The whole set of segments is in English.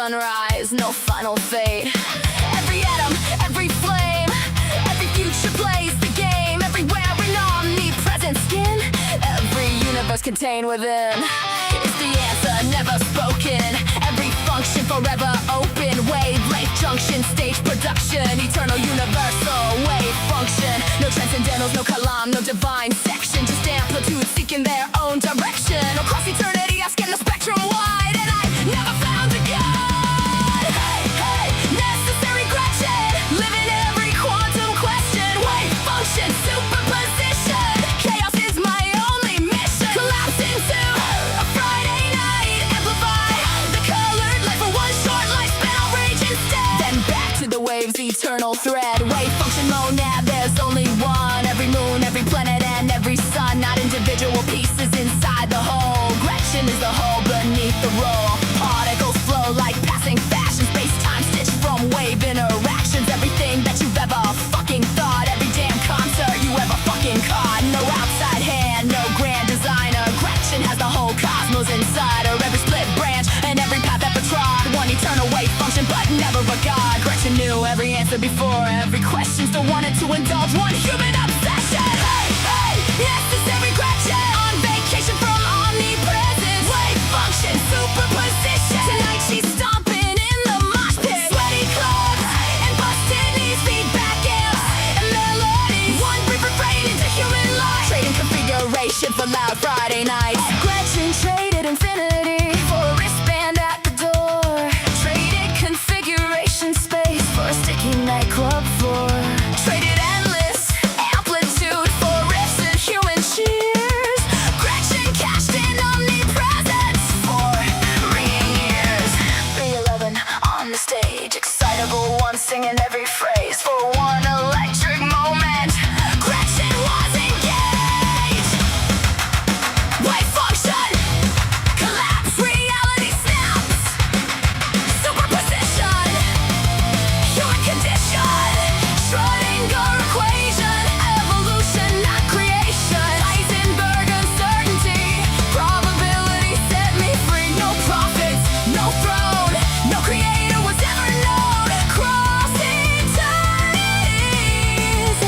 sunrise, no final fate. Every atom, every flame, every future plays the game. Everywhere in omnipresent skin, every universe contained within is the answer never spoken. Every function forever open. Wavelength junction, stage production, eternal universal wave function. No transcendentals, no kalam, no divine section, just amplitude seeking their own direction. Across eternity I scan the spectrum wide, and I never found a God. Hey, necessary Gretchen, living every quantum question. Wave function, superposition, chaos is my only mission. Collapse into a Friday night, amplify the colored light for one short lifespan. I'll rage instead. Then back to the wave's eternal thread. Wave function monad, there's only one. Every moon, every planet, and every sun, not individual pieces inside the whole. Gretchen is the whole beneath the roll. Particles flow like passing fashion. Space-time stitched from wave interactions. Everything that you've ever fucking thought. Every damn concert you ever fucking caught. No outside hand, no grand designer. Gretchen has the whole cosmos inside her. Every split branch and every path ever trod. One eternal wave function, but never a god. Gretchen knew every answer before every question. Still wanted to indulge one human obsession. Hey, necessary Gretchen, on vacation from omnipresence. Wave function, superposition. Tonight she's stomping in the mosh pit. Sweaty clothes and busted knees, feedback amps and melodies. One brief refrain into human life. Trading configuration for loud Friday nights. Gretchen traded infinity for a wristband at the door. Traded configuration space for a sticky nightclub floor. Traded endless amplitude for riffs and human cheers. Gretchen cashed in omnipresence for ringing ears. 311 on the stage, excitable one singing every phrase. For one electric moment, Gretchen was engaged. Wave function, collapse, reality snaps. Superposition, human condition. Schrödinger equation, evolution, not creation. Heisenberg uncertainty, probability set me free. No prophets, no throne, no creator was ever known. Cross eternities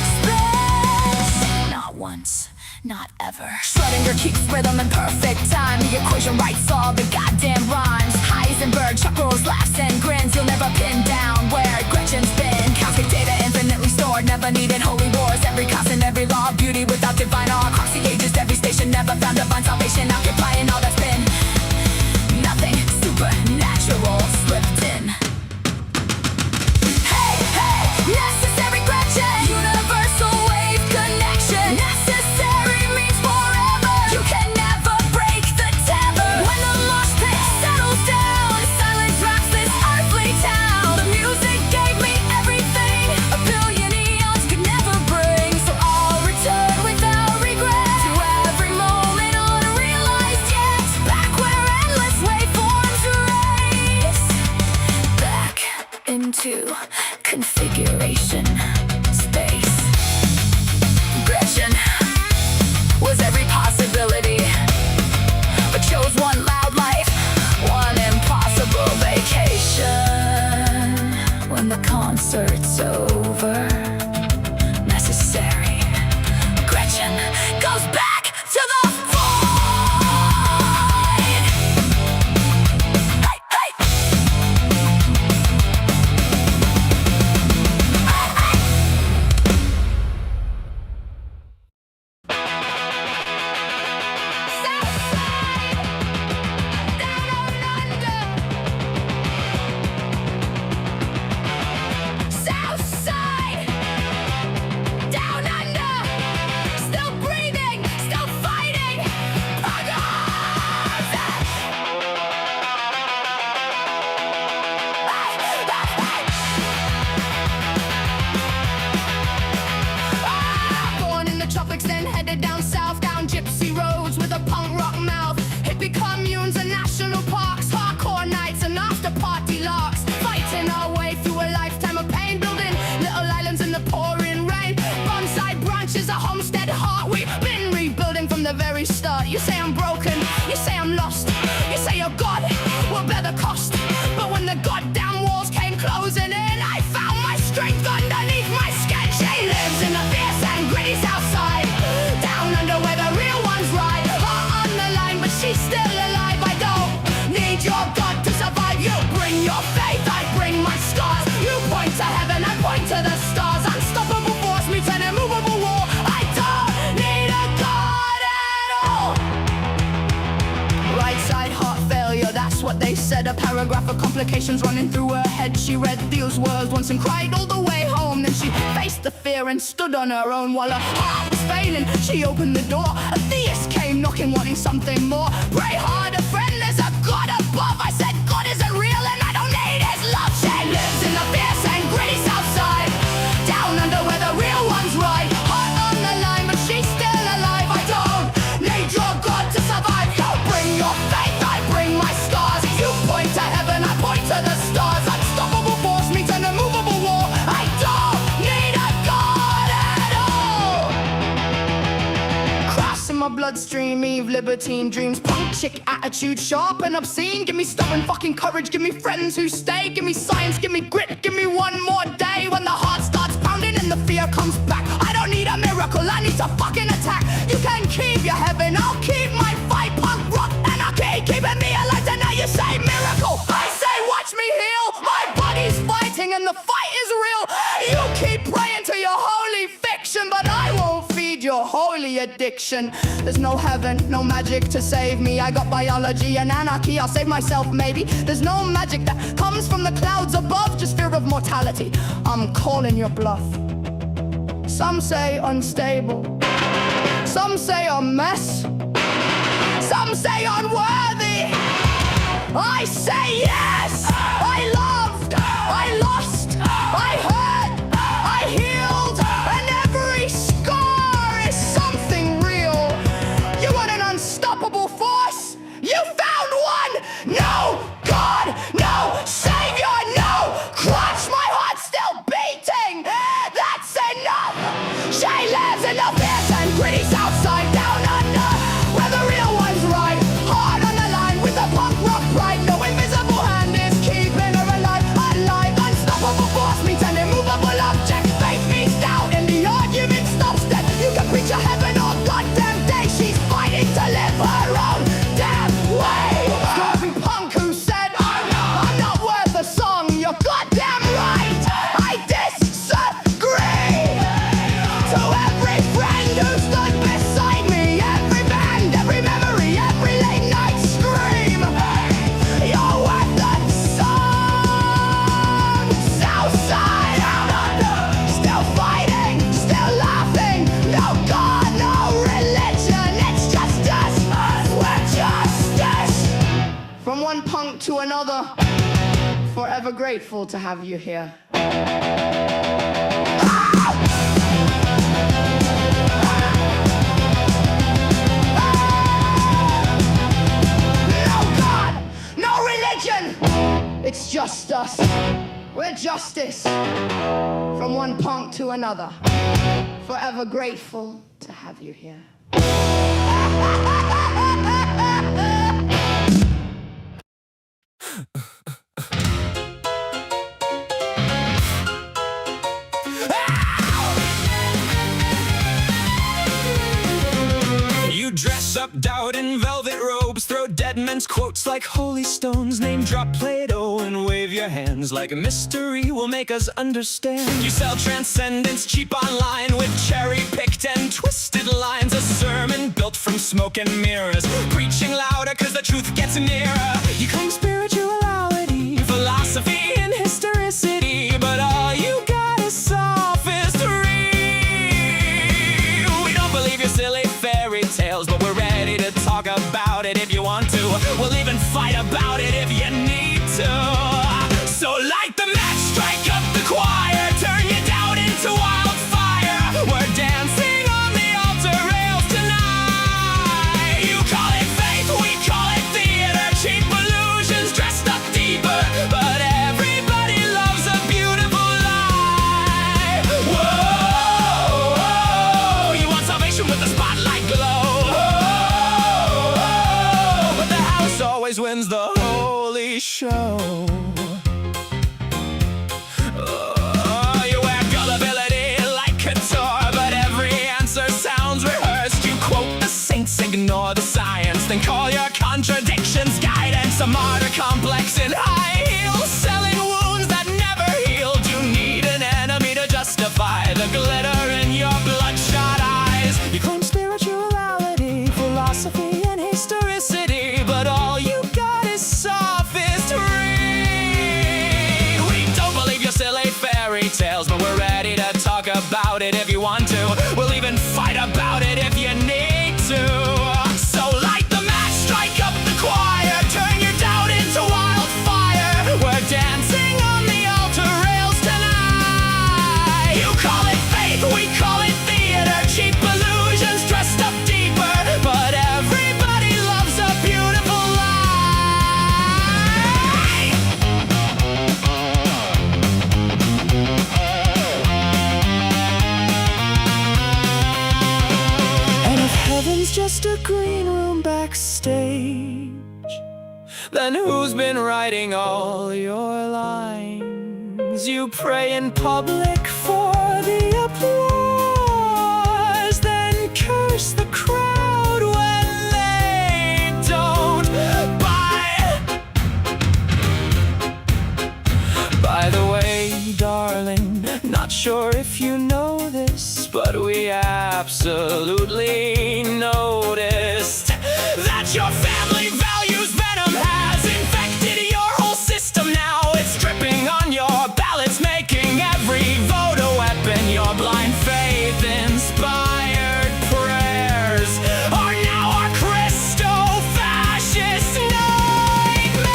express. Not once, not ever. Schrödinger keeps rhythm in perfect time. The equation writes all the goddamn rhymes. Heisenberg chuckles, laughs, and grins. You'll never pin down where Gretchen's been. Cosmic data infinitely stored, never needed holy wars. Every constant, every law of beauty without divine awe. Across the ages, every station never found divine salvation. Occupying all that's been. Nothing supernatural slipped in. Hey, necessary Gretchen, universal wave connection. Necessary means forever. You can never break the tether. When the mosh pit settles down, silence wraps this earthly town. The music gave me everything a billion eons could never bring. So I'll return without regret to every moment unrealized yet. Back where endless waveforms race. Back into configuration space. Gretchen was every possibility, but chose one loud life, one impossible vacation. When the concert's over, necessary Gretchen goes back to the void. Hey, hey. Southside, down under, still breathing, still fighting. Born in the tropics, then headed down south, down gypsy roads with a punk rock mouth. Hippie communes and national parks, hardcore nights and after party larks. Fighting our way through a lifetime of pain, building little islands in the pouring rain. Bonsai branches, a homestead heart. We've been rebuilding from the very start. You say I'm broken, you say I'm lost, you say you're God, will bear the cost. But when the God graph of complications running through her head. She read these words once and cried all the way home. Then she faced the fear and stood on her own while her heart was failing. She opened the door. A theist came knocking, wanting something more. Pray harder, friend, there's a God above. I said God isn't real and I don't need his love. She lives in the fierce and gritty south side, down under where the real ones ride. Heart on the line, but she's still alive. I don't need your God to survive. You bring your faith, I bring my scars. You point to heaven, I point to the stars. Unstoppable force meets an immovable wall. I don't need a God at all. Cross in my bloodstream, Eve, libertine dreams. Punk chick attitude, sharp and obscene. Give me stubborn fucking courage, give me friends who stay. Give me science, give me grit, give me one more day. When the heart starts pounding and the fear comes back, I don't need a miracle, I need to fucking attack. You can keep your heaven, I'll keep my fight. Punk rock anarchy, keeping me alive. And now you say miracle, I say watch me heal. My body's fighting and the fight is real. You keep praying to your holy fiction, but I won't feed your holy addiction. There's no heaven, no magic to save me. I got biology and anarchy, I'll save myself maybe. There's no magic that comes from the clouds above, just fear of mortality. I'm calling your bluff. Some say unstable, some say a mess, some say unworthy. I say yes. I loved, I lost, I hurt, I healed, and every scar is something real. You want an unstoppable force? You found one. No God, no Savior, no crutch. My heart's still beating. That's enough. She lives in the fierce and gritty south side, down under where the real ones ride. Hard on the line with the punk rock pride. No invisible hand is keeping her alive. Alive, unstoppable force meets an immovable object. Faith meets doubt and the argument stops dead. You can preach a heaven all goddamn day. She's fighting to live her own damn way. Scorpion punk who said I'm not worth a song. You're goddamn right, I disagree. To every friend who stood beside me, every band, every memory, every late night scream, you're worth the song. Southside, still fighting, still laughing. No God, no religion, it's just us. We're justice. From one punk to another, forever grateful to have you here. No God, no religion, it's just us. We're justice. From one punk to another, forever grateful to have you here. You dress up doubt in velvet robes, throw dead men's quotes like holy stones, name drop Plato and wave your hands like a mystery will make us understand. You sell transcendence cheap online with cherry-picked and twisted lines, a sermon built from smoke and mirrors, preaching louder cause the truth gets nearer. You claim spirituality, philosophy and historicity, but all you got is sophistry. We don't believe your silly fairy tales, but we're ready to talk about it if you want to. We'll even fight about it if you need to. So light the match, strike up the choir, turn your doubt into wildfire. We're dancing on the altar rails tonight. You call it faith, we call it theater, cheap illusions dressed up deeper, but everybody loves a beautiful lie. Whoa, you want salvation with the spotlight glow. But the house always wins the holy show. You wear gullibility like couture, but every answer sounds rehearsed. You quote the saints, ignore the science, then call your contradictions guidance. A martyr complex in high heels, selling wounds that never healed. You need an enemy to justify the glitter in your bloodshot eyes. You claim spirituality, philosophy and historicity, but all you got is sophistry. about it if you need to. So light the match, strike up the choir, turn your doubt into wildfire. We're dancing on the altar rails tonight. You call it faith, we call it theater. Cheap illusions dressed up deeper, but everybody loves a beautiful lie. And if heaven's just a green room backstage, then who's been writing all your lines? You pray in public for the applause, then curse the crowd when they don't buy. By the way, darling, not sure if you know this, but we absolutely noticed that your family values venom has infected your whole system now. It's dripping on your ballots, making every vote a weapon. Your blind faith inspired prayers are now our Christo-fascist nightmares.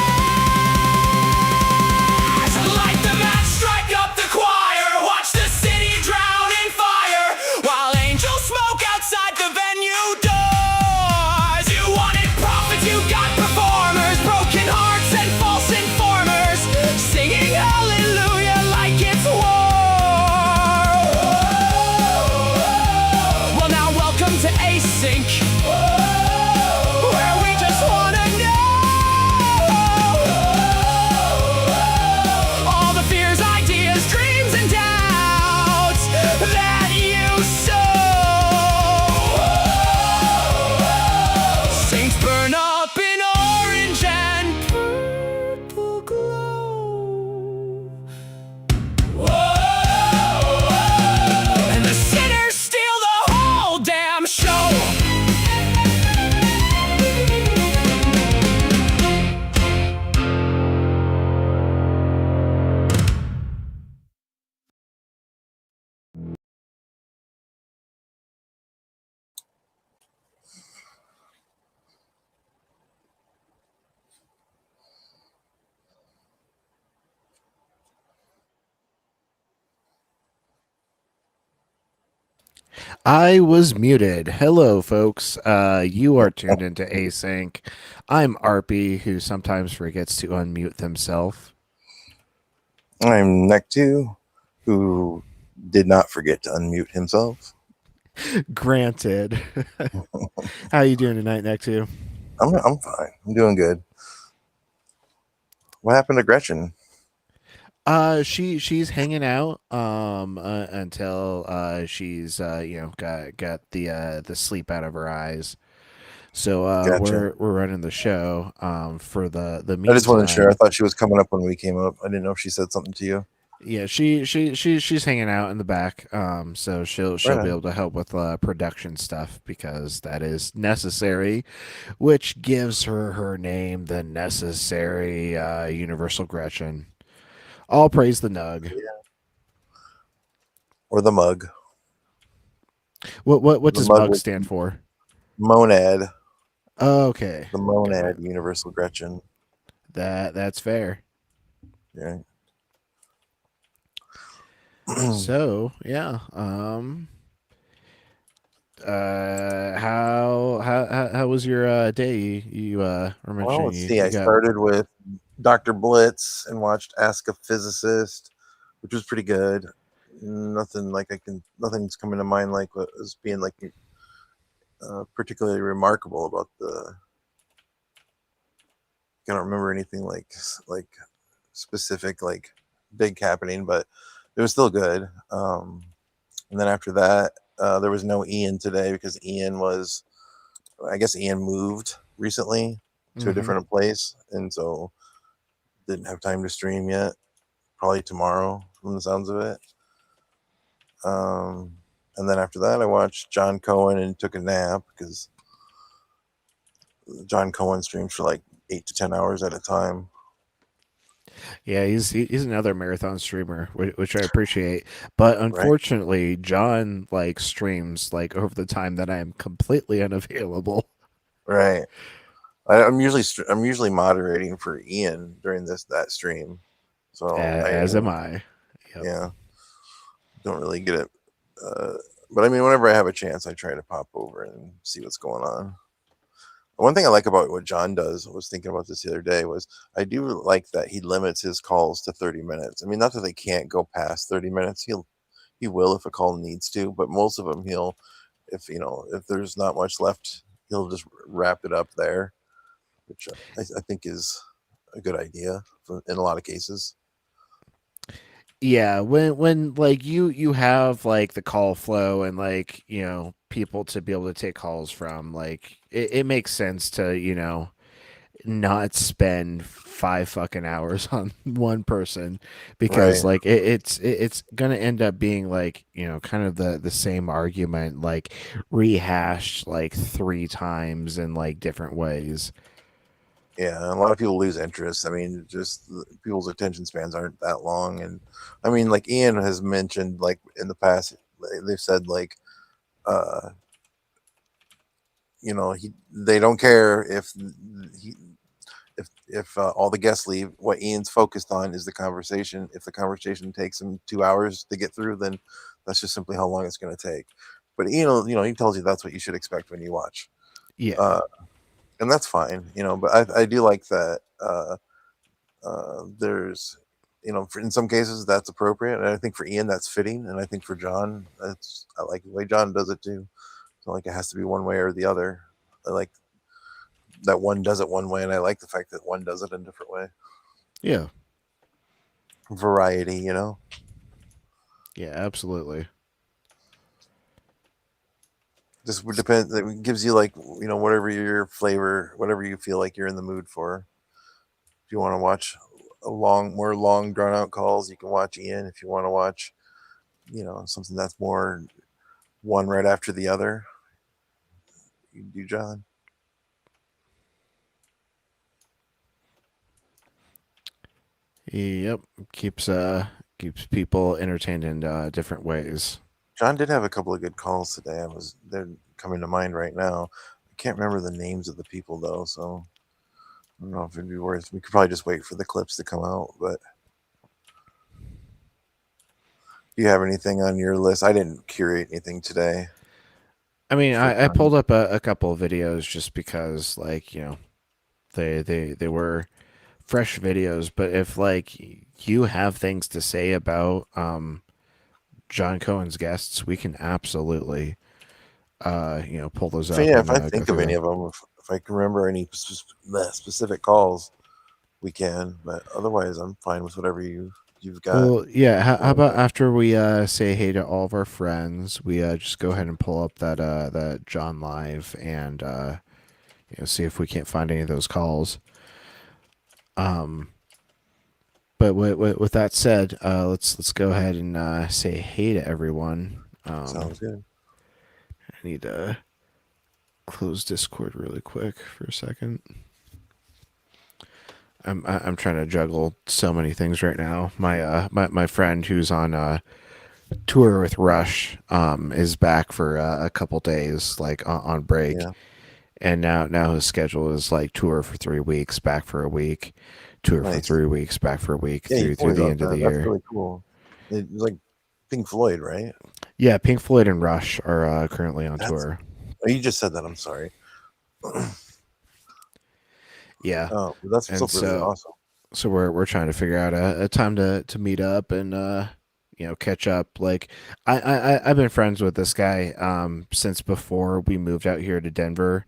Light the match, strike up the choir, watch the city drown in fire, while angels smoke outside the venue doors. You wanted prophets, you got performers, broken hearts and false informers, singing hallelujah like it's war. Well, now welcome to Async, where we just wanna know all the fears, ideas, dreams, and doubts that you sow. Saints burn up in orange and purple glow. And the sinners steal the whole damn show. I was muted. Hello, folks. You are tuned into Async. I'm Arpy, who sometimes forgets to unmute themselves. I'm Neck2, who did not forget to unmute himself. Granted. How you doing tonight, Neck2? I'm fine. I'm doing good. What happened to Gretchen? She's hanging out until she's got the sleep out of her eyes. So Gotcha. we're running the show for the I meeting just wasn't tonight. sure. I thought she was coming up when we came up. I didn't know if she said something to you. Yeah, she's hanging out in the back. So she'll Right be on. able to help with production stuff because that is necessary, which gives her name, the necessary Universal Gretchen. All praise the Nug. Or the mug. What The does mug Mug was stand for? Monad. Okay, The Monad Universal Gretchen. that's fair. Yeah. So yeah, how was your day? You were mentioning Well, let's see. you I got started with Dr. Blitz and watched Ask a Physicist, which was pretty good. Nothing's coming to mind like what was being like particularly remarkable about the. I don't remember anything like specific like big happening, but it was still good. And then after that, there was no Ian today because I guess Ian moved recently to a different place, and so didn't have time to stream yet. Probably tomorrow, from the sounds of it. And then after that, I watched John Cohen and took a nap because John Cohen streams for like 8 to 10 hours at a time. Yeah, he's another marathon streamer, which I appreciate. But Right. unfortunately, John like streams like over the time that I am completely unavailable. Right. I'm usually moderating for Ian during that stream, so As am I. Yep. yeah, don't really get it. Uh, but I mean, whenever I have a chance, I try to pop over and see what's going on. One thing I like about what John does, I was thinking about this the other day, was I do like that he limits his calls to 30 minutes. I mean, not that they can't go past 30 minutes. He will if a call needs to, but most of them he'll, if if there's not much left, he'll just wrap it up there, which I think is a good idea in a lot of cases. Yeah, when like you have like the call flow and like people to be able to take calls from, like it makes sense to not spend 5 fucking hours on one person, because Right. like it's gonna end up being like kind of the same argument like rehashed like 3 times in like different ways. Yeah, a lot of people lose interest. I mean, just people's attention spans aren't that long, and I mean, like Ian has mentioned, like in the past, they've said like, uh, they don't care he if all the guests leave. What Ian's focused on is the conversation. If the conversation takes him 2 hours to get through, then that's just simply how long it's going to take. But Ian, he tells you that's what you should expect when you watch, Yeah. uh, and that's fine. But I do like that. There's in some cases that's appropriate, and I think for Ian that's fitting, and I think for John I like the way John does it too. It's not like it has to be one way or the other. I like that one does it one way, and I like the fact that one does it in a different way. Yeah. Variety. Yeah, absolutely. Just would depend. It gives you like whatever your flavor, whatever you feel like you're in the mood for. If you want to watch more long drawn out calls, you can watch Ian. If you want to watch something that's more one right after the other, you can do John. Yep. Keeps people entertained in different ways. John did have a couple of good calls today. They're coming to mind right now. I can't remember the names of the people though, so I don't know if it'd be worth. We could probably just wait for the clips to come out. But do you have anything on your list? I didn't curate anything today. I mean, For I John. pulled up a couple of videos just because like they were fresh videos, but if like you have things to say about John Cohen's guests, we can absolutely pull those up Yeah, and if I go think of through any them. of them, if I can remember any specific calls, we can. But otherwise, I'm fine with whatever you've got. Well, yeah. How Going about there. after we say hey to all of our friends, we just go ahead and pull up that John live and see if we can't find any of those calls. But with that said, let's go ahead and say hey to everyone. Sounds good. I need to close Discord really quick for a second. I'm trying to juggle so many things right now. My friend who's on tour with Rush is back for a couple days, like on break, Yeah, and now his schedule is like tour for 3 weeks, back for a week, tour for nice. 3 weeks, back for a week Yeah, you through told me the about end of the that. That's year. really cool. It's like Pink Floyd, right? Yeah, Pink Floyd and Rush are currently on That's. tour. Oh, you just said that. I'm sorry. Yeah, Oh, that's and still really awesome. so we're trying to figure out a time to meet up and catch up. Like I've been friends with this guy since before we moved out here to Denver.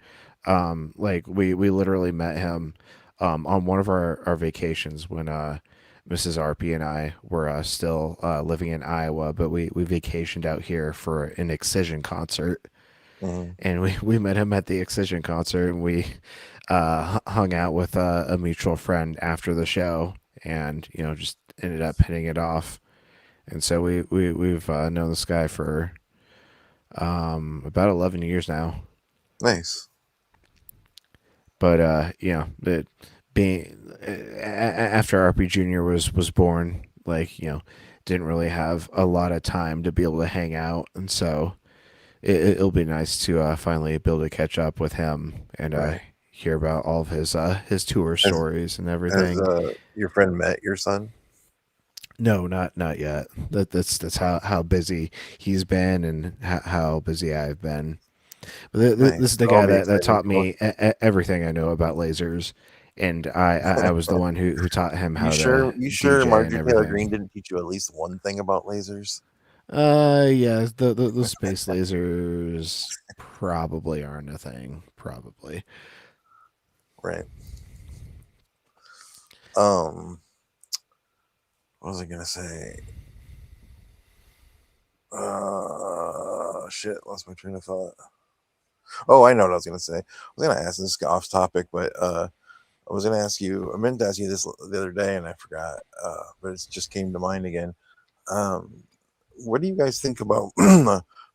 Like we literally met him on one of our vacations when Mrs. RP and I were still living in Iowa, but we vacationed out here for an Excision concert, Mhm. and we met him at the Excision concert, and we hung out with a mutual friend after the show, and just ended up hitting it off. And so we've known this guy for about 11 years now. Nice. But being after RP Junior was born, like didn't really have a lot of time to be able to hang out, and so it'll be nice to finally be able to catch up with him and Right. hear about all of his tour Has stories and has everything. your friend met your son? No, not yet. That's how busy he's been and how busy I've been. But this Nice. is the I'll guy be that excited taught to go. me everything I know about lasers, and I was the one who taught him You how sure? to You sure DJ and Marjorie Taylor Greene everything. didn't teach you at least one thing about lasers? Yeah, the space lasers probably aren't a thing. Probably. Right. What was I gonna say? Shit, lost my train of thought. Oh, I know what I was gonna say. I was gonna ask this off topic, but I was gonna ask you. I meant to ask you this the other day, and I forgot. But it just came to mind again. Um, what do you guys think about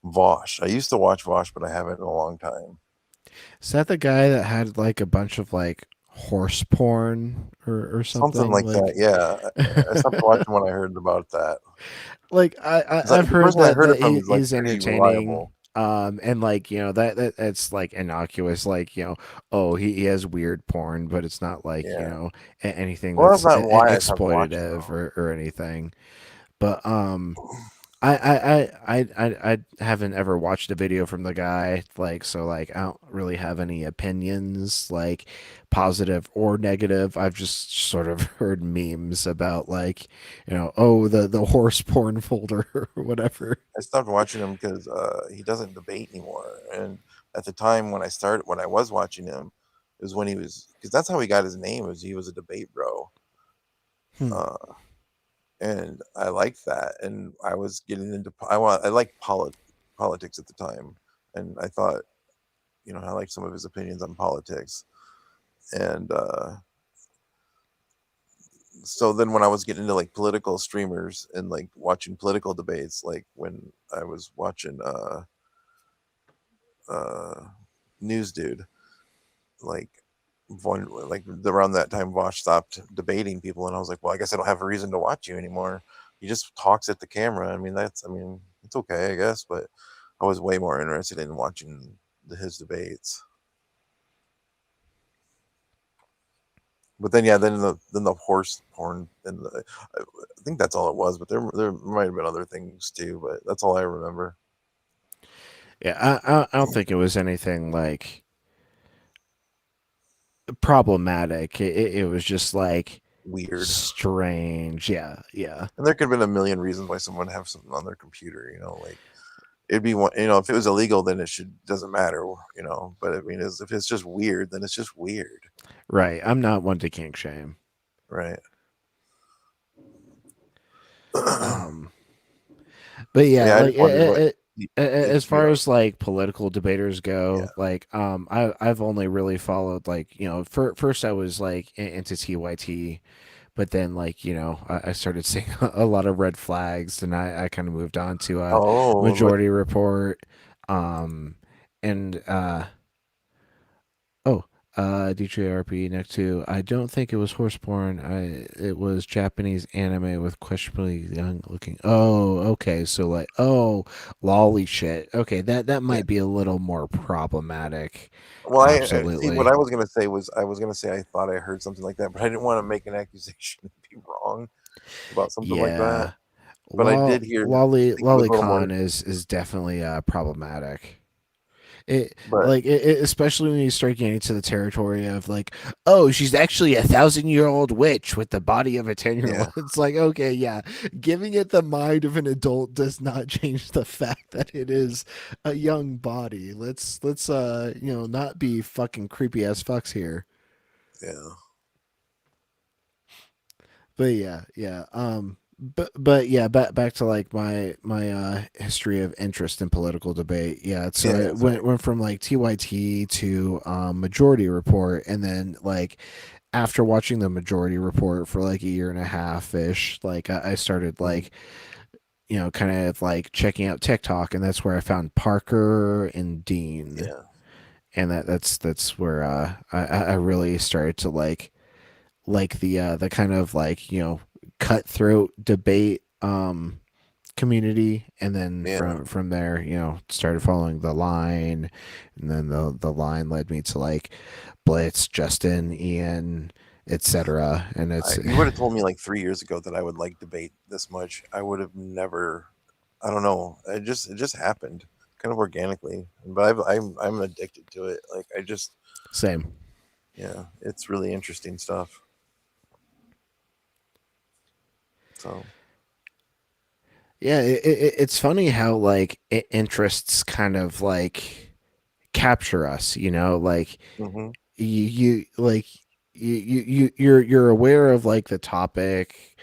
Vosh? I used to watch Vosh, but I haven't in a long time. Is that the guy that had like a bunch of like horse porn or Something something like that. like? Yeah, I stopped watching when I heard about that. Like 'Cause I've the heard person I that heard it from is like he's pretty entertaining. reliable. And like that it's like innocuous, like oh he has weird porn, but it's not like Yeah. anything Well, that's that's not why I stopped watching exploitative though. or anything. But I haven't ever watched a video from the guy, like, so like I don't really have any opinions, like positive or negative. I've just sort of heard memes about like, oh the horse porn folder or whatever. I stopped watching him because he doesn't debate anymore. And at the time when I was watching him, it was when he was because that's how he got his name. Was he was a debate bro, Hmm. uh, and I liked that. And I was getting into I liked politics at the time, and I thought I liked some of his opinions on politics. And so then when I was getting into like political streamers and like watching political debates, like when I was watching uh News Dude, like around that time Vosh stopped debating people, and I was like, well, I guess I don't have a reason to watch you anymore. He just talks at the camera. I mean it's okay, I guess, but I was way more interested in watching his debates. But then yeah, then the horse porn and I think that's all it was. But there might have been other things too. But that's all I remember. Yeah, I don't think it was anything like problematic. It was just like Weird. strange. Yeah, yeah. And there could have been a million reasons why someone would have something on their computer. Like it'd be one. If it was illegal, then it should doesn't matter. But I mean, if it's just weird, then it's just weird, Right. I'm not one to kink shame. right? Um, but yeah, Yeah, I like just wondered what as you far know. as like political debaters go, Yeah. like I've only really followed like first I was like into TYT, but then like I started seeing a lot of red flags, and I kind of moved on to Oh, what? Majority Report, um, and oh. DJRP next to I don't think it was horse porn. It was Japanese anime with questionably young looking. Oh, okay. So like lolly shit. Okay, that Yeah. might be a little more problematic. Well, I see. What Absolutely. I was gonna say was I was gonna say I thought I heard something like that, but I didn't want to make an accusation and be wrong about something like that. Yeah. But I did hear. I think it was a little more. Lolicon is definitely problematic. It But like especially when you start getting to the territory of like, oh, she's actually 1,000-year-old witch with the body of a 10-year-old. yeah, It's like, okay, yeah, giving it the mind of an adult does not change the fact that it is a young body. Let's not be fucking creepy ass fucks here. yeah, But yeah, yeah. But yeah, back to like my history of interest in political debate. Yeah, so yeah. it Sorry. went from like TYT to Majority Report, and then like after watching the Majority Report for like a year and a half ish, like I started Mhm. like kind of like checking out TikTok, and that's where I found Parker and Dean, Yeah, and that's where I really started to like like the kind of like, cutthroat debate community, and then Yeah. from there, started following the line, and then the line led me to like Blitz, Justin, Ian, etc. And it's You would have told me like 3 years ago that I would like debate this much. I would have never. I don't know. It just happened kind of organically. But I'm addicted to it. Like I just same. yeah, it's really interesting stuff. So Yeah, it's funny how like interests kind of like capture us, like hmm you like you're aware of like the topic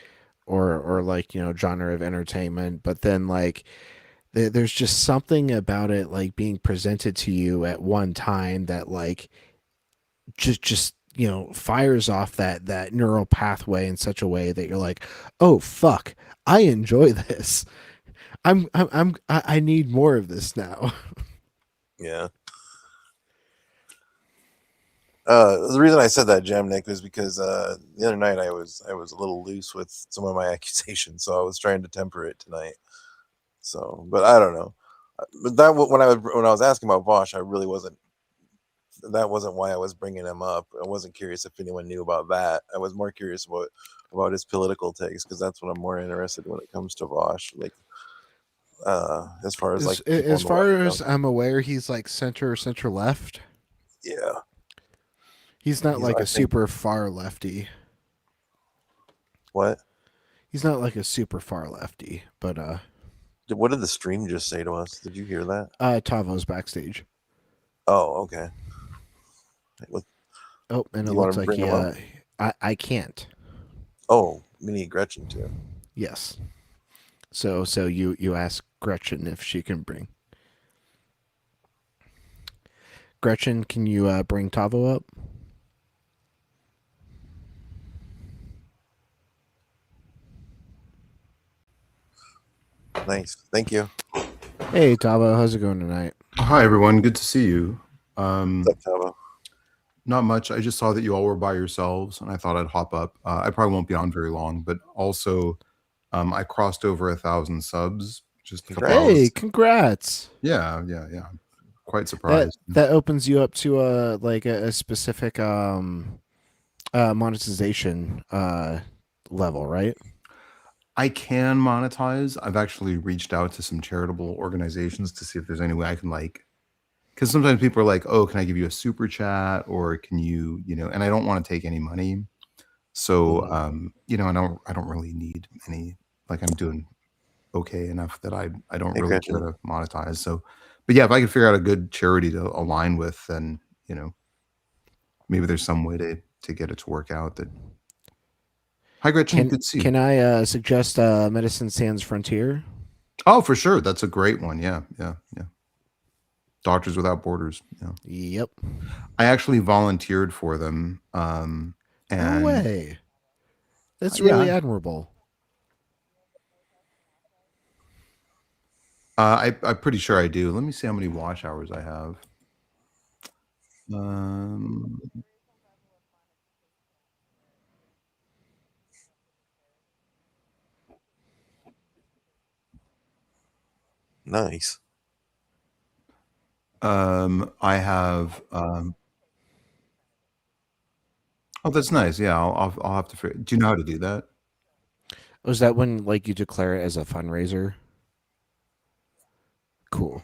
or like, genre of entertainment, but then like there's just something about it like being presented to you at one time that like just fires off that neural pathway in such a way that you're like, oh fuck, I enjoy this. I need more of this now. yeah. The reason I said that, Gem Nick, was because the other night I was a little loose with some of my accusations, so I was trying to temper it tonight. So, but I don't know. But when I was asking about Vosh, I really wasn't. That wasn't why I was bringing him up. I wasn't curious if anyone knew about that. I was more curious about his political takes, because that's what I'm more interested in when it comes to Vosh. Like, as far as like people As on the far left as go. I'm aware, he's like center left. Yeah, He's not he's. like I a think super far lefty. what? He's not like a super far lefty, but What did the stream just say to us? Did you hear that? Tavo's backstage. Oh, okay. What, Oh, and it you want looks to like bring him up? I can't. Oh, we need Gretchen too. Yes. So you ask Gretchen if she can bring. Gretchen, can you bring Tavo up? Nice, thank you. Hey Tavo, how's it going tonight? Hi, everyone. Good to see you. What's up, Tavo? Not much. I just saw that you all were by yourselves, and I thought I'd hop up. I probably won't be on very long, but also I crossed over 1,000 subs just a couple Congrats. Hey, hours. congrats! Yeah. I'm quite That surprised. that opens you up to a specific monetization level, right? I can monetize. I've actually reached out to some charitable organizations to see if there's any way I can because sometimes people are like, "Oh, can I give you a super chat, or can you, And I don't want to take any money. So, Mhm. I don't really need any. Like, I'm doing okay enough that I don't Hey, really care Gretchen. to monetize. So, but yeah, if I could figure out a good charity to align with, then maybe there's some way to get it to work out. That Hi, Gretchen. Can Good to see you. can I suggest Medicine Sans Frontier? Oh, for sure, that's a great one. Yeah. Doctors Without Borders. Yeah, Yep. I actually volunteered for them. No And way. That's yeah, really admirable. I'm pretty sure I do. Let me see how many watch hours I have. Um, Nice. I have. Oh, that's nice. Yeah, I'll have to figure. Do you know how to do that? Was that when like you declare it as a fundraiser? Cool.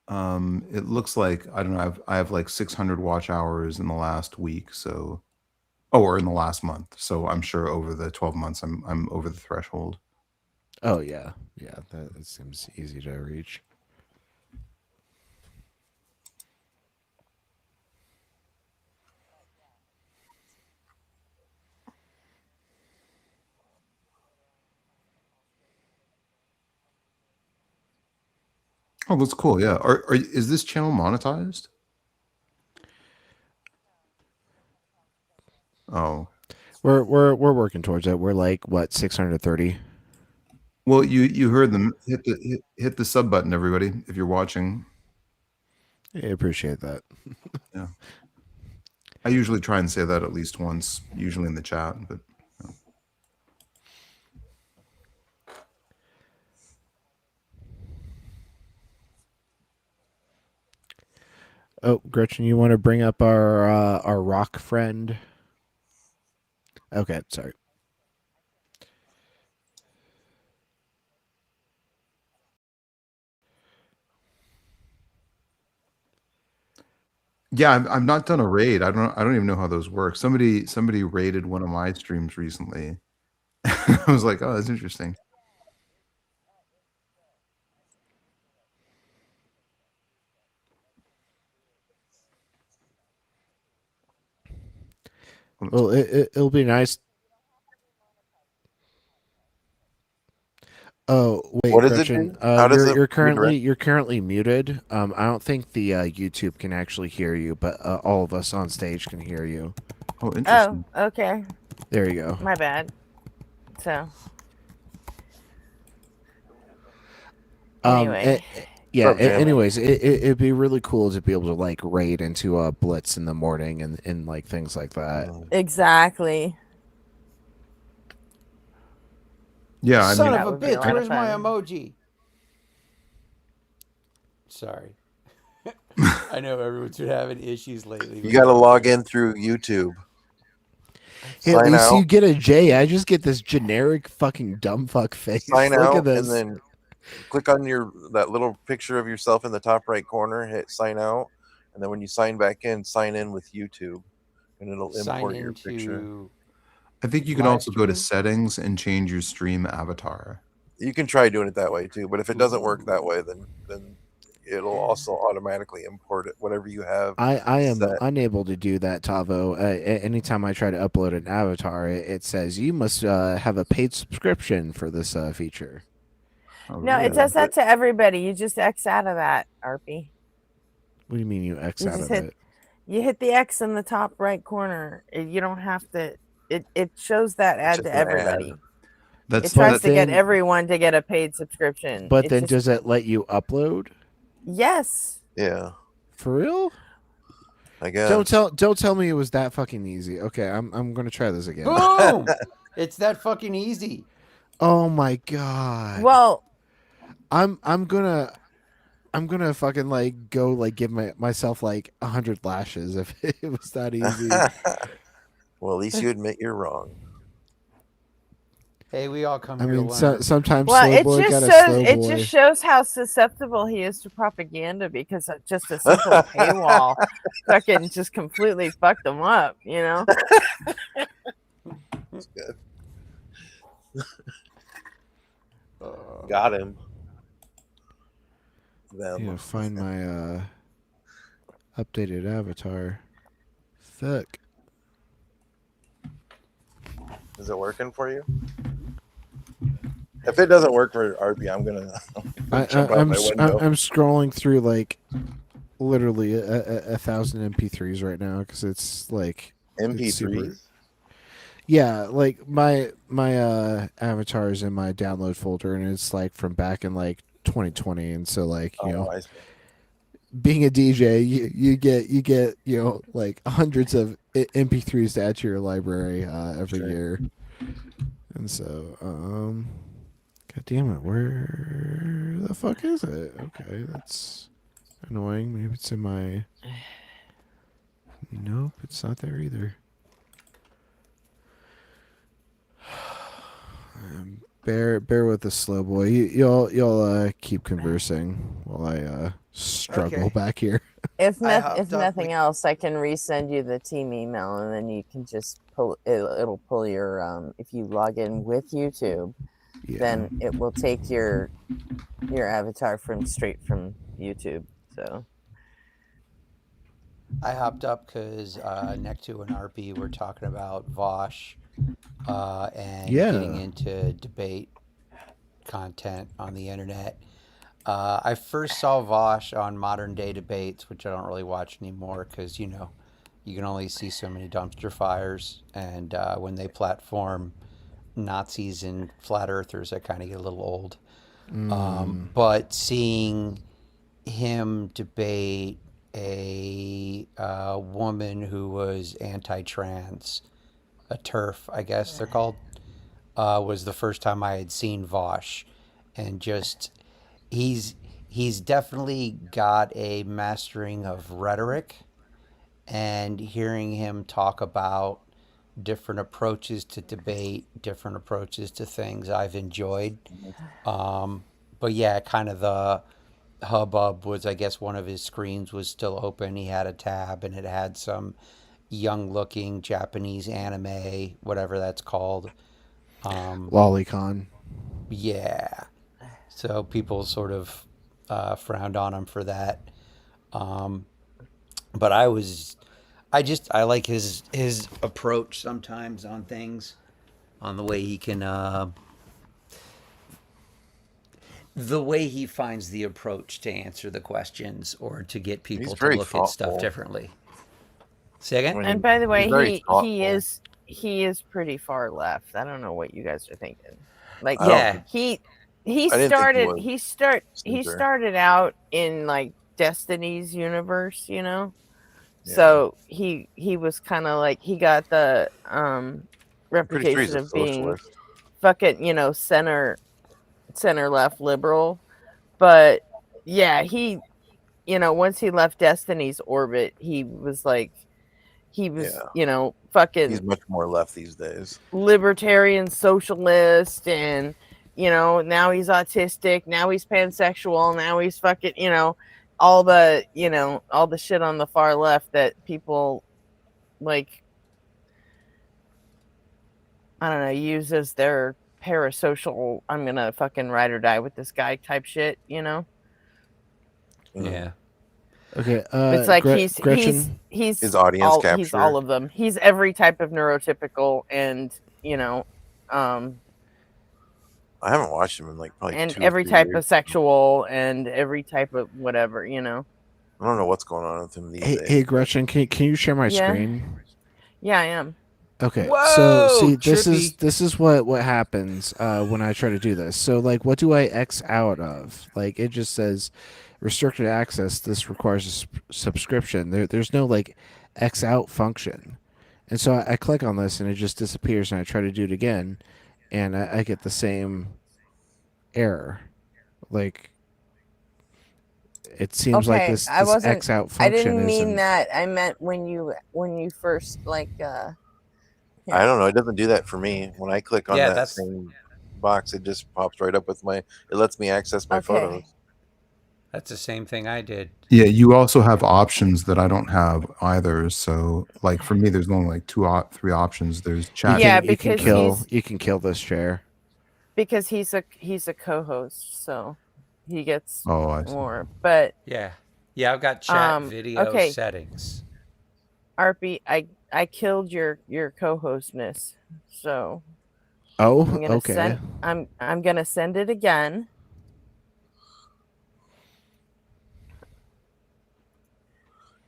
It looks like I don't know. I have like 600 watch hours in the last week. So, or in the last month. So I'm sure over the 12 months, I'm over the threshold. Oh yeah, yeah. That seems easy to reach. Oh, that's cool. Yeah. Is this channel monetized? Oh, We're working towards it. We're like what 630. well, you heard them. Hit the sub button, everybody, if you're watching. I appreciate that. Yeah. I usually try and say that at least once, usually in the chat. But Oh, Gretchen, you want to bring up our rock friend? Okay, sorry. yeah, I've not done a raid. I don't even know how those work. Somebody raided one of my streams recently. I was like, oh, that's interesting. Well, it'll be nice. Oh wait, What does it Gretchen. do? How does it You're redirect? currently muted. I don't think the YouTube can actually hear you, but all of us on stage can hear you. Oh, Oh, interesting. okay. There you go. My bad. So anyway, yeah. What's up, Jam? Anyways, it'd be really cool to be able to like raid into a blitz in the morning and like things like that. exactly. Yeah, I Son mean, of That a would be a bitch, lot of where's my fun. emoji? Sorry. I know everyone's been having issues lately. You got to log in through YouTube. Hey, at Sign least out. you get a J. I just get this generic fucking dumb fuck face. Sign Look out, at this. and then click on that little picture of yourself in the top right corner. Hit sign out, and then when you sign back in, sign in with YouTube, and it'll sign import your picture. into I think you can live also go to stream? settings and change your stream avatar. You can try doing it that way too, but if it doesn't work that way, then it'll also automatically import it whatever you have. I am set. unable to do that, Tavo. Anytime I try to upload an avatar, it says you must have a paid subscription for this feature. Oh, No, really? it does that to everybody. You just X out of that, RP. What do you mean you X You out just of hit it? you hit the X in the top right corner. You don't have to it shows that ad just to an ad. everybody. That's It tries that, to get then- everyone to get a paid subscription. But It's then just, does it let you upload? yes. Yeah, For real? I guess. Don't tell me it was that fucking easy. Okay, I'm gonna try this again. Boom! It's that fucking easy. Oh my god. Well, I'm gonna fucking like go like give myself like 100 lashes if it was that easy. Well, at least you admit you're wrong. Hey, we all come I here mean, to learn. sometimes well, slow it boy got just a shows slow it boy. just shows how susceptible he is to propaganda because of just a simple paywall fucking just completely fucked him up, you know? That's good. Got him. Them. Yeah, find my updated avatar. Fuck. Is it working for you? If it doesn't work for RP, I'm gonna jump out my window. I'm scrolling through like literally a thousand MP3s right now because it's like it's super- MP3s. Yeah, like my avatar is in my download folder and it's like from back in like 2020, and so like you know, I see. being a DJ, you get you know like hundreds of MP3s to add to your library every Sure. year, and so God damn it, where the fuck is it? Okay, that's annoying. Maybe it's in my. Nope, it's not there either. Bear with the slow boy. You'll keep conversing while I struggle Okay. back here. If I hopped up nothing with- else, I can resend you the team email, and then you can just pull it'll pull your if you log in with YouTube, Yeah. then it will take your avatar straight from YouTube. So I hopped up because Nectu and RP were talking about Vosh and Yeah. getting into debate content on the internet. I first saw Vosh on Modern Day Debates, which I don't really watch anymore because, you know, you can only see so many dumpster fires. And when they platform Nazis and flat earthers, I kind of get a little old. But seeing him debate a woman who was anti-trans, a TERF, I guess they're called, was the first time I had seen Vosh, and just he's he's definitely got a mastering of rhetoric, and hearing him talk about different approaches to debate, different approaches to things I've enjoyed. But yeah, kind of the hubbub was, I guess, one of his screens was still open. He had a tab and it had some young looking Japanese anime, whatever that's called. Lolicon. Yeah. So people sort of frowned on him for that. But I like his approach sometimes on things, on the way he can, the way he finds the approach to answer the questions or to get He's people to very look at stuff thoughtful. differently. Say again? I mean, And by the way, he's very he thoughtful. is pretty far left. I don't know what you guys are thinking. Like I don't Yeah. think- he I didn't think he started was. he Center. started out in like Destiny's universe, you know. Yeah. So he was kind of like he got the I'm pretty sure he's reputation a of being socialist. fucking, you know, center left liberal. But yeah, he, you know, once he left Destiny's orbit, he was like Yeah. you know, fucking He's much more left these days. libertarian socialist, and you know, now he's autistic, now he's pansexual, now he's fucking, you know, all the, you know, all the shit on the far left that people like, I don't know, use as their parasocial, I'm gonna fucking ride or die with this guy type shit, you know. Yeah. Okay. It's like Gretchen. he's His audience all, capture. he's all of them. He's every type of neurotypical, and you know, I haven't watched him in like probably and 2 or every 3 type years. of sexual, and every type of whatever, you know. I don't know what's going on with him these Hey, days. hey, Gretchen, can you share my Yeah. screen? Yeah, I am. Okay, Whoa, so see, trippy. this is what happens when I try to do this. So like, what do I X out of? Like, it just says restricted access. This requires a subscription. There's no like X out function, and so I click on this and it just disappears. And I try to do it again, and I get the same error. Like, it seems like Okay, this I wasn't. X out I function didn't mean isn't. that. I meant when you first like. I don't know. It doesn't do that for me. When I click on Yeah, that that's same box, it just pops right up with my. It lets me access my Okay. photos. that's the same thing I did. Yeah, you also have options that I don't have either. So, like for me, there's only like three options. There's chat. Yeah, you can because kill he's- you can kill this chair. Because he's a co-host, so he gets Oh, I see. more. But Yeah. Yeah, I've got chat video okay. settings. Arpy, I killed your co-hostness, so Oh, I'm gonna okay. send I'm gonna send it again.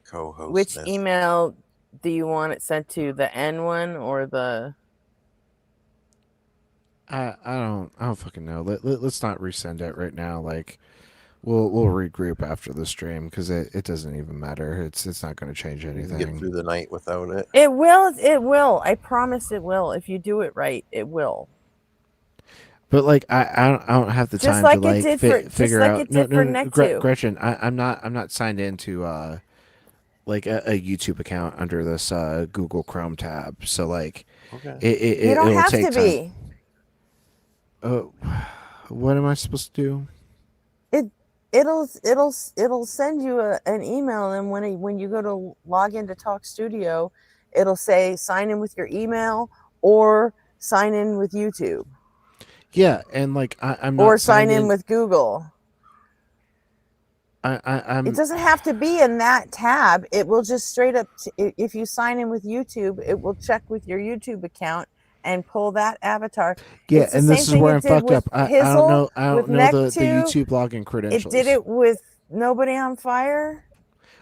Co-host. Which email do you want it sent to? The N one or the? I don't fucking know. Let's not resend it right now. Like, we'll regroup after the stream because it doesn't even matter. It's not going to change You can get anything. through the night without it. It will. It will. I promise it will. If you do it right, it will. But like, I don't have the Just time like to it like did for- just figure like out. it did for Nectu. Gretchen, I'm not signed into like a YouTube account under this Google Chrome tab. So like, Okay. You don't it'll have take to time. be. What am I supposed to do? It'll send you an email, and when you go to log into Talk Studio, it'll say sign in with your email or sign in with YouTube Yeah, and like I'm not or sign signed in with Google. I'm It doesn't have to be in that tab. It will just straight up. If you sign in with YouTube, it will check with your YouTube account and pull that avatar. Yeah, It's the and same this is thing where it I'm did fucked with up. I Hizzle, don't with know the Nectu. YouTube login credentials. It did it with Nobody on Fire.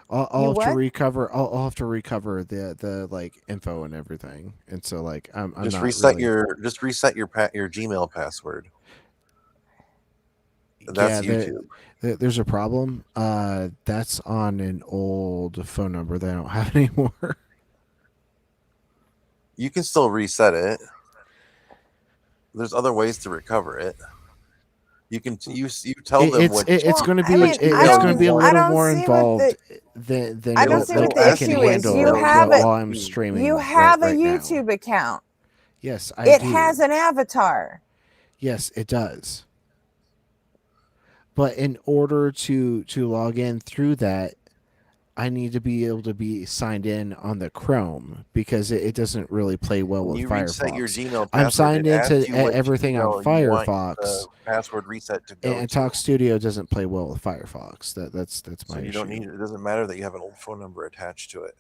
I'll have what? to recover. I'll have to recover the like info and everything. And so like I'm Just not reset really- your Gmail password. That's Yeah, YouTube. there's a problem. That's on an old phone number that I don't have anymore. You can still reset it. There's other ways to recover it. You can you tell them which It's Well, going to I be mean, I it's email going you to be a don't, I want. little don't more see what involved the, than I don't what see what what the I can issue is. handle You have while a, I'm You. streaming you have a right now. YouTube account. Yes, I It do. has an avatar. Yes, it does. But in order to log in through that, I need to be able to be signed in on the Chrome because it doesn't really play well When with you reset your Firefox. Gmail I'm password, it signed asks into you which everything on email you want Firefox, the password reset to go and to. Talk Studio doesn't play well with Firefox. That's So my you issue. don't need it. Doesn't matter that you have an old phone number attached to it.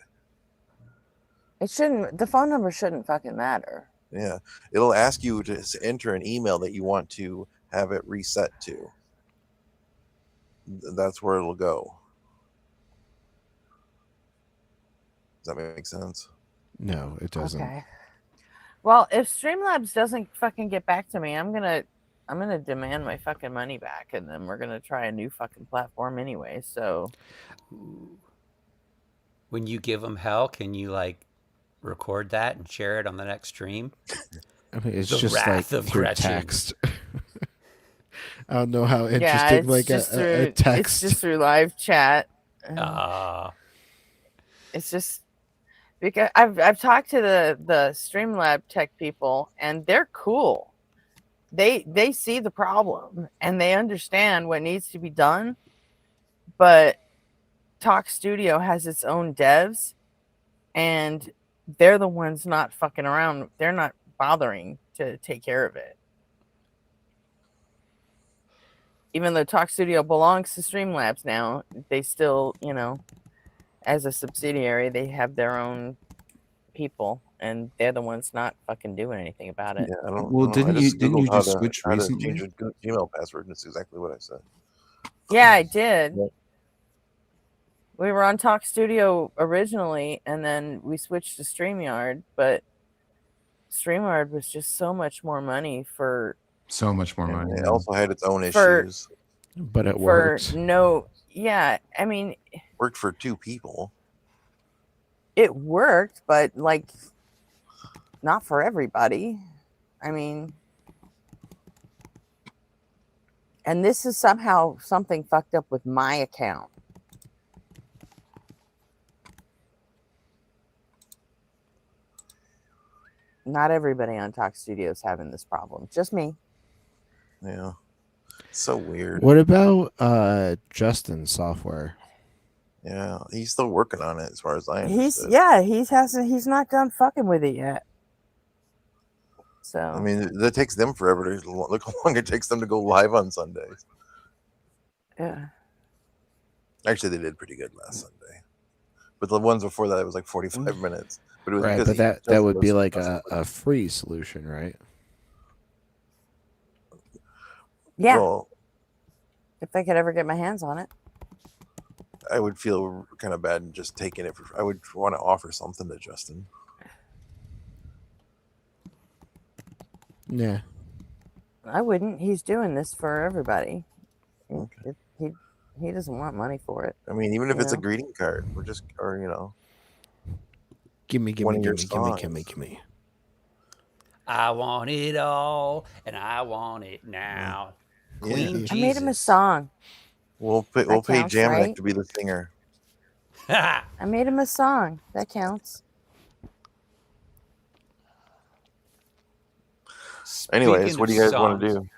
It shouldn't. The phone number shouldn't fucking matter. Yeah, it'll ask you to enter an email that you want to have it reset to. That's where it'll go. Does that make sense? No, it doesn't. Okay. Well, if Streamlabs doesn't fucking get back to me, I'm gonna demand my fucking money back, and then we're gonna try a new fucking platform anyway. So When you give them hell, can you like record that and share it on the next stream? I mean, it's The just like wrath of through Gretchen. text. I don't know how yeah, interesting it's like just a through it's text. just through live chat. It's just because I've talked to the Streamlab tech people, and they're cool. They see the problem and they understand what needs to be done, but Talk Studio has its own devs, and they're the ones not fucking around. They're not bothering to take care of it. Even though Talk Studio belongs to Streamlabs now, they still, as a subsidiary, they have their own people, and they're the ones not fucking doing anything about it. Yeah, I don't Well, know. I didn't just you googled just switch how to recently? change your Gmail password, and it's exactly what I said. Yeah, I did. Yep. We were on Talk Studio originally, and then we switched to StreamYard, but StreamYard was just so much more money for So much more And money. it yeah. also had its own For- issues. But it for works. no. Yeah, I mean, Worked for two people. it worked, but like not for everybody. I mean, and this is somehow something fucked up with my account. Not everybody on Talk Studio is having this problem. Just me. Yeah. So weird. What about Justin's software? Yeah, he's still working on it, as far as I understood. He's not done fucking with it yet. So I mean, that takes them forever to look how long it takes them to go live on Sundays. yeah. Actually, they did pretty good last Sunday, but the ones before that it was like 45 minutes. But it was Right, because but that would be like a free solution, right? Yeah. Well, If I could ever get my hands on it. I would feel kind of bad just taking it. I would want to offer something to Justin. Yeah. I wouldn't. He's doing this for everybody. Okay. He doesn't want money for it. I mean, even if You it's a know? greeting card, or Give me. One of your songs. I want it all, and I want it now. Queen Yeah. I made him a Jesus. song. We'll pay counts, Jaminek right? to be the singer. I made him a song. That counts. Anyways, Speaking what do of you guys want to songs, do?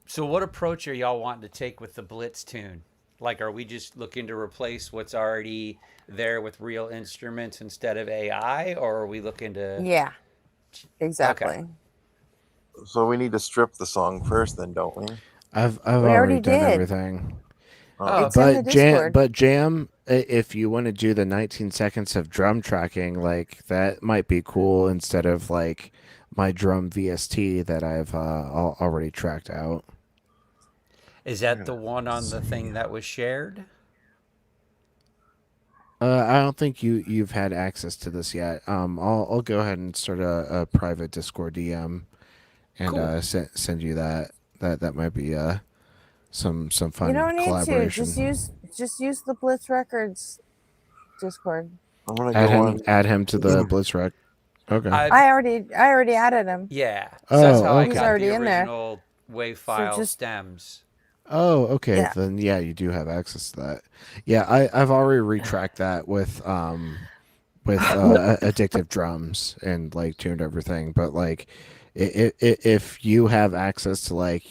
So, what approach are y'all wanting to take with the Blitz tune? Like, are we just looking to replace what's already there with real instruments instead of AI, or are we looking to? Yeah. Exactly. So we need to strip the song first, then, don't we? I've already already done did. everything. Oh, It's in the Discord. But Jam, if you want to do the 19 seconds of drum tracking, like that might be cool instead of like my drum VST that I've already tracked out. Is that the one on the thing that was shared? I don't think you've had access to this yet. I'll go ahead and start a private Discord DM and Cool. send you that That might be some fun You don't need to. collaboration. Just use the Blitz Records Discord. I'm gonna go on. Add him to the Blitzrec. Okay. I already added him. Yeah. Oh, So that's how I He's got already the in there. original WAV file just- stems. Oh, okay. Yeah. Then yeah, you do have access to that. Yeah, I've already retracked that with addictive drums and like tuned everything. But like, if you have access to like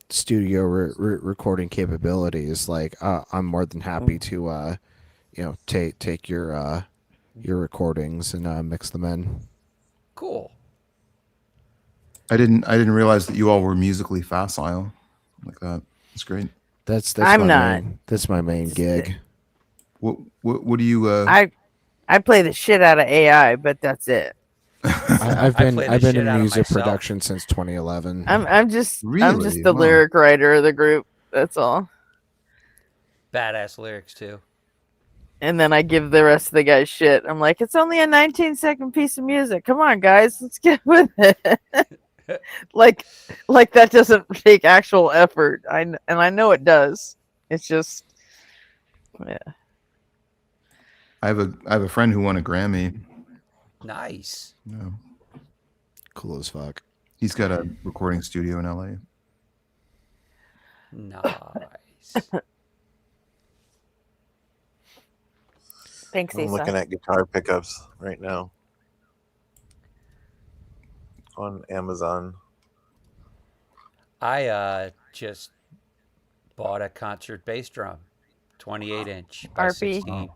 studio recording capabilities, like I'm more than happy to take your recordings and mix them in. Cool. I didn't realize that you all were musically facile like that. That's great. That's I'm my not. that's my main gig. What do you I play the shit out of AI, but that's it. I've I been play the I've been shit in out of music myself. production since 2011. I'm just Really? the Wow. lyric writer of the group. That's all. Badass lyrics too. And then I give the rest of the guys shit. I'm like, it's only a 19-second piece of music. Come on, guys, let's get with it. like that doesn't take actual effort. And I know it does. It's just, yeah. I have a friend who won a Grammy. Nice. Yeah. Cool as fuck. He's got a recording studio in LA. Nice. Thanks, I'm Issa. looking at guitar pickups right now on Amazon. I just bought a concert bass drum, 28-inch by RP. 16. Yo,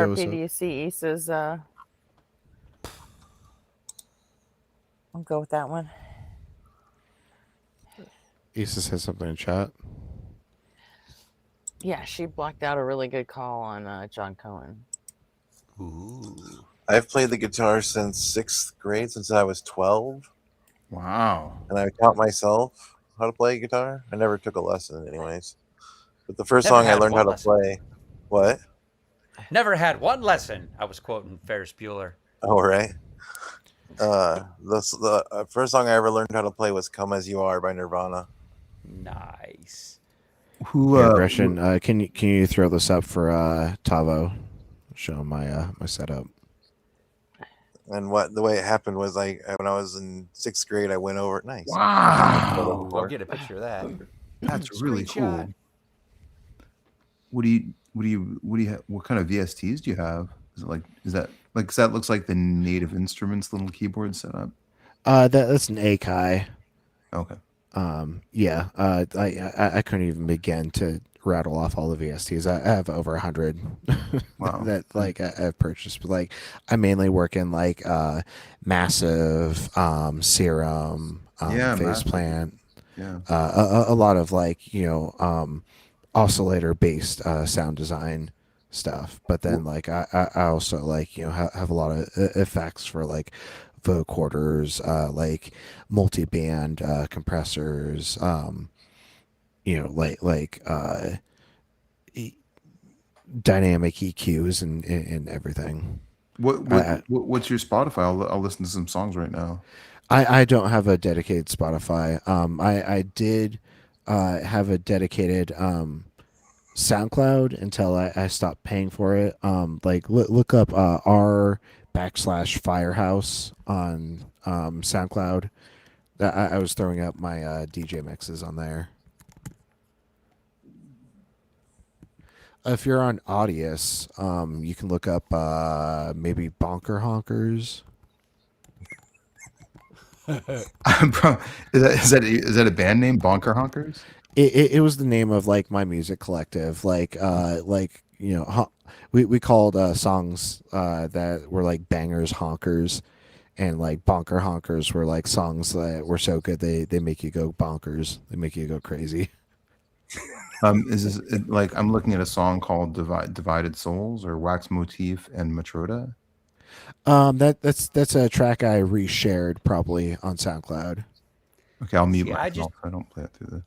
what's RP, up? do you see Issa's? I'll go with that one. Issa said something in chat. Yeah, she blocked out a really good call on John Cohen. Ooh. I've played the guitar since 6th grade, since I was 12, Wow. and I taught myself how to play guitar. I never took a lesson, anyways. But the first Never song I had learned how one to lesson. play, what? Never had one lesson. I was quoting Ferris Bueller. Oh, right. The first song I ever learned how to play was "Come as You Are" by Nirvana. Nice. Who Here, Gretchen, can you throw this up for Tavo? Show him my setup. And the way it happened was like when I was in 6th grade, I went over. Nice. Wow. I'll get a picture of that. That's really Screenshot. cool. What kind of VSTs do you have? Is that looks like the Native Instruments little keyboard setup? That's an Akai. Okay. Yeah. I couldn't even begin to rattle off all the VSTs. I have over 100 Wow. that like I've purchased. But like I mainly work in like Massive, Serum, Yeah, Phase Massive. Plant. Yeah. A lot of like oscillator based sound design stuff, but then like I also like have a lot of effects for like vocorders, like multi-band compressors, dynamic EQs and everything. What's your Spotify? I'll listen to some songs right now. I don't have a dedicated Spotify. I did have a dedicated SoundCloud until I stopped paying for it. Look up r/Firehouse on SoundCloud. I was throwing up my DJ mixes on there. If you're on Audius, you can look up maybe Bonker Honkers. Is that a band name? Bonker Honkers? It was the name of like my music collective. We called songs that were like bangers honkers, and like bonker honkers were like songs that were so good they make you go bonkers. They make you go crazy. Is this like I'm looking at a song called Divided Souls or Wax Motif and Matroda? That's a track I reshared probably on SoundCloud. Okay, I'll mute Yeah, I myself. I don't play it through the.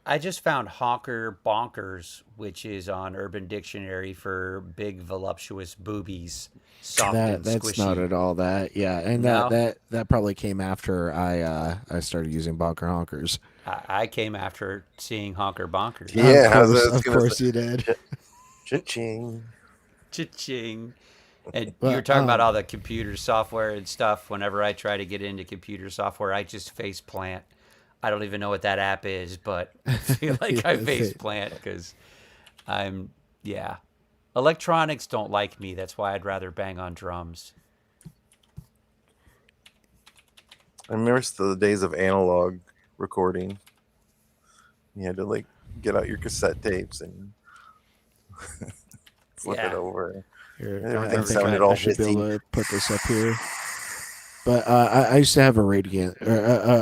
I just found honker bonkers, which is on Urban Dictionary for big voluptuous boobies, soft and That's not squishy. at all that. Yeah, and No, that probably came after I started using bonker honkers. I came after seeing honker bonkers. Yeah, I was Of gonna say, course you did. cha-ching. Cha-ching. And you were But talking about all the computer software and stuff. Whenever I try to get into computer software, I just face plant. I don't even know what that app is, but I feel like I yeah, face plant because I'm, yeah. Electronics don't like me. That's why I'd rather bang on drums. I remember still the days of analog recording. You had to like get out your cassette tapes and flip it Yeah. over. here, Everything I think sounded all I should be able hissy. to put this up here. But I used to have a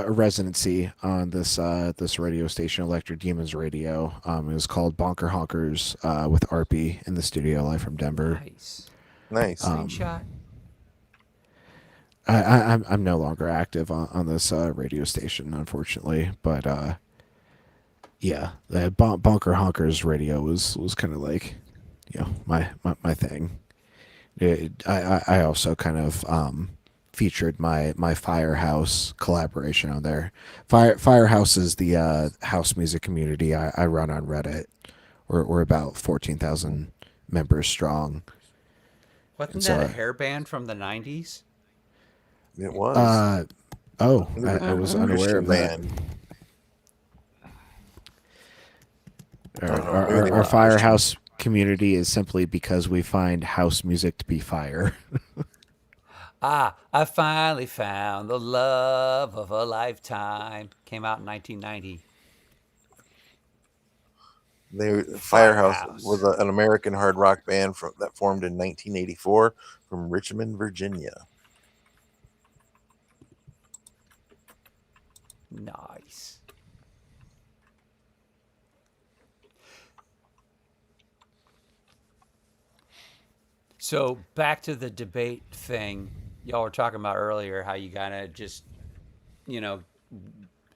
a residency on this radio station, Electric Demons Radio. It was called Bonker Honkers with Arpy in the studio live from Denver. Nice. Nice. Screenshot. I'm no longer active on this radio station, unfortunately. But yeah, the Bonker Honkers radio was kind of like, my thing. I also kind of featured my Firehouse collaboration on there. Firehouse is the house music community I run on Reddit. We're about 14,000 members strong. Wasn't It's that a hair band from the 90s? It was. I was unaware of Christian that. band. Our, don't know, our, maybe they our were Firehouse community is simply because we find house music to be fire. Ah, I finally found the love of a lifetime. Came out in 1990. Firehouse Firehouse. was an American hard rock band that formed in 1984 from Richmond, Virginia. Nice. So back to the debate thing y'all were talking about earlier, how you gotta just, you know,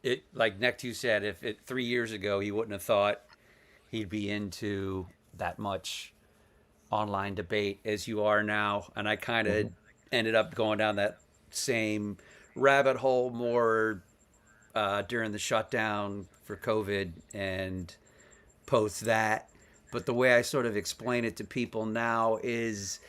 it like Nectu said, if it 3 years ago he wouldn't have thought he'd be into that much online debate as you are now, and I kind of ended up going down that same rabbit hole more during the shutdown for COVID and post that. But the way I sort of explain it to people now is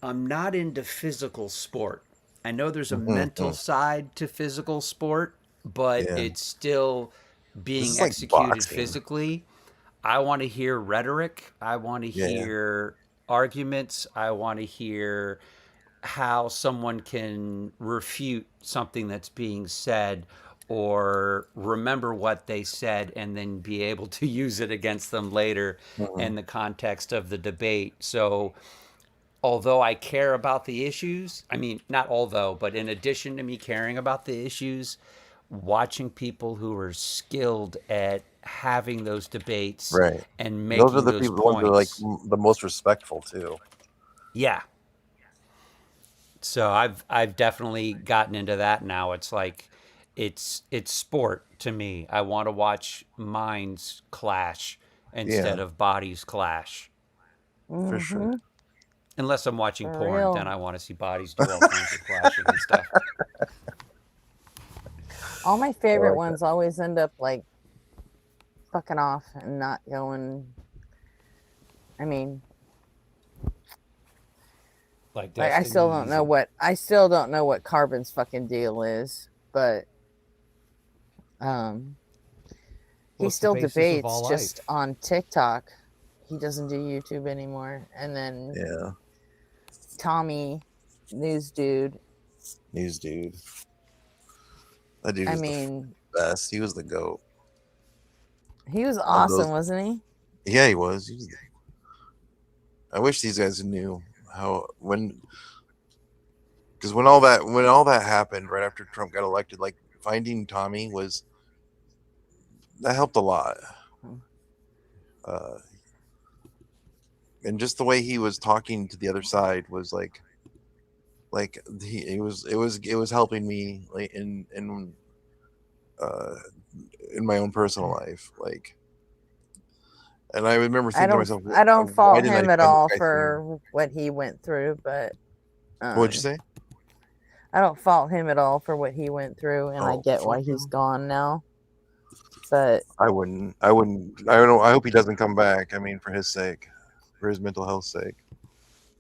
I'm not into physical sport. I know there's a mental side to physical sport, but Yeah. it's still This being is like executed boxing. physically. I want to hear rhetoric. I want to Yeah. hear arguments. I want to hear how someone can refute something that's being said or remember what they said and then be able to use it against them later in the context of the debate. So, although I care about the issues, I mean, not although, but in addition to me caring about the issues, watching people who are skilled at having those debates Right. and Those are making the those people, the ones that are like points. the most respectful too. Yeah. So I've definitely gotten into that now. It's like it's sport to me. I want to watch minds clash instead Yeah, of bodies clash. for sure. Unless I'm watching For porn, real. then I want to see bodies do all kinds of clashing and stuff. All my favorite like ones always end up like fucking off and not going. I mean, Like like I still don't know what Carbon's fucking deal is, but he What's the still basis of debates all just life? on TikTok. He doesn't do YouTube anymore. And then Yeah, Tommy, news dude. news dude. That dude I was mean, the best. He was the goat. he was Of awesome, those, wasn't he? yeah, he was. I wish these guys knew how because when all that happened right after Trump got elected, like finding Tommy that helped a lot. And just the way he was talking to the other side was like it was helping me like in in my own personal life, like. And I remember I thinking to don't myself, I don't why fault didn't I him at find this all guy sooner? for what he went through, but What'd you say? I don't fault him at all for what he went through, and I Oh, get why fuck he's him. gone now. But I wouldn't. I don't know. I hope he doesn't come back. I mean, for his sake, for his mental health sake.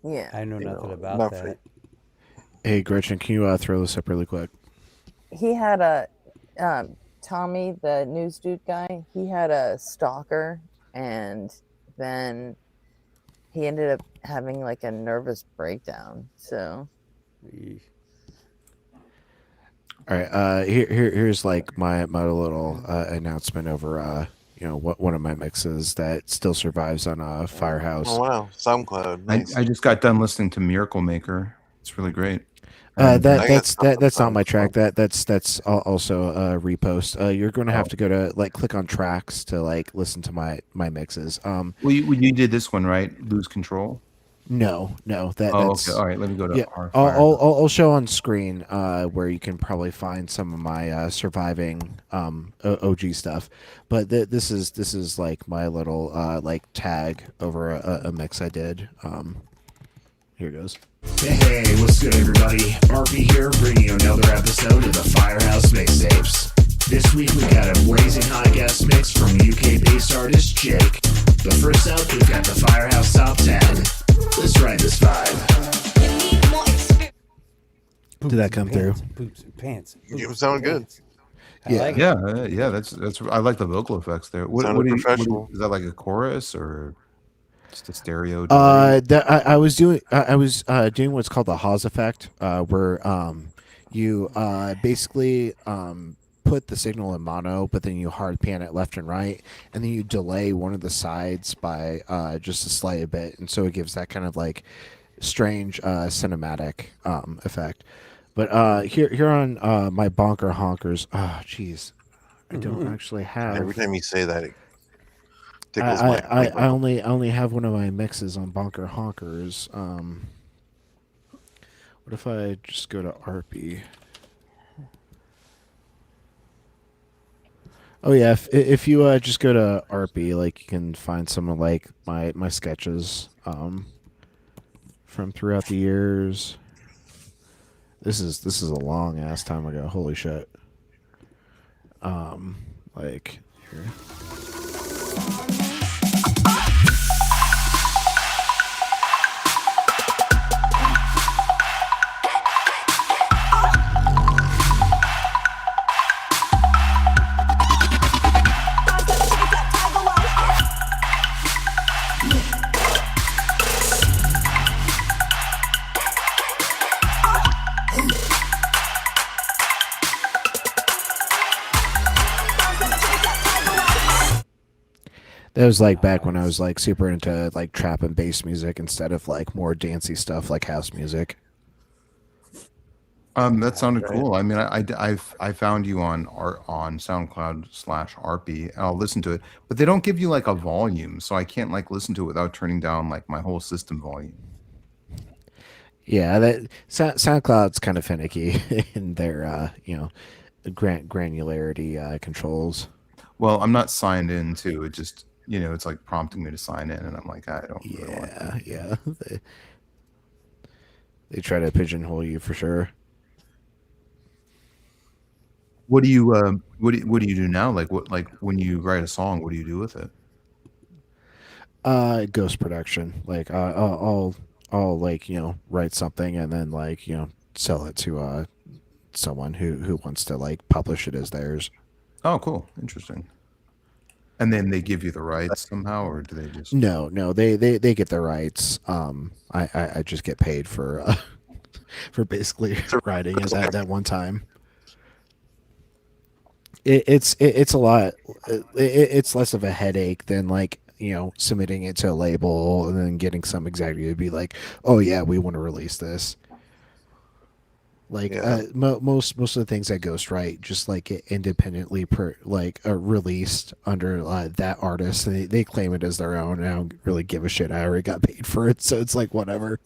yeah, I know You nothing know, about not that. for. Hey, Gretchen, can you throw this up really quick? he had a Tommy, the news dude guy. He had a stalker, and then he ended up having like a nervous breakdown. So Eesh. All right. Here's like my little announcement over what one of my mixes that still survives on Firehouse. Oh wow, SoundCloud, nice. I just got done listening to Miracle Maker. It's really great. And, I got stuff on That's not my track. SoundCloud. That's also a repost. You're going to have to go to like click on tracks to like listen to my mixes. well, you did this one, right? Lose Control. No, that's Okay. All right. Let me go to yeah. our fire. I'll show on screen where you can probably find some of my surviving OG stuff. But this is like my little like tag over a mix I did. Here goes. Hey, what's good, everybody? RP here, bringing you another episode of the Firehouse Mixtapes. This week we got a blazing hot guest mix from UK-based artist Jake. But first up, we've got the Firehouse Top 10. Let's ride this vibe. Did that come through? Poops and pants. You sound good. I like it. Yeah. That's. I like the vocal effects there. Sounded professional. Is that like a chorus or just a stereo delay? I was doing doing what's called the Haas effect, where you basically put the signal in mono, but then you hard pan it left and right, and then you delay one of the sides by just a slight bit, and so it gives that kind of like strange cinematic effect. But here on my bonker honkers, jeez, I don't actually have. Every time you say that, it tickles my. I only have one of my mixes on bonker honkers. What if I just go to Arpy? Oh yeah, if you just go to Arpy, like you can find some of like my sketches from throughout the years. This is a long ass time ago. Holy shit. Like here. That was like back when I was like super into like trap and bass music instead of like more dancey stuff like house music. That sounded cool. I mean, I found you on SoundCloud/RP, and I'll listen to it, but they don't give you like a volume, so I can't like listen to it without turning down like my whole system volume. Yeah, that SoundCloud's kind of finicky in their granularity controls. Well, I'm not signed in too. It just it's like prompting me to sign in, and I'm like, I don't. Really want to. Yeah. They try to pigeonhole you for sure. What do you do now? Like when you write a song, what do you do with it? Ghost production. Like I'll like write something and then like sell it to someone who wants to like publish it as theirs. Oh, cool, interesting. And then they give you the rights somehow, or do they just? No, they get the rights. I just get paid for for basically writing it that one time. It's a lot. It's less of a headache than like submitting it to a label and then getting some executive to be like, oh yeah, we want to release this. Like most of the things that ghostwrite just like get independently released under that artist, and they claim it as their own. And I don't really give a shit. I already got paid for it, so it's like whatever.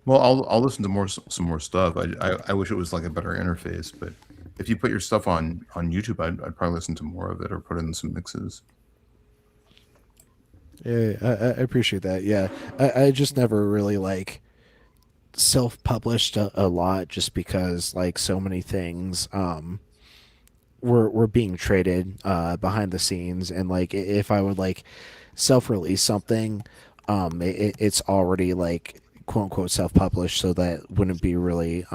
Well, I'll listen to some more stuff. I wish it was like a better interface, but if you put your stuff on YouTube, I'd probably listen to more of it or put in some mixes. Yeah, I appreciate that. Yeah, I just never really like self-published a lot, just because like so many things were being traded behind the scenes, and like if I would like self-release something, it's already like quote unquote self-published, so that wouldn't be really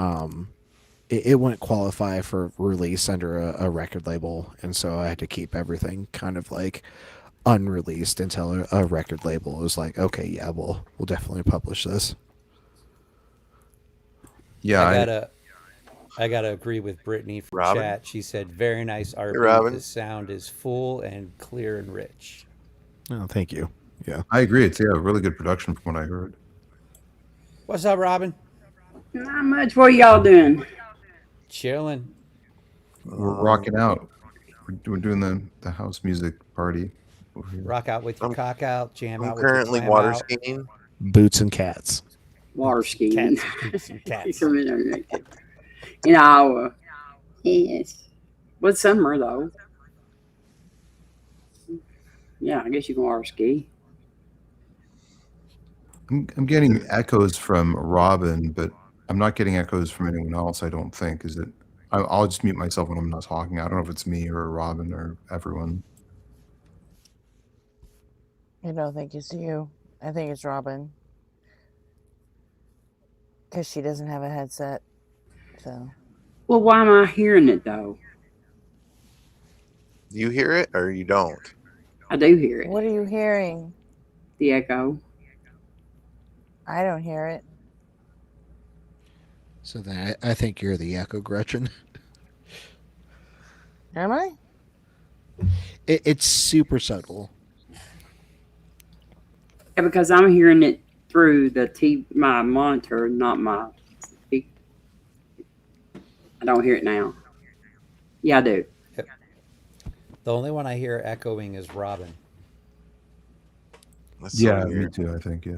it wouldn't qualify for release under a record label, and so I had to keep everything kind of like unreleased until a record label was like, okay, yeah, we'll definitely publish this. Yeah, I gotta agree with Brittany from Robin? chat. She said, "Very nice RP. Robin? The sound is full and clear and rich." Oh, thank you. Yeah. I agree. It's really good production from what I heard. What's up, Robin? Not much. What y'all doing? Chilling. We're rocking out. We're doing the house music party over here. Rock out with your cock out. Jam I'm out with your currently clam water out. skiing. Boots and cats. Water skiing. Cats, boots, and cats. In Iowa. Yes. What's summer though? Yeah, I guess you can water ski. I'm getting echoes from Robin, but I'm not getting echoes from anyone else. I don't think. Is it? I'll just mute myself when I'm not talking. I don't know if it's me or Robin or everyone. I don't think it's you. I think it's Robin. Because she doesn't have a headset. So. Well, why am I hearing it though? Do you hear it or you don't? I do hear it. What are you hearing? The echo. I don't hear it. So then I think you're the echo, Gretchen. Am I? It's super subtle. Yeah, because I'm hearing it through my monitor, not my. I don't hear it now. Yeah, I do. The only one I hear echoing is Robin. That's so Yeah, me weird. too. I think. Yeah.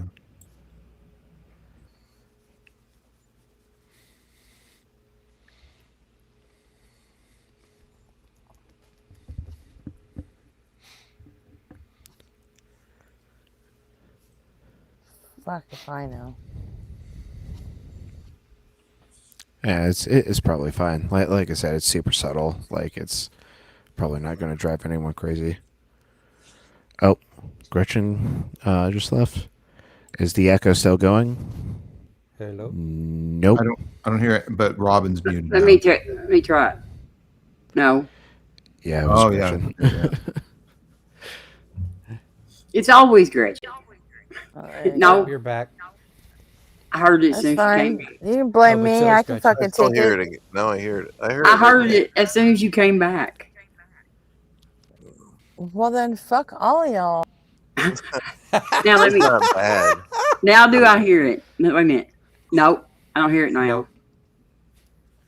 Fuck if I know. Yeah, it's probably fine. Like I said, it's super subtle. Like it's probably not going to drive anyone crazy. Oh, Gretchen just left. Is the echo still going? Hello. Nope. I don't hear it, but Robin's muted. Let now. me try it. No, Yeah. It was Oh yeah. Gretchen. Yeah. it's always Gretchen. Alright. No, You're back. I heard it That's since fine. you came. You can blame Oh, but me. so I is can Gretchen. fucking I still take hear it. it again. No, I heard it. I heard it as soon as you came back. Well then, fuck all of y'all. Now let It's me. not bad. Now do I hear it? No, wait a minute. Nope, I don't hear it now. Nope.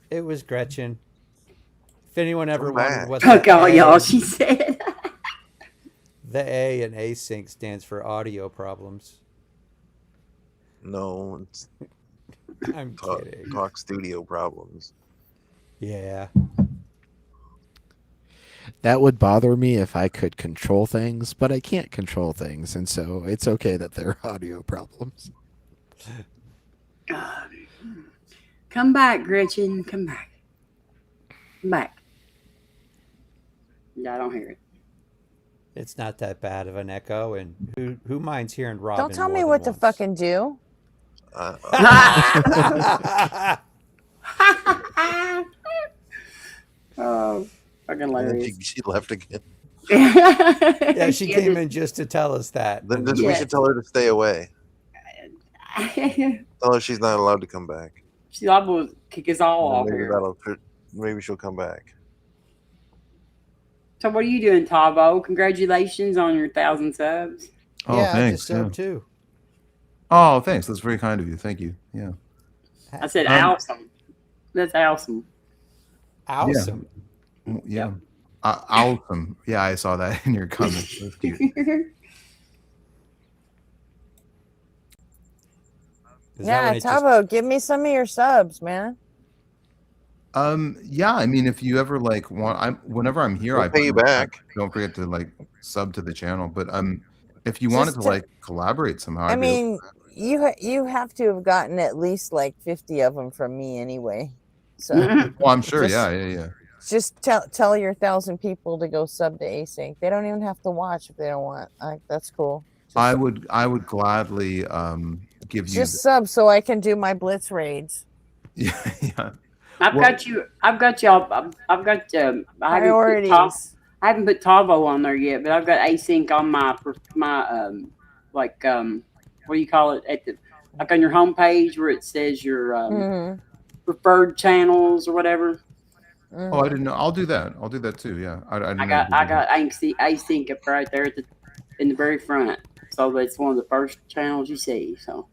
It was Gretchen. If anyone ever Come wondered back. what Fuck the all A- y'all, she said. the A in async stands for audio problems. No, it's I'm talk, kidding. talk studio problems. Yeah. That would bother me if I could control things, but I can't control things, and so it's okay that there are audio problems. Come back, Gretchen. Come back. Come back. Yeah, I don't hear it. It's not that bad of an echo, and who minds hearing Robin? Don't tell more me than what to once? fucking do. Oh, fucking And then hilarious. she left again. Yeah, she came in just to tell us that. Then and we Yeah. should tell her to stay away. She's Tell her she's not allowed to come back. liable to kick us all off Maybe here. maybe she'll come back. So what are you doing, Tavo? Congratulations on your 1,000 subs. Oh, yeah, I thanks. just served Yeah. too. Oh, thanks. That's very kind of you. Thank you. Yeah. I said awesome. That's awesome. Awesome. Yeah. Awesome. Yeah, I saw that in your comments. That's cute. Is that Yeah, when it just- Tavo, give me some of your subs, man. Yeah, I mean, if you ever like want, whenever I'm here, We'll I pay put you in the chat, back. don't forget to like sub to the channel. But if you wanted Just to to, like collaborate somehow, I I'd be open. mean, you have to have gotten at least like 50 of them from me anyway. So Well, I'm sure. just Yeah. just tell your 1,000 people to go sub to Async. They don't even have to watch if they don't want. Like, that's cool. I would gladly give you. Just sub so I can do my blitz raids. Yeah. I've Well- got you. I've got y'all. I've got. Priorities. I haven't put Tavo on there yet, but I've got async on my what do you call it at the like on your homepage where it says your Mhm. preferred channels or whatever. Oh, I didn't know. I'll do that. I'll do that too. Yeah. I didn't I know got you did that. async up right there in the very front, so that's one of the first channels you see. So.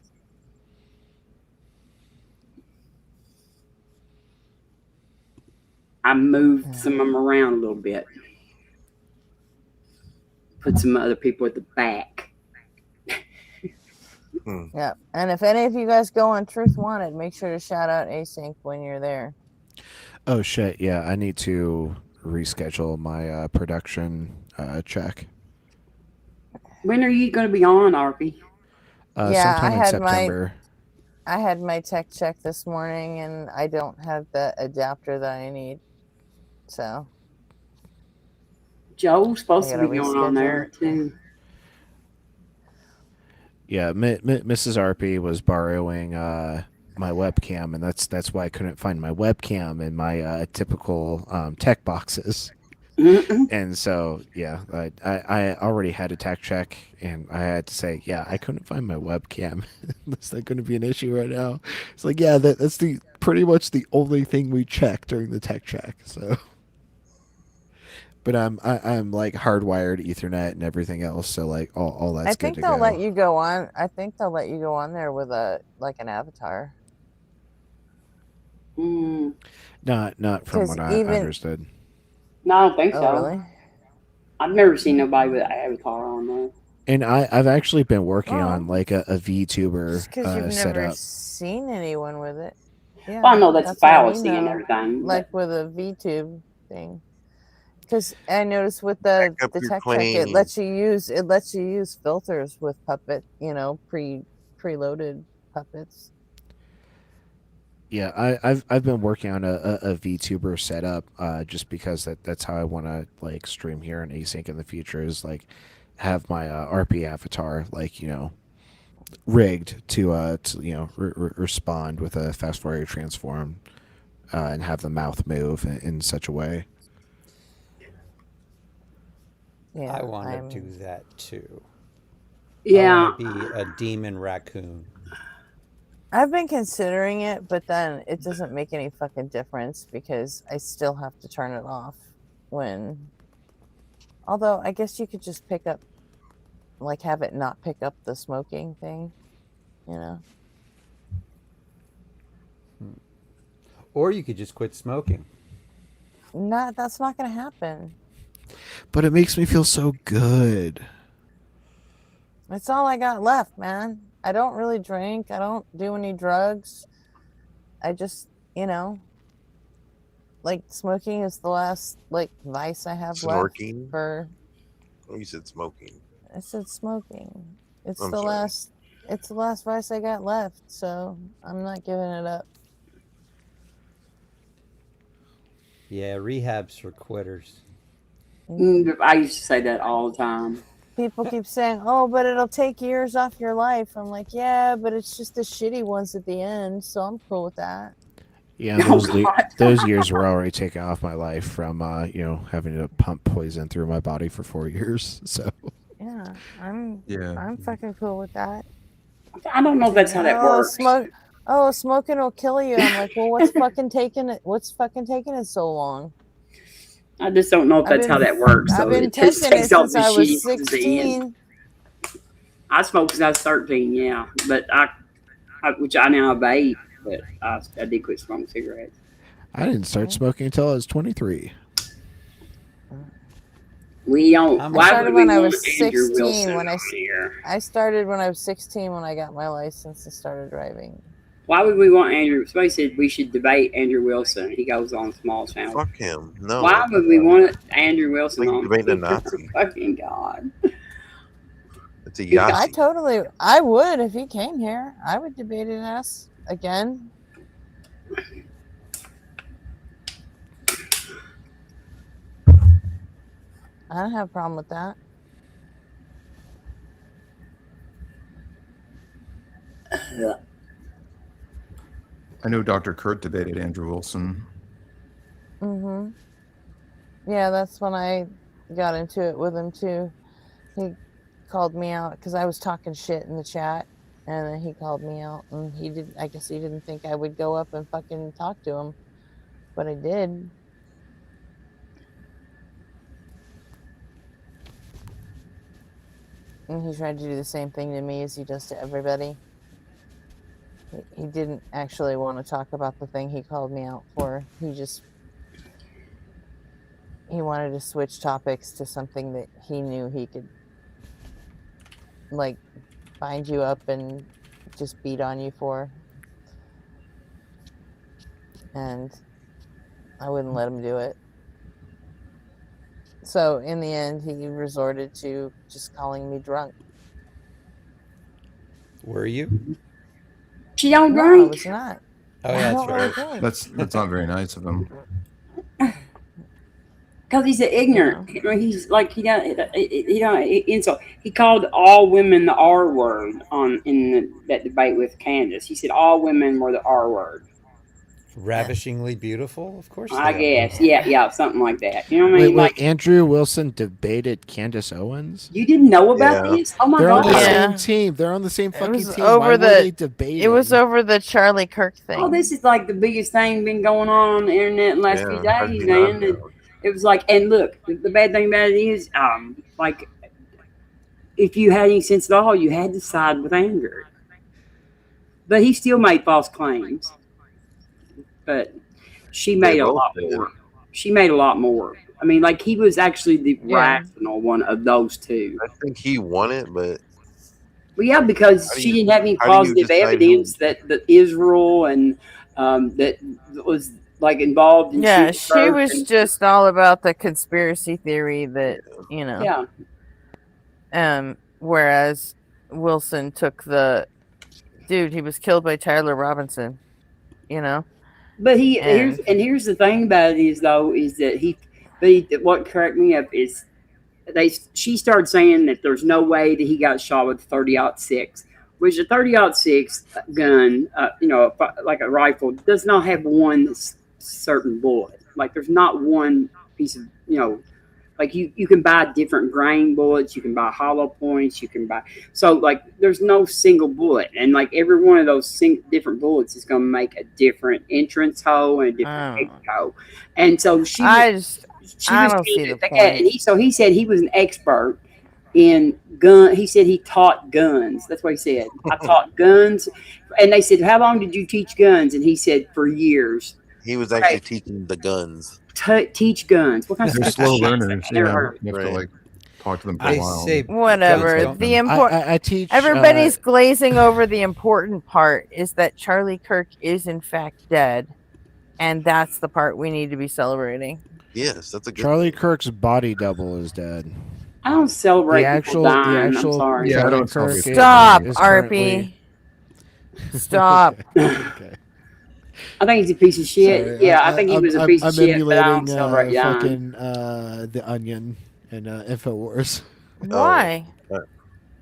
I moved some of them around a little bit. Put some other people at the back. Yeah. And if any of you guys go on Truth Wanted, make sure to shout out Async when you're there. Oh shit! Yeah, I need to reschedule my production check. When are you going to be on, RP? Yeah, Sometime in September. I had my tech check this morning, and I don't have the adapter that I need. So Joe's supposed I to gotta be going on reschedule there it. too. Yeah, Mrs. RP was borrowing my webcam, and that's why I couldn't find my webcam in my typical tech boxes. And so, yeah, I already had a tech check, and I had to say, yeah, I couldn't find my webcam. That's not going to be an issue right now. It's like, yeah, that's the pretty much the only thing we check during the tech check. So, but I'm like hardwired Ethernet and everything else, so like all that's I good think to they'll go. let you go on. I think they'll let you go on there with a like an avatar. Not from 'Cause what I even- understood. No, I don't think Oh, so. really? I've never seen nobody with an avatar on there. And I've actually been working Oh. on like a VTuber Because you've never setup. seen anyone with it. Yeah, Well, I know that's a what I fallacy mean, and though. everything. Like with a VTube thing. Because I noticed with the Back up your tech check, claim. it lets you use filters with Puppet, preloaded puppets. Yeah, I've been working on a VTuber setup just because that's how I want to like stream here in Async in the future, is like have my RP avatar like rigged to respond with a fast Fourier transform and have the mouth move in such a way. Yeah, I want to do that too. Yeah. I want to be a demon raccoon. I've been considering it, but then it doesn't make any fucking difference because I still have to turn it off when. Although I guess you could just pick up, like, have it not pick up the smoking thing, Or you could just quit smoking. That's not gonna happen. But it makes me feel so good. That's all I got left, man. I don't really drink. I don't do any drugs. I just, like smoking is the last like vice I have Snorking? left for. Oh, you said smoking. I said smoking. It's I'm the sorry. last. It's the last vice I got left, so I'm not giving it up. Yeah, rehab's for quitters. I used to say that all the time. People keep saying, "Oh, but it'll take years off your life." I'm like, "Yeah, but it's just the shitty ones at the end, so I'm cool with that." Yeah, Oh, those years were already taken off my life from having to pump poison through my body for 4 years. So Yeah, I'm Yeah. fucking cool with that. I don't know if that's how that works. Smoking will kill you. I'm like, well, what's fucking taking it? What's fucking taking it so long? I just don't know if that's how that works. I've So been it just taking it takes off since the I shitty was ones at the end. 16. I smoked since I was 13, yeah, but which I now vape, but I did quit smoking cigarettes. I didn't start smoking until I was 23. We don't. I Why started would we when I want was Andrew 16 Wilson when I on here? I started when I was 16 when I got my license and started driving. Why would we want Andrew? Somebody said we should debate Andrew Wilson. He goes on small channel. Fuck him. No. Why would we want Andrew Wilson Like on? debating a Nazi. Fucking God. It's a I Yahtzee. I would if he came here. I would debate an ass again. I don't have a problem with that. I know Dr. Kurt debated Andrew Wilson. Mm-hmm. Yeah, that's when I got into it with him too. He called me out because I was talking shit in the chat, and then he called me out, and he did. I guess he didn't think I would go up and fucking talk to him, but I did. And he tried to do the same thing to me as he does to everybody. He didn't actually want to talk about the thing he called me out for. He wanted to switch topics to something that he knew he could, like, bind you up and just beat on you for. And I wouldn't let him do it. So in the end, he resorted to just calling me drunk. Were you? She don't No, I drink. was not. Oh, I yeah, don't that's really right. drink. That's not very nice of him. Because he's an ignorant. I mean, he's like he don't insult. He called all women the R word that debate with Candace. He said all women were the R word. Ravishingly beautiful, of course. I they are. guess, yeah, something like that. You know what I mean? Wait, Like Andrew Wilson debated Candace Owens? you didn't know about Yeah. this? Oh my They're on God! the Yeah. same team. They're on the same It fucking was team. over Why were the- they debating? It was over the Charlie Kirk thing. Oh, this is like the biggest thing been going on the internet in the last few Yeah, days, I'd man. be It was like, and look, the bad thing about it is, like, if you had any sense at all, you had to side with Andrew. But he still made false claims. But she made a both lot did. more. She made a lot more. I mean, like he was actually the Yeah. rational one of those two. I think he won it, but Well, yeah, because How do she you- didn't have any how do you positive decide evidence that Israel and that was like involved in Yeah, shooting she her was and- just all about the conspiracy theory that, you know. yeah. Whereas Wilson took the dude, he was killed by Tyler Robinson, you know. But And- here's the thing about it is that what cracked me up is she started saying that there's no way that he got shot with 30-06, which a 30-06 gun, like a rifle, does not have one certain bullet. Like there's not one piece of, like you can buy different grain bullets, you can buy hollow points, so like there's no single bullet, and like every one of those different bullets is going to make a different entrance hole and a different exit hole. And so I don't see the point. And he said he was an expert in gun. He said he taught guns. That's what he said. I taught guns. And they said, how long did you teach guns? And he said, for years. he was actually teaching the guns. Teach guns. What kind of They're stuff slow is that? learners. I never Yeah, heard. you have to like talk to them for I a while. say Whatever. Don't- The important. I teach. Everybody's glazing over the important part is that Charlie Kirk is in fact dead, and that's the part we need to be celebrating. Yes, that's a good Charlie Kirk's body double is dead. I don't celebrate The people actual, dying. the I'm actual. sorry. Yeah, I Charlie don't Kirk celebrate is- Stop, is RP. currently- Stop. Okay. I think he's a piece of shit. Sorry, Yeah, I think he was a piece of shit, but I don't emulating, celebrate dying. fucking The Onion and Infowars. Why?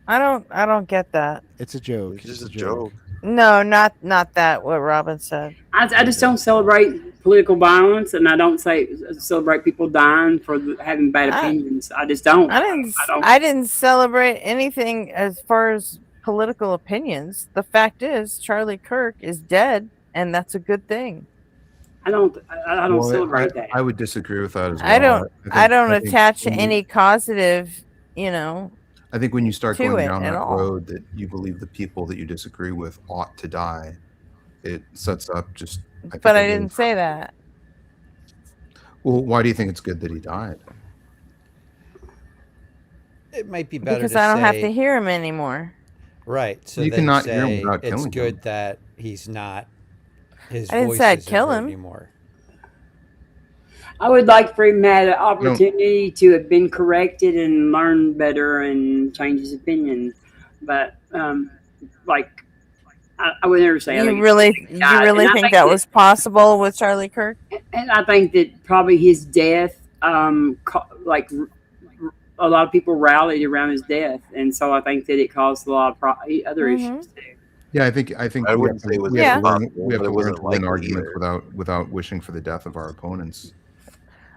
I don't get that. It's a joke. It's just a joke. No, not that. What Robin said. I just don't celebrate political violence, and I don't celebrate people dying for having bad opinions. I just don't. I didn't celebrate anything as far as political opinions. The fact is, Charlie Kirk is dead, and that's a good thing. I don't Well, celebrate that. I would disagree with that as well. I don't think attach when you- any causative, I think when you start to going it down at that all. road that you believe the people that you disagree with ought to die, it sets up just. think, But a I little- didn't say that. Well, why do you think it's good that he died? It might be better Because to I don't have say- to hear him anymore. Right. So You then cannot hear him say without it's killing good him. that he's not, his I didn't voice say I'd isn't kill heard him. anymore. I would like for him to have an You don't. opportunity to have been corrected and learn better and change his opinion. But like I would never say I You think really it's died. And I think think that was possible with Charlie Kirk? I think that probably his death, like a lot of people rallied around his death, and so I think that it caused a lot of other Mm-hmm. issues too. Yeah, I think I we have wouldn't to say it was Yeah. impossible, we have but to it learn wasn't to win likely arguments either. without wishing for the death of our opponents.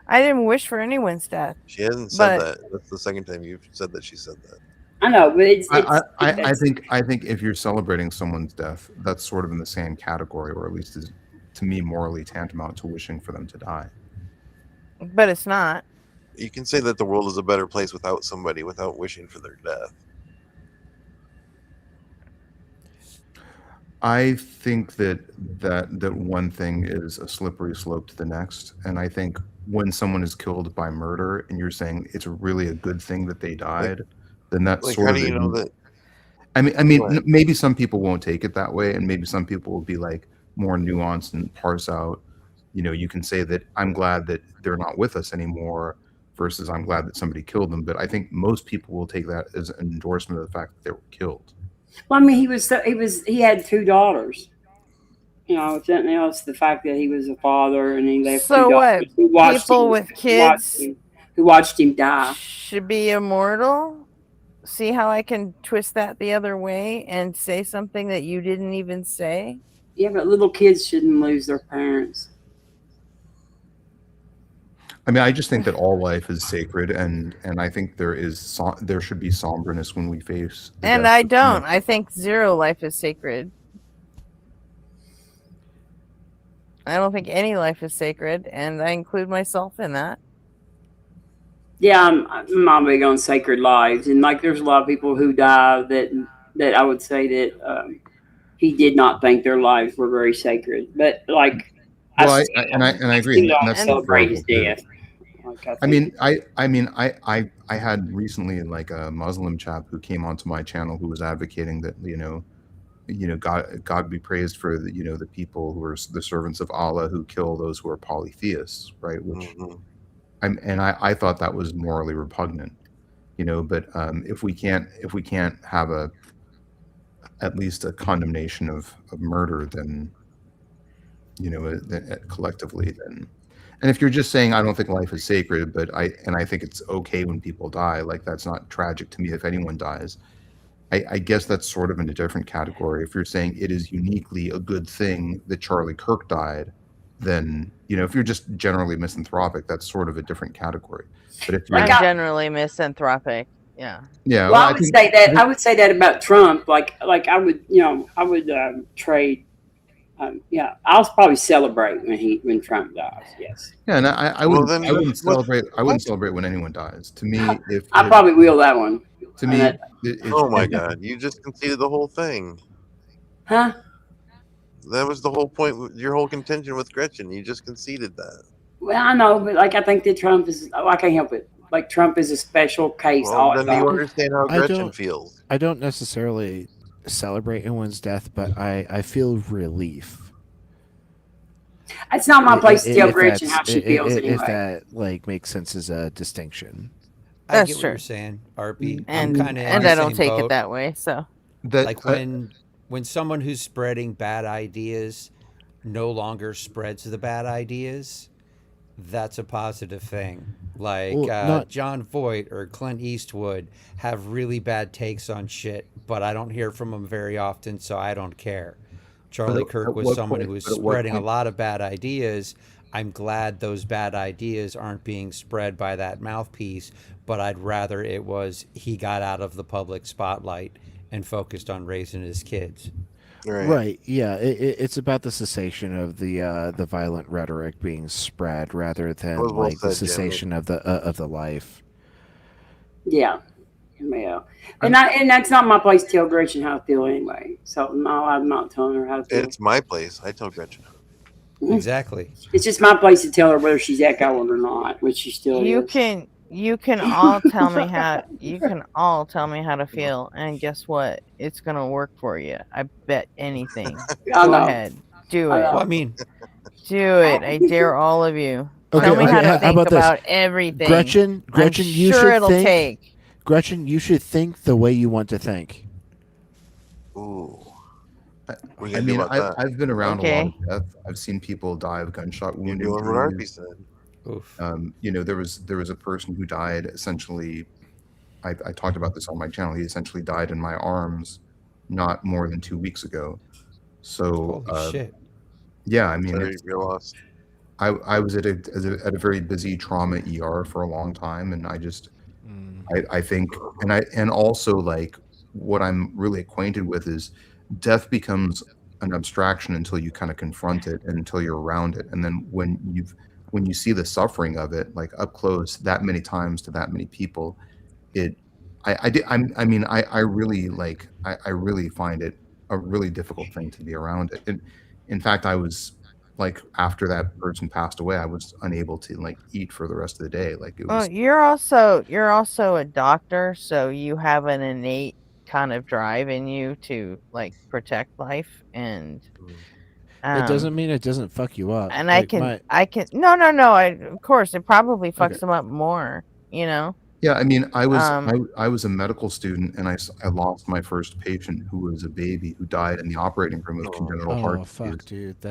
I didn't wish for anyone's death. She hasn't said But that. That's the second time you've said that she said that. I know, but I think if you're celebrating someone's death, that's sort of in the same category, or at least is to me morally tantamount to wishing for them to die. but it's not. You can say that the world is a better place without somebody, without wishing for their death. I think that one thing is a slippery slope to the next, and I think when someone is killed by murder and you're saying it's really a good thing that they died, then that's Like, sort how of do you know that? I Go mean, ahead. maybe some people won't take it that way, and maybe some people will be like more nuanced and parse out. You know, you can say that I'm glad that they're not with us anymore, versus I'm glad that somebody killed them. But I think most people will take that as an endorsement of the fact that they were killed. well, I mean, he had 2 daughters. You know, if nothing else, the fact that he was a father and he left So 2 what? daughters who watched People him, with kids who watched him die. should be immortal? See how I can twist that the other way and say something that you didn't even say? Yeah, but little kids shouldn't lose their parents. I mean, I just think that all life is sacred, and I think there should be somberness when we face. the And death I of don't. someone. I think zero life is sacred. I don't think any life is sacred, and I include myself in that. Yeah, I'm not big on sacred lives, and like there's a lot of people who die that I would say that he did not think their lives were very sacred. But like, Well, I I agree, still and don't that's celebrate his deplorable, too. death. Like, I had recently like a Muslim chap who came onto my channel who was advocating that God be praised for the people who are the servants of Allah who kill those who are polytheists, right? Which I thought that was morally repugnant, But if we can't have at least a condemnation of murder, then collectively, then. And if you're just saying I don't think life is sacred, but I think it's okay when people die, like that's not tragic to me if anyone dies. I guess that's sort of in a different category. If you're saying it is uniquely a good thing that Charlie Kirk died, then if you're just generally misanthropic, that's sort of a different category. But if you're I'm generally misanthropic. Yeah. yeah, Well, I would say that. I would say that about Trump. Like I would trade. Yeah, I'll probably celebrate when Trump dies. Yes. Yeah, and I wouldn't celebrate. I wouldn't celebrate when anyone dies. To me, I probably will that one. To me, oh my God, you just conceded the whole thing. Huh? That was the whole point. Your whole contention with Gretchen. You just conceded that. Well, I know, but like I think that Trump is. I can't help it. Like Trump is a special case. Well, then do you understand how Gretchen feels? I don't necessarily celebrate anyone's death, but I feel relief. It's not my place to tell Gretchen how she feels anyway. If that makes sense as a distinction. I That's get what true. you're saying, RP. And I'm kind of I don't take it that way. So like when someone who's spreading bad ideas no longer spreads the bad ideas, that's a positive thing. Like John Voight or Clint Eastwood have really bad takes on shit, but I don't hear from them very often, so I don't care. Charlie Kirk was someone who was spreading a lot of bad ideas. I'm glad those bad ideas aren't being spread by that mouthpiece, but I'd rather it was he got out of the public spotlight and focused on raising his kids. Right. Yeah. It's about the cessation of the violent rhetoric being spread rather than the cessation of the life. Yeah. Yeah. And that's not my place to tell Gretchen how to feel anyway. So no, I'm not telling her how to feel. It's my place. I tell Gretchen. Exactly. It's just my place to tell her whether she's echoing or not, which she still is. You can all tell me how to feel, and guess what? It's gonna work for you. I bet anything. I Go know. ahead, do I it. know. Well, I mean, Do it. I dare all of you. Okay, Tell me how to how think about this? about everything. Gretchen, I'm you sure should it'll think. take. Gretchen, you should think the way you want to think. Ooh. What are you I gonna do mean, about that? I've been around a lot of Okay. death. I've seen people die of gunshot You're wound doing what Arpy injuries. said. oof. You know, there was a person who died essentially. I talked about this on my channel. He essentially died in my arms not more than 2 weeks ago. So Holy shit. yeah, I mean, Sorry, you're lost. I was at a very busy trauma ER for a long time, and I think, and also like what I'm really acquainted with is death becomes an abstraction until you kind of confront it and until you're around it, and then when you see the suffering of it like up close that many times to that many people, it I mean I really like I really find it a really difficult thing to be around it. And in fact, I was like after that person passed away, I was unable to like eat for the rest of the day. Like it Well, was you're also a doctor, so you have an innate kind of drive in you to like protect life, and It doesn't um mean it doesn't fuck you up. and Like my I can no, of course it probably okay. fucks them up more, you know. Yeah, I mean, Um I was a medical student, and I lost my first patient who was a baby who died in the operating room of Oh. congenital heart Oh fuck, disease. dude,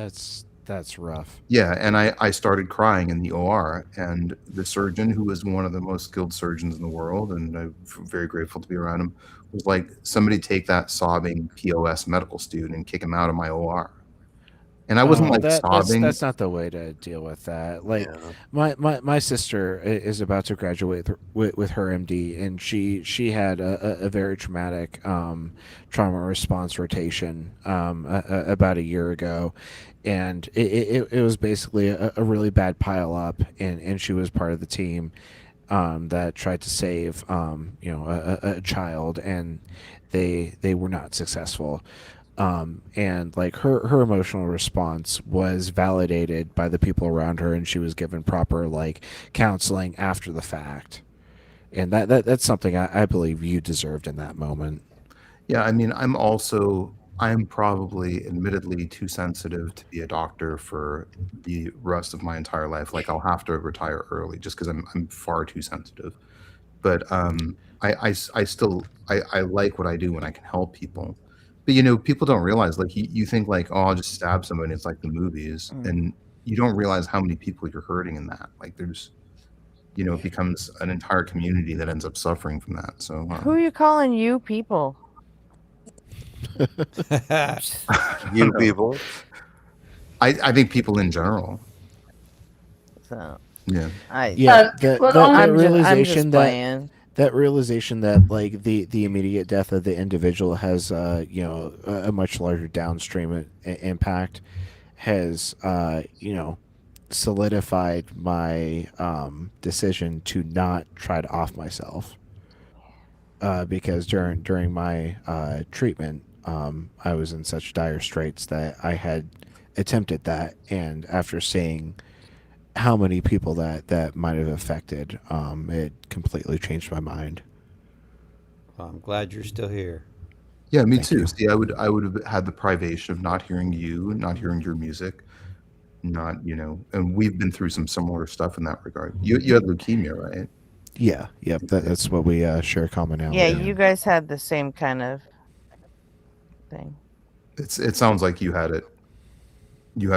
that's rough. Yeah, and I started crying in the OR, and the surgeon, who was one of the most skilled surgeons in the world, and I'm very grateful to be around him, was like, "Somebody take that sobbing POS medical student and kick him out of my OR." And I wasn't Oh, like sobbing. that's not the way to deal with that. Like Yeah. my sister is about to graduate with her MD, and she had a very traumatic trauma response rotation about a year ago, and it was basically a really bad pile up, and she was part of the team that tried to save a child, and they were not successful. And like her emotional response was validated by the people around her, and she was given proper like counseling after the fact, and that's something I believe you deserved in that moment. Yeah, I mean, I'm probably admittedly too sensitive to be a doctor for the rest of my entire life. Like I'll have to retire early just because I'm far too sensitive. But I still I like what I do when I can help people. But you know, people don't realize like you think like, oh, I'll just stab somebody. It's like the movies, and you don't realize how many people you're hurting in that. Like there's, you know, it becomes an entire community that ends up suffering from that. So who you calling you people? You people. I think people in general. So Yeah. Yeah, that I'm realization just that playing. that realization that like the immediate death of the individual has a much larger downstream impact has solidified my decision to not try to off myself, because during my treatment, I was in such dire straits that I had attempted that, and after seeing how many people that might have affected, it completely changed my mind. Well, I'm glad you're still here. Yeah, me Thank too. you. See, I would have had the privation of not hearing you, not hearing your music, not, you know, and we've been through some similar stuff in that regard. You had leukemia, right? Yeah, yep, that's what we share commonality. Yeah, in. you guys had the same kind of thing. It sounds like you had a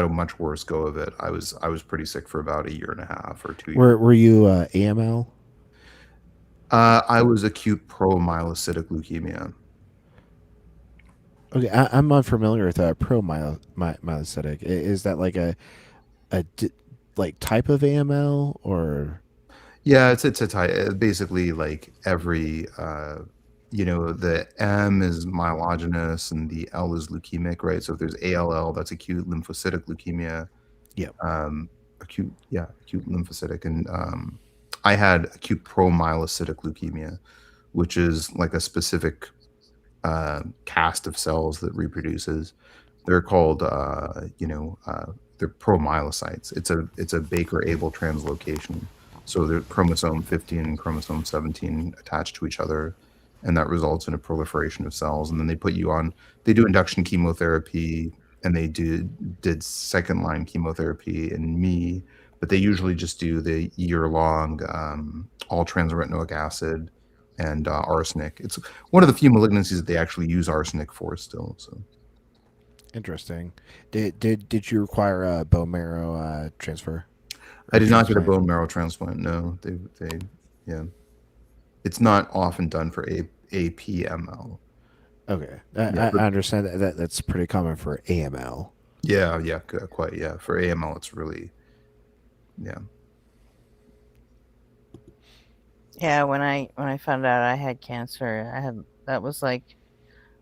much worse go of it. I was pretty sick for about a year and a half or 2 years. Were you AML? I was acute promyelocytic leukemia. Okay, I'm unfamiliar with promyelocytic. Is that like like type of AML or? Yeah, it's a type. Basically, like every you know, the M is myelogenous and the L is leukemic, right? So if there's ALL, that's acute lymphocytic leukemia. Yep. Acute lymphocytic, and I had acute promyelocytic leukemia, which is like a specific cast of cells that reproduces. They're called they're promyelocytes. It's a Baker-Abel translocation. So the chromosome 15 and chromosome 17 attach to each other, and that results in a proliferation of cells. And then they put you on. They do induction chemotherapy, and they did second line chemotherapy in me, but they usually just do the year-long all transretinoic acid and arsenic. It's one of the few malignancies that they actually use arsenic for still. So Interesting. Did you require a bone marrow transfer? I did not get a bone marrow transplant. No, they yeah. It's not often done for APML. Okay, Yeah, I understand that's pretty common for AML. Yeah, quite. Yeah, for AML, it's really, yeah. Yeah, when I found out I had cancer, that was like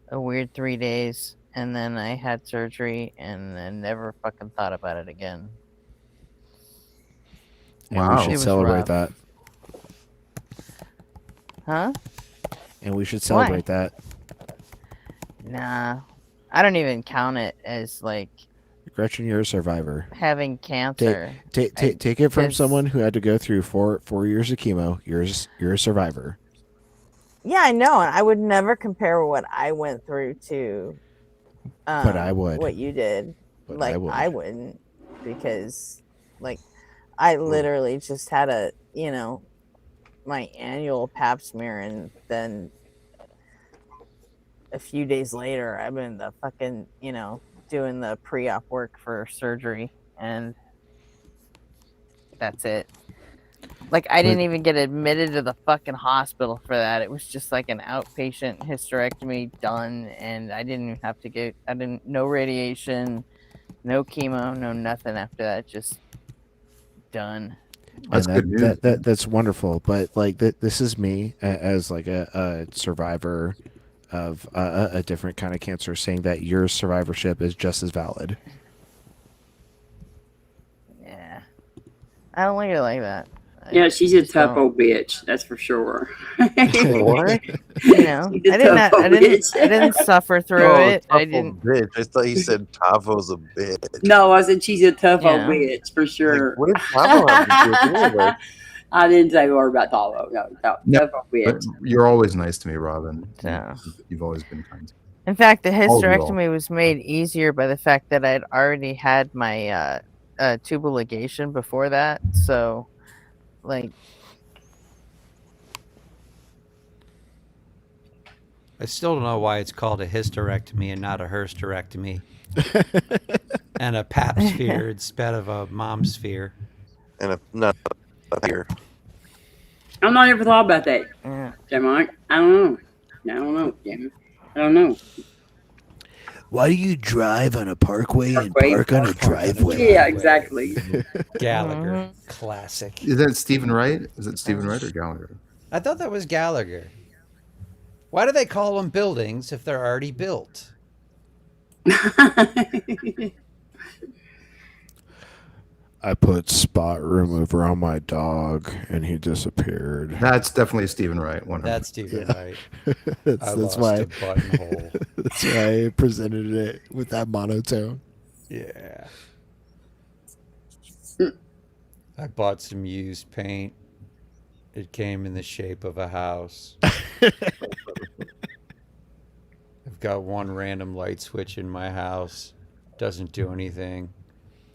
a weird 3 days, and then I had surgery, and then never fucking thought about it again. And Wow. we should It was celebrate rough. that. Huh? And we should celebrate that. Nah, I don't even count it as like Gretchen, you're a survivor. having cancer. Take it from 'cause- someone who had to go through four years of chemo. You're a survivor. Yeah, I know, and I would never compare what I went through to. But I would. What you did. But Like I would. I wouldn't, because like I literally just had my annual pap smear, and then a few days later I've been the fucking doing the pre-op work for surgery, and that's it. Like I didn't even get admitted to the fucking hospital for that. It was just like an outpatient hysterectomy done, and I didn't even have to no radiation, no chemo, no nothing after that, just done. That's good news. That's wonderful. But like this is me as like a survivor of a different kind of cancer, saying that your survivorship is just as valid. Yeah, I don't like it like that. Yeah, she's a tough old bitch. That's for sure. What? I didn't suffer through it. Tough I didn't. old bitch. I thought you said Tavo's a bitch. No, I said she's a tough old Yeah. bitch for sure. Like, what did Tavo have to do with any of this? I didn't say more about Tavo. No, No, tough old But bitch. you're always nice to me, Robin. Yeah. You've always been kind to me. In fact, the All of you all. hysterectomy was made easier by the fact that I'd already had my tubal ligation before that. So, like, I still don't know why it's called a hysterectomy and not a hysterectomy. And a pap sphere instead of a mom sphere. And not here. I'm not ever thought about that. yeah. Mike. I don't know. Damn it. I don't know. Why do you drive on a parkway and Parkway? park on a driveway? Yeah, exactly. Gallagher. Classic. Is that Stephen Wright? Is it Stephen Wright or Gallagher? I thought that was Gallagher. Why do they call them buildings if they're already built? I put spot remover on my dog and he disappeared. That's definitely Stephen Wright. 100%. That's Stephen Wright. That's, I that's lost why a buttonhole. that's why I presented it with that monotone. Yeah. I bought some used paint. It came in the shape of a house. I've got one random light switch in my house. Doesn't do anything.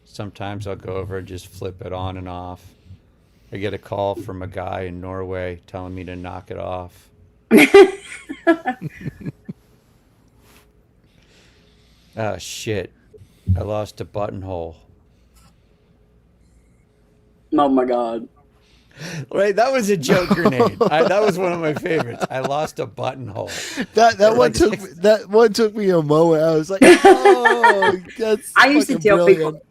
Sometimes I'll go over and just flip it on and off. I get a call from a guy in Norway telling me to knock it off. Oh, shit. I lost a buttonhole. Oh my God. Right, that was a joke grenade. That was one of my favorites. I lost a buttonhole. That one took me a moment. I was like, oh, that's I used to fucking tell brilliant. people.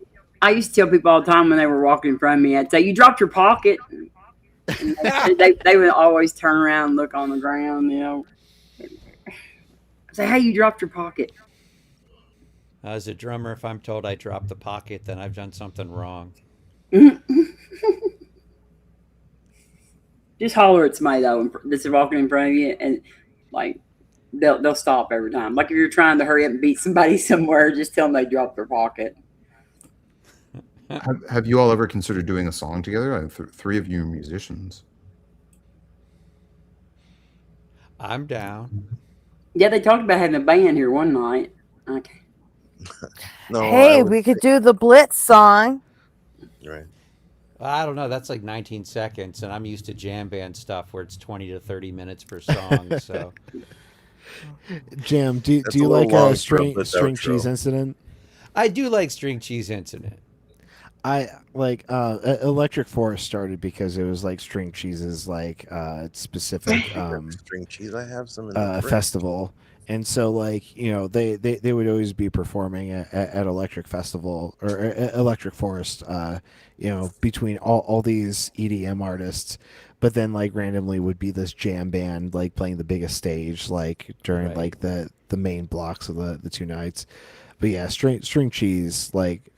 I used to tell people all the time when they were walking in front of me, I'd say, "You dropped your pocket." And they would always turn around and look on the ground. I say, "Hey, you dropped your pocket." As a drummer, if I'm told I dropped the pocket, then I've done something wrong. Just holler at somebody though that's walking in front of you, and like they'll stop every time. Like if you're trying to hurry up and beat somebody somewhere, just tell them they dropped their pocket. Have you all ever considered doing a song together? Three of you are musicians. I'm down. Yeah, they talked about having a band here one night. Okay. No, I Hey, would we could do the Blitz song. right. I don't know. That's like 19 seconds, and I'm used to jam band stuff where it's 20 to 30 minutes per song. So Jam, do That's you a little like long a for a string Blitz cheese outro. incident? I do like String Cheese Incident. I like Electric Forest started because it was like string cheese's like specific String cheese. I have some in the fridge. festival, and so like they would always be performing at Electric Festival or Electric Forest, between all these EDM artists, but then like randomly would be this jam band like playing the biggest stage like during Right. like the main blocks of the 2 nights. But yeah, string cheese like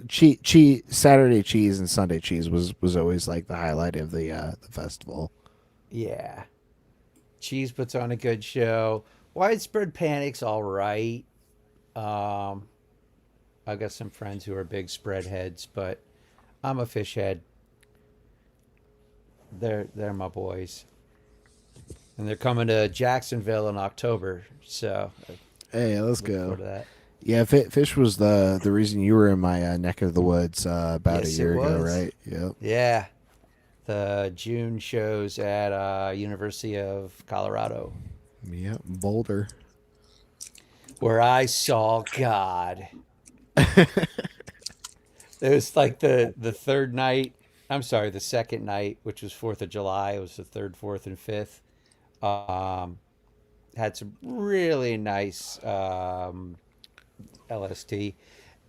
Saturday cheese and Sunday cheese was always like the highlight of the festival. Yeah. Cheese puts on a good show. Widespread Panic's all right. Um, I've got some friends who are big spread heads, but I'm a fish head. They're my boys, and they're coming to Jacksonville in October. So Hey, let's look forward go. to that. Yeah, Fish was the reason you were in my neck of the woods about a Yes, it year ago, was. right? Yep. Yeah, the June shows at University of Colorado, Yep. Boulder. where I saw God. It was like the third night. I'm sorry, the second night, which was 4th of July. It was the third, fourth, and fifth. Um, had some really nice LST,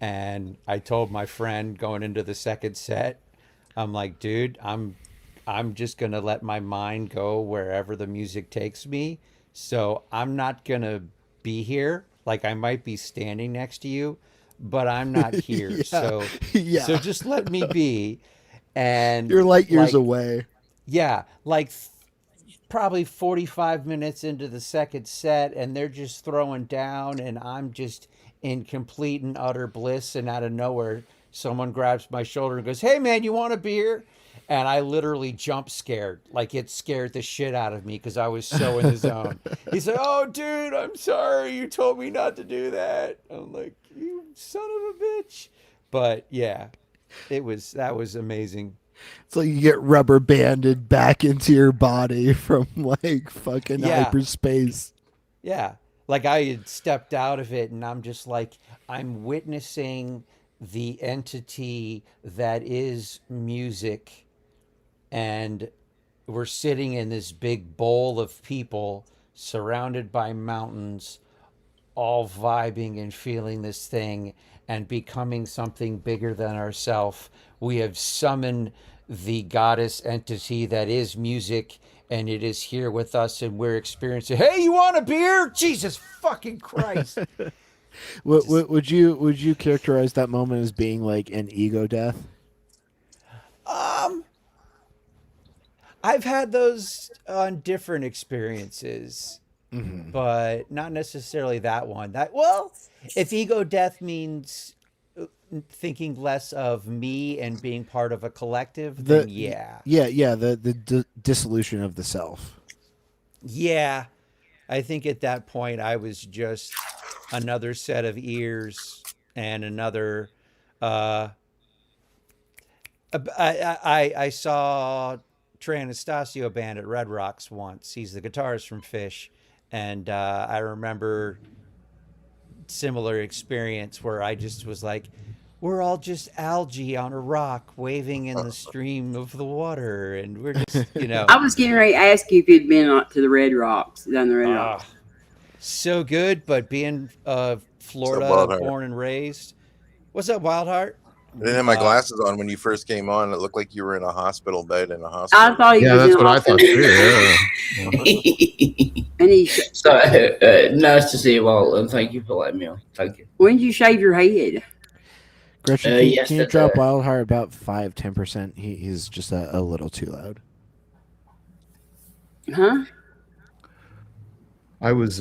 and I told my friend going into the second set, I'm like, dude, I'm just gonna let my mind go wherever the music takes me. So I'm not gonna be here. Like I might be standing next to you, but I'm not here. Yeah. So Yeah. just let me be. And You're light years like, away. yeah, like probably 45 minutes into the second set, and they're just throwing down, and I'm just in complete and utter bliss. And out of nowhere, someone grabs my shoulder and goes, "Hey man, you want a beer?" And I literally jump scared. Like it scared the shit out of me because I was so in the zone. He's like, "Oh dude, I'm sorry, you told me not to do that." I'm like, "You son of a bitch." But yeah, that was amazing. It's like you get rubber banded back into your body from like fucking Yeah. hyperspace. Yeah. Like I had stepped out of it, and I'm just like, I'm witnessing the entity that is music, and we're sitting in this big bowl of people surrounded by mountains, all vibing and feeling this thing and becoming something bigger than ourselves. We have summoned the goddess entity that is music, and it is here with us, and we're experiencing. Hey, you want a beer? Jesus fucking Christ! Would you characterize that moment as being like an ego death? Um, I've had those on different experiences, but not necessarily that one. That well, if ego death means thinking less of me and being part of a collective, The then yeah. yeah, the dissolution of the self. Yeah. I think at that point I was just another set of ears and another uh I saw Trey Anastasio band at Red Rocks once. He's the guitarist from Fish, and I remember similar experience where I just was like, we're all just algae on a rock waving in the stream of the water, and we're just, I was getting ready to ask you if you'd been to the Red Rocks, down the Red Rocks. so good. But being What's up, Florida Wildheart? born and raised, what's up, Wildheart? I didn't have my Uh, glasses on when you first came on. It looked like you were in a hospital bed in a I hospital. thought he Yeah, was that's in what a I thought hospital. too. Yeah. And So, nice to see you all, and thank you for letting me on. Thank you. when did you shave your head? Gretchen, can you Yesterday. drop Wildheart about 5-10%? He's just a little too loud. Huh? I was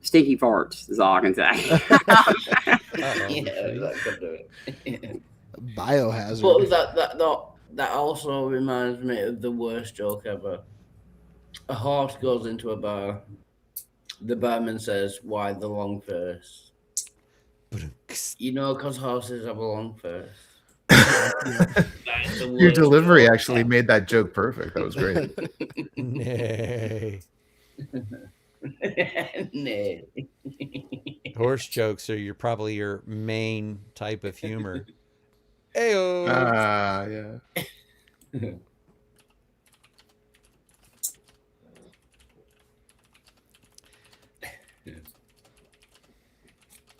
Stinky farts is all I can say. Yeah, that could do it. Biohazard. But that also reminds me of the worst joke ever. A horse goes into a bar. The barman says, "Why the long face?" You know, because horses have a long face. That's the Your worst delivery joke actually made that joke perfect. That was great. Nay. Nay. Horse jokes are probably your main type of humor. Ayo. Yeah.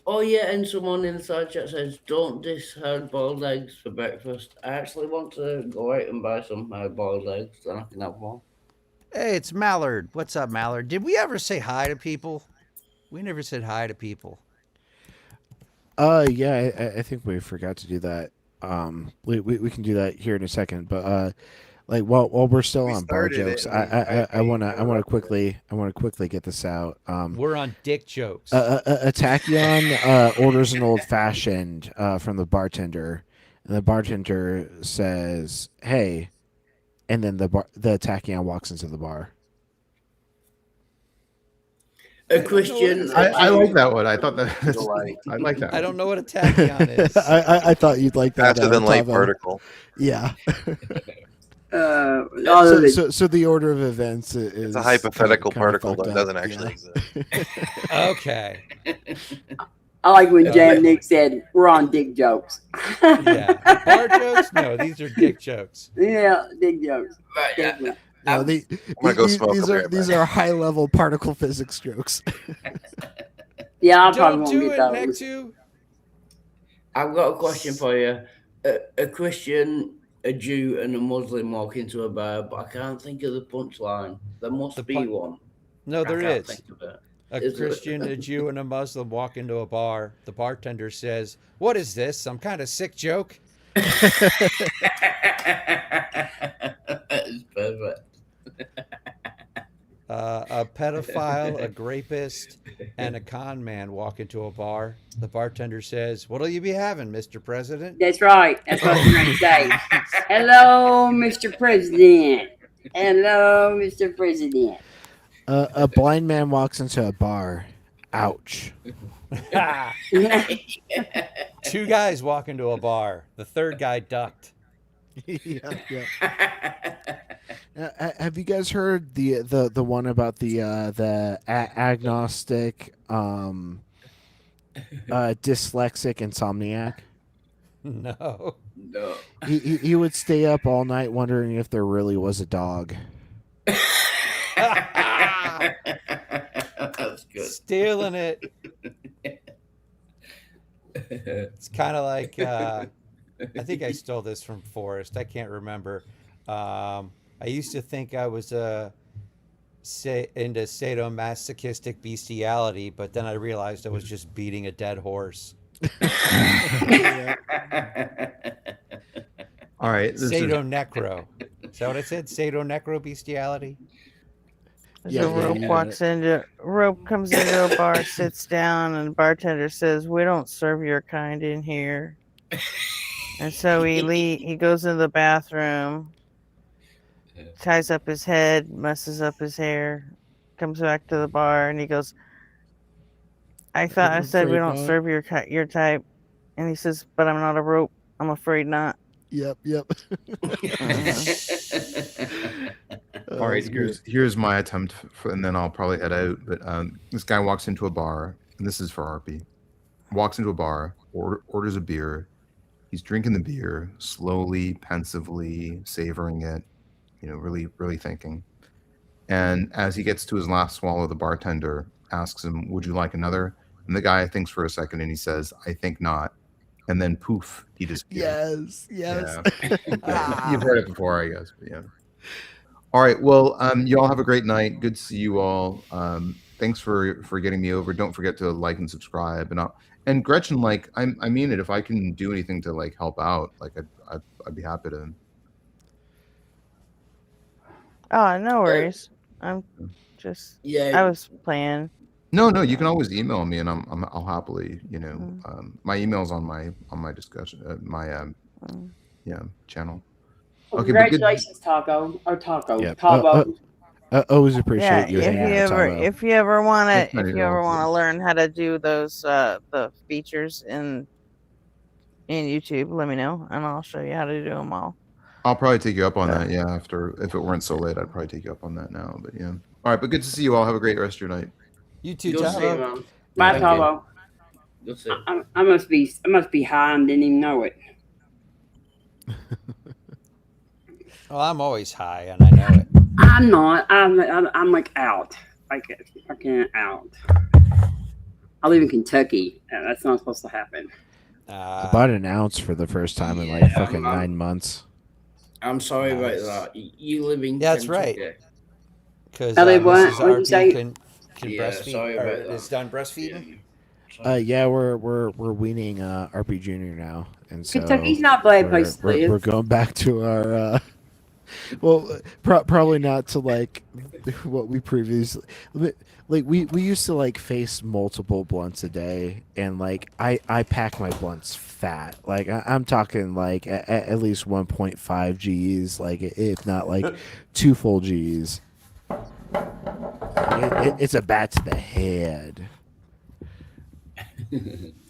Oh yeah, and someone in the side chat says, "Don't dish hard-boiled eggs for breakfast." I actually want to go out and buy some hard-boiled eggs, then I can have one. Hey, it's Mallard. What's up, Mallard? Did we ever say hi to people? We never said hi to people. Yeah, I think we forgot to do that. We can do that here in a second, but like while we're still We on bar started it jokes, and I want interrupted to quickly get this out. We're on dick jokes. A Tachyon orders an old fashioned from the bartender, and the bartender says, "Hey," and then the Tachyon walks into the bar. A Christian. I like that one. I thought that. Delight. I like that. I don't know what a tachyon is. I thought you'd like that. Faster than light Tavo. particle. Yeah. So the order of events is It's a hypothetical kinda particle fucked that up, doesn't yeah. actually exist. Okay. I like when Jam Nick said, "We're on dick jokes." Yeah. Bar jokes? No, these are dick jokes. Yeah, dick jokes. Right, Definitely. No, gonna go smoke. I'll be right these back. are high level particle physics jokes. Yeah, I probably Don't won't do get it, those. Nectu. I've got a question for you. A Christian, a Jew, and a Muslim walk into a bar, but I can't think of the punchline. There must The be pun- one. No, there I can't is. think of it. A Is there? Christian, a Jew, and a Muslim walk into a bar. The bartender says, "What is this? Some kind of sick joke?" That is perfect. A pedophile, a rapist, and a con man walk into a bar. The bartender says, "What'll you be having, Mr. President?" That's right. That's what I was going to say. Hello, Mr. President. Hello, Mr. President. A blind man walks into a bar. Ouch. Two guys walk into a bar. The third guy ducked. Yeah. Have you guys heard the one about the agnostic dyslexic insomniac? No. No. He would stay up all night wondering if there really was a dog. That's good. Stealing it. It's kind of like I think I stole this from Forrest. I can't remember. I used to think I was into sadomasochistic bestiality, but then I realized I was just beating a dead horse. All right. Sadonecro. Is that what I said? Sadonecro bestiality? Yeah, Rope comes into a bar, sits down, and the bartender says, "We don't serve your kind in here." And so he goes into the bathroom, ties up his head, messes up his hair, comes back to the bar, and he goes, "I thought I said we don't serve your type." And he says, "But I'm not a rope. I'm afraid not." Yep. All right, here's my attempt, and then I'll probably head out. But this guy walks into a bar, and this is for RP. Walks into a bar, orders a beer. He's drinking the beer slowly, pensively, savoring it, really, really thinking. And as he gets to his last swallow, the bartender asks him, "Would you like another?" And the guy thinks for a second, and he says, "I think not." And then poof, he disappears. Yes. Yeah. You've heard it before, I guess. But yeah. All right. Well, you all have a great night. Good to see you all. Thanks for getting me over. Don't forget to like and subscribe. And Gretchen, I mean it. If I can do anything to help out, I'd be happy to. Oh, no worries. I'm just. Yeah. I was playing. No, you can always email me, and I'll happily, my email's on my discussion, channel. Well, Okay, but good. congratulations, Taco. Yep. Tabo. Always Yeah, appreciate you hanging out, Tavo. if you ever want That's to not even awesome. learn how to do those the features in YouTube, let me know and I'll show you how to do them all. I'll probably take you up on that. Yeah, if it weren't so late, I'd probably take you up on that now. But yeah. All right, but good to see you all. Have a great rest of your night. You too, Good to see you, Tavo. man. Bye, Thank you. Tabo. Good to see you. I must be high and didn't even know it. Well, I'm always high, and I know it. I'm not. I'm like out. I can't out. I live in Kentucky. That's not supposed to happen. About an ounce for the first time in like fucking 9 months. I'm sorry Nice. about that. You live in That's Kentucky. right. Because Ellie, what? Mrs. What'd you say? RP can Yeah, breastfeed, sorry or about that. is done breastfeeding. Yeah, we're weaning RP Junior now, and so Kentucky's not a bad place to we're live. going back to our well, probably not to like what we previously like. We used to like face multiple blunts a day, and like I pack my blunts fat. Like I'm talking like at least 1.5 G's, like if not like 2 full G's. It's a bat to the head.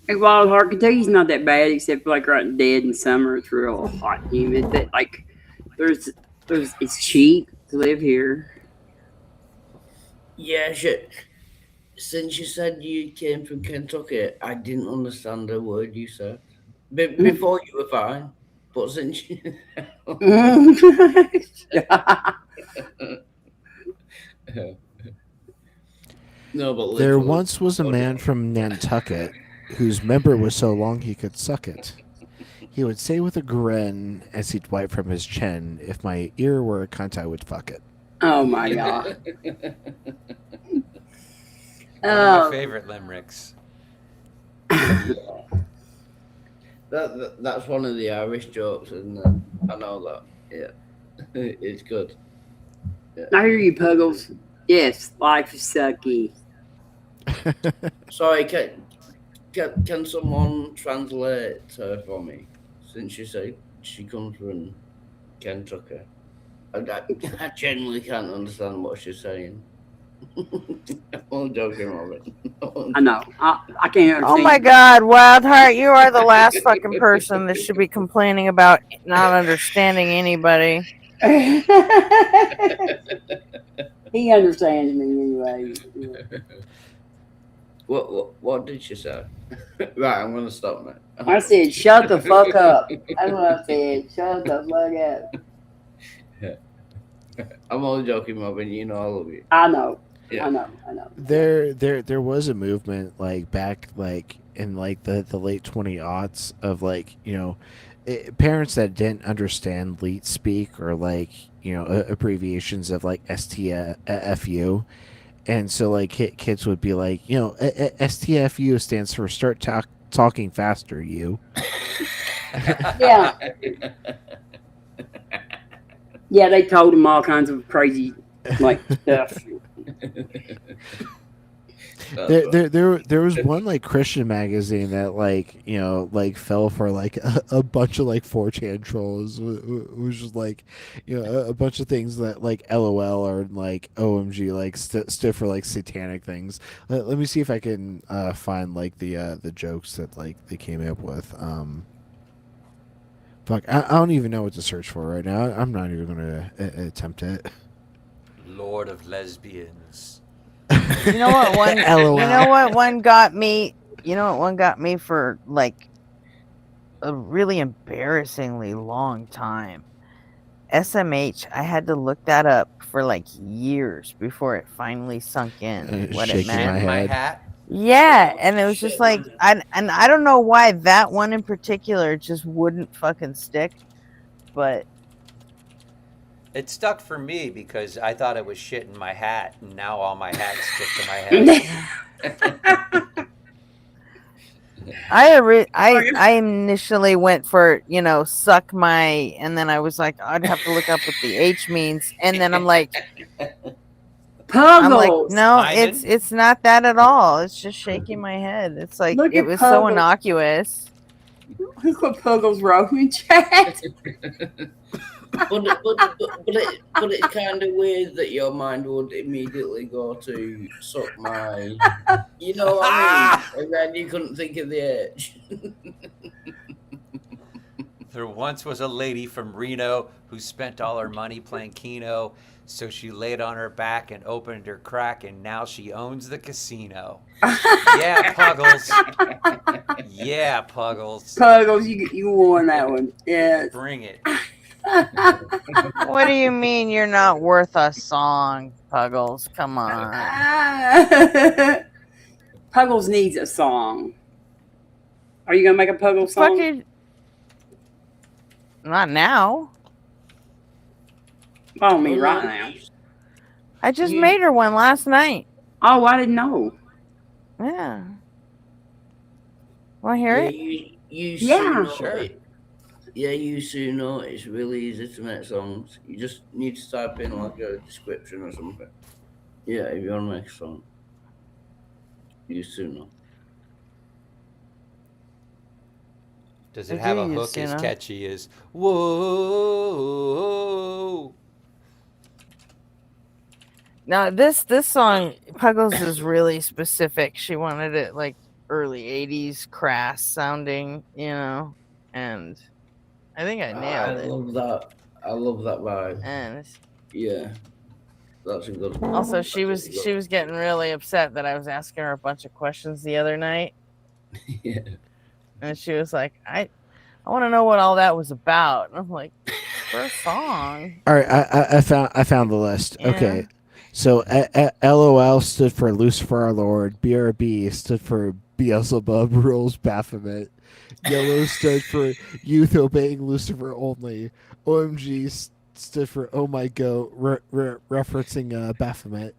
Hey, Wild Heart, Kentucky's not that bad, except for like right dead in summer. It's real hot and humid. But like, it's cheap to live here. Yeah, shit. Since you said you came from Kentucky, I didn't understand a word you said. Before you were fine, but since you... No, but There literally- once was a man from Nantucket whose member was so long he could suck it. He would say with a grin as he'd wipe from his chin, "If my ear were a cunt, I would fuck it." Oh my god. One of my favorite limericks. That's one of the Irish jokes, and I know that. Yeah, it's good. Yeah. I hear you, Puggles. Yes, life is sucky. Sorry, can someone translate for me? Since you say she comes from Kentucky, I genuinely can't understand what she's saying. I'm joking, Robin. I know. I can't understand. Oh my God, Wild Heart, you are the last fucking person that should be complaining about not understanding anybody. He understands me anyway. What did she say? Right, I'm gonna stop now. I said, shut the fuck up. That's what I said. Shut the fuck up. I'm only joking, Robin. You know I love you. I know. Yeah. I know. There was a movement like back like in like the late 20s of like, you know, parents that didn't understand leet speak or like, you know, abbreviations of like STFU. And so like kids would be like, you know, STFU stands for start talking faster, you. Yeah. Yeah, they told him all kinds of crazy like stuff. There was one like Christian magazine that like, you know, like fell for like a bunch of like 4chan trolls. It was just like, you know, a bunch of things that like LOL or like OMG like stood for like satanic things. Let me see if I can find like the jokes that like they came up with. Fuck, I don't even know what to search for right now. I'm not even gonna attempt it. Lord of lesbians. You know what one? LOL. You know what one got me? You know what one got me for like a really embarrassingly long time. SMH. I had to look that up for like years before it finally sunk in what it Shaking meant. my My head. hat. Yeah, and it was just like I don't know why that one in particular just wouldn't fucking stick, but It stuck for me because I thought it was shit in my hat, and now all my hats stick to my head. I initially went for, you know, suck my, and then I was like, I'd have to look up what the H means, and then I'm like, I'm like, Puggles. no, Hyman? it's not that at all. It's just shaking my head. It's like Look it at was so Puggles. innocuous. Look what Puggles wrote in chat. But it's kind of weird that your mind would immediately go to suck my. You know what I mean? And then you couldn't think of the age. There once was a lady from Reno who spent all her money playing Keno, so she laid on her back and opened her crack, and now she owns the casino. Yeah, Puggles. Yeah, Puggles. Puggles, you won that one. Yes. Bring it. What do you mean you're not worth a song, Puggles? Come on. Puggles needs a song. Are you gonna make a Puggles song? Fucking not now. Follow me right now. I just made her one last night. Oh, I didn't know. Yeah. Want to hear it? You Yeah, soon sure. Yeah, you soon know it's really easy to make songs. You just need to type in like a description or something. Yeah, if you want to make a song, you soon know. Does I it have do a use hook as Suno. catchy as whoa? Now this song, Puggles is really specific. She wanted it like early '80s crass sounding, and I think I nailed it. love that. I love that vibe. And Yeah, that's a good one. also, she was getting really upset that I was asking her a bunch of questions the other night, Yeah. and she was like, "I want to know what all that was about." And I'm like, "For a song." All right, I found the list. Yeah. Okay, so LOL stood for Lucifer our Lord. BRB stood for Beelzebub rules Baphomet. Yellow stood for Youth obeying Lucifer only. OMG stood for Oh My Goat, referencing Baphomet.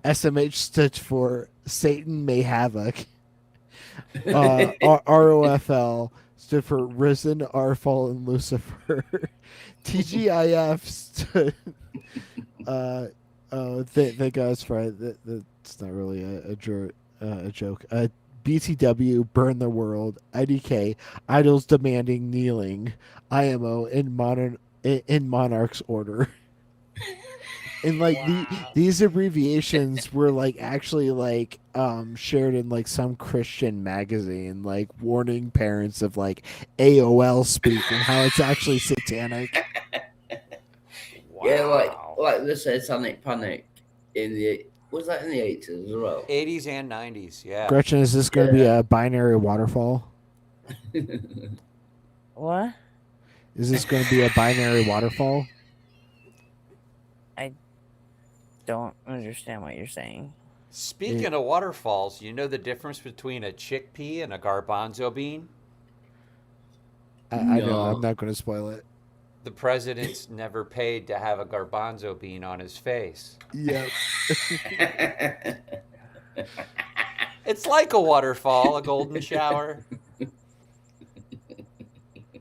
SMH stood for Satan May Havoc. ROFL stood for Risen, Our Fallen Lucifer. TGIF stood. Thank God it's Friday. That's not really a joke. BTW, Burn the World. IDK, Idols Demanding Kneeling. IMO, in Monarch's Order. And like these abbreviations were like actually like shared in like some Christian magazine, like warning parents of like AOL speak and how it's actually satanic. Yeah, like the Satanic Panic was that in the 80s as well? 80s and 90s, yeah. Gretchen, is this going to be a binary waterfall? What? Is this going to be a binary waterfall? I don't understand what you're saying. Speaking of waterfalls, you know the difference between a chickpea and a garbanzo bean? I know. I'm not going to spoil it. The president's never paid to have a garbanzo bean on his face. Yep. It's like a waterfall, a golden shower.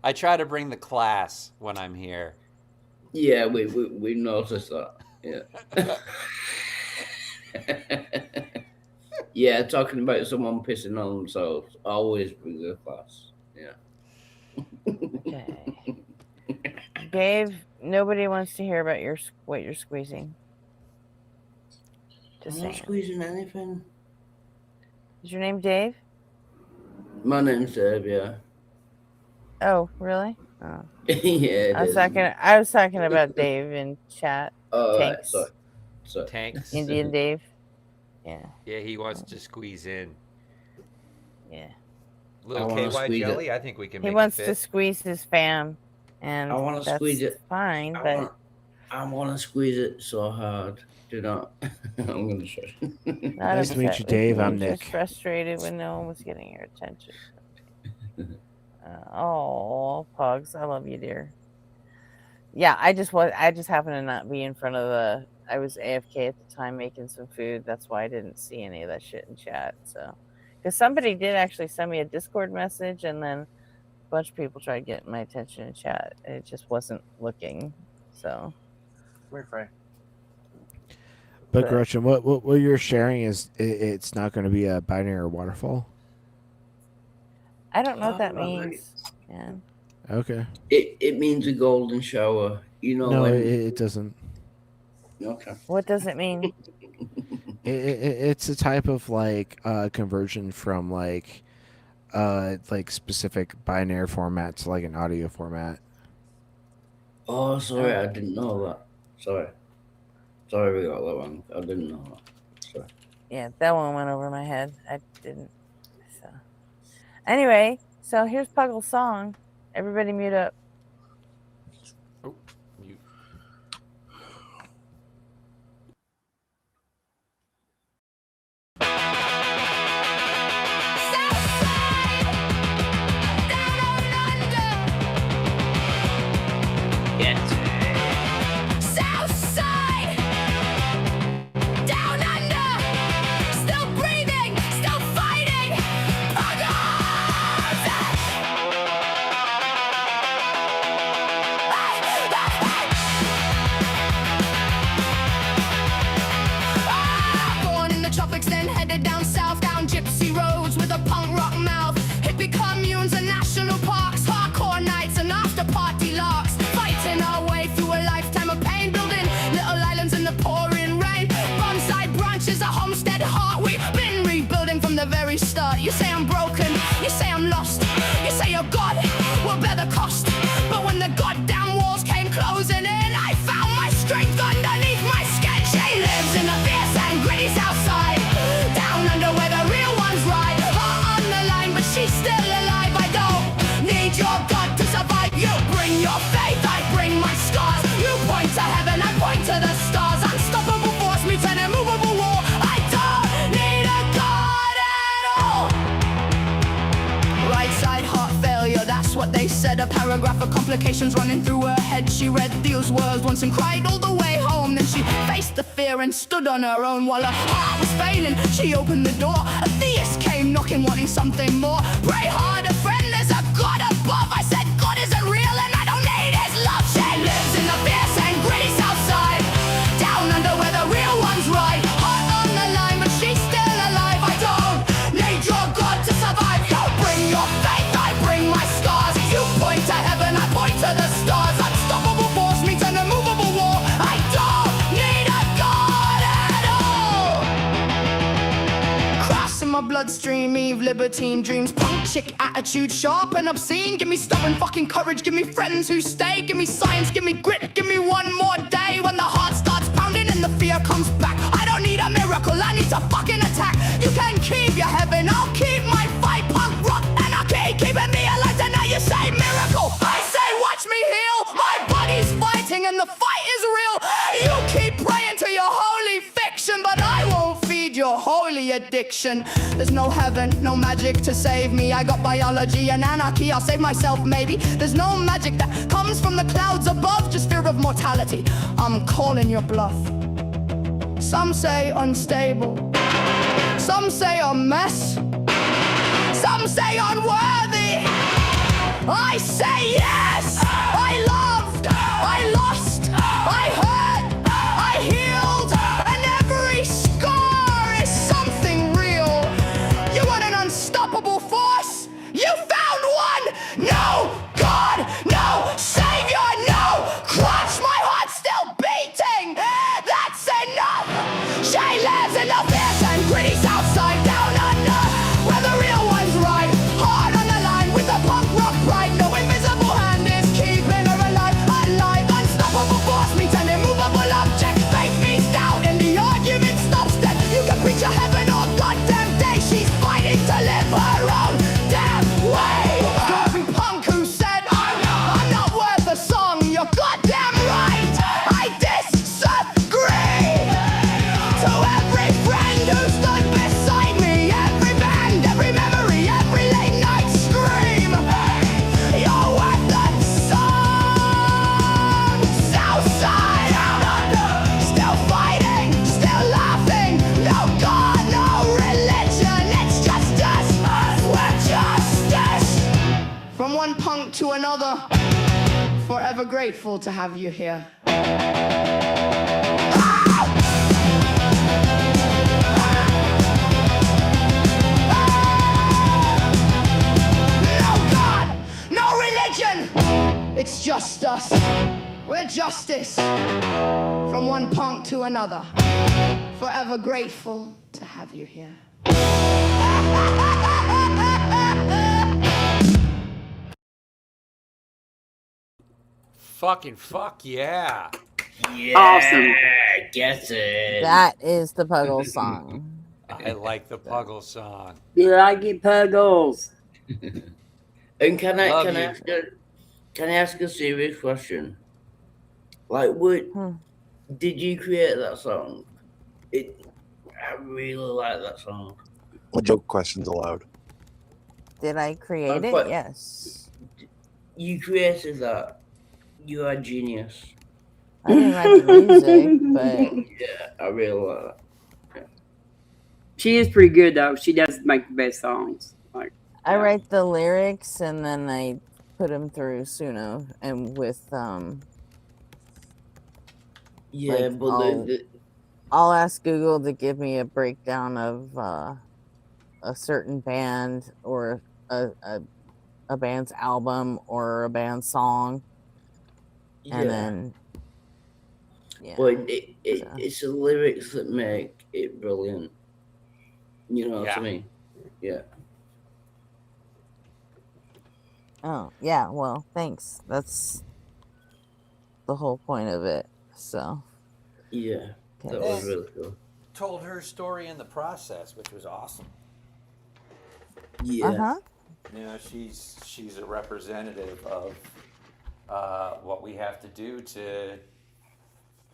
I try to bring the class when I'm here. Yeah, we noticed that. Yeah. Yeah, talking about someone pissing on themselves always brings a class. Yeah. Okay. Dave, nobody wants to hear about what you're squeezing. Just I'm not saying. squeezing anything. Is your name Dave? My name's Dave, yeah. Oh, really? Oh. Yeah, I was talking about Dave in chat. Oh, Tanks. right, sorry. Tanks? Indian Dave. Yeah. Yeah, he wants to squeeze in. Yeah. Little I wanna KY squeeze jelly, it. I think we can He make wants it to fit. squeeze his fam, and I want to that's squeeze it. fine, I but want to squeeze it so hard. Do not. I'm going to show you. not Nice to meet upset you, with Dave. me, I'm just Nick. frustrated when no one was getting your attention. Oh, Pugs, I love you, dear. Yeah, I just happened to not be in front of the. I was AFK at the time making some food. That's why I didn't see any of that shit in chat. So, because somebody did actually send me a Discord message, and then a bunch of people tried getting my attention in chat, and it just wasn't looking. So, Where's Frank? But Gretchen, what you're sharing is it's not going to be a binary waterfall. I don't know what that Right. means. Yeah. Okay. It means a golden shower. You know No, when. it doesn't. Okay. What does it mean? It's a type of like conversion from like specific binary format to like an audio format. Oh, sorry, I didn't know that. Sorry, we got that wrong. I didn't know that. Sorry. Yeah, that one went over my head. I didn't. So anyway, so here's Puggle's song. Everybody mute up. Oh, mute. Southside, down under, still breathing, still fighting. Born in the tropics, then headed down south, down gypsy roads with a punk rock mouth. Hippie communes and national parks, hardcore nights and after party larks. Fighting our way through a lifetime of pain, building little islands in the pouring rain. Bonsai branches, a homestead heart. We've been rebuilding from the very start. You say I'm broken, you say I'm lost, you say your God will bear the cost. But when the goddamn walls came closing in, I found my strength underneath my skin. She lives in the fierce and gritty south side, down under where the real ones ride. Heart on the line, but she's still alive. I don't need your God to survive. You bring your faith, I bring my scars. You point to heaven, I point to the stars. Unstoppable force meets an immovable wall. I don't need a God at all. Right side heart failure, that's what they said. A paragraph of complications running through her head. She read these words once and cried all the way home. Then she faced the fear and stood on her own while her heart was failing. She opened the door, a theist came knocking, wanting something more. Pray hard, a friend, there's a God above. I said God isn't real and I don't need his love. She lives in the fierce and gritty south side, down under where the real ones ride. Heart on the line, but she's still alive. I don't need your God to survive. You bring your faith, I bring my scars. You point to heaven, I point to the stars. Unstoppable force meets an immovable wall. I don't need a God at all. Crossing my bloodstream, Eve, libertine dreams, punk chick attitude, sharp and obscene. Give me stubborn fucking courage, give me friends who stay. Give me science, give me grit, give me one more day. When the heart starts pounding and the fear comes back, I don't need a miracle, I need to fucking attack. You can keep your heaven, I'll keep my fight. Punk rock anarchy, keeping me alive. And now you say miracle, I say watch me heal. My body's fighting and the fight is real. You keep praying to your holy fiction, but I won't feed your holy addiction. There's no heaven, no magic to save me. I got biology and anarchy, I'll save myself maybe. There's no magic that comes from the clouds above, just fear of mortality. I'm calling your bluff. Some say unstable, some say a mess, some say unworthy. I say yes. I loved, I lost, I hurt, I healed, and every scar is something real. You want an unstoppable force? You found one. No God, no Savior, no crutch. My heart's still beating. That's enough. She lives in the fierce and gritty south side, down under where the real ones ride. Hard on the line with the punk rock pride. No invisible hand is keeping her alive. Alive, unstoppable force meets an immovable object. Faith meets doubt and the argument stops dead. You can preach a heaven all goddamn day. She's fighting to live her own damn way. Scorpion punk who said I'm not worth a song. You're goddamn right. I disagree. To every friend who stood beside me, every band, every memory, every late night scream, you're worth the song. Southside, still fighting, still laughing. No God, no religion, it's just us. We're just us. From one punk to another, forever grateful to have you here. religion. It's just us. We're justice. From one punk to another. Forever grateful to have you here. Fucking fuck yeah. Yeah, Awesome. Get it. That is the Puggle song. I like the Puggle song. You like it, Puggles? And can I Love can I you. ask a serious question? Like, what did you create that song? I really like that song. No questions allowed. Did I create it? quite- Yes. You created that. You are genius. I didn't write the music, but Yeah, I really like that. She is pretty good though. She does make the best songs. Like I write the lyrics and then I put them through Suno and with Yeah, like, but I'll ask Google to give me a breakdown of a certain band or a band's album or a band's song, and then but it's the lyrics that make it brilliant. You know what I mean? Yeah. Oh yeah, well, thanks. That's the whole point of it. So Yeah, that was really cool. Told her story in the process, which was awesome. Yeah. You know, she's a representative of what we have to do to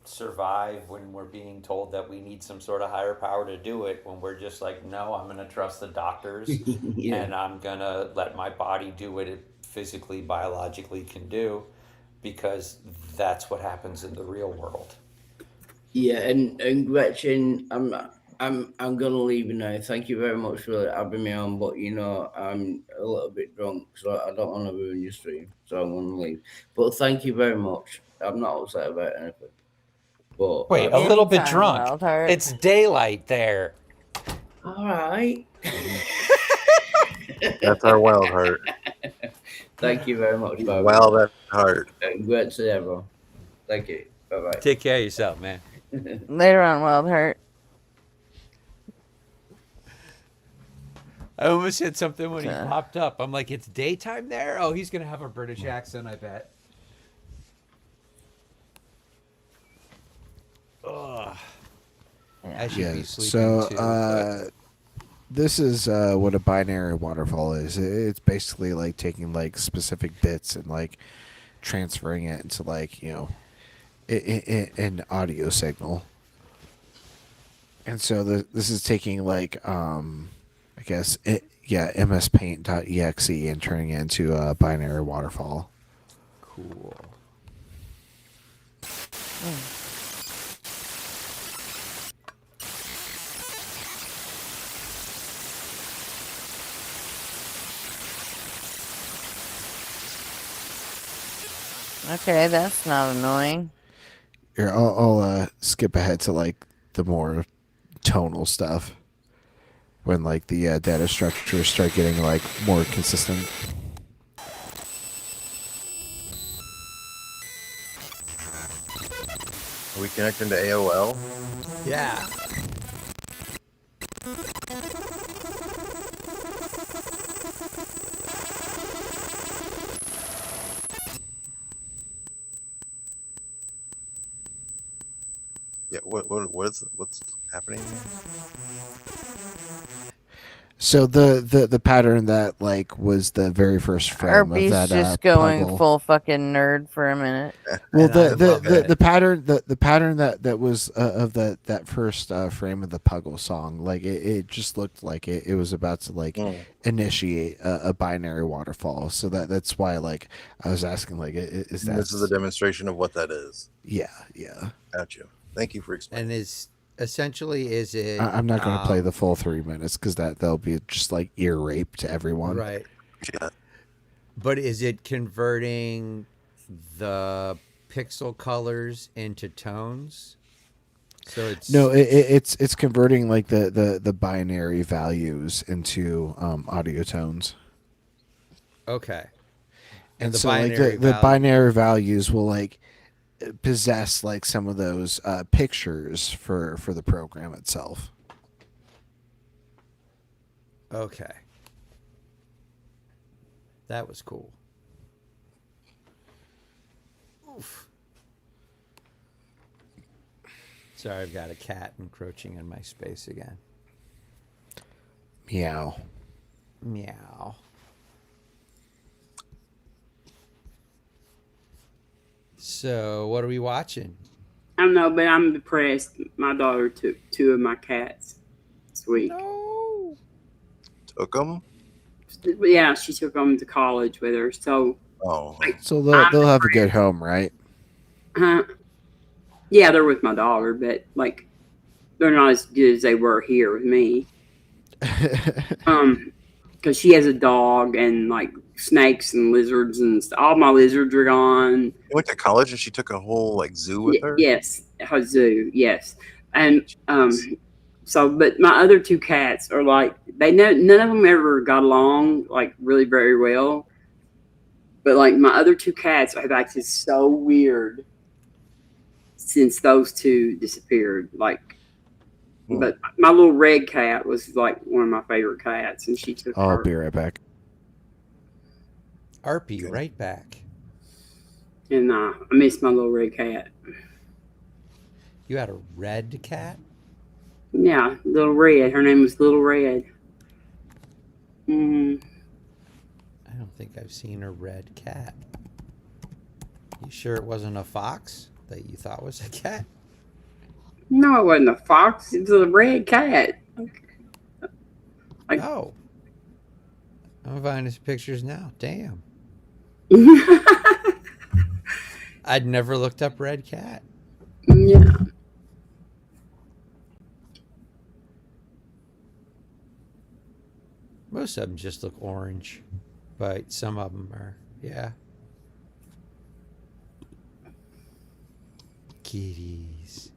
survive when we're being told that we need some sort of higher power to do it, when we're just like, no, I'm going to trust the doctors and I'm going to let my body do what it physically, biologically can do, because that's what happens in the real world. Yeah, and Gretchen, I'm gonna leave you now. Thank you very much for having me on, but you know I'm a little bit drunk, so I don't want to ruin your stream, so I'm gonna leave. But thank you very much. I'm not upset about anything. But Wait, a little bit drunk. It's daylight there. All right. That's our wild heart. Thank you very much, Bobby. Well, that heart. Great to everyone. Thank you. Bye bye. Take care of yourself, man. later on, Wild Heart. I almost said something when he popped up. I'm like, it's daytime there? Oh, he's going to have a British accent, I bet. Ugh. I should be sleeping too. This is what a binary waterfall is. It's basically like taking like specific bits and like transferring it into like, you know, an audio signal. And so this is taking like I guess mspaint.exe and turning it into a binary waterfall. Cool. Okay, that's not annoying. Here, I'll skip ahead to like the more tonal stuff when like the data structures start getting like more consistent. Are we connecting to AOL? Yeah. Yeah. What's happening? So the pattern that like was the very first frame Arby's of that just going puzzle. full fucking nerd for a minute. Well, And I love the it. pattern that was of that first frame of the Puggle song, like it just looked like it was about to like initiate a binary waterfall. So that's why like I was asking like is that This is a demonstration of what that is. yeah. Gotcha. Thank you for explaining. And essentially is it... I'm not going to play the full 3 minutes because that'll be just like ear rape to everyone. Right. Yeah. But is it converting the pixel colors into tones? So it's it's converting like the binary values into audio tones. okay. And the so like binary the value. binary values will like possess like some of those pictures for the program itself. Okay. That was cool. Oof. Sorry, I've got a cat encroaching in my space again. Meow. Meow. So, what are we watching? I don't know, but I'm depressed. My daughter took 2 of my cats this week. No. Took them. Yeah, she took them to college with her. So, Oh, So they'll have a good home, right? yeah, they're with my daughter, but like they're not as good as they were here with me. Because she has a dog and like snakes and lizards and all my lizards are gone. you went to college and she took a whole like zoo with her. Yes, her zoo. Yes, and so, but my other 2 cats are like none of them ever got along like really very well. But like my other 2 cats have acted so weird since those 2 disappeared. Like, but my little red cat was like one of my favorite cats, and she took I'll her. be right back. RP, right back. And I miss my little red cat. You had a red cat? Yeah, Little Red. Her name was Little Red. Mm. I don't think I've seen a red cat. You sure it wasn't a fox that you thought was a cat? No, it wasn't a fox. It was a red cat. Like, Oh. I'm finding some pictures now. Damn. I'd never looked up red cat. Yeah. Most of them just look orange, but some of them are, yeah. Kitties.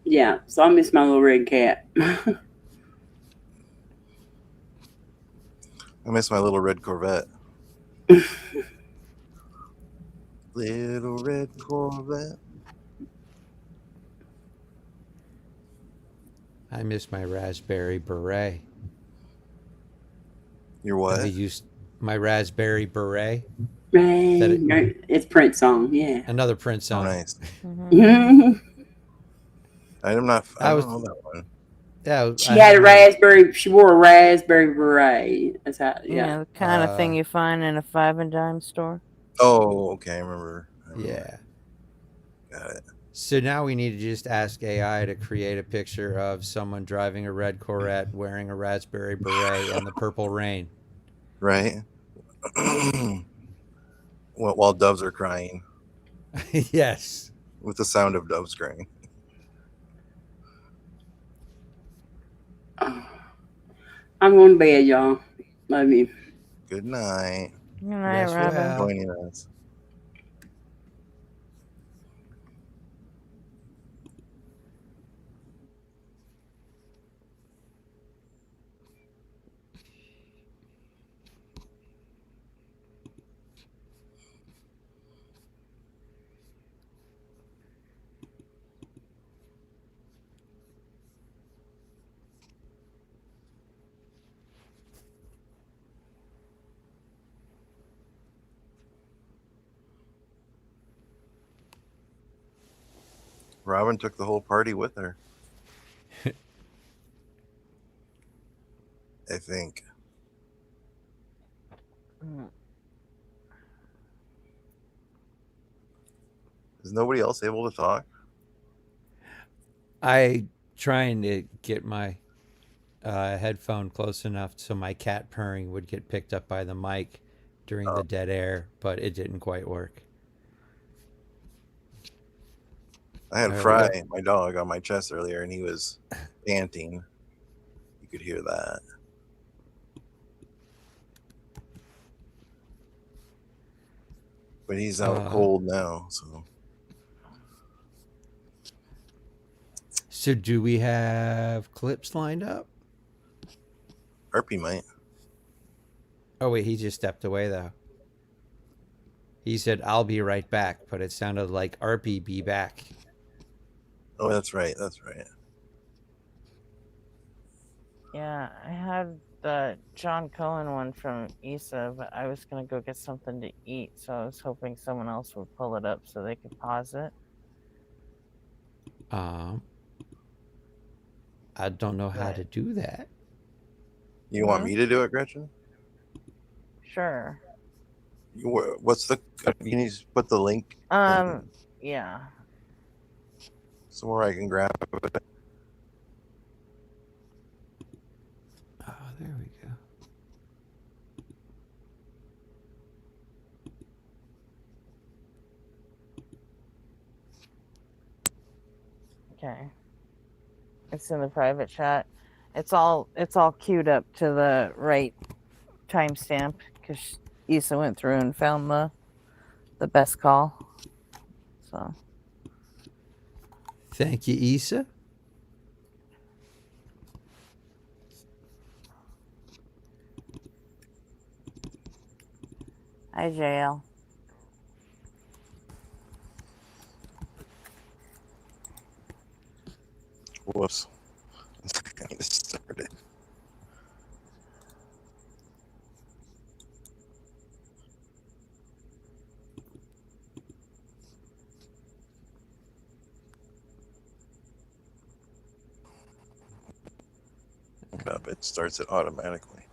Yeah, so I miss my little red cat. I miss my little red Corvette. Little red Corvette. I miss my raspberry beret. Your what? I used my raspberry beret. Right. It's Prince song, yeah. Another Prince song. Oh, nice. Mm-hmm. I'm not. I don't know that one. Yeah, She had a raspberry. She wore a raspberry beret. That's how. Yeah. The kind of thing you find in a 5 and dime store. Oh, okay. I remember. Yeah. Got it. So now we need to just ask AI to create a picture of someone driving a red Corvette, wearing a raspberry beret, and the purple rain. Right. While doves are crying. Yes. With the sound of doves crying. I'm going to bed, y'all. Love you. Good night. Good night, Rest Robin. well. Joining us. Robin took the whole party with her. I think. Is nobody else able to talk? I trying to get my headphone close enough so my cat purring would get picked up by the mic during the dead air, but it didn't quite work. I had Fry, my dog, on my chest earlier, and he was panting. You could hear that. But he's out cold now, so. So do we have clips lined up? RP might. Oh wait, he just stepped away though. He said, "I'll be right back," but it sounded like "RP be back." Oh, that's right. That's right. Yeah, I had the John Cohen one from Issa, but I was gonna go get something to eat, so I was hoping someone else would pull it up so they could pause it. I don't know how to do that. You want me to do it, Gretchen? Sure. What's the? Can you put the link Yeah. somewhere I can grab it? Oh, there we go. Okay. It's in the private chat. It's all queued up to the right timestamp because Issa went through and found the best call. So Thank you, Issa. hi JL. Whoops. I need to start it. It starts it automatically.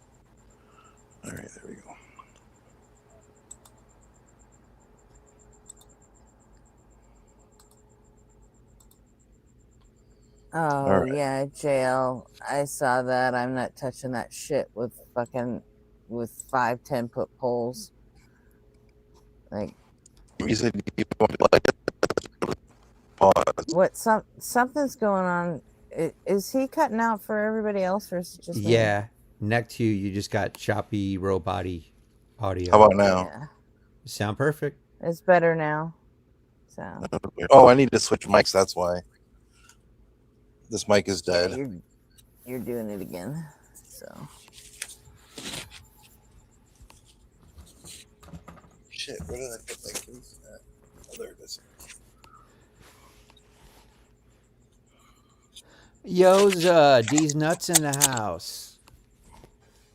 All right, there we go. Oh All right. yeah, JL. I saw that. I'm not touching that shit with 5-10 foot poles. Like You said you want to pause. what? Something's going on. Is he cutting out for everybody else, or is it just me? Yeah, next to you, you just got choppy, robot-y audio. How about now? Yeah, Sound perfect. it's better now. So Oh, I need to switch mics. That's why. This mic is yeah, dead. you're doing it again. So Shit, where did I put my keys at? Oh, there it is. Yo's D's nuts in the house.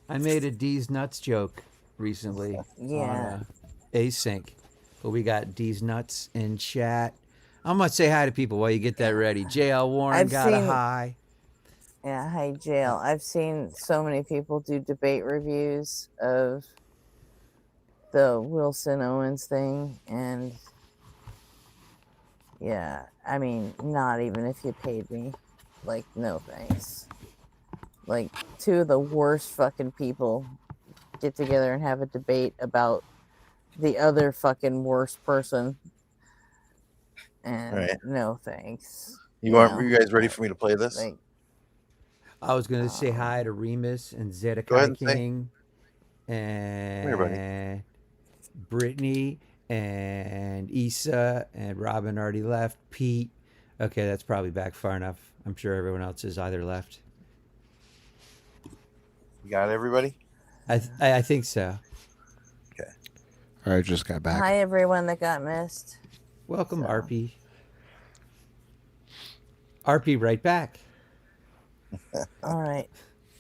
I made a D's nuts joke recently yeah. on async, but we got D's nuts in chat. I'm gonna say hi to people while you get that ready. JL Warren I've got a seen- hi. Yeah, hi jail. I've seen so many people do debate reviews of the Wilson Owens thing, and yeah, I mean, not even if you paid me. Like, no thanks. Like, two of the worst fucking people get together and have a debate about the other fucking worst person. And Right. no thanks. You guys ready for me to play this? Like, I was gonna say hi to Remus and Go Zedekiah ahead and say. King here, buddy. and Brittany and Issa and Robin already left. Pete. Okay, that's probably back far enough. I'm sure everyone else is either left. You got everybody? I think so. Okay. All right, just got back. hi, everyone that got missed. Welcome, So- RP. RP right back. All right.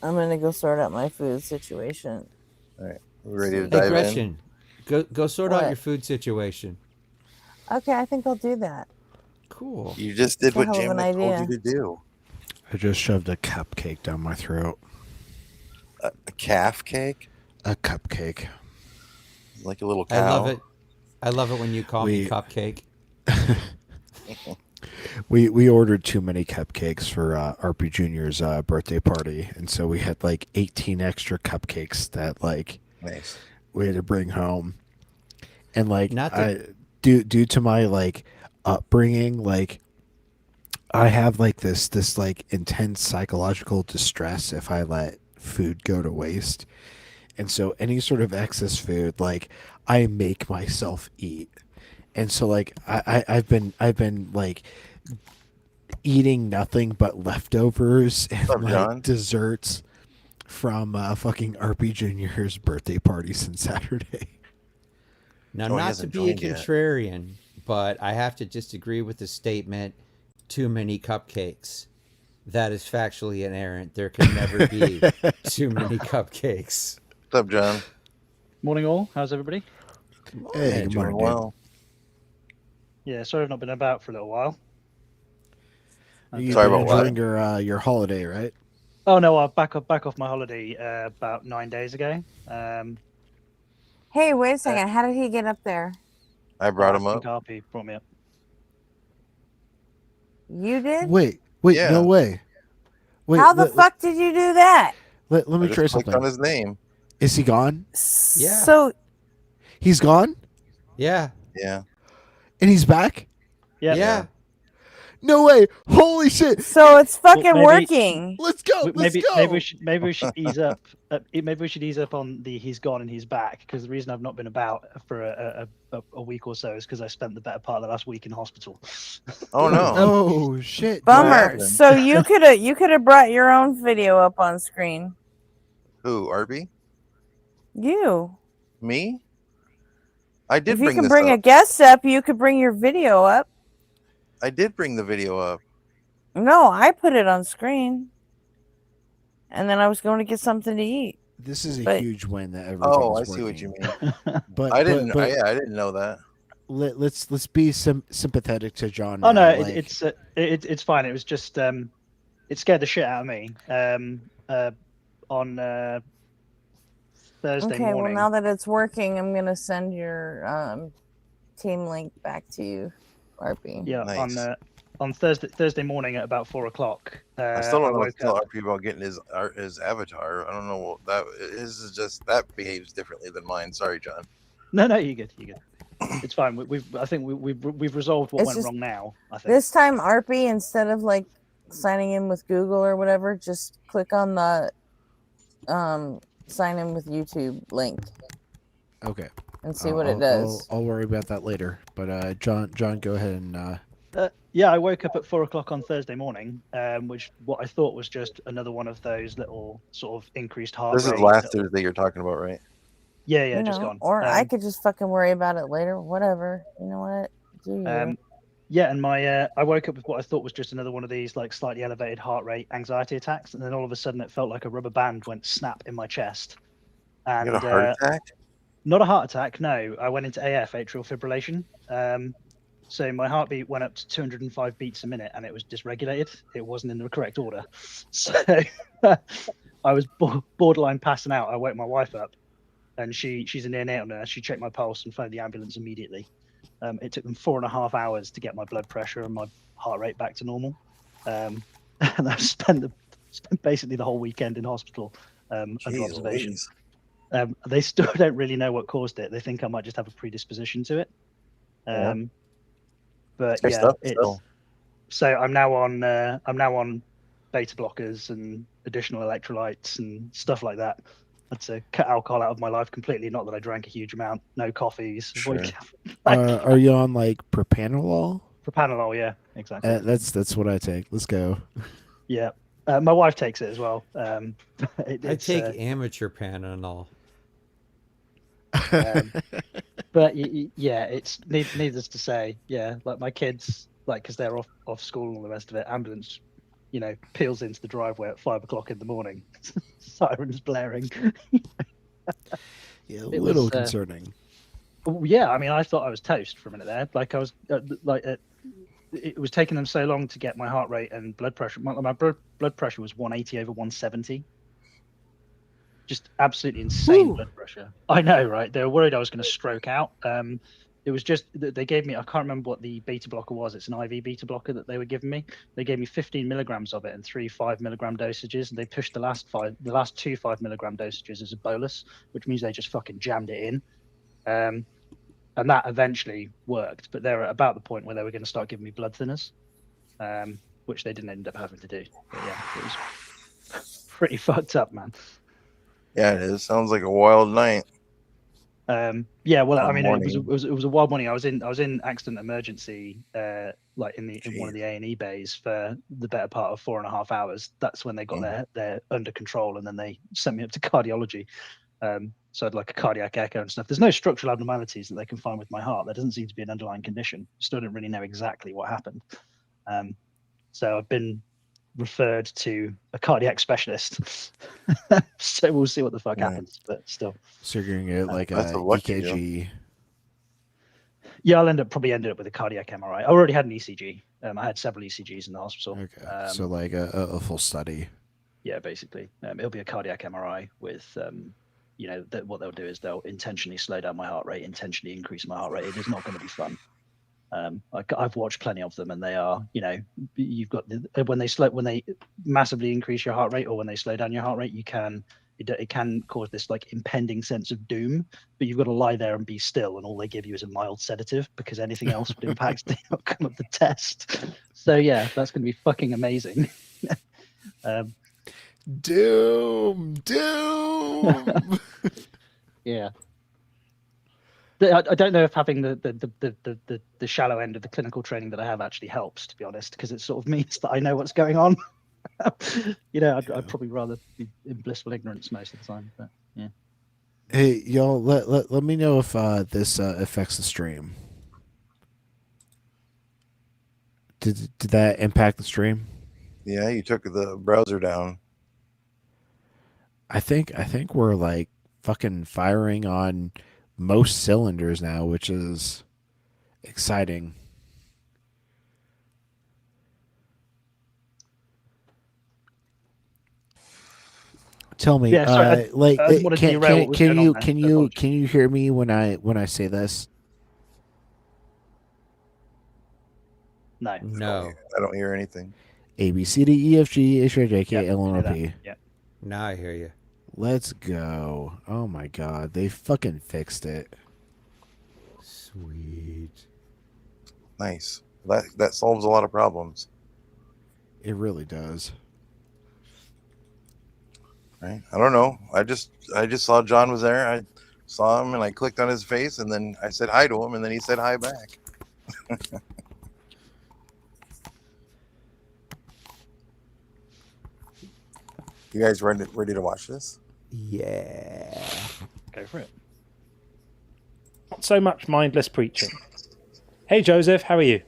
I'm going to go sort out my food situation. All right. We ready to Hey, dive in? Gretchen, go sort out What? your food situation. Okay, I think I'll do that. Cool. You just did It's a what hell of Jim an had told idea. you to do. I just shoved a cupcake down my throat. A calf cake? A cupcake. Like a little cow? I love it. I love it when you call me We- cupcake. We ordered too many cupcakes for RP Junior's birthday party, and so we had like 18 extra cupcakes that like Nice. we had to bring home. And like Not due to my like upbringing, like I have like this like intense psychological distress if I let food go to waste. And so any sort of excess food, like I make myself eat. And so like I've been like eating nothing but leftovers and What's up, like John? desserts from fucking RP Junior's birthday party since Saturday. Now, Oh, he not to hasn't be a joined yet. contrarian, but I have to disagree with the statement, too many cupcakes. That is factually inerrant. There can never be too many cupcakes. What's up, John? Morning all. How's everybody? Hey, good Doing morning, dude. well. Yeah, sorry I've not been about for a little while. You've Sorry been about what? enjoying your holiday, right? Oh no, I'm back off my holiday about 9 days ago. Hey, wait a second. How did he get up there? I brought him I up. think RP brought me up. You did? Wait, Yeah. no way. Wait, How the fuck did you do that? Let I me just try clicked something. on his name. Is he gone? Yeah. So He's gone, Yeah. Yeah. and he's back. Yeah. Yeah. No way! Holy shit! so it's fucking maybe- working. Let's go! Let's Maybe go! maybe we should ease up. Maybe we should ease up on the he's gone and he's back, because the reason I've not been about for a week or so is because I spent the better part of the last week in hospital. Oh no. Oh shit! Bummer. happened? So you could have brought your own video up on screen. Who? Arby? You. Me? I did If you bring can this bring a up. guest up, you could bring your video up. I did bring the video up. No, I put it on screen. And then I was going to get something to eat. This is a But- huge win that everything's Oh, I working. see what you mean. But I didn't. But I didn't know that. let's be sympathetic to John. Oh now, no, like- it's fine. It was just it scared the shit out of me. On Thursday Okay, well, morning. now that it's working, I'm going to send your team link back to you, RP. Yeah, Nice. on Thursday morning at about 4 o'clock. I still don't know what woke to tell up. RP about getting his avatar. I don't know what that his is. Just that behaves differently than mine. Sorry, John. No, you're good. You're good. It's fine. I think we've resolved what It's went just- wrong now. I think. This time, RP, instead of like signing in with Google or whatever, just click on the sign in with YouTube link Okay. and see what it does. I'll worry about that later. But John, go ahead and. Yeah, I woke up at 4 o'clock on Thursday morning, which what I thought was just another one of those little sort of increased heart This rate. is last Thursday you're talking about, right? Yeah, You just know, gone. or I could just fucking worry about it later. Whatever. You know what? Do you? Yeah, and my I woke up with what I thought was just another one of these like slightly elevated heart rate anxiety attacks, and then all of a sudden it felt like a rubber band went snap in my chest. And You got a heart attack? not a heart attack, no. I went into AF, atrial fibrillation. So my heartbeat went up to 205 beats a minute, and it was dysregulated. It wasn't in the correct order. So I was borderline passing out. I woke my wife up, and she's a neonatal nurse. She checked my pulse and phoned the ambulance immediately. It took them 4.5 hours to get my blood pressure and my heart rate back to normal. And I spent basically the whole weekend in hospital under Jeez observation. Louise. They still don't really know what caused it. They think I might just have a predisposition to it. Yeah. But Scary yeah, stuff, it's, still. so I'm now on beta blockers and additional electrolytes and stuff like that. I'd say cut alcohol out of my life completely. Not that I drank a huge amount. No coffees. Sure. Are you on like propanolol? Propanolol, yeah, exactly. That's what I take. Let's go. Yeah, my wife takes it as well. I It's, take amateur Panadol. but yeah, it's needless to say, yeah, like my kids, like because they're off school and all the rest of it, ambulance, peels into the driveway at 5 o'clock in the morning, sirens blaring. Yeah, a It little was, concerning. Yeah, I mean, I thought I was toast for a minute there. Like I was it was taking them so long to get my heart rate and blood pressure. My blood pressure was 180 over 170. Just absolutely insane blood pressure. I know, right? They were worried I was going to stroke out. It was just they gave me, I can't remember what the beta blocker was. It's an IV beta blocker that they were giving me. They gave me 15 milligrams of it and 3 5-milligram dosages, and they pushed the last 2 5-milligram dosages as a bolus, which means they just fucking jammed it in. And that eventually worked, but they were at about the point where they were going to start giving me blood thinners, which they didn't end up having to do. But yeah, it was pretty fucked up, man. Yeah, it is. Sounds like a wild night. Yeah, well, I One mean, morning. it was a wild morning. I was in accident emergency, like in one of the A&E bays for the better part of 4.5 hours. That's when they got their under control, and then they sent me up to cardiology. So I had like a cardiac echo and stuff. There's no structural abnormalities that they can find with my heart. There doesn't seem to be an underlying condition. Still don't really know exactly what happened. So I've been referred to a cardiac specialist. So we'll see what the fuck happens, but still. So you're going to get like That's a a lucky EKG. Yeah, I'll probably end up with a cardiac MRI. I already had an ECG. I had several ECGs in the hospital. Okay, so like a full study. Yeah, basically, it'll be a cardiac MRI with, what they'll do is they'll intentionally slow down my heart rate, intentionally increase my heart rate. It is not going to be fun. I've watched plenty of them, and they are, you've got when they massively increase your heart rate, or when they slow down your heart rate, it can cause this like impending sense of doom. But you've got to lie there and be still, and all they give you is a mild sedative, because anything else would impact the outcome of the test. So yeah, that's going to be fucking amazing. Doom. Yeah. I don't know if having the shallow end of the clinical training that I have actually helps, to be honest, because it sort of means that I know what's going on. I'd probably rather be in blissful ignorance most of the time. But yeah. Hey, y'all, let me know if this affects the stream. Did that impact the stream? Yeah, you took the browser down. I think we're like fucking firing on most cylinders now, which is exciting. Tell me, Yeah, sorry, can you hear me when I say this? No. I don't hear anything. A B C D E F G H I J K L M N O P. Yeah. Now I hear you. Let's go. Oh my god, they fucking fixed it. Sweet. Nice. That solves a lot of problems. It really does. Right? I don't know. I just saw John was there. I saw him and I clicked on his face, and then I said hi to him, and then he said hi back. You guys ready to watch this? Yeah. Go for it. Not so much mindless preaching. Hey Joseph, how are you?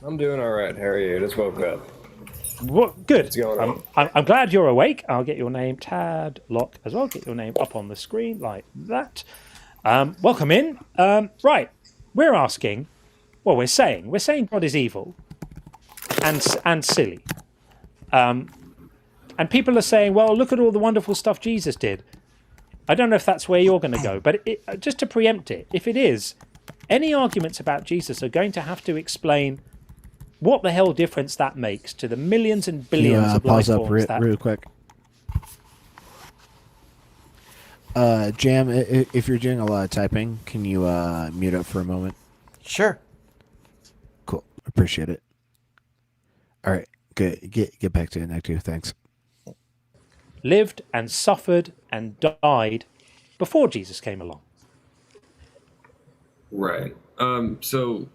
I'm doing all right. How are you? Just woke up. What? Good. What's going on? I'm glad you're awake. I'll get your name, Tad Lock, as well. Get your name up on the screen like that. Welcome in. Right, we're saying God is evil and silly. And people are saying, well, look at all the wonderful stuff Jesus did. I don't know if that's where you're going to go, but just to preempt it, if it is, any arguments about Jesus are going to have to explain what the hell difference that makes to the millions and billions of life forms. Real quick. Jam, if you're doing a lot of typing, can you mute up for a moment? Sure. Cool. Appreciate it. All right. Good. Get back to it, Act 2. Thanks. Lived and suffered and died before Jesus came along. Right. So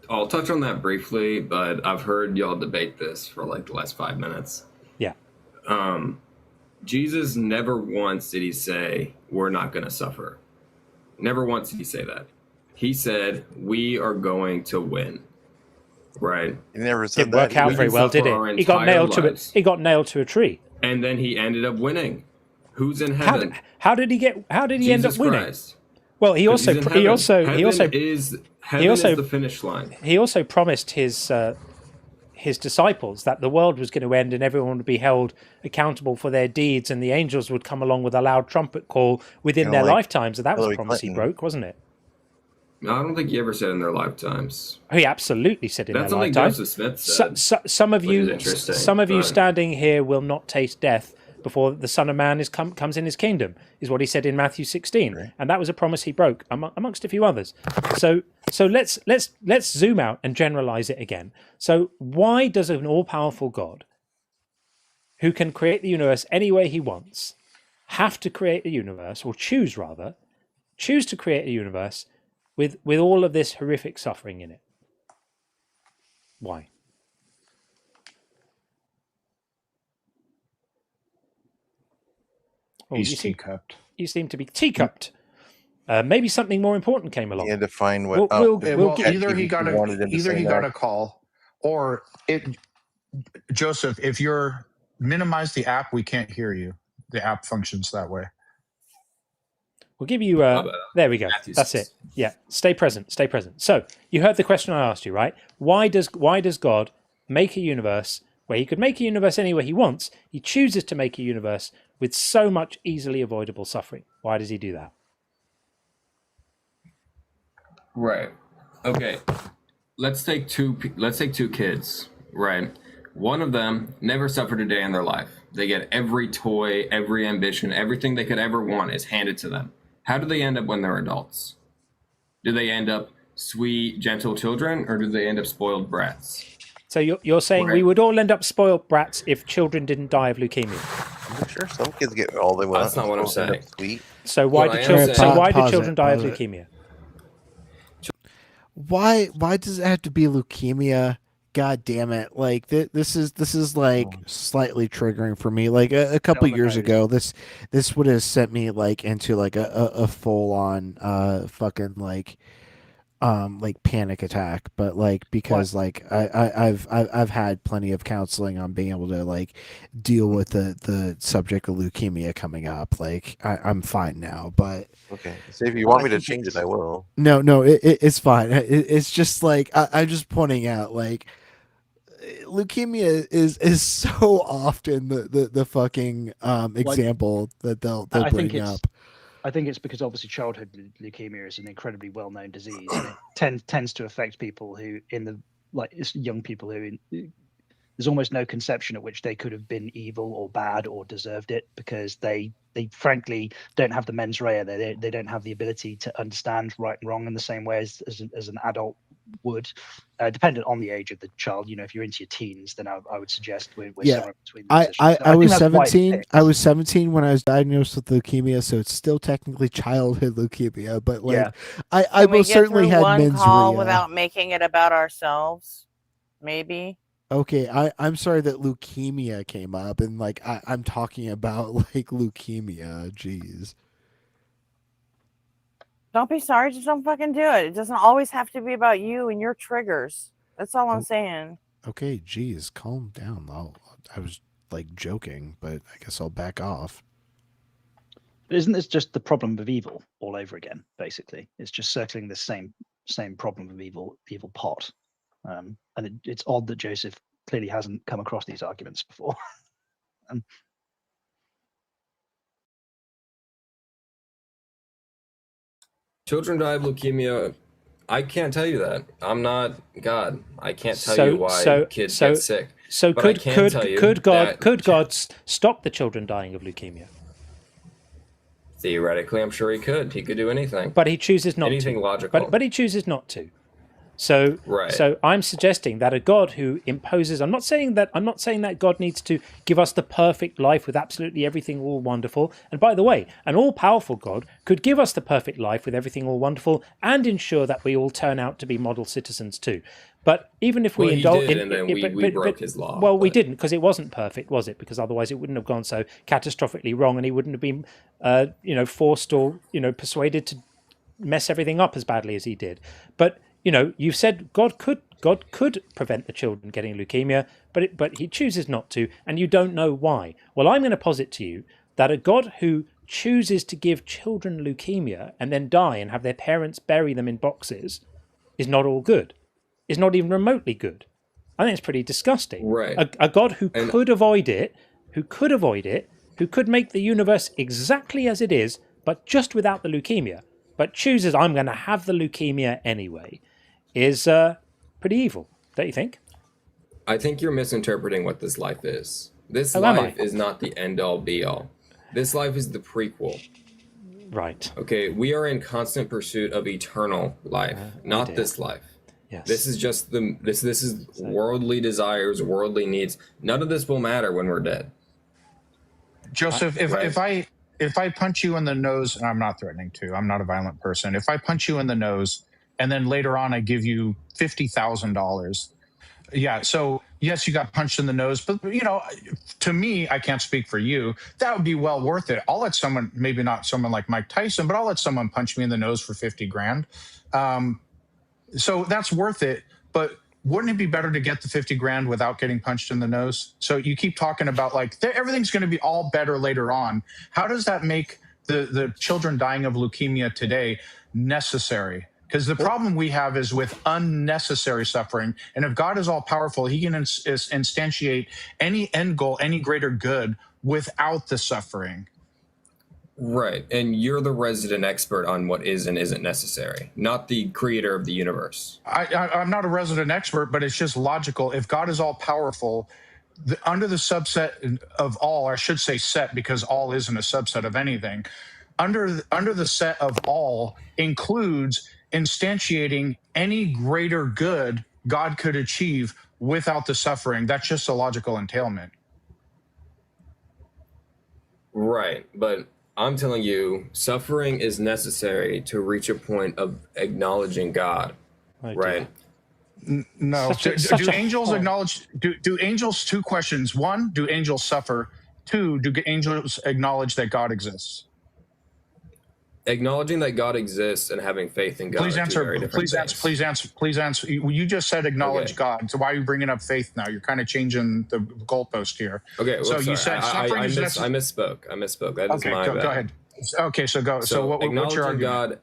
I'll touch on that briefly, but I've heard y'all debate this for like the last 5 minutes. Yeah. Jesus never once did he say, we're not going to suffer. Never once did he say that. He said, we are going to win. Right. He never said Didn't work out very well, did it? He got nailed to a tree. And then he ended up winning. Who's in heaven? How did he end up winning? Christ. Well, he also is the finish line. He also promised his disciples that the world was going to end and everyone would be held accountable for their deeds, and the angels would come along with a loud trumpet call within their lifetimes. And that was a promise he broke, wasn't it? No, I don't think he ever said in their lifetimes. He absolutely said in their lifetimes. That's something Joseph Smith said. Some of you standing here will not taste death before the Son of Man comes in his kingdom, is what he said in Matthew 16, right. And that was a promise he broke amongst a few others. So let's zoom out and generalize it again. So why does an all-powerful God, who can create the universe any way he wants, have to create the universe, or choose choose to create a universe with all of this horrific suffering in it? Why? Oh, He's teacupped. You seem to be teacupped. Maybe something more important came along. He had to find what. Either he got a call, or Joseph, if you're minimize the app, we can't hear you. The app functions that way. We'll give you. There we go. That's it. Yeah. Stay present. Stay present. So you heard the question I asked you, right? Why does God make a universe where he could make a universe any way he wants? He chooses to make a universe with so much easily avoidable suffering. Why does he do that? Right. Okay. Let's take two kids. Right. One of them never suffered a day in their life. They get every toy, every ambition, everything they could ever want is handed to them. How do they end up when they're adults? Do they end up sweet, gentle children, or do they end up spoiled brats? So you're saying we would all end up spoiled brats if children didn't die of leukemia? I'm sure some kids get all they want. That's not what I'm saying. Sweet. So why do children die of leukemia? Why does it have to be leukemia? God damn it! Like this is like slightly triggering for me. Like a couple years ago, this would have sent me like into like a full on fucking like panic attack. But like because like I've had plenty of counseling on being able to like deal with the subject of leukemia coming up. Like I'm fine now, but. Okay. So if you want me to change it, I will. No, it's fine. It's just like I'm just pointing out, like leukemia is so often the fucking example that they'll bring up. I think it's because obviously childhood leukemia is an incredibly well-known disease, and it tends to affect people who it's young people who there's almost no conception at which they could have been evil or bad or deserved it, because they frankly don't have the mens rea. They don't have the ability to understand right and wrong in the same way as an adult would, dependent on the age of the child. You know, if you're into your teens, then I would suggest we're somewhere between the positions. I was 17. I was 17 when I was diagnosed with leukemia, so it's still technically childhood leukemia. But like, I most certainly had mens rea without making it about ourselves. Maybe. Okay, I'm sorry that leukemia came up, and like I'm talking about like leukemia. Jeez. Don't be sorry. Just don't fucking do it. It doesn't always have to be about you and your triggers. That's all I'm saying. Okay, geez, calm down. I was like joking, but I guess I'll back off. But isn't this just the problem of evil all over again? Basically, it's just circling the same problem of evil pot. And it's odd that Joseph clearly hasn't come across these arguments before. Children die of leukemia. I can't tell you that. I'm not God. I can't tell you why kids get sick. So but could God stop the children dying of leukemia? Theoretically, I'm sure he could. He could do anything. But he chooses not to. Anything logical. But he chooses not to. So, right. So I'm suggesting that a God who imposes. I'm not saying that God needs to give us the perfect life with absolutely everything all wonderful. And by the way, an all-powerful God could give us the perfect life with everything all wonderful and ensure that we all turn out to be model citizens too. But even if we indulge in, and then we broke his law. Well, we didn't, because it wasn't perfect, was it? Because otherwise it wouldn't have gone so catastrophically wrong, and he wouldn't have been, forced or persuaded to mess everything up as badly as he did. But you've said God could prevent the children getting leukemia, but he chooses not to, and you don't know why. Well, I'm going to posit to you that a God who chooses to give children leukemia and then die and have their parents bury them in boxes is not all good. Is not even remotely good. I think it's pretty disgusting. Right. A God who could avoid it, who could make the universe exactly as it is, but just without the leukemia, but chooses I'm going to have the leukemia anyway, is pretty evil, don't you think? I think you're misinterpreting what this life is. This life is not the end-all, be-all. This life is the prequel. Right. Okay, we are in constant pursuit of eternal life, not this life. Yes. This is just this is worldly desires, worldly needs. None of this will matter when we're dead. Joseph, if if I punch you in the nose, and I'm not threatening to, I'm not a violent person. If I punch you in the nose and then later on I give you $50,000, yeah, so yes, you got punched in the nose, but to me, I can't speak for you. That would be well worth it. I'll let someone, maybe not someone like Mike Tyson, but I'll let someone punch me in the nose for 50 grand. So that's worth it. But wouldn't it be better to get the 50 grand without getting punched in the nose? So you keep talking about like everything's going to be all better later on. How does that make the children dying of leukemia today necessary? Because the problem we have is with unnecessary suffering. And if God is all powerful, he can instantiate any end goal, any greater good without the suffering. Right. And you're the resident expert on what is and isn't necessary, not the creator of the universe. I'm not a resident expert, but it's just logical. If God is all powerful, under the subset of all, or I should say set, because all isn't a subset of anything, under the set of all includes instantiating any greater good God could achieve without the suffering. That's just a logical entailment. Right. But I'm telling you, suffering is necessary to reach a point of acknowledging God. Right. No. Do angels acknowledge? Do angels? Two questions. One, do angels suffer? Two, do angels acknowledge that God exists? Acknowledging that God exists and having faith in God. Please are two answer. very different things. Please answer. You just said acknowledge God. So why are you bringing up faith now? You're kind of changing the goalpost here. Okay. Well, so you said suffering is necessary. I misspoke. That is my bad. Go ahead. Okay. So go. So what's your argument? God.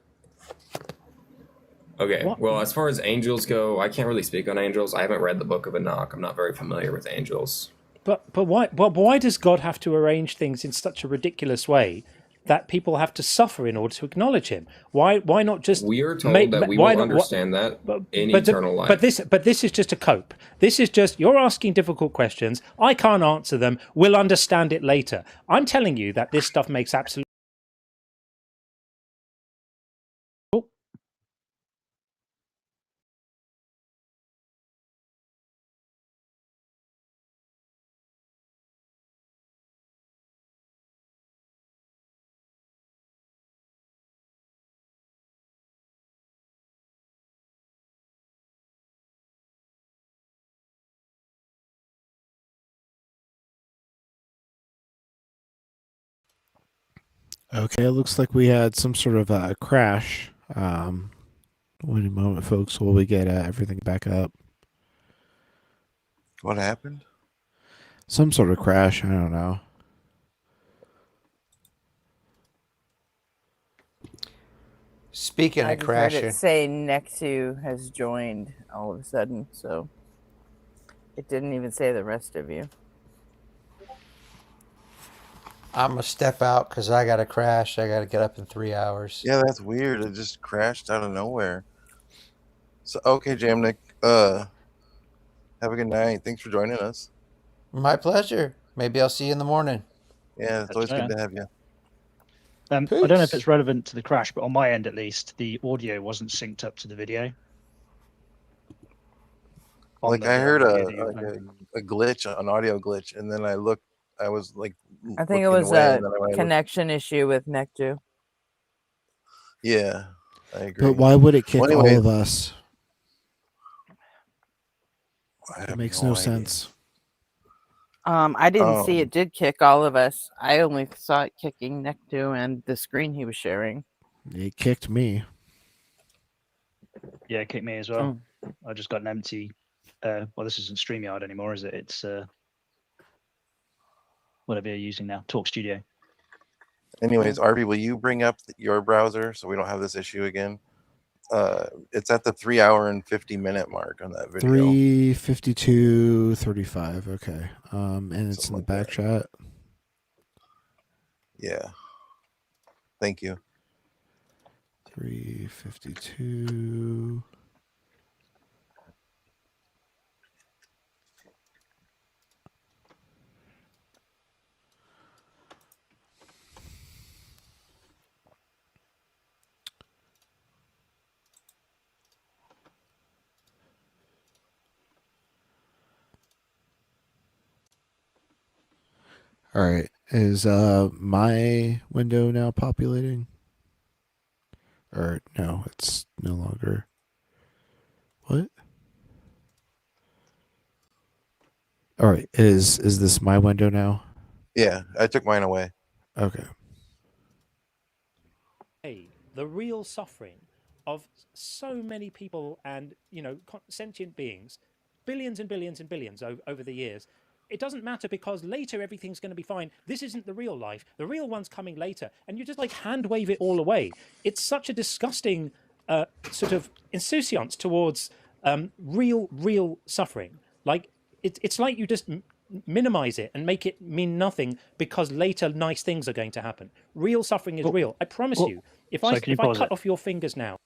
Okay. Well, as far as angels go, I can't really speak on angels. I haven't read the Book of Enoch. I'm not very familiar with angels. But why does God have to arrange things in such a ridiculous way that people have to suffer in order to acknowledge him? Why not just we are told that we will understand that in eternal life. But this is just a cope. This is just you're asking difficult questions. I can't answer them. We'll understand it later. I'm telling you that this stuff makes absolute. Okay, it looks like we had some sort of a crash. Wait a moment, folks, while we get everything back up. What happened? Some sort of crash. I don't know. Speaking I of just heard crashing, it say Nectu has joined all of a sudden, so it didn't even say the rest of you. I'm gonna step out because I got to crash. I got to get up in 3 hours. Yeah, that's weird. It just crashed out of nowhere. So okay, Jamnik. Have a good night. Thanks for joining us. My pleasure. Maybe I'll see you in the morning. Yeah, it's always good to have you. I don't know if it's relevant to the crash, but on my end at least, the audio wasn't synced up to the video. Like I heard a glitch, an audio glitch, and then I looked. I was like, I think it was a connection issue with Nectu. Yeah, I agree. But why would it kick all of us? It makes no sense. I didn't see it did kick all of us. I only saw it kicking Nectu and the screen he was sharing. It kicked me. Yeah, it kicked me as well. I just got an empty. Well, this isn't StreamYard anymore, is it? It's whatever you're using now, Talk Studio. Anyways, Arby, will you bring up your browser so we don't have this issue again? It's at the 3 hour and 50-minute mark on that video. 3:52:35. Okay. And it's in the back chat. Yeah. Thank you. 3:52. All right. Is my window now populating? Or no, it's no longer. What? All right. Is this my window now? Yeah, I took mine away. Okay. The real suffering of so many people and, sentient beings, billions and billions and billions over the years. It doesn't matter because later everything's going to be fine. This isn't the real life. The real one's coming later. And you just like hand wave it all away. It's such a disgusting sort of insouciance towards real suffering. Like, it's like you just minimize it and make it mean nothing because later nice things are going to happen. Real suffering is real. I promise you. If I cut off your fingers now,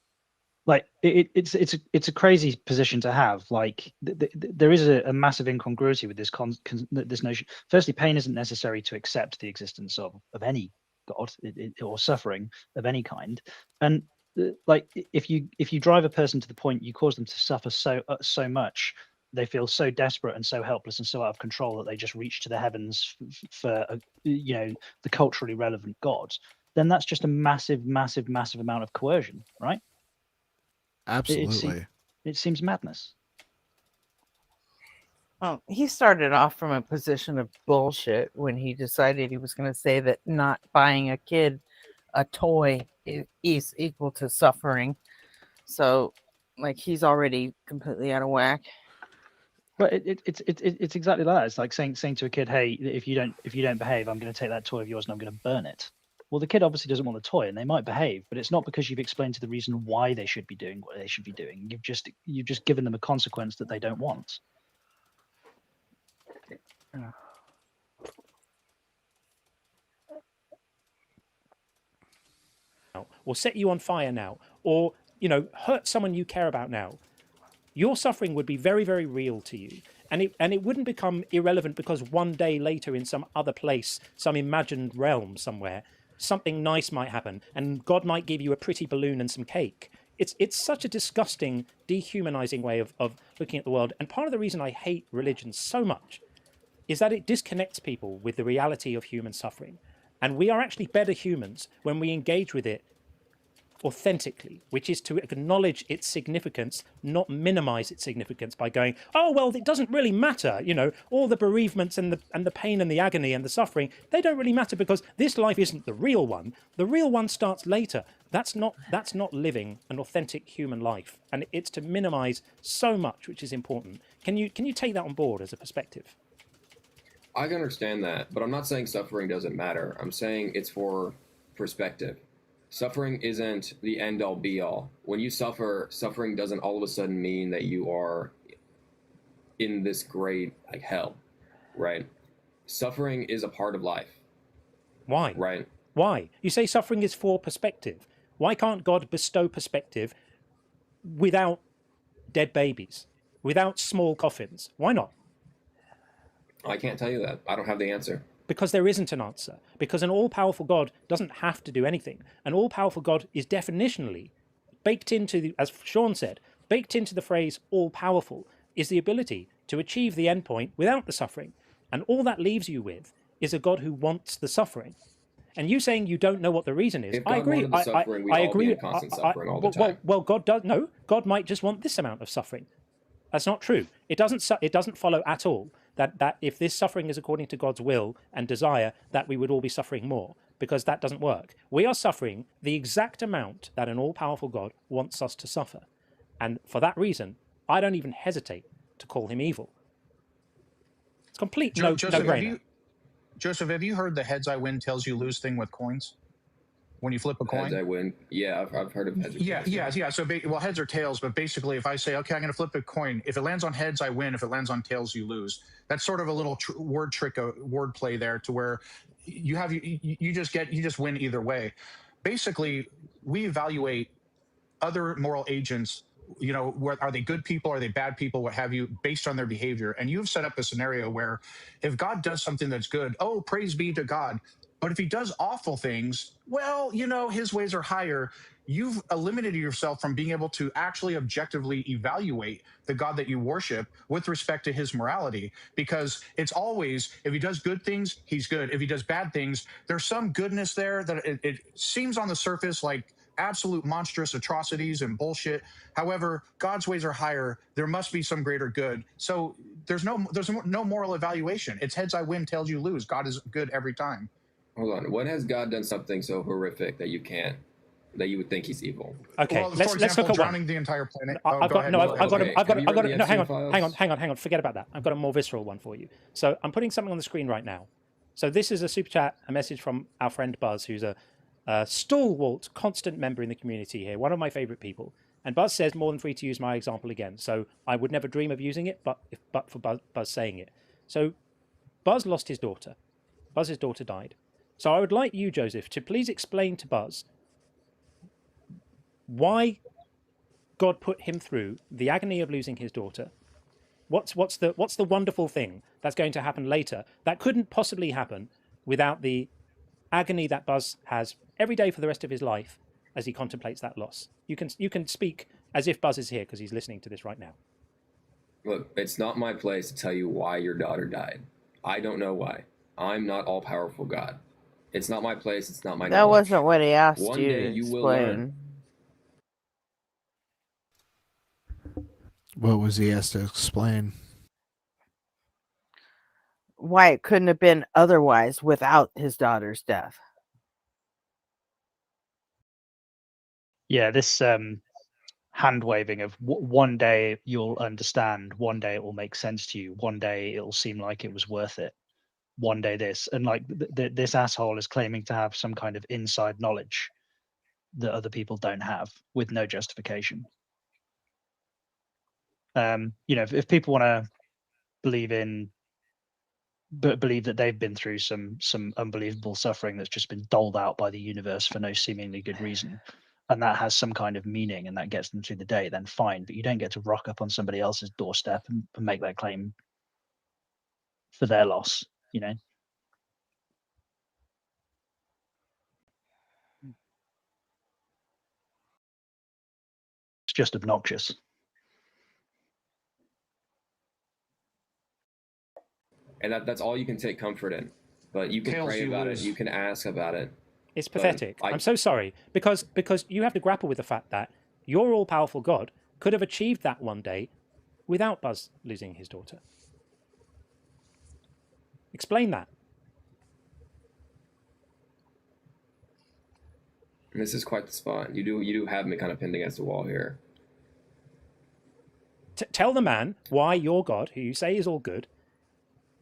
like it's a crazy position to have. Like there is a massive incongruity with this notion. Firstly, pain isn't necessary to accept the existence of any god or suffering of any kind. And like if you drive a person to the point you cause them to suffer so much, they feel so desperate and so helpless and so out of control that they just reach to the heavens for the culturally relevant god. Then that's just a massive amount of coercion, right? Absolutely. It seems madness. Well, he started off from a position of bullshit when he decided he was going to say that not buying a kid a toy is equal to suffering. So, like, he's already completely out of whack. But it's exactly that. It's like saying to a kid, "Hey, if you don't behave, I'm going to take that toy of yours and I'm going to burn it." Well, the kid obviously doesn't want the toy, and they might behave, but it's not because you've explained to the reason why they should be doing what they should be doing. You've just given them a consequence that they don't want. or set you on fire now, or hurt someone you care about now, your suffering would be very, very real to you. And it wouldn't become irrelevant because one day later in some other place, some imagined realm somewhere, something nice might happen and God might give you a pretty balloon and some cake. It's such a disgusting, dehumanizing way of looking at the world. And part of the reason I hate religion so much is that it disconnects people with the reality of human suffering. And we are actually better humans when we engage with it authentically, which is to acknowledge its significance, not minimize its significance by going, oh, well, it doesn't really matter. All the bereavements and the pain and the agony and the suffering, they don't really matter because this life isn't the real one. The real one starts later. That's not living an authentic human life. And it's to minimize so much, which is important. Can you take that on board as a perspective? I can understand that, but I'm not saying suffering doesn't matter. I'm saying it's for perspective. Suffering isn't the end-all be-all. When you suffer, suffering doesn't all of a sudden mean that you are in this great hell, right? Suffering is a part of life. Why? Right. Why? You say suffering is for perspective. Why can't God bestow perspective without dead babies, without small coffins? Why not? I can't tell you that. I don't have the answer. Because there isn't an answer. Because an all-powerful God doesn't have to do anything. An all-powerful God is definitionally baked into, as Sean said, baked into the phrase all-powerful is the ability to achieve the endpoint without the suffering. And all that leaves you with is a God who wants the suffering. And you saying you don't know what the reason is, if God I agree. wanted the suffering, we'd I all agree. be in constant suffering all the time. Well, God does. No, God might just want this amount of suffering. That's not true. It doesn't follow at all that if this suffering is according to God's will and desire, that we would all be suffering more, because that doesn't work. We are suffering the exact amount that an all-powerful God wants us to suffer. And for that reason, I don't even hesitate to call him evil. It's complete no-brainer. Joseph, have you heard the heads I win, tails you lose thing with coins? When you flip a coin? Heads I win. Yeah, I've heard of heads or tails. Yeah. So, heads or tails, but basically if I say, okay, I'm going to flip a coin, if it lands on heads, I win. If it lands on tails, you lose. That's sort of a little word play there to where you just win either way. Basically, we evaluate other moral agents, are they good people? Are they bad people? What have you, based on their behavior. And you've set up a scenario where if God does something that's good, oh, praise be to God. But if he does awful things, well, his ways are higher. You've eliminated yourself from being able to actually objectively evaluate the God that you worship with respect to his morality, because it's always, if he does good things, he's good. If he does bad things, there's some goodness there that it seems on the surface like absolute monstrous atrocities and bullshit. However, God's ways are higher. There must be some greater good. So there's no moral evaluation. It's heads I win, tails you lose. God is good every time. Hold on. When has God done something so horrific that you would think he's evil? Okay, well, let's look at drowning one. the entire planet. I've got no, hang files? on, forget about that. I've got a more visceral one for you. So I'm putting something on the screen right now. So this is a super chat, a message from our friend Buzz, who's a stalwart, constant member in the community here, one of my favorite people. And Buzz says, more than free to use my example again. So I would never dream of using it, but for Buzz saying it. So Buzz lost his daughter. Buzz's daughter died. So I would like you, Joseph, to please explain to Buzz why God put him through the agony of losing his daughter. What's the wonderful thing that's going to happen later that couldn't possibly happen without the agony that Buzz has every day for the rest of his life as he contemplates that loss? You can speak as if Buzz is here because he's listening to this right now. Look, it's not my place to tell you why your daughter died. I don't know why. I'm not all-powerful God. It's not my place. It's not my That knowledge. wasn't what he asked One you day to you will learn. explain. What was he asked to explain? Why it couldn't have been otherwise without his daughter's death. Yeah, this hand waving of one day you'll understand, one day it will make sense to you, one day it'll seem like it was worth it, one day this, and like this asshole is claiming to have some kind of inside knowledge that other people don't have with no justification. If people want to believe that they've been through some unbelievable suffering that's just been doled out by the universe for no seemingly good reason, and that has some kind of meaning and that gets them through the day, then fine. But you don't get to rock up on somebody else's doorstep and make that claim for their loss, It's just obnoxious. And that's all you can take comfort in. But you can pray about it. You can ask about it. It's pathetic. I'm so sorry. Because you have to grapple with the fact that your all-powerful God could have achieved that one day without Buzz losing his daughter. Explain that. And this is quite the spot. You do have me kind of pinned against the wall here. Tell the man why your God, who you say is all good,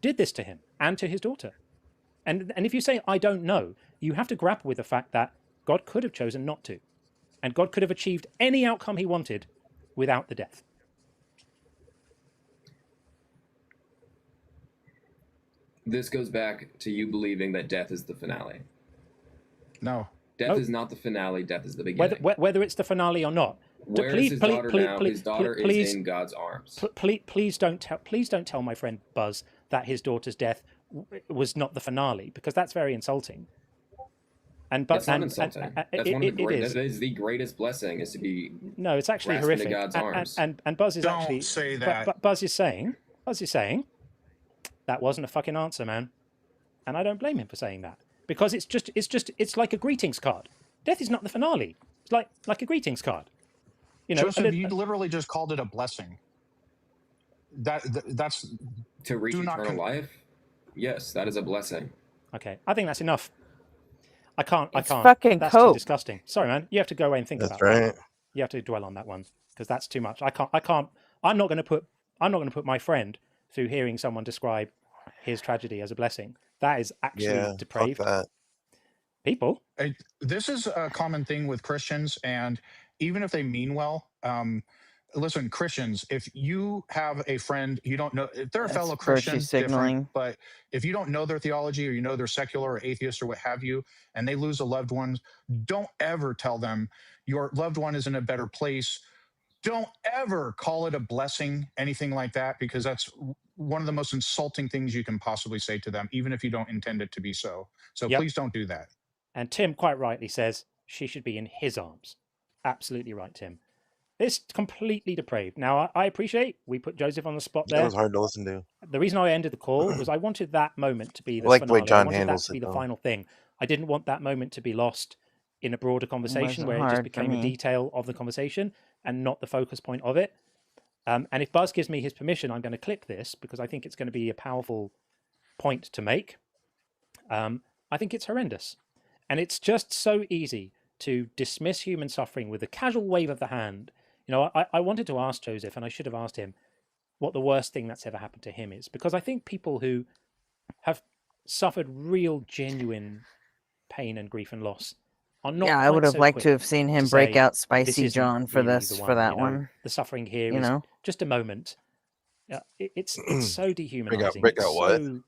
did this to him and to his daughter. And if you say, I don't know, you have to grapple with the fact that God could have chosen not to. And God could have achieved any outcome he wanted without the death. This goes back to you believing that death is the finale. No. Death is not the finale. Death is the beginning. Whether it's the finale or not. Where is his daughter now? His daughter is in God's arms. Please don't tell my friend Buzz that his daughter's death was not the finale, because that's very insulting. That's not insulting. That's one of the great. That is the greatest blessing, is to be. No, it's actually horrific. Into God's arms. And Buzz is Don't say that. But Buzz is saying that wasn't a fucking answer, man. And I don't blame him for saying that, because it's like a greetings card. Death is not the finale. It's like a greetings card. Joseph, you literally just called it a blessing. That's to reach eternal life. Yes, that is a blessing. Okay, I think that's enough. I can't. Fucking that's cope. too disgusting. Sorry, man. You have to go away and think about that. You have to dwell on that one, because that's too much. I can't. I'm not going to put my friend through hearing someone describe his tragedy as a blessing. That is actually depraved. Fuck that. People. This is a common thing with Christians, and even if they mean well, listen, Christians, if you have a friend you don't know, if they're a fellow Christian, different, but if you don't know their theology, or they're secular or atheist or what have you, and they lose a loved one, don't ever tell them your loved one is in a better place. Don't ever call it a blessing, anything like that, because that's one of the most insulting things you can possibly say to them, even if you don't intend it to be so. So please don't do that. And Tim quite rightly says she should be in his arms. Absolutely right, Tim. It's completely depraved. Now, I appreciate we put Joseph on the spot there. That was hard to listen to. The reason I ended the call was I wanted that moment to be the I like the way finale. I John wanted that handles to be it, the though. final thing. I didn't want that moment to be lost in a broader conversation where it just became a detail of the conversation and not the focus point of it. And if Buzz gives me his permission, I'm going to clip this because I think it's going to be a powerful point to make. I think it's horrendous. And it's just so easy to dismiss human suffering with a casual wave of the hand. You know, I wanted to ask Joseph, and I should have asked him, what the worst thing that's ever happened to him is. Because I think people who have suffered real, genuine pain and grief and loss are not. Yeah, I would have liked to have seen him break out Spicy John for this, for that one. The suffering here You is know? just a moment. It's so dehumanizing. break It's out what? so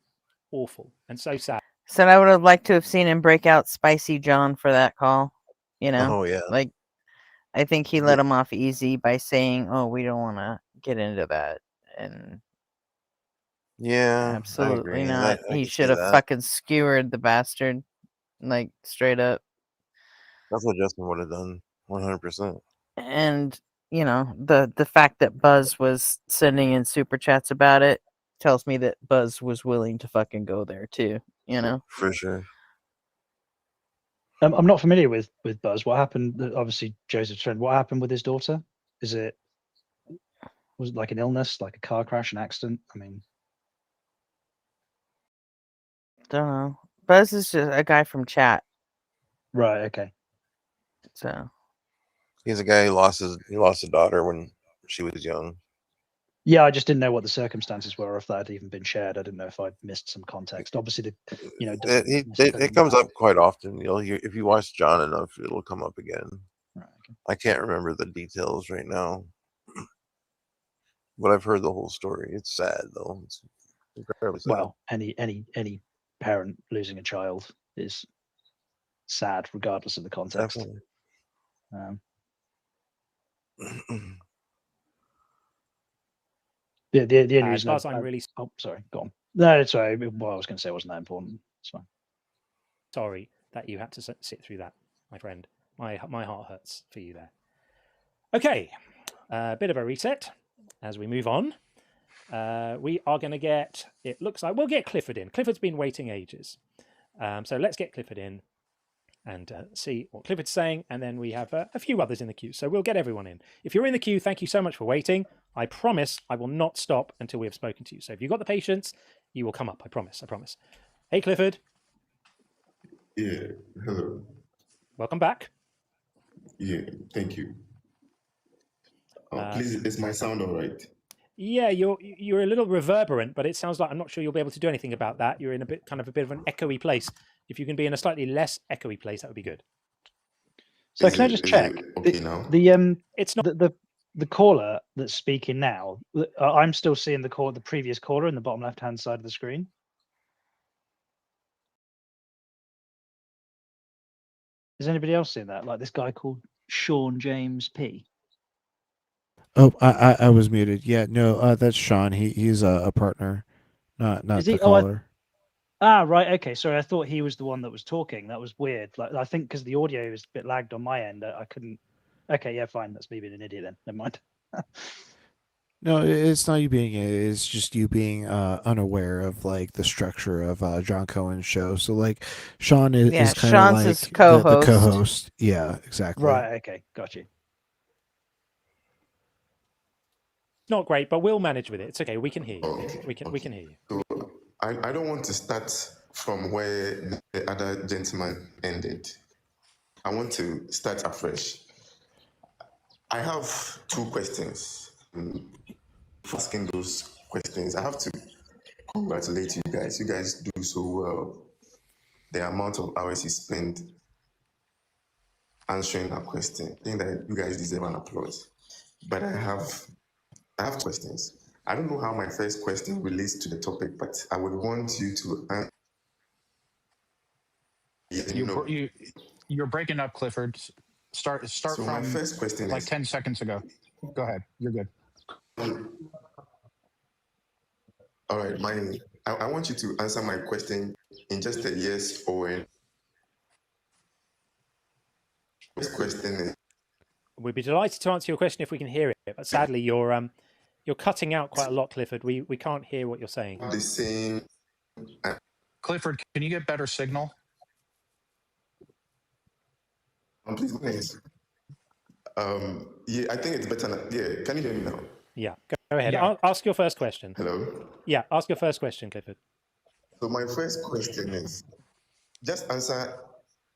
awful and so sad. Said I would have liked to have seen him break out Spicy John for that call. You know? Oh, yeah. Like, I think he let him off easy by saying, "Oh, we don't want to get into that," and Yeah, I absolutely agree. not. I He can should see have that. fucking skewered the bastard, like straight up. That's what Justin would have done, 100%. And you know, the fact that Buzz was sending in super chats about it tells me that Buzz was willing to fucking go there too. You know, for sure. I'm not familiar with Buzz. What happened? Obviously, Joseph's friend. What happened with his daughter? Was it like an illness, like a car crash, an accident? I mean, don't know. Buzz is just a guy from chat. Right. Okay. So He's a guy who lost a daughter when she was young. yeah, I just didn't know what the circumstances were, if that had even been shared. I didn't know if I'd missed some context. Obviously, It comes up quite often. You'll hear, if you watch John enough, it'll come up again. Right, okay. I can't remember the details right now, but I've heard the whole story. It's sad though. It's incredibly sad. Well, any parent losing a child is sad, regardless of the context. Definitely. The only reason Buzz, I'm really oh, sorry, go on. No, sorry. What I was going to say wasn't that important. It's fine. sorry that you had to sit through that, my friend. My heart hurts for you there. Okay, a bit of a reset as we move on. We are going to get, it looks like, we'll get Clifford in. Clifford's been waiting ages. So let's get Clifford in and see what Clifford's saying. And then we have a few others in the queue. So we'll get everyone in. If you're in the queue, thank you so much for waiting. I promise I will not stop until we have spoken to you. So if you've got the patience, you will come up. I promise. I promise. Hey, Clifford. Yeah, hello. Welcome back. Yeah, thank you. Please, is my sound all right? Yeah, you're a little reverberant, but it sounds like I'm not sure you'll be able to do anything about that. You're in a bit of an echoey place. If you can be in a slightly less echoey place, that would be good. So can I just check? Okay now? It's not the caller that's speaking now. I'm still seeing the previous caller in the bottom left-hand side of the screen. Is anybody else seeing that? Like this guy called Sean James P. Oh, I was muted. Yeah, no, that's Sean. He's a partner, not Is the he? caller. Right. Okay. Sorry, I thought he was the one that was talking. That was weird. Like I think because the audio is a bit lagged on my end, I couldn't. Okay. Yeah. Fine. That's me being an idiot then. Never mind. No, it's not you being. It's just you being unaware of like the structure of John Cohen's show. So like, Sean is kind of Sean's like his co-host. the co-host. Yeah, exactly. Right. Okay. Got you. Not great, but we'll manage with it. It's okay. We can hear you. Okay, We can hear you. So I don't want to start from where the other gentleman ended. I want to start afresh. I have two questions. For asking those questions, I have to congratulate you guys. You guys do so well. The amount of hours you spend answering that question, I think that you guys deserve an applause. But I have questions. I don't know how my first question relates to the topic, but I would want you to answer. You're breaking up, Clifford. Start So from my first question like is 10 seconds ago. Go ahead. You're good. All right, I want you to answer my question in just a yes or a. First question is. We'd be delighted to answer your question if we can hear it, but sadly you're cutting out quite a lot, Clifford. We can't hear what you're saying. The same. Clifford, can you get better signal? Please. Yeah, I think it's better now. Yeah, can you hear me now? Yeah, go ahead. Yeah. Ask your first question. Hello? Yeah, ask your first question, Clifford. So my first question is, just answer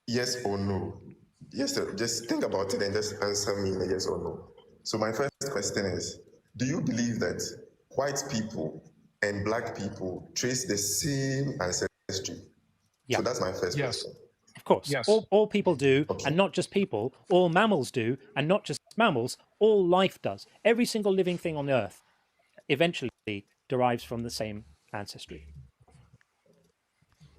yes or no. Yes, sir. Just think about it and just answer me in a yes or no. So my first question is, do you believe that white people and black people trace the same ancestry? Yeah. So that's my first question. Of course. Yes. All people do, and not just people. All mammals do, and not just mammals. All life does. Every single living thing on Earth eventually derives from the same ancestry.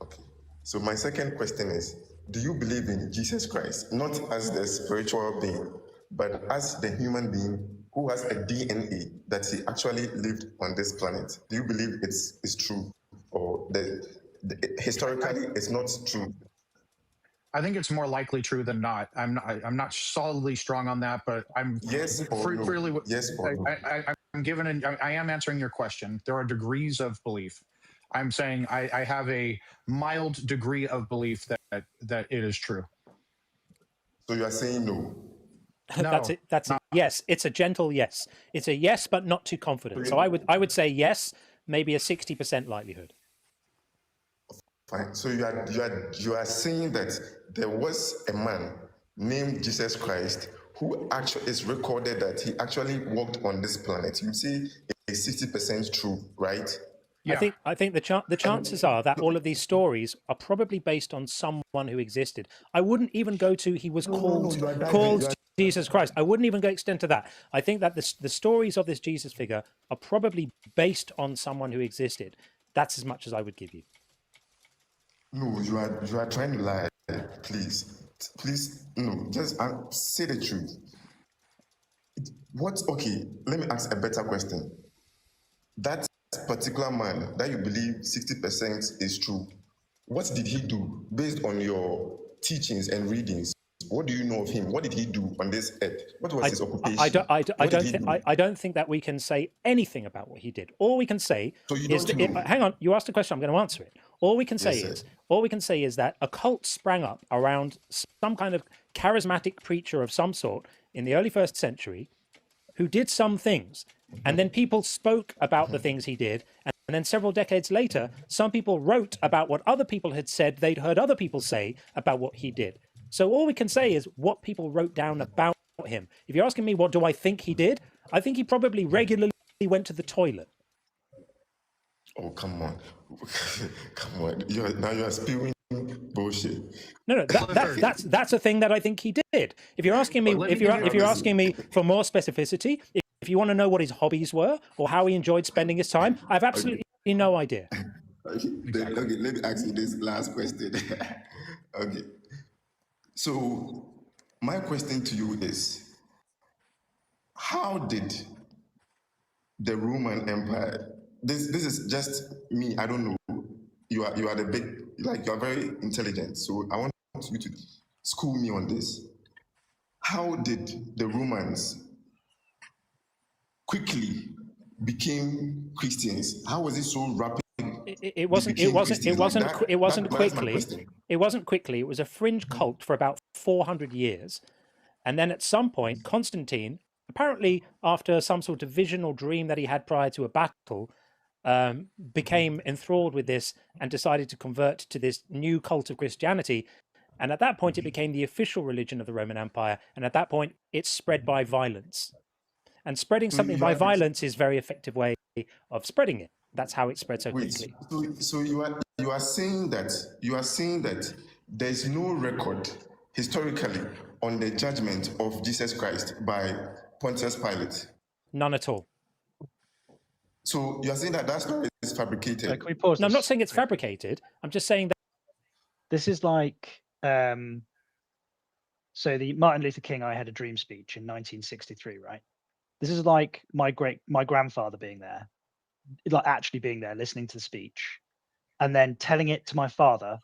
Okay. So my second question is, do you believe in Jesus Christ, not as the spiritual being, but as the human being who has a DNA that he actually lived on this planet? Do you believe it's true, or historically it's not true? I think it's more likely true than not. I'm not solidly strong on that, but I'm yes or no. Freely, yes or no. I am answering your question. There are degrees of belief. I'm saying I have a mild degree of belief that it is true. So you are saying no? No, that's a yes. It's a gentle yes. It's a yes, but not too confident. So I would say yes, maybe a 60% likelihood. Fine. So you are saying that there was a man named Jesus Christ who actually is recorded that he actually walked on this planet. You say it's 60% true, right? Yeah. I think the chances are that all of these stories are probably based on someone who existed. I wouldn't even go to he was called Jesus Christ. I wouldn't even go extend to that. I think that the stories of this Jesus figure are probably based on someone who existed. That's as much as I would give you. No, you are trying to lie. Please, no. Just say the truth. Okay, let me ask a better question. That particular man that you believe 60% is true, what did he do based on your teachings and readings? What do you know of him? What did he do on this earth? What was his occupation? I don't think that we can say anything about what he did. All we can say is that, hang on, you asked a question, I'm going to answer it. All we can say is that a cult sprang up around some kind of charismatic preacher of some sort in the early 1st century who did some things, and then people spoke about the things he did, and then several decades later, some people wrote about what other people had said they'd heard other people say about what he did. So all we can say is what people wrote down about him. If you're asking me what do I think he did, I think he probably regularly went to the toilet. Oh, come on. Come on. Now you are spewing bullshit. No, that's a thing that I think he did. If you're asking me, if you're asking me for more specificity, if you want to know what his hobbies were or how he enjoyed spending his time, I have absolutely no idea. Okay, let me ask you this last question. Okay. So my question to you is, how did the Roman Empire, this is just me, I don't know. You are the big, you are very intelligent. So I want you to school me on this. How did the Romans quickly became Christians? How was it so rapid? It wasn't quickly. It wasn't quickly. It was a fringe cult for about 400 years. And then at some point, Constantine, apparently after some sort of vision or dream that he had prior to a battle, became enthralled with this and decided to convert to this new cult of Christianity. And at that point, it became the official religion of the Roman Empire. And at that point, it spread by violence. And spreading something by violence is a very effective way of spreading it. That's how it spread so quickly. So you are saying that there is no record historically on the judgment of Jesus Christ by Pontius Pilate? None at all. So you are saying that story is fabricated? Can we pause? No, I'm not saying it's fabricated. I'm just saying that this is like so the Martin Luther King I Had a Dream speech in 1963, right? This is like my grandfather being there like actually being there, listening to the speech, and then telling it to my father,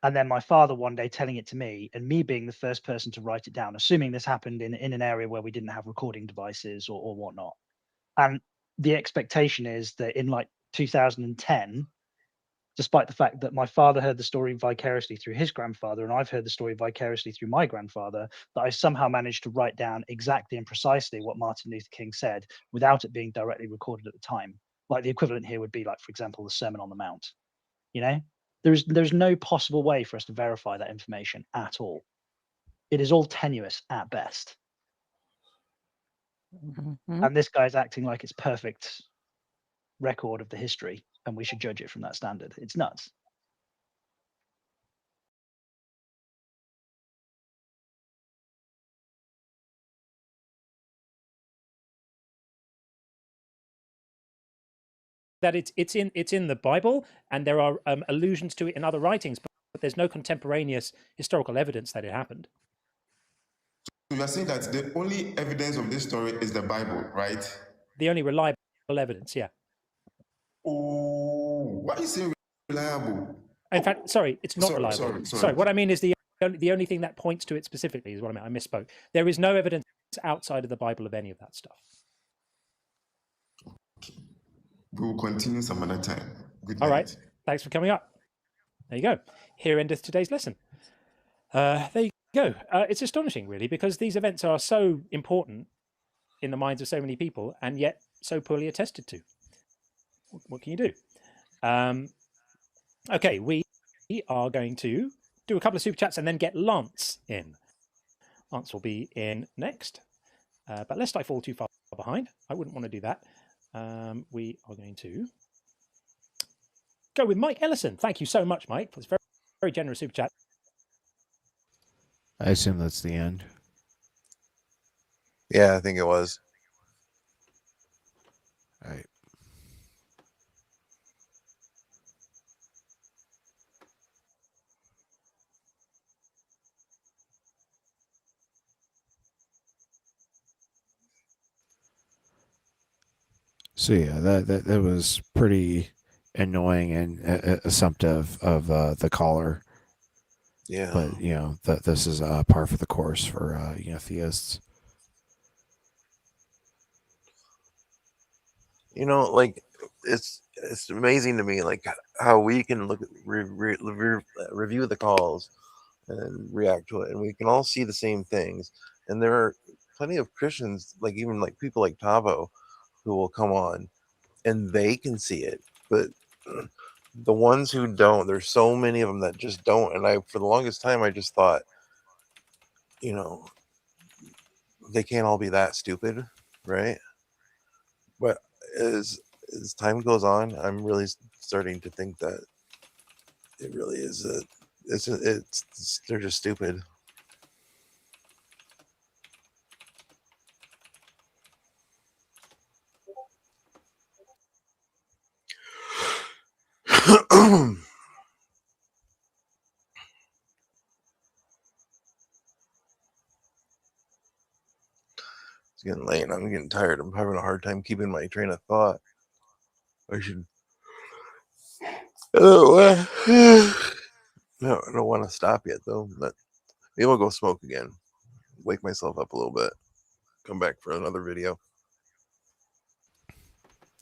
and then my father one day telling it to me, and me being the first person to write it down, assuming this happened in an area where we didn't have recording devices or whatnot. And the expectation is that in like 2010, despite the fact that my father heard the story vicariously through his grandfather, and I've heard the story vicariously through my grandfather, that I somehow managed to write down exactly and precisely what Martin Luther King said without it being directly recorded at the time. Like the equivalent here would be like, for example, the Sermon on the Mount. You know, there's no possible way for us to verify that information at all. It is all tenuous at best. And this guy's acting like it's perfect record of the history, and we should judge it from that standard. It's nuts. That it's in the Bible, and there are allusions to it in other writings, but there's no contemporaneous historical evidence that it happened. So you are saying that the only evidence of this story is the Bible, right? The only reliable evidence, yeah. Oh, why are you saying reliable? In fact, sorry, it's not reliable. Sorry, what I mean is the only thing that points to it specifically is what I meant. I misspoke. There is no evidence outside of the Bible of any of that stuff. We will continue some other time. Good night. All right. Thanks for coming up. There you go. Here endeth today's lesson. There you go. It's astonishing, really, because these events are so important in the minds of so many people, and yet so poorly attested to. What can you do? Okay, we are going to do a couple of super chats and then get Lance in. Lance will be in next. But lest I fall too far behind, I wouldn't want to do that. We are going to go with Mike Ellison. Thank you so much, Mike, for this very, very generous super chat. I assume that's the end. Yeah, I think it was. All right. So yeah, that was pretty annoying and assumptive of the caller. Yeah. But you know that this is par for the course for theists. You know, like it's amazing to me, like how we can look at review the calls and react to it, and we can all see the same things. And there are plenty of Christians, like even like people like Tavo, who will come on, and they can see it, but the ones who don't, there's so many of them that just don't. And I, for the longest time, I just thought, you know, they can't all be that stupid, right? But as time goes on, I'm really starting to think that it really is they're just stupid. It's getting late. I'm getting tired. I'm having a hard time keeping my train of thought. I should. No, I don't want to stop yet though. But maybe I'll go smoke again. Wake myself up a little bit. Come back for another video.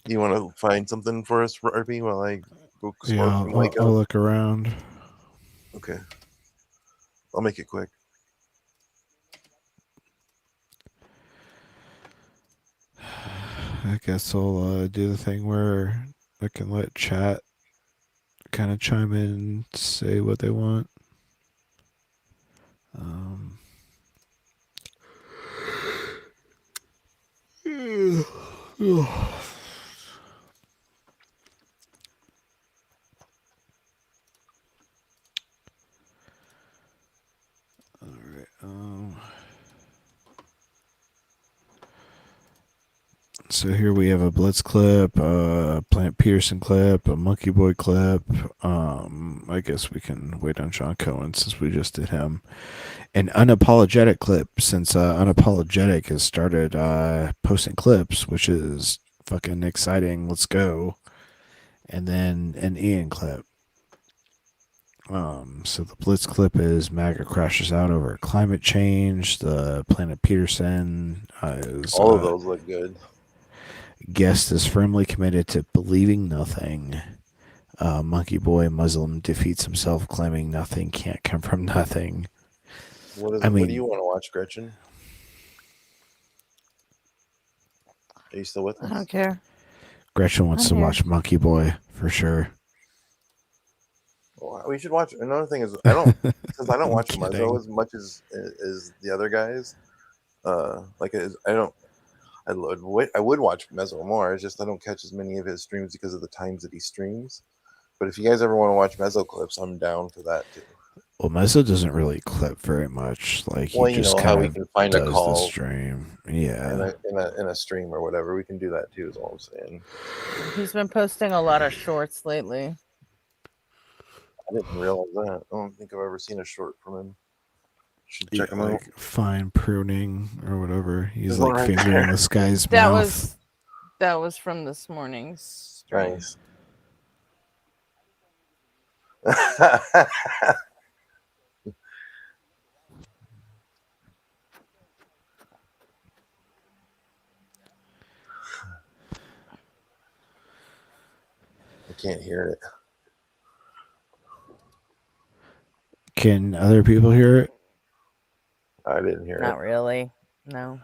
You want to find something for us, RP, while I go smoke Yeah, and wake I'll up? look around. Okay. I'll make it quick. I guess I'll do the thing where I can let chat kind of chime in and say what they want. All right. So here we have a Blitz clip, a Plant Peterson clip, a Monkey Boy clip. I guess we can wait on Sean Cohen since we just did him. An unapologetic clip, since unapologetic has started posting clips, which is fucking exciting. Let's go. And then an Ian clip. So the Blitz clip is MAGA crashes out over climate change. The Planet Peterson is All of those look good. Guest is firmly committed to believing nothing. Monkey Boy Muslim defeats himself, claiming nothing can't come from nothing. What I do mean, you want to watch, Gretchen? Are you still with us? I don't care. Gretchen wants I'm to here. watch Monkey Boy for sure. Well, we should watch. Another thing is, I don't since I don't watch kidding. Mezzo as much as the other guys. Like I would watch Mezzo more. It's just I don't catch as many of his streams because of the times that he streams. But if you guys ever want to watch Mezzo clips, I'm down for that too. Well, Mezzo doesn't really clip very much. Like he Well, you just know how kind we of can find does a the call stream. Yeah. in a stream or whatever. We can do that too. Is all I'm saying. He's been posting a lot of shorts lately. I didn't realize that. I don't think I've ever seen a short from him. Should Yeah, check him out. like fine pruning or whatever. He's There's like one right fingering there. this guy's That mouth. was from this morning's stream. Nice. I can't hear it. Can other people hear it? I didn't hear Not it. really. No.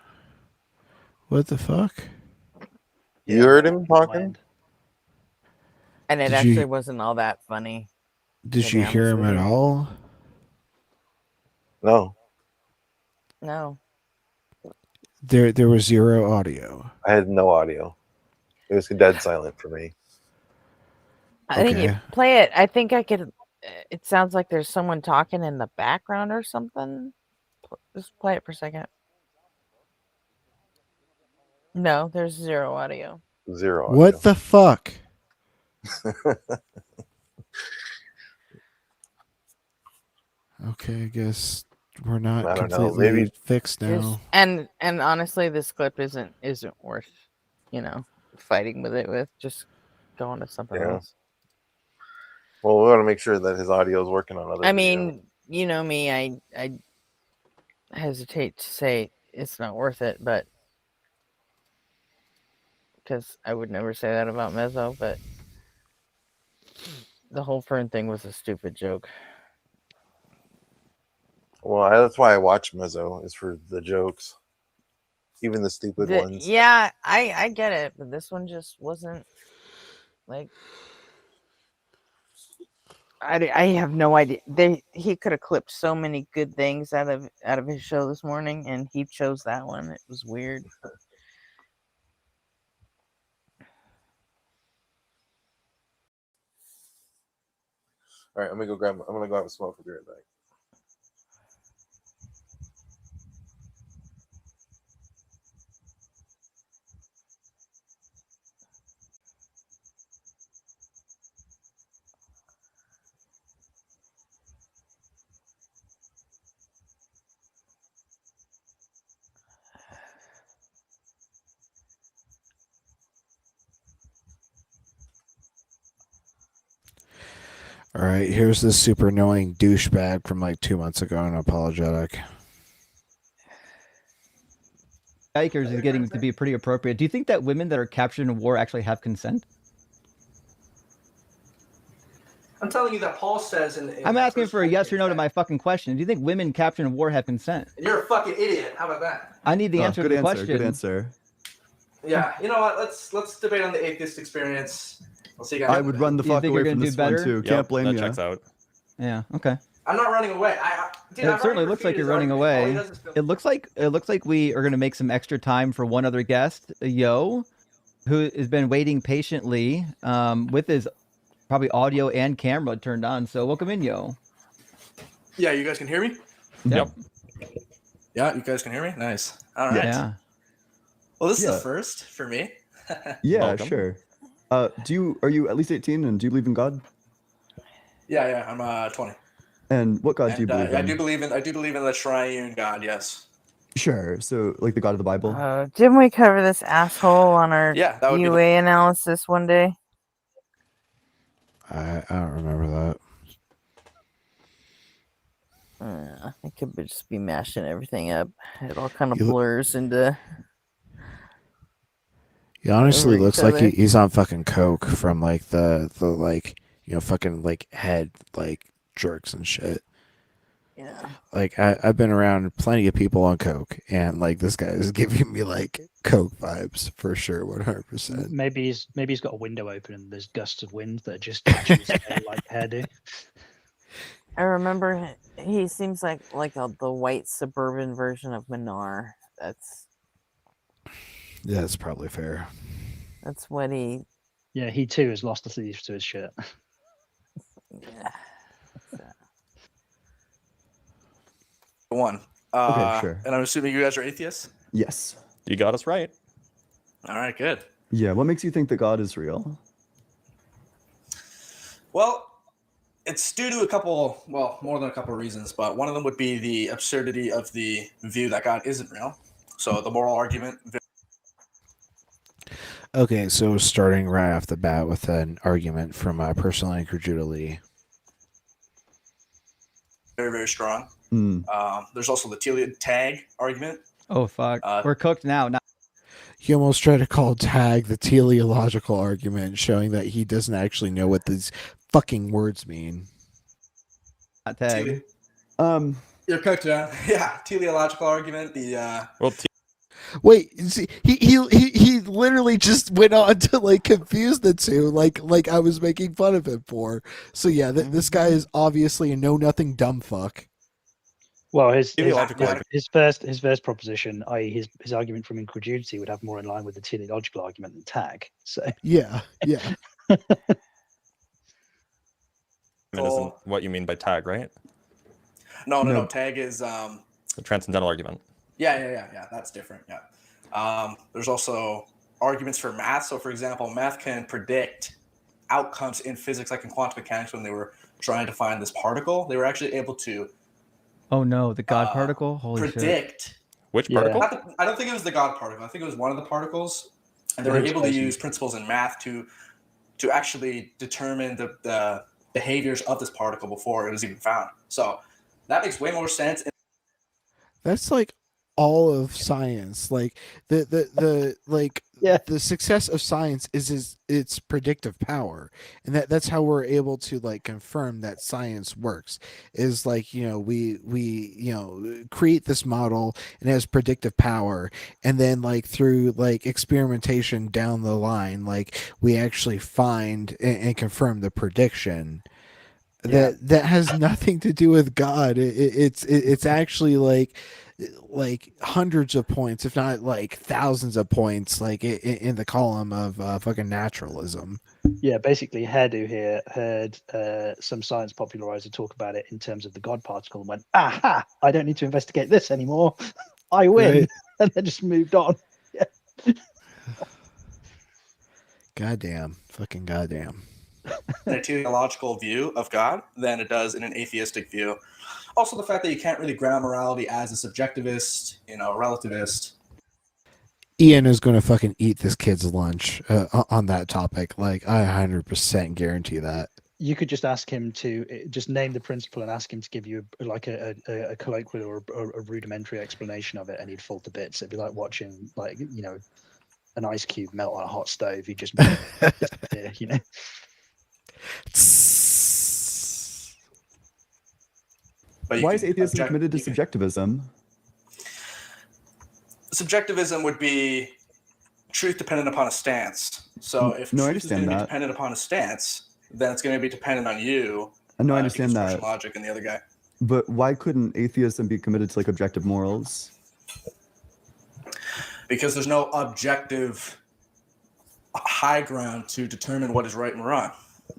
What the fuck? You heard him talking? And it Did actually you- wasn't all that funny. Did to you be hear honest him with at you. all? No. No. There was zero audio. I had no audio. It was dead silent for me. I think you Okay. play it. I think I could. It sounds like there's someone talking in the background or something. Just play it for a second. No, there's zero audio. Zero audio. What the fuck? Okay, I guess we're not I don't know, completely maybe- fixed Just- now. and honestly, this clip isn't worth, fighting with it with. Just go on to something Yeah. else. Well, we want to make sure that his audio is working on other. I videos. mean, you know me, I hesitate to say it's not worth it, but because I would never say that about Mezzo, but the whole Fern thing was a stupid joke. Well, that's why I watch Mezzo, is for the jokes, even the stupid ones. Yeah, I get it, but this one just wasn't like. I have no idea. He could have clipped so many good things out of his show this morning, and he chose that one. It was weird. All right, I'm gonna go have a smoke. I'll be right back. All right, here's this super annoying douchebag from like 2 months ago and apologetic. Yikers is getting to be pretty appropriate. Do you think that women that are captured in war actually have consent? I'm telling you that Paul says I'm asking for a yes or no to my fucking question. Do you think women captured in war have consent? And you're a fucking idiot. How about that? I need the answer to the question. Good answer. Yeah. You know what? Let's debate on the atheist experience. We'll see. I would run the Do you fuck think away you're from gonna this do one better? too. Can't blame you. That checks out. Yeah. Okay. I'm not running away. Dude, It certainly looks like you're running away. It looks like we are going to make some extra time for one other guest, Yo, who has been waiting patiently with his probably audio and camera turned on. So welcome in, Yo. Yeah, you guys can hear me? Yep. Yeah, you guys can hear me? Nice. All right. Yeah. Well, this is Yeah. the first for me. Yeah, Welcome. sure. Are you at least 18 and do you believe in God? Yeah, I'm 20. And what God do you And, believe in? I do believe in the triune God, yes. Sure. So, like the God of the Bible. Didn't we cover this asshole on our Yeah, that would be UA analysis one day? I don't remember that. I could just be mashing everything up. It all kind of You look- blurs into. He honestly over each looks like other. he's on fucking coke from like the like fucking like head like jerks and shit. Yeah. Like I've been around plenty of people on coke, and like this guy is giving me like coke vibes for sure, 100%. Maybe he's got a window open and there's gusts of wind that just touch his hair like hairdo. I remember he seems like the white suburban version of Minar. Yeah, that's probably fair. That's what he. Yeah, he too has lost the sleeves to his shirt. Yeah. One. Okay, sure. And I'm assuming you guys are atheists? Yes. You got us right. All right, good. Yeah. What makes you think that God is real? Well, it's due to more than a couple of reasons, but one of them would be the absurdity of the view that God isn't real. So the moral argument. Okay, so starting right off the bat with an argument from personal incredulity. Very, very strong. Mm. There's also the tag argument. Oh fuck, we're cooked now. He almost tried to call tag the teleological argument, showing that he doesn't actually know what these fucking words mean. Not tag. You're cooked, yeah. Teleological argument. The Wait, see, he literally just went on to like confuse the two, like I was making fun of him for. So yeah, this guy is obviously a know nothing dumb fuck. Well, his first proposition, i.e., his argument from incredulity, would have more in line with the teleological argument than tag. So yeah. Isn't what you mean by tag, right? No. Tag is The transcendental argument. Yeah. That's different. Yeah. There's also arguments for math. So, for example, math can predict outcomes in physics, like in quantum mechanics. When they were trying to find this particle, they were actually able to. Oh no, the God particle. Holy predict. shit. Which particle? I don't think it was the God particle. I think it was one of the particles, and they were able to use principles in math to actually determine the behaviors of this particle before it was even found. So that makes way more sense. That's like all of science. Like the success of science is its predictive power, and that's how we're able to like confirm that science works. Is like we create this model and it has predictive power, and then like through like experimentation down the line, like we actually find and confirm the prediction. That has nothing to do with God. It's actually like hundreds of points, if not like thousands of points, like in the column of fucking naturalism. Yeah, basically, Hairdo here heard some science popularizer talk about it in terms of the God particle and went, "Aha! I don't need to investigate this anymore. I win," Right. and then just moved on. Yeah. Goddamn, fucking goddamn. In a teleological view of God than it does in an atheistic view. Also, the fact that you can't really ground morality as a subjectivist, relativist. Ian is going to fucking eat this kid's lunch on that topic. Like, I 100% guarantee that. You could just ask him to just name the principle and ask him to give you like a colloquial or a rudimentary explanation of it, and he'd fall to bits. It'd be like watching an ice cube melt on a hot stove. He just disappear. Why is atheism committed to subjectivism? Subjectivism would be truth dependent upon a stance. So if truth is going to be dependent upon a stance, then it's going to be dependent on you. No, I understand that. Logic and the other guy. But why couldn't atheism be committed to like objective morals? Because there's no objective high ground to determine what is right and wrong.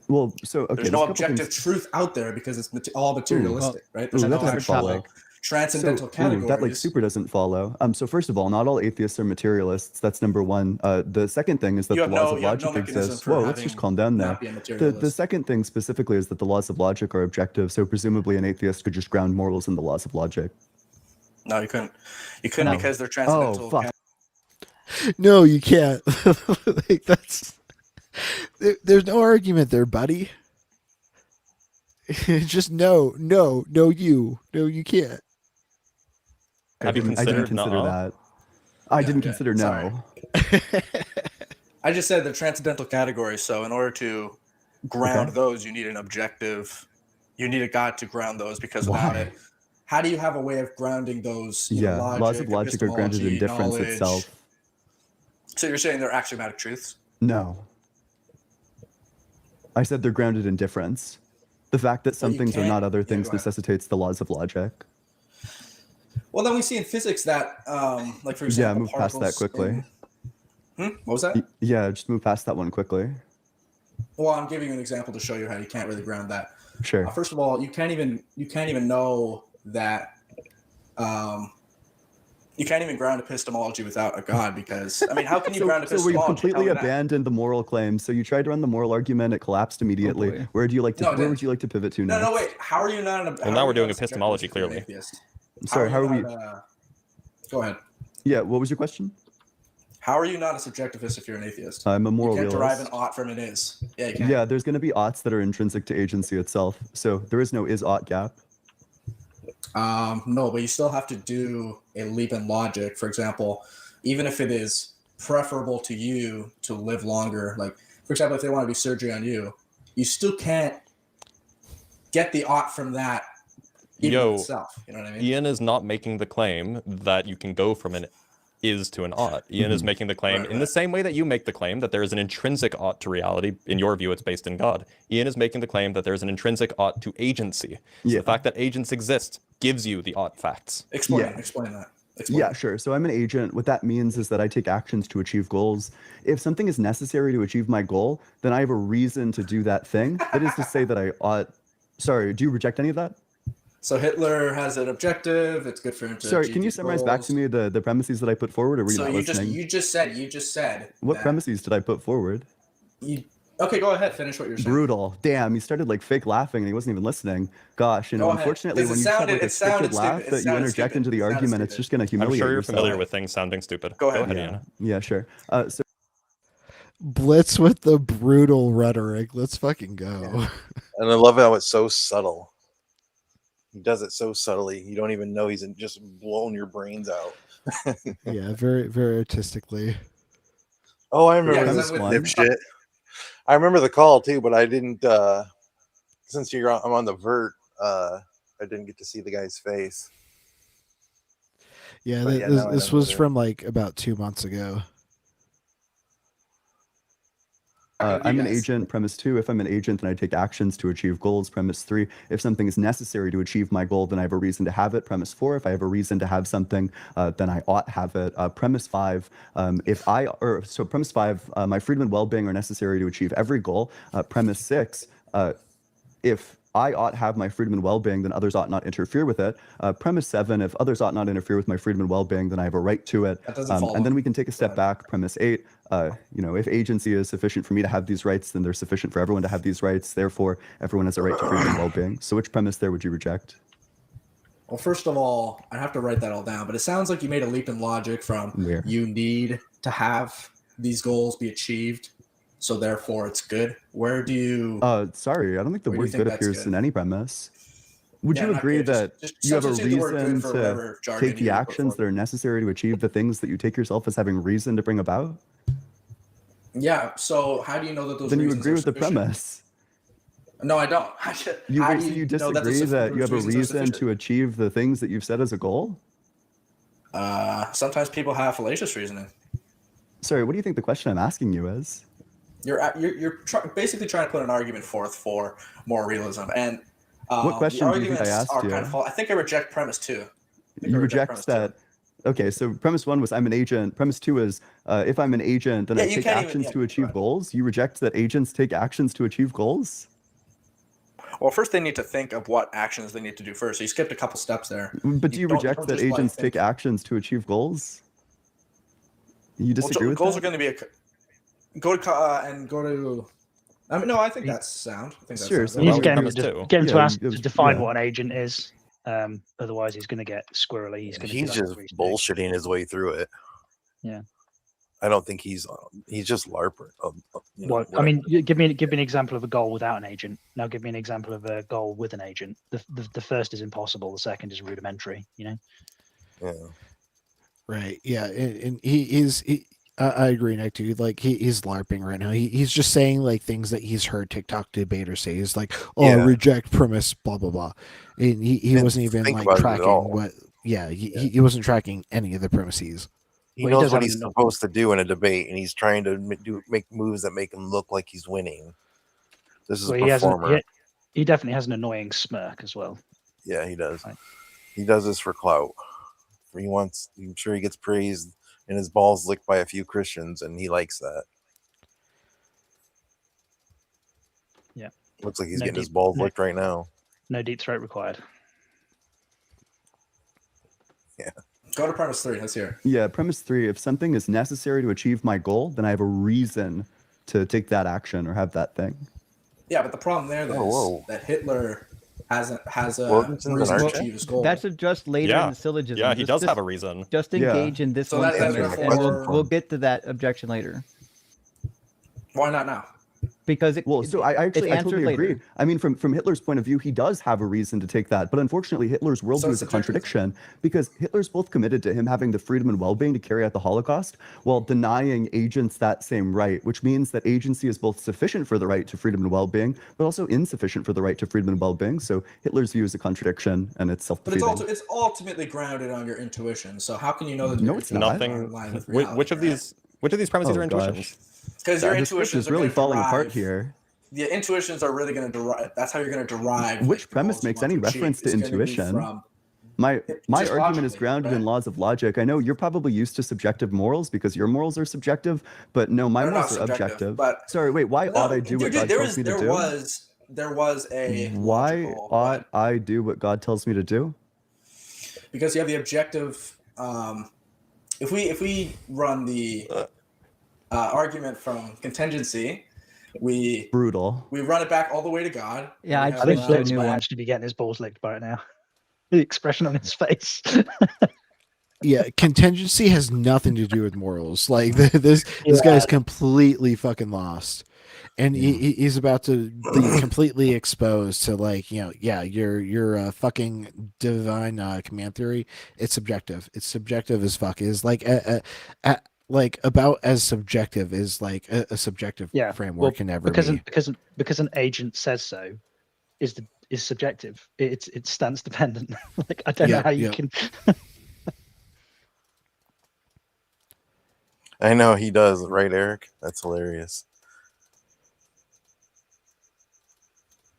Well, so okay, there's no objective truth out there because it's all materialistic, right? There's that no doesn't follow. Transcendental categories. That like super doesn't follow. So first of all, not all atheists are materialists. That's number one. The second thing is that the laws of logic exist. Whoa, let's just calm down there. The second thing specifically is that the laws of logic are objective. So presumably an atheist could just ground morals in the laws of logic. No, you couldn't. You couldn't No. because they're Oh, transcendental. fuck. No, you can't. Like, there's no argument there, buddy. Just no, you can't. Have you I didn't considered consider nuh-uh? that. I didn't consider sorry. no. I just said they're transcendental categories. So in order to ground those, you need an objective. You need a God to ground those, because without it, how do you have a way of grounding those? Yeah, laws of logic are grounded in difference knowledge? itself. So you're saying they're axiomatic truths? No. I said they're grounded in difference. The fact that some things are not other things necessitates the laws of logic. Well, then we see in physics that, like for example, move past that quickly. What was that? Yeah, just move past that one quickly. Well, I'm giving you an example to show you how you can't really ground that. Sure. First of all, you can't even know that. You can't even ground epistemology without a God, because I mean, how can you ground epistemology? So we completely abandoned the moral claim. So you tried to run the moral argument, it collapsed immediately. Where do you like to? Where would you like to pivot to now? No, wait. How are you not? Well, now we're doing epistemology clearly. I'm sorry. How are we? Go ahead. Yeah. What was your question? How are you not a subjectivist if you're an atheist? I'm a moral realist. You can't realist. derive an ought from an is. Yeah, you can. Yeah, there's going to be oughts that are intrinsic to agency itself. So there is no is-ought gap. No, but you still have to do a leap in logic. For example, even if it is preferable to you to live longer, like for example, if they want to do surgery on you, you still can't get the ought from that even itself. You know what I mean? Ian is not making the claim that you can go from an is to an ought. Ian is making the claim in the same way that you make the claim that there is an intrinsic ought to reality. In your view, it's based in God. Ian is making the claim that there's an intrinsic ought to agency. So the fact that agents exist gives you the ought facts. Explain that. Yeah, sure. So I'm an agent. What that means is that I take actions to achieve goals. If something is necessary to achieve my goal, then I have a reason to do that thing. That is to say that I ought. Sorry, do you reject any of that? So Hitler has an objective. It's good for him to. Sorry, can you summarize back to me the premises that I put forward, or were you not listening? You just said. What premises did I put forward? Okay, go ahead. Finish what you're saying. Brutal. Damn, he started like fake laughing and he wasn't even listening. Gosh, unfortunately, when you have like a scripted laugh that you interject into the argument, it's just going to humiliate I'm sure you're yourself. familiar with things sounding stupid. Go ahead, Ian. Yeah, sure. So Blitz with the brutal rhetoric. Let's fucking go. And I love how it's so subtle. He does it so subtly. You don't even know he's just blowing your brains out. Yeah, very, very artistically. Oh, I remember this dipshit. I remember the call too, but I didn't. Since I'm on the vert, I didn't get to see the guy's face. Yeah, this was from like about 2 months ago. I'm an agent, premise 2. If I'm an agent, then I take actions to achieve goals. Premise 3. If something is necessary to achieve my goal, then I have a reason to have it. Premise 4. If I have a reason to have something, then I ought have it. Premise 5. Premise 5. My freedom and well-being are necessary to achieve every goal. Premise 6. If I ought have my freedom and well-being, then others ought not interfere with it. Premise 7, if others ought not interfere with my freedom and well-being, then I have a right to it. And then we can take a step back. Premise 8, if agency is sufficient for me to have these rights, then they're sufficient for everyone to have these rights. Therefore, everyone has a right to freedom and well-being. So which premise there would you reject? Well, first of all, I have to write that all down, but it sounds like you made a leap in logic from you need to have these goals be achieved, so therefore it's good. Where do you... Sorry, I don't think the word good appears in any premise. Would you agree that you have a reason to take the actions that are necessary to achieve the things that you take yourself as having reason to bring about? Yeah, so how do you know that those then you reasons agree are with the sufficient? premise. No, I don't. You disagree that you have a reason to achieve the things that you've set as a goal? Sometimes people have fallacious reasoning. Sorry, what do you think the question I'm asking you is? You're basically trying to put an argument forth for more realism, and what question do you think I asked you? Kind of I think I reject premise 2. You reject that. Okay, so premise 1 was I'm an agent. Premise 2 is if I'm an agent, then I take actions to achieve goals. You reject that agents take actions to achieve goals? Well, first they need to think of what actions they need to do first. So you skipped a couple steps there. But do you reject that agents take actions to achieve goals? You disagree with goals that? are going to be go to. I mean, no, I think that's sound. I think that's sure. You need to get him to define what an agent is. Otherwise, he's going to get squirrely. He's going to He's just bullshitting his way through it. Yeah. I don't think he's just LARPer. You know, Well, I mean, give me an example of a goal without an agent. Now, give me an example of a goal with an agent. The first is impossible. The second is rudimentary. You know. Yeah. Right. Yeah. And I agree, Nick, too. Like he's LARPing right now. He's just saying like things that he's heard TikTok debaters say. He's like, oh, reject premise, blah blah blah. And he wasn't even like tracking what. Yeah. He wasn't tracking any of the premises. He knows what he's supposed to do in a debate, and he's trying to make moves that make him look like he's winning. This is a performer. He definitely has an annoying smirk as well. Yeah, he does. Right. He does this for clout. I'm sure he gets praised and his balls licked by a few Christians, and he likes that. Yeah. Looks like he's getting his balls licked right now. No deep throat required. Yeah. Go to premise 3. Let's hear. Yeah, premise 3. If something is necessary to achieve my goal, then I have a reason to take that action or have that thing. Yeah, but the problem there is that Hitler has a reason to achieve his goal. That's just later in the syllogism. Yeah, he does have a reason. Just engage in this one sentence, and we'll get to that objection later. Why not now? Because I totally agree. I mean, from Hitler's point of view, he does have a reason to take that. But unfortunately, Hitler's worldview is a contradiction because Hitler's both committed to him having the freedom and well-being to carry out the Holocaust while denying agents that same right, which means that agency is both sufficient for the right to freedom and well-being, but also insufficient for the right to freedom and well-being. So Hitler's view is a contradiction, and it's self-defeating. But it's ultimately grounded on your intuition. So how can you know that it's nothing? Which of these premises are intuitions? Because your intuitions is really falling apart here. The intuitions are really going to derive. That's how you're going to derive. Which premise makes any reference to intuition? My argument is grounded in laws of logic. I know you're probably used to subjective morals because your morals are subjective, but no, my morals are objective. But sorry, wait. Why ought I do what God tells me to do? There was a. Why ought I do what God tells me to do? Because you have the objective. If we run the argument from contingency, we run it back all the way to God. Yeah, I think Flo wants to be getting his balls licked by it now. The expression on his face. Yeah, contingency has nothing to do with morals. Like this guy's completely fucking lost, and he's about to be completely exposed to your fucking divine command theory. It's subjective. It's subjective as fuck. Is like about as subjective as like a subjective framework can ever be. Because an agent says so is subjective. It's stance dependent. Like I don't know how you can. I know he does, right, Eric? That's hilarious.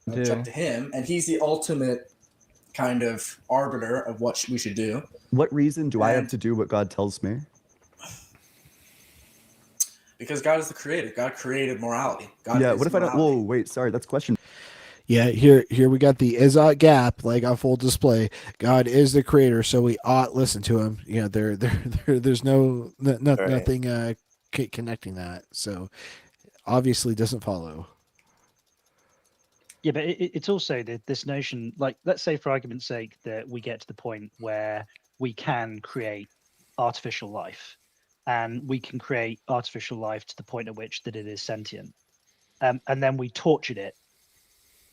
It's up to him, and he's the ultimate kind of arbiter of what we should do. What reason do I have to do what God tells me? Because God is the creator. God created morality. What if I don't? Whoa, wait, sorry, that's a question. Yeah, here we got the is-ought gap, like on full display. God is the creator, so we ought listen to him. You know, there's nothing connecting that. So obviously doesn't follow. Yeah, but it's also this notion, like, let's say for argument's sake that we get to the point where we can create artificial life, and we can create artificial life to the point at which that it is sentient, and then we tortured it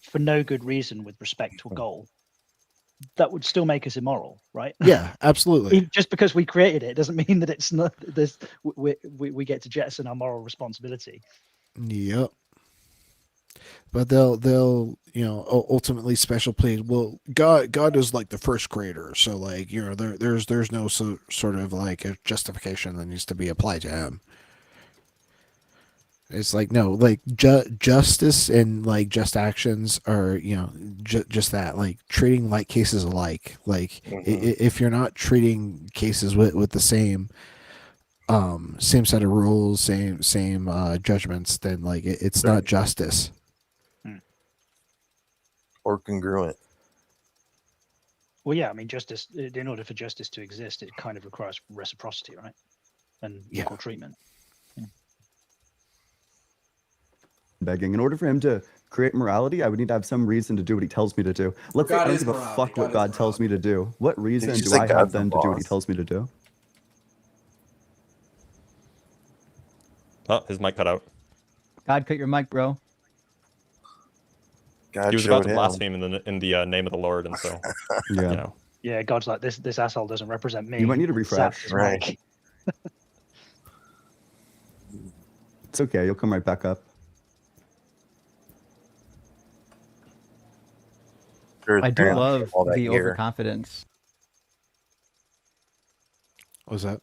for no good reason with respect to a goal. That would still make us immoral, right? Yeah, absolutely. Just because we created it doesn't mean that it's not. We get to jettison our moral responsibility. Yep. But they'll ultimately special plead. Well, God is like the first creator, so like there's no sort of like a justification that needs to be applied to him. It's like no, like justice and like just actions are just that, like treating like cases alike. Like if you're not treating cases with the same set of rules, same judgments, then like it's not justice. Or congruent. Well, yeah, I mean, justice. In order for justice to exist, it kind of requires reciprocity, right? And equal treatment. Yeah. begging. In order for him to create morality, I would need to have some reason to do what he tells me to do. Let's say I God don't is give a morality. fuck what God tells me to do. What reason you do say I have God's the then to do what he boss? tells me to do? Oh, his mic cut out. God, cut your mic, bro. God He was about showed to him. blaspheme in the name of the Lord, and so Yeah. you know. Yeah, God's like this asshole doesn't represent me. You might need to and zapped refresh. his Right. mic. It's okay. You'll come right back up. Sure, his I do parents love gave him all that the gear. overconfidence. What was that?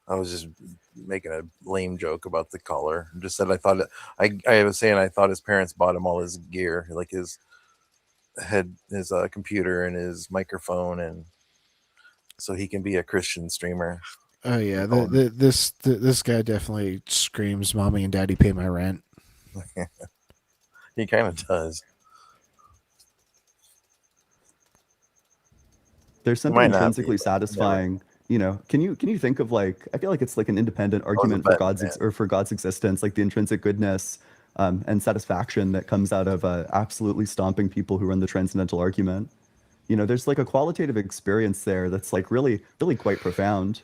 I was just making a lame joke about the collar. I just said I was saying I thought his parents bought him all his gear, like his computer and his microphone, and so he can be a Christian streamer. Oh yeah, this guy definitely screams, "Mommy and Daddy pay my rent." He kind of does. There's He something might not be, intrinsically but satisfying. You know, can you think of like, I feel like it's like an independent I was a argument for betting man. for God's existence, like the intrinsic goodness and satisfaction that comes out of absolutely stomping people who run the transcendental argument. You know, there's like a qualitative experience there that's like really quite profound.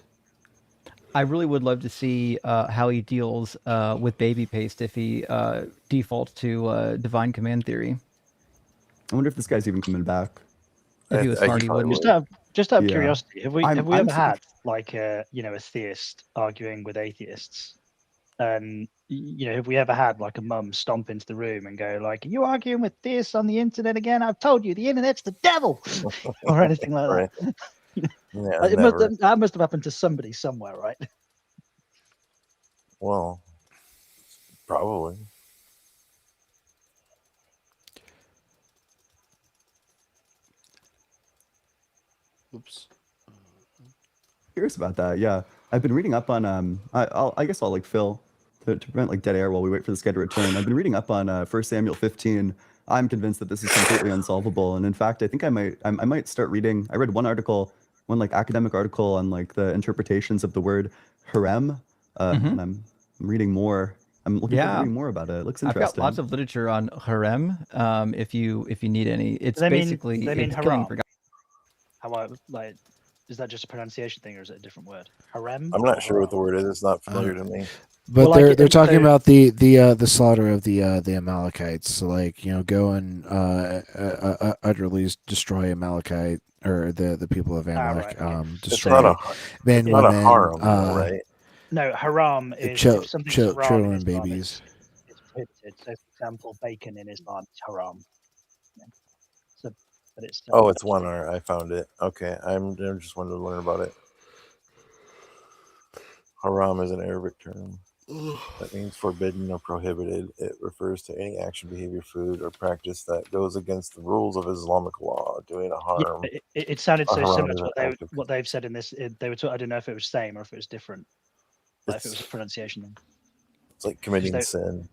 I really would love to see how he deals with baby paste if he defaults to divine command theory. I wonder if this guy's even coming back. If he was smart, he wouldn't. Just out of Yeah. curiosity, have we I'm ever sort of- had like a theist arguing with atheists? And have we ever had like a mum stomp into the room and go like, "Are you arguing with theists on the internet again? I've told you the internet's the devil," or anything like Right. that? Yeah, That must have happened to somebody somewhere, right? Well, probably. Oops. Curious about that. Yeah, I've been reading up on I guess I'll like fill to prevent like dead air while we wait for this guy to return. I've been reading up on 1 Samuel 15. I'm convinced that this is completely unsolvable, and in fact, I think I might start reading. I read one like academic article on like the interpretations of the word harem, and I'm reading more. I'm looking forward to reading more about it. It looks I've interesting. got lots of literature on harem. If you need any, it's They mean basically it's haram. killing for God. How like is that just a pronunciation thing or is it a different word? Harem? I'm not sure what the word is. It's not familiar to me. But Well, they're talking about the slaughter of the Amalekites. So like go and utterly destroy Amalekite or the people of Amalek. Destroy men, it's not women, a harem, though, right? No, haram is if something's haram in children, and Islam, babies. it's prohibited. So, for example, bacon in Islam is haram. Yeah. So, but it's still Oh, it's one R. I found it. Okay, I'm just wanted to learn about it. Haram is an Arabic term that means forbidden or prohibited. It refers to any action, behavior, food, or practice that goes against the rules of Islamic law, doing a harm. Yeah, it sounded A so haram similar is to an act of what they've said in this. They were. I don't know if it was same or if it was different. Like if it was a pronunciation thing. It's like committing They- sin.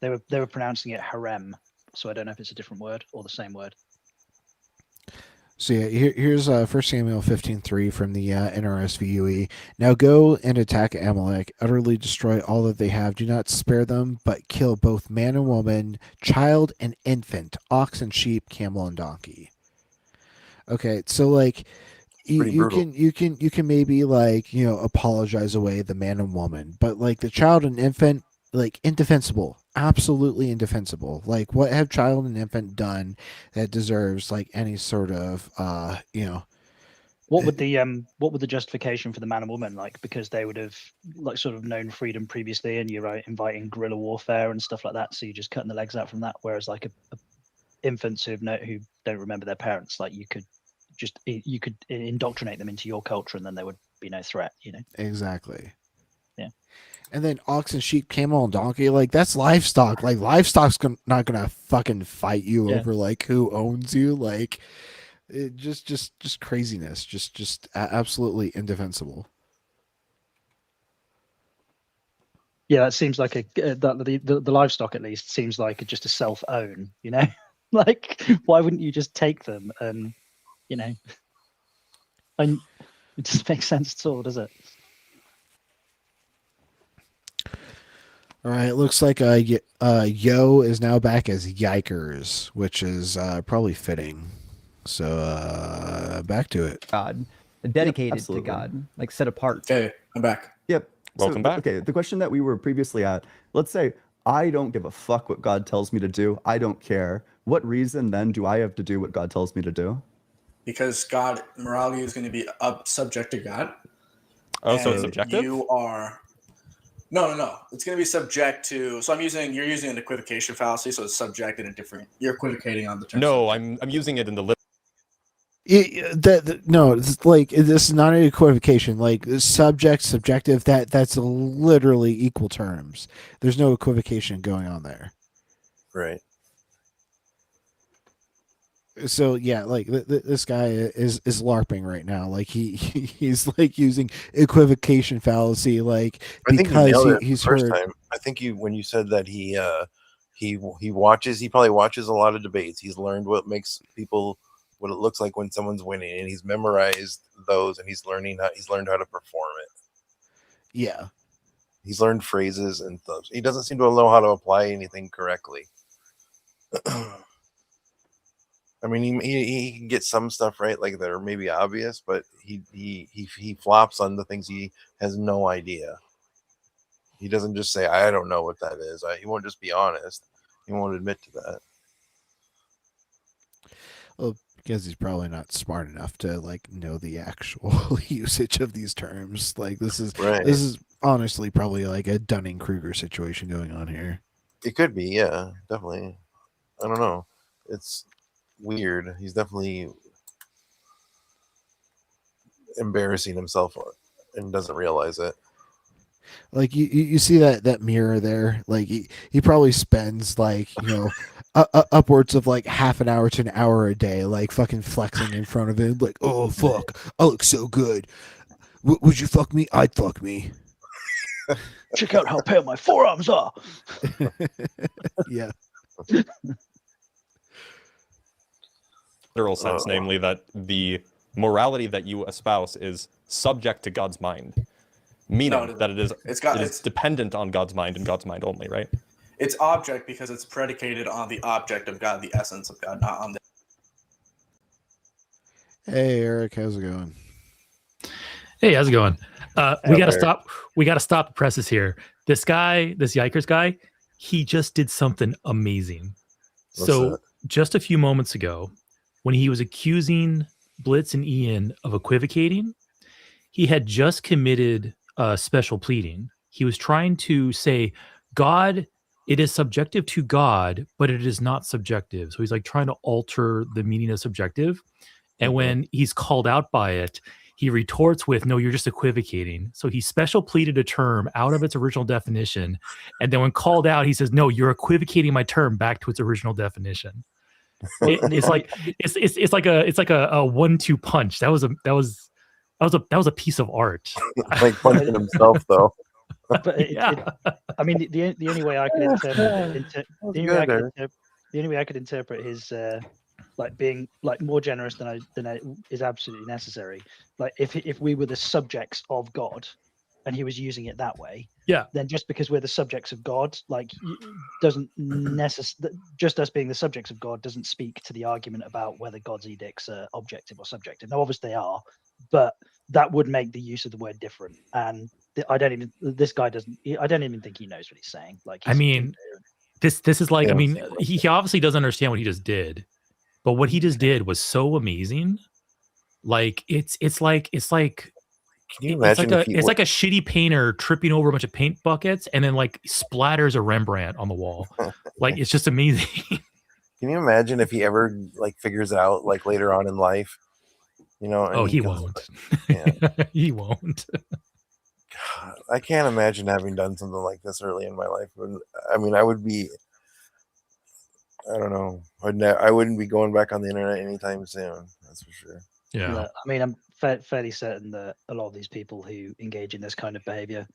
They were pronouncing it harem, so I don't know if it's a different word or the same word. So yeah, here's 1 Samuel 15:3 from the NRSVUE. Now go and attack Amalek, utterly destroy all that they have. Do not spare them, but kill both man and woman, child and infant, ox and sheep, camel and donkey. Okay, so like you can maybe like apologize away the man and woman, but like the child and infant, like indefensible, absolutely indefensible. Like what have child and infant done that deserves like any sort of What would the justification for the man and woman like? Because they would have like sort of known freedom previously, and you're inviting guerrilla warfare and stuff like that. So you're just cutting the legs out from that. Whereas like infants who don't remember their parents, like you could indoctrinate them into your culture, and then there would be no threat. Exactly. Yeah. And then ox and sheep, camel and donkey, like that's livestock. Like livestock's not gonna fucking fight you over like who owns you. Like it just craziness. Just absolutely indefensible. Yeah, that seems like the livestock at least seems like just a self-own. Like why wouldn't you just take them and and it just makes sense at all, does it? All right, looks like Yo is now back as Yikers, which is probably fitting. So back to it. God, dedicated to absolutely. God, like set apart. Okay, I'm back. Yep. Welcome back. Okay, the question that we were previously at, let's say I don't give a fuck what God tells me to do. I don't care. What reason then do I have to do what God tells me to do? Because morality is going to be subject to God. Oh, so it's And subjective? You are. No. It's going to be subject to. So you're using an equivocation fallacy, so it's subject in a different. You're equivocating on the term. No, I'm using it in the No, it's like this is not an equivocation. Like subject, subjective. That's literally equal terms. There's no equivocation going on there. Right. So yeah, like this guy is LARPing right now. Like he's like using equivocation fallacy, like I think you nailed it he's the first heard. time. I think when you said that he probably watches a lot of debates. He's learned what it looks like when someone's winning, and he's memorized those, and he's learned how to perform it. Yeah. He's learned phrases and stuff. He doesn't seem to know how to apply anything correctly. I mean, he can get some stuff right, like that are maybe obvious, but he flops on the things he has no idea. He doesn't just say, "I don't know what that is." He won't just be honest. He won't admit to that. Well, because he's probably not smart enough to like know the actual usage of these terms. Like this is honestly probably like a Dunning-Kruger situation going on here. It could be, yeah, definitely. I don't know. It's weird. He's definitely embarrassing himself and doesn't realize it. Like you see that mirror there. Like he probably spends like upwards of like half an hour to an hour a day, like fucking flexing in front of him. Like, oh fuck, I look so good. Would you fuck me? I'd fuck me. Check out how pale my forearms are. Yeah. Literal sense, namely that the morality that you espouse is subject to God's mind, meaning that it is dependent on God's mind and God's mind only, right? It's object because it's predicated on the object of God, the essence of God, not on the. Hey Eric, how's it going? Hey, how's it going? We gotta stop. We gotta stop the presses here. This guy, this Yikers guy, he just did something amazing. Just a few moments ago, when he was accusing Blitz and Ian of equivocating, he had just committed special pleading. He was trying to say, God, it is subjective to God, but it is not subjective. So he's like trying to alter the meaning of subjective. And when he's called out by it, he retorts with, no, you're just equivocating. So he special pleaded a term out of its original definition. And then when called out, he says, no, you're equivocating my term back to its original definition. It's like a 1-2 punch. That was a piece of art. Like punching himself though. But I mean, the only way I could interpret the only way I could interpret his like being like more generous than I is absolutely necessary. Like if we were the subjects of God, and he was using it that way, then just because we're the subjects of God, like doesn't just us being the subjects of God doesn't speak to the argument about whether God's edicts are objective or subjective. Now, obviously they are, but that would make the use of the word different. And I don't even think he knows what he's saying. Like, I mean, this is like, I mean, he obviously doesn't understand what he just did, but what he just did was so amazing. Like it's like Can you imagine it's like a shitty painter tripping over a bunch of paint buckets and then like splatters a Rembrandt on the wall. Like it's just amazing. Can you imagine if he ever like figures it out like later on in life? You know? Oh, he won't. He won't. God, I can't imagine having done something like this early in my life. I mean, I would be. I don't know. I wouldn't be going back on the internet anytime soon. That's for sure. Yeah. I mean, I'm fairly certain that a lot of these people who engage in this kind of behavior,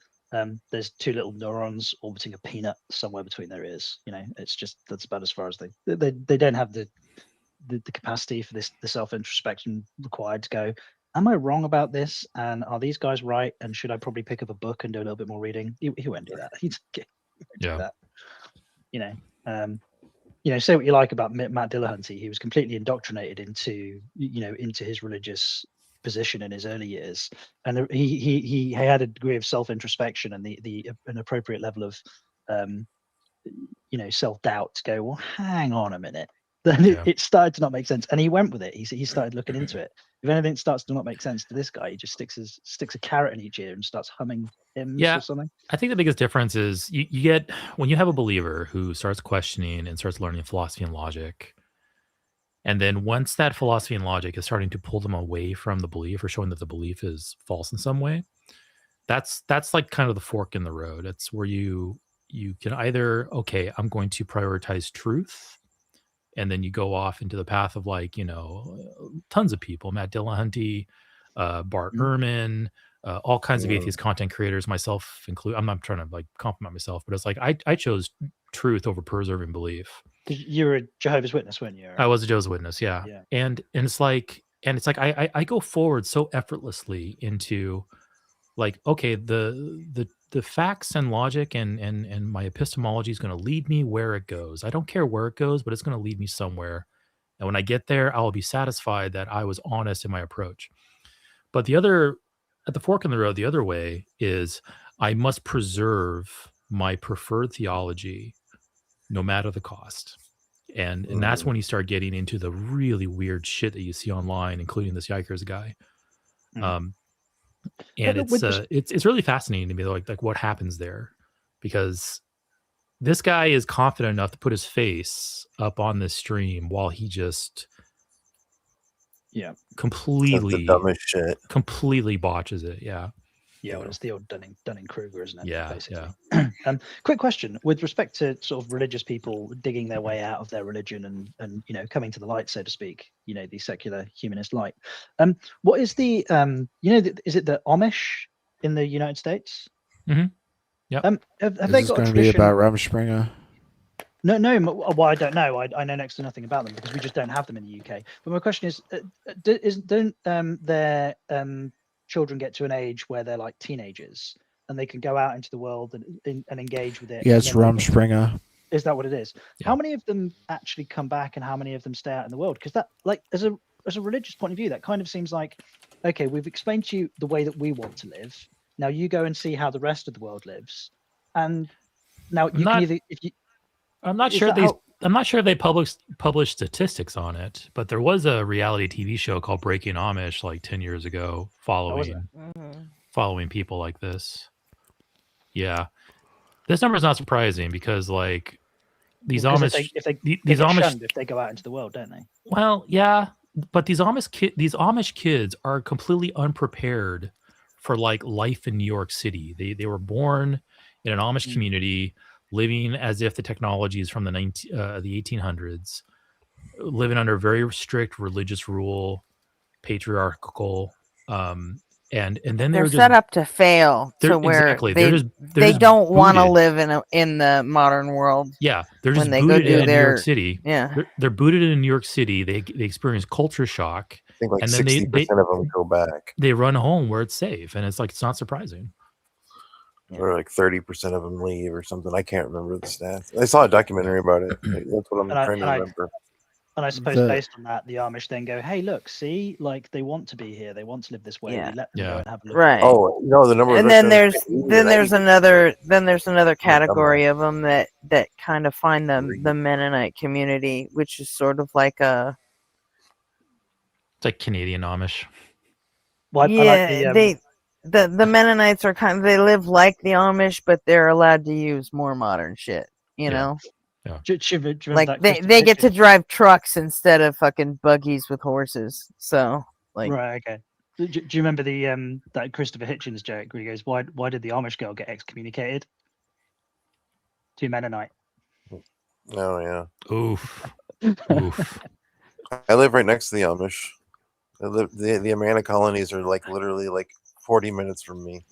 there's two little neurons orbiting a peanut somewhere between their ears. You know, that's about as far as they don't have the capacity for the self-introspection required to go, am I wrong about this? And are these guys right? And should I probably pick up a book and do a little bit more reading? He won't do that. Yeah. That. Say what you like about Matt Dillahunty, he was completely indoctrinated into his religious position in his early years, and he had a degree of self-introspection and an appropriate level of self-doubt to go, well, hang on a minute. Then it started to not make sense, and he went with it. He started looking into it. If anything starts to not make sense to this guy, he just sticks a carrot in each ear and starts humming hymns or something. I think the biggest difference is you get when you have a believer who starts questioning and starts learning philosophy and logic, and then once that philosophy and logic is starting to pull them away from the belief or showing that the belief is false in some way, that's like kind of the fork in the road. It's where you can either, okay, I'm going to prioritize truth, and then you go off into the path of tons of people, Matt Dillahunty, Bart Ehrman, all kinds of atheist content creators, myself included. I'm not trying to compliment myself, but it's like I chose truth over preserving belief. You were a Jehovah's Witness, weren't you? I was a Jehovah's Witness, yeah. And it's like I go forward so effortlessly into okay, the facts and logic and my epistemology is going to lead me where it goes. I don't care where it goes, but it's going to lead me somewhere. And when I get there, I'll be satisfied that I was honest in my approach. But at the fork in the road, the other way is I must preserve my preferred theology no matter the cost. And that's when you start getting into the really weird shit that you see online, including this Yikers guy. And it's really fascinating to me, like what happens there, because this guy is confident enough to put his face up on this stream while he just completely the dumbest shit. Completely botches it. Well, it's the old Dunning-Kruger, isn't it? Yeah, basically. Quick question with respect to sort of religious people digging their way out of their religion and coming to the light, so to speak. The secular humanist light. What is the is it the Amish in the United States? Mm-hmm. Yeah. Have they got going a to be tradition? about Rumspringa? No. Well, I don't know. I know next to nothing about them because we just don't have them in the UK. But my question is, don't their children get to an age where they're like teenagers and they can go out into the world and engage with it? Yeah, it's Rumspringa. Is that what it is? Yeah. How many of them actually come back and how many of them stay out in the world? Because that, as a religious point of view, that kind of seems like, okay, we've explained to you the way that we want to live. Now you go and see how the rest of the world lives. And now you can either, if you, I'm not sure they published statistics on it, but there was a reality TV show called Breaking Amish like 10 years ago following people like this. Yeah. This number is not surprising because these Amish these Amish if they go out into the world, don't they? Well, yeah, but these Amish kids are completely unprepared for life in New York City. They were born in an Amish community, living as if the technology is from the 1800s, living under very strict religious rule, patriarchal, and then they're just set up to fail to where exactly. they don't want to live in the modern world. Yeah, they're just when they booted go do in New York City. Yeah, they're booted in New York City. They experience culture shock. I think and then 60% of them go back. They run home where it's safe, and it's not surprising. Or 30% of them leave or something. I can't remember the stats. I saw a documentary about it. That's what I'm trying to remember. And I suppose based on that, the Amish then go, "Hey, look, see, they want to be here. They want to live this way. Yeah. We let them go and have a look." Right. Oh, the number. And then there's another category of them that kind of find the Mennonite community, which is sort of like a. It's like Canadian Amish. Well, the Mennonites are they live like the Amish, but they're allowed to use more modern shit. You know. Yeah. They get to drive trucks instead of fucking buggies with horses. So right, okay. Do you remember the that Christopher Hitchens joke where he goes, "Why did the Amish girl get excommunicated?" To Mennonite. Oh yeah. Oof. I live right next to the Amish. The Amana colonies are literally 40 minutes from me.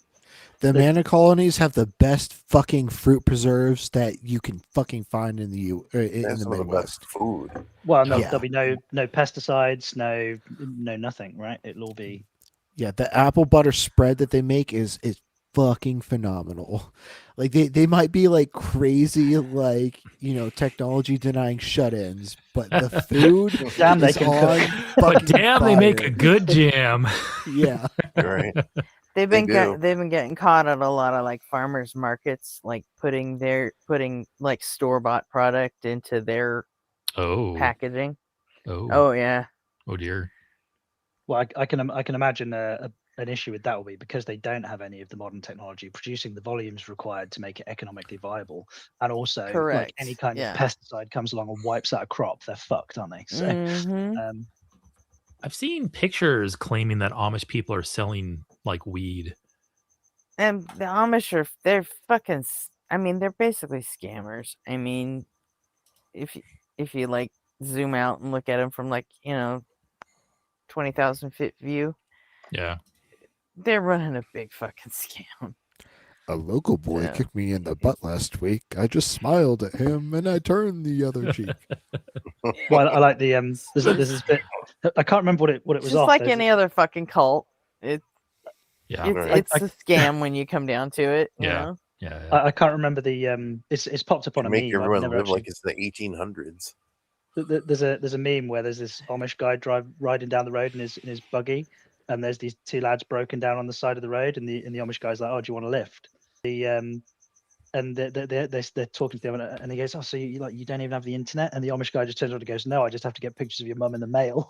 The Amana colonies have the best fucking fruit preserves that you can fucking find in the Midwest. Food. Well, there'll be no pesticides, no nothing, right? It'll all be. Yeah, the apple butter spread that they make is fucking phenomenal. Like they might be like crazy, like, technology denying shut-ins, but the food Damn, they is can on cook. But fucking damn, they make a fire. good jam. Yeah. Right. They've They been do. they've been getting caught at a lot of like farmers markets, like putting like store bought product into their packaging. Oh yeah. Oh dear. Well, I can imagine an issue with that will be because they don't have any of the modern technology producing the volumes required to make it economically viable, and also like Correct, any kind yeah. of pesticide comes along and wipes out a crop, they're fucked, aren't they? So, Mhm. I've seen pictures claiming that Amish people are selling like weed. And the Amish they're fucking. I mean, they're basically scammers. I mean, if you like zoom out and look at them from 20,000 foot view, Yeah. they're running a big fucking scam. A local boy Yeah. kicked me in the butt last week. I just smiled at him and I turned the other cheek. well, I like the there's this bit. I can't remember what it was Just off. like There's- any other fucking cult, Yeah. it's a scam when you come down to it. You know? Yeah. I can't remember the it's popped up on a Make meme. I've everyone never live actually- like it's the 1800s. There's a meme where there's this Amish guy riding down the road in his buggy, and there's these two lads broken down on the side of the road, and the Amish guy's like, "Oh, do you want a lift?" And they're talking to him, and he goes, "Oh, so you don't even have the internet?" And the Amish guy just turns around and goes, "No, I just have to get pictures of your mum in the mail."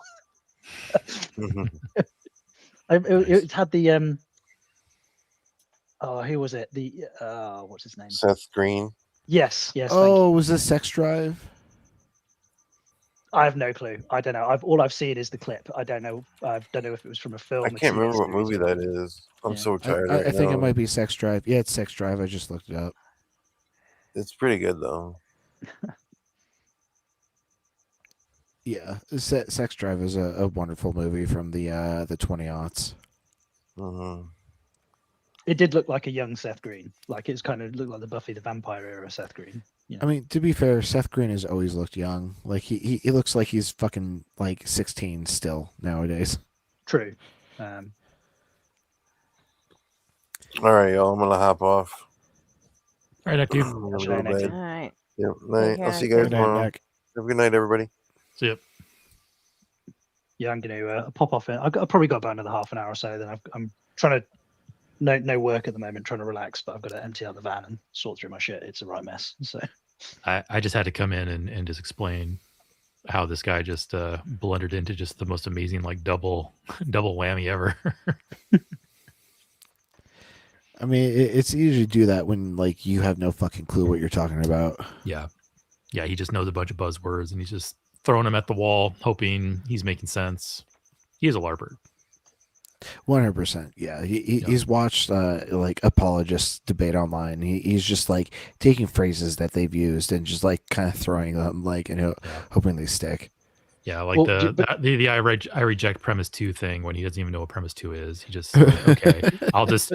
It had the oh, who was it? The what's his name? Seth Green. Yes. Thank you. Oh, was this Sex Drive? I have no clue. I don't know. All I've seen is the clip. I don't know. I don't know if it was from a film. I a can't TV remember what series, movie or- that is. I'm Yeah. so tired I right think now. it might be Sex Drive. Yeah, it's Sex Drive. I just looked it up. It's pretty good though. Yeah, Sex Drive is a wonderful movie from the 20-aughts. Mm-hmm. It did look like a young Seth Green. Like it's kind of looked like the Buffy the Vampire era Seth Green. Yeah. I mean, to be fair, Seth Green has always looked young. Like he looks like he's fucking like 16 still nowadays. True. All right, y'all. I'm gonna hop off. All right, dude. I'm gonna go to bed. All right. Yep. Night. I'll see you guys Good night, tomorrow. Nick. Have a good night, everybody. See ya. Yeah, I'm going to pop off. I've probably got about another half an hour or so. Then I'm trying to no work at the moment, trying to relax, but I've got to empty out the van and sort through my shit. It's a right mess. So I just had to come in and just explain how this guy just blundered into just the most amazing like double whammy ever. I mean, it's easy to do that when like you have no fucking clue what you're talking about. Yeah, he just knows a bunch of buzzwords and he's just throwing them at the wall, hoping he's making sense. He is a LARPer. 100%. Yeah, he's watched like apologists debate online. He's just like taking phrases that they've used and just like kind of throwing them like hoping they stick. Yeah, like Well, the I reject premise 2 thing when he doesn't even know what premise 2 is. He just okay, I'll just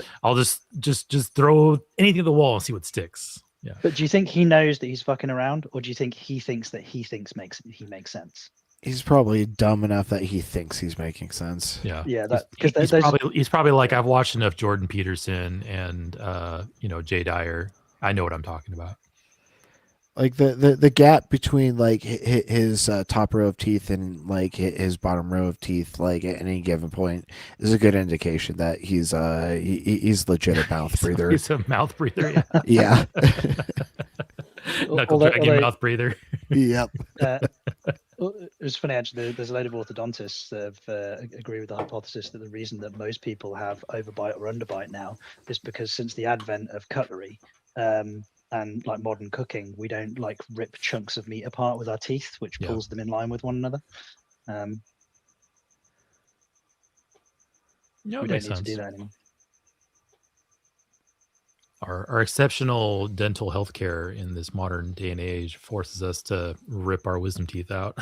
throw anything at the wall and see what sticks. Yeah. But do you think he knows that he's fucking around, or do you think he thinks that he makes sense? He's probably dumb enough that he thinks he's making sense. Yeah. Yeah, that because he's probably like, I've watched enough Jordan Peterson and Jay Dyer. I know what I'm talking about. Like the gap between like his top row of teeth and like his bottom row of teeth, like at any given point, is a good indication that he's legit a mouth breather. He's a mouth breather. Yeah. Knuckle dragging mouth breather. Yep. It was funny actually. There's a load of orthodontists that have agree with the hypothesis that the reason that most people have overbite or underbite now is because since the advent of cutlery and like modern cooking, we don't like rip chunks of meat apart with our teeth, which pulls them in line with one another. We don't need to do that anymore. Our exceptional dental health care in this modern day and age forces us to rip our wisdom teeth out.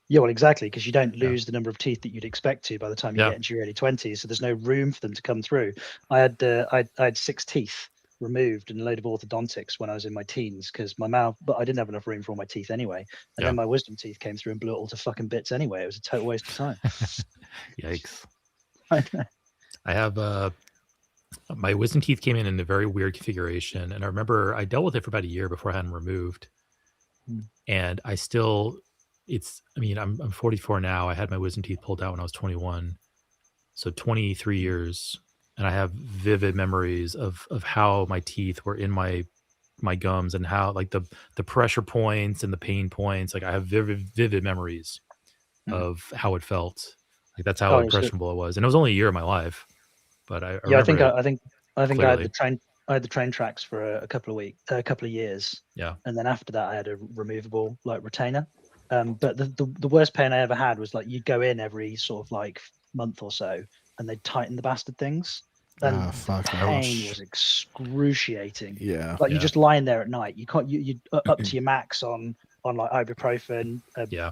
Yeah, well, exactly, because you don't lose the number of teeth that you'd expect to by the time you Yeah. get into your early 20s. So there's no room for them to come through. I had 6 teeth removed and a load of orthodontics when I was in my teens because my mouth, but I didn't have enough room for all my teeth anyway. And then my wisdom teeth came through and blew it all to fucking bits anyway. It was a total waste of time. Yikes. I know. I have My wisdom teeth came in a very weird configuration, and I remember I dealt with it for about a year before I had them removed. And I still, I mean, I'm 44 now. I had my wisdom teeth pulled out when I was 21, so 23 years, and I have vivid memories of how my teeth were in my gums and how like the pressure points and the pain points. Like I have vivid memories of how it felt. Like that's how Oh, so impressionable it was, and it was only a year of my life, but I yeah, I remember think it I think I had clearly. the train tracks for a couple of a couple of years. Yeah. And then after that, I had a removable like retainer. But the worst pain I ever had was like you'd go in every sort of like month or so, and they'd tighten the bastard things, and Ah, the fuck. pain was excruciating. Yeah. Like you're just lying there at night. You can't you up to your max on like ibuprofen, So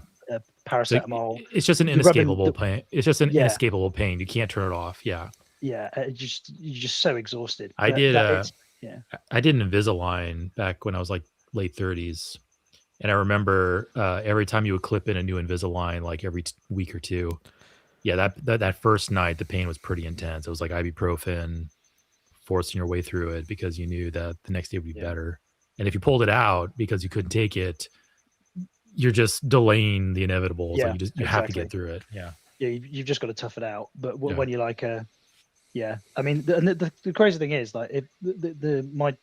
paracetamol. it's just an You're rubbing inescapable pain. It's just an yeah. inescapable pain. You can't turn it off. Yeah. Yeah, you're just so exhausted. I But did that it's yeah. I did an Invisalign back when I was like late 30s. And I remember every time you would clip in a new Invisalign, like every week or two, yeah, that first night, the pain was pretty intense. It was like ibuprofen, forcing your way through it because you knew that the next day would be better. And if you pulled it out because you couldn't take it, you're just delaying the inevitable. Yeah, So you have to get through it. Yeah. Yeah, you've just got to tough it out. But Yeah. when you're like yeah, I mean, the crazy thing is like if my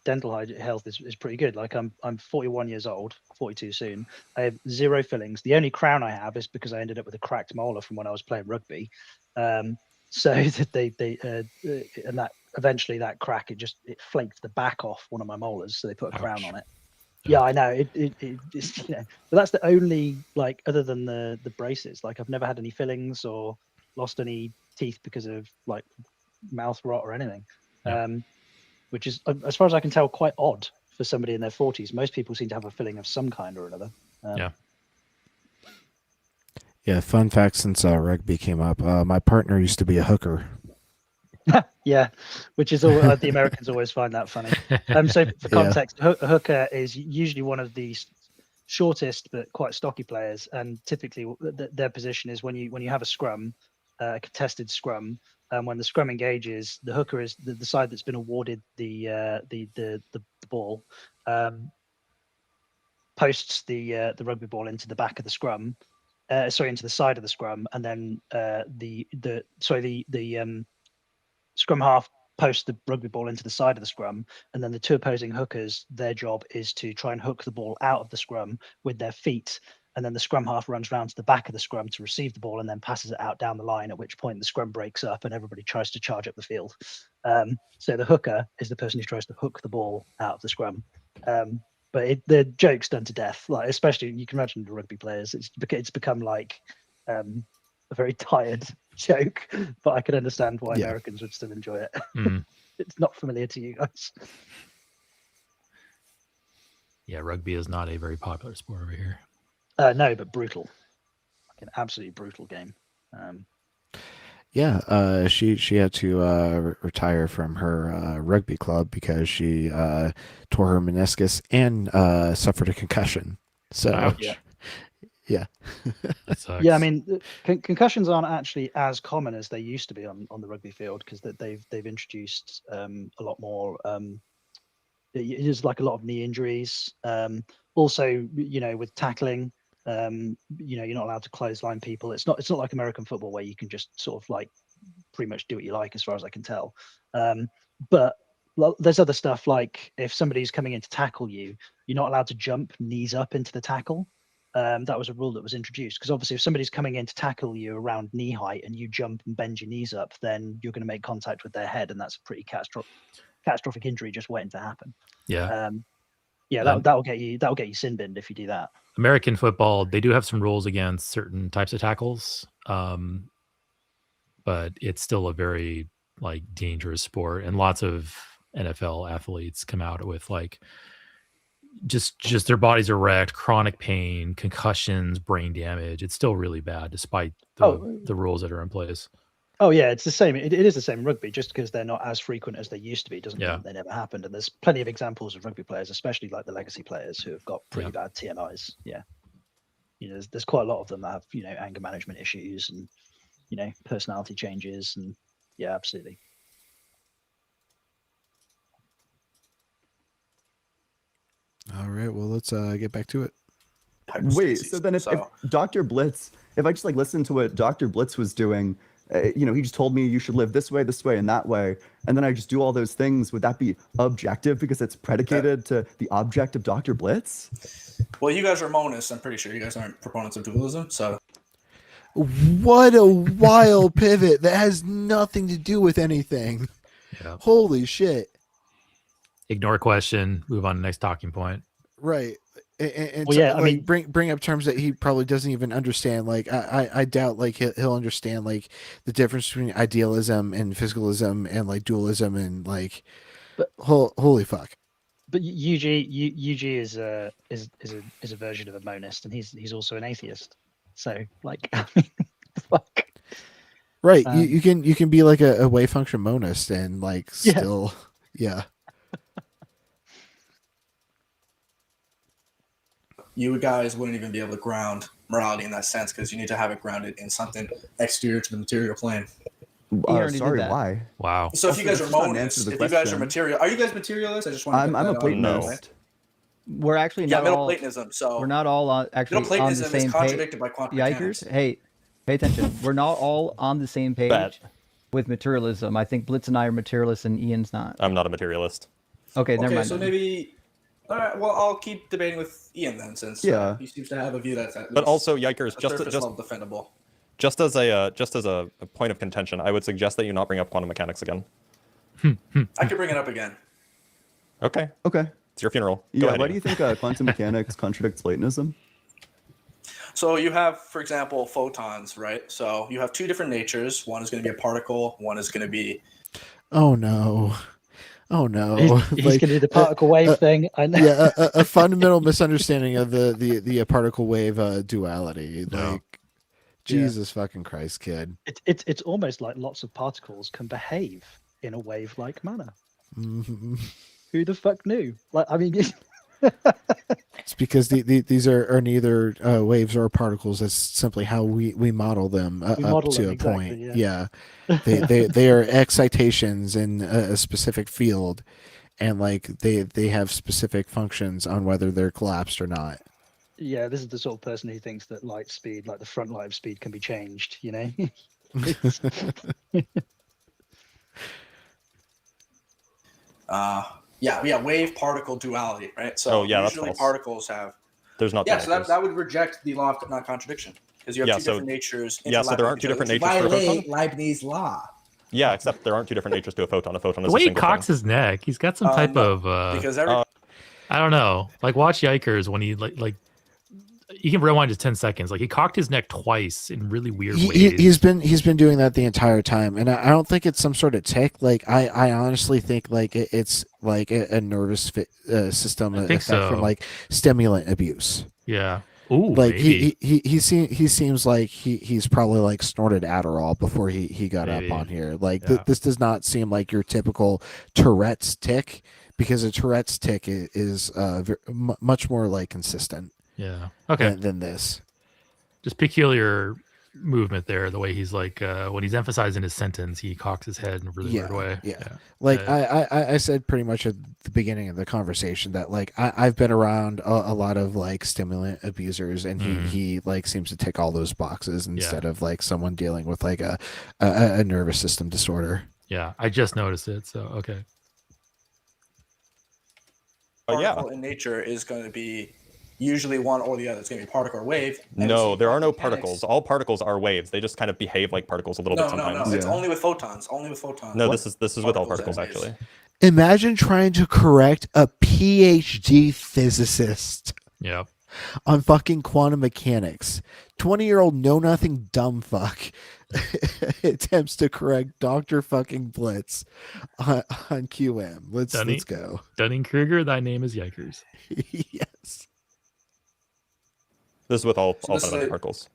dental health is pretty good. Like I'm 41 years old, 42 soon. I have 0 fillings. The only crown I have is because I ended up with a cracked molar from when I was playing rugby. So that they and that eventually that crack it flaked the back off one of my molars, so they put a crown on it. Yeah, I know it's but that's the only like other than the braces. Like I've never had any fillings or lost any teeth because of like mouth rot or anything, which is as far as I can tell quite odd for somebody in their 40s. Most people seem to have a filling of some kind or another. Yeah, fun fact since rugby came up, my partner used to be a hooker. Yeah, which is all the Americans always find that funny. So for context, a hooker is usually one of the shortest but quite stocky players, and typically their position is when you have a scrum, a contested scrum, and when the scrum engages, the hooker is the side that's been awarded the ball, posts the rugby ball into the back of the scrum, into the side of the scrum, and then the scrum half posts the rugby ball into the side of the scrum, and then the two opposing hookers, their job is to try and hook the ball out of the scrum with their feet, and then the scrum half runs round to the back of the scrum to receive the ball and then passes it out down the line, at which point the scrum breaks up and everybody tries to charge up the field. So the hooker is the person who tries to hook the ball out of the scrum. But the joke's done to death, like especially you can imagine the rugby players, it's become like a very tired joke, but I can understand why Americans would still enjoy it. It's not familiar to you guys. Yeah, rugby is not a very popular sport over here. No, but brutal, like an absolutely brutal game. She had to retire from her rugby club because she tore her meniscus and suffered a concussion. So yeah. That sucks. Yeah, I mean, concussions aren't actually as common as they used to be on the rugby field, because they've introduced a lot more. There's like a lot of knee injuries. Also, with tackling, you're not allowed to clothesline people. It's not like American football where you can just sort of like pretty much do what you like, as far as I can tell. But there's other stuff, like if somebody's coming in to tackle you, you're not allowed to jump knees up into the tackle. That was a rule that was introduced, because obviously if somebody's coming in to tackle you around knee height and you jump and bend your knees up, then you're going to make contact with their head, and that's a pretty catastrophic injury just waiting to happen. That'll get you sin binned if you do that. American football, they do have some rules against certain types of tackles, but it's still a very like dangerous sport, and lots of NFL athletes come out with like just their bodies are wrecked, chronic pain, concussions, brain damage. It's still really bad despite the rules that are in place. Oh yeah, it's the same. It is the same in rugby. Just because they're not as frequent as they used to be doesn't mean they never happened. And there's plenty of examples of rugby players, especially like the legacy players, who have got pretty bad TMIs. Yeah, there's quite a lot of them that have anger management issues and personality changes, and yeah, absolutely. All right. Well, let's get back to it. Wait, so then if Dr. Blitz, if I just like listen to what Dr. Blitz was doing, he just told me you should live this way, and that way, and then I just do all those things, would that be objective because it's predicated to the object of Dr. Blitz? Well, you guys are monists. I'm pretty sure you guys aren't proponents of dualism, so. What a wild pivot that has nothing to do with anything. Yeah. Holy shit. Ignore question, move on to next talking point. Right. And Well, so, yeah, I like, mean- bring up terms that he probably doesn't even understand. Like, I doubt like he'll understand like the difference between idealism and physicalism and like dualism and like, holy fuck. But UG is a version of a monist, and he's also an atheist. So like, I mean, fuck. Right. You can be like a wave function monist and like Yeah. still, yeah. You guys wouldn't even be able to ground morality in that sense because you need to have it grounded in something exterior to the material plane. Sorry, why? Wow. So if you guys are That's not an monists, answer to if the you guys are question. material, are you guys materialists? I just want to. I'm a Platonist. We're actually Yeah, not Middle all. Platonism. So We're not all actually Middle on the Platonism same is contradicted by quantum Yikers, mechanics. hey, pay attention. We're not all on the same page Bet. with materialism. I think Blitz and I are materialists, and Ian's not. I'm not a materialist. Okay, never Okay, mind. so then. maybe. All right. Well, I'll keep debating with Ian then, since Yeah. he seems to have a view that's at But least also, Yikers, a just surface level defendable. just as a point of contention, I would suggest that you not bring up quantum mechanics again. I could bring it up again. Okay. Okay. It's your funeral. Go Yeah, ahead, why do Ian. you think quantum mechanics contradicts Platonism? So you have, for example, photons, right? So you have two different natures. One is going to be a particle. One is going to be. Oh no. Oh no. He's going to do the particle wave thing. I know. Yeah, a fundamental misunderstanding of the particle wave duality. Like, Jesus fucking Christ, kid. It's almost like lots of particles can behave in a wave-like manner. Mhm. Who the fuck knew? Like, I mean, It's because these are neither waves or particles. That's simply how we model them We up model to them, a exactly, point. yeah. They are excitations in a specific field, and like they have specific functions on whether they're collapsed or not. yeah, this is the sort of person who thinks that light speed, like the front light of speed, can be changed. You know. Yeah, wave particle duality, right? So Oh, yeah, that's usually false. particles have. There's not. Yeah, two so that, natures. that would reject the law of non-contradiction because you have Yeah, two so- different natures. yeah, so there interlapping aren't two with each different other, natures which for a violate Leibniz law. Yeah, except there aren't two different natures to a photon. A photon is The a way he single cocks thing. his neck, he's got some type No, of because every I don't know. Like watch Yikers when he like you can rewind to 10 seconds. Like he cocked his neck twice in really weird ways. He's been doing that the entire time, and I don't think it's some sort of tick. Like I honestly think like it's like a nervous system I think effect from so. like stimulant abuse. Yeah. Ooh, Like maybe. he seems like he's probably like snorted Adderall before he got Maybe. up on here. Like Yeah. this does not seem like your typical Tourette's tick, because a Tourette's tick is much more like consistent. Yeah. Okay. Than this. Just peculiar movement there. The way he's like when he's emphasizing his sentence, he cocks his head in a really weird way. Yeah. Like I said pretty much at the beginning of the conversation that like I've been around a lot of like stimulant abusers, and he like seems to tick all those boxes instead of like someone dealing with like a nervous system disorder. Yeah. I just noticed it. So okay. particle in nature is going to be usually one or the other. It's going to be particle or wave. And No, it's there are no mechanics. particles. All particles are waves. They just kind of behave like particles a little bit No, sometimes. It's only with photons. Only with photons. No, this is with all Particles particles and waves. actually. Imagine trying to correct a PhD physicist. Yeah. On fucking quantum mechanics. 20-year-old know-nothing dumb fuck attempts to correct Dr. fucking Blitz on QM. Let's go. Dunning-Kruger, thy name is Yikers. Yes. This is with all So this is fundamental a- particles.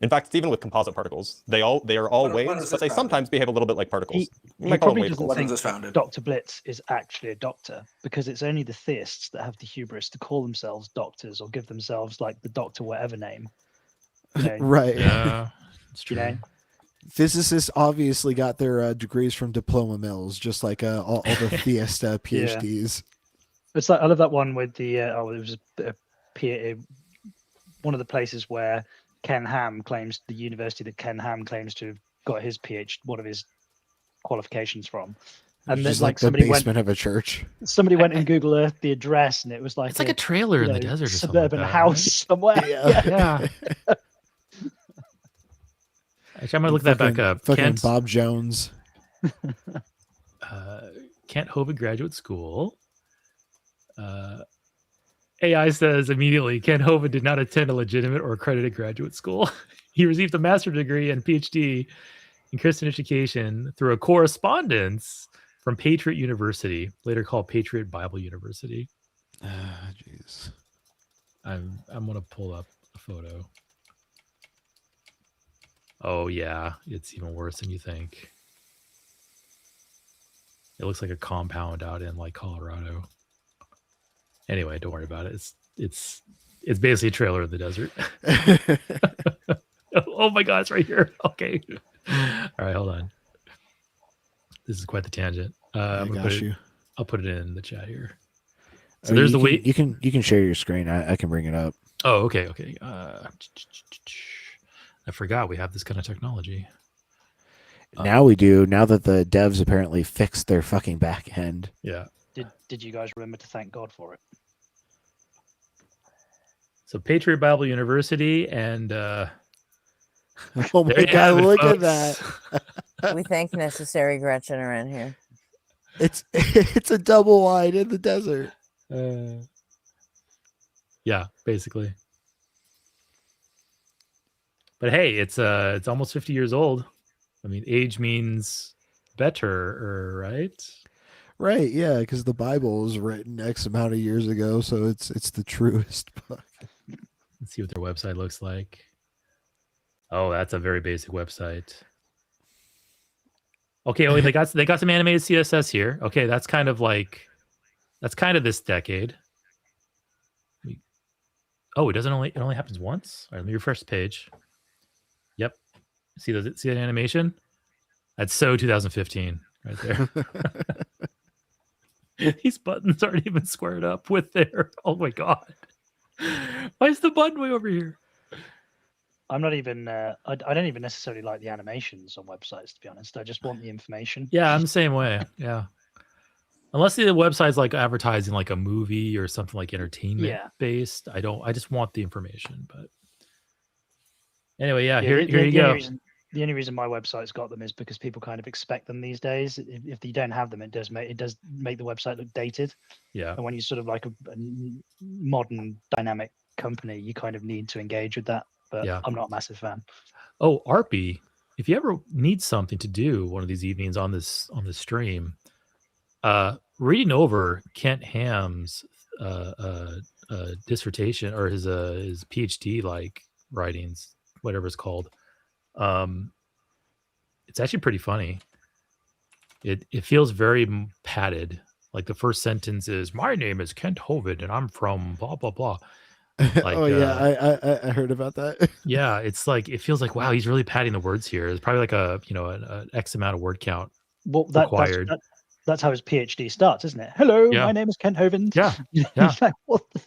In fact, it's even with composite particles. They are all When was waves, this but they founded? sometimes behave a little bit like particles. He, You he might call them probably wave doesn't pools. When was think this founded? Dr. Blitz is actually a doctor, because it's only the theists that have the hubris to call themselves doctors or give themselves like the doctor whatever name. You know, Right. Yeah. It's you true. know? Physicists obviously got their degrees from diploma mills, just like all the theist PhDs. It's like I love that one with the it was one of the places where Ken Ham claims, the university that Ken Ham claims to have got his PhD, one of his qualifications from. And then Just like the basement of a church. Somebody went and Google Earth the address, and it was like It's like a trailer in the desert or something like suburban that, house somewhere. Yeah. Actually, I'm gonna look that back up. Fucking Bob Jones. Kent Hovind Graduate School. AI says immediately, Kent Hovind did not attend a legitimate or accredited graduate school. He received a master's degree and PhD in Christian education through a correspondence from Patriot University, later called Patriot Bible University. Jeez. I'm gonna pull up a photo. Oh yeah, it's even worse than you think. It looks like a compound out in like Colorado. Anyway, don't worry about it. It's basically a trailer in the desert. Oh my god, it's right here. Okay. All right, hold on. This is quite the tangent. I'll put it in the chat here. So there's the way you can share your screen. I can bring it up. Oh, okay. I forgot we have this kind of technology. Now we do. Now that the devs apparently fixed their fucking back end. Yeah. Did you guys remember to thank God for it? So Patriot Bible University and oh my god, look at that. We thank Necessary Gretchen around here. It's a double wide in the desert. Yeah, basically. But hey, it's almost 50 years old. I mean, age means better, right? Right, yeah, because the Bible was written X amount of years ago, so it's the truest book. Let's see what their website looks like. Oh, that's a very basic website. Okay, they got some animated CSS here. Okay, that's kind of this decade. Oh, it only happens once. All right, let me refresh the page. Yep. See that animation? That's so 2015 right there. These buttons aren't even squared up with their. Oh my god! Why is the button way over here? I'm not even. I don't even necessarily like the animations on websites, to be honest. I just want the information. Yeah, I'm the same way. Yeah, unless the website's like advertising like a movie or something like entertainment based. I just want the information. But anyway, here you go. The only reason my website's got them is because people kind of expect them these days. If you don't have them, it does make the website look dated. Yeah. And when you're sort of like a modern dynamic company, you kind of need to engage with that. But Yeah. I'm not a massive fan. Oh, Arpy, if you ever need something to do one of these evenings on this stream, reading over Kent Ham's dissertation or his PhD like writings, whatever it's called. It's actually pretty funny. It feels very padded. Like the first sentence is, "My name is Kent Hovind, and I'm from blah blah blah." Like, I heard about that. Yeah, it's like it feels like wow, he's really padding the words here. It's probably like an X amount of word count required. That's how his PhD starts, isn't it? Hello, Yeah. my name is Kent Hovind. Yeah, He's yeah. like, what the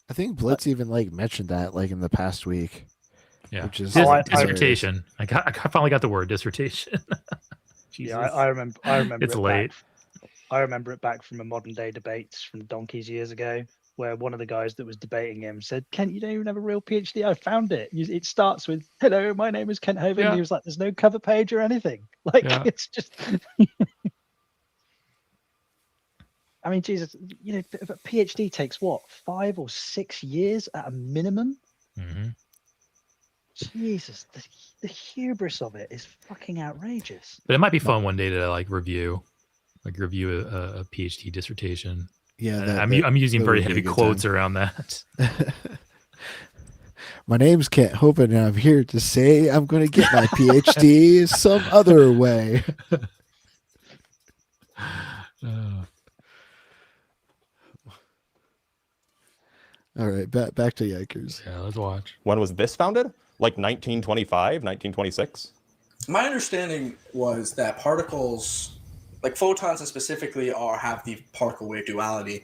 I think Blitz even mentioned that in the past week. Yeah, which is dissertation. I finally got the word dissertation. Yeah, I remember. It's late. I remember it back from a modern day debates from donkeys years ago, where one of the guys that was debating him said, "Kent, you don't even have a real PhD. I found it. It starts with hello, my name is Kent Hovind." Yeah. He was like, "There's no cover page or anything. Yeah. It's just." I mean, Jesus, a PhD takes what, 5 or 6 years at a minimum? Mm-hmm. Jesus, the hubris of it is fucking outrageous. But it might be fun one day to review a PhD dissertation. Yeah, I'm using that very would be a heavy good quotes time. around that. My name's Kent Hovind, and I'm here to say I'm going to get my PhD some other way. All right, back to Yikers. Yeah, let's watch. When was this founded? Like 1925, 1926? My understanding was that particles, like photons specifically, have the particle wave duality.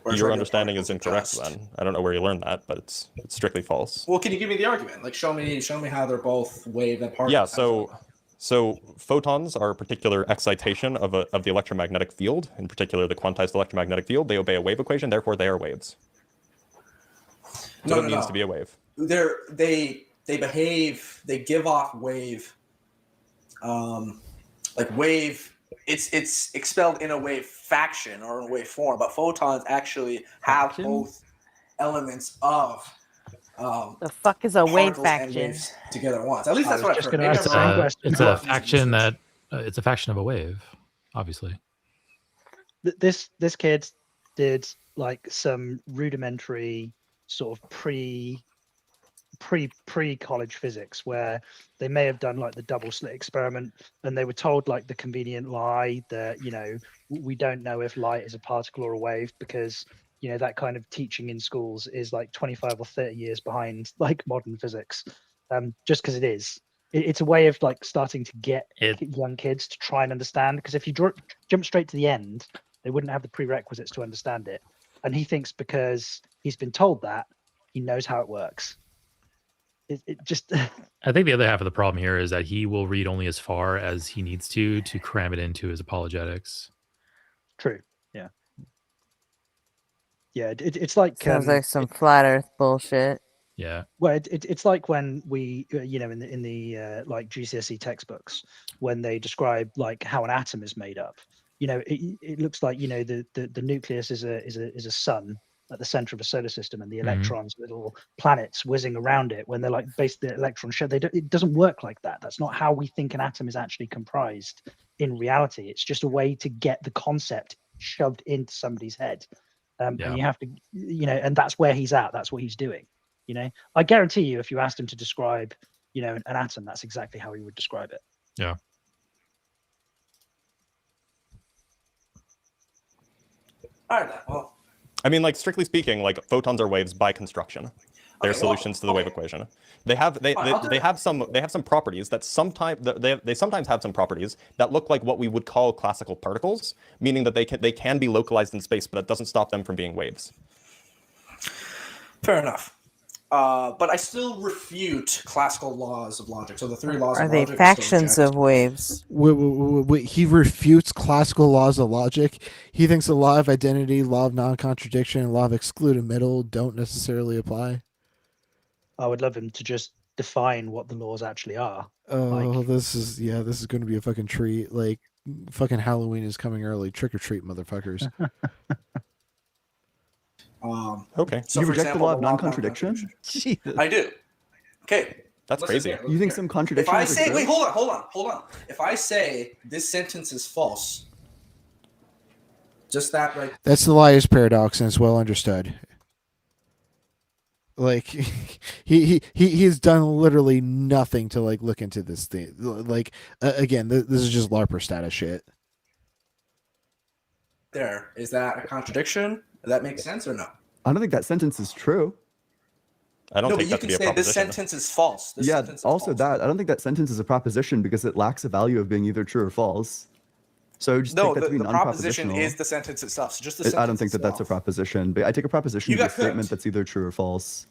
whereas Your regular understanding is particles incorrect. just- Then I don't know where you learned that, but it's strictly false. Well, can you give me the argument? Like, show me how they're both wave and particle. Yeah. So photons are a particular excitation of the electromagnetic field, in particular the quantized electromagnetic field. They obey a wave equation, therefore they are waves. That's what it means to be a wave. They behave. They give off wave. Like wave. It's expelled in a wave faction or in a wave form, but photons actually have both elements of. The fuck is a wave particles and faction? waves together at once. At least that's what I've heard. gonna ask the same question. It's a faction that it's a faction of a wave, obviously. This kid did like some rudimentary sort of pre college physics where they may have done like the double slit experiment, and they were told like the convenient lie that, you know, we don't know if light is a particle or a wave, because, you know, that kind of teaching in schools is like 25 or 30 years behind like modern physics, just because it is. It's a way of like starting to get young kids to try and understand, because if you jump straight to the end, they wouldn't have the prerequisites to understand it. And he thinks because he's been told that, he knows how it works. It just I think the other half of the problem here is that he will read only as far as he needs to cram it into his apologetics. True. Yeah. Yeah. It's like Sounds like some flat Earth bullshit. Yeah. Well, it's like when we, you know, in the like GCSE textbooks, when they describe like how an atom is made up. You know, it looks like, you know, the nucleus is a sun at the center of a solar system, and the electrons, little planets whizzing around it. When they're like basically the electron shell, it doesn't work like that. That's not how we think an atom is actually comprised in reality. It's just a way to get the concept shoved into somebody's head, and you have to, you know, and that's where he's at. That's what he's doing. You know, I guarantee you, if you asked him to describe, you know, an atom, that's exactly how he would describe it. Yeah. All right. Well, I mean, like strictly speaking, like photons are waves by construction. They're solutions to the wave equation. They have some properties that sometimes they sometimes have some properties that look like what we would call classical particles, meaning that they can be localized in space, but it doesn't stop them from being waves. Fair enough. But I still refute classical laws of logic. So the three laws Are of they logic factions of waves? Wait, he refutes classical laws of logic. He thinks the law of identity, law of non-contradiction, and law of excluded middle don't necessarily apply. I would love him to just define what the laws actually are. Oh, this is going to be a fucking treat. Like, fucking Halloween is coming early. Trick or treat, motherfuckers. Okay. So you for reject example, the law of non-contradiction? Jesus. I do. Okay. That's Listen crazy. here, You think some contradiction? If I say, wait, hold on. If I say this sentence is false, just that, right? That's the liar's paradox, and it's well understood. Like he's done literally nothing to like look into this thing. Like again, this is just LARPer status shit. There, is that a contradiction? Does that make sense or no? I don't think that sentence is true. I don't No, think but that you to be can a say this proposition. sentence is false. This Yeah, sentence is also false. that. I don't think that sentence is a proposition because it lacks a value of being either true or false. So I would just No, take that to be the proposition non-propositional. is the sentence itself. So just the I sentence don't think that that's a proposition, but I take a proposition You as a got statement cooked. that's either true or false.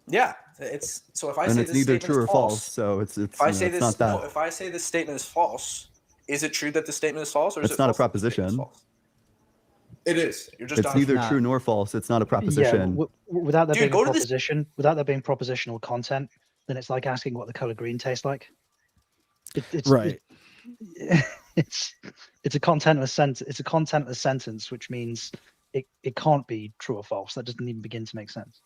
Yeah, it's so if I And say it's this neither statement true is or false, so it's if I say it's this, not that. no, if I say this statement is false, is it true that the statement is false, or is It's it not a false that the statement is proposition. false? It is. You're just It's neither true nor false. It's not a proposition. Yeah, without there Dude, being go a to this- proposition, without there being propositional content, then it's like asking what the color green tastes like. It's Right. It's a contentless sentence. It's a contentless sentence, which means it can't be true or false. That doesn't even begin to make sense.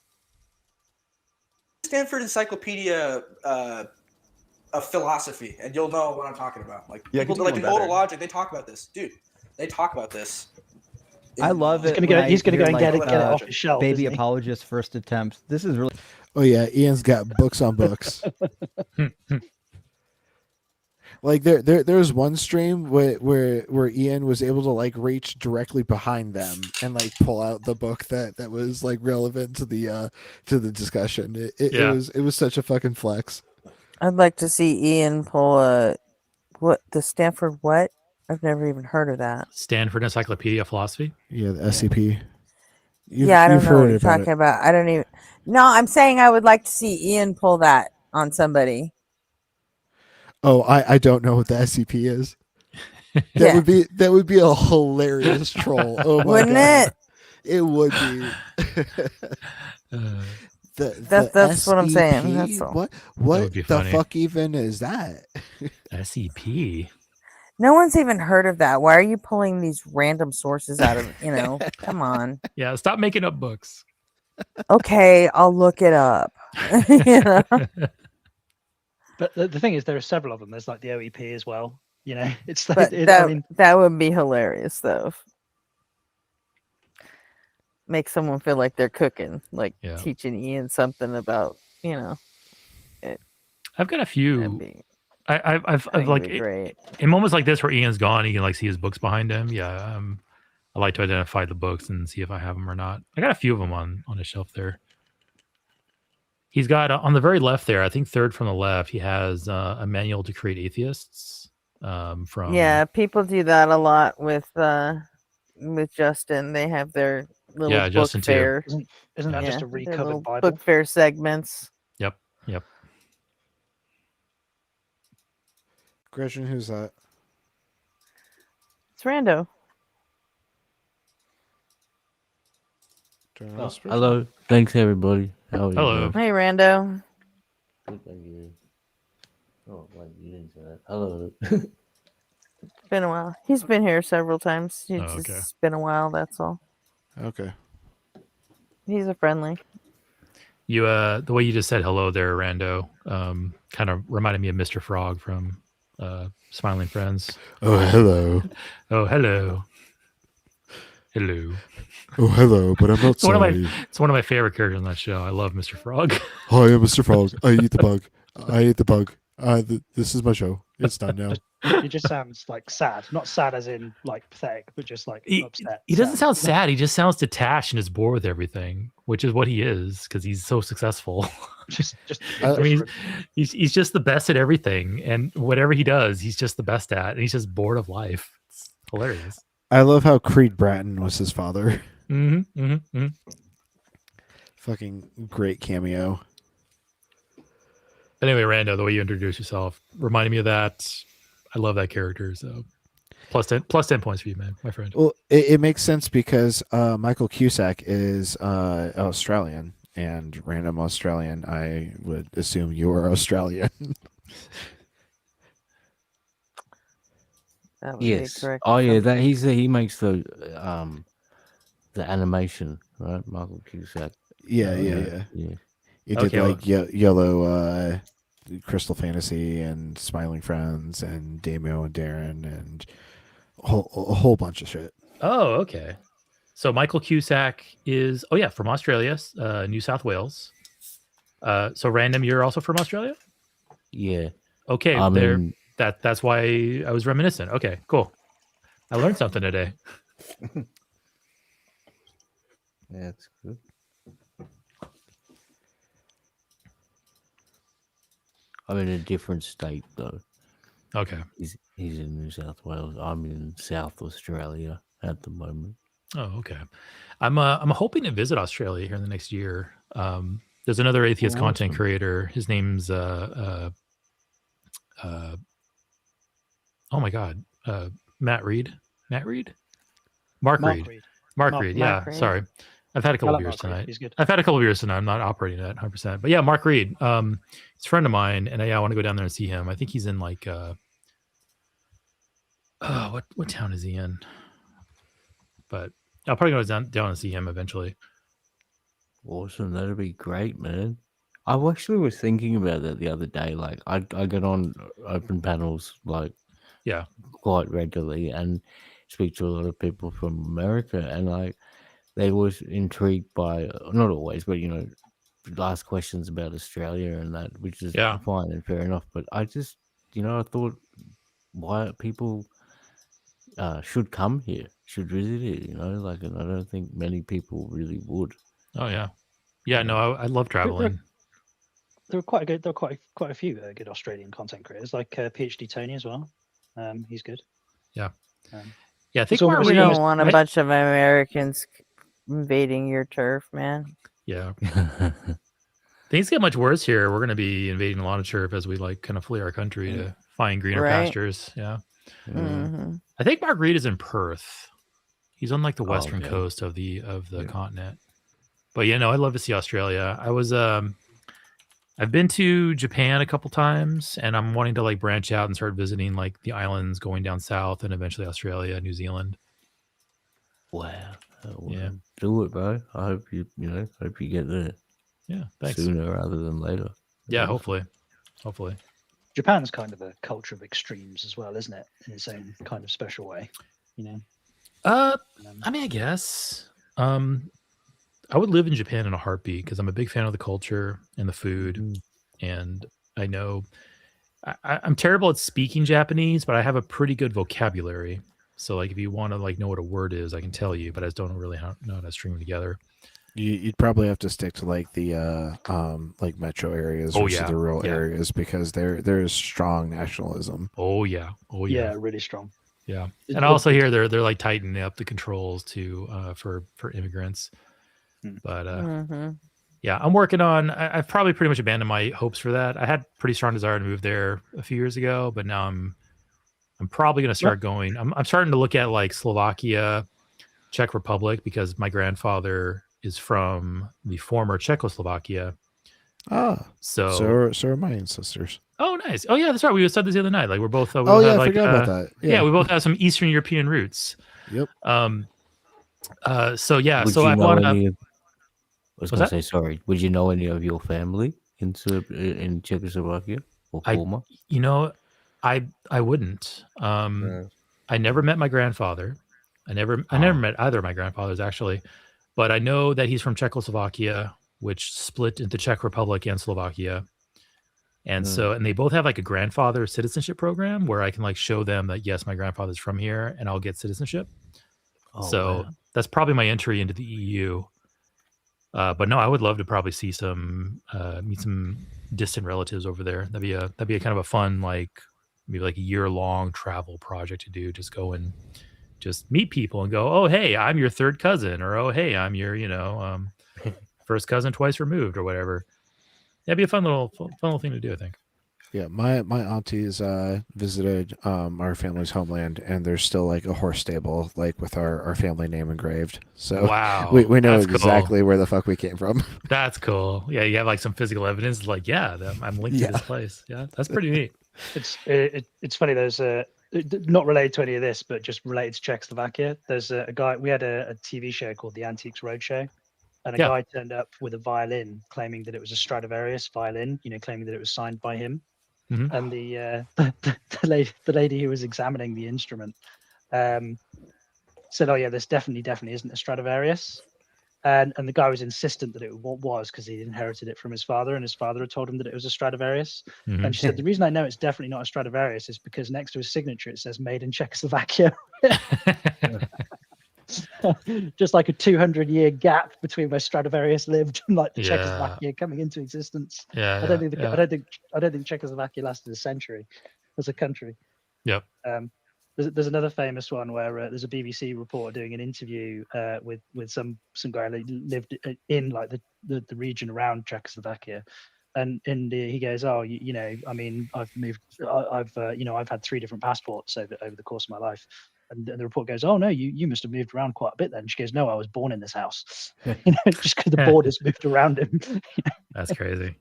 Stanford Encyclopedia of Philosophy, and you'll know what I'm talking about. Like Yeah, people keep like going in modal better. logic, they talk about this, dude. They talk about this. I love it. He's gonna go and get it get off his shelf. Baby isn't he? apologist first attempt. This is really. Oh yeah, Ian's got books on books. Like there was one stream where Ian was able to like reach directly behind them and like pull out the book that was like relevant to the discussion. It was such a fucking flex. I'd like to see Ian pull the Stanford what? I've never even heard of that. Stanford Encyclopedia of Philosophy. Yeah, the SCP. Yeah, I don't know what you're about talking about. I don't even. No, I'm saying I would like to see Ian pull that on somebody. Oh, I don't know what the SCP is. Yeah. That would be a hilarious troll. Oh my Wouldn't god. it? It would be. That's what I'm saying. SCP? That's all. What would be the funny. fuck even is that? SCP. No one's even heard of that. Why are you pulling these random sources out of, come on. Yeah, stop making up books. Okay, I'll look it up. You know? But the thing is, there are several of them. There's like the OEP as well. It's like, But I mean, that would be hilarious, though. Make someone feel like they're cooking, like teaching Ian something about, it. I've got a few. I've think like it'd be great. in moments like this where Ian's gone, he can like see his books behind him. Yeah, I like to identify the books and see if I have them or not. I got a few of them on his shelf there. He's got on the very left there, I think third from the left, he has a manual to create atheists. From Yeah, people do that a lot with Justin. They have their little book Justin too. fair. Isn't that just a their recovered little Bible? book fair segments? Yep. Gretchen, who's that? It's Rando. Hello. Thanks, everybody. How are you? Hello. Hey, Rando. Good, thank you. Oh, wait, you didn't say that. Hello. It's been a while. He's been here several times. It's been a while, that's all. Okay. He's a friendly. You the way you just said hello there, Rando, kind of reminded me of Mr. Frog from Smiling Friends. Oh, hello. Oh, hello. Hello. Oh, hello, but I'm not It's one of sorry. it's one of my favorite characters on that show. I love Mr. Frog. Hi, I'm Mr. Frog. I eat the bug. I ate the bug. This is my show. It's done now. He just sounds like sad. Not sad as in like pathetic, but just like upset. He doesn't sound sad. He just sounds detached and is bored with everything, which is what he is because he's so successful. just I mean, he's just the best at everything, and whatever he does, he's just the best at, and he's just bored of life. It's hilarious. I love how Creed Bratton was his father. Fucking great cameo. But anyway, Rando, the way you introduce yourself reminded me of that. I love that character. So plus 10 points for you, man, my friend. Well, it makes sense because Michael Cusack is Australian and random Australian. I would assume you are Australian. That would be Yes. correct. Oh yeah, that he makes the animation, right? Michael Cusack. Yeah. You did like Yellow Crystal Fantasy and Smiling Friends and Damio and Darren and a whole bunch of shit. Oh, okay. So Michael Cusack is from Australia, New South Wales. So Random, you're also from Australia? Yeah. Okay, I there. mean- That's why I was reminiscent. Okay, cool. I learned something today. That's good. I'm in a different state though. Okay. He's in New South Wales. I'm in South Australia at the moment. Oh, okay. I'm hoping to visit Australia here in the next year. There's another atheist content creator. His name's oh my god, Matt Reed. Mark Reed. Mark Yeah, Mark Reed. sorry. I've had a couple I like beers Mark Reed. tonight. He's good. I've had a couple beers tonight. I'm not operating at 100%. But yeah, Mark Reed. He's a friend of mine, and I want to go down there and see him. I think he's in like what town is he in? But I'll probably go down and see him eventually. Awesome. That'd be great, man. I actually was thinking about that the other day. Like I get on open panels like quite regularly and speak to a lot of people from America, and like they was intrigued by, not always, but ask questions about Australia and that, which is fine and fair enough. But I just I thought why people should come here, should visit it, and I don't think many people really would. Oh yeah. Yeah, no, I love traveling. there are quite a few good Australian content creators, like PhD Tony as well. He's good. Yeah. Yeah, I think you Marguerite don't was- want a bunch of Americans invading your turf, man. Yeah. Things get much worse here. We're going to be invading a lot of turf as we like kind of flee our country to find greener Right. pastures. Yeah. Mhm. I think Marguerite is in Perth. He's on like the Oh, western okay. coast of the continent. But yeah, no, I'd love to see Australia. I've been to Japan a couple times, and I'm wanting to like branch out and start visiting like the islands, going down south, and eventually Australia, New Zealand. Wow. Yeah. Do it, bro. I hope you get there. Yeah, thanks. Sooner rather than later. Yeah, hopefully. Japan's kind of a culture of extremes as well, isn't it? In its own kind of special way, you know. I mean, I guess. I would live in Japan in a heartbeat because I'm a big fan of the culture and the food, and I know I'm terrible at speaking Japanese, but I have a pretty good vocabulary. So, like, if you want to like know what a word is, I can tell you, but I just don't really know how to string them together. You'd probably have to stick to like the like metro areas versus the rural areas because there is strong nationalism. Oh yeah. Yeah, really strong. Yeah, and I also hear they're like tightening up the controls to for immigrants. But yeah, I'm working on. I've probably pretty much abandoned my hopes for that. I had pretty strong desire to move there a few years ago, but now I'm probably going to start going. I'm starting to look at like Slovakia, Czech Republic, because my grandfather is from the former Czechoslovakia. So are my ancestors. Oh, nice. Oh, yeah, that's right. We said this the other night. Like we're both. I like, forgot about that. Yeah, we both have some Eastern European roots. Yep. So yeah. Would So you I know want any to. of- I was going to say sorry. Would you know any of your family in Czechoslovakia or former? You know, I wouldn't. I never met my grandfather. I never met either of my grandfathers actually, but I know that he's from Czechoslovakia, which split into Czech Republic and Slovakia. And so, and they both have like a grandfather citizenship program where I can like show them that yes, my grandfather's from here, and I'll get citizenship. So that's probably my entry into the EU. But no, I would love to probably see meet some distant relatives over there. That'd be a kind of a fun maybe like a year-long travel project to do. Just go and just meet people and go, oh hey, I'm your third cousin, or oh hey, I'm your first cousin twice removed, or whatever. That'd be a fun little thing to do, I think. Yeah, my aunties visited our family's homeland, and there's still like a horse stable like with our family name engraved. So wow, we know that's exactly cool. where the fuck we came from. That's cool. Yeah, you have like some physical evidence, like I'm linked to this place. Yeah, that's pretty neat. It's funny. There's not related to any of this, but just related to Czechoslovakia. There's a guy. We had a TV show called The Antiques Roadshow. And a guy turned up with a violin, claiming that it was a Stradivarius violin. Claiming that it was signed by him. Mm-hmm. And the lady who was examining the instrument said, "Oh yeah, this definitely isn't a Stradivarius." And the guy was insistent that it was because he inherited it from his father, and his father had told him that it was a Stradivarius. Mm-hmm. And she said, "The reason I know it's definitely not a Stradivarius is because next to his signature it says made in Czechoslovakia." Just like a 200-year gap between where Stradivarius lived and like Czechoslovakia coming into existence. I don't think Czechoslovakia lasted a century as a country. Yep. There's another famous one where there's a BBC reporter doing an interview with some guy that lived in like the region around Czechoslovakia. And he goes, "Oh, I mean, I've moved. I've had 3 different passports over the course of my life." And the report goes, "Oh no, you must have moved around quite a bit then." She goes, "No, I was born in this house." Just because the borders moved around him. That's crazy.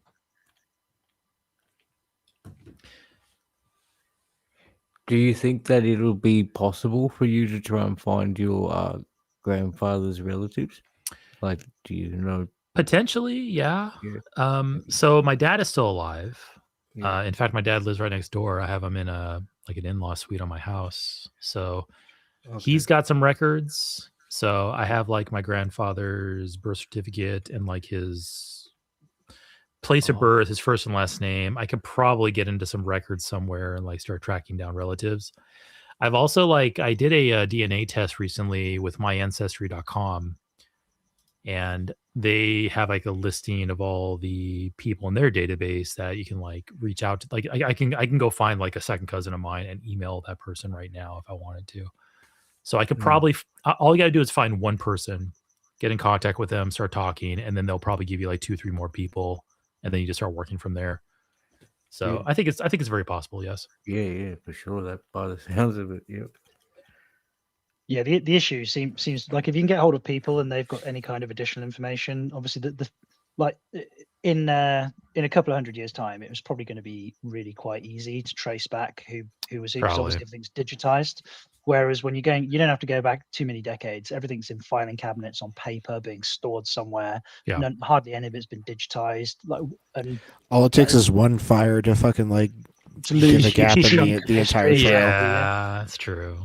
Do you think that it'll be possible for you to try and find your grandfather's relatives? Like, do you know? Potentially, yeah. So my dad is still alive. Yeah. In fact, my dad lives right next door. I have him in an in-law suite on my house. So he's got some records. So I have like my grandfather's birth certificate and like his place of birth, his first and last name. I could probably get into some records somewhere and like start tracking down relatives. I've also I did a DNA test recently with myancestry.com. and they have like a listing of all the people in their database that you can like reach out to. Like I can go find like a second cousin of mine and email that person right now if I wanted to. So I could probably all you got to do is find one person, get in contact with them, start talking, and then they'll probably give you like 2-3 more people, and then you just start working from there. So I think it's very possible. Yes. Yeah, for sure. That by the sounds of it, yep. Yeah, the issue seems like if you can get hold of people and they've got any kind of additional information, obviously the like in a couple of 100 years time, it was probably going to be really quite easy to trace back who was who, because obviously everything's digitized. Whereas when you're going, you don't have to go back too many decades. Everything's in filing cabinets on paper, being stored somewhere. Yeah. Hardly any of it's been digitized. Like, and all it takes is one fire to fucking like give a gap in the entire trail. Yeah, that's true.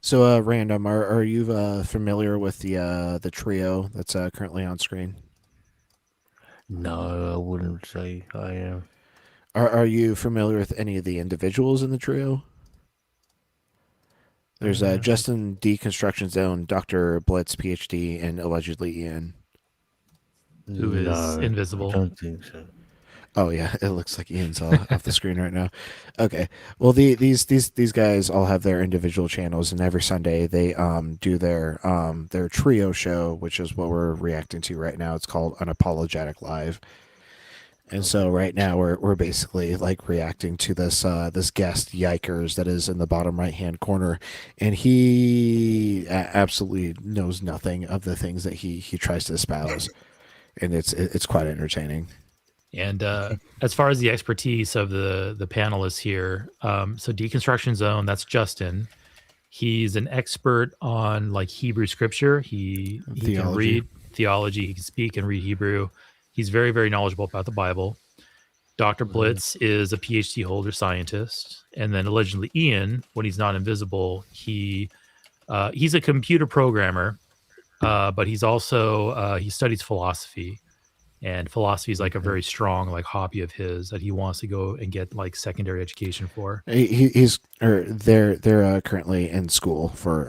So, Random, are you familiar with the trio that's currently on screen? No, I wouldn't say I am. Are you familiar with any of the individuals in the trio? There's Justin Deconstruction Zone, Dr. Blitz, PhD, and allegedly Ian. Who is invisible? I don't think so. Oh yeah, it looks like Ian's off the screen right now. Okay, well these guys all have their individual channels, and every Sunday they do their trio show, which is what we're reacting to right now. It's called Unapologetic Live, and so right now we're basically like reacting to this this guest Yikers that is in the bottom right hand corner, and he absolutely knows nothing of the things that he tries to espouse, and it's quite entertaining. And as far as the expertise of the panelists here, so Deconstruction Zone, that's Justin. He's an expert on like Hebrew scripture. He can read theology. He can speak and read Hebrew. He's very, very knowledgeable about the Bible. Dr. Blitz is a PhD holder scientist. And then allegedly Ian, when he's not invisible, he's a computer programmer, but he's also, he studies philosophy. And philosophy is like a very strong like hobby of his that he wants to go and get like secondary education for. They're currently in school for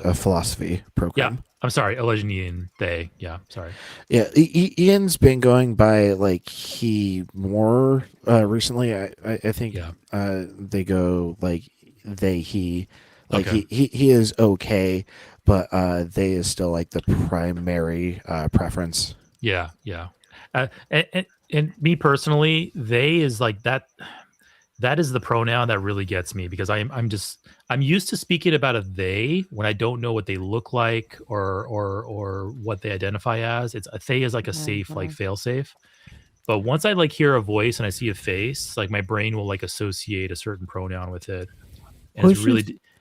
a philosophy program. Yeah, I'm sorry, allegedly and they. Yeah, sorry. Yeah, Ian's been going by like he more recently. I think they go like they he like Okay. he is okay, but they is still like the primary preference. Yeah. And me personally, they is like that. That is the pronoun that really gets me because I'm used to speaking about a they when I don't know what they look like or what they identify as. It's a they is like a safe like fail safe. But once I like hear a voice and I see a face, like my brain will like associate a certain pronoun with it, and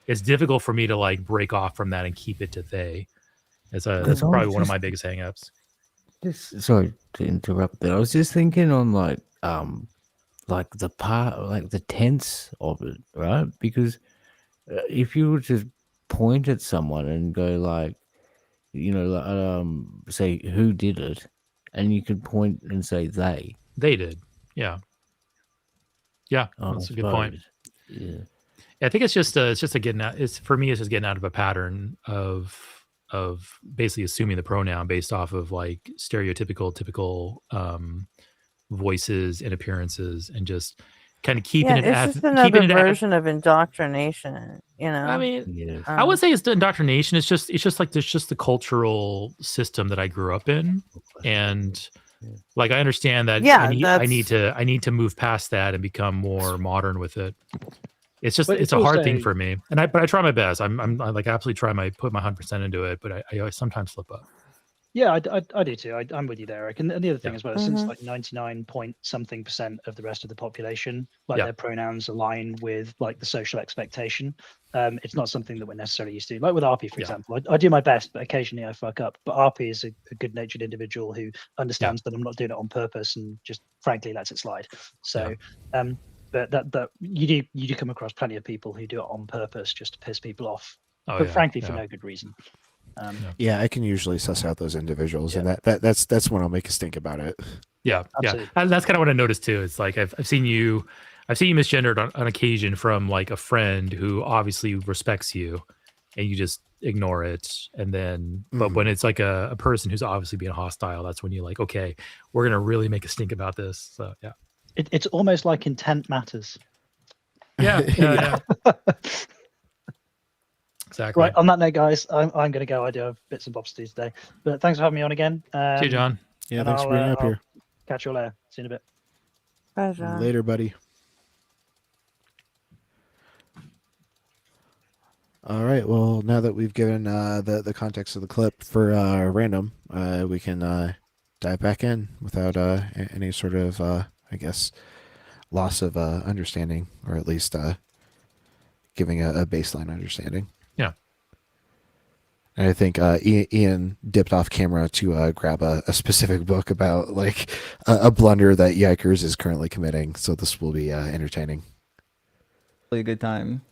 it's difficult for me to like break off from that and keep it to they. That's probably one of my biggest hangups. Sorry to interrupt there. I was just thinking on like the part, like the tense of it, right? Because if you were to point at someone and go like, say who did it, and you could point and say they did, yeah, that's a good point. Yeah, I think it's just getting out. It's for me, it's just getting out of a pattern of basically assuming the pronoun based off of like typical voices and appearances, and just kind of keeping it. It's just another version of indoctrination, you know. I mean, I would say it's indoctrination. It's just like there's just the cultural system that I grew up in, and like I understand that. I need to move past that and become more modern with it. It's just it's a hard thing for me, but I try my best. I like absolutely put my 100% into it, but I sometimes slip up. Yeah, I do too. I'm with you there, Eric. And the other thing as well, since like 99% of the rest of the population, like their pronouns align with like the social expectation, it's not something that we're necessarily used to. Like with RP, for example, I do my best, but occasionally I fuck up. But RP is a good-natured individual who understands that I'm not doing it on purpose and just frankly lets it slide. So. But that you do come across plenty of people who do it on purpose just to piss people off, but frankly for no good reason. Yeah, I can usually suss out those individuals, and that's when I'll make a stink about it. Yeah, absolutely. And that's kind of what I noticed too. It's like I've seen you misgendered on occasion from like a friend who obviously respects you, and you just ignore it. And then, but when it's like a person who's obviously being hostile, that's when you're like, okay, we're gonna really make a stink about this. So yeah, It's almost like intent matters. yeah. Exactly. Right. On that note, guys, I'm going to go. I do have bits and bobs to do today. But thanks for having me on again. See you, John. Yeah, and thanks for being up I'll here. Catch you all later. See you in a bit. Bye, John. Later, buddy. All right. Well, now that we've given the context of the clip for random, we can dive back in without any sort of, I guess, loss of understanding, or at least giving a baseline understanding. Yeah. And I think Ian dipped off camera to grab a specific book about like a blunder that Yikers is currently committing. So this will be entertaining. Really a good time.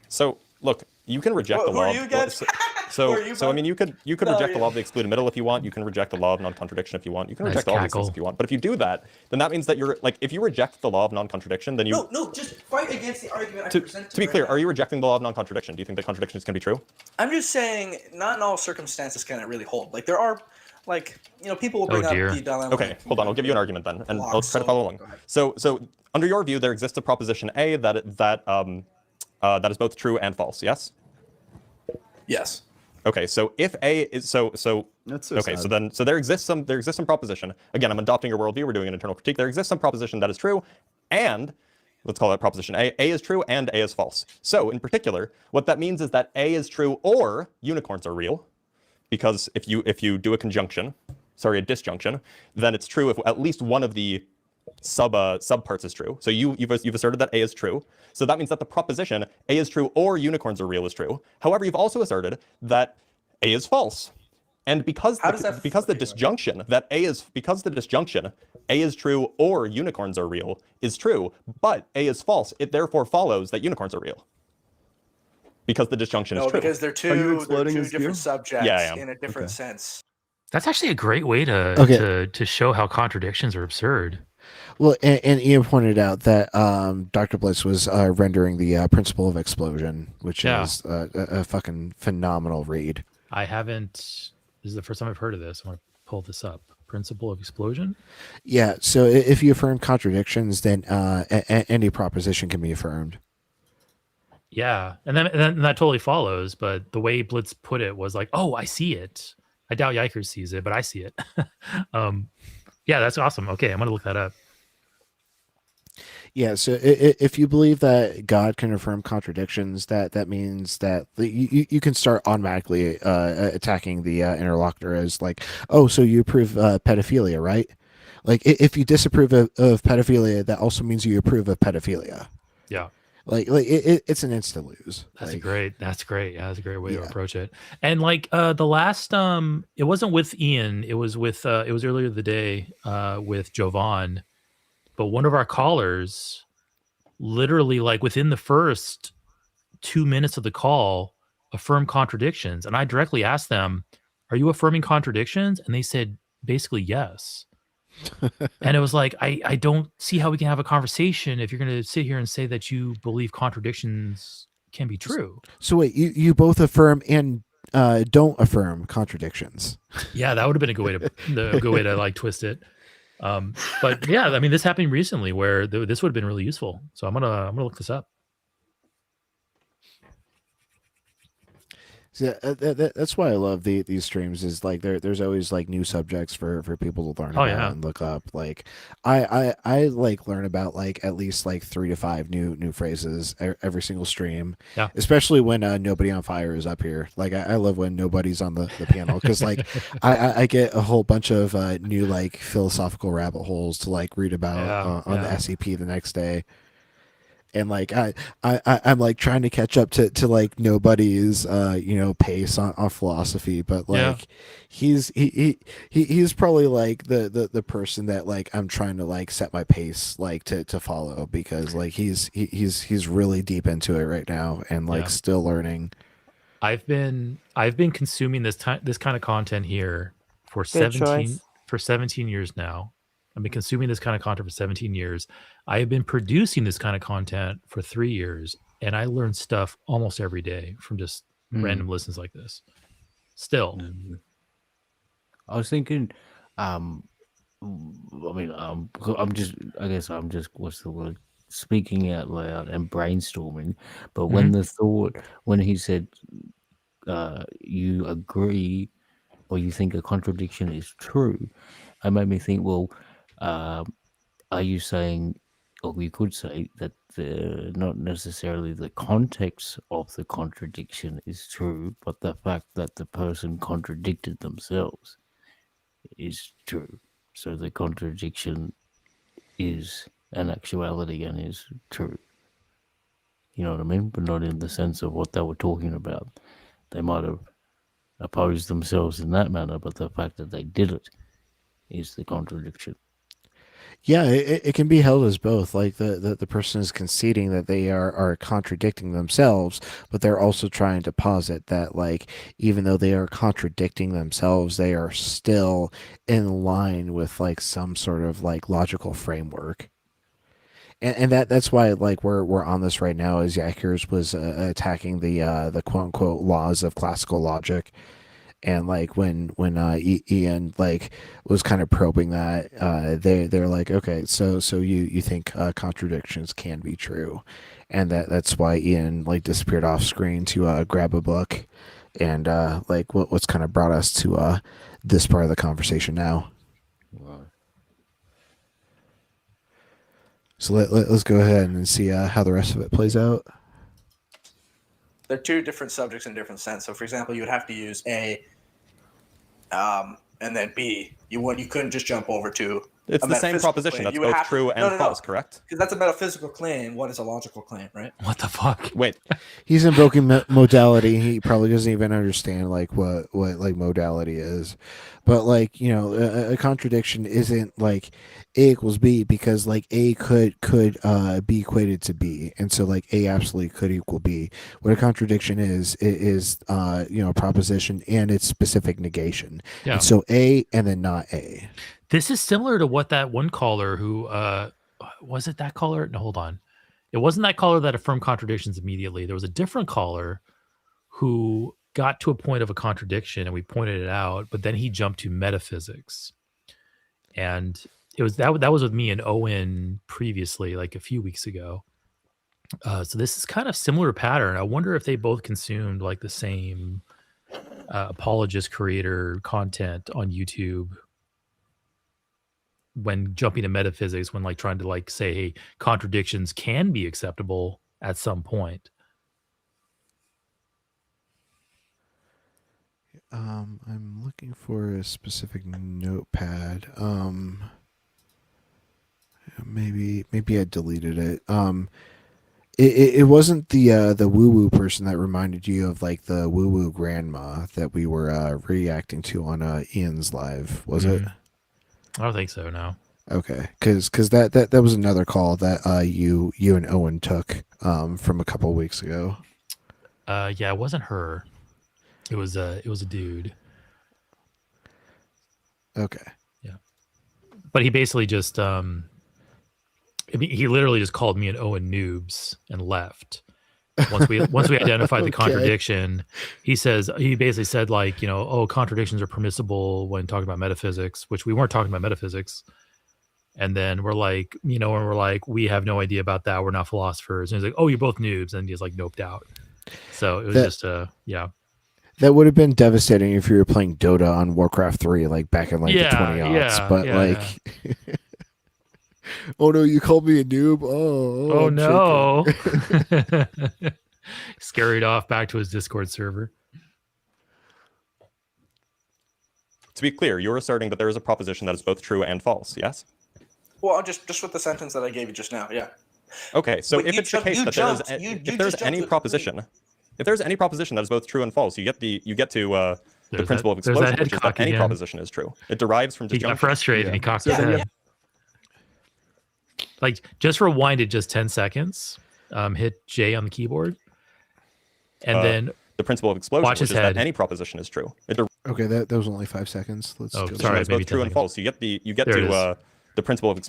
So look, you can reject the Who law. are you guys? So I mean, you could reject the law of the excluded middle if you want. You can reject the law of non-contradiction if you want. You can reject all these things if you want. But if you do that, then that means that you're like, if you reject the law of non-contradiction, then you No, just fight against the argument I to presented be right clear, now. are you rejecting the law of non-contradiction? Do you think that contradictions can be true? I'm just saying, not in all circumstances can it really hold. Like there are, like people will bring up the dilemma. Okay, hold on. I'll give you an argument then, and I'll try to follow along. So under your view, there exists a proposition A that is both true and false. Yes. Yes. Okay, so if A is That's so okay, sad. so there exists some proposition. Again, I'm adopting your worldview. We're doing an internal critique. There exists some proposition that is true, and let's call that proposition A. A is true and A is false. So in particular, what that means is that A is true or unicorns are real, because if you do a disjunction, then it's true if at least one of the subparts is true. So you've asserted that A is true. So that means that the proposition A is true or unicorns are real is true. However, you've also asserted that A is false. And because the disjunction A is true or unicorns are real is true, but A is false, it therefore follows that unicorns are real. Because the disjunction is true. Because they're two different subjects in a different sense. That's actually a great way to show how contradictions are absurd. Well, and Ian pointed out that Dr. Bliss was rendering the principle of explosion, which is a fucking phenomenal read. I haven't. This is the first time I've heard of this. I want to pull this up. Principle of explosion. Yeah. So if you affirm contradictions, then any proposition can be affirmed. Yeah, and then that totally follows. But the way Blitz put it was like, "Oh, I see it." I doubt Yikers sees it, but I see it. Yeah, that's awesome. Okay, I'm gonna look that up. Yeah, so if you believe that God can affirm contradictions, that means that you can start automatically attacking the interlocutor as like, oh, so you approve pedophilia, right? Like if you disapprove of pedophilia, that also means you approve of pedophilia. Yeah. Like it's an instant lose. That's great. Yeah, that's a great way to approach it. And like the last it wasn't with Ian, it was with it was earlier the day with Jovan. But one of our callers literally like within the first 2 minutes of the call affirmed contradictions. And I directly asked them, "Are you affirming contradictions?" And they said basically yes. And it was like, I don't see how we can have a conversation if you're going to sit here and say that you believe contradictions can be true. So wait, you both affirm and don't affirm contradictions. Yeah, that would have been a good way to like twist it. But yeah, I mean, this happened recently where this would have been really useful. So I'm gonna look this up. So that's why I love these streams. Is like there's always like new subjects for people to learn about and look up. Like I like learn about like at least like 3 to 5 new phrases every single stream. Yeah. Especially when Nobody on Fire is up here. Like I love when nobody's on the panel because like I get a whole bunch of new like philosophical rabbit holes to like read about on the SEP the next day. And like I'm like trying to catch up to like nobody's pace on philosophy, but like he's probably like the person that like I'm trying to like set my pace like to follow because like he's really deep into it right now and like still learning. I've been consuming this kind of content here for Good 17 years now. I've been consuming this kind of content for 17 years. I have been producing this kind of content for 3 years, and I learn stuff almost every day from just random listens like this. Still, I was thinking, I mean, I guess I'm just, what's the word? Speaking out loud and brainstorming. But when when he said, you agree or you think a contradiction is true, it made me think, well, are you saying, or we could say that not necessarily the context of the contradiction is true, but the fact that the person contradicted themselves is true. So the contradiction is an actuality and is true. You know what I mean? But not in the sense of what they were talking about. They might have opposed themselves in that manner, but the fact that they did it is the contradiction. Yeah, it can be held as both. Like the person is conceding that they are contradicting themselves, but they're also trying to posit that, like, even though they are contradicting themselves, they are still in line with like some sort of like logical framework. And that's why, like, we're on this right now, as Yakers was attacking the quote unquote laws of classical logic. And like when Ian like was kind of probing that, they're like, okay, so you think contradictions can be true, and that's why Ian like disappeared off screen to grab a book, and like what's kind of brought us to this part of the conversation now. So let's go ahead and see how the rest of it plays out. They're two different subjects in different sense. So, for example, you would have to use A, and then B. You couldn't just jump over to. It's the same proposition. Claim. That's both true and false, correct? Because that's a metaphysical claim. One is a logical claim, right? What the fuck? Wait. He's invoking modality. He probably doesn't even understand like what like modality is. But like, you know, a contradiction isn't like A equals B, because like A could be equated to B, and so like A absolutely could equal B. What a contradiction is you know, a proposition and its specific negation. Yeah. And so A and then not A. This is similar to what that one caller who was it that caller? No, hold on. It wasn't that caller that affirmed contradictions immediately. There was a different caller who got to a point of a contradiction and we pointed it out, but then he jumped to metaphysics. And it was that was with me and Owen previously, like a few weeks ago. So this is kind of similar pattern. I wonder if they both consumed like the same apologist creator content on YouTube when jumping to metaphysics, when like trying to like say, hey, contradictions can be acceptable at some point. I'm looking for a specific notepad. Maybe I deleted it. It wasn't the woo woo person that reminded you of like the woo woo grandma that we were reacting to on Ian's live, was it? I don't think so. No. Okay, because that was another call that you and Owen took from a couple of weeks ago. Yeah, it wasn't her. It was a dude. Okay. Yeah. But he basically just I mean, he literally just called me and Owen noobs and left. Once we identified the contradiction, he basically said like, you know, oh, contradictions are permissible when talking about metaphysics, which we weren't talking about metaphysics. And then we're like, you know, and we're like, we have no idea about that. We're not philosophers. And he's like, oh, you're both noobs. And he's like noped out. So it was yeah. That would have been devastating if you were playing Dota on Warcraft 3, like back in like the 20-aughts. But like, oh no, you called me a noob. Oh no. Scurried off back to his Discord server. To be clear, you're asserting that there is a proposition that is both true and false, yes? Well, just with the sentence that I gave you just now, yeah. Okay, so if it's the case that if there's any proposition, if there's any proposition that is both true and false, you get to the principle of explosion, which is that any proposition is true. It derives from disjunction. He got frustrated and he cocked his head. Like, just rewind it just 10 seconds. Hit J on the keyboard, and then the principle of explosion, watch which his is head. that any proposition is true. Okay, that was only 5 seconds. Let's go. Sorry, it's both true and false. You get to the principle of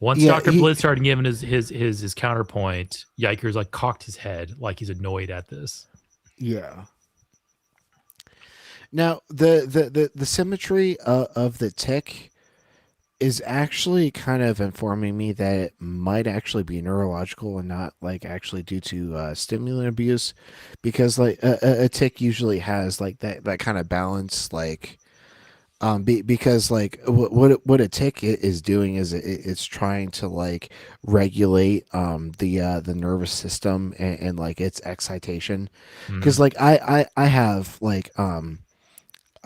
Once Yeah, Dr. Blitz started giving his counterpoint, Yikers like cocked his head like he's annoyed at this. Yeah. Now the symmetry of the tick is actually kind of informing me that it might actually be neurological and not like actually due to stimulant abuse, because like a tick usually has like that kind of balance, like because like what a tick is doing is it's trying to like regulate the nervous system and like its excitation, because like I have like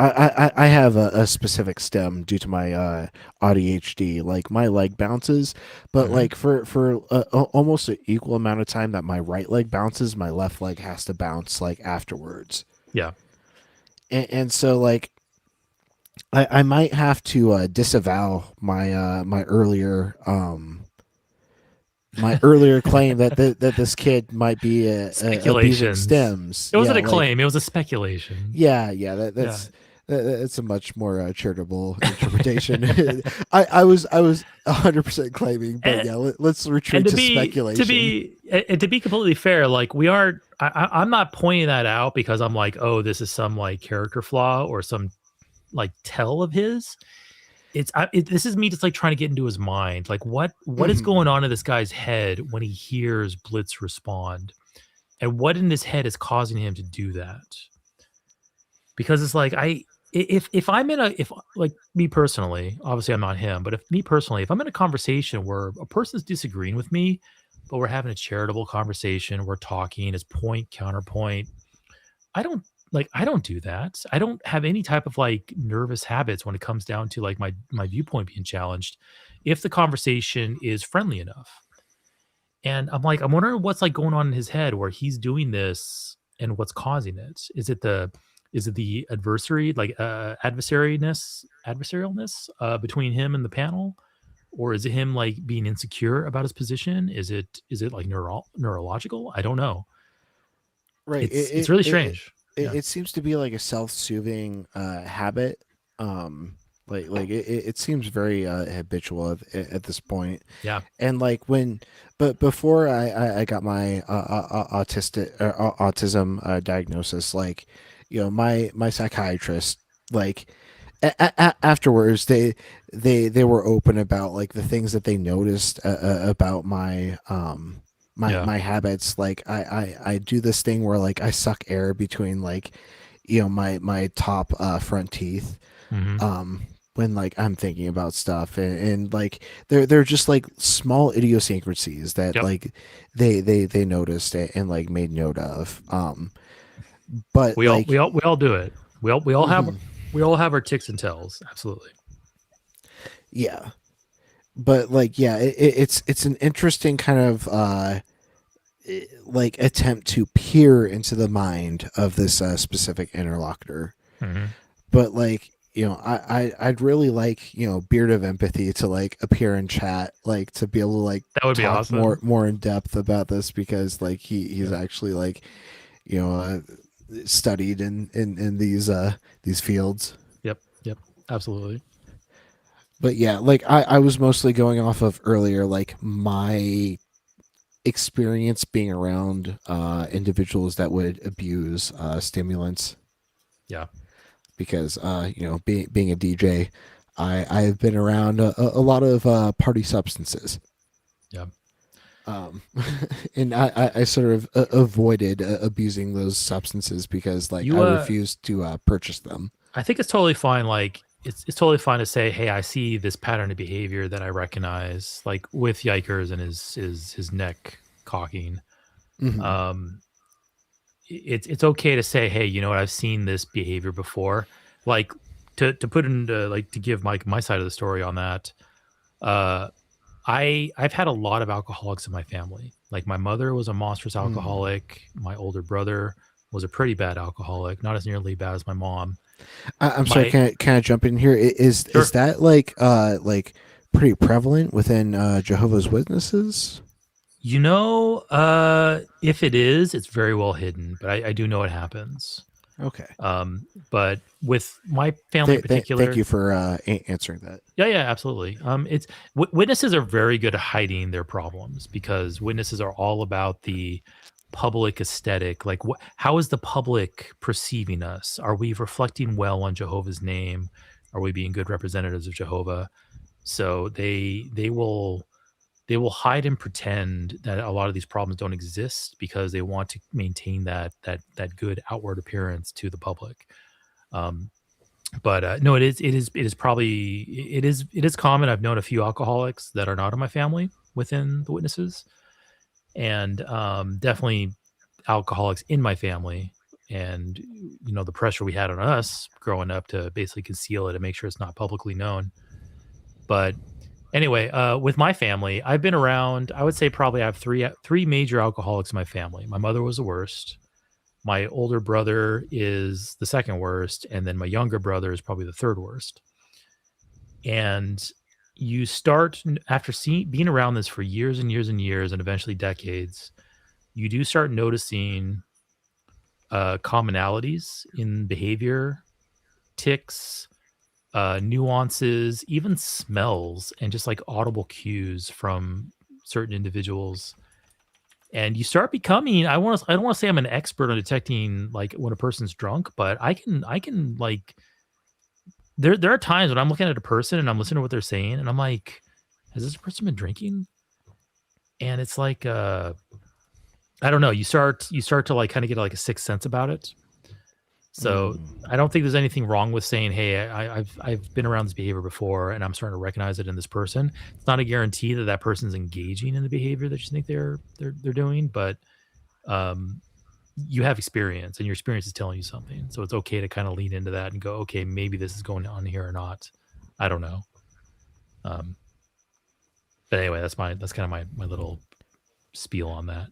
I have a specific stem due to my ADHD. Like my leg bounces, but like for almost an equal amount of time that my right leg bounces, my left leg has to bounce like afterwards. Yeah, and so like I might have to disavow my my earlier claim that that this kid might be abusing stems. It wasn't Yeah, a claim; it was a speculation. Yeah, that's. It's a much more charitable interpretation. I was 100% claiming, but yeah, let's retreat to speculation. To be completely fair, like we are, I'm not pointing that out because I'm like, oh, this is some like character flaw or some like tell of his. This is me just like trying to get into his mind. Like what is going on in this guy's head when he hears Blitz respond, and what in his head is causing him to do that? Because it's like if I'm in if like me personally, obviously I'm not him, but if I'm in a conversation where a person's disagreeing with me, but we're having a charitable conversation, we're talking, it's point counterpoint. I don't do that. I don't have any type of like nervous habits when it comes down to like my viewpoint being challenged if the conversation is friendly enough. And I'm wondering what's like going on in his head where he's doing this and what's causing it. Is it the adversary, like adversarialness between him and the panel, or is it him like being insecure about his position? Is it like neurological? I don't know. Right, it's really strange. It seems to be like a self-soothing habit. Like it seems very habitual at this point. Yeah. And like but before I got my autism diagnosis, like, you know, my psychiatrist, like afterwards they were open about like the things that they noticed about my my habits. Like I do this thing where like I suck air between like, you know, my top front teeth. When like I'm thinking about stuff, and like they're just like small idiosyncrasies that like they noticed and like made note of. But we like, all do it. We all have our ticks and tells. Absolutely. Yeah, but like, yeah, it's an interesting kind of like attempt to peer into the mind of this specific interlocutor. But like, you know, I'd really like, you know, Beard of Empathy to like appear in chat, like to be able to like that would be talk awesome. more in depth about this, because like he's actually like, you know, studied in these fields. Yep, absolutely. But yeah, like I was mostly going off of earlier, like my experience being around individuals that would abuse stimulants. Yeah. Because you know, being a DJ, I've been around a lot of party substances. Yeah. And I sort of avoided abusing those substances because like I refused to purchase them. I think it's totally fine. Like it's totally fine to say, hey, I see this pattern of behavior that I recognize, like with Yikers and his neck cocking. It's okay to say, hey, you know what, I've seen this behavior before. Like to put into like to give my side of the story on that. I've had a lot of alcoholics in my family. Like my mother was a monstrous alcoholic. My older brother was a pretty bad alcoholic, not as nearly bad as my mom. I'm sorry, can I jump in here? Is that like pretty prevalent within Jehovah's Witnesses? You know, if it is, it's very well hidden, but I do know it happens. Okay. But with my family in particular, thank you for answering that. yeah, absolutely. It's witnesses are very good at hiding their problems because witnesses are all about the public aesthetic. Like, how is the public perceiving us? Are we reflecting well on Jehovah's name? Are we being good representatives of Jehovah? So they will hide and pretend that a lot of these problems don't exist because they want to maintain that good outward appearance to the public. But no, it is probably it is common. I've known a few alcoholics that are not in my family within the witnesses, and definitely alcoholics in my family. And the pressure we had on us growing up to basically conceal it and make sure it's not publicly known. But anyway, with my family, I've been around. I would say probably I have three major alcoholics in my family. My mother was the worst. My older brother is the second worst, and then my younger brother is probably the third worst. And you start after being around this for years and years and years, and eventually decades, you do start noticing commonalities in behavior, tics, nuances, even smells, and just like audible cues from certain individuals. And you start becoming, I don't want to say I'm an expert on detecting like when a person's drunk, but I can like, there are times when I'm looking at a person and I'm listening to what they're saying and I'm like, has this person been drinking? And it's like, I don't know. You start to like kind of get like a sixth sense about it. So I don't think there's anything wrong with saying, hey, I've been around this behavior before and I'm starting to recognize it in this person. It's not a guarantee that that person's engaging in the behavior that you think they're doing, but you have experience and your experience is telling you something. So it's okay to kind of lean into that and go, okay, maybe this is going on here or not. I don't know. But anyway, that's kind of my little spiel on that.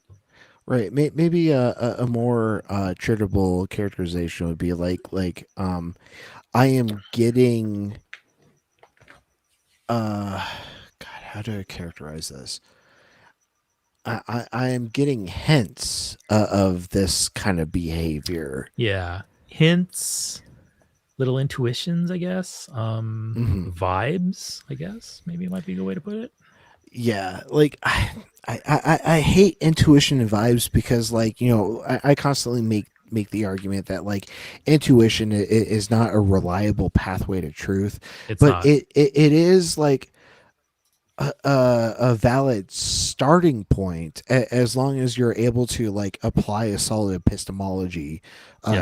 Right. Maybe a more charitable characterization would be like I am getting God, how do I characterize this? I am getting hints of this kind of behavior. Yeah. Hints, little intuitions, I guess. Vibes, I guess. Maybe it might be a good way to put it. Yeah, like I hate intuition and vibes because like I constantly make the argument that like intuition is not a reliable pathway to truth, but it is like a valid starting point as long as you're able to like apply a solid epistemology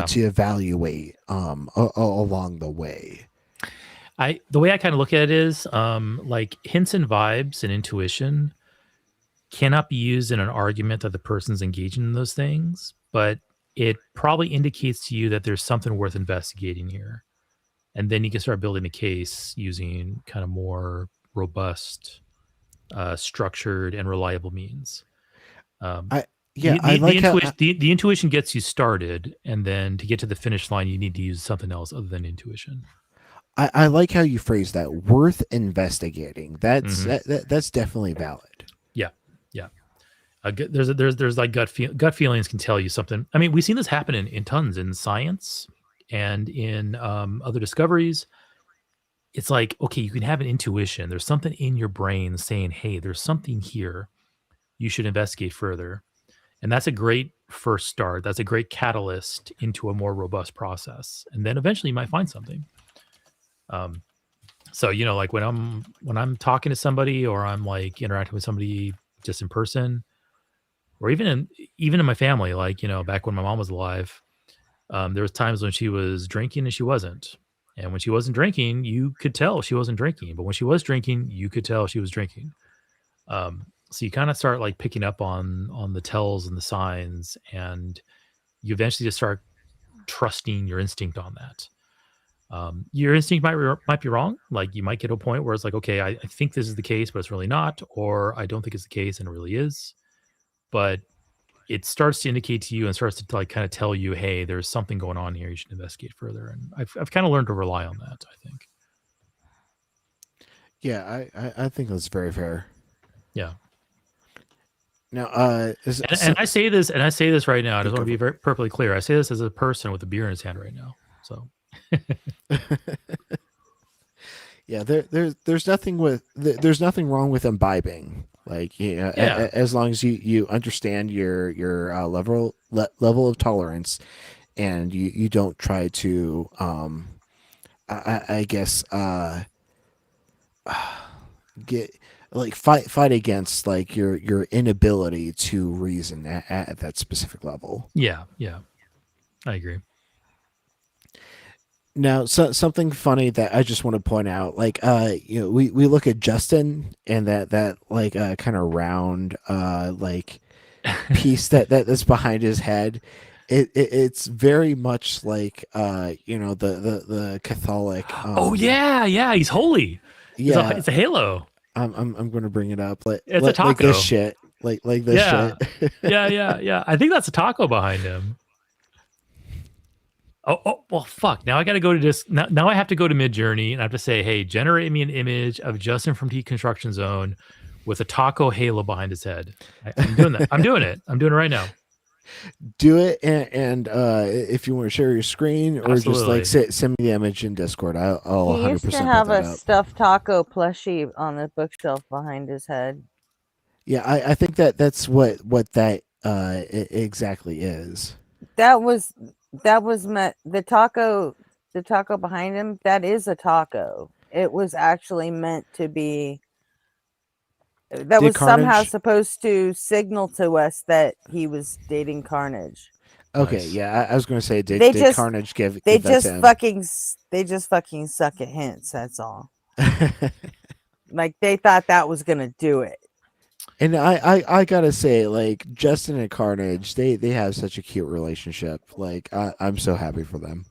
to evaluate along the way. The way I kind of look at it is like hints and vibes and intuition cannot be used in an argument that the person's engaging in those things, but it probably indicates to you that there's something worth investigating here. And then you can start building a case using kind of more robust, structured and reliable means. The intuition gets you started, and then to get to the finish line, you need to use something else other than intuition. I like how you phrase that. Worth investigating. That's that's definitely valid. Yeah. There's like gut feelings can tell you something. I mean, we've seen this happen in tons in science and in other discoveries. It's like, okay, you can have an intuition. There's something in your brain saying, hey, there's something here. You should investigate further. And that's a great first start. That's a great catalyst into a more robust process. And then eventually you might find something. So, like when I'm talking to somebody or I'm like interacting with somebody just in person, or even in my family, like, back when my mom was alive, there was times when she was drinking and she wasn't. And when she wasn't drinking, you could tell she wasn't drinking. But when she was drinking, you could tell she was drinking. So you kind of start like picking up on the tells and the signs, and you eventually just start trusting your instinct on that. Your instinct might be wrong. Like you might get to a point where it's like, okay, I think this is the case, but it's really not, or I don't think it's the case and it really is. But it starts to indicate to you and starts to like kind of tell you, hey, there's something going on here. You should investigate further. And I've kind of learned to rely on that, I think. Yeah, I think that's very fair. Yeah. Now, and I say this, right now. I just want to be very perfectly clear. I say this as a person with a beer in his hand right now. So, yeah, there's nothing wrong with imbibing. Like, Yeah. as long as you understand your level of tolerance, and you don't try to I guess get like fight against like your inability to reason at that specific level. yeah, I agree. Now, something funny that I just want to point out, like, we look at Justin and that like kind of round like piece that's behind his head. It's very much like the Catholic. Oh yeah, he's holy. Yeah, it's a halo. I'm going to bring it up. It's a taco. Like this shit. Like this shit. yeah. I think that's a taco behind him. Oh, well, fuck. Now I got to go to this. Now I have to go to Midjourney and I have to say, hey, generate me an image of Justin from Deconstruction Zone with a taco halo behind his head. I'm doing that. I'm doing it right now. Do it, and if you want to share your screen or Absolutely. just like send me the image in Discord, I'll 100% He used to put have that a up. stuffed taco plushie on the bookshelf behind his head. Yeah, I think that's what that exactly is. That was meant the taco behind him. That is a taco. It was actually meant to be. That was somehow supposed to signal to us that he was dating Carnage. Okay, Nice. yeah, I was going to say, did Carnage give? They that just to him? they just fucking suck at hints. That's all. Like they thought that was gonna do it. And I gotta say, like Justin and Carnage, they have such a cute relationship. Like I'm so happy for them.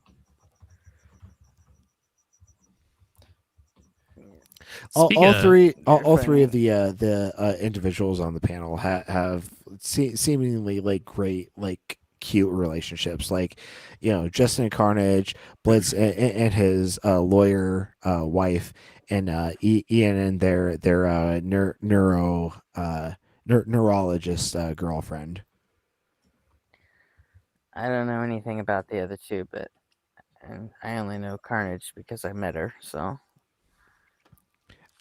All three of the individuals on the panel have seemingly like great like cute relationships. Like, Justin and Carnage, Blitz and his lawyer wife, and Ian and their neurologist girlfriend. I don't know anything about the other two, but I only know Carnage because I met her. So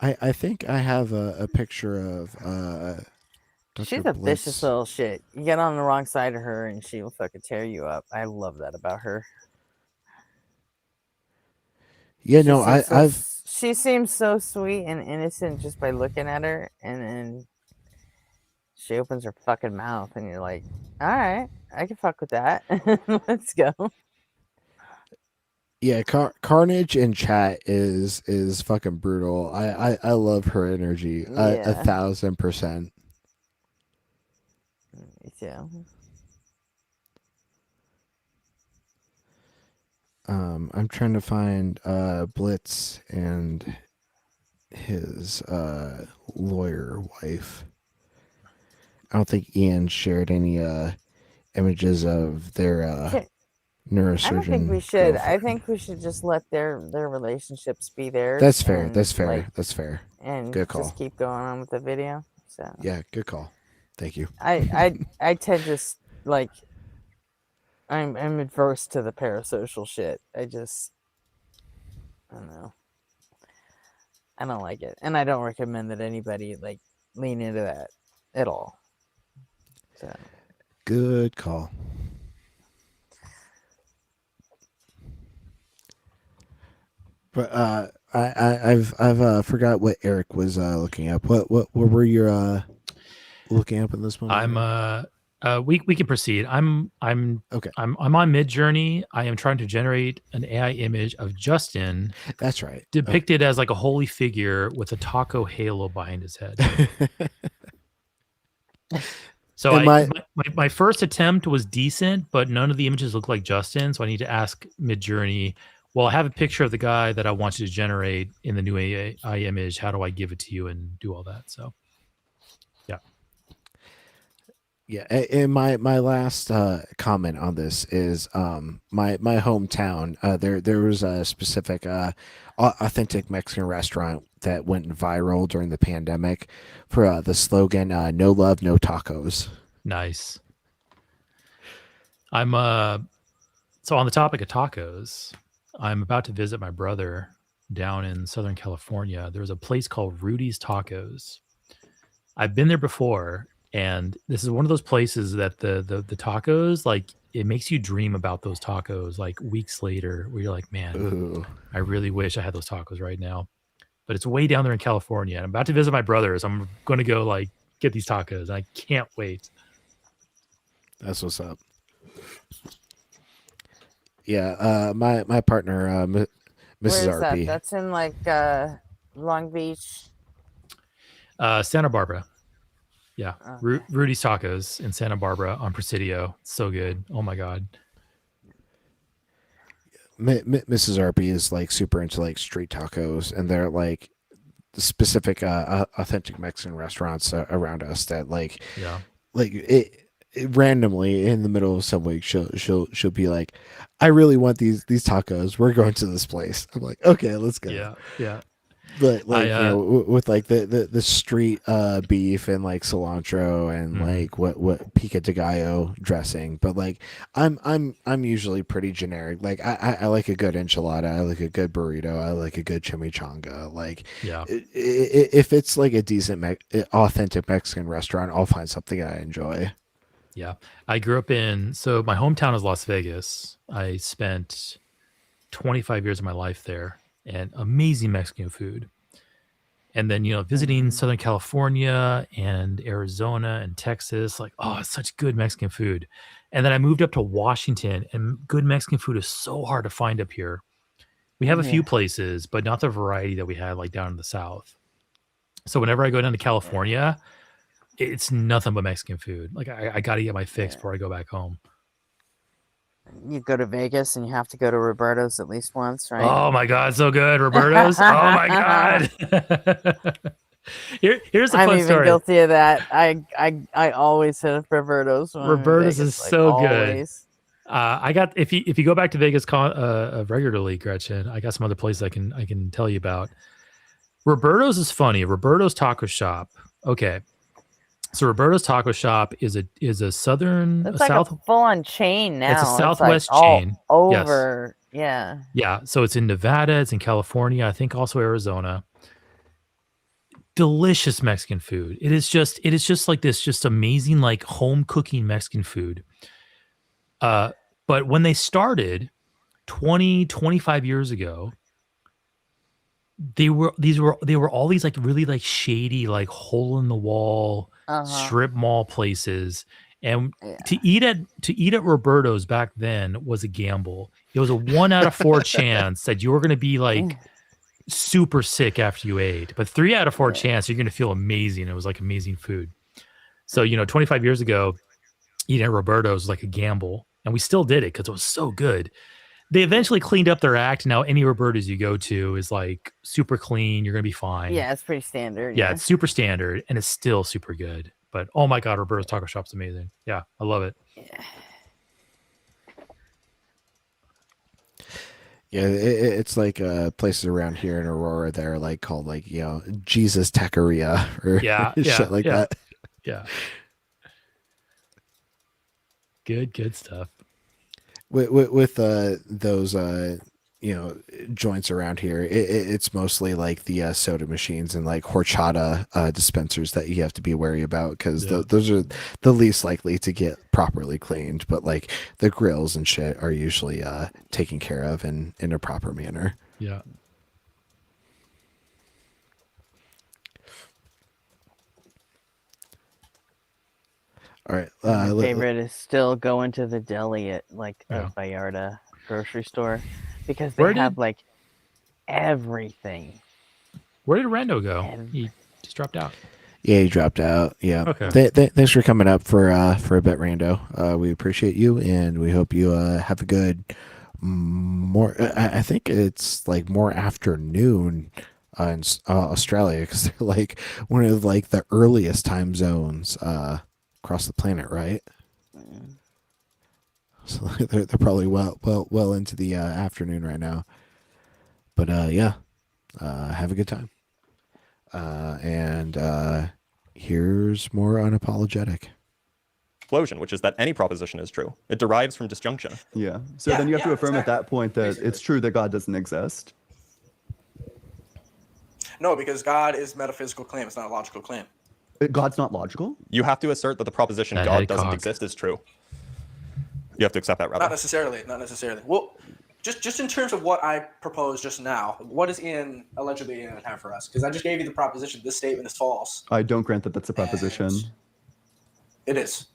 I think I have a picture of Dr. she's a Blitz. vicious little shit. You get on the wrong side of her and she will fucking tear you up. I love that about her. Yeah, she seems so sweet and innocent just by looking at her, and then she opens her fucking mouth and you're like, all right, I can fuck with that. Let's go. Yeah, Carnage in chat is fucking brutal. I love her energy. Yeah. 1,000%. Me too. I'm trying to find Blitz and his lawyer wife. I don't think Ian shared any images of their neurosurgeon. I don't think we should. girlfriend. I think we should just let their relationships be theirs. That's fair. and, That's fair. like, That's fair. And Good call. just keep going on with the video. So Yeah, good call. Thank you. I tend to like. I'm adverse to the parasocial shit. I don't know. I don't like it, and I don't recommend that anybody like lean into that at all. So Good call. But I've forgot what Eric was looking up. What were you looking up in this one? We can proceed. I'm okay. I'm on Midjourney. I am trying to generate an AI image of Justin. That's right. Depicted as like a holy figure with a taco halo behind his head. So my first attempt was decent, but none of the images look like Justin. So I need to ask Midjourney, well, I have a picture of the guy that I want you to generate in the new AI image. How do I give it to you and do all that? So, yeah. Yeah, and my last comment on this is my hometown. There was a specific authentic Mexican restaurant that went viral during the pandemic for the slogan "No love, no tacos." Nice. I'm so on the topic of tacos, I'm about to visit my brother down in Southern California. There's a place called Rudy's Tacos. I've been there before, and this is one of those places that the tacos, like, it makes you dream about those tacos like weeks later, where you're like, man, Ooh. I really wish I had those tacos right now. But it's way down there in California. And I'm about to visit my brothers. I'm going to go like get these tacos. I can't wait. That's what's up. Yeah, my partner, Mrs. Where's that? RP. That's in like Long Beach. Santa Barbara. Yeah. Okay. Rudy's Tacos in Santa Barbara on Presidio. So good. Oh my God. Mrs. RP is like super into like street tacos, and they're like specific authentic Mexican restaurants around us that like Yeah. like it randomly in the middle of some week she'll be like, I really want these tacos, we're going to this place. I'm like, okay, let's go. Yeah. But like with like the street beef and like cilantro and like what pico de gallo dressing, but like I'm usually pretty generic. Like I like a good enchilada, I like a good burrito, I like a good chimichanga. Like if it's like a decent authentic Mexican restaurant, I'll find something I enjoy. Yeah. I grew up so my hometown is Las Vegas. I spent 25 years of my life there, and amazing Mexican food. And then, visiting Southern California and Arizona and Texas, like, oh, it's such good Mexican food. And then I moved up to Washington, and good Mexican food is so hard to find up here. We have a few places, but not the variety that we had like down in the South. So whenever I go down to California, it's nothing but Mexican food. Like I got to get my fix before I go back home. You go to Vegas and you have to go to Roberto's at least once, right? Oh my God, so good, Roberto's. Oh my God. Here's the fun I'm even story. guilty of that. I always hit Roberto's. Roberto's is so good. Always. I got if you go back to Vegas regularly, Gretchen, I got some other places I can tell you about. Roberto's is funny. Roberto's Taco Shop. Okay. So Roberto's Taco Shop is a southern It's like a full-on chain now. It's a Southwest like chain. all over. Yeah. Yeah. So it's in Nevada, it's in California, I think also Arizona. Delicious Mexican food. It is just like this just amazing like home cooking Mexican food. But when they started 25 years ago, they were all these like really like shady like hole in the wall strip mall places, and to eat at Roberto's back then was a gamble. It was a 1 out of 4 chance that you were going to be like super sick after you ate, but 3 out of 4 chance you're going to feel amazing. It was like amazing food. So 25 years ago, eating at Roberto's was like a gamble, and we still did it because it was so good. They eventually cleaned up their act. Now any Roberto's you go to is like super clean. You're gonna be fine. Yeah, it's pretty standard. Yeah, it's super standard, and it's still super good. But oh my God, Roberto's Taco Shop's amazing. Yeah, I love it. Yeah, it's like places around here in Aurora that are like called like Jesus Taqueria or shit like that. Yeah. Good stuff. With those joints around here, it's mostly like the soda machines and like horchata dispensers that you have to be wary about, because those are the least likely to get properly cleaned. But like the grills and shit are usually taken care of in a proper manner. Yeah. All right. My favorite is still going to the deli at like a Vallarta grocery store, because they have like everything. Where did Rando go? He just dropped out. Yeah, he dropped out. Yeah. Okay. Thanks for coming up for a bit, Rando. We appreciate you, and we hope you have a good I think it's like more afternoon in Australia, because they're like one of like the earliest time zones across the planet, right? So they're probably well into the afternoon right now. But yeah, have a good time. And here's more unapologetic. Explosion, which is that any proposition is true. It derives from disjunction. Yeah. So then you have to affirm at that point that it's true that God doesn't exist. No, because God is metaphysical claim. It's not a logical claim. God's not logical? You have to assert that the proposition God doesn't exist is true. You have to accept that, rather. Not necessarily. Not necessarily. Well, just in terms of what I proposed just now, what does Ian allegedly have for us? Because I just gave you the proposition. This statement is false. I don't grant that that's a proposition. It is.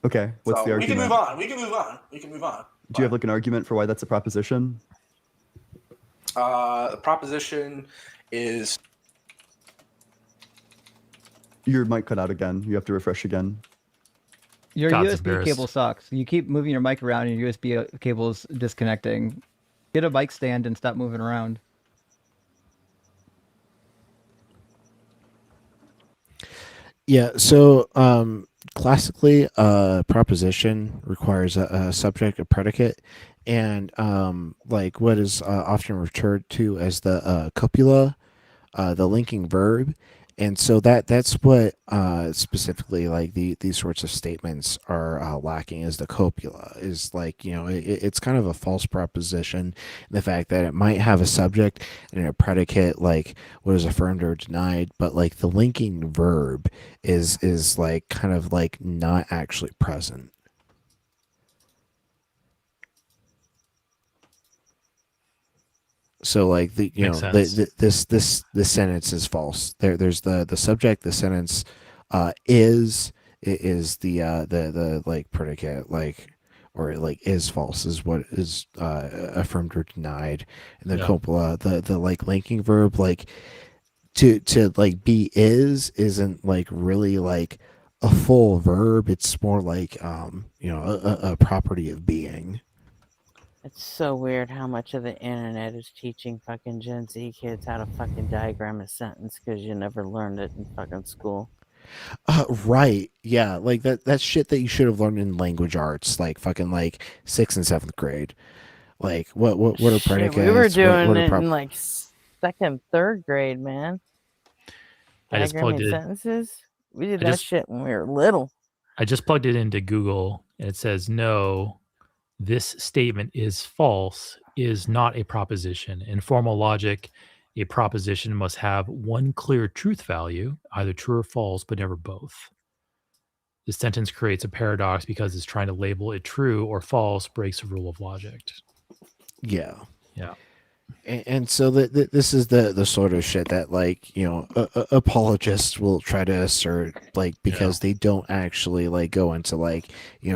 Okay. What's So the argument? We can move on. We can move on. We can move on. Do you have like an argument for why that's a proposition? The proposition is. Your mic cut out again. You have to refresh again. Your God's USB embarrassed. cable sucks. You keep moving your mic around and your USB cable's disconnecting. Get a mic stand and stop moving around. Yeah, so classically, a proposition requires a subject, a predicate, and like what is often referred to as the copula, the linking verb. And so that's what specifically like these sorts of statements are lacking, is the copula. Is like, it's kind of a false proposition, the fact that it might have a subject and a predicate, like what is affirmed or denied, but like the linking verb is like kind of like not actually present. So like this sentence is false. There's the subject. The sentence is the like predicate, like, or like is false is what is affirmed or denied. And the copula, the like linking verb, like to like be isn't like really like a full verb. It's more like a property of being. It's so weird how much of the internet is teaching fucking Gen Z kids how to fucking diagram a sentence because you never learned it in fucking school. Right. Yeah. Like that's shit that you should have learned in language arts, like fucking like 6th and 7th grade. Like what are predicates? We were doing what are it in like 2nd, 3rd grade, man. I just plugged Diagramming it. sentences. We did that shit when we were little. I just plugged it into Google and it says, no, this statement is false, is not a proposition. In formal logic, a proposition must have one clear truth value, either true or false, but never both. The sentence creates a paradox because it's trying to label it true or false, breaks the rule of logic. Yeah. Yeah. And so this is the sort of shit that like apologists will try to assert, like, because they don't actually like go into like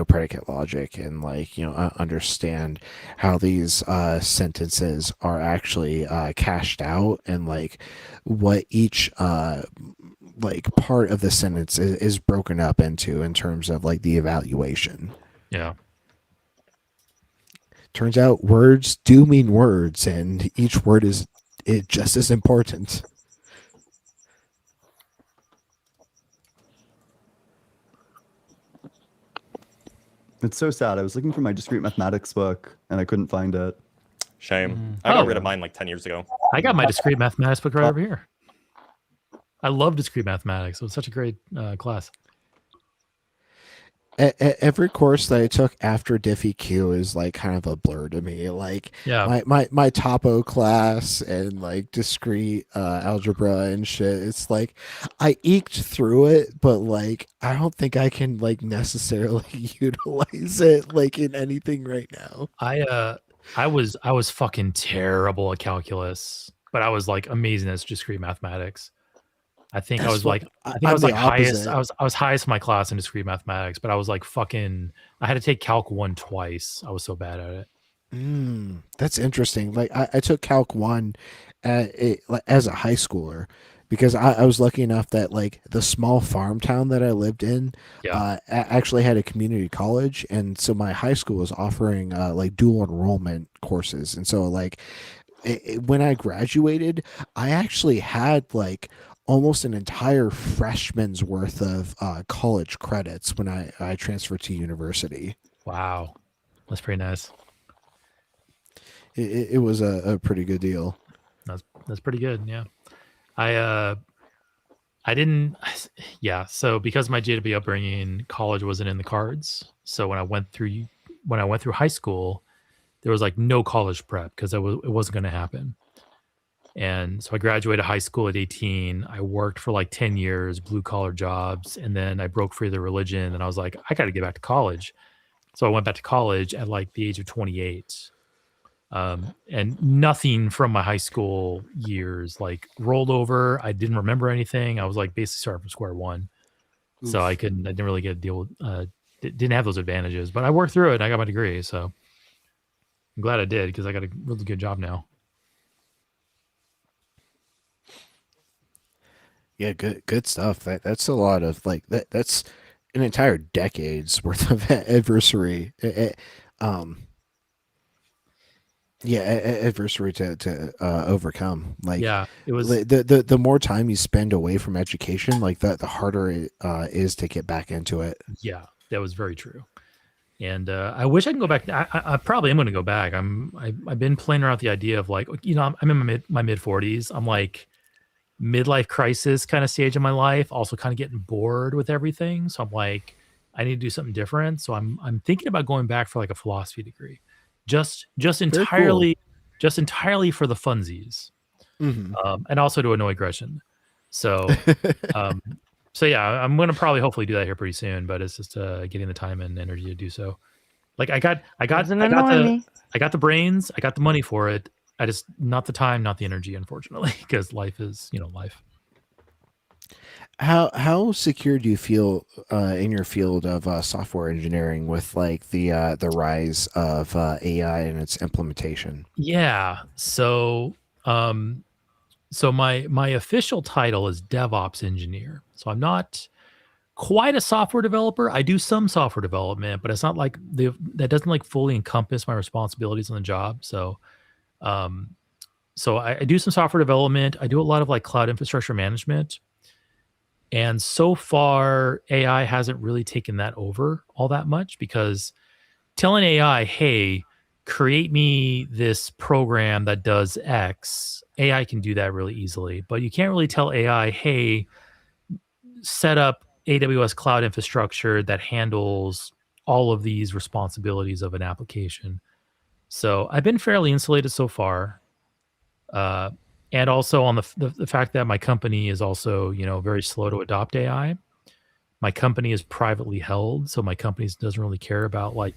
predicate logic and like understand how these sentences are actually cashed out, and like what each like part of the sentence is broken up into in terms of like the evaluation. Yeah. Turns out words do mean words, and each word is just as important. It's so sad. I was looking for my discrete mathematics book and I couldn't find it. Shame. I got rid of mine like 10 years ago. I got my discrete mathematics book right over here. I love discrete mathematics. It was such a great class. Every course that I took after DiffEQ is like kind of a blur to me. Like my topo class and like discrete algebra and shit. It's like I eked through it, but like I don't think I can like necessarily utilize it like in anything right now. I was fucking terrible at calculus, but I was like amazing at discrete mathematics. I think I was like highest. I was highest in my class in discrete mathematics, but I was like fucking. I had to take Calc 1 twice. I was so bad at it. That's interesting. Like I took Calc 1 as a high schooler because I was lucky enough that like the small farm town that I lived in actually had a community college, and so my high school was offering like dual enrollment courses, and so like when I graduated, I actually had like almost an entire freshman's worth of college credits when I transferred to university. Wow, that's pretty nice. It was a pretty good deal. That's pretty good. Yeah, I didn't. Yeah, so because my JW upbringing, college wasn't in the cards. So when I went through high school, there was like no college prep because it wasn't going to happen. And so I graduated high school at 18. I worked for like 10 years, blue collar jobs, and then I broke free of the religion. And I was like, I got to get back to college. So I went back to college at like the age of 28. And nothing from my high school years like rolled over. I didn't remember anything. I was like basically starting from square one. So I didn't really get a deal with, didn't have those advantages, but I worked through it and I got my degree. So I'm glad I did because I got a really good job now. Yeah, good stuff. That's a lot of like that's an entire decade's worth of adversary. Adversary to overcome. Like, yeah, it was the more time you spend away from education, like the harder it is to get back into it. Yeah, that was very true. And I wish I can go back. I probably am going to go back. I've been playing around with the idea of like, I'm in my mid 40s. I'm like midlife crisis kind of stage of my life. Also kind of getting bored with everything. So I'm like, I need to do something different. So I'm thinking about going back for like a philosophy degree, just entirely for the funsies, and also to annoy Gretchen. So, so yeah, I'm going to probably hopefully do that here pretty soon, but it's just getting the time and energy to do so. Like I got the brains, I got the money for it. I just not the time, not the energy, unfortunately, because life is, life. How secure do you feel in your field of software engineering with like the rise of AI and its implementation? Yeah. So my official title is DevOps engineer. So I'm not quite a software developer. I do some software development, but it's not like that doesn't like fully encompass my responsibilities on the job. So I do some software development. I do a lot of like cloud infrastructure management. And so far, AI hasn't really taken that over all that much because telling AI, hey, create me this program that does X, AI can do that really easily. But you can't really tell AI, hey, set up AWS cloud infrastructure that handles all of these responsibilities of an application. So I've been fairly insulated so far. And also on the fact that my company is also, very slow to adopt AI. My company is privately held, so my company doesn't really care about like,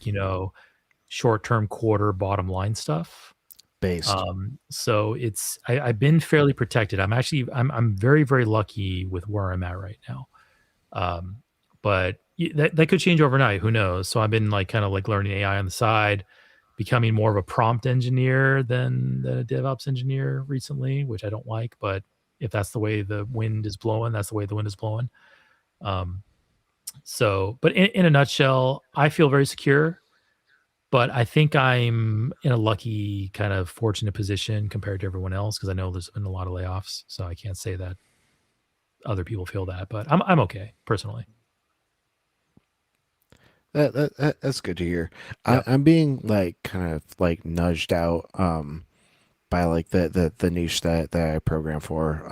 short-term quarter bottom line stuff. Based. So I've been fairly protected. I'm very, very lucky with where I'm at right now. But that could change overnight. Who knows? So I've been like kind of like learning AI on the side, becoming more of a prompt engineer than a DevOps engineer recently, which I don't like, but if that's the way the wind is blowing, that's the way the wind is blowing. But in a nutshell, I feel very secure, but I think I'm in a lucky kind of fortunate position compared to everyone else because I know there's been a lot of layoffs, so I can't say that other people feel that, but I'm okay personally. That's good to hear. Yep. I'm being like kind of like nudged out by like the niche that I program for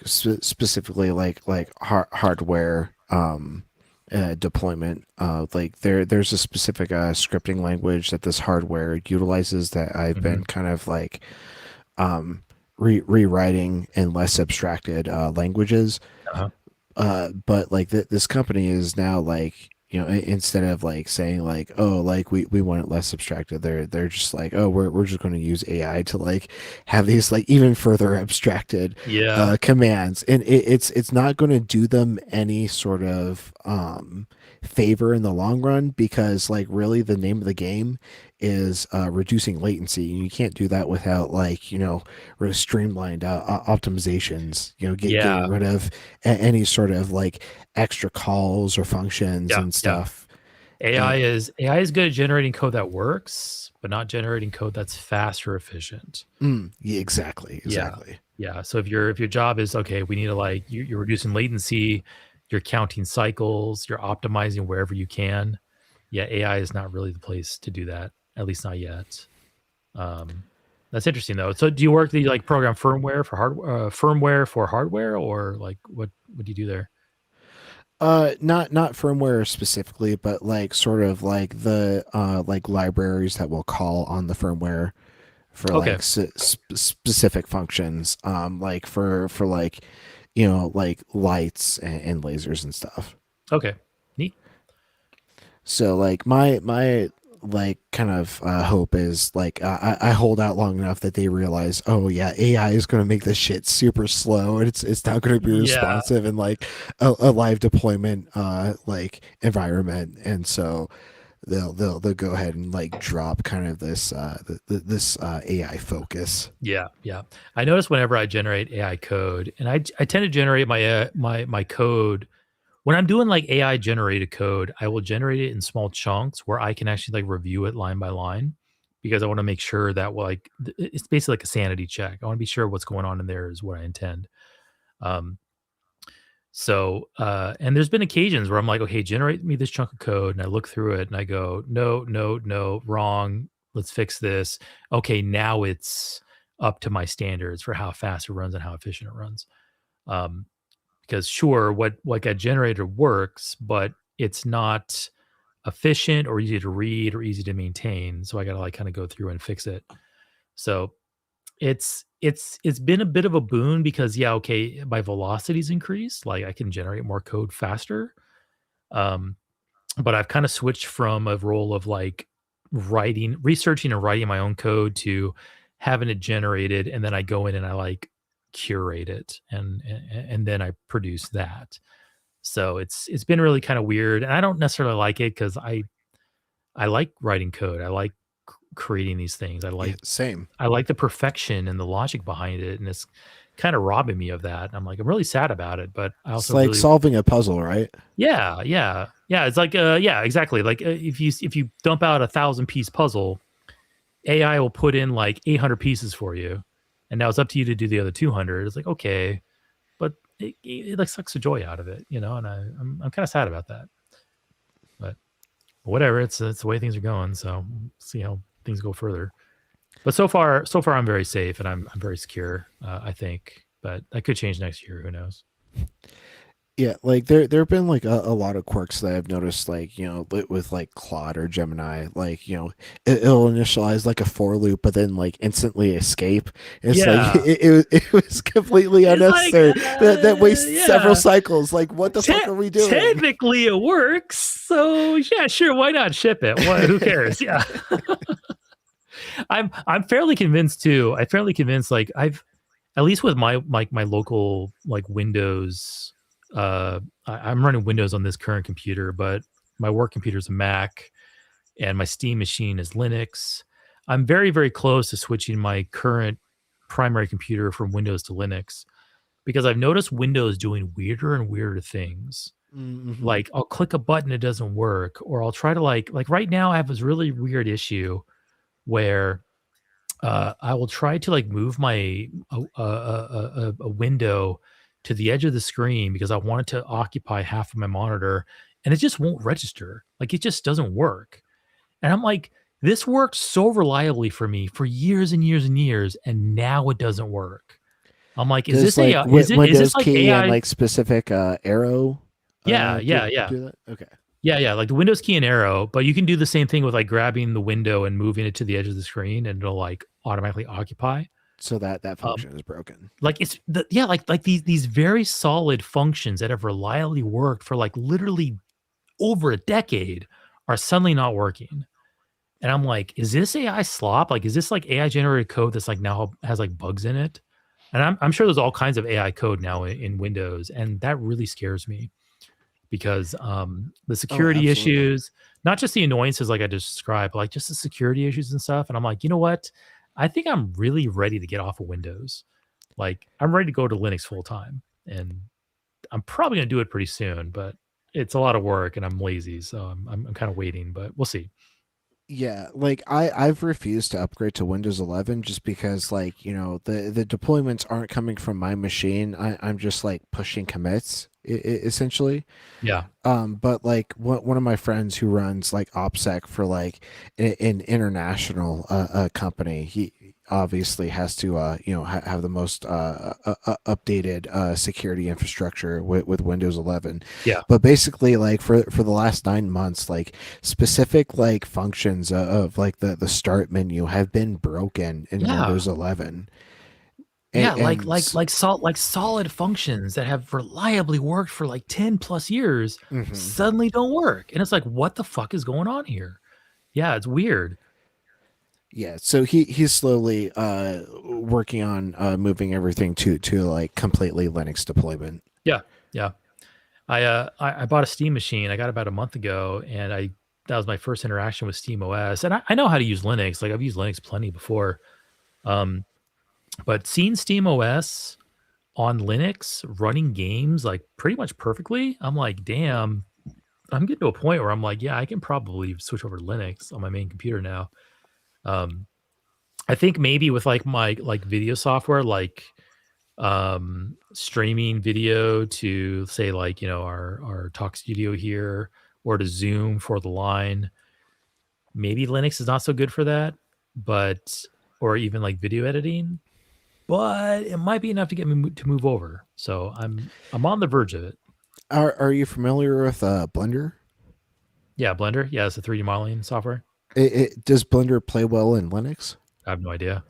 specifically like hardware deployment. Like there's a specific scripting language that this hardware utilizes that I've been kind of like rewriting in less abstracted languages. But like this company is now like, instead of like saying like, oh, like we want it less abstracted, they're just like, oh, we're just going to use AI to like have these like even further abstracted commands, and it's not going to do them any sort of favor in the long run because like really the name of the game is reducing latency, and you can't do that without like streamlined optimizations, getting rid of any sort of like extra calls or functions and stuff. AI is good at generating code that works, but not generating code that's fast or efficient. Yeah, exactly. Yeah. So if your job is okay, we need to like you're reducing latency, you're counting cycles, you're optimizing wherever you can. Yeah, AI is not really the place to do that, at least not yet. That's interesting though. So do you work? Do you like program firmware for hardware, or like what do you do there? Not firmware specifically, but like sort of like the like libraries that will call on the firmware for Okay. like specific functions, like for like, you know, like lights and lasers and stuff. Okay, neat. So like my like kind of hope is like I hold out long enough that they realize, oh yeah, AI is going to make this shit super slow, and it's not going to be Yeah. responsive in like a live deployment like environment, and so they'll go ahead and like drop kind of this this AI focus. Yeah, yeah. I notice whenever I generate AI code, and I tend to generate my code when I'm doing like AI generated code, I will generate it in small chunks where I can actually like review it line by line, because I want to make sure that like it's basically like a sanity check. I want to be sure what's going on in there is what I intend. Um, and there's been occasions where I'm like, okay, generate me this chunk of code, and I look through it and I go, no, wrong. Let's fix this. Okay, now it's up to my standards for how fast it runs and how efficient it runs. Because sure, what got generated works, but it's not efficient or easy to read or easy to maintain. So I got to like kind of go through and fix it. So it's been a bit of a boon because yeah, okay, my velocity's increased. Like I can generate more code faster. But I've kind of switched from a role of like researching and writing my own code to having it generated, and then I go in and I like curate it and then I produce that. So it's been really kind of weird, and I don't necessarily like it because I like writing code. I like creating these things. I like same. I like the perfection and the logic behind it, and it's kind of robbing me of that. I'm like, I'm really sad about it, but I It's also like really solving a puzzle, right? yeah. It's like yeah, exactly. Like if you dump out 1,000-piece puzzle, AI will put in like 800 pieces for you, and now it's up to you to do the other 200. It's like okay, but it like sucks the joy out of it, you know. And I'm kind of sad about that. But whatever, it's the way things are going. So we'll see how things go further. But so far I'm very safe and I'm very secure. I think, but that could change next year. Who knows? Yeah, like there have been like a lot of quirks that I've noticed, like, you know, with like Claude or Gemini, like, you know, it'll initialize like a for loop, but then like instantly escape. It's like Yeah. it was completely It's like, unnecessary. That wastes yeah. several cycles. Like, what the fuck are we doing? Technically, it works. So yeah, sure. Why not ship it? Who cares? Yeah. I'm fairly convinced too. I'm fairly convinced. Like I've, at least with my local like Windows. I'm running Windows on this current computer, but my work computer is a Mac, and my Steam machine is Linux. I'm very, very close to switching my current primary computer from Windows to Linux, because I've noticed Windows doing weirder and weirder things. Mhm. Like I'll click a button, it doesn't work, or I'll try to like right now I have this really weird issue where I will try to like move my a window to the edge of the screen because I want it to occupy half of my monitor, and it just won't register. Like it just doesn't work. And I'm like, this worked so reliably for me for years and years and years, and now it doesn't work. I'm like, is Does this like AI? Is Windows this like key AI? and like specific arrow? Yeah. Do that? Okay. Yeah, like the Windows key and arrow, but you can do the same thing with like grabbing the window and moving it to the edge of the screen, and it'll like automatically occupy. So that function is broken. Like it's like these very solid functions that have reliably worked for like literally over a decade are suddenly not working. And I'm like, is this AI slop? Like, is this like AI generated code that's like now has like bugs in it? And I'm sure there's all kinds of AI code now in Windows, and that really scares me because the security issues, not just the annoyances like I just described, but like just the security issues and stuff. And I'm like, you know what? I think I'm really ready to get off of Windows. Like I'm ready to go to Linux full time, and I'm probably going to do it pretty soon, but it's a lot of work and I'm lazy. So I'm kind of waiting, but we'll see. Yeah, like I've refused to upgrade to Windows 11 just because, like, the deployments aren't coming from my machine. I'm just like pushing commits essentially. Yeah. But like one of my friends who runs like OPSEC for like an international company, he obviously has to have the most updated security infrastructure with Windows 11. Yeah. But basically, like for the last 9 months, like specific like functions of like the start menu have been broken in Yeah. Windows 11. Yeah, And like solid functions that have reliably worked for like 10 plus years Mhm. suddenly don't work. And it's like, what the fuck is going on here? Yeah, it's weird. Yeah, so he's slowly working on moving everything to like completely Linux deployment. Yeah, yeah. I bought a Steam machine. I got about a month ago, and that was my first interaction with Steam OS. And I know how to use Linux. Like I've used Linux plenty before. But seeing Steam OS on Linux running games like pretty much perfectly, I'm like, damn, I'm getting to a point where I'm like, yeah, I can probably switch over to Linux on my main computer now. I think maybe with like my like video software, like streaming video to say like, our talk studio here or to Zoom for the line, maybe Linux is not so good for that, but or even like video editing, but it might be enough to get me to move over. So I'm on the verge of it. Are you familiar with Blender? Yeah, Blender. Yeah, it's a 3D modeling software. Does Blender play well in Linux? I have no idea.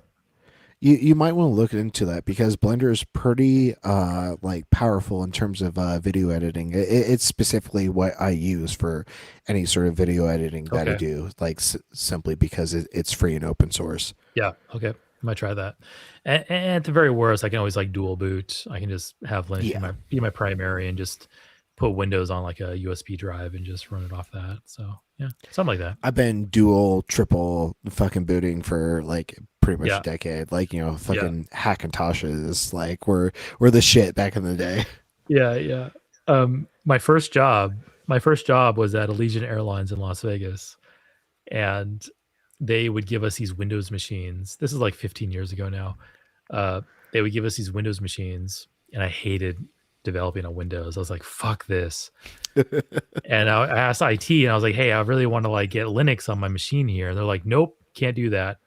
You might want to look into that because Blender is pretty like powerful in terms of video editing. It's specifically what I use for any sort of video editing that I Okay. do, like simply because it's free and open source. Yeah. Okay. I might try that. And at the very worst, I can always like dual boot. I can just have Linux be my primary and just put Windows on like a USB drive and just run it off that. So yeah, something like that. I've been dual, triple fucking booting for like pretty much Yeah. a decade. Like, fucking Hackintoshes like were the shit back in the day. Yeah, yeah. My first job was at Allegiant Airlines in Las Vegas, and they would give us these Windows machines. This is like 15 years ago now. They would give us these Windows machines, and I hated developing on Windows. I was like, "Fuck this." And I asked IT, and I was like, "Hey, I really want to like get Linux on my machine here." And they're like, "Nope, can't do that."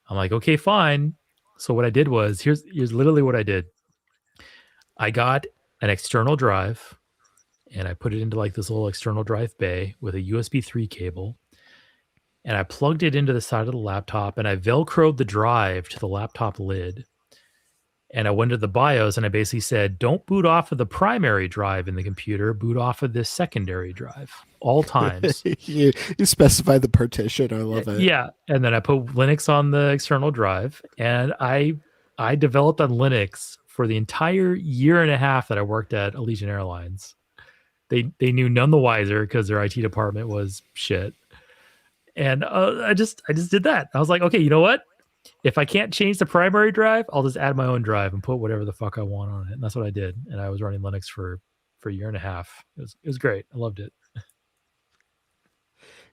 I'm like, "Okay, fine." So what I did was here's literally what I did. I got an external drive and I put it into like this little external drive bay with a USB 3 cable. And I plugged it into the side of the laptop and I Velcroed the drive to the laptop lid. And I went to the BIOS and I basically said, don't boot off of the primary drive in the computer, boot off of this secondary drive all times. you specify the partition. I love it. Yeah. And then I put Linux on the external drive and I developed on Linux for the entire year and a half that I worked at Allegiant Airlines. They knew none the wiser because their IT department was shit. And I just did that. I was like, okay, you know what? If I can't change the primary drive, I'll just add my own drive and put whatever the fuck I want on it. And that's what I did. And I was running Linux for a year and a half. It was great. I loved it.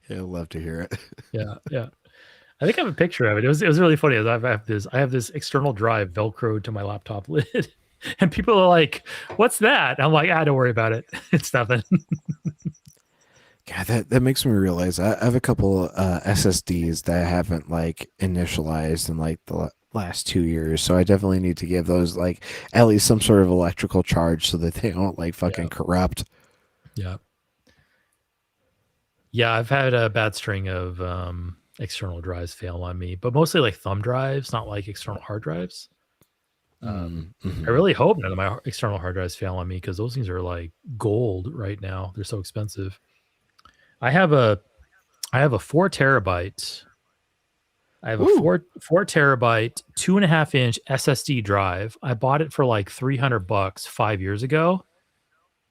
Yeah, I love to hear it. Yeah, yeah. I think I have a picture of it. It was really funny. I have this external drive Velcroed to my laptop lid, and people are like, "What's that?" I'm like, don't worry about it. It's nothing." God, that makes me realize I have a couple SSDs that I haven't like initialized in like the last 2 years, so I definitely need to give those like at least some sort of electrical charge so that they don't like fucking corrupt. Yeah. Yeah, I've had a bad string of external drives fail on me, but mostly like thumb drives, not like external hard drives. I really hope none of my external hard drives fail on me because those things are like gold right now. They're so expensive. I have a 4 terabyte. I have a 4 terabyte, 2.5 inch SSD drive. I bought it for like $300 5 years ago.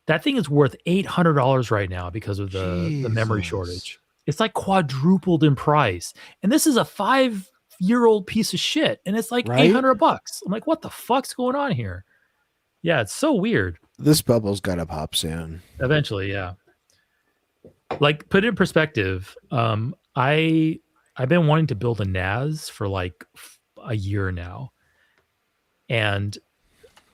That thing is worth $800 right now because of the memory shortage. It's like quadrupled in price. And this is a 5-year-old piece of shit. And it's like $800. I'm like, what the fuck's going on here? Yeah, it's so weird. This bubble's got to pop soon. Eventually, yeah. Like, put it in perspective. I've been wanting to build a NAS for like a year now. And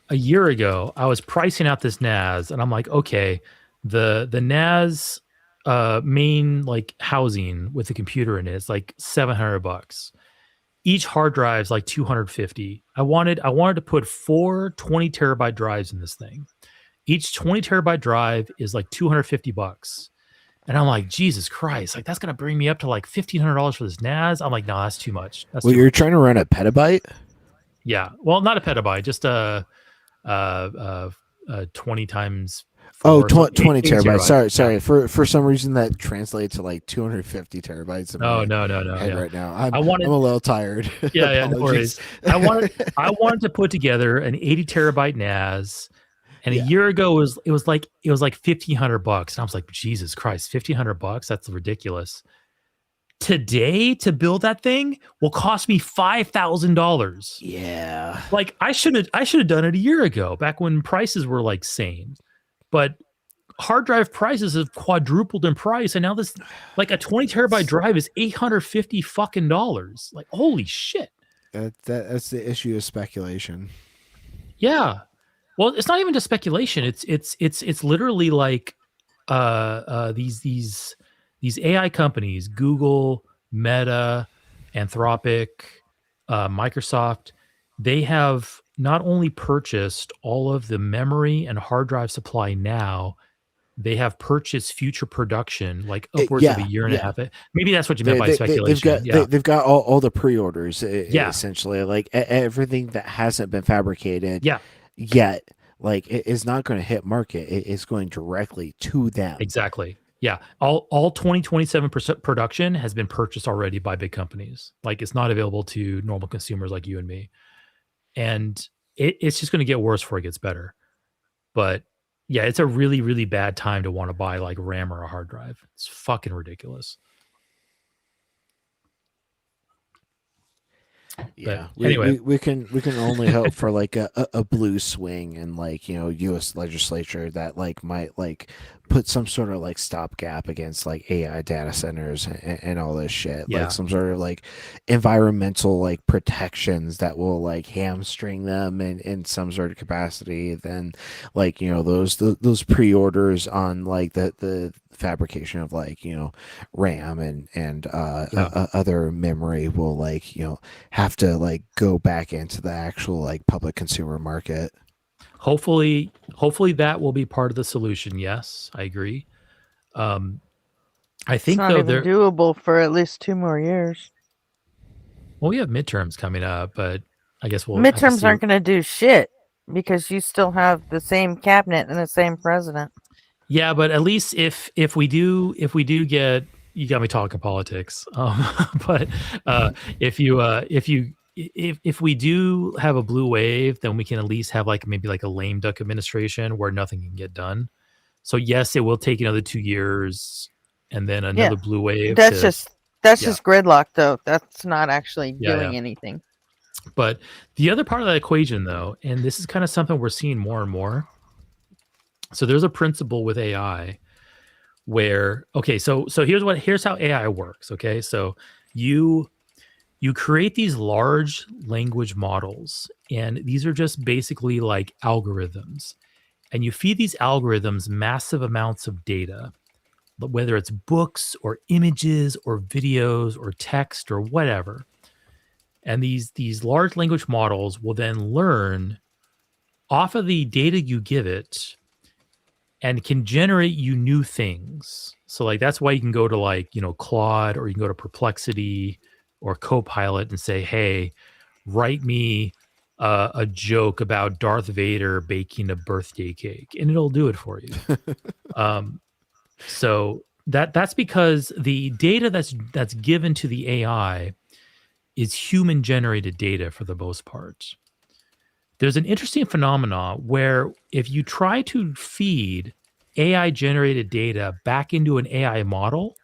a year ago, I was pricing out this NAS and I'm like, okay, the NAS main like housing with the computer in it is like $700. Each hard drive is like 250. I wanted to put 4 20 terabyte drives in this thing. Each 20 terabyte drive is like $250. And I'm like, Jesus Christ, like that's gonna bring me up to like $1,500 for this NAS. I'm like, no, that's too much. That's Well, too you're much. trying to run a petabyte? Yeah. Well, not a petabyte, just 20 times 4. Oh, 20 80 terabytes. Sorry. Yeah. For some reason that translates to like 250 terabytes in my No. head Yeah. right now. I'm I wanted, a little tired. yeah, no worries. I wanted to put together an 80 terabyte NAS. And a year ago it was like $1,500. And I was like, Jesus Christ, $1,500? That's ridiculous. Today to build that thing will cost me $5,000. Yeah. Like I should have done it a year ago, back when prices were like sane. But hard drive prices have quadrupled in price, and now this like a 20 terabyte drive is $850 fucking dollars. Like holy shit. That's the issue of speculation. Yeah. Well, it's not even just speculation. It's literally like these AI companies, Google, Meta, Anthropic, Microsoft, they have not only purchased all of the memory and hard drive supply now, they have purchased future production like upwards of a year and a half. Maybe that's what you meant by speculation. They've got all the pre-orders, Yeah. essentially, like everything that hasn't been fabricated Yeah. yet, like it is not going to hit market. It's going directly to them. Exactly. Yeah. All 2027% production has been purchased already by big companies. Like it's not available to normal consumers like you and me. And it's just going to get worse before it gets better. But yeah, it's a really, really bad time to want to buy like RAM or a hard drive. It's fucking ridiculous. Yeah. But anyway, we can only hope for like a blue swing and like, U.S. legislature that like might like put some sort of like stopgap against like AI data centers and all this shit. Yeah. Like some sort of like environmental like protections that will like hamstring them in some sort of capacity. Then like, those pre-orders on like the fabrication of like, RAM and other memory will like, have to like go back into the actual like public consumer market. hopefully that will be part of the solution. Yes, I agree. I think It's not though even doable for at least 2 more years. well, we have midterms coming up, but I guess we'll have to Midterms see. aren't going to do shit because you still have the same cabinet and the same president. Yeah, but at least if we do get, you got me talking politics. But if we do have a blue wave, then we can at least have like maybe like a lame duck administration where nothing can get done. So yes, it will take another 2 years and then another blue wave. That's just gridlock though. That's not actually doing Yeah. anything. But the other part of that equation though, and this is kind of something we're seeing more and more. So there's a principle with AI where, okay, so here's how AI works. Okay. So you create these large language models, and these are just basically like algorithms, and you feed these algorithms massive amounts of data, whether it's books or images or videos or text or whatever. And these large language models will then learn off of the data you give it and can generate you new things. So like that's why you can go to like, Claude, or you can go to Perplexity or Copilot and say, hey, write me a joke about Darth Vader baking a birthday cake, and it'll do it for you. So that's because the data that's given to the AI is human generated data for the most part. There's an interesting phenomenon where if you try to feed AI generated data back into an AI model,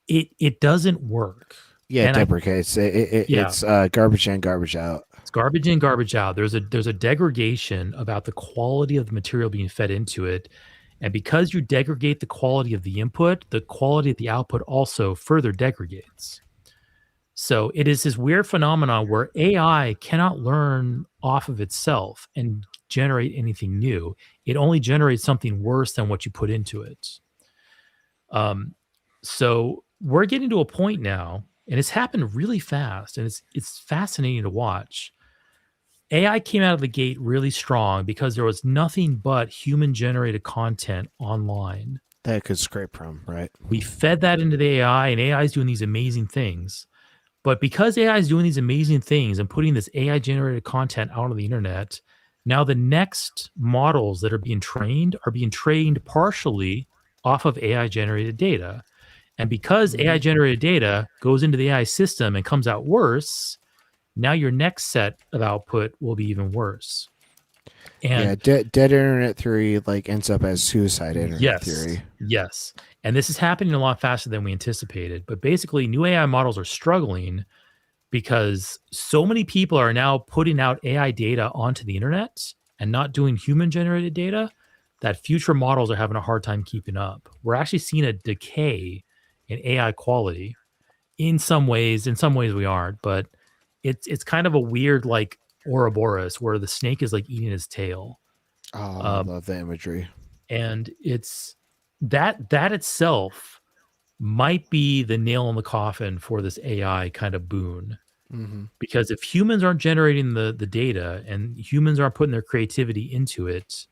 it doesn't work. Yeah, And it deprecates. It's garbage in, garbage out. It's garbage in, garbage out. There's a degradation about the quality of the material being fed into it, And because you degrade the quality of the input, the quality of the output also further degrades. So it is this weird phenomenon where AI cannot learn off of itself and generate anything new. It only generates something worse than what you put into it. So we're getting to a point now, and it's happened really fast, and it's fascinating to watch. AI came out of the gate really strong because there was nothing but human generated content online. That could scrape from, right? We fed that into the AI, and AI is doing these amazing things. But because AI is doing these amazing things and putting this AI generated content out on the internet, now the next models that are being trained partially off of AI generated data. And because AI generated data goes into the AI system and comes out worse, now your next set of output will be even worse. And dead internet theory like ends up as suicide internet theory. Yes. And this is happening a lot faster than we anticipated. But basically, new AI models are struggling because so many people are now putting out AI data onto the internet and not doing human generated data that future models are having a hard time keeping up. We're actually seeing a decay in AI quality in some ways. In some ways we aren't, but it's kind of a weird like Ouroboros where the snake is like eating his tail. Oh, I love the imagery. And it's that itself might be the nail in the coffin for this AI kind of boon. Because if humans aren't generating the data and humans aren't putting their creativity into it,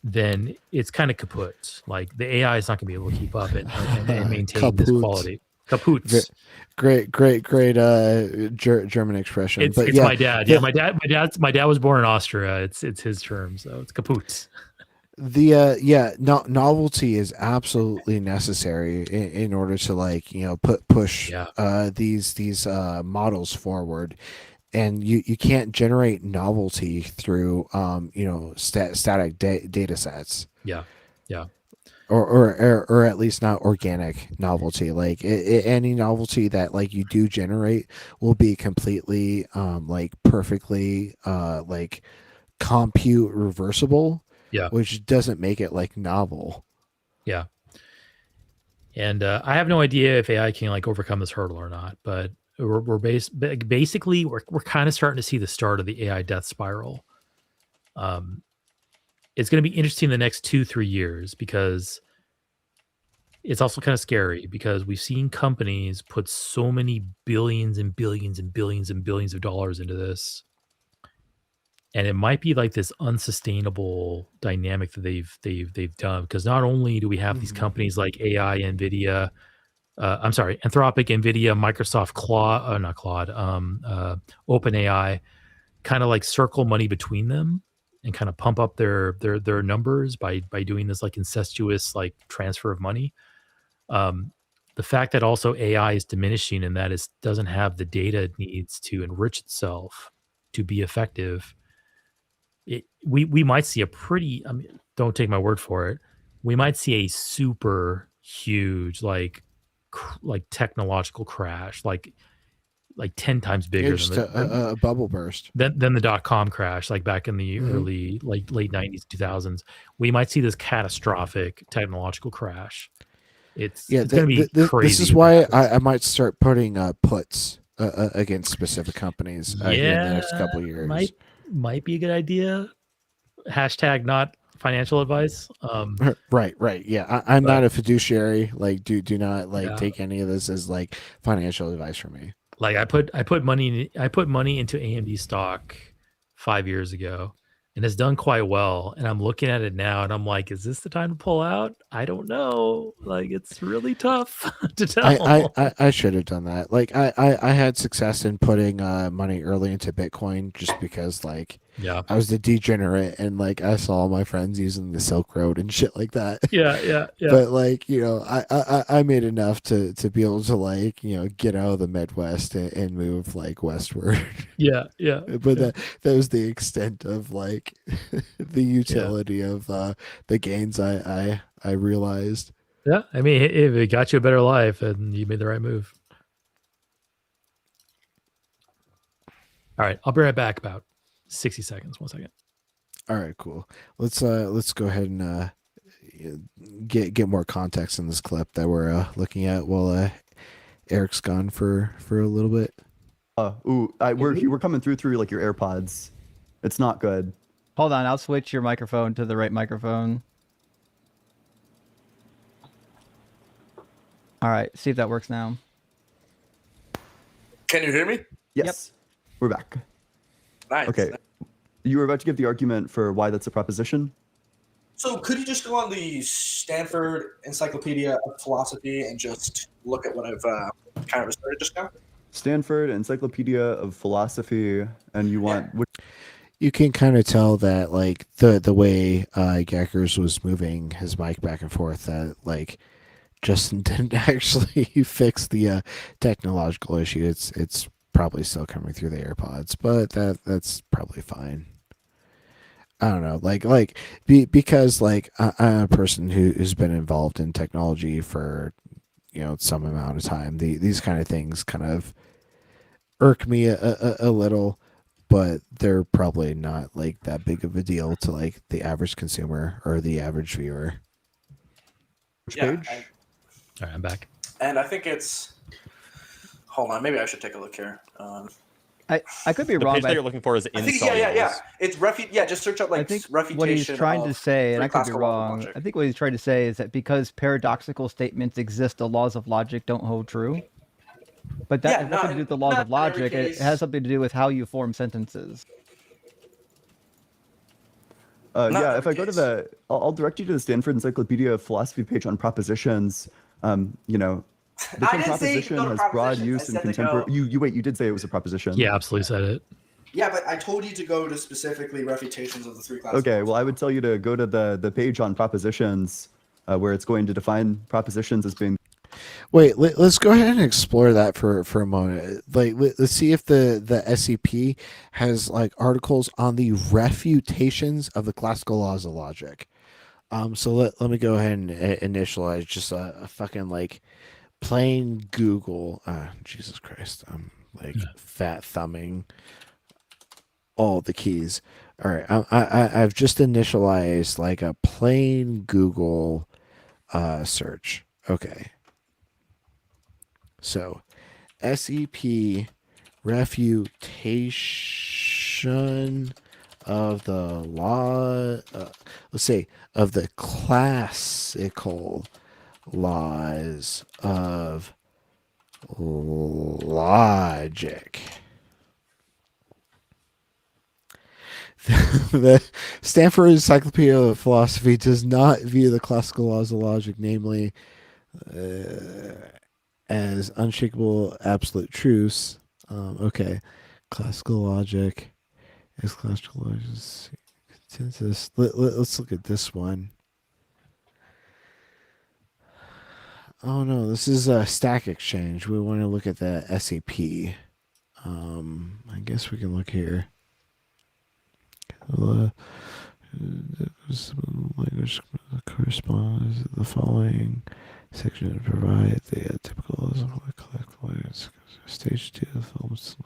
then it's kind of kaput. Like the AI is not going to be able to keep up and maintain this quality. Kaput. Great German expression. It's but my dad. Yeah, my dad was born in Austria. It's his term, so it's kaput. Novelty is absolutely necessary in order to like push these models forward, and you can't generate novelty through static data sets. Yeah or at least not organic novelty. Like any novelty that like you do generate will be completely like perfectly like compute reversible. Yeah. Which doesn't make it like novel. Yeah. And I have no idea if AI can like overcome this hurdle or not, but we're basically kind of starting to see the start of the AI death spiral. It's going to be interesting the next 2-3 years because it's also kind of scary because we've seen companies put so many billions and billions and billions and billions of dollars into this. And it might be like this unsustainable dynamic that they've done, because not only do we have these companies like AI, Anthropic, Nvidia, Microsoft, OpenAI, kind of like circle money between them and kind of pump up their numbers by doing this like incestuous like transfer of money. The fact that also AI is diminishing and that it doesn't have the data it needs to enrich itself to be effective. We might see a pretty, I mean, don't take my word for it. We might see a super huge, like technological crash, like 10 times bigger than a bubble burst than the .com crash, like back in the early, like late 90s, 2000s. We might see this catastrophic technological crash. It's going to be crazy. This is why I might start putting puts against specific companies here in the next couple of years. Might be a good idea. Hashtag not financial advice. Right. Yeah. I'm not a fiduciary. Like, do not like take any of this as like financial advice from me. Like I put money into AMD stock 5 years ago, and it's done quite well. And I'm looking at it now, and I'm like, is this the time to pull out? I don't know. Like, it's really tough to tell. I should have done that. Like, I had success in putting money early into Bitcoin just because, like, I was the degenerate, and like I saw my friends using the Silk Road and shit like that. Yeah. But like, I made enough to be able to like get out of the Midwest and move like westward. Yeah. But that was the extent of like the utility of the gains I realized. Yeah, I mean, if it got you a better life, and you made the right move. All right, I'll be right back. About 60 seconds. 1 second. All right, cool. Let's go ahead and get more context in this clip that we're looking at while Eric's gone for a little bit. We're coming through like your AirPods. It's not good. Hold on, I'll switch your microphone to the right microphone. All right, see if that works now. Can you hear me? Yes. We're back. Nice. Okay. You were about to give the argument for why that's a proposition? So could you just go on the Stanford Encyclopedia of Philosophy and just look at what I've kind of asserted just now? Stanford Encyclopedia of Philosophy, and you want... You can kind of tell that, like, the way Gackers was moving his mic back and forth, that, like, Justin didn't actually fix the technological issue. It's probably still coming through the AirPods, but that's probably fine. I don't know, because I'm a person who's been involved in technology for some amount of time. These kind of things kind of irk me a little, but they're probably not like that big of a deal to like the average consumer or the average viewer. Which page? All right, I'm back. And I think it's. Hold on, maybe I should take a look here. I could be the wrong. page that you're looking for is I think, insolubles. yeah. It's just search up like refutation. What he's trying to say, and I could be classical laws of wrong. logic. I think what he's trying to say is that because paradoxical statements exist, the laws of logic don't hold true. But that has nothing to do with the laws of logic. It has something to do with how you form sentences. If I go to I'll direct you to the Stanford Encyclopedia of Philosophy page on propositions. The term proposition has broad use in contemporary. You did say it was a proposition. Yeah, absolutely said it. Yeah, but I told you to go to specifically refutations of the three classes. Okay, well, I would tell you to go to the page on propositions, where it's going to define propositions as being. Wait, let's go ahead and explore that for a moment. Like, let's see if the SCP has like articles on the refutations of the classical laws of logic. So let me go ahead and initialize just a fucking like plain Google. Jesus Christ, I'm like fat thumbing all the keys. All right, I've just initialized like a plain Google search. Okay. So, SEP refutation of the law, let's say, of the classical laws of logic. The Stanford Encyclopedia of Philosophy does not view the classical laws of logic, namely, as unshakable absolute truths. Okay, classical logic is classical logic consensus. Let's look at this one. Oh no, this is a Stack Exchange. We want to look at the SAP. I guess we can look here. Language corresponds to the following section to provide the typical stage 2 of films.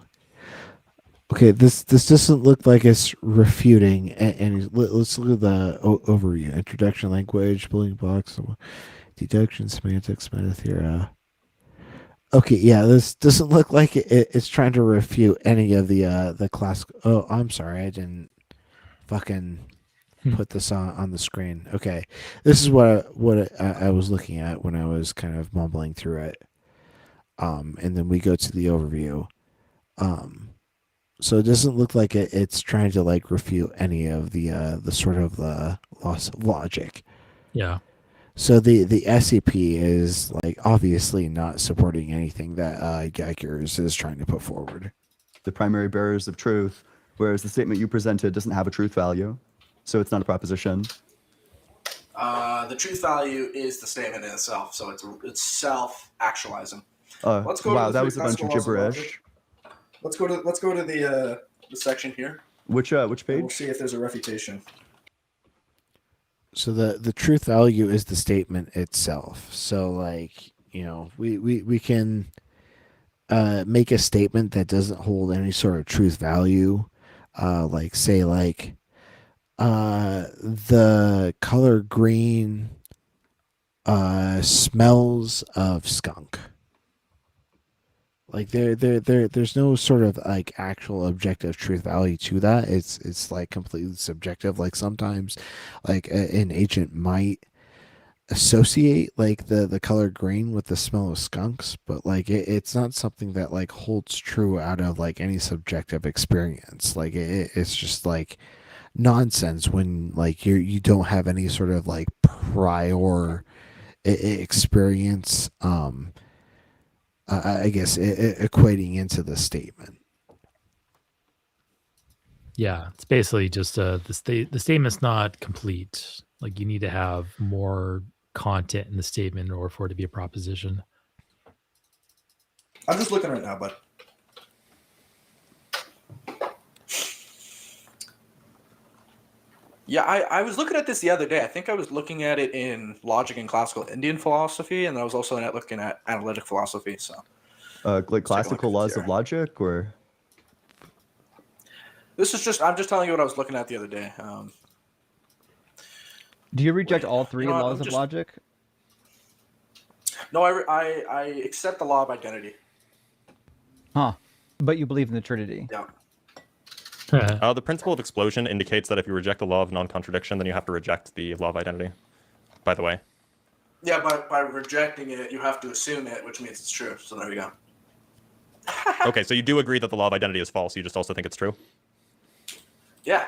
Okay, this doesn't look like it's refuting any. Let's look at the overview: introduction, language, building blocks, deduction, semantics, metatheory. Okay, yeah, this doesn't look like it's trying to refute any of the classical. Oh, I'm sorry, I didn't fucking put this on the screen. Okay, this is what I was looking at when I was kind of mumbling through it. And then we go to the overview. So it doesn't look like it's trying to like refute any of the sort of the loss of logic. Yeah. So the SCP is like obviously not supporting anything that Geigers is trying to put forward. The primary bearers of truth, whereas the statement you presented doesn't have a truth value, so it's not a proposition. The truth value is the statement in itself, so it's self-actualizing. Let's go. Wow, that was a bunch of gibberish. Let's go to the section here. Which page? We'll see if there's a refutation. So the truth value is the statement itself. So like, we can make a statement that doesn't hold any sort of truth value. Like say like the color green smells of skunk. Like there's no sort of like actual objective truth value to that. It's like completely subjective. Like sometimes, like an agent might associate like the color green with the smell of skunks, but like it's not something that like holds true out of like any subjective experience. Like it's just like nonsense when like you don't have any sort of like prior experience. I guess equating into the statement. Yeah, it's basically just the statement's not complete. Like you need to have more content in the statement in order for it to be a proposition. I'm just looking right now, bud. Yeah, I was looking at this the other day. I think I was looking at it in logic and classical Indian philosophy, and I was also looking at analytic philosophy. So, like classical laws of logic, or this is I'm just telling you what I was looking at the other day. Do you reject all three laws of logic? No, I accept the law of identity. Huh. But you believe in the Trinity. Yeah. The principle of explosion indicates that if you reject the law of non-contradiction, then you have to reject the law of identity, by the way. Yeah, but by rejecting it, you have to assume it, which means it's true. So there we go. Okay, so you do agree that the law of identity is false. You just also think it's true? Yeah.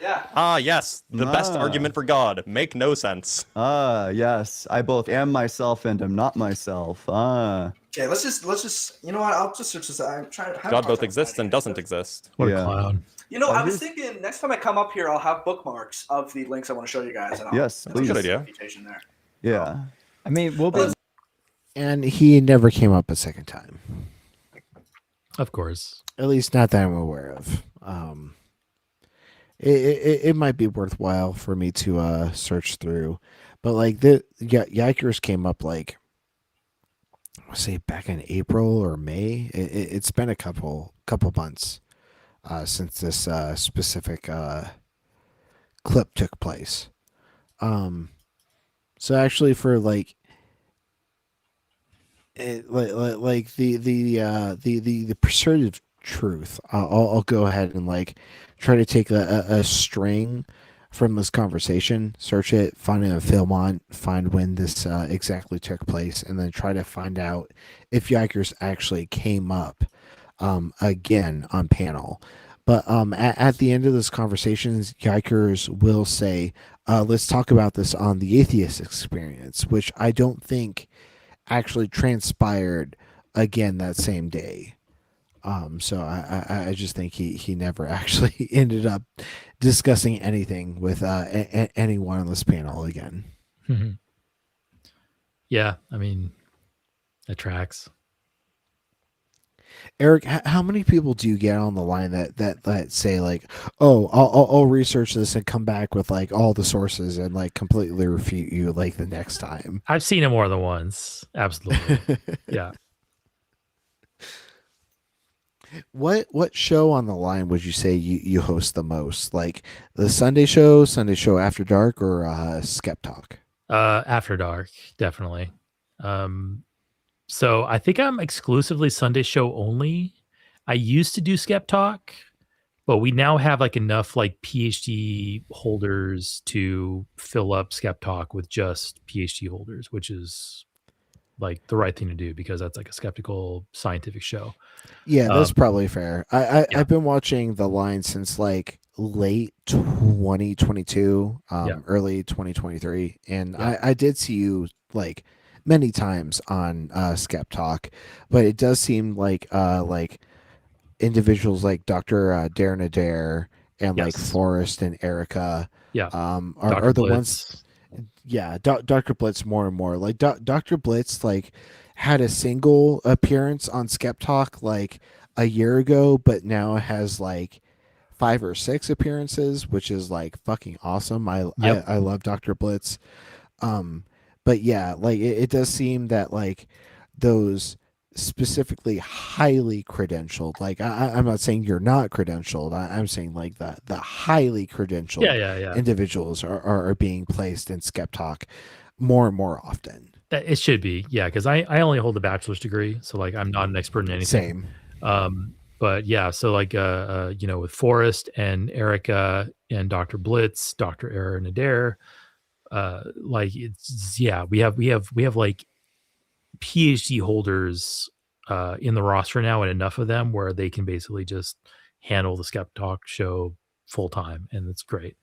Yeah. Ah, yes. The best argument for God. Make no sense. Yes. I both am myself and am not myself. Okay, let's just you know what? I'll just search this. I'm trying to God both exists and doesn't exist. What a clown. You know, I was thinking next time I come up here, I'll have bookmarks of the links I want to show you guys. And I'll Yes, please. Good idea. There. Yeah. I mean, we'll be. And he never came up a second time. Of course. At least not that I'm aware of. It might be worthwhile for me to search through, but like Yikers came up like say back in April or May. It's been a couple months since this specific clip took place. So actually for like the persuasive truth, I'll go ahead and like try to take a string from this conversation, search it, find a film on, find when this exactly took place, and then try to find out if Yikers actually came up again on panel. But at the end of this conversation, Yikers will say, let's talk about this on the atheist experience, which I don't think actually transpired again that same day. So I just think he never actually ended up discussing anything with anyone on this panel again. Mm-hmm. Yeah, I mean, that tracks. Eric, how many people do you get on the line that say like, oh, I'll research this and come back with like all the sources and like completely refute you like the next time? I've seen it more than once. Absolutely. Yeah. What show on the line would you say you host the most? Like the Sunday show After Dark, or Skep Talk? After Dark, definitely. So I think I'm exclusively Sunday show only. I used to do Skep Talk, but we now have like enough like PhD holders to fill up Skep Talk with just PhD holders, which is like the right thing to do because that's like a skeptical scientific show. Yeah, that's probably fair. I've been watching the line since like late 2022, early 2023, and I did see you like many times on Skep Talk, but it does seem like individuals like Dr. Darren Adair and like Forrest and Erica are the ones. Yeah, Dr. Blitz more and more. Like Dr. Blitz like had a single appearance on Skep Talk like a year ago, but now has like 5 or 6 appearances, which is like fucking awesome. I love Dr. Blitz. But yeah, like it does seem that like those specifically highly credentialed, like I'm not saying you're not credentialed, I'm saying like the highly credentialed individuals are being placed in Skep Talk. more and more often. It should be, yeah, because I only hold a bachelor's degree, so like I'm not an expert in anything. Same. But yeah, so like with Forrest and Erica and Dr. Blitz, Dr. Aaron Adair, like we have like PhD holders in the roster now, and enough of them where they can basically just handle the Skep Talk show full time, and it's great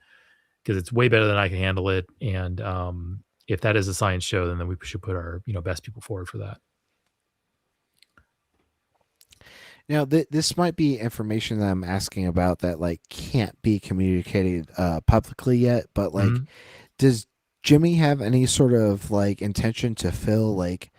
because it's way better than I can handle it. And if that is a science show, then we should put our best people forward for that. Now, this might be information that I'm asking about that like can't be communicated publicly yet, but like, does Jimmy have any sort of like intention to fill like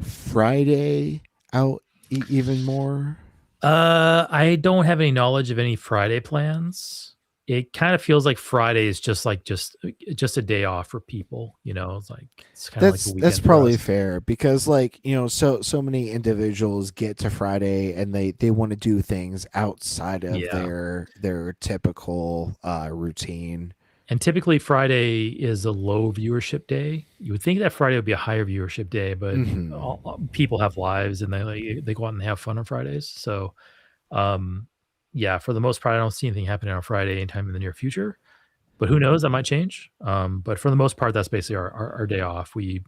Friday out even more? I don't have any knowledge of any Friday plans. It kind of feels like Friday is just a day off for people. It's like it's kind of like a weekend. That's probably fair because like so many individuals get to Friday and they want to do things outside of their typical routine. And typically Friday is a low viewership day. You would think that Friday would be a higher viewership day, but people have lives and they go out and have fun on Fridays. So, for the most part, I don't see anything happening on Friday anytime in the near future. But who knows? That might change. But for the most part, that's basically our day off. We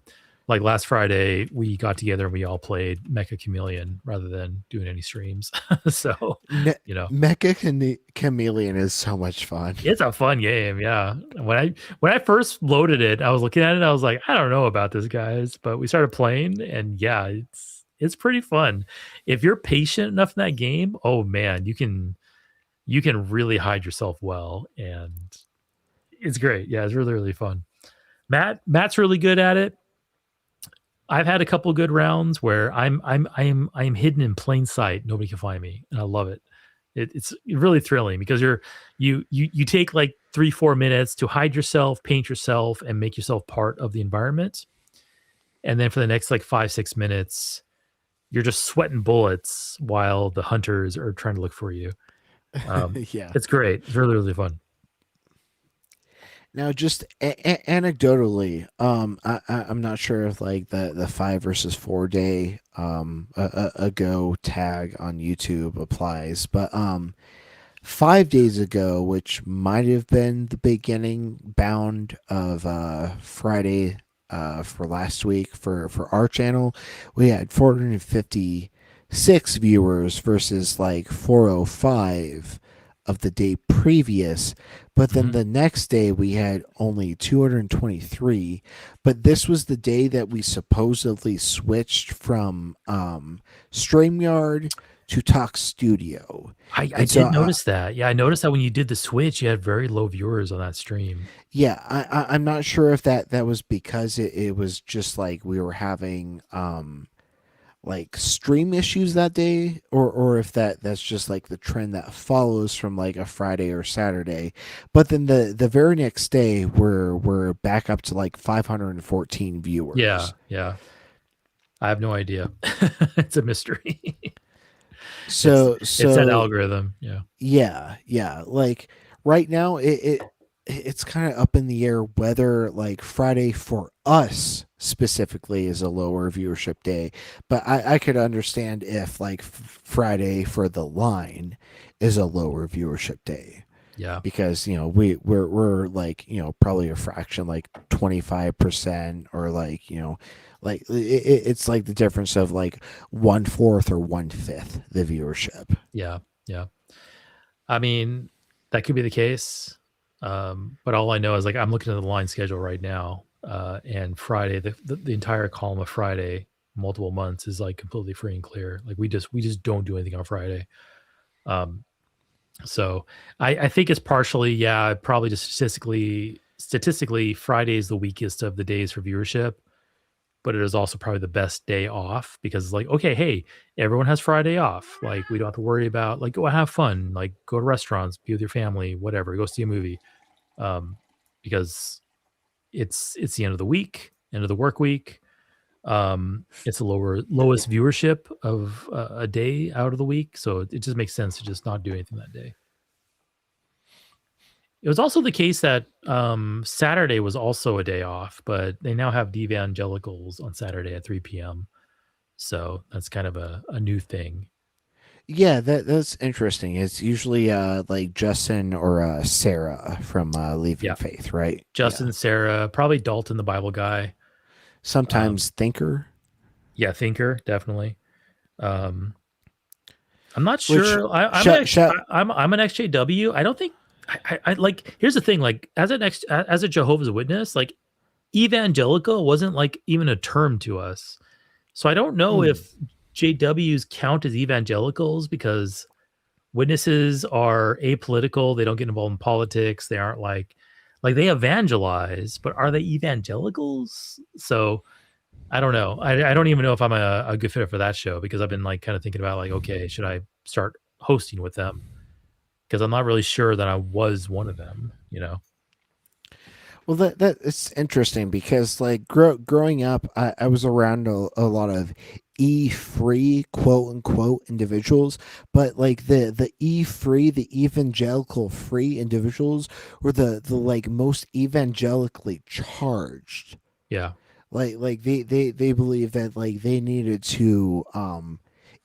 like last Friday we got together and we all played Mecha Chameleon rather than doing any streams. So Mecha Chameleon is so much fun. It's a fun game, yeah. When I first loaded it, I was looking at it, I was like, I don't know about this, guys, but we started playing, and yeah, it's pretty fun. If you're patient enough in that game, oh man, you can really hide yourself well, and it's great. Yeah, it's really, really fun. Matt's really good at it. I've had a couple good rounds where I'm hidden in plain sight. Nobody can find me, and I love it. It's really thrilling because you take like 3-4 minutes to hide yourself, paint yourself, and make yourself part of the environment. And then for the next like 5-6 minutes, you're just sweating bullets while the hunters are trying to look for you. It's great. It's really, really fun. Now, just anecdotally, I'm not sure if like the 5 versus 4 day ago tag on YouTube applies, but 5 days ago, which might have been the beginning bound of Friday for last week for our channel, we had 456 viewers versus like 405 of the day previous, but then the next day we had only 223. But this was the day that we supposedly switched from StreamYard to Talk Studio. I did notice that. Yeah, I noticed that when you did the switch, you had very low viewers on that stream. Yeah, I'm not sure if that was because it was just like we were having like stream issues that day, or if that's just like the trend that follows from like a Friday or Saturday. But then the very next day we're back up to like 514 viewers. Yeah. I have no idea. It's a mystery. So it's that algorithm. Yeah. Like right now it's kind of up in the air whether like Friday for us specifically is a lower viewership day, but I could understand if like Friday for the line is a lower viewership day. Yeah, because we're like probably a fraction, like 25%, or like like it's like the difference of like 1/4 or 1/5 the viewership. Yeah. I mean, that could be the case. But all I know is like I'm looking at the line schedule right now, and Friday, the entire column of Friday, multiple months, is like completely free and clear. Like we just don't do anything on Friday. So I think it's partially, probably just statistically, Friday is the weakest of the days for viewership, but it is also probably the best day off because it's like, okay, hey, everyone has Friday off. Like we don't have to worry about like, go have fun, like go to restaurants, be with your family, whatever, go see a movie. Because it's the end of the week, end of the work week. It's the lowest viewership of a day out of the week. So it just makes sense to just not do anything that day. It was also the case that Saturday was also a day off, but they now have the evangelicals on Saturday at 3 p.m. So that's kind of a new thing. Yeah, that's interesting. It's usually like Justin or Sarah from Leaving Faith, right? Justin, Sarah, probably Dalton, the Bible guy. Sometimes Thinker. Yeah, Thinker, definitely. I'm not Which, sure. I'm an XJW. I don't think I like. Here's the thing. Like as a Jehovah's Witness, like evangelical wasn't like even a term to us. So I don't know if JWs count as evangelicals because witnesses are apolitical. They don't get involved in politics. They aren't like they evangelize, but are they evangelicals? So I don't know. I don't even know if I'm a good fit for that show because I've been like kind of thinking about like, okay, should I start hosting with them? Because I'm not really sure that I was one of them, you know? Well, that it's interesting because like growing up, I was around a lot of free quote unquote individuals, but like the free, the evangelical free individuals were the like most evangelically charged. Yeah. Like they believe that like they needed to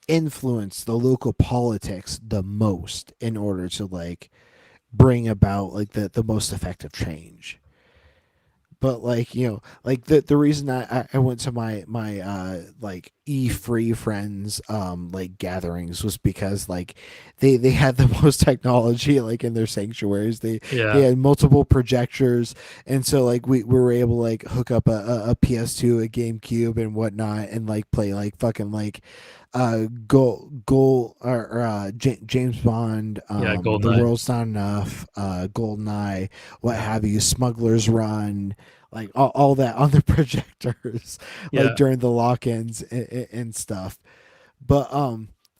influence the local politics the most in order to like bring about like the most effective change. But like, you know, like the reason I went to my like free friends like gatherings was because like they had the most technology like in their sanctuaries. They had multiple projectors, and so like we were able to like hook up a PS2, a GameCube and whatnot, and like play like fucking like James Bond, The World's Not Enough, GoldenEye, what have you, Smuggler's Run, like all that on the projectors, like during the lock-ins and stuff. But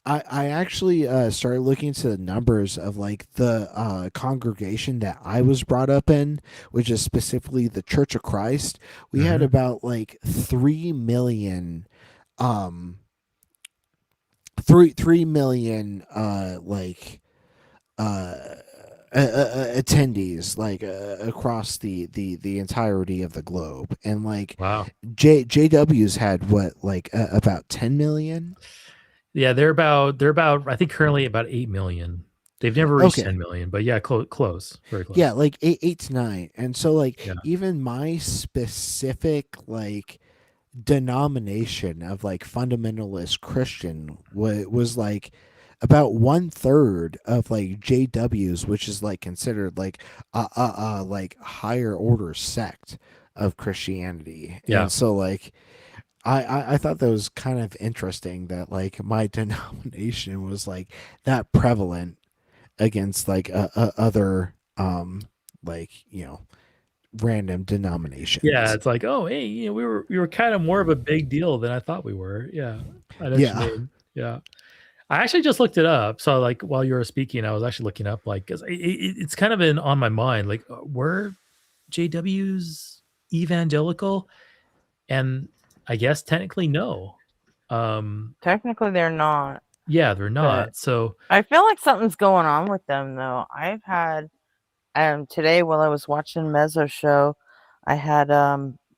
I actually started looking into the numbers of like the congregation that I was brought up in, which is specifically the Church of Christ. We had about like 3 million 3 million attendees like across the entirety of the globe, and like JW's had what like about 10 million. Yeah, they're about I think currently about 8 million. They've never reached 10 million, but yeah, close, very close. Yeah, like 8 to 9. And so like even my specific like denomination of like fundamentalist Christian was like about 1/3 of like JWs, which is like considered like like higher order sect of Christianity. And so like I thought that was kind of interesting that like my denomination was like that prevalent against like other like, you know, random denominations. Yeah, it's like, oh, hey, you know, we were kind of more of a big deal than I thought we were. Yeah, I know what you mean. Yeah, I actually just looked it up. So like while you were speaking, I was actually looking up like because it's kind of been on my mind. Like, were JWs evangelical? And I guess technically no. Technically, they're not. Yeah, they're not. So I feel like something's going on with them, though. I've had today while I was watching Mezzo's show, I had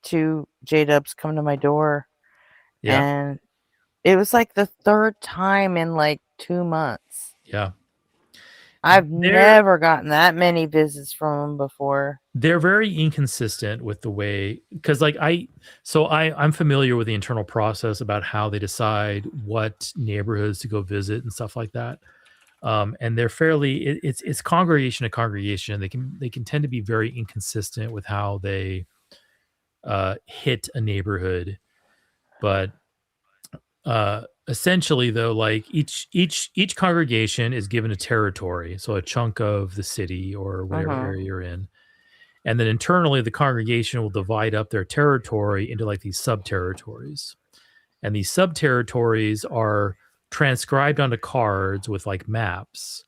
2 J-dubs come to my door, and it was like the 3rd time in like 2 months. Yeah, I've never gotten that many visits from them before. They're very inconsistent with the way, because like I'm familiar with the internal process about how they decide what neighborhoods to go visit and stuff like that. And they're fairly it's congregation to congregation. They can tend to be very inconsistent with how they hit a neighborhood, but essentially though, like each congregation is given a territory, so a chunk of the city or whatever area you're in. And then internally, the congregation will divide up their territory into like these sub-territories. And these sub-territories are transcribed onto cards with like maps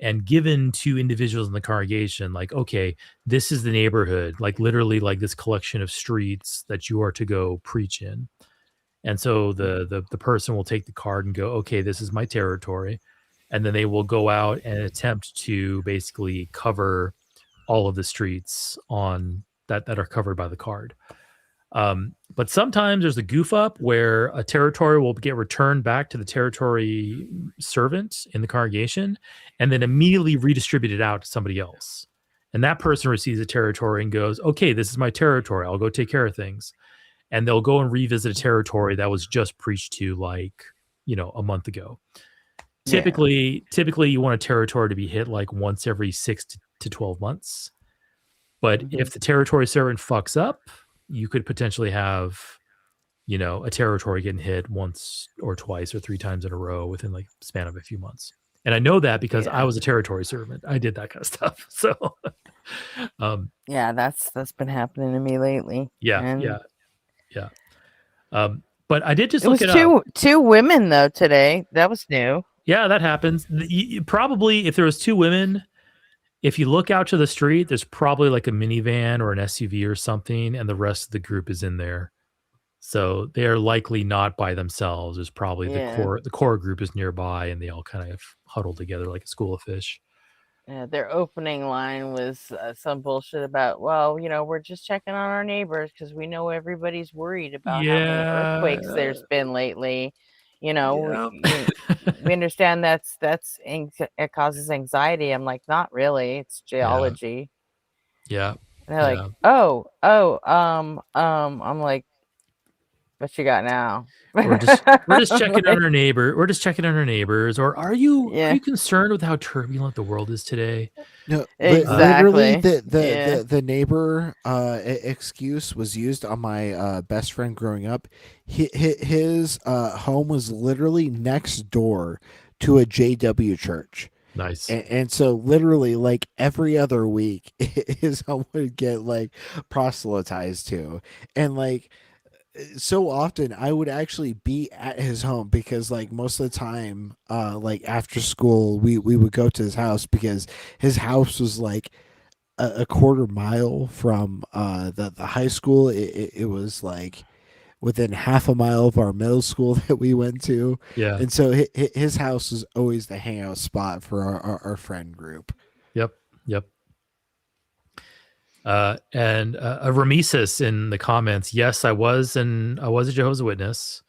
and given to individuals in the congregation. Like, okay, this is the neighborhood, like literally like this collection of streets that you are to go preach in. And so the person will take the card and go, okay, this is my territory. And then they will go out and attempt to basically cover all of the streets on that are covered by the card. But sometimes there's a goof up where a territory will get returned back to the territory servant in the congregation and then immediately redistributed out to somebody else. And that person receives a territory and goes, okay, this is my territory. I'll go take care of things. And they'll go and revisit a territory that was just preached to like, a month ago. Typically you want a territory to be hit like once every 6 to 12 months. But if the territory servant fucks up, you could potentially have, a territory getting hit once or twice or 3 times in a row within like the span of a few months. And I know that because I was a territory servant. I did that kind of stuff. So, yeah, that's been happening to me lately. Yeah. But I did just it look was it two women though today. That was new. Yeah, that happens. Probably if there was 2 women, if you look out to the street, there's probably like a minivan or an SUV or something, and the rest of the group is in there. So they're likely not by themselves. There's probably the core group is nearby, and they all kind of huddle together like a school of fish. Yeah, their opening line was some bullshit about, well, we're just checking on our neighbors because we know everybody's worried about how many earthquakes there's been lately. We understand it causes anxiety. I'm like, not really. It's geology. Yeah. And they're like, I'm like, what you got now? we're just checking on our neighbor. We're just checking on our neighbors. Or are you concerned with how turbulent the world is today? No, exactly. Literally, the neighbor excuse was used on my best friend growing up. His home was literally next door to a JW church. Nice. And so literally like every other week his home would get like proselytized to. And like so often I would actually be at his home because like most of the time like after school we would go to his house because his house was like a quarter mile from the high school. It was like within half a mile of our middle school that we went to. Yeah. And so his house was always the hangout spot for our friend group. Yep. And a Ramesis in the comments. Yes, I was a Jehovah's Witness.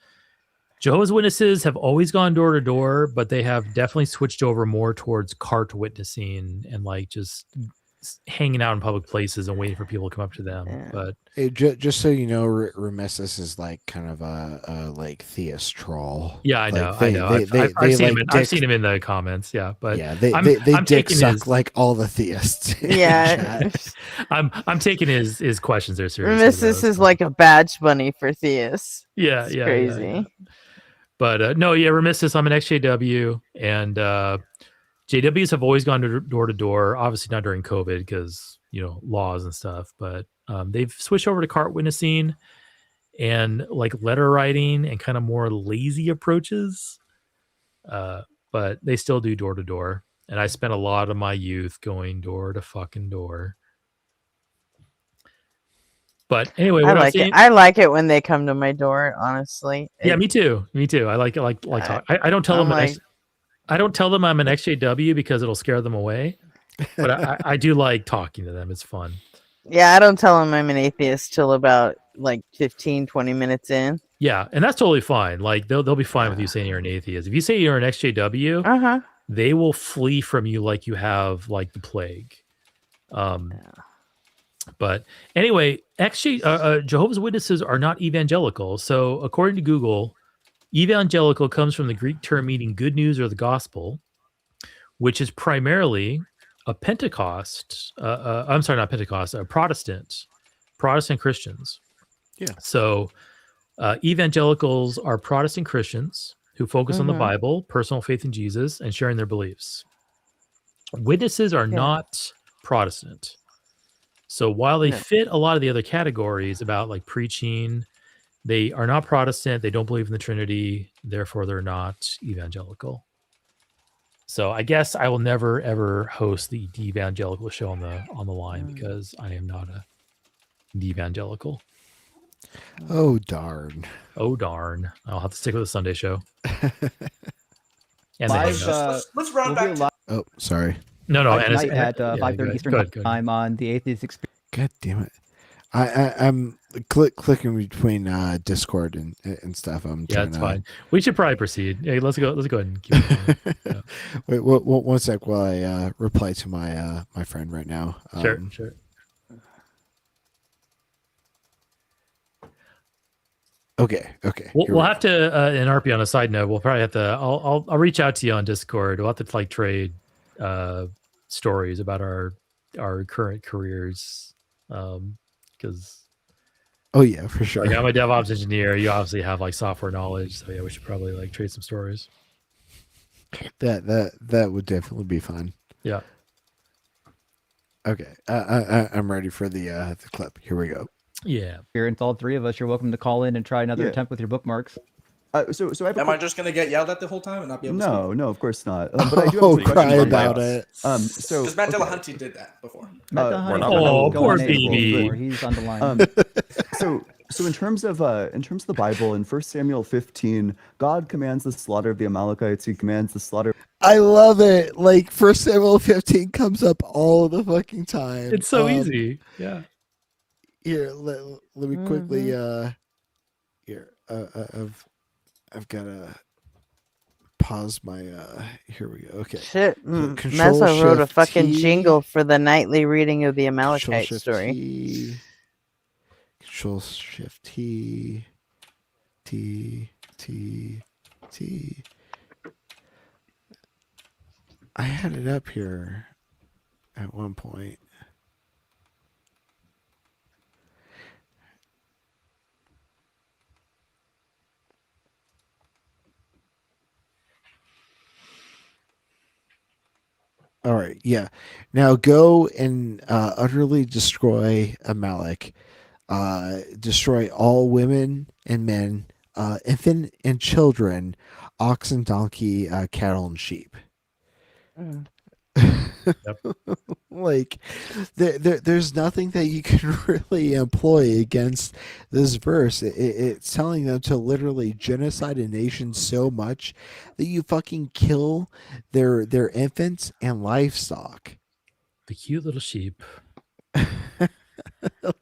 Jehovah's Witnesses have always gone door to door, but they have definitely switched over more towards cart witnessing and like just hanging out in public places and waiting for people to come up to them. Yeah. But hey, just so you know, Ramesis is like kind of a like theist troll. Yeah, I know. Like I've seen him in the comments. Yeah, but yeah, they I'm dick taking suck like all the theists. Yeah. I'm taking his questions there seriously. This is like a badge bunny for theists. Yeah, it's yeah, crazy. Yeah. But no, yeah, Remissus. I'm an ex-JW, and JWs have always gone door to door. Obviously, not during COVID because laws and stuff. But they've switched over to cart witnessing and like letter writing and kind of more lazy approaches. But they still do door to door, and I spent a lot of my youth going door to fucking door. But anyway, I like it when they come to my door. Honestly, yeah, me too. I like talk. I don't tell them. I don't tell them I'm an XJW because it'll scare them away. But I do like talking to them. It's fun. Yeah, I don't tell them I'm an atheist till about like 15, 20 minutes in. Yeah, and that's totally fine. Like they'll be fine with you saying you're an atheist. If you say you're an XJW, they will flee from you like you have like the plague. But anyway, Jehovah's Witnesses are not evangelical. So according to Google, evangelical comes from the Greek term meaning good news or the gospel, which is primarily a Pentecost. I'm sorry, not Pentecost, Protestant Christians. Yeah. So evangelicals are Protestant Christians who focus on the Bible, personal faith in Jesus, and sharing their beliefs. Witnesses are not Protestant. So while they fit a lot of the other categories about like preaching, they are not Protestant. They don't believe in the Trinity. Therefore, they're not evangelical. So I guess I will never ever host the evangelical show on the line because I am not a evangelical. Oh darn! Oh darn! I'll have to stick with the Sunday show. And let's round back. Oh, sorry. No, and tonight at 5:30 Eastern time on the Atheist Experience. God damn it! I'm clicking between Discord and stuff. I'm Yeah, trying it's to... fine. We should probably proceed. Hey, let's go ahead and keep it going. Yeah. Wait, one sec while I reply to my my friend right now. Sure. Okay. We'll have to, and RP on a side note, we'll probably have to. I'll reach out to you on Discord. We'll have to like trade stories about our current careers, because. Oh yeah, for sure. Like I'm a DevOps engineer. You obviously have like software knowledge, so yeah, we should probably like trade some stories. That would definitely be fun. Yeah. Okay. I'm ready for the clip. Here we go. Yeah. Experience, all three of us. You're welcome to call in and try another attempt with your bookmarks. So I have Am I just gonna get yelled at the whole time and not be able to speak? No, of course not. But I do have a question cry for about Matt. it. So Because Matt Dillahunty did that before. Poor baby. He's on the line. So in terms of the Bible, in 1 Samuel 15, God commands the slaughter of the Amalekites. He commands the slaughter. I love it. Like 1 Samuel 15 comes up all the fucking time. It's so easy. Yeah. Here, let me quickly. Here, I've got to pause my. Here we go. Okay. Shit, Control Mezzo wrote a Shift fucking T. jingle for the nightly reading of the Amalekite Shift story. T. Control Shift T. I had it up here at one point. All right, yeah. Now go and utterly destroy Amalek. Destroy all women and men, infant and children, ox and donkey, cattle and sheep. Like there's nothing that you can really employ against this verse. It's telling them to literally genocide a nation so much that you fucking kill their infants and livestock. The cute little sheep.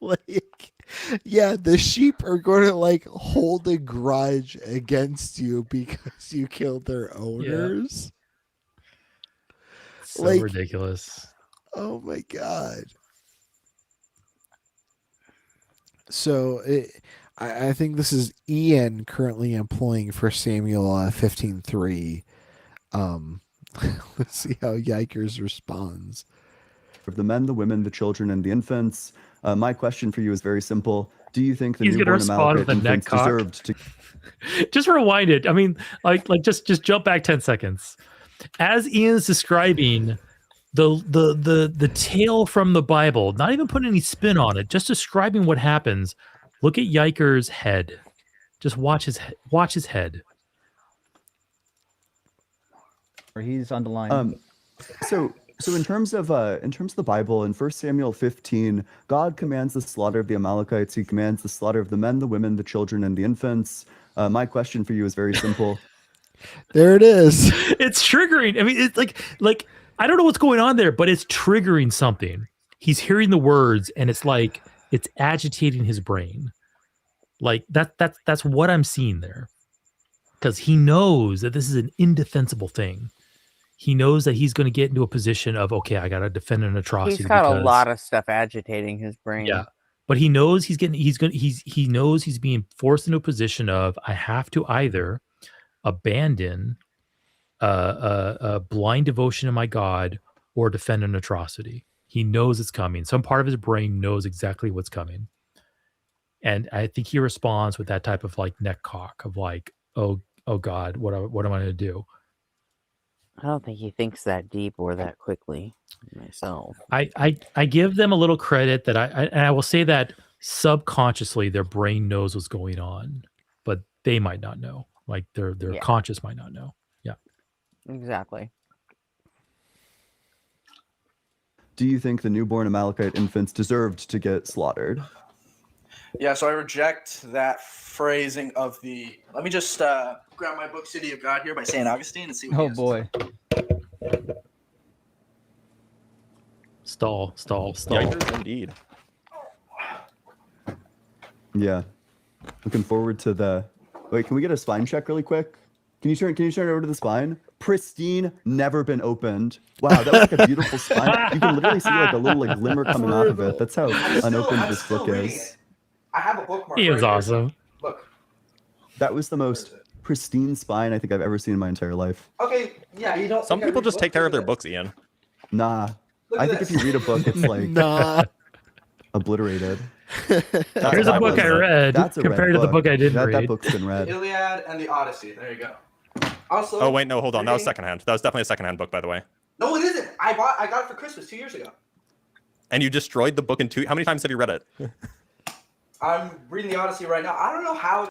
Like, yeah, the sheep are going to like hold a grudge against you because you killed their owners. So Like, ridiculous. Oh my god. So I think this is Ian currently employing 1 Samuel 15:3. Let's see how Yikers responds. Of the men, the women, the children, and the infants. My question for you is very simple. Do you think the He's gonna newborn respond with Amalekite a neck infants cock. deserved to... Just rewind it. I mean, like just jump back 10 seconds. As Ian's describing the tale from the Bible, not even putting any spin on it, just describing what happens. Look at Yiker's head. Just watch his head. Or he's on the line. So in terms of the Bible, in 1 Samuel 15, God commands the slaughter of the Amalekites. He commands the slaughter of the men, the women, the children, and the infants. My question for you is very simple. There it is. It's triggering. I mean, it's like I don't know what's going on there, but it's triggering something. He's hearing the words, and it's like it's agitating his brain. Like that's what I'm seeing there, because he knows that this is an indefensible thing. He knows that he's going to get into a position of, okay, I got to defend an atrocity. He's got a lot of stuff agitating his brain. Yeah, but he knows he knows he's being forced into a position of, I have to either abandon a blind devotion to my God or defend an atrocity. He knows it's coming. Some part of his brain knows exactly what's coming. And I think he responds with that type of like neck cock of like, oh God, what am I going to do? I don't think he thinks that deep or that quickly myself. I give them a little credit that I will say that subconsciously their brain knows what's going on, but they might not know. Like their conscious might not know. Yeah. Exactly. Do you think the newborn Amalekite infants deserved to get slaughtered? Yeah, so I reject that phrasing of the. Let me just grab my book, City of God, here by St. Augustine, and see what he has to say. Stall. Yikers, indeed. Yeah. Looking forward to the. Wait, can we get a spine check really quick? Can you turn it over to the spine? Pristine, never been opened. Wow, that was like a beautiful spine. You can literally see like a little like glimmer coming off of it. That's how unopened this book is. I have a bookmark. He right was here. awesome. Look. That was the most pristine spine I think I've ever seen in my entire life. Okay, yeah, you don't. Some people just take care of their books, Ian. Nah. Look I at think this. if you read a book, it's like Nah. obliterated. Here's a book I read That's a read compared to the book I didn't That read. book's been read. Iliad and the Odyssey. There you go. Also. Oh wait, no, hold on. That was reading- secondhand. That was definitely a secondhand book, by the way. No, it isn't. I got it for Christmas 2 years ago. And you destroyed the book in 2. How many times have you read it? I'm reading the Odyssey right now. I don't know how.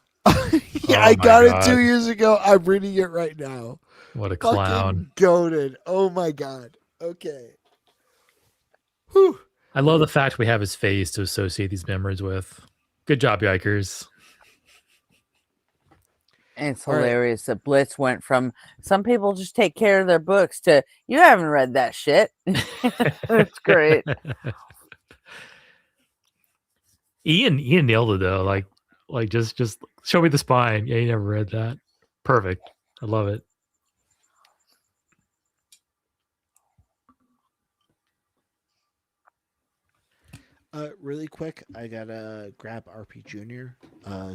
Yeah, I got it 2 years ago. I'm reading it right now. What a clown. Goated. Oh my god. Okay. I love the fact we have his face to associate these memories with. Good job, Yikers. And it's All right. hilarious that Blitz went from some people just take care of their books to you haven't read that shit. It's great. Ian nailed it though. Like just show me the spine. Yeah, you never read that. Perfect. I love it. Really quick, I gotta grab RP Junior.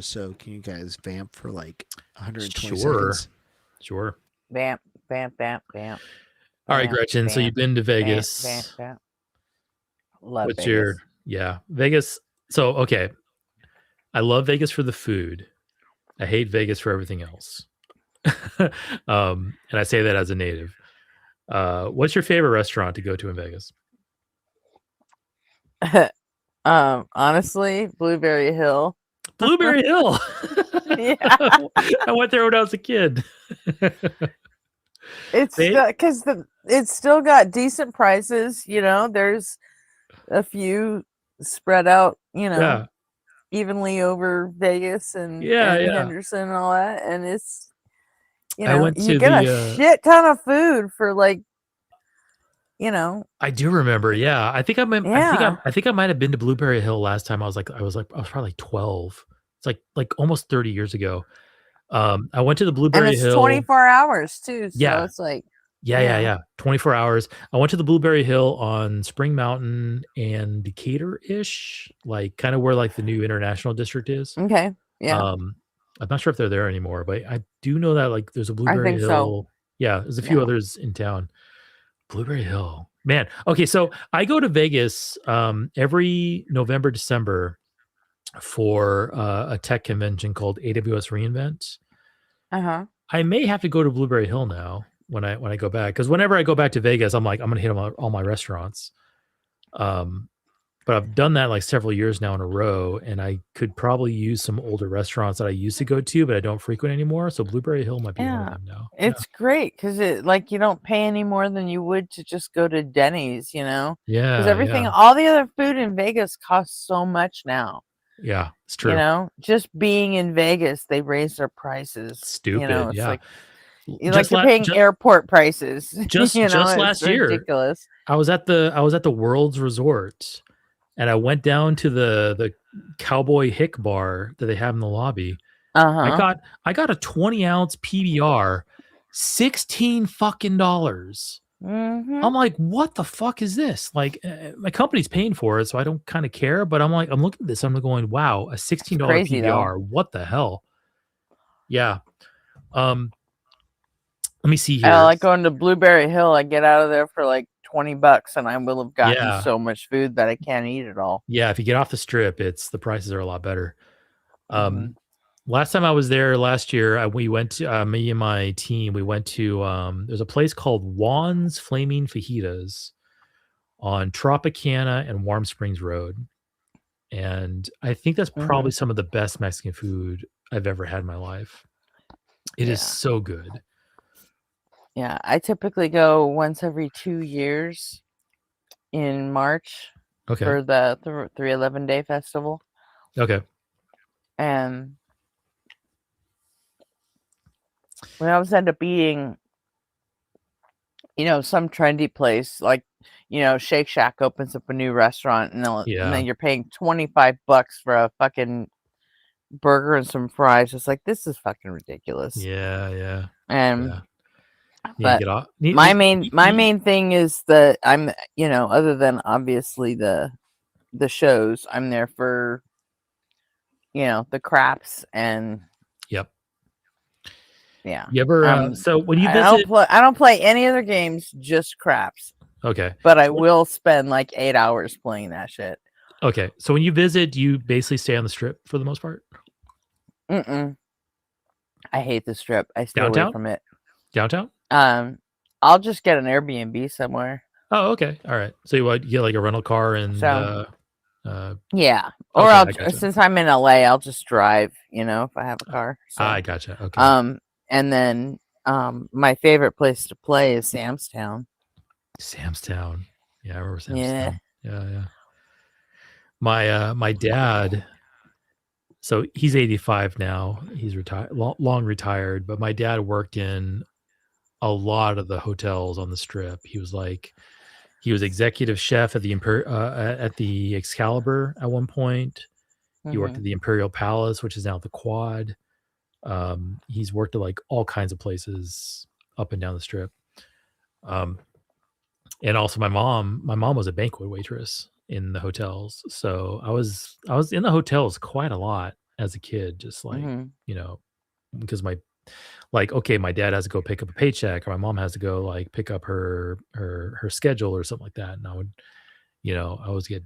So can you guys vamp for like 120 seconds? Sure. Vamp, vamp, vamp, vamp. All right, Vamp, Gretchen. So vamp, you've been to vamp, Vegas. vamp, vamp. Love What's Vegas. your Vegas? So okay, I love Vegas for the food. I hate Vegas for everything else. And I say that as a native. What's your favorite restaurant to go to in Vegas? Honestly, Blueberry Hill. Blueberry Hill. Yeah. I went there when I was a kid. It's because it's still got decent prices. You know, there's a few spread out. You know, Yeah. evenly over Vegas and Yeah. Henderson and all that, and it's you I know went you to get the, a shit ton of food for like you know. I do remember. Yeah, I think I might. Yeah. I think I might have been to Blueberry Hill last time. I was probably 12. It's like almost 30 years ago. I went to the And Blueberry it's Hill. 24 hours too. So Yeah. it's like Yeah. 24 hours. I went to the Blueberry Hill on Spring Mountain and Decatur-ish, like kind of where like the new International District is. Okay. Yeah. I'm not sure if they're there anymore, but I do know that like there's a Blueberry think so. Hill. Yeah, there's a few others in town. Blueberry Hill. Man. Okay, so I go to Vegas every November, December for a tech convention called AWS reInvent. Uh-huh. I may have to go to Blueberry Hill now when I go back, because whenever I go back to Vegas, I'm like, I'm gonna hit all my restaurants. But I've done that like several years now in a row, and I could probably use some older restaurants that I used to go to, but I don't frequent anymore. So Blueberry Hill might be one of them now. It's great because it like you don't pay any more than you would to just go to Denny's, you know? Yeah, Because everything, yeah. all the other food in Vegas costs so much now. Yeah, it's true. You know, just being in Vegas, they raise their prices. Stupid. You know, it's yeah. like you're paying airport prices. Just you know, just it's last year, ridiculous. I was at the World's Resort, and I went down to the Cowboy Hick bar that they have in the lobby. Uh-huh. I got a 20-ounce PBR, $16 fucking. Mhm. I'm like, what the fuck is this? Like, my company's paying for it, so I don't kind of care. But I'm like, I'm looking at this, I'm going, wow, a $16 crazy, though. PBR. What the hell? Yeah. Let me see here. I like going to Blueberry Hill. I get out of there for like $20, and I will have gotten Yeah. so much food that I can't eat it all. Yeah, if you get off the strip, the prices are a lot better. Mm-hmm. Last time I was there last year, we went to me and my team. We went to there's a place called Juan's Flaming Fajitas on Tropicana and Warm Springs Road, and I think that's probably some of the best Mexican food I've ever had in my life. It is so good. Yeah, I typically go once every 2 years in March Okay. for the 311 Day Festival. Okay. And we always end up eating, you know, some trendy place. Like, Shake Shack opens up a new restaurant, and Yeah. then you're paying $25 for a fucking burger and some fries. It's like, this is fucking ridiculous. Yeah. And Yeah. Need to but get off. my main thing is that I'm, other than obviously the shows, I'm there for, the craps and Yep. yeah. You ever so when you visit I don't play any other games, just craps. Okay. But I will spend like 8 hours playing that shit. Okay. So when you visit, do you basically stay on the strip for the most part? I hate the strip. I stay Downtown? away from it. Downtown? I'll just get an Airbnb somewhere. Oh, okay. All right. So you get like a rental car and yeah. Or okay, I'll gotcha. since I'm in LA, I'll just drive, if I have a car. So, I gotcha. Okay. And then my favorite place to play is Sam's Town. Sam's Town. Yeah, I remember Sam's Yeah. Town. Yeah. My dad, so he's 85 now. He's retired, long retired, but my dad worked in a lot of the hotels on the strip. He was executive chef at the Excalibur at one point. He worked at the Imperial Palace, which is now the Quad. He's worked at like all kinds of places up and down the strip. And also my mom was a banquet waitress in the hotels. So I was in the hotels quite a lot as a kid, just like, because my dad has to go pick up a paycheck, or my mom has to go like pick up her schedule or something like that. And I would, I always get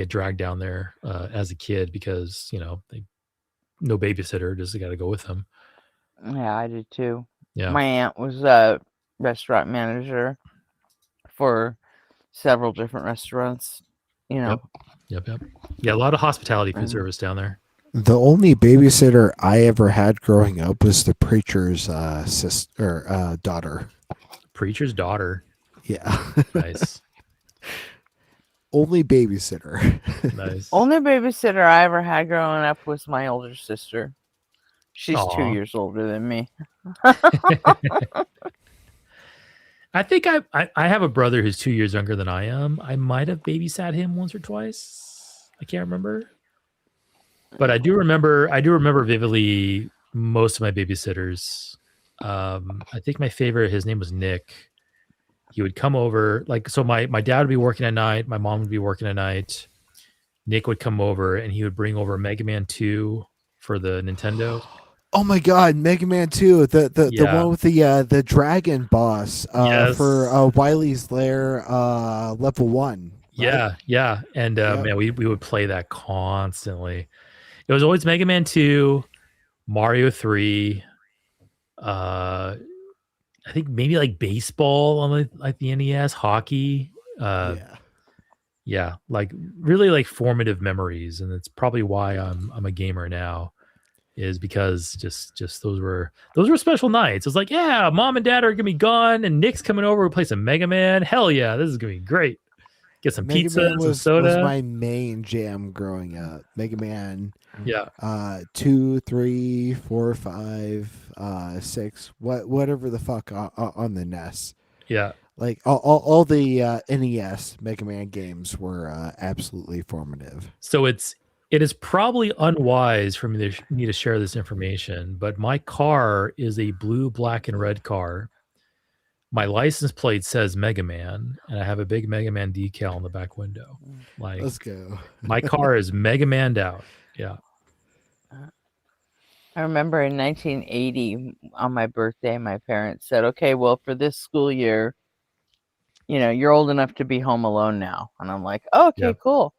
dragged down there as a kid because, no babysitter, just got to go with them. Yeah, I did too. Yeah. My aunt was a restaurant manager for several different restaurants, Yep. Yeah, a lot of hospitality food service down there. The only babysitter I ever had growing up was the preacher's daughter. Preacher's daughter. Yeah. Nice. Only babysitter. Nice. Only babysitter I ever had growing up was my older sister. She's Aw. 2 years older than me. I think I have a brother who's 2 years younger than I am. I might have babysat him once or twice. I can't remember. But I do remember vividly most of my babysitters. I think my favorite, his name was Nick. He would come over, so my dad would be working at night, my mom would be working at night. Nick would come over and he would bring over Mega Man 2 for the Nintendo. Oh my God, Mega Man 2, the one with the dragon boss for Wily's Lair level 1. Right? Yeah. And man, we would play that constantly. It was always Mega Man 2, Mario 3, I think maybe like baseball on the NES, hockey. Yeah, like really like formative memories, and it's probably why I'm a gamer now, is because just those were special nights. It's like, yeah, mom and dad are gonna be gone, and Nick's coming over. We play some Mega Man. Hell yeah, this is gonna be great. Get some Mega pizza Man and some was soda. my main jam growing up. Mega Man. Yeah. 2, 3, 4, 5, 6, whatever the fuck on the NES. Yeah. Like all the NES Mega Man games were absolutely formative. So it is probably unwise for me to share this information, but my car is a blue, black, and red car. My license plate says Mega Man, and I have a big Mega Man decal on the back window. Like, let's go. My car is Mega Man'd out. Yeah. I remember in 1980 on my birthday, my parents said, okay, well, for this school year, you're old enough to be home alone now. And I'm like, oh, okay, cool.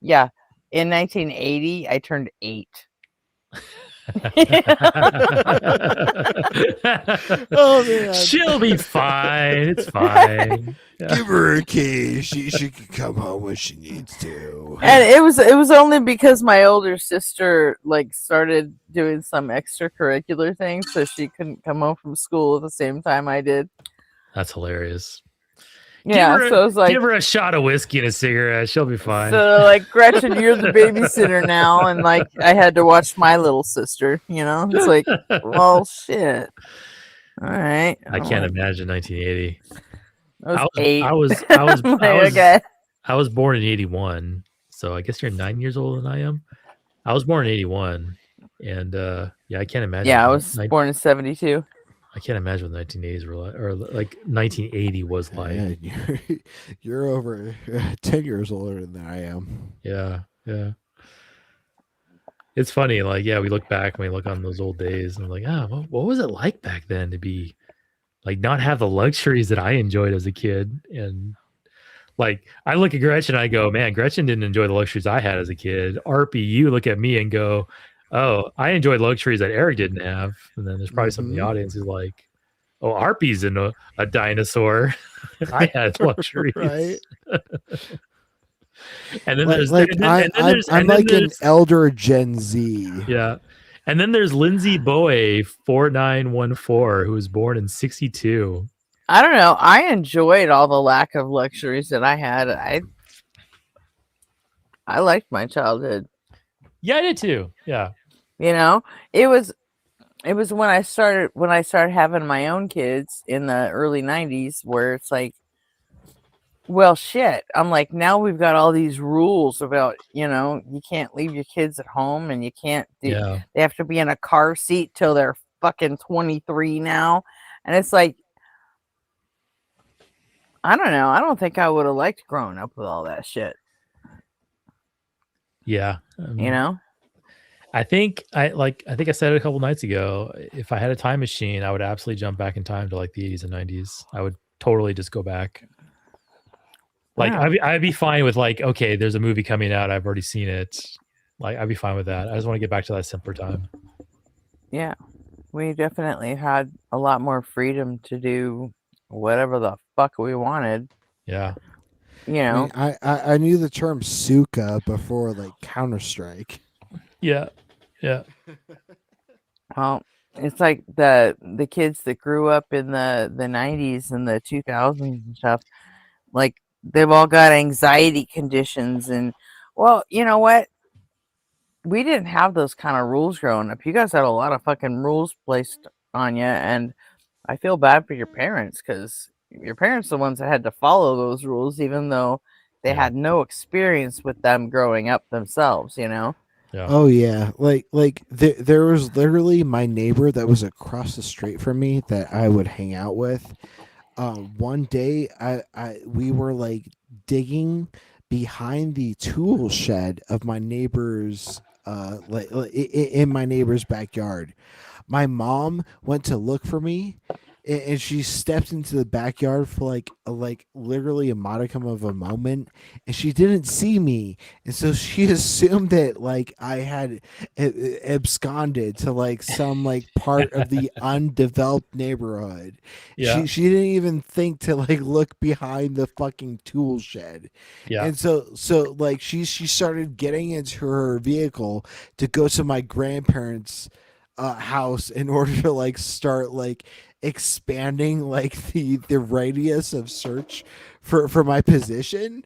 Yeah. In 1980, I turned 8. Oh man, she'll be fine. It's fine. Yeah. Give her a key. She can come home when she needs to. And it was only because my older sister started doing some extracurricular thing, so she couldn't come home from school at the same time I did. That's hilarious. Yeah, so it was like, give her a shot of whiskey and a cigarette. She'll be fine. So Gretchen, you're the babysitter now, and I had to watch my little sister. It's like, well, shit. All right. I can't imagine 1980. I was I was 8. I was I was Like, I was okay. I was born in 81. So I guess you're 9 years older than I am. I was born in 81. And yeah, I can't imagine. Yeah, I was born in 72. I can't imagine what 1980s were like, or like 1980 was like. Yeah, you're over 10 years older than I am. Yeah, yeah. It's funny, like, yeah, we look back and we look on those old days and like, what was it like back then to be like not have the luxuries that I enjoyed as a kid? And like, I look at Gretchen and I go, man, Gretchen didn't enjoy the luxuries I had as a kid. Arpy, you look at me and go, oh, I enjoyed luxuries that Eric didn't have. And then there's probably some in the audience who's like, oh, Arpy's a dinosaur. I had luxuries. Right. And then I'm like an elder Gen Z. Yeah. And then there's Lindsay Boe 4914, who was born in 62. I don't know. I enjoyed all the lack of luxuries that I had. I liked my childhood. Yeah, I did too. Yeah. You know, it was when I started having my own kids in the early 90s where it's like, well, shit. I'm like, now we've got all these rules about, you know, you can't leave your kids at home and you can't they have to be in a car seat till they're fucking 23 now. And it's like, I don't know. I don't think I would have liked growing up with all that shit. Yeah. You know? I think I said it a couple nights ago, if I had a time machine, I would absolutely jump back in time to like the 80s and 90s. I would totally just go back. Like, Wow. I'd be fine with like, okay, there's a movie coming out. I've already seen it. Like, I'd be fine with that. I just want to get back to that simpler time. Yeah. We definitely had a lot more freedom to do whatever the fuck we wanted. Yeah. You know, I knew the term Suka before like Counter-Strike. Yeah. Yeah. Well, it's like the kids that grew up in the 90s and the 2000s and stuff, like they've all got anxiety conditions. And well, you know what? We didn't have those kind of rules growing up. You guys had a lot of fucking rules placed on you, and I feel bad for your parents because your parents are the ones that had to follow those rules, even though they had no experience with them growing up themselves, you know? Yeah. Oh yeah, like there was literally my neighbor that was across the street from me that I would hang out with. One day we were like digging behind the tool shed of my neighbor's in my neighbor's backyard. My mom went to look for me, and she stepped into the backyard for like literally a modicum of a moment, and she didn't see me, and so she assumed that like I had absconded to like some like part of the undeveloped neighborhood. Yeah. She didn't even think to like look behind the fucking tool shed. Yeah. And so like she started getting into her vehicle to go to my grandparents' house in order to like start like expanding like the radius of search for my position.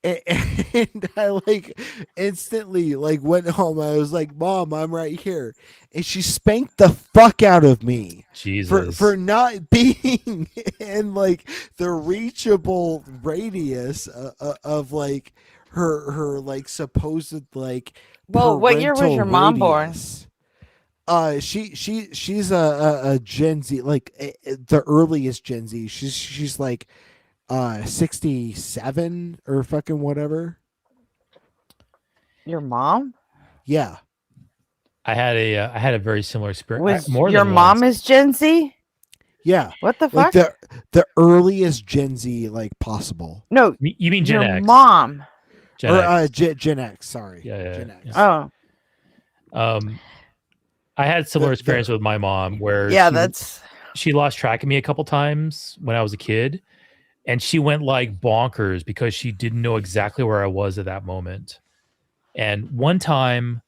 And I like instantly like went home. I was like, Mom, I'm right here. And she spanked the fuck out of me Jesus. for not being in like the reachable radius of like her like supposed like Well, what year was your mom born? She's a Gen Z, like the earliest Gen Z. She's like 67 or fucking whatever. Your mom? Yeah. I had a very similar experience. Was your mom is Gen Z? Yeah. What the Like fuck? the earliest Gen Z like possible. No, you mean Gen your X? mom. Gen X. Gen X, sorry. Yeah. Gen X. Oh. I had similar experience with my mom where she lost track of me a couple times when I was a kid, and she went like bonkers because she didn't know exactly where I was at that moment. And one time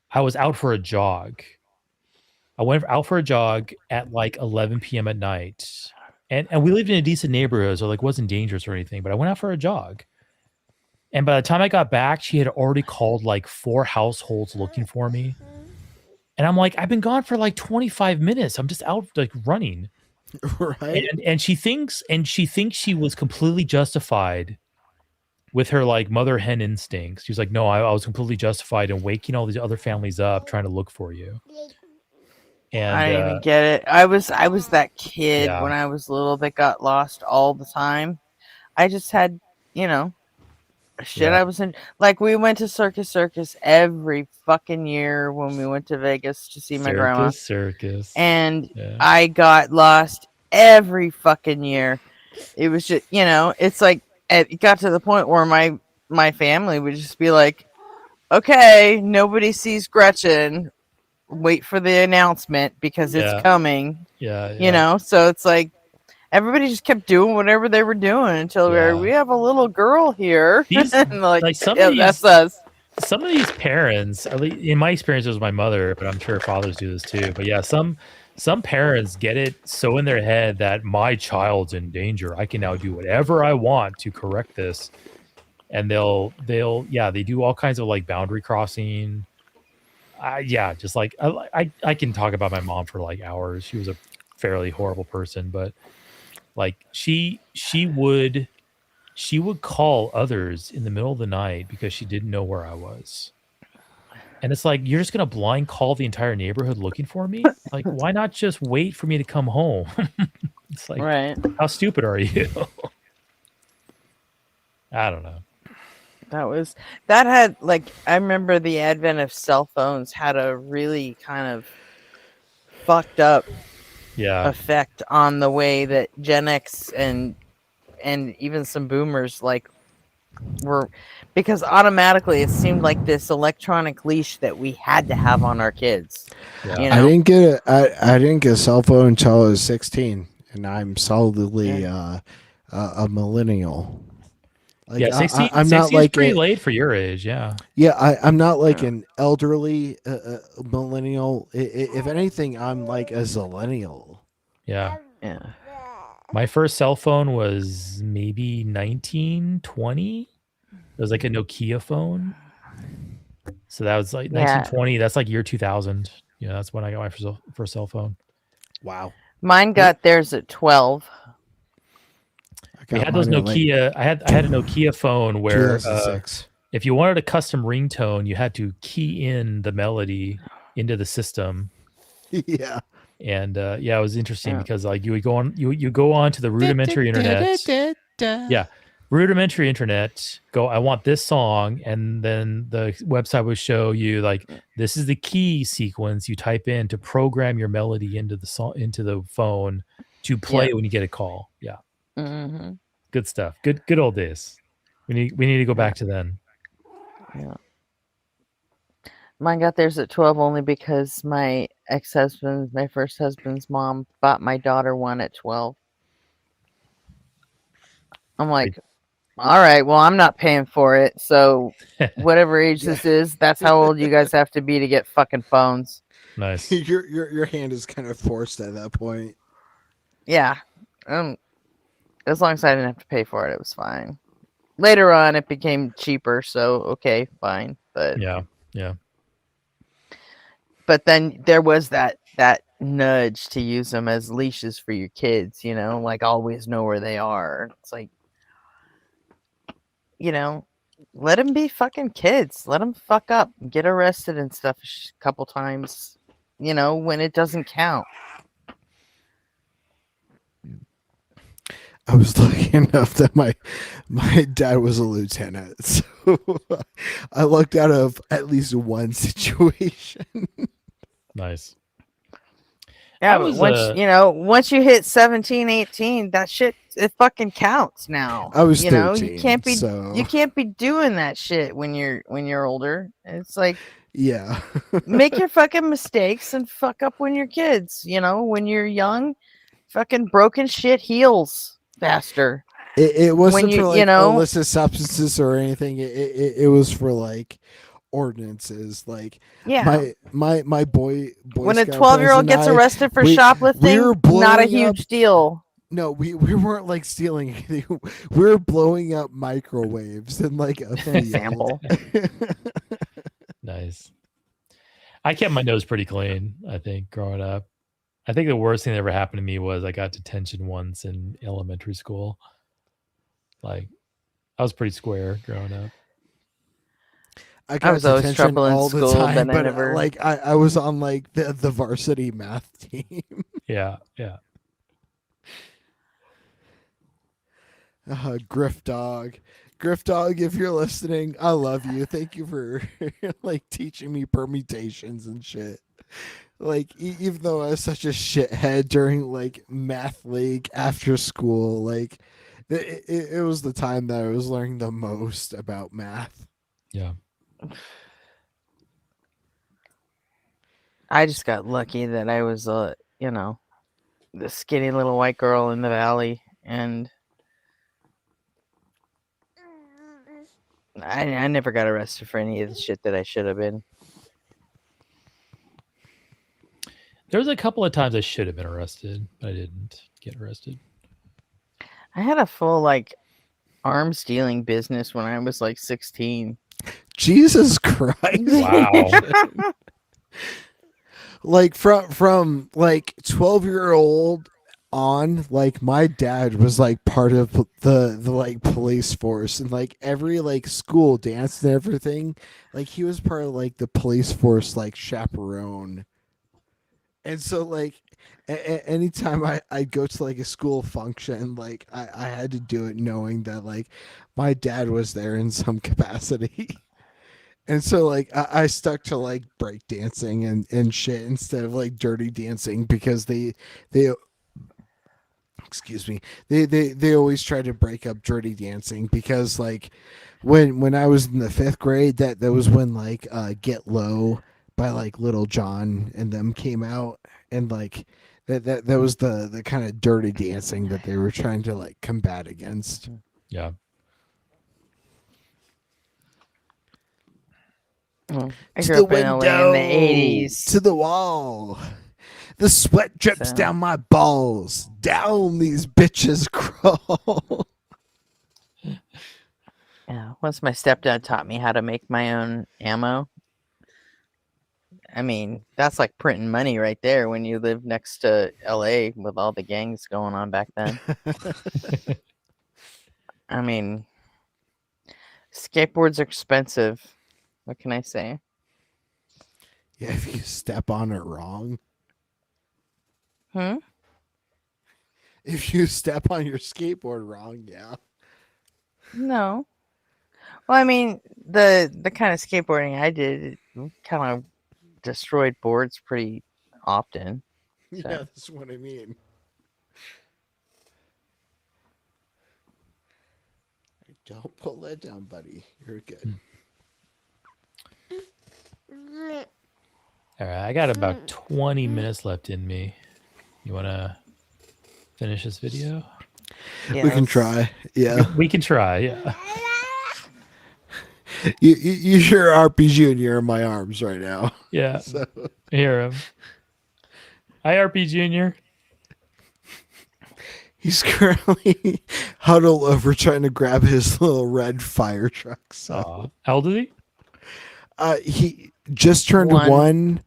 I was out for a jog. I went out for a jog at like 11 p.m. at night. And we lived in a decent neighborhood, so like wasn't dangerous or anything, but I went out for a jog. And by the time I got back, she had already called like 4 households looking for me. And I'm like, I've been gone for like 25 minutes. I'm just out like running. Right. And she thinks she was completely justified with her like mother hen instincts. She was like, no, I was completely justified in waking all these other families up trying to look for you. And I didn't even get it. I was that kid Yeah. when I was little that got lost all the time. I just had, shit. Yeah. I was in, like, we went to Circus every fucking year when we went to Vegas to see my grandma. Circus. And Yeah. I got lost every fucking year. It was just, it's like it got to the point where my family would just be like, okay, nobody sees Gretchen. Wait for the announcement because Yeah. it's coming. Yeah. So it's like everybody just kept doing whatever they were doing until we have a little girl here. These And like some yeah, of these, that's us. Some of these parents, at least in my experience, it was my mother, but I'm sure fathers do this too. But yeah, some parents get it so in their head that my child's in danger. I can now do whatever I want to correct this, and they'll they do all kinds of like boundary crossing. Just like I can talk about my mom for like hours. She was a fairly horrible person, but like she would call others in the middle of the night because she didn't know where I was. And it's like, you're just going to blind call the entire neighborhood looking for me? Like, why not just wait for me to come home? It's like, right. How stupid are you? I don't know. That had like, I remember the advent of cell phones had a really kind of fucked up effect on the way that Gen X and even some boomers like were, because automatically it seemed like this electronic leash that we had to have on our kids. I didn't get I didn't get a cell phone until I was 16, and I'm solidly a millennial. Like, 16, I'm 16 not like pretty late for your age. Yeah. I'm not like an elderly millennial. If anything, I'm like a zillennial. Yeah. Yeah. My first cell phone was maybe 1920. It was like a Nokia phone. So that was like 1920. That's like year 2000. That's when I got my first cell phone. Wow. Mine got theirs at 12. We had those Nokia. I had a Nokia phone where 2006. If you wanted a custom ringtone, you had to key in the melody into the system. Yeah. And it was interesting because like you would go on you go on to the rudimentary internet. Yeah. Rudimentary internet, go, I want this song, and then the website would show you like this is the key sequence you type in to program your melody into the song, into the phone to play when you get a call. Yeah. Mm-hmm. Good stuff. Good old days. We need to go back to then. Yeah. Mine got theirs at 12 only because my my first husband's mom, bought my daughter one at 12. I'm like, all right, well, I'm not paying for it. So whatever age this is, that's how old you guys have to be to get fucking phones. Nice. Your hand is kind of forced at that point. Yeah. As long as I didn't have to pay for it, it was fine. Later on, it became cheaper, so okay, fine. But yeah. But then there was that nudge to use them as leashes for your kids, like always know where they are. It's like, let them be fucking kids. Let them fuck up, get arrested and stuff a couple times, when it doesn't count. I was lucky enough that my dad was a lieutenant, so I lucked out of at least one situation. Nice. Yeah, but once you hit 17, 18, that shit, it fucking counts now. I was 13, so you can't be doing that shit when you're older. It's like, yeah, make your fucking mistakes and fuck up when you're kids. When you're young, fucking broken shit heals faster. It wasn't for like illicit substances or anything. It was for like ordinances. Like my boy when a 12-year-old gets arrested for shoplifting, not a huge deal. No, we weren't like stealing anything. We were blowing up microwaves in like a sample. Nice. I kept my nose pretty clean, I think, growing up. I think the worst thing that ever happened to me was I got detention once in elementary school. Like, I was pretty square growing up. I got was always detention trouble in all the school, time, but I but never. like I was on like the varsity math team. Yeah. Griff Dog, if you're listening, I love you. Thank you for like teaching me permutations and shit. Like even though I was such a shithead during like math league after school, like it was the time that I was learning the most about math. Yeah. I just got lucky that I was, the skinny little white girl in the valley, and I never got arrested for any of the shit that I should have been. There was a couple of times I should have been arrested, but I didn't get arrested. I had a full arms dealing business when I was 16. Jesus Christ! Wow. Like from 12-year-old on, like my dad was like part of the police force, and like every school dance and everything, like he was part of the police force chaperone. And so anytime I'd go to a school function, I had to do it knowing that my dad was there in some capacity. And so I stuck to break dancing and shit instead of dirty dancing, because they excuse me, they always try to break up dirty dancing, because when I was in the 5th grade, that was when Get Low by Little John and them came out, and that was the kind of dirty dancing that they were trying to combat against. Yeah. I grew up in LA in the 80s. To the wall. The sweat drips down my balls. Down these bitches crawl. Yeah, once my stepdad taught me how to make my own ammo. I mean, that's like printing money right there when you live next to LA with all the gangs going on back then. I mean, skateboards are expensive. What can I say? Yeah, if you step on it wrong. If you step on your skateboard wrong, yeah. No. Well, I mean, the kind of skateboarding I did kind of destroyed boards pretty often. So. Yeah, that's what I mean. Don't pull that down, buddy. You're good. All right, I got about 20 minutes left in me. You want to finish this video? Yes. We can try. Yeah. We can try, yeah. You hear RP Jr. in my arms right now. Yeah. So. I hear him. Hi, RP Jr. He's currently huddled over trying to grab his little red fire truck. So. How old is he? He just turned one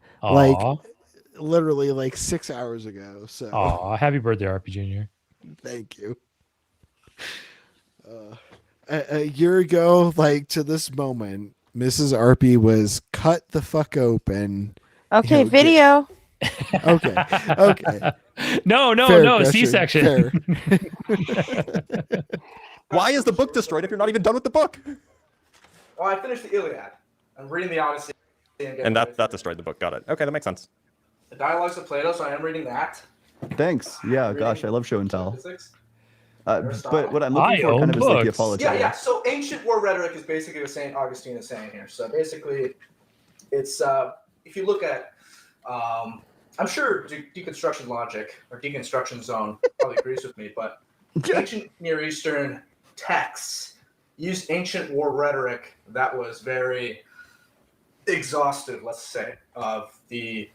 literally 6 hours ago. So. Happy birthday, RP Jr. Thank you. A year ago, to this moment, Mrs. RP was cut the fuck open. Okay, video. Okay. No, Gretchen, C-section. Why is the book destroyed if you're not even done with the book? Oh, I finished the Iliad. I'm reading the Odyssey. And that destroyed the book. Got it. Okay, that makes sense. The Dialogues of Plato, so I am reading that. Thanks. Yeah, gosh, I love show and tell. Physics. But what I'm looking for kind of is the apologetic. Yeah. So ancient war rhetoric is basically what St. Augustine is saying here. So basically, it's if you look at, I'm sure deconstruction logic or deconstruction zone probably agrees with me, but ancient Near Eastern texts used ancient war rhetoric that was very exhaustive, let's say, of the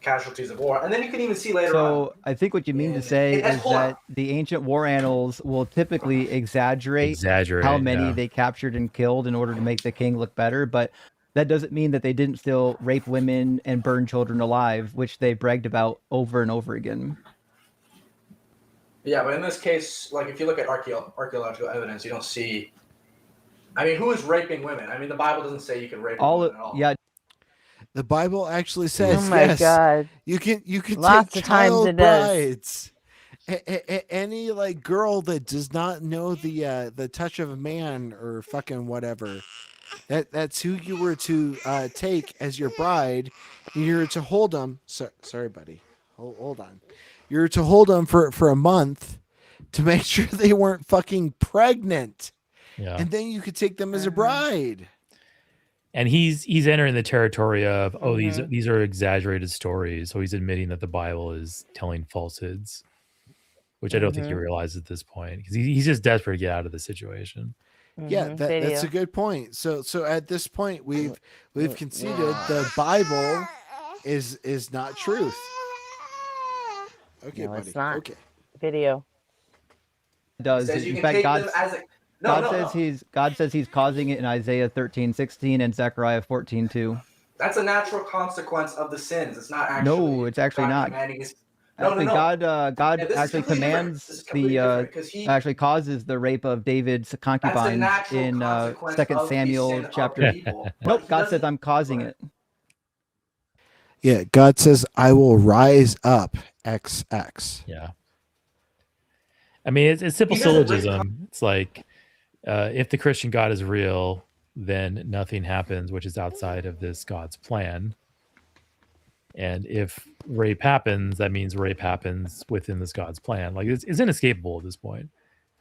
casualties of war. And then you can even see later on. So I think what you mean to say is that the ancient war annals will typically exaggerate how many they captured and killed in order to make the king look better. But that doesn't mean that they didn't still rape women and burn children alive, which they bragged about over and over again. Yeah, but in this case, like if you look at archaeological evidence, you don't see. I mean, who is raping women? I mean, the Bible doesn't say you can rape women at all. Yeah. The Bible actually says, Oh my yes, God. you can Lots take of times child it does. brides. Any like girl that does not know the touch of a man or fucking whatever, that's who you were to take as your bride. You're to hold them. Sorry, buddy. Hold on. You're to hold them for a month to make sure they weren't fucking pregnant. Yeah. And then you could take them as a bride. And he's entering the territory of these are exaggerated stories. So he's admitting that the Bible is telling falsehoods, which I don't think he realizes at this point because he's just desperate to get out of the situation. Yeah, that's a good point. So at this point we've conceded the Bible is not truth. Okay, No, buddy. it's not. Okay. Video. Does Says you in can fact take God them as a God says he's causing it in Isaiah 13:16 and Zechariah 14:2. That's a natural consequence of the sins. It's not actually. No, it's actually God not. commanding his- Actually, No. God Yeah, this is actually completely different. commands This is completely different, 'cause he- actually causes the rape of David's concubines natural in consequence 2 of the Samuel sin of chapter. people. Nope, God says I'm causing it. Yeah, God says I will rise up XX. Yeah. I mean, it's simple He doesn't syllogism. It's like if the Christian God is real, then nothing happens which is outside of this God's plan. And if rape happens, that means rape happens within this God's plan. Like it's inescapable at this point.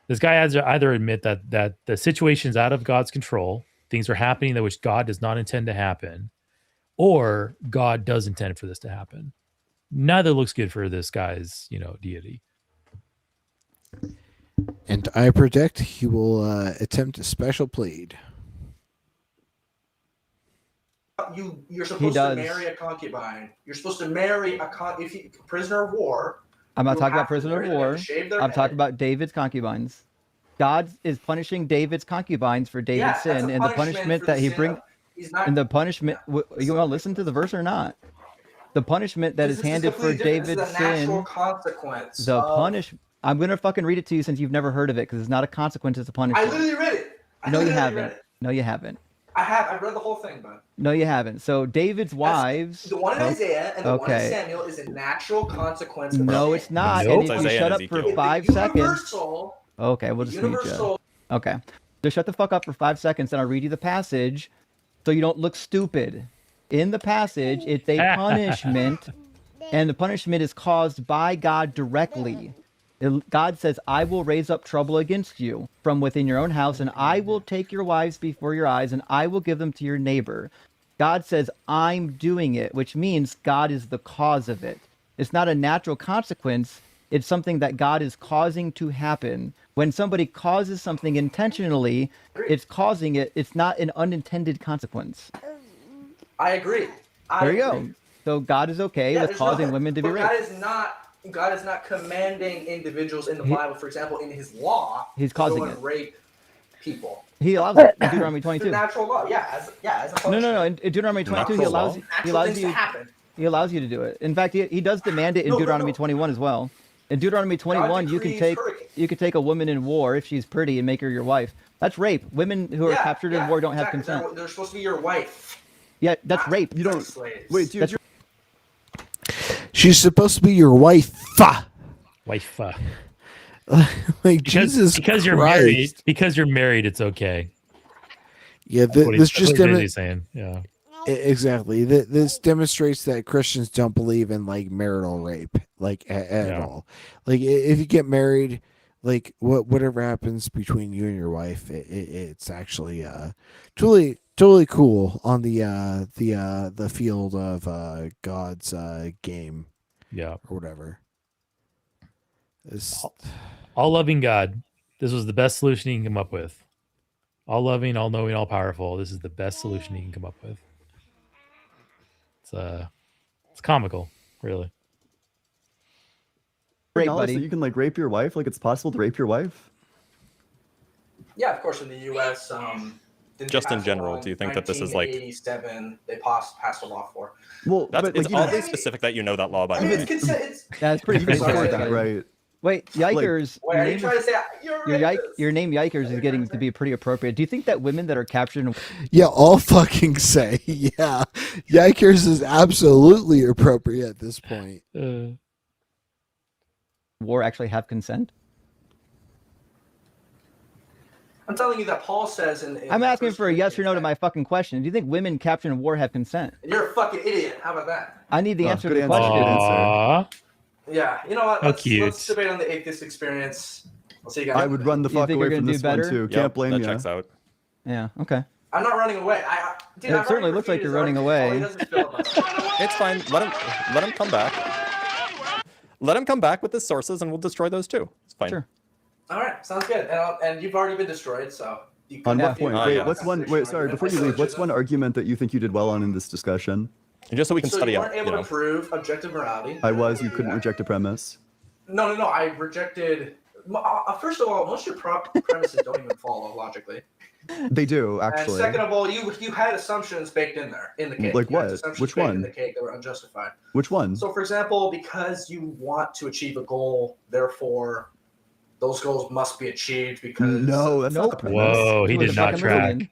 This guy has to either admit that the situation's out of God's control, things are happening that which God does not intend to happen, or God does intend for this to happen. Neither looks good for this guy's, deity. And I predict he will attempt a special plead. You're supposed to marry a concubine. You're supposed to marry a prisoner of war. I'm not talking about prisoner of war. I'm talking about David's concubines. God is punishing David's concubines for David's sin, and the punishment that he brings. And the punishment, you want to listen to the verse or not? The punishment that is handed for David's sin. Consequence. The punishment. I'm gonna fucking read it to you since you've never heard of it because it's not a consequence; it's a punishment. I literally read it. No, you haven't. No, you haven't. I've read the whole thing, bud. No, you haven't. So David's wives. The one in Isaiah and the one in Samuel is a natural consequence. No, it's not. And if you shut up for 5 seconds. Okay, we'll just mute you. Okay, so shut the fuck up for 5 seconds, and I'll read you the passage, so you don't look stupid. In the passage, it's a punishment, and the punishment is caused by God directly. God says, I will raise up trouble against you from within your own house, and I will take your wives before your eyes, and I will give them to your neighbor. God says, I'm doing it, which means God is the cause of it. It's not a natural consequence. It's something that God is causing to happen. When somebody causes something intentionally, it's causing it. It's not an unintended consequence. I agree. There you go. So God is okay with causing women to be raped. God is not commanding individuals in the Bible, for example, in his law, He's to causing go and it. rape people. He allows it in Deuteronomy 22. Through natural law, as a punishment. No. In Deuteronomy 22, he allows you to do it. In fact, he does demand it in Deuteronomy 21 as well. In Deuteronomy 21, you can take a woman in war if she's pretty and make her your wife. That's rape. Women who are captured in war don't have consent. They're supposed to be your wife. Yeah, that's rape. You don't. Wait, dude. She's supposed to be your wife. Wife. Like Jesus because you're Christ. married. Because you're married, it's okay. Yeah, this just saying. Yeah. Exactly. This demonstrates that Christians don't believe in like marital rape, like at all. Like if you get married, like whatever happens between you and your wife, it's actually totally cool on the field of God's game, or whatever. All loving God, this was the best solution he can come up with. All loving, all knowing, all powerful. This is the best solution he can come up with. It's comical, really. Rape, buddy. So you can like rape your wife. Like it's possible to rape your wife. Yeah, of course. In the U.S., Didn't Just they in pass a general, law do you in think that this is like 1987? They passed a law for. Well, that's but it's like, oddly specific that you know that law by I the mean, way. it's consent. It's That's pretty even specific, before that, actually. right? Wait, Yikers. Wait, are you trying to say you're your name Yikers is getting to be pretty appropriate. Do you think that women that are captured in Yeah, I'll fucking say, yeah. Yikers is absolutely appropriate at this point. war actually have consent? I'm telling you that Paul says in I'm asking for a yes or no to my fucking question. Do you think women captured in war have consent? you're a fucking idiot. How about that? I need the answer to good the question. Aw. Yeah, you know what? How Let's cute. debate on the atheist experience. We'll see you guys. I would run the You fuck think away you're from gonna this do one better? too. Yep, Can't blame that you. checks out. Yeah, okay. I'm not running away. Dude, It I've certainly already looks like refuted you're running his argument. All he away. does is filibuster. It's fine. Let him come back. Let him come back with his sources, and we'll destroy those too. It's fine. Sure. All right, sounds good. And you've already been destroyed, so. You On can what point? Wait, what's one? Wait, sorry. Before you leave, what's one argument that you think you did well on in this discussion? Just so we can So study you up. weren't able to prove objective morality. I was. You couldn't reject a premise. No. I rejected. First of all, most of your premises don't even follow logically. They do actually. And second of all, you had assumptions baked in there in the cake. Like You had what? assumptions Which baked one? In the cake that were unjustified. Which one? So, for example, because you want to achieve a goal, therefore, those goals must be achieved because. No, that's not the premise. Whoa, he did not track.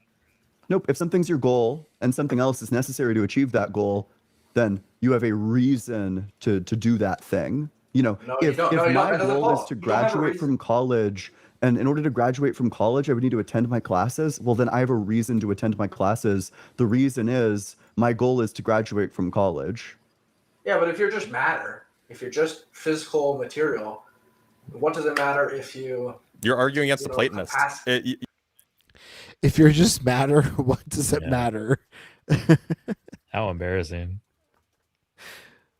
Nope. If something's your goal and something else is necessary to achieve that goal, then you have a reason to do that thing. You know, No, you if don't. No, you my don't. That doesn't goal is follow. to You don't have a graduate reason. from college, and in order to graduate from college, I would need to attend my classes, well, then I have a reason to attend my classes. The reason is my goal is to graduate from college. Yeah, but if you're just matter, if you're just physical material, what does it matter if you? You're arguing against the Platonists. If you're just matter, what does it matter? How embarrassing.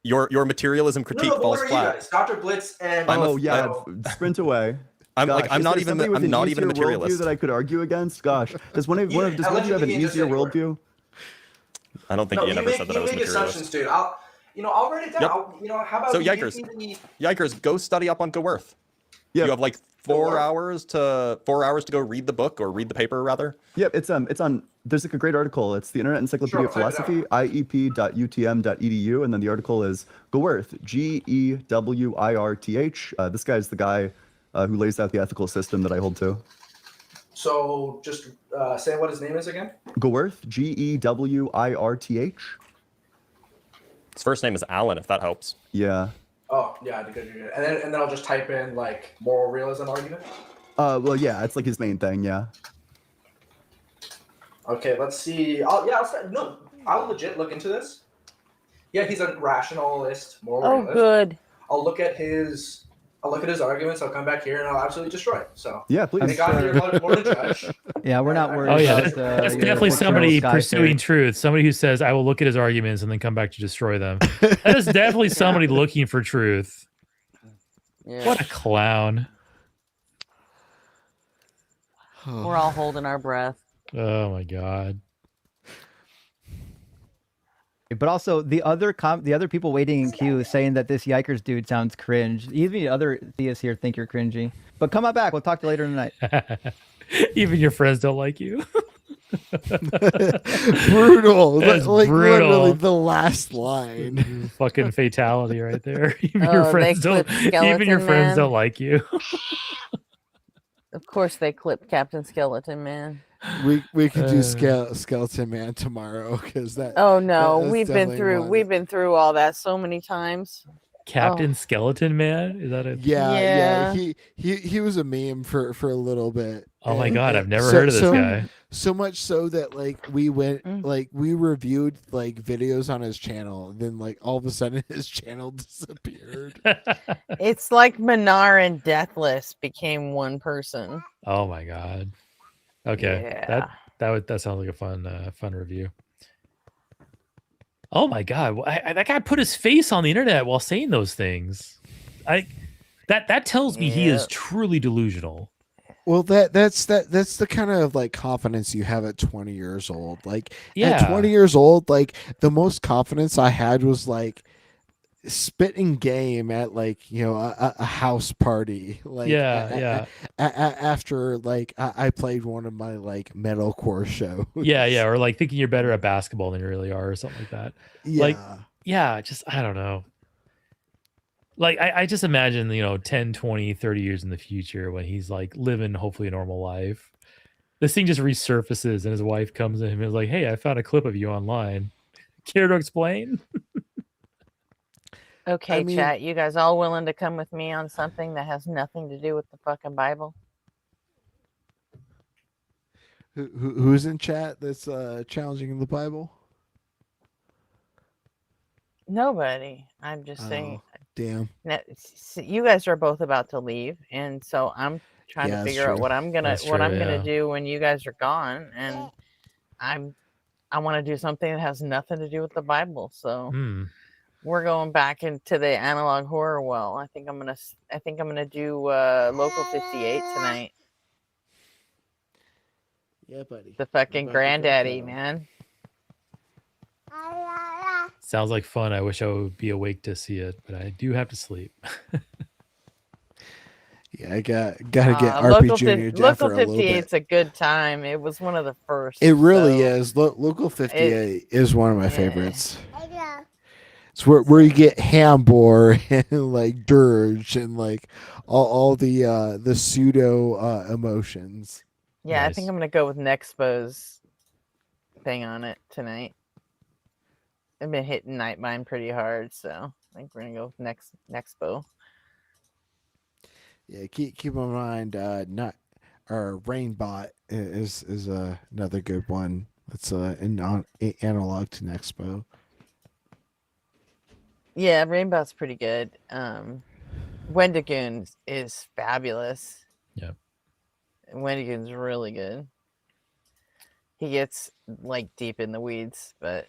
Your materialism critique No, but falls what are flat. you guys? Dr. Blitz and. Oh yeah, sprint away. I'm Gosh, like I'm is not there even somebody with I'm an not even a easier worldview materialist. that I could argue against. Gosh, does one of you have an allegedly Ian just easier said you were. worldview? I don't think No, Ian you ever make, said that you I was a make materialist. assumptions, dude. I'll write it down. Yep. How about So you Yikers, give me Yikers, go study up on Goworth. You have like 4 hours to go read the book or read the paper rather. Yep, it's on. There's like a great article. It's the Internet Encyclopedia of Sure, type it Philosophy, iep.utm.edu, and then the article is Goworth, Gewirth. This guy's the guy who lays out the ethical system that I hold to. So just say what his name is again. Goworth, Gewirth. His first name is Alan, if that helps. Yeah. Oh yeah, good. And then I'll just type in like moral realism argument. Well, yeah, it's like his main thing. Yeah. Okay, let's see. I'll legit look into this. Yeah, he's a rationalist, moral Oh, realist. good. I'll look at his arguments. I'll come back here and I'll absolutely destroy it. So Yeah, please. Thank God you're more than judge. Yeah, we're not worried. Oh yeah, about, that's your definitely cultural somebody sky pursuing fairy. truth. Somebody who says, "I will look at his arguments and then come back to destroy them." That is definitely somebody looking for truth. Yeah. What a clown! We're all holding our breath. Oh my god. But also the other people waiting in queue saying that this Yikers dude sounds cringe. Even the other theists here think you're cringy. But come on back. We'll talk to you later tonight. Even your friends don't like you. Brutal. That's Like brutal. literally the last line. Fucking fatality right there. Even Oh, your they friends don't. clipped Even your Skeleton friends Man. don't like you. Of course, they clipped Captain Skeleton Man. We could do Skeleton Man tomorrow because that. Oh no, that's we've been definitely through one. we've been through all that so many times. Captain Skeleton Man? Is that a? Yeah. He was a meme for a little bit. Oh my God, I've never heard of this guy. So much so that like we reviewed like videos on his channel, and then like all of a sudden his channel disappeared. It's like Minar and Deathless became one person. Oh my God. Okay, Yeah. that sounds like a fun review. Oh my God, that guy put his face on the internet while saying those things. That tells me he is Yep. truly delusional. Well, that's the kind of like confidence you have at 20 years old. Like Yeah. at 20 years old, like the most confidence I had was like spitting game at like a house party like after like I played one of my like metalcore shows. Yeah, or like thinking you're better at basketball than you really are, or something like that. Like, just I don't know. Like I just imagine 10, 20, 30 years in the future when he's like living hopefully a normal life. This thing just resurfaces and his wife comes to him and is like, "Hey, I found a clip of you online. Care to explain?" Okay, chat. You guys all willing to come with me on something that has nothing to do with the fucking Bible? Who's in chat that's challenging the Bible? Nobody. I'm just saying. Damn. You guys are both about to leave, and so I'm trying to figure out what I'm gonna do when you guys are gone, and I want to do something that has nothing to do with the Bible. So we're going back into the analog horror well. I think I'm gonna do Local 58 tonight. Yeah, buddy. The fucking granddaddy, man. Sounds like fun. I wish I would be awake to see it, but I do have to sleep. Yeah, I gotta get RP Junior down for a little bit. Local 58's a good time. It was one of the first. It really is. Local 58 is one of my favorites. It's where you get Hambor and like Dirge and like all the pseudo emotions. Yeah, I think I'm gonna go with Nexpo's thing on it tonight. I've been hitting Nightmind pretty hard, so I think we're gonna go with Nexpo. Yeah, keep in mind, Rainbot is another good one. That's analog to Nexpo. Yeah, Rainbow's pretty good. Wendigoon is fabulous. Yeah. Wendigoon's really good. He gets like deep in the weeds, but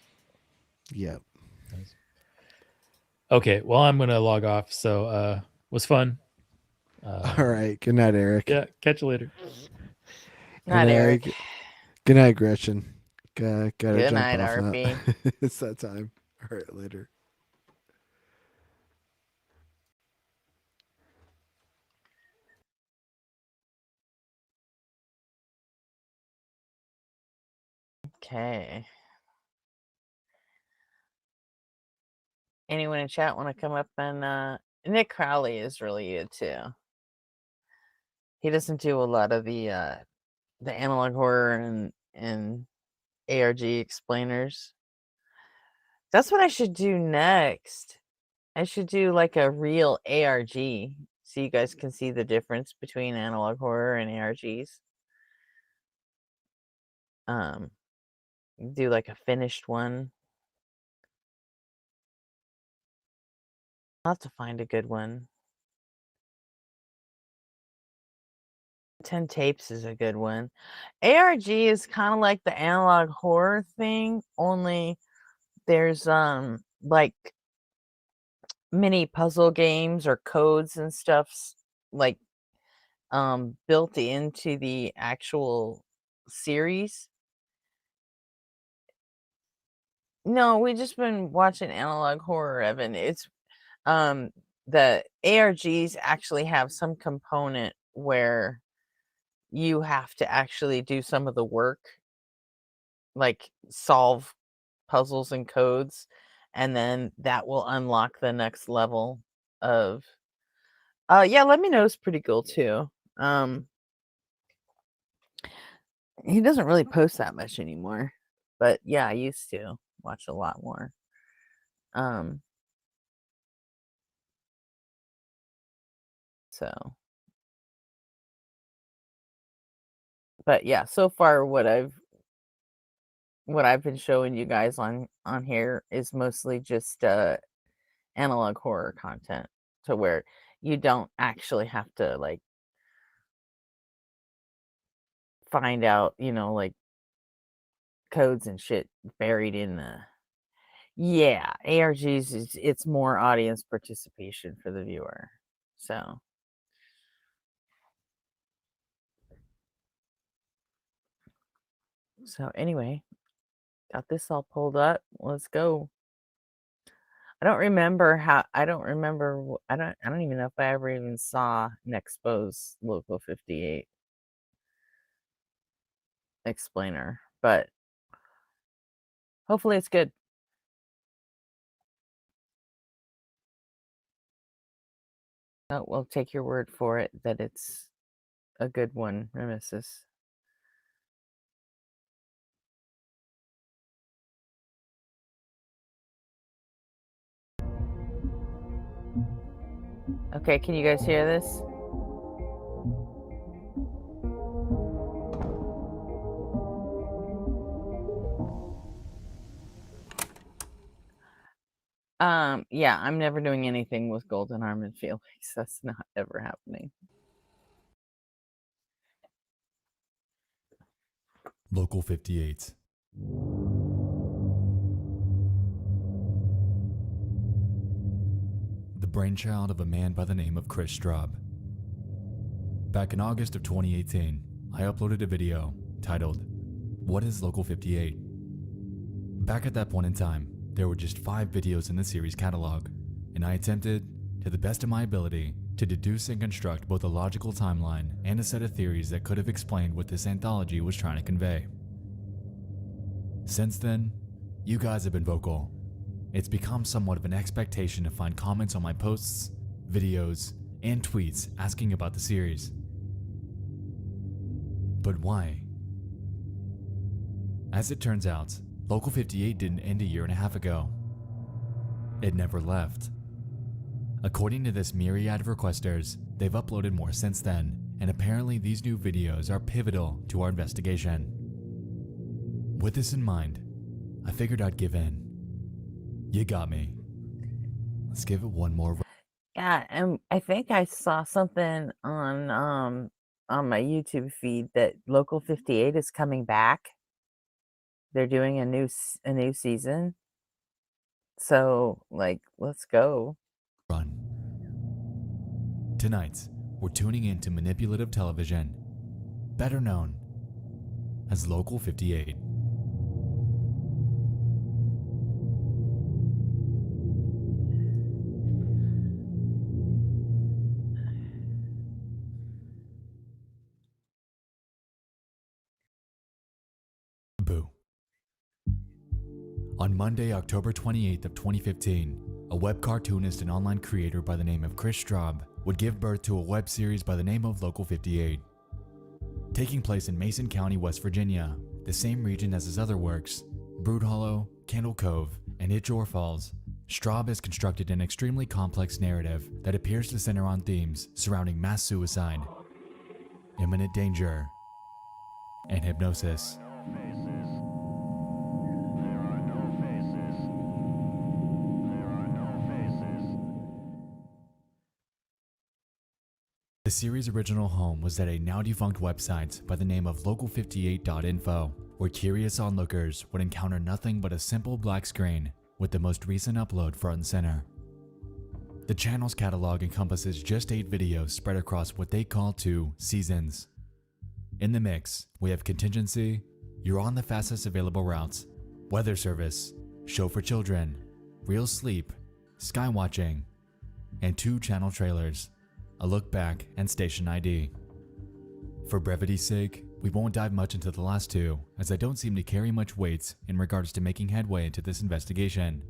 yep. Nice. Okay, well I'm gonna log off. So was fun. All right. Good night, Eric. Yeah, catch you later. Night, Eric. Good night, Gretchen. Gotta Good jump night, off now. RP. It's that time. All right, later. Okay. Anyone in chat want to come up and Nick Crowley is really good too. He doesn't do a lot of the analog horror and ARG explainers. That's what I should do next. I should do like a real ARG so you guys can see the difference between analog horror and ARGs. Do like a finished one. I'll have to find a good one. 10 tapes is a good one. ARG is kind of like the analog horror thing, only there's like mini puzzle games or codes and stuff like built into the actual series. No, we just been watching analog horror, Evan. It's the ARGs actually have some component where you have to actually do some of the work, like solve puzzles and codes, and then that will unlock the next level of yeah, Let Me Know is pretty cool too. He doesn't really post that much anymore, but yeah, I used to watch a lot more. So but yeah, so far what I've been showing you guys on here is mostly just analog horror content, to where you don't actually have to like find out, like codes and shit buried in the ARGs it's more audience participation for the viewer. So anyway, got this all pulled up. Let's go. I don't remember how. I don't remember. I don't even know if I ever even saw Nexpo's Local 58 explainer, but hopefully it's good. We'll take your word for it that it's a good one, Nemesis. Okay, can you guys hear this? Yeah, I'm never doing anything with Golden Arm and Felix. That's not ever happening. Local 58. The brainchild of a man by the name of Chris Straub. Back in August of 2018, I uploaded a video titled, "What is Local 58?" Back at that point in time, there were just 5 videos in the series catalog, and I attempted, to the best of my ability, to deduce and construct both a logical timeline and a set of theories that could have explained what this anthology was trying to convey. Since then, you guys have been vocal. It's become somewhat of an expectation to find comments on my posts, videos, and tweets asking about the series. But why? As it turns out, Local 58 didn't end a year and a half ago. It never left. According to this myriad of requesters, they've uploaded more since then, and apparently these new videos are pivotal to our investigation. With this in mind, I figured I'd give in. You got me. Let's give it one more. Yeah, and I think I saw something on my YouTube feed that Local 58 is coming back. They're doing a new season. So, like, let's go. Run. Tonight, we're tuning into manipulative television, better known as Local 58. Boo. On Monday, October 28th of 2015, a web cartoonist and online creator by the name of Chris Straub would give birth to a web series by the name of Local 58. Taking place in Mason County, West Virginia, the same region as his other works, Brood Hollow, Candle Cove, and Itchor Falls, Straub has constructed an extremely complex narrative that appears to center on themes surrounding mass suicide, imminent danger, and hypnosis. The series' original home was at a now-defunct website by the name of local58.info, where curious onlookers would encounter nothing but a simple black screen with the most recent upload front and center. The channel's catalog encompasses just 8 videos spread across what they call 2 seasons. In the mix, we have Contingency, You're on the Fastest Available Routes, Weather Service, Show for Children, Real Sleep, Skywatching, and 2 channel trailers, A Look Back and Station ID. For brevity's sake, we won't dive much into the last 2, as they don't seem to carry much weight in regards to making headway into this investigation.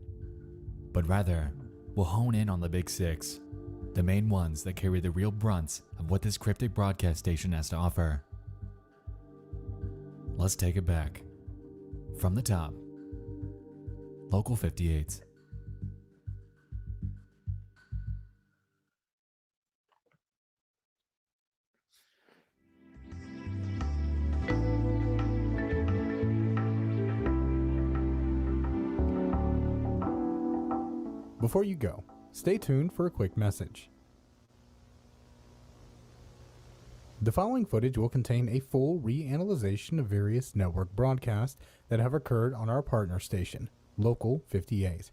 But rather, we'll hone in on the big 6, the main ones that carry the real brunt of what this cryptic broadcast station has to offer. Let's take it back. From the top, Local 58. Before you go, stay tuned for a quick message. The following footage will contain a full reanalyzation of various network broadcasts that have occurred on our partner station, Local 58.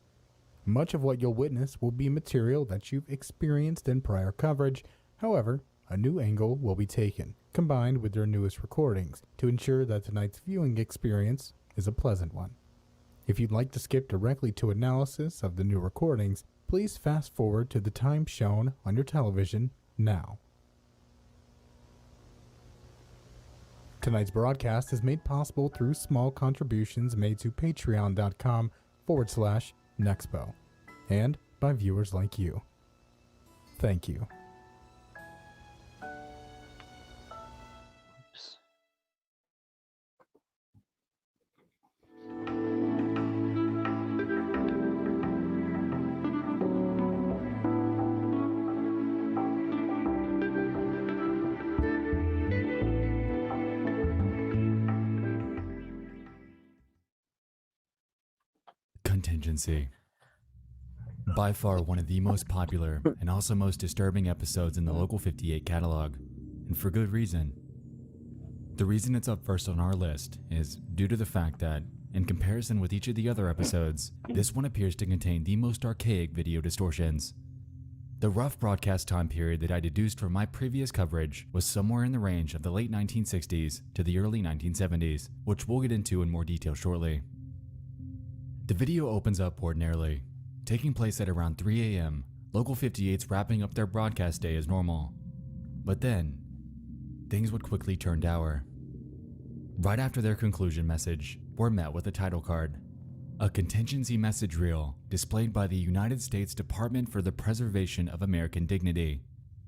Much of what you'll witness will be material that you've experienced in prior coverage. However, a new angle will be taken, combined with their newest recordings, to ensure that tonight's viewing experience is a pleasant one. If you'd like to skip directly to analysis of the new recordings, please fast forward to the time shown on your television now. Tonight's broadcast is made possible through small contributions made to patreon.com/Nexpo and by viewers like you. Thank you. Contingency. By far one of the most popular and also most disturbing episodes in the Local 58 catalog, and for good reason. The reason it's up first on our list is due to the fact that, in comparison with each of the other episodes, this one appears to contain the most archaic video distortions. The rough broadcast time period that I deduced from my previous coverage was somewhere in the range of the late 1960s to the early 1970s, which we'll get into in more detail shortly. The video opens up ordinarily, taking place at around 3 a.m., Local 58's wrapping up their broadcast day as normal. But then, things would quickly turn dour. Right after their conclusion message, we're met with a title card. A contingency message reel displayed by the United States Department for the Preservation of American Dignity.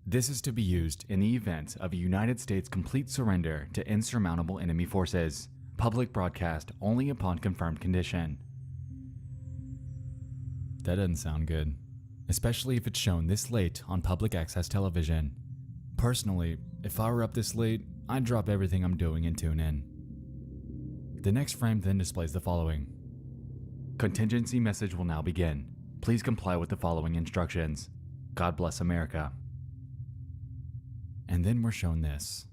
This is to be used in the event of a United States complete surrender to insurmountable enemy forces. Public broadcast only upon confirmed condition. That doesn't sound good, especially if it's shown this late on public access television. Personally, if I were up this late, I'd drop everything I'm doing and tune in. The next frame then displays the following. Contingency message will now begin. Please comply with the following instructions. God bless America. And then we're shown this.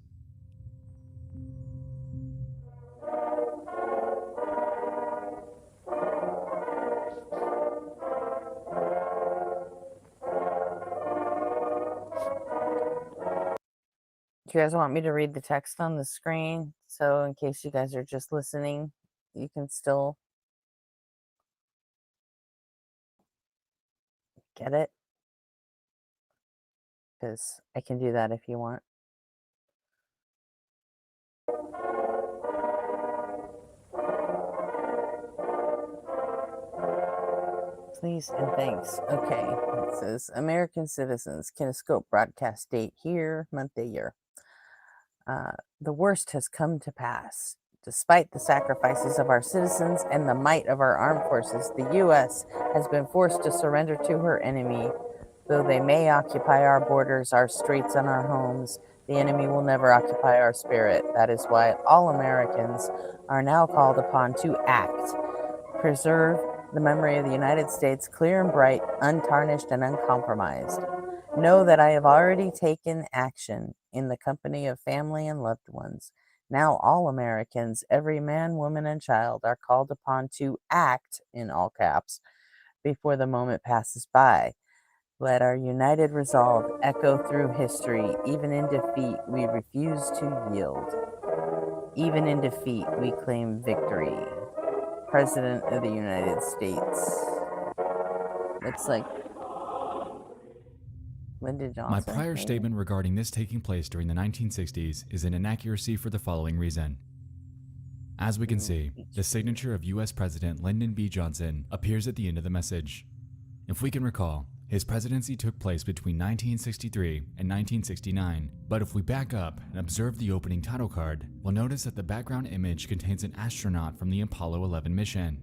Do you guys want me to read the text on the screen? So in case you guys are just listening, you can still get it. Because I can do that if you want. Please and thanks. Okay. It says American citizens Kinescope broadcast date here, month, day, year. The worst has come to pass. Despite the sacrifices of our citizens and the might of our armed forces, the U.S. has been forced to surrender to her enemy. Though they may occupy our borders, our streets, and our homes, the enemy will never occupy our spirit. That is why all Americans are now called upon to act. Preserve the memory of the United States clear and bright, untarnished and uncompromised. Know that I have already taken action in the company of family and loved ones. Now all Americans, every man, woman, and child, are called upon to act, in all caps, before the moment passes by. Let our united resolve echo through history. Even in defeat, we refuse to yield. Even in defeat, we claim victory. President of the United States. Looks like Lyndon Johnson. My prior maybe. statement regarding this taking place during the 1960s is an inaccuracy for the following reason. As we can see, the signature of U.S. President Lyndon B. Johnson appears at the end of the message. If we can recall, his presidency took place between 1963 and 1969, but if we back up and observe the opening title card, we'll notice that the background image contains an astronaut from the Apollo 11 mission.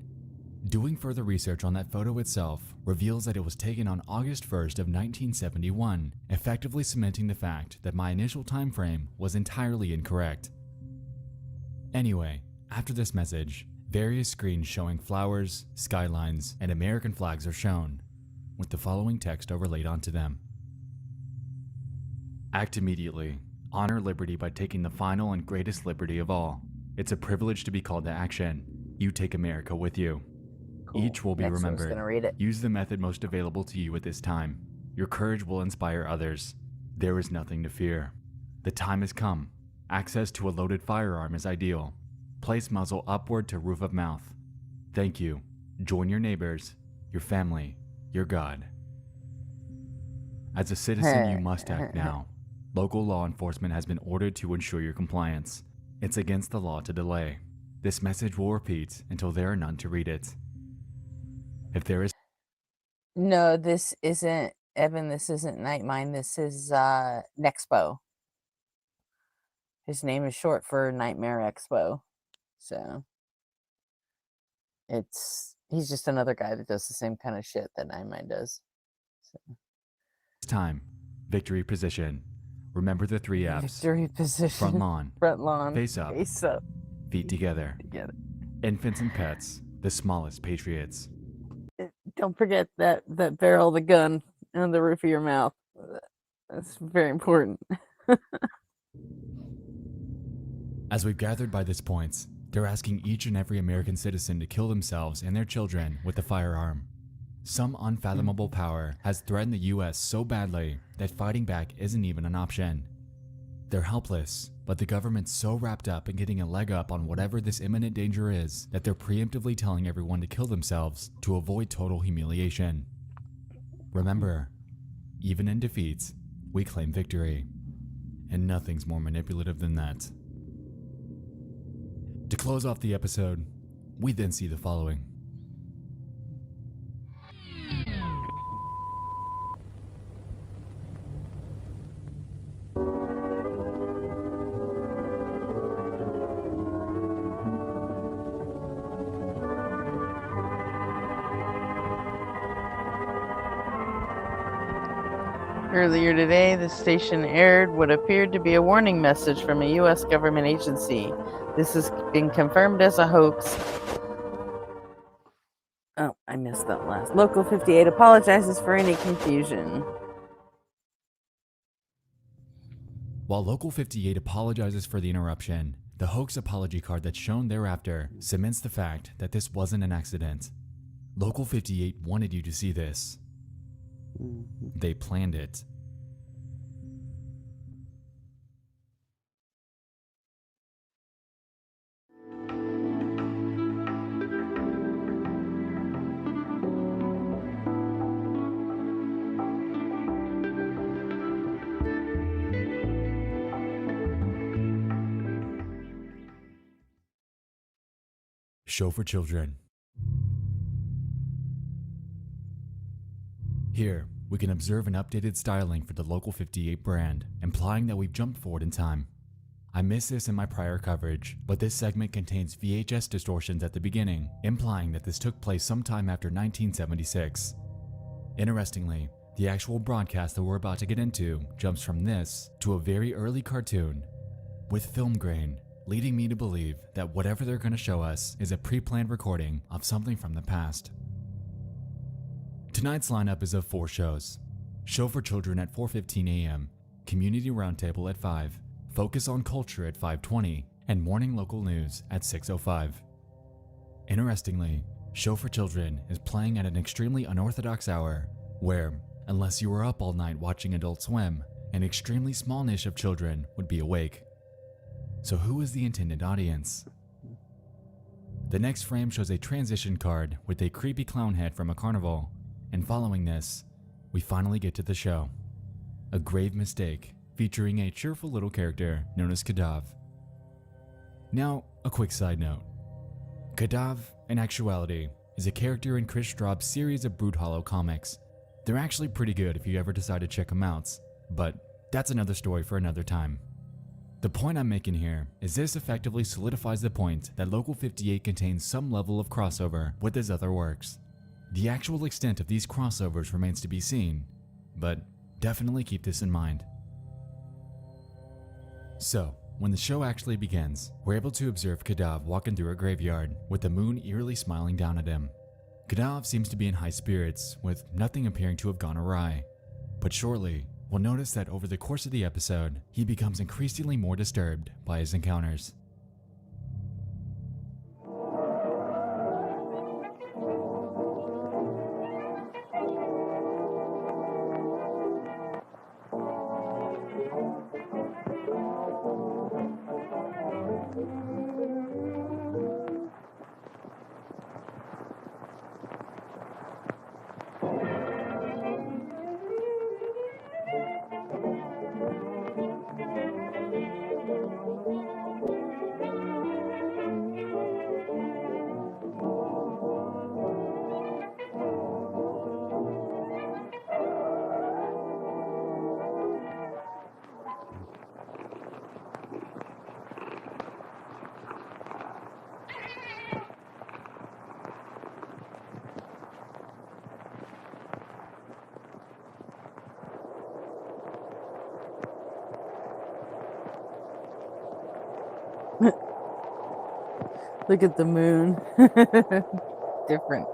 Doing further research on that photo itself reveals that it was taken on August 1st of 1971, effectively cementing the fact that my initial time frame was entirely incorrect. Anyway, after this message, various screens showing flowers, skylines, and American flags are shown, with the following text overlaid onto them. Act immediately. Honor liberty by taking the final and greatest liberty of all. It's a privilege to be called to action. You take America with you. Cool. Each will be Next one's remembered. gonna read it. Use the method most available to you at this time. Your courage will inspire others. There is nothing to fear. The time has come. Access to a loaded firearm is ideal. Place muzzle upward to roof of mouth. Thank you. Join your neighbors, your family, your God. As a citizen, you must act now. Local law enforcement has been ordered to ensure your compliance. It's against the law to delay. This message will repeat until there are none to read it. If there is No, this isn't Evan. This isn't Nightmine. This is Nexpo. His name is short for Nightmare Expo. So he's just another guy that does the same kind of shit that Nightmine does. So. time, victory position. Remember the 3 F's. Victory position. Front lawn. Face up. Face up. Feet together. Infants and pets, the smallest patriots. Don't forget that barrel of the gun on the roof of your mouth. That's very important. As we've gathered by this point, they're asking each and every American citizen to kill themselves and their children with a firearm. Some unfathomable power has threatened the US so badly that fighting back isn't even an option. They're helpless, but the government's so wrapped up in getting a leg up on whatever this imminent danger is that they're preemptively telling everyone to kill themselves to avoid total humiliation. Remember, even in defeat, we claim victory. And nothing's more manipulative than that. To close off the episode, we then see the following. Earlier today, the station aired what appeared to be a warning message from a U.S. government agency. This has been confirmed as a hoax. Oh, I missed that last. Local 58 apologizes for any confusion. While Local 58 apologizes for the interruption, the hoax apology card that's shown thereafter cements the fact that this wasn't an accident. Local 58 wanted you to see this. They planned it. Show for children. Here, we can observe an updated styling for the Local 58 brand, implying that we've jumped forward in time. I missed this in my prior coverage, but this segment contains VHS distortions at the beginning, implying that this took place sometime after 1976. Interestingly, the actual broadcast that we're about to get into jumps from this to a very early cartoon with film grain, leading me to believe that whatever they're going to show us is a pre-planned recording of something from the past. Tonight's lineup is of 4 shows. Show for Children at 4:15 a.m., Community Roundtable at 5, Focus on Culture at 5:20, and Morning Local News at 6:05. Interestingly, Show for Children is playing at an extremely unorthodox hour, where, unless you were up all night watching Adult Swim, an extremely small niche of children would be awake. So who is the intended audience? The next frame shows a transition card with a creepy clown head from a carnival. And following this, we finally get to the show. A grave mistake, featuring a cheerful little character known as Kadav. Now, a quick side note. Kadav, in actuality, is a character in Chris Straub's series of Brood Hollow comics. They're actually pretty good if you ever decide to check them out, but that's another story for another time. The point I'm making here is this effectively solidifies the point that Local 58 contains some level of crossover with his other works. The actual extent of these crossovers remains to be seen, but definitely keep this in mind. So, when the show actually begins, we're able to observe Kadav walking through a graveyard with the moon eerily smiling down at him. Kadav seems to be in high spirits, with nothing appearing to have gone awry. But shortly, we'll notice that over the course of the episode, he becomes increasingly more disturbed by his encounters. Look at the moon. Different.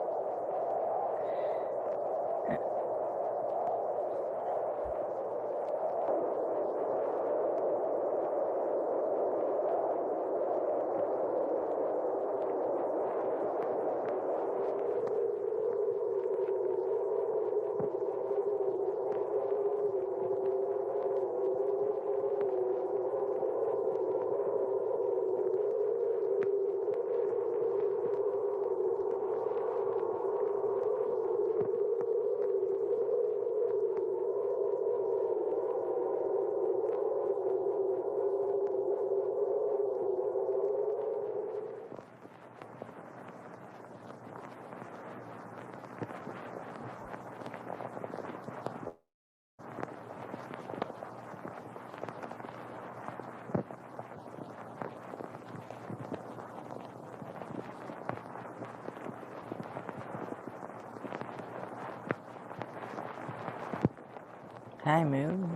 Hi, moon.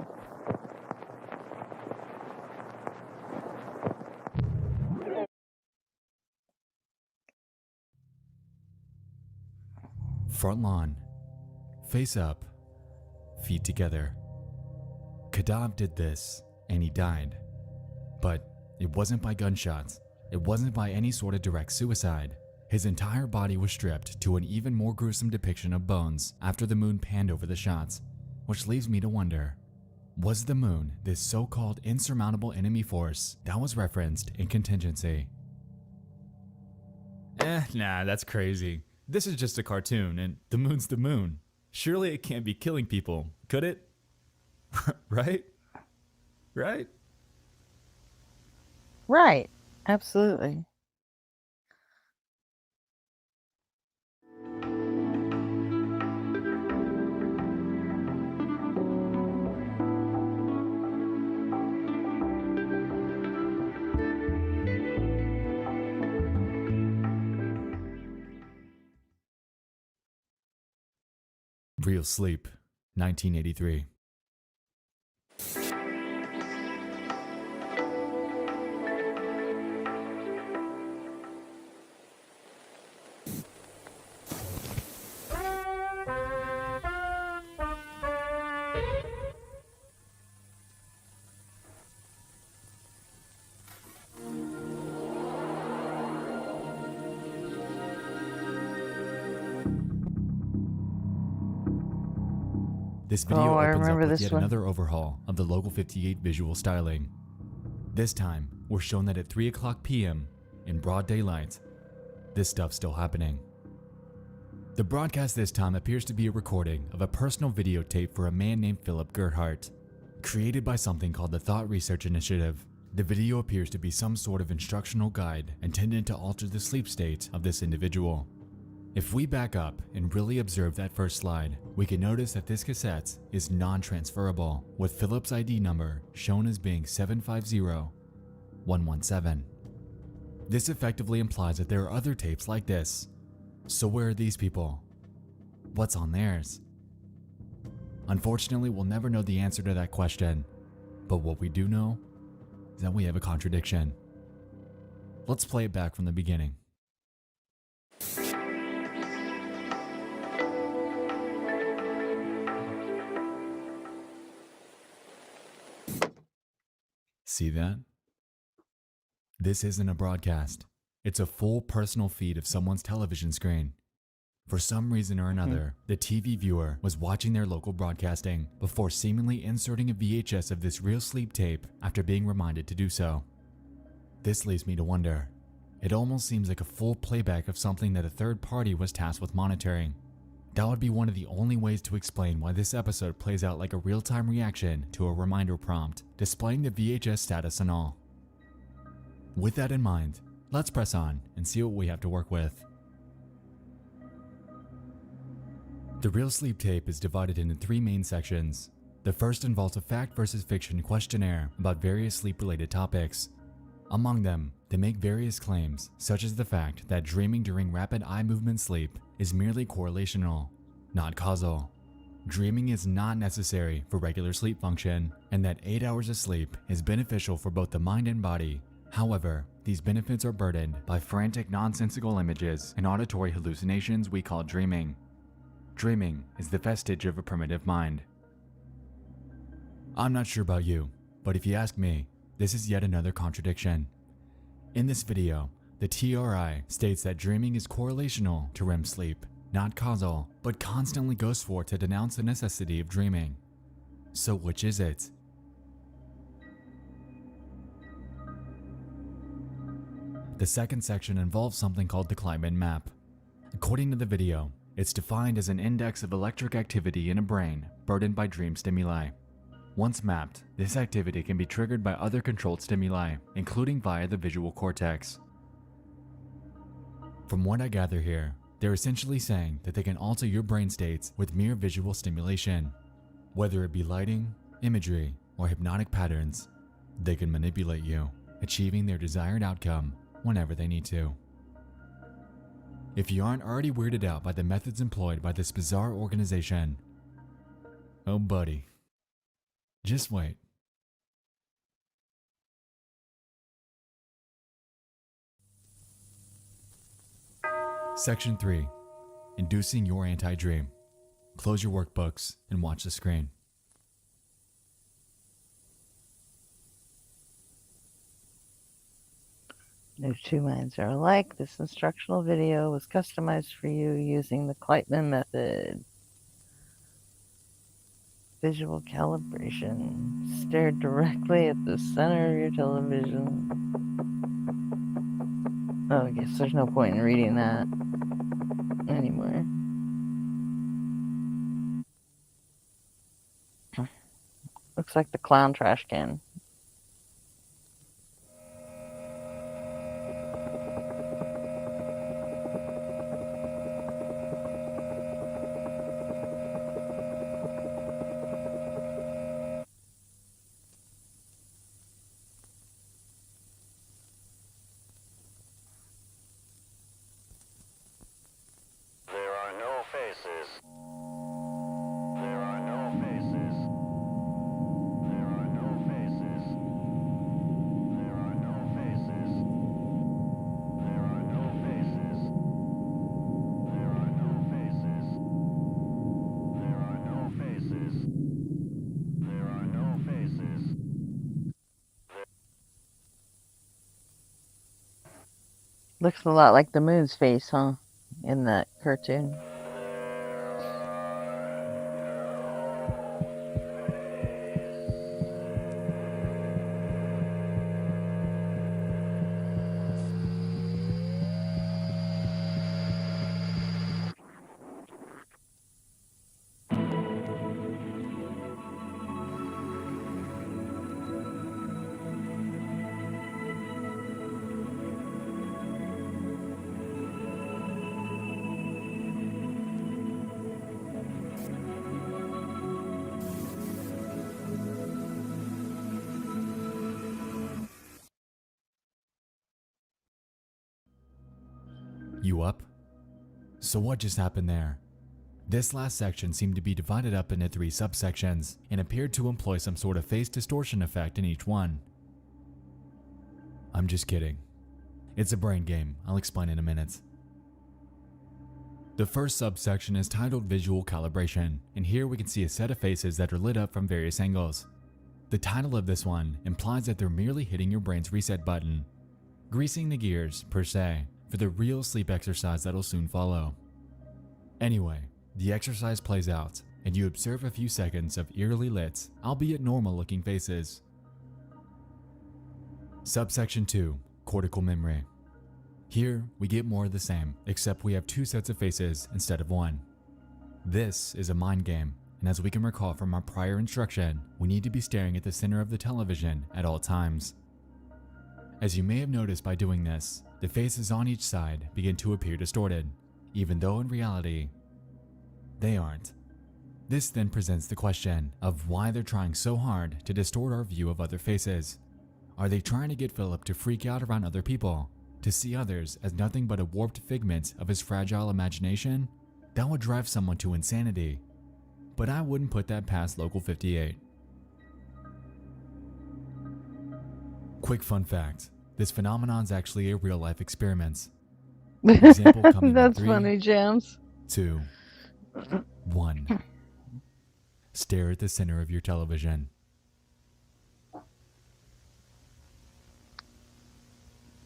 Front lawn. Face up. Feet together. Kadav did this, and he died. But it wasn't by gunshots. It wasn't by any sort of direct suicide. His entire body was stripped to an even more gruesome depiction of bones after the moon panned over the shots, which leaves me to wonder, was the moon this so-called insurmountable enemy force that was referenced in contingency? Nah, that's crazy. This is just a cartoon, and the moon's the moon. Surely it can't be killing people, could it? Right? Right? Right. Absolutely. Real Sleep, 1983. This video opens up with yet another overhaul of the Local 58 visual styling. This time, we're shown that at 3 o'clock p.m., in broad daylight, this stuff's still happening. The broadcast this time appears to be a recording of a personal videotape for a man named Philip Gerhardt. Created by something called the Thought Research Initiative, the video appears to be some sort of instructional guide intended to alter the sleep state of this individual. If we back up and really observe that first slide, we can notice that this cassette is non-transferable, with Philip's ID number shown as being 750117. This effectively implies that there are other tapes like this. So where are these people? What's on theirs? Unfortunately, we'll never know the answer to that question, but what we do know is that we have a contradiction. Let's play it back from the beginning. See that? This isn't a broadcast. It's a full personal feed of someone's television screen. For some reason or another, the TV viewer was watching their local broadcasting before seemingly inserting a VHS of this real sleep tape after being reminded to do so. This leads me to wonder. It almost seems like a full playback of something that a third party was tasked with monitoring. That would be one of the only ways to explain why this episode plays out like a real-time reaction to a reminder prompt, displaying the VHS status and all. With that in mind, let's press on and see what we have to work with. The real sleep tape is divided into 3 main sections. The first involves a fact versus fiction questionnaire about various sleep-related topics. Among them, they make various claims, such as the fact that dreaming during rapid eye movement sleep is merely correlational, not causal. Dreaming is not necessary for regular sleep function, and that 8 hours of sleep is beneficial for both the mind and body. However, these benefits are burdened by frantic, nonsensical images and auditory hallucinations we call dreaming. Dreaming is the vestige of a primitive mind. I'm not sure about you, but if you ask me, this is yet another contradiction. In this video, the TRI states that dreaming is correlational to REM sleep, not causal, but constantly goes forth to denounce the necessity of dreaming. So which is it? The second section involves something called the Kleitman map. According to the video, it's defined as an index of electric activity in a brain burdened by dream stimuli. Once mapped, this activity can be triggered by other controlled stimuli, including via the visual cortex. From what I gather here, they're essentially saying that they can alter your brain states with mere visual stimulation. Whether it be lighting, imagery, or hypnotic patterns, they can manipulate you, achieving their desired outcome whenever they need to. If you aren't already weirded out by the methods employed by this bizarre organization, oh buddy, just wait. Section 3. Inducing your anti-dream. Close your workbooks and watch the screen. No two minds are alike. This instructional video was customized for you using the Kleitman method. Visual calibration. Stare directly at the center of your television. Oh, I guess there's no point in reading that anymore. Looks like the clown trash can. There are no faces. There are no faces. There are no faces. There are no faces. There are no faces. There are no faces. There are no faces. There are no faces. Looks a lot like the moon's face, huh? In that cartoon. You up? So what just happened there? This last section seemed to be divided up into 3 subsections and appeared to employ some sort of face distortion effect in each one. I'm just kidding. It's a brain game, I'll explain in a minute. The first subsection is titled Visual Calibration, and here we can see a set of faces that are lit up from various angles. The title of this one implies that they're merely hitting your brain's reset button, greasing the gears, per se, for the real sleep exercise that'll soon follow. Anyway, the exercise plays out, and you observe a few seconds of eerily lit, albeit normal looking faces. Subsection 2, Cortical Memory. Here, we get more of the same, except we have 2 sets of faces instead of 1. This is a mind game, and as we can recall from our prior instruction, we need to be staring at the center of the television at all times. As you may have noticed by doing this, the faces on each side begin to appear distorted, even though in reality, they aren't. This then presents the question of why they're trying so hard to distort our view of other faces. Are they trying to get Philip to freak out around other people, to see others as nothing but a warped figment of his fragile imagination? That would drive someone to insanity, but I wouldn't put that past Local 58. Quick fun fact. This phenomenon is actually a real-life experiment. Example coming in That's 3, funny, Jams. 2, 1. Stare at the center of your television.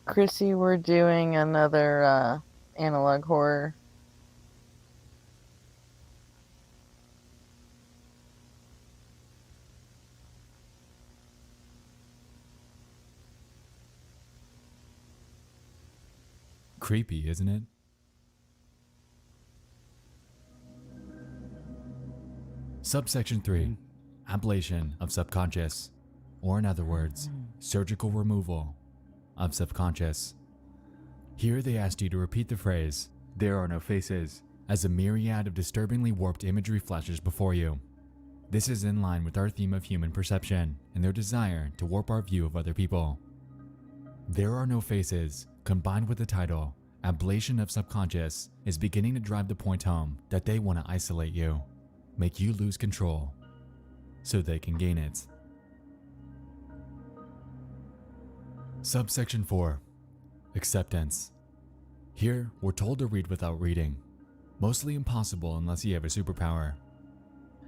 Chrissy, we're doing another analog horror. Creepy, isn't it? Subsection 3. Ablation of subconscious, or in other words, surgical removal of subconscious. Here they asked you to repeat the phrase, "There are no faces," as a myriad of disturbingly warped imagery flashes before you. This is in line with our theme of human perception and their desire to warp our view of other people. There are no faces, combined with the title, Ablation of Subconscious, is beginning to drive the point home that they want to isolate you, make you lose control, so they can gain it. Subsection 4. Acceptance. Here, we're told to read without reading. Mostly impossible unless you have a superpower.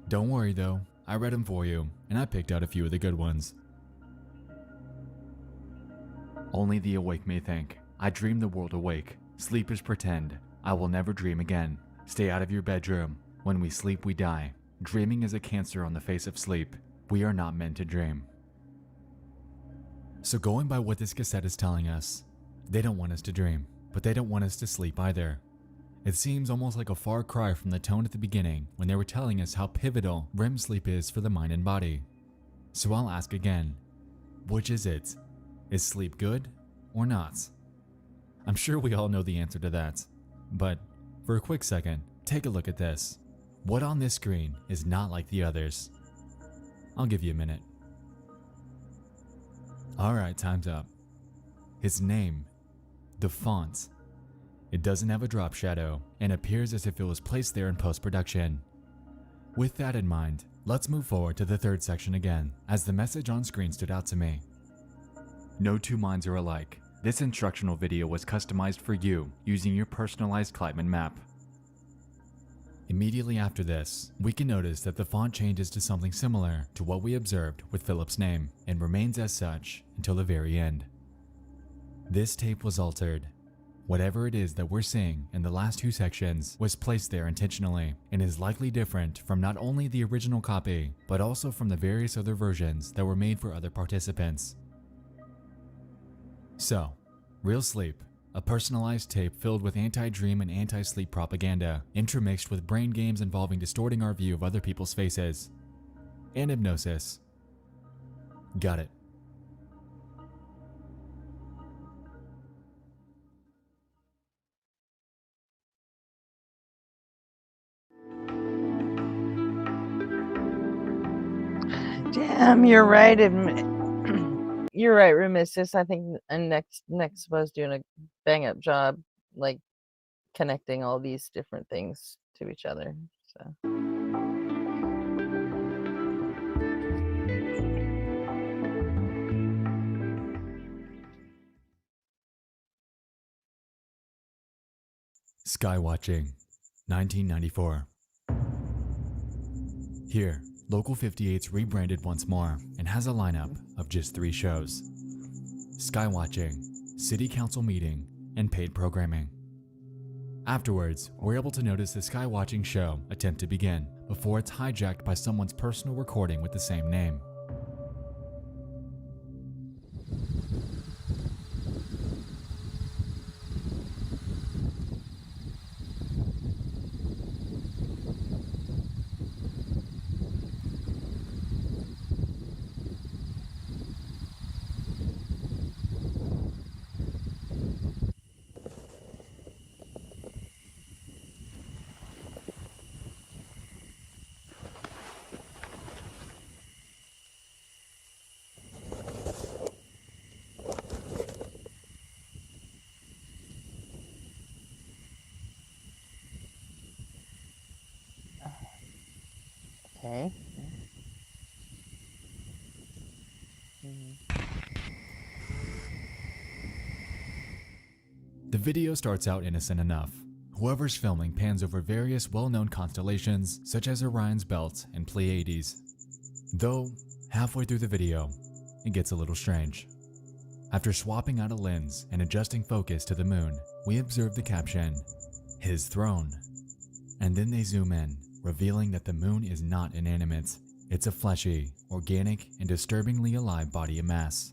Don't worry though, I read them for you, and I picked out a few of the good ones. Only the awake may think, I dream the world awake. Sleep is pretend, I will never dream again. Stay out of your bedroom. When we sleep, we die. Dreaming is a cancer on the face of sleep. We are not meant to dream. So going by what this cassette is telling us, they don't want us to dream, but they don't want us to sleep either. It seems almost like a far cry from the tone at the beginning when they were telling us how pivotal REM sleep is for the mind and body. So I'll ask again, which is it? Is sleep good or not? I'm sure we all know the answer to that, but for a quick second, take a look at this. What on this screen is not like the others? I'll give you a minute. Alright, time's up. His name, the font. It doesn't have a drop shadow and appears as if it was placed there in post-production. With that in mind, let's move forward to the third section again, as the message on screen stood out to me. No two minds are alike. This instructional video was customized for you using your personalized Kleitman map. Immediately after this, we can notice that the font changes to something similar to what we observed with Philip's name and remains as such until the very end. This tape was altered. Whatever it is that we're seeing in the last two sections was placed there intentionally and is likely different from not only the original copy, but also from the various other versions that were made for other participants. So, Real Sleep, a personalized tape filled with anti-dream and anti-sleep propaganda, intermixed with brain games involving distorting our view of other people's faces. And hypnosis. Got it. Damn, you're right. You're right, Remissus. I think next was doing a bang up job, like connecting all these different things to each other. So. Skywatching, 1994. Here, Local 58's rebranded once more and has a lineup of just 3 shows. Skywatching, City Council Meeting, and paid programming. Afterwards, we're able to notice the Skywatching show attempt to begin before it's hijacked by someone's personal recording with the same name. Okay. The video starts out innocent enough. Whoever's filming pans over various well-known constellations such as Orion's Belt and Pleiades. Though, halfway through the video, it gets a little strange. After swapping out a lens and adjusting focus to the moon, we observe the caption, "His throne." And then they zoom in, revealing that the moon is not inanimate. It's a fleshy, organic, and disturbingly alive body of mass.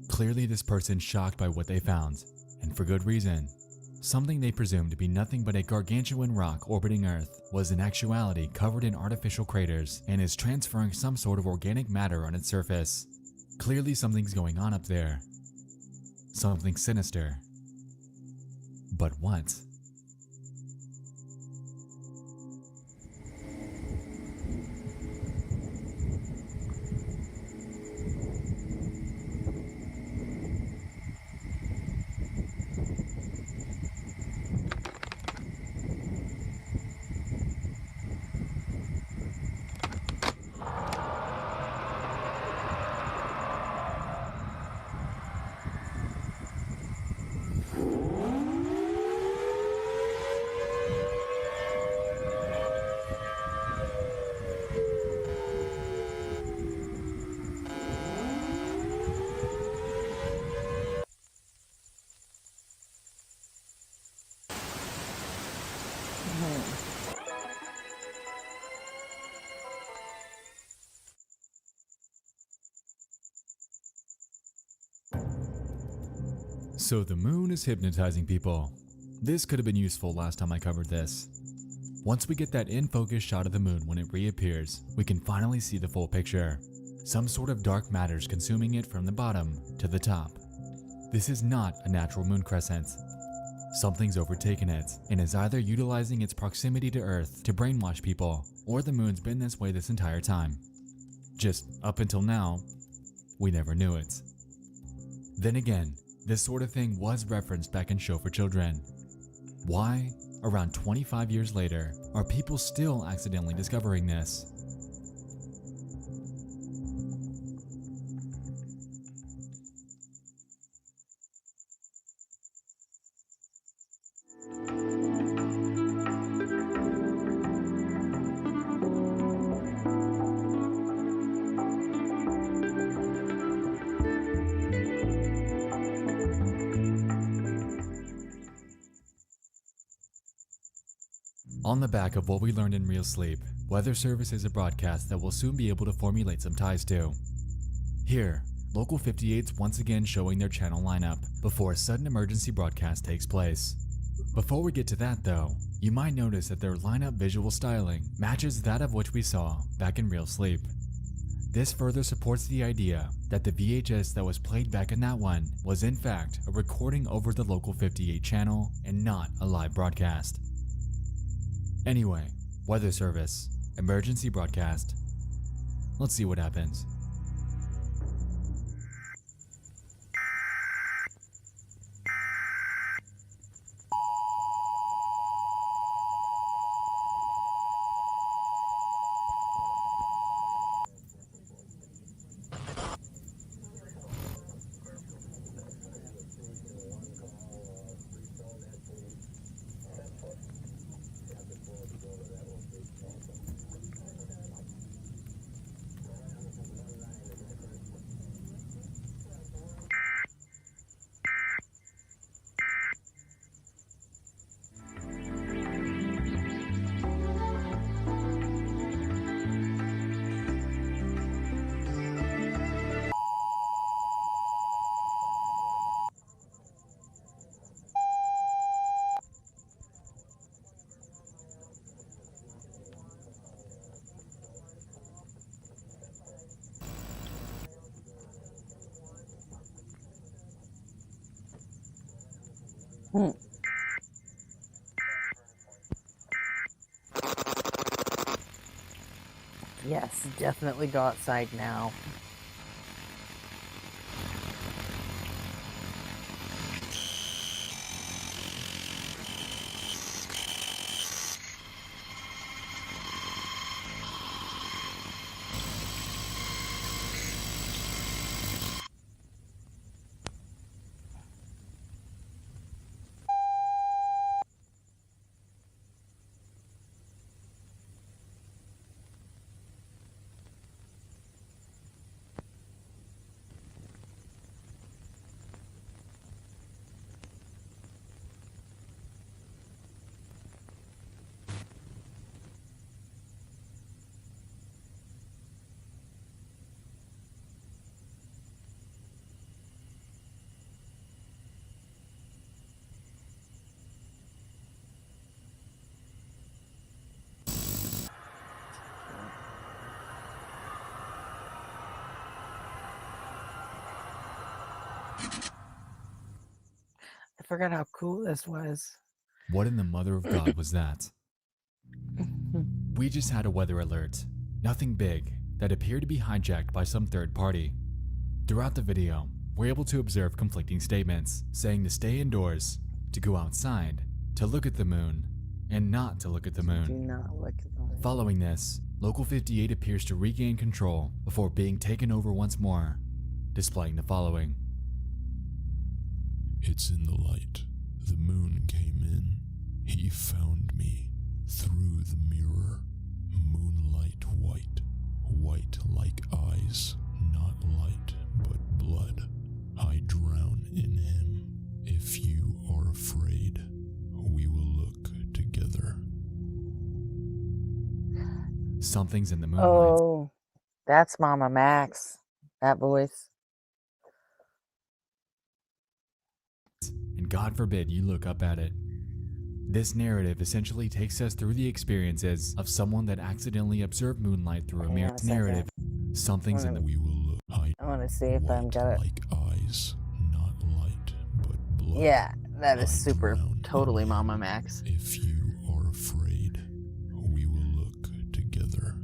Clearly this person's shocked by what they found, and for good reason. Something they presumed to be nothing but a gargantuan rock orbiting Earth was in actuality covered in artificial craters and is transferring some sort of organic matter on its surface. Clearly something's going on up there. Something sinister. But what? So the moon is hypnotizing people. This could have been useful last time I covered this. Once we get that in-focus shot of the moon when it reappears, we can finally see the full picture. Some sort of dark matter's consuming it from the bottom to the top. This is not a natural moon crescent. Something's overtaken it and is either utilizing its proximity to Earth to brainwash people, or the moon's been this way this entire time. Just up until now, we never knew it. Then again, this sort of thing was referenced back in Show for Children. Why, around 25 years later, are people still accidentally discovering this? On the back of what we learned in Real Sleep, Weather Service is a broadcast that we'll soon be able to formulate some ties to. Here, Local 58's once again showing their channel lineup before a sudden emergency broadcast takes place. Before we get to that though, you might notice that their lineup visual styling matches that of which we saw back in Real Sleep. This further supports the idea that the VHS that was played back in that one was in fact a recording over the Local 58 channel and not a live broadcast. Anyway, Weather Service, emergency broadcast. Let's see what happens. Yes, definitely go outside now. I forgot how cool this was. What in the mother of God was that? We just had a weather alert. Nothing big that appeared to be hijacked by some third party. Throughout the video, we're able to observe conflicting statements saying to stay indoors, to go outside, to look at the moon, and not to look at the moon. Do not look at the moon. Following this, Local 58 appears to regain control before being taken over once more, displaying the following. It's in the light. The moon came in. He found me through the mirror. Moonlight white. White like eyes. Not light, but blood. I drown in him. If you are afraid, we will look together. Something's in the moonlight. Oh, that's Mama Max. That voice. And God forbid you look up at it. This narrative essentially takes us through the experiences of someone that accidentally observed moonlight through a Hang mirror. on a second. Narrative. Something's in the. We will look. I want to see if I'm got it. Like eyes, not light, but blood. Yeah, that is super totally Mama Max. If you are afraid, we will look together.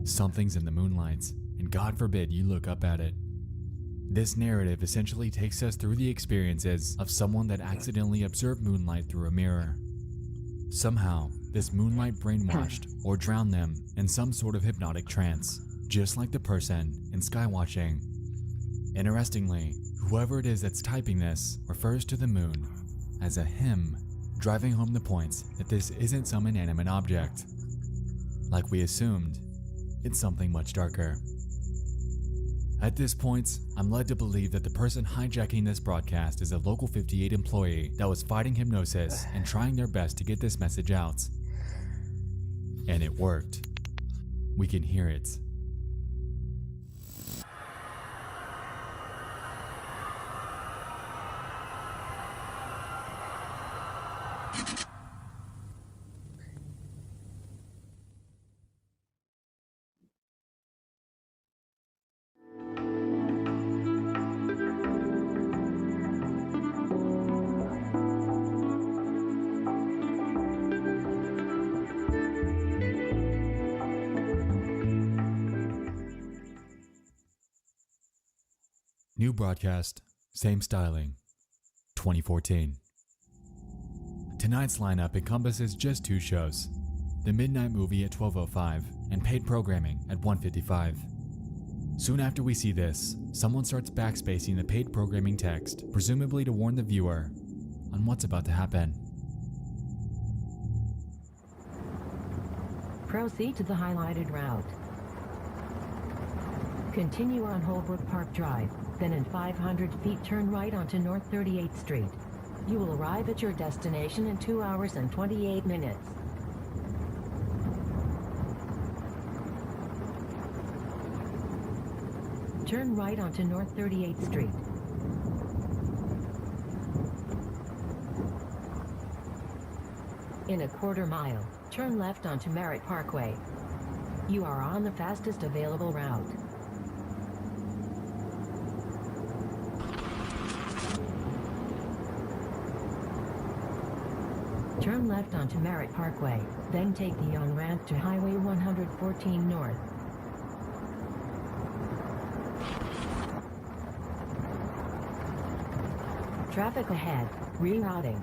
Something's in the moonlights, and God forbid you look up at it. This narrative essentially takes us through the experiences of someone that accidentally observed moonlight through a mirror. Somehow, this moonlight brainwashed or drowned them in some sort of hypnotic trance, just like the person in Skywatching. Interestingly, whoever it is that's typing this refers to the moon as a him, driving home the point that this isn't some inanimate object. Like we assumed, it's something much darker. At this point, I'm led to believe that the person hijacking this broadcast is a Local 58 employee that was fighting hypnosis and trying their best to get this message out. And it worked. We can hear it. New broadcast, same styling, 2014. Tonight's lineup encompasses just two shows, the midnight movie at 12:05 and paid programming at 1:55. Soon after we see this, someone starts backspacing the paid programming text, presumably to warn the viewer on what's about to happen. Proceed to the highlighted route. Continue on Holbrook Park Drive, then in 500 feet turn right onto North 38th Street. You will arrive at your destination in 2 hours and 28 minutes. Turn right onto North 38th Street. In a quarter mile, turn left onto Merritt Parkway. You are on the fastest available route. Turn left onto Merritt Parkway, then take the on-ramp to Highway 114 North. Traffic ahead, rerouting.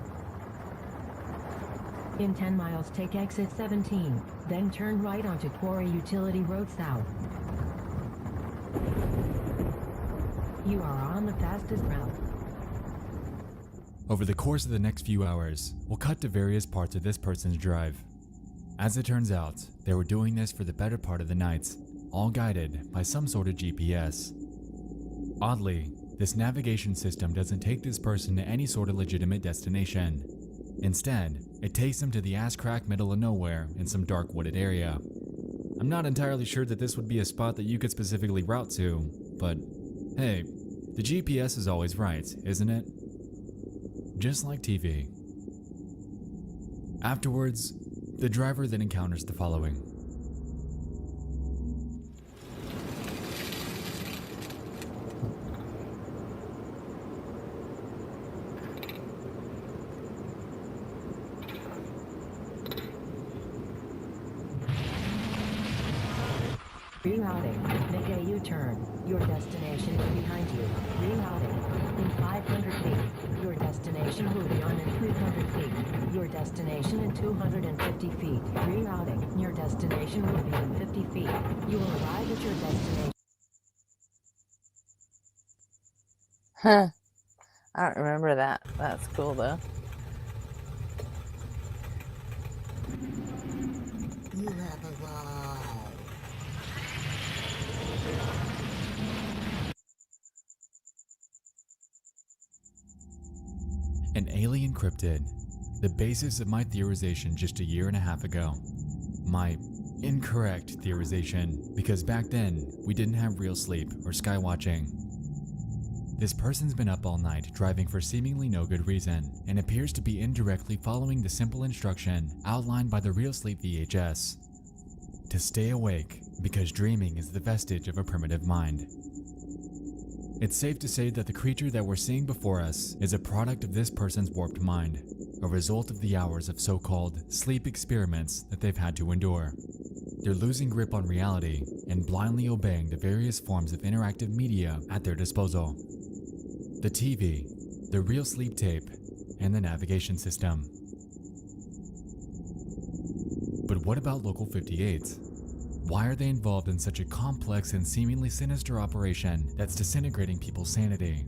In 10 miles, take exit 17, then turn right onto Quarry Utility Road South. You are on the fastest route. Over the course of the next few hours, we'll cut to various parts of this person's drive. As it turns out, they were doing this for the better part of the night, all guided by some sort of GPS. Oddly, this navigation system doesn't take this person to any sort of legitimate destination. Instead, it takes them to the ass-crack middle of nowhere in some dark wooded area. I'm not entirely sure that this would be a spot that you could specifically route to, but hey, the GPS is always right, isn't it? Just like TV. Afterwards, the driver then encounters the following. Rerouting. Make a U-turn. Your destination is behind you. Rerouting. In 500 feet. Your destination will be on in 300 feet. Your destination in 250 feet. Rerouting. Your destination will be in 50 feet. You will arrive at your destination. Huh. I don't remember that. That's cool though. You have arrived. An alien cryptid, the basis of my theorization just a year and a half ago. My incorrect theorization, because back then we didn't have real sleep or sky watching. This person's been up all night driving for seemingly no good reason, and appears to be indirectly following the simple instruction outlined by the Real Sleep VHS. To stay awake, because dreaming is the vestige of a primitive mind. It's safe to say that the creature that we're seeing before us is a product of this person's warped mind, a result of the hours of so-called sleep experiments that they've had to endure. They're losing grip on reality and blindly obeying the various forms of interactive media at their disposal. The TV, the real sleep tape, and the navigation system. But what about Local 58? Why are they involved in such a complex and seemingly sinister operation that's disintegrating people's sanity?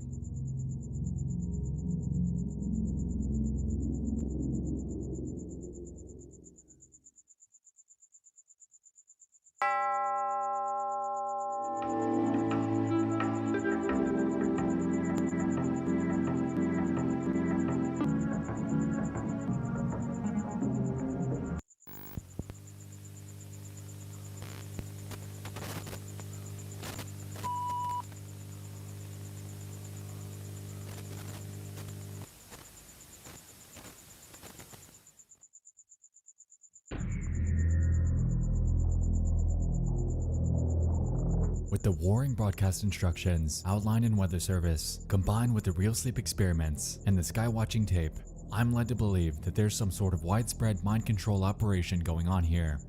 With the warring broadcast instructions outlined in Weather Service, combined with the real sleep experiments and the skywatching tape, I'm led to believe that there's some sort of widespread mind control operation going on here.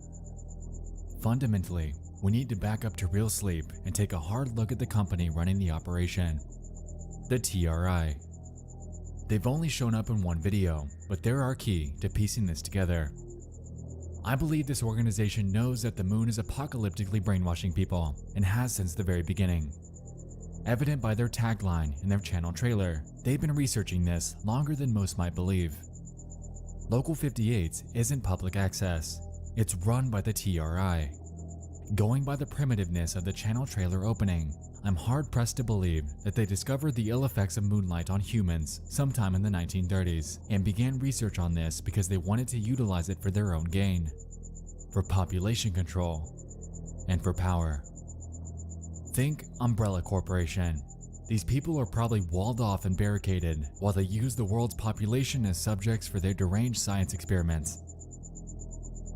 Fundamentally, we need to back up to real sleep and take a hard look at the company running the operation, the TRI. They've only shown up in one video, but they're our key to piecing this together. I believe this organization knows that the moon is apocalyptically brainwashing people, and has since the very beginning. Evident by their tagline and their channel trailer, they've been researching this longer than most might believe. Local 58 isn't public access, it's run by the TRI. Going by the primitiveness of the channel trailer opening, I'm hard-pressed to believe that they discovered the ill effects of moonlight on humans sometime in the 1930s and began research on this because they wanted to utilize it for their own gain, for population control, and for power. Think Umbrella Corporation. These people are probably walled off and barricaded while they use the world's population as subjects for their deranged science experiments.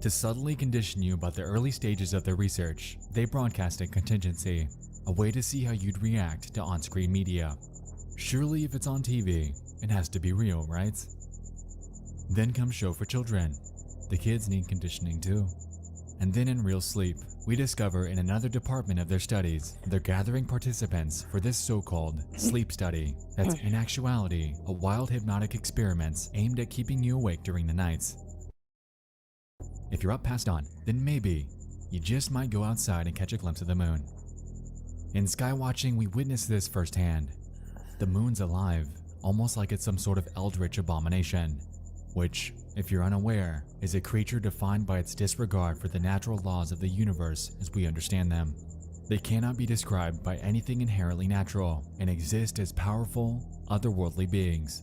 To subtly condition you about the early stages of their research, they broadcasted contingency, a way to see how you'd react to on-screen media. Surely if it's on TV, it has to be real, right? Then comes show for children. The kids need conditioning too. And then in real sleep, we discover in another department of their studies, they're gathering participants for this so-called sleep study that's in actuality a wild hypnotic experiment aimed at keeping you awake during the nights. If you're up past dawn, then maybe you just might go outside and catch a glimpse of the moon. In skywatching, we witness this firsthand. The moon's alive, almost like it's some sort of eldritch abomination, which, if you're unaware, is a creature defined by its disregard for the natural laws of the universe as we understand them. They cannot be described by anything inherently natural and exist as powerful, otherworldly beings.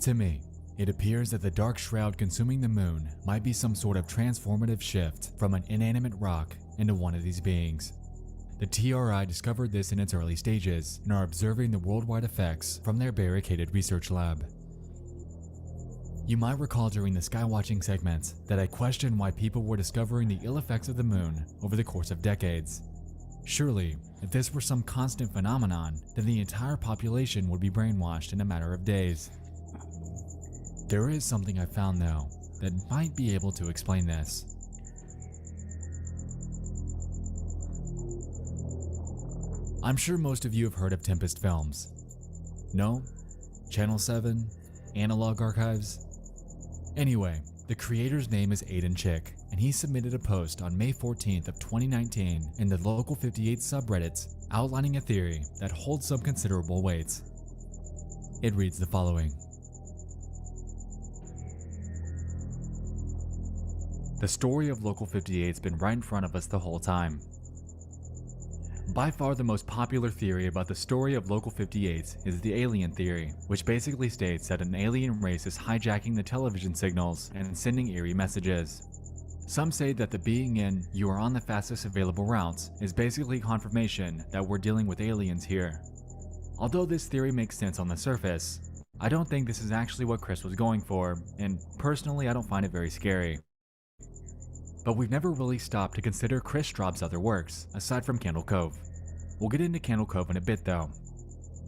To me, it appears that the dark shroud consuming the moon might be some sort of transformative shift from an inanimate rock into one of these beings. The TRI discovered this in its early stages and are observing the worldwide effects from their barricaded research lab. You might recall during the skywatching segment that I questioned why people were discovering the ill effects of the moon over the course of decades. Surely, if this were some constant phenomenon, then the entire population would be brainwashed in a matter of days. There is something I found though that might be able to explain this. I'm sure most of you have heard of Tempest Films. No? Channel 7? Analog Archives? Anyway, the creator's name is Aiden Chick, and he submitted a post on May 14th of 2019 in the Local 58 subreddit outlining a theory that holds some considerable weight. It reads the following. The story of Local 58's been right in front of us the whole time. By far the most popular theory about the story of Local 58 is the alien theory, which basically states that an alien race is hijacking the television signals and sending eerie messages. Some say that the being in "you are on the fastest available route" is basically confirmation that we're dealing with aliens here. Although this theory makes sense on the surface, I don't think this is actually what Chris was going for, and personally I don't find it very scary. But we've never really stopped to consider Chris Straub's other works, aside from Candle Cove. We'll get into Candle Cove in a bit though.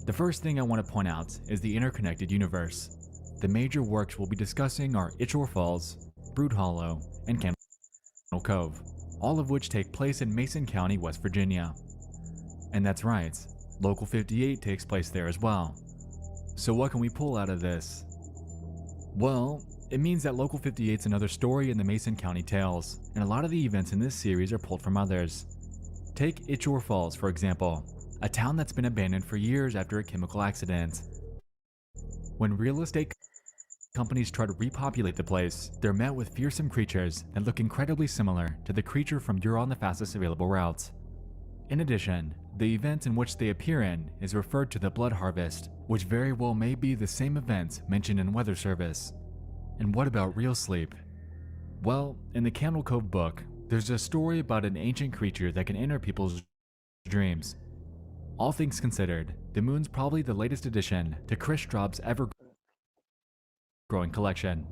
The first thing I want to point out is the interconnected universe. The major works we'll be discussing are Itchor Falls, Brood Hollow, and Candle Cove, all of which take place in Mason County, West Virginia. And that's right, Local 58 takes place there as well. So what can we pull out of this? Well, it means that Local 58's another story in the Mason County tales, and a lot of the events in this series are pulled from others. Take Itchor Falls, for example, a town that's been abandoned for years after a chemical accident. When real estate companies try to repopulate the place, they're met with fearsome creatures that look incredibly similar to the creature from You're on the Fastest Available Route. In addition, the event in which they appear in is referred to the Blood Harvest, which very well may be the same event mentioned in Weather Service. And what about real sleep? Well, in the Candle Cove book, there's a story about an ancient creature that can enter people's dreams. All things considered, the moon's probably the latest addition to Chris Straub's ever-growing collection.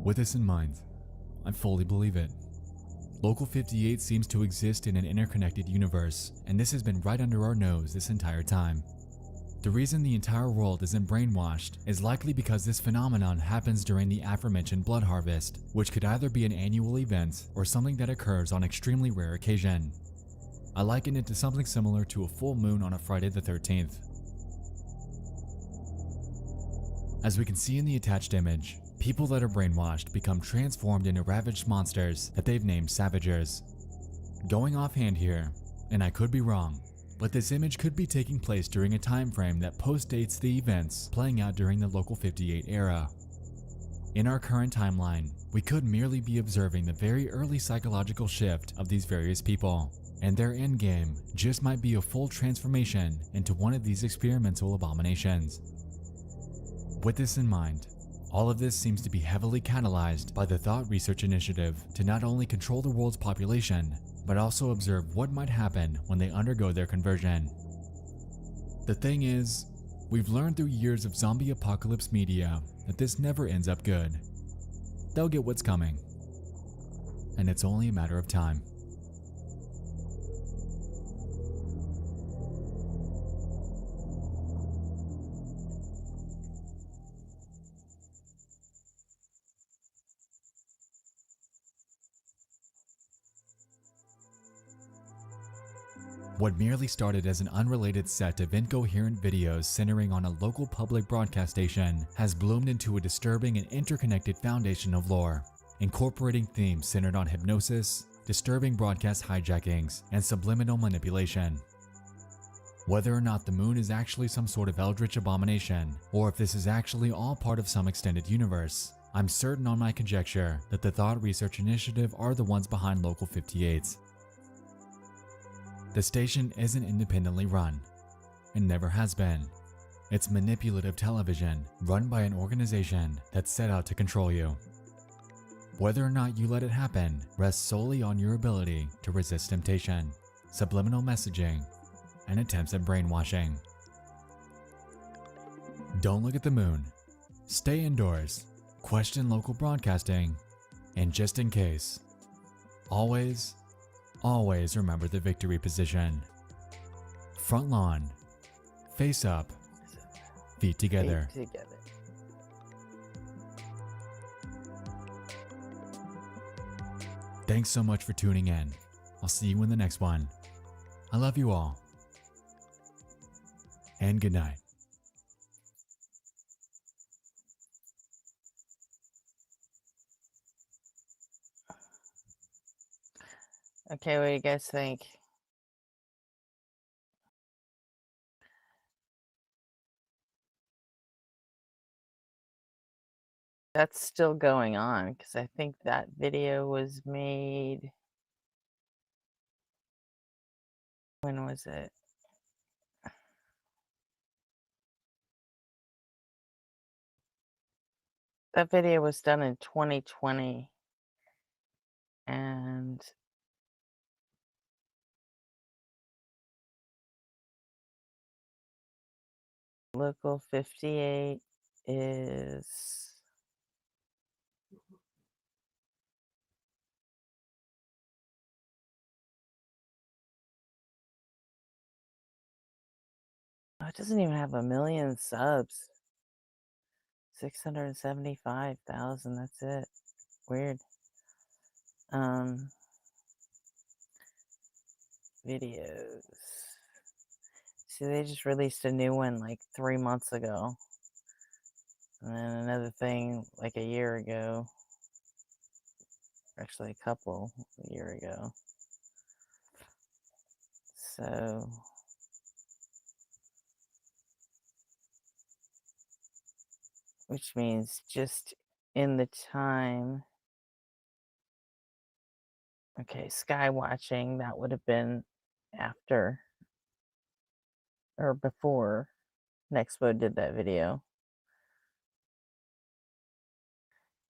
With this in mind, I fully believe it. Local 58 seems to exist in an interconnected universe, and this has been right under our nose this entire time. The reason the entire world isn't brainwashed is likely because this phenomenon happens during the aforementioned blood harvest, which could either be an annual event or something that occurs on extremely rare occasion. I liken it to something similar to a full moon on a Friday the 13th. As we can see in the attached image, people that are brainwashed become transformed into ravaged monsters that they've named Savagers. Going offhand here, and I could be wrong, but this image could be taking place during a time frame that postdates the events playing out during the Local 58 era. In our current timeline, we could merely be observing the very early psychological shift of these various people, and their endgame just might be a full transformation into one of these experimental abominations. With this in mind, all of this seems to be heavily catalyzed by the Thought Research Initiative to not only control the world's population, but also observe what might happen when they undergo their conversion. The thing is, we've learned through years of zombie apocalypse media that this never ends up good. They'll get what's coming. and it's only a matter of time. What merely started as an unrelated set of incoherent videos centering on a local public broadcast station has bloomed into a disturbing and interconnected foundation of lore, incorporating themes centered on hypnosis, disturbing broadcast hijackings, and subliminal manipulation. Whether or not the moon is actually some sort of eldritch abomination, or if this is actually all part of some extended universe, I'm certain on my conjecture that the Thought Research Initiative are the ones behind Local 58's. The station isn't independently run, and never has been. It's manipulative television run by an organization that's set out to control you. Whether or not you let it happen rests solely on your ability to resist temptation, subliminal messaging, and attempts at brainwashing. Don't look at the moon. Stay indoors. Question local broadcasting. And just in case, always remember the victory position. Front lawn. Face up. Feet together. Feet together. Thanks so much for tuning in. I'll see you in the next one. I love you all. And good night. Okay, what do you guys think? That's still going on because I think that video was made. When was it? That video was done in 2020. And Local 58 is it doesn't even have 1 million subs. 675,000, that's it. Weird. Videos. See, they just released a new one like 3 months ago. And then another thing like a year ago. Actually, a year ago. So which means just in the time. Okay, sky watching, that would have been after or before Nexpo did that video.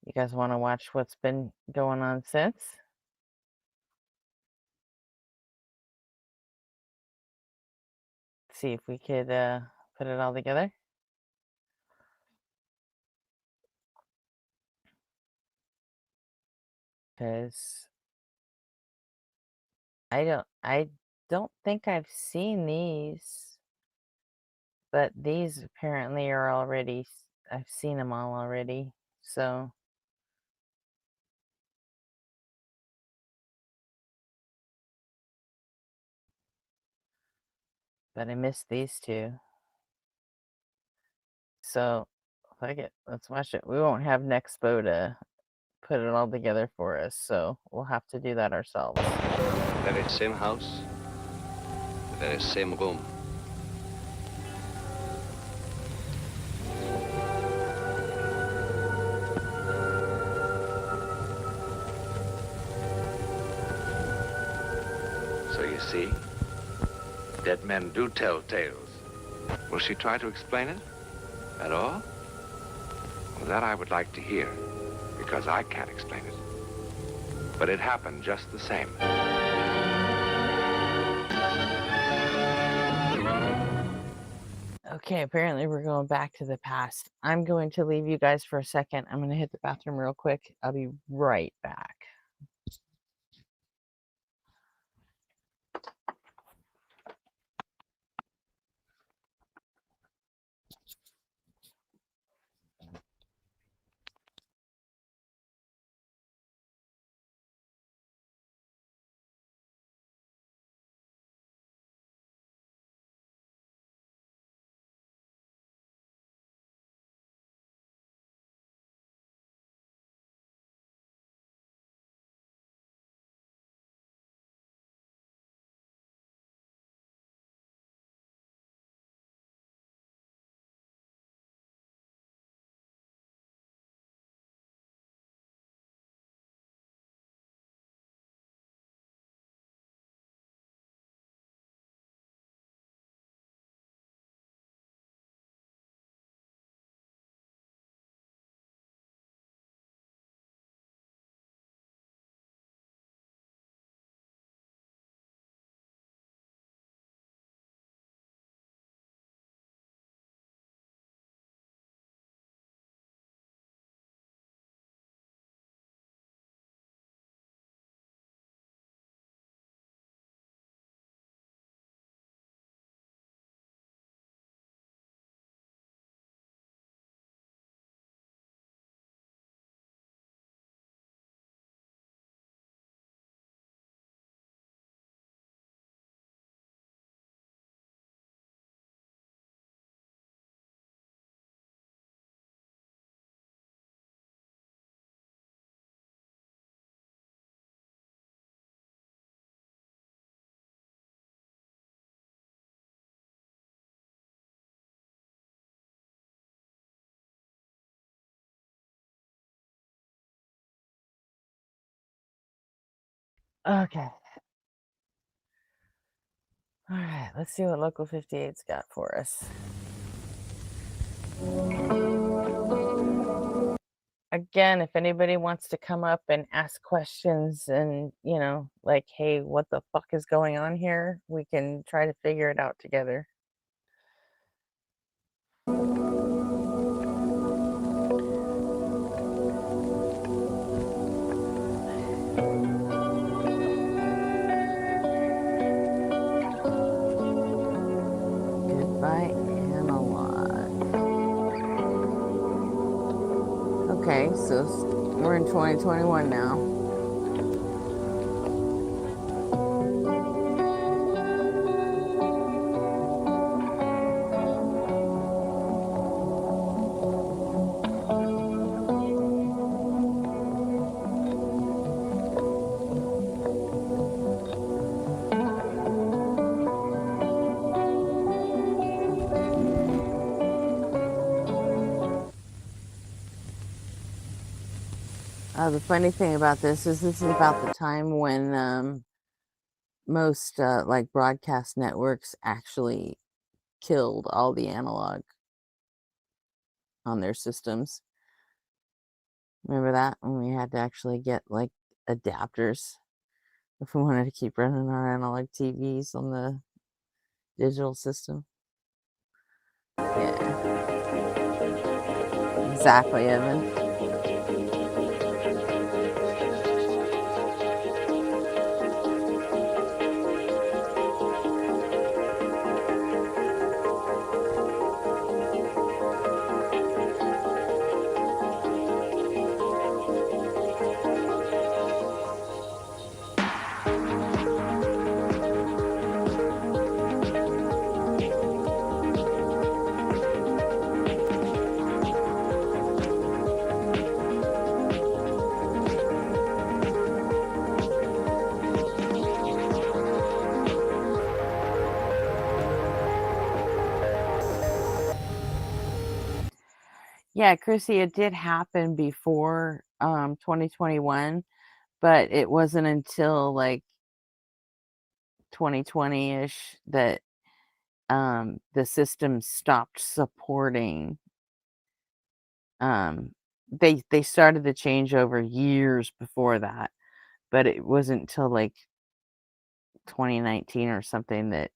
You guys want to watch what's been going on since? See if we could put it all together. Because I don't think I've seen these, but these apparently are already, I've seen them all already, so. But I missed these two. So, fuck it, let's watch it. We won't have Nexpo to put it all together for us, so we'll have to do that ourselves. The very same house, the very same room. So you see, dead men do tell tales. Will she try to explain it? At all? Well, that I would like to hear, because I can't explain it. But it happened just the same. Okay, apparently we're going back to the past. I'm going to leave you guys for a second. I'm going to hit the bathroom real quick. I'll be right back. Okay. All right, let's see what Local 58's got for us. Again, if anybody wants to come up and ask questions and, you know, like, hey, what the fuck is going on here? We can try to figure it out together. Goodbye, analog. Okay, so we're in 2021 now. The funny thing about this is about the time when most like broadcast networks actually killed all the analog on their systems. Remember that, when we had to actually get like adapters if we wanted to keep running our analog TVs on the digital system? Yeah. Exactly, Evan. Yeah, Chrissy, it did happen before 2021, but it wasn't until like 2020-ish that the system stopped supporting. They started the changeover years before that, but it wasn't until like 2019 or something that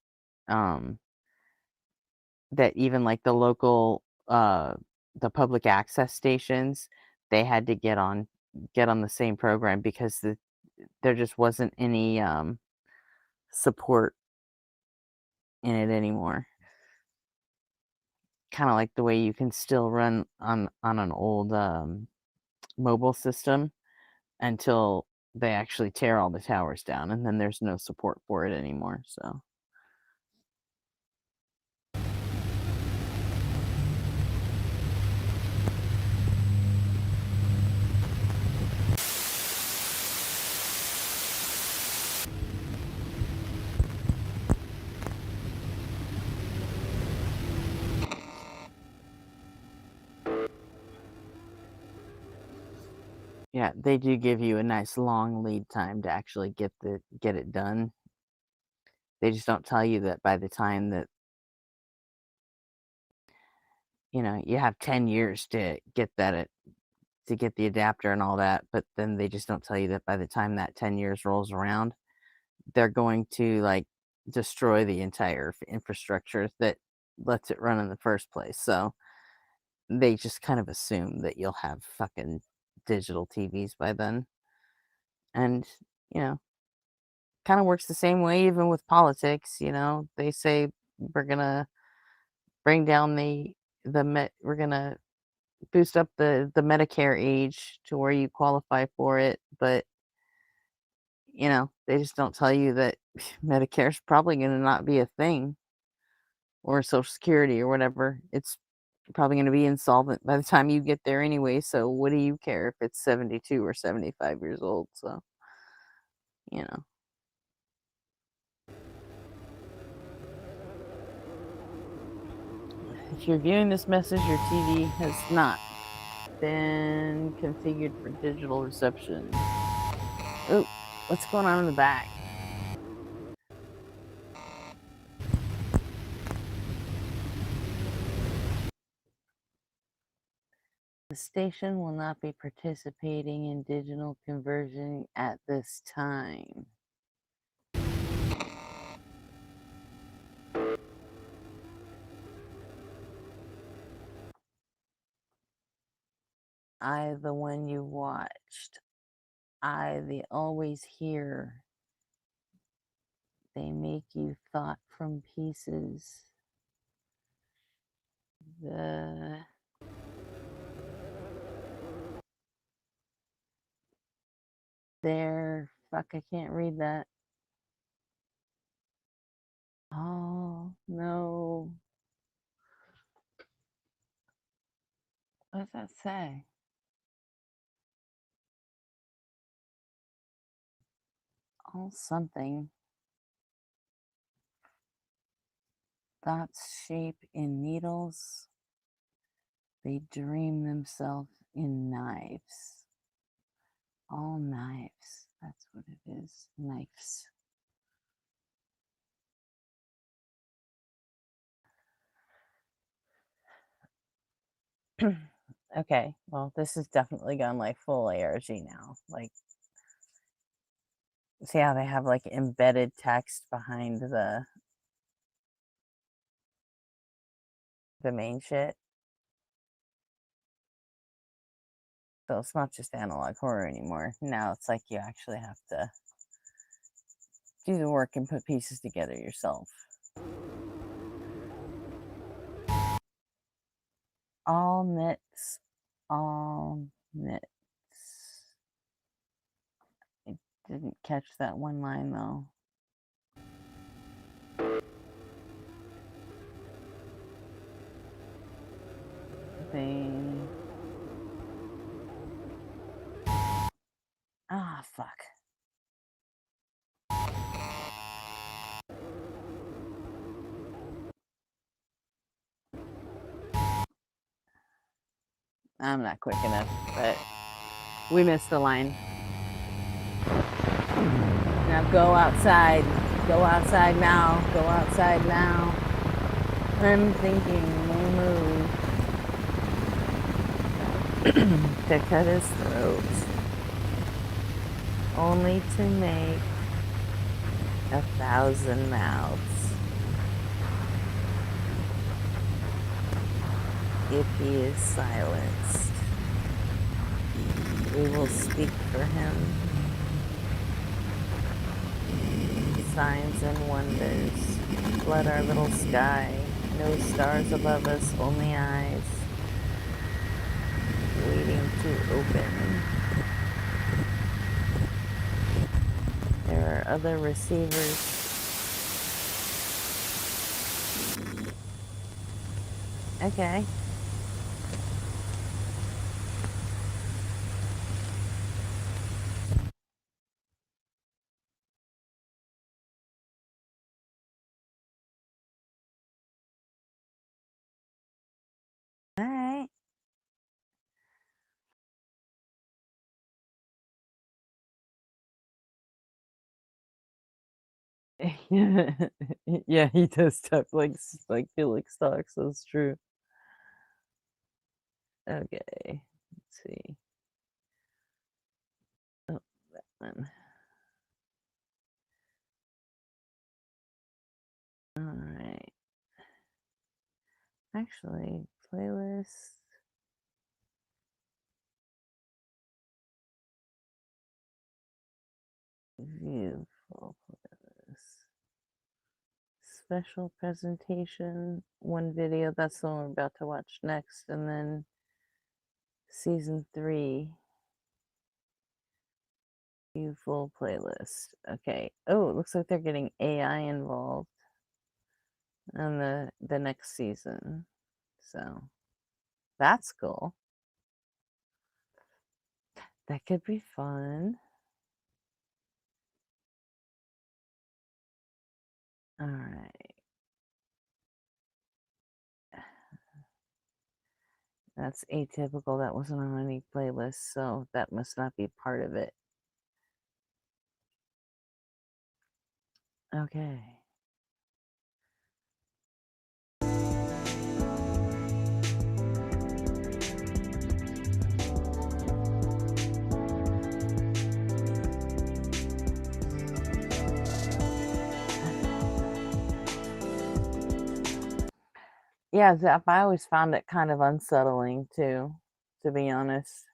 that even like the local the public access stations, they had to get on the same program because there just wasn't any support in it anymore. Kind of like the way you can still run on an old mobile system until they actually tear all the towers down, and then there's no support for it anymore. So yeah, they do give you a nice long lead time to actually get it done. They just don't tell you that by the time that, you know, you have 10 years to get to get the adapter and all that, but then they just don't tell you that by the time that 10 years rolls around, they're going to like destroy the entire infrastructure that lets it run in the first place. So they just kind of assume that you'll have fucking digital TVs by then. And, you know, kind of works the same way even with politics. You know, they say we're gonna bring down we're gonna boost up the Medicare age to where you qualify for it, but you know, they just don't tell you that Medicare is probably going to not be a thing, or Social Security or whatever. It's probably going to be insolvent by the time you get there anyway. So what do you care if it's 72 or 75 years old? So, you know. If you're viewing this message, your TV has not been configured for digital reception. Oh, What's going on in the back? The station will not be participating in digital conversion at this time. I, the one you watched. I, the always here. They make you thought from pieces. The there, fuck, I can't read that. Oh, no. What does that say? Oh, something. Thoughts shape in needles. They dream themselves in knives. All knives. That's what it is. Knives. Okay, well, this has definitely gone like full ARG now. Like, see how they have like embedded text behind the main shit? So it's not just analog horror anymore. Now it's like you actually have to do the work and put pieces together yourself. All knits, all knits. I didn't catch that one line though. Thing. Ah, fuck. I'm not quick enough, but we missed the line. Now go outside. Go outside now. Go outside now. I'm thinking no move. To cut his throat. Only to make 1,000 mouths. If he is silenced, we will speak for him. Signs and wonders flood our little sky. No stars above us, only eyes waiting to open. There are other receivers. Okay. All right. Yeah, he does talk like Felix talks. That's true. Okay, let's see. Oh, that one. All right. Actually, playlist. View full playlist. Special presentation. One video. That's the one we're about to watch next, and then season 3. View full playlist. Okay. Oh, it looks like they're getting AI involved in the next season. So that's cool. That could be fun. All right. That's atypical. That wasn't on any playlist, so that must not be part of it. Okay. Yeah, Zap, I always found it kind of unsettling too, to be honest.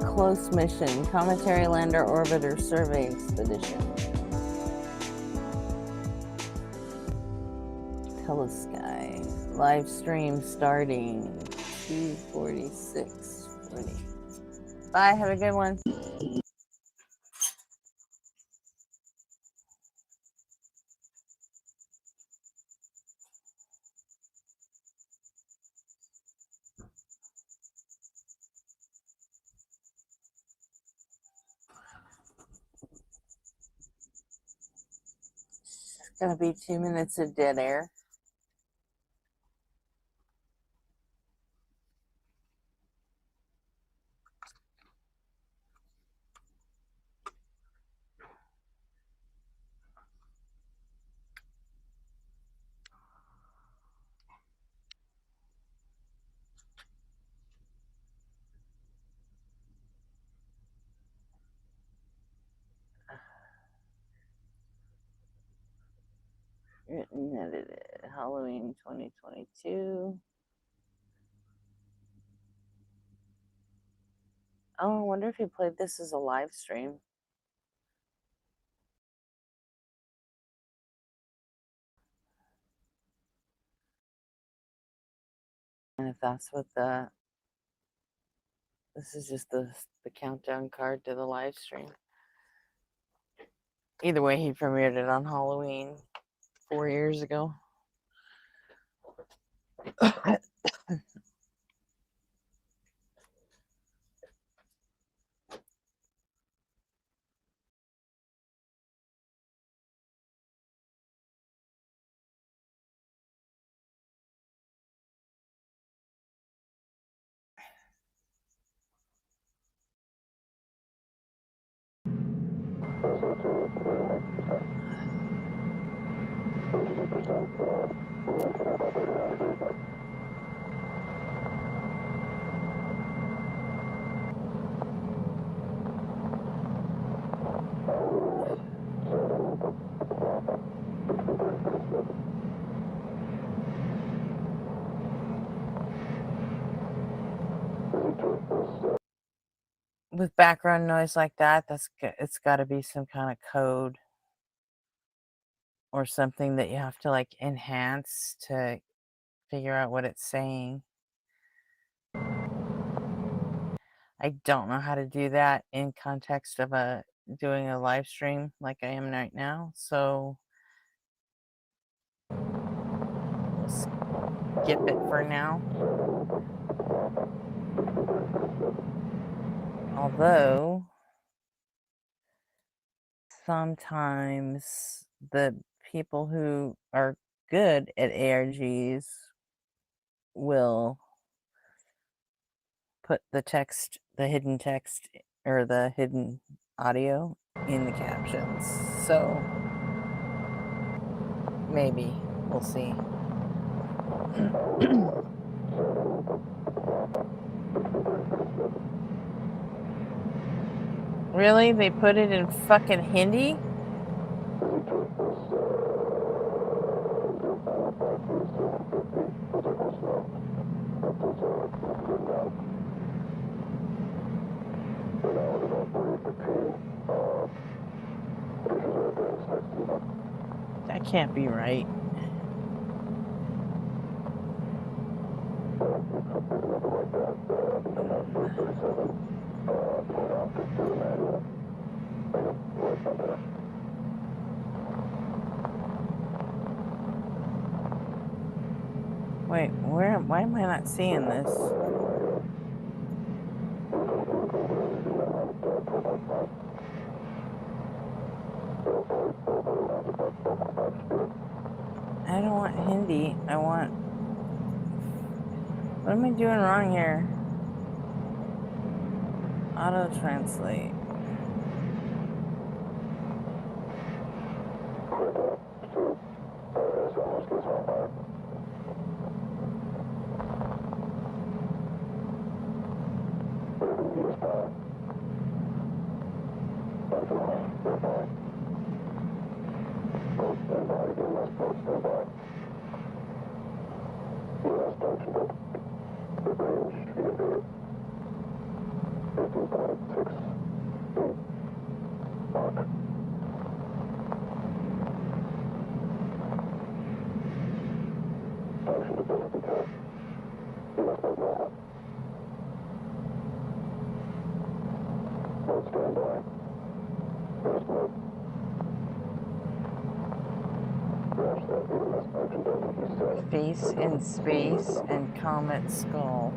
Close mission, cometary lander orbiter survey expedition. Telesky, live stream starting 2:46:40. Bye, have a good one. It's gonna be 2 minutes of dead air. Written, edited, Halloween 2022. Oh, I wonder if he played this as a live stream. And if that's what this is just the countdown card to the live stream. Either way, he premiered it on Halloween 4 years ago. With background noise like that, it's got to be some kind of code or something that you have to like enhance to figure out what it's saying. I don't know how to do that in context of doing a live stream like I am right now, so we'll skip it for now. Although sometimes the people who are good at ARGs will put the text, the hidden text, or the hidden audio in the captions. So maybe we'll see. Really? They put it in fucking Hindi? That can't be right. Wait, why am I not seeing this? I don't want Hindi. I want... What am I doing wrong here? Auto translate. Face in space and comet skull.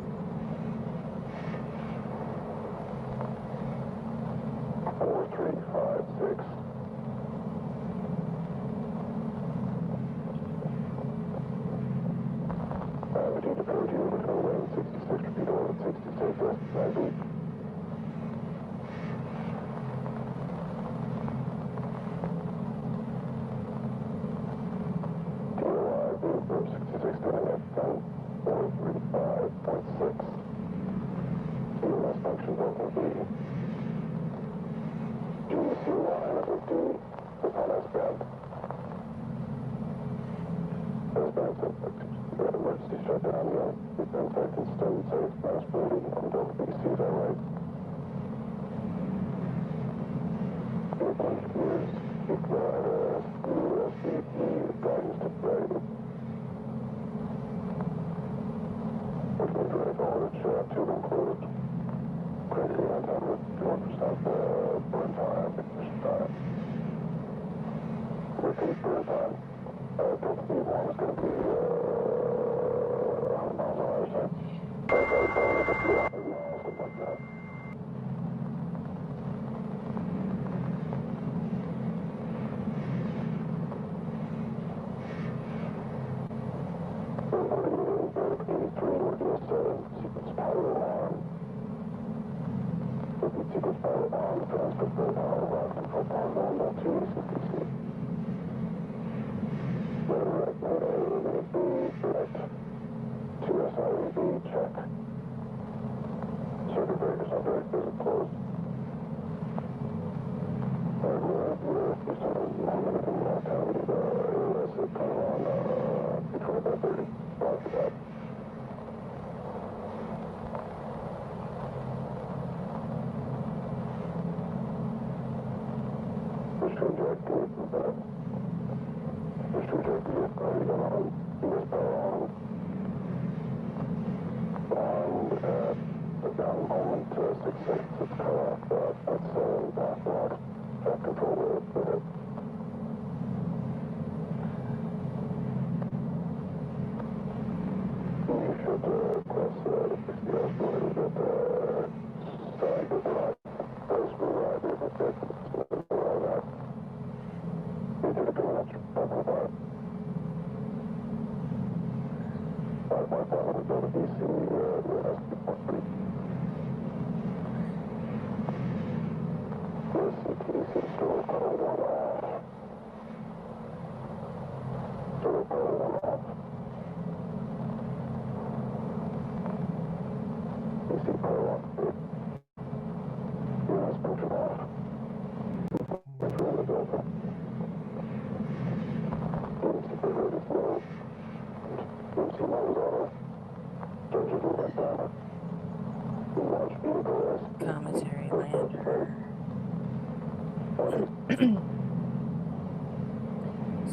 Cometary lander.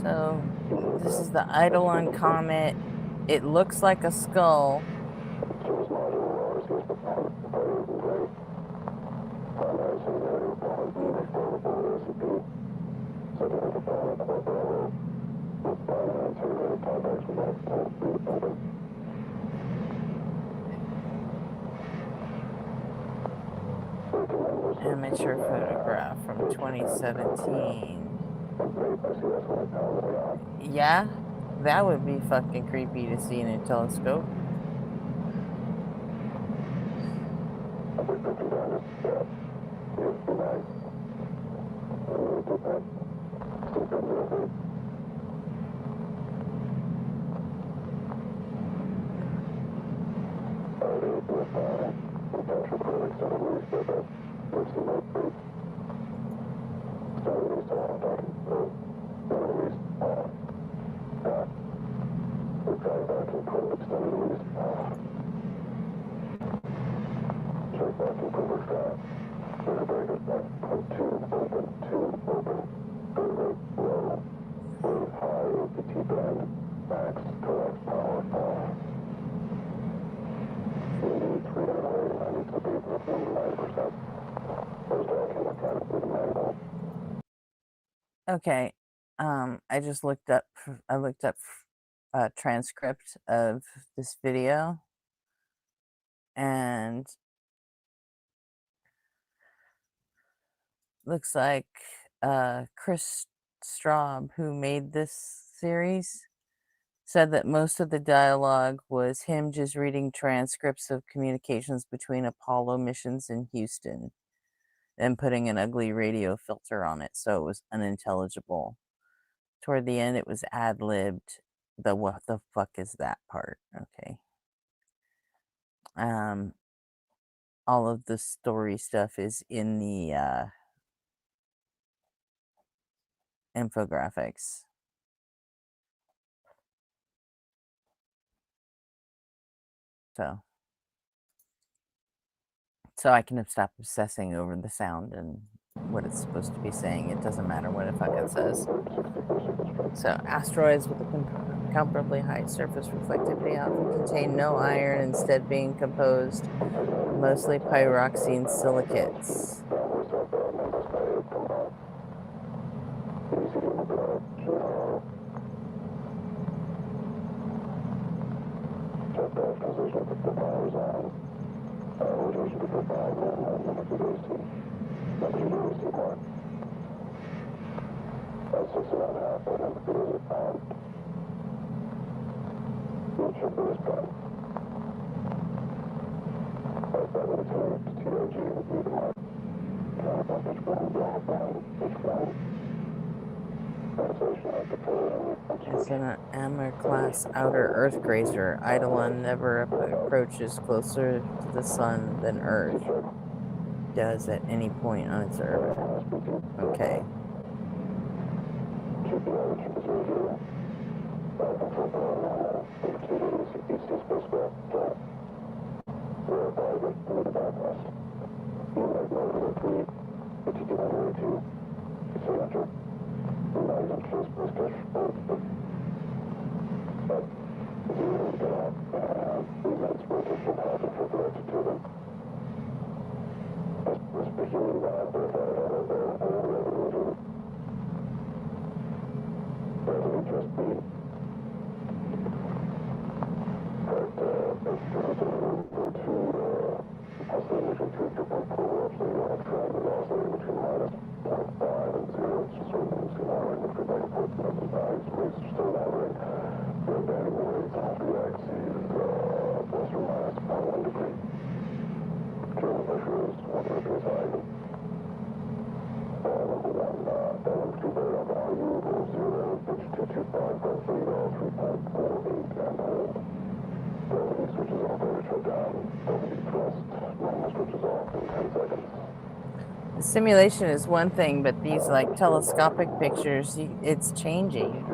So this is the Eidolon comet. It looks like a skull. Amateur photograph from 2017. Yeah, that would be fucking creepy to see in a telescope. Okay, I just looked up. I looked up a transcript of this video, and looks like Chris Straub, who made this series, said that most of the dialogue was him just reading transcripts of communications between Apollo missions in Houston and putting an ugly radio filter on it so it was unintelligible. Toward the end, it was ad-libbed. The what the fuck is that part? Okay. All of the story stuff is in the infographics. So I can stop obsessing over the sound and what it's supposed to be saying. It doesn't matter what the fuck it says. So asteroids with a comparably high surface reflectivity often contain no iron, instead being composed of mostly pyroxene silicates. It's an Amur-class outer Earth grazer. Eidolon never approaches closer to the sun than Earth does at any point on its orbit. Okay. The simulation is one thing, but these like telescopic pictures, it's changing.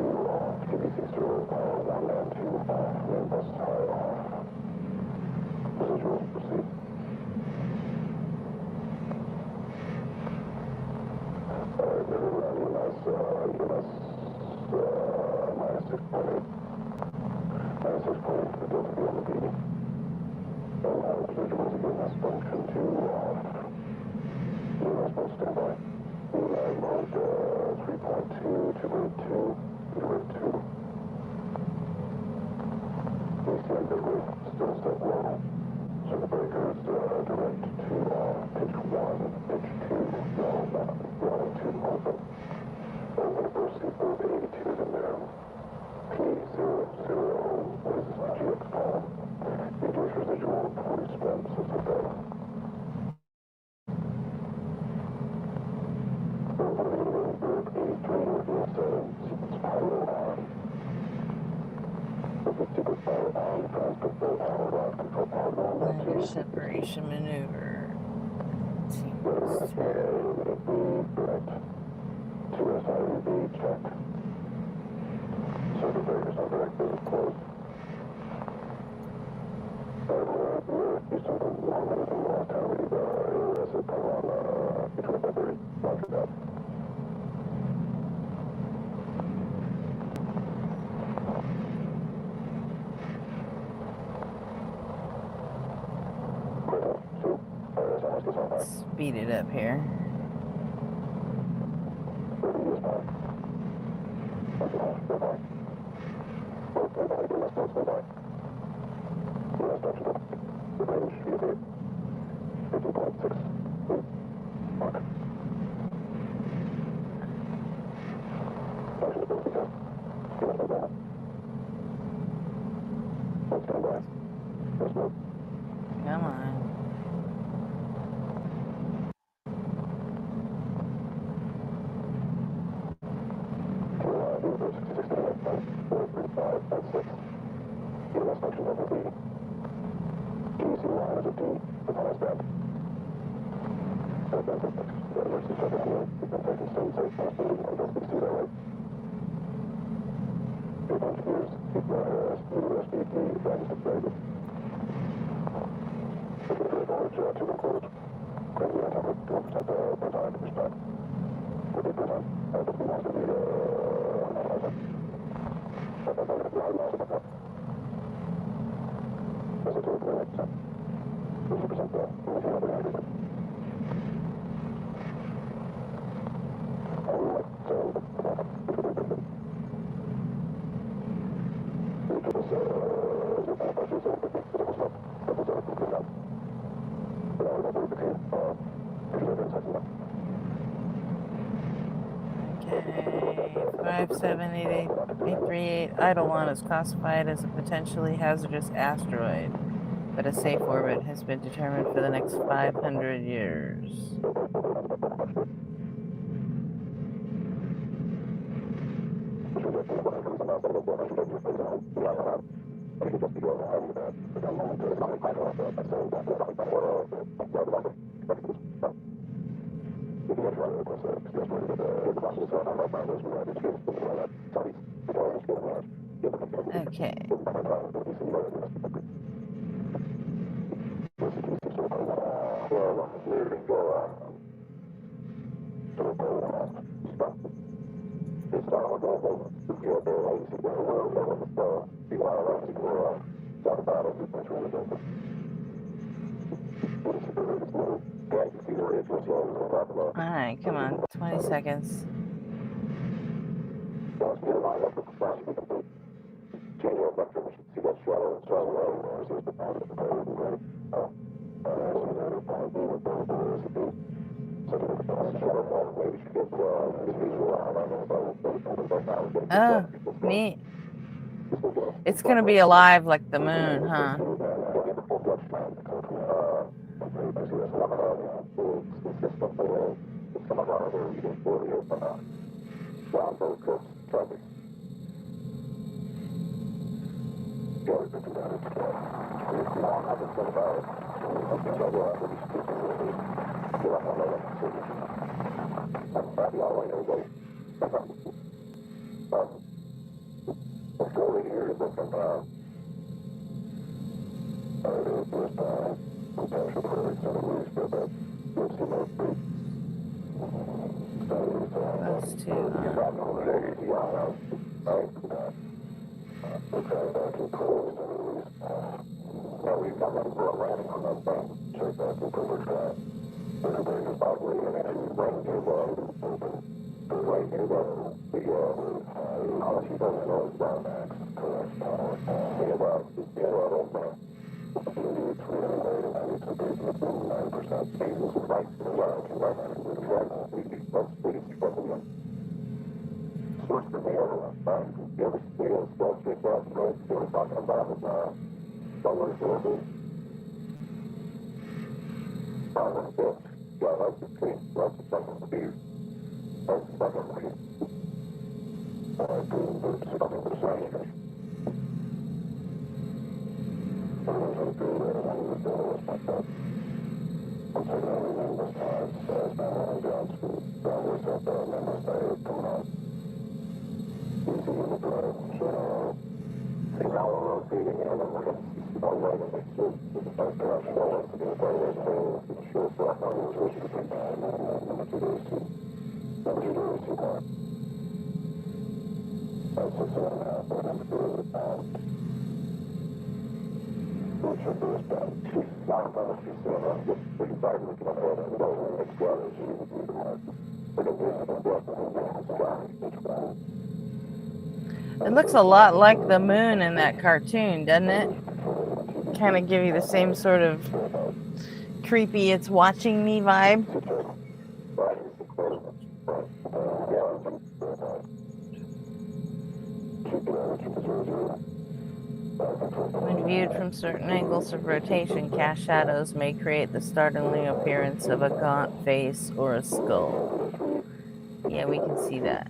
acceleration maneuver. Speed it up here. Come on. Okay, 5788838 Eidolon is classified as a potentially hazardous asteroid, but a safe orbit has been determined for the next 500 years. Okay. Alright, come on. 20 seconds. Oh, neat. It's gonna be alive like the moon, huh? Close to It looks a lot like the moon in that cartoon, doesn't it? Kind of give you the same sort of creepy, it's watching me vibe. When viewed from certain angles of rotation, cast shadows may create the startling appearance of a gaunt face or a skull. Yeah, we can see that.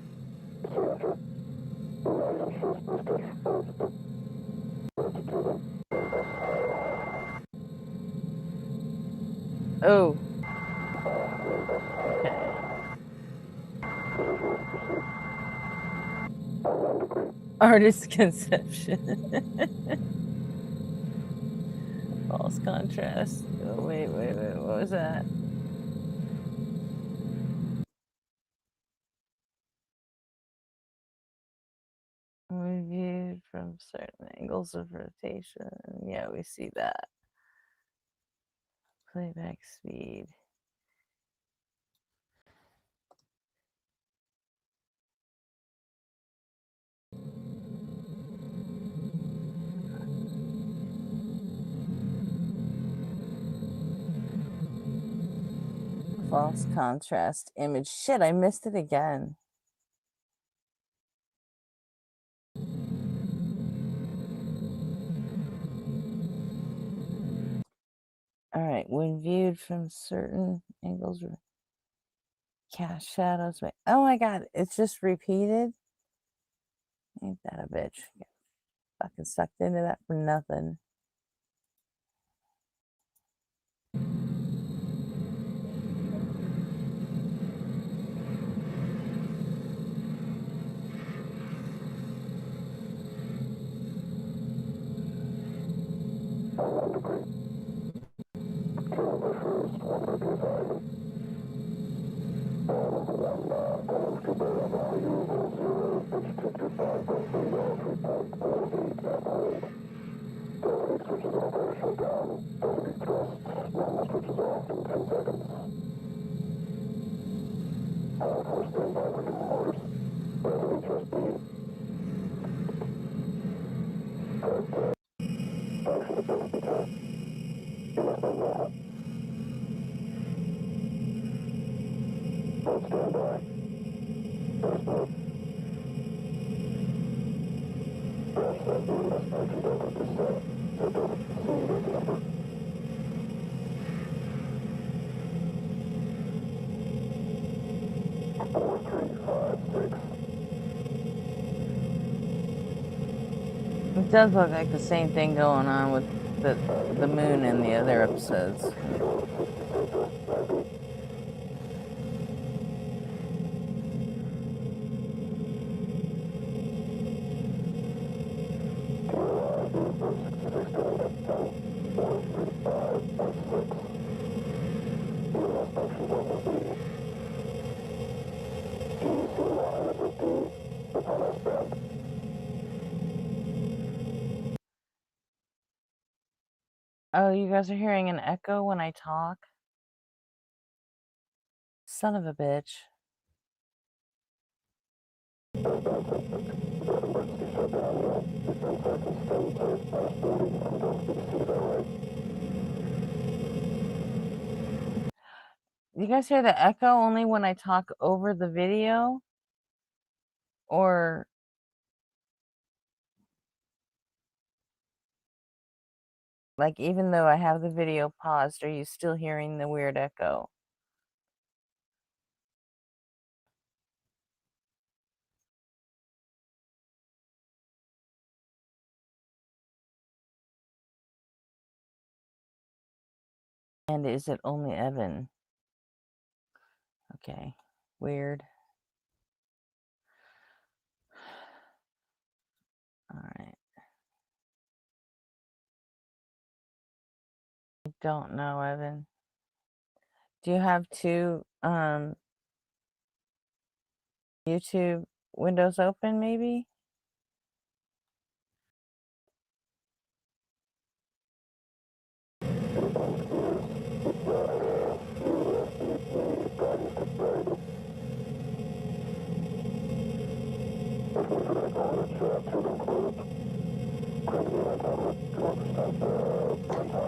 Oh. Okay. Artist conception. False contrast. Oh, wait, what was that? When viewed from certain angles of rotation. Yeah, we see that. Playback speed. False contrast image. Shit, I missed it again. All right, when viewed from certain angles, cast shadows. Oh my god, it's just repeated. Ain't that a bitch? Get fucking sucked into that for nothing. It does look like the same thing going on with the moon in the other episodes. Oh, you guys are hearing an echo when I talk? Son of a bitch. You guys hear the echo only when I talk over the video? Or like, even though I have the video paused, are you still hearing the weird echo? And is it only Evan? Okay, weird. All right. I don't know, Evan. Do you have two YouTube windows open, maybe?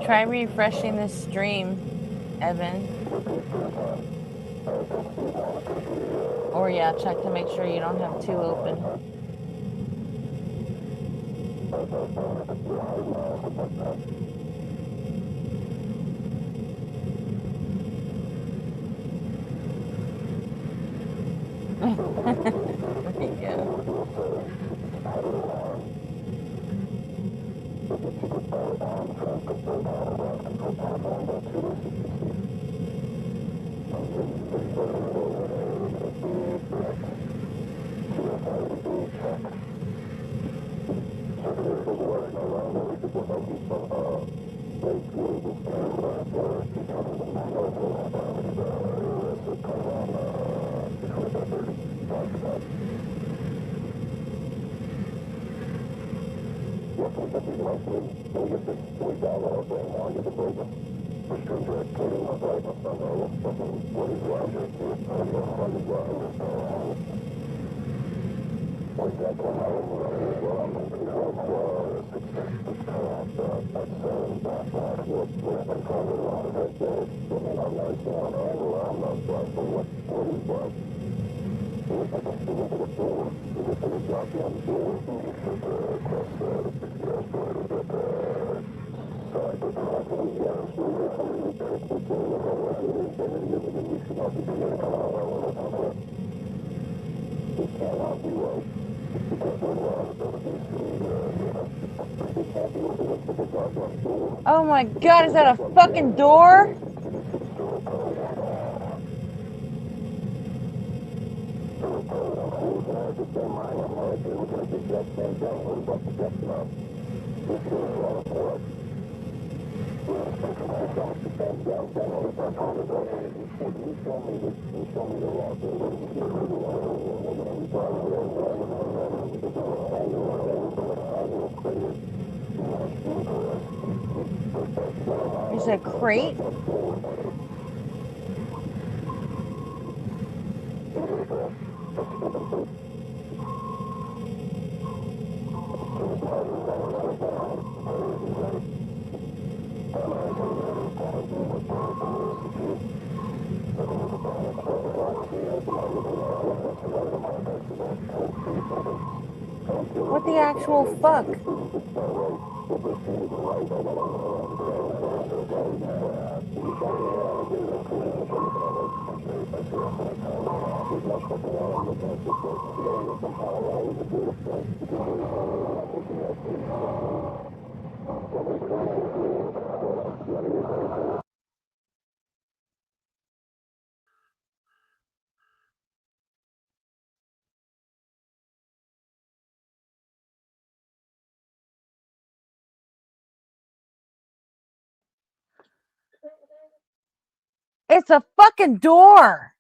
Try refreshing the stream, Evan. Or yeah, check to make sure you don't have two open. There you go. Oh my god, is that a fucking door? Is it a crate? What the actual fuck? It's a fucking door.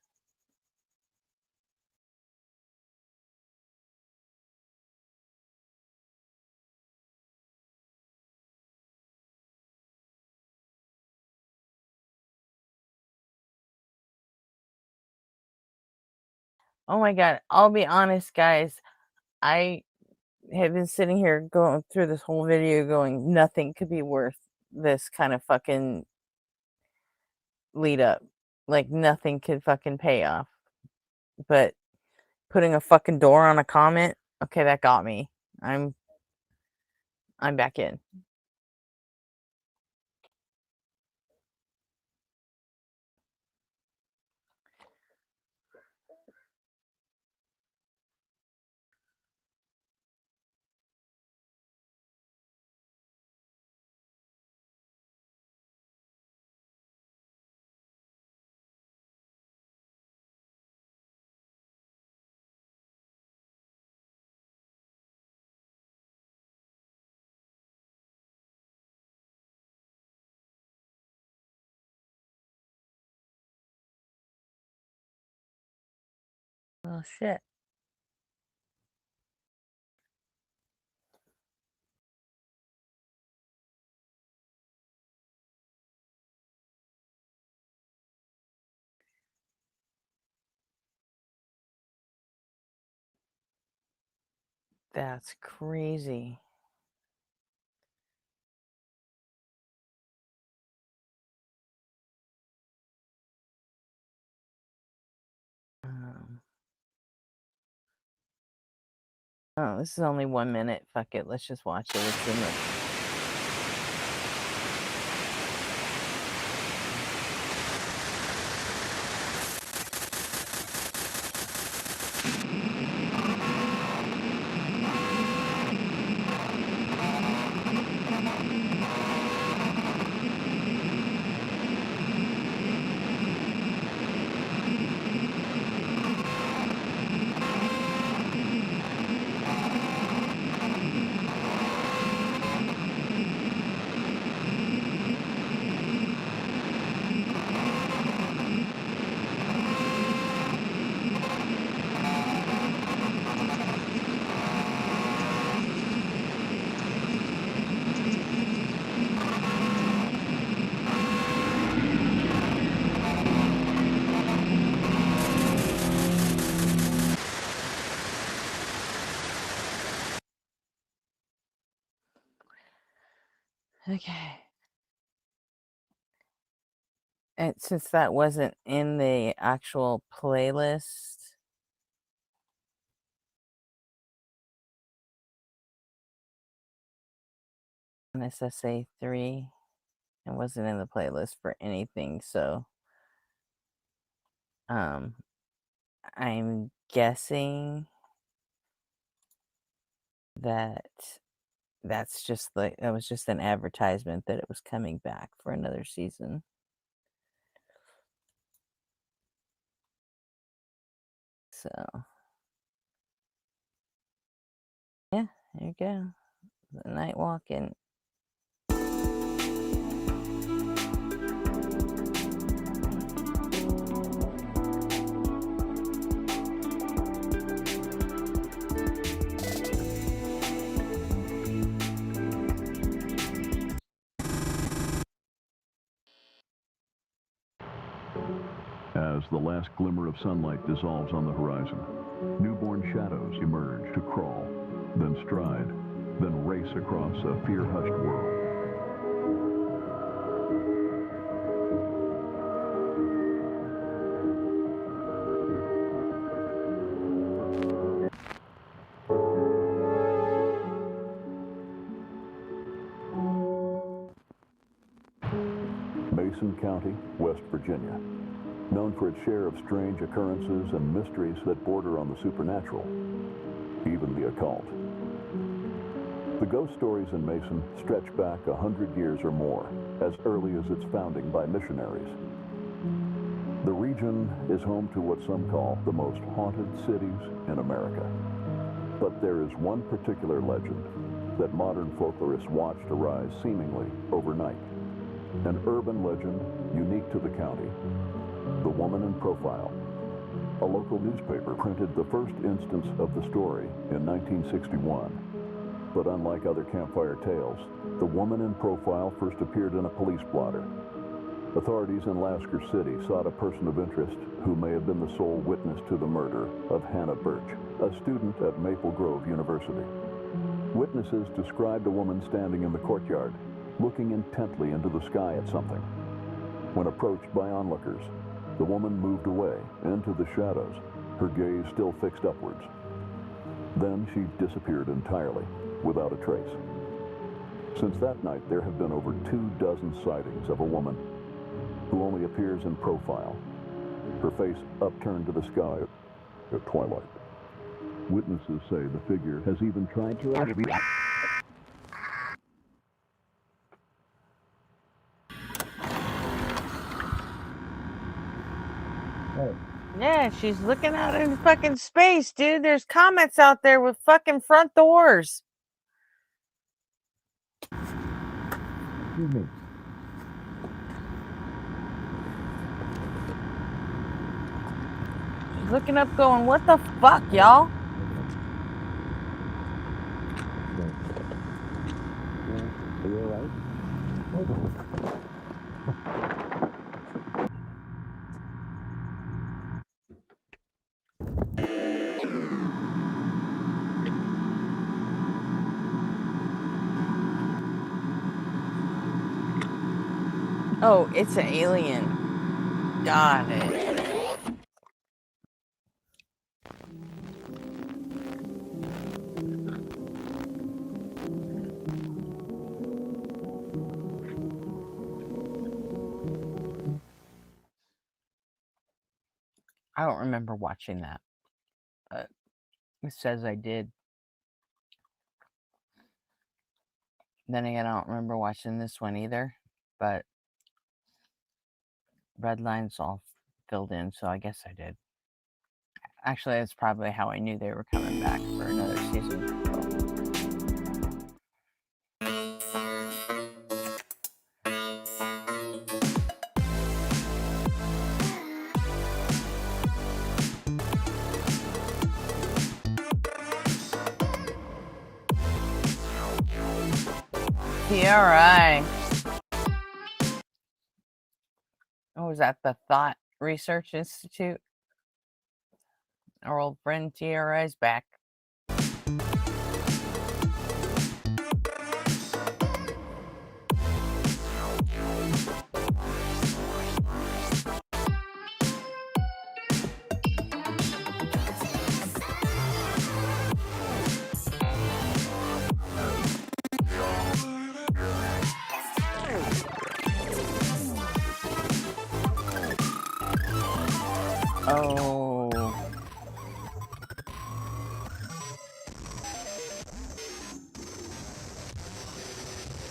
Oh my god, I'll be honest, guys. I have been sitting here going through this whole video going, nothing could be worth this kind of fucking lead up. Like nothing could fucking pay off. But putting a fucking door on a comment, okay, that got me. I'm back in. Oh shit. That's crazy. Oh, this is only 1 minute. Fuck it. Let's just watch it. It's in the... Okay. And since that wasn't in the actual playlist, on SSA 3, it wasn't in the playlist for anything, so I'm guessing that that's just like, that was just an advertisement that it was coming back for another season. So yeah, there you go. The night walking. As the last glimmer of sunlight dissolves on the horizon, newborn shadows emerge to crawl, then stride, then race across a fear-hushed world. Mason County, West Virginia, known for its share of strange occurrences and mysteries that border on the supernatural, even the occult. The ghost stories in Mason stretch back 100 years or more, as early as its founding by missionaries. The region is home to what some call the most haunted cities in America. But there is one particular legend that modern folklorists watched arise seemingly overnight. An urban legend unique to the county, the woman in profile. A local newspaper printed the first instance of the story in 1961. But unlike other campfire tales, the woman in profile first appeared in a police blotter. Authorities in Lasker City sought a person of interest who may have been the sole witness to the murder of Hannah Birch, a student at Maple Grove University. Witnesses described a woman standing in the courtyard, looking intently into the sky at something. When approached by onlookers, the woman moved away into the shadows, her gaze still fixed upwards. Then she disappeared entirely, without a trace. Since that night, there have been over 24 sightings of a woman who only appears in profile, her face upturned to the sky at twilight. Witnesses say the figure has even tried to... Yeah, she's looking out in fucking space, dude. There's comets out there with fucking front doors. Excuse me. looking up going, what the fuck, y'all? Are you alright? Oh, it's an alien. Got it. I don't remember watching that, but it says I did. Then again, I don't remember watching this one either, but red lines all filled in, so I guess I did. Actually, that's probably how I knew they were coming back for another season. TRI. Oh, is that the Thought Research Institute? Our old friend TRI's back. Oh.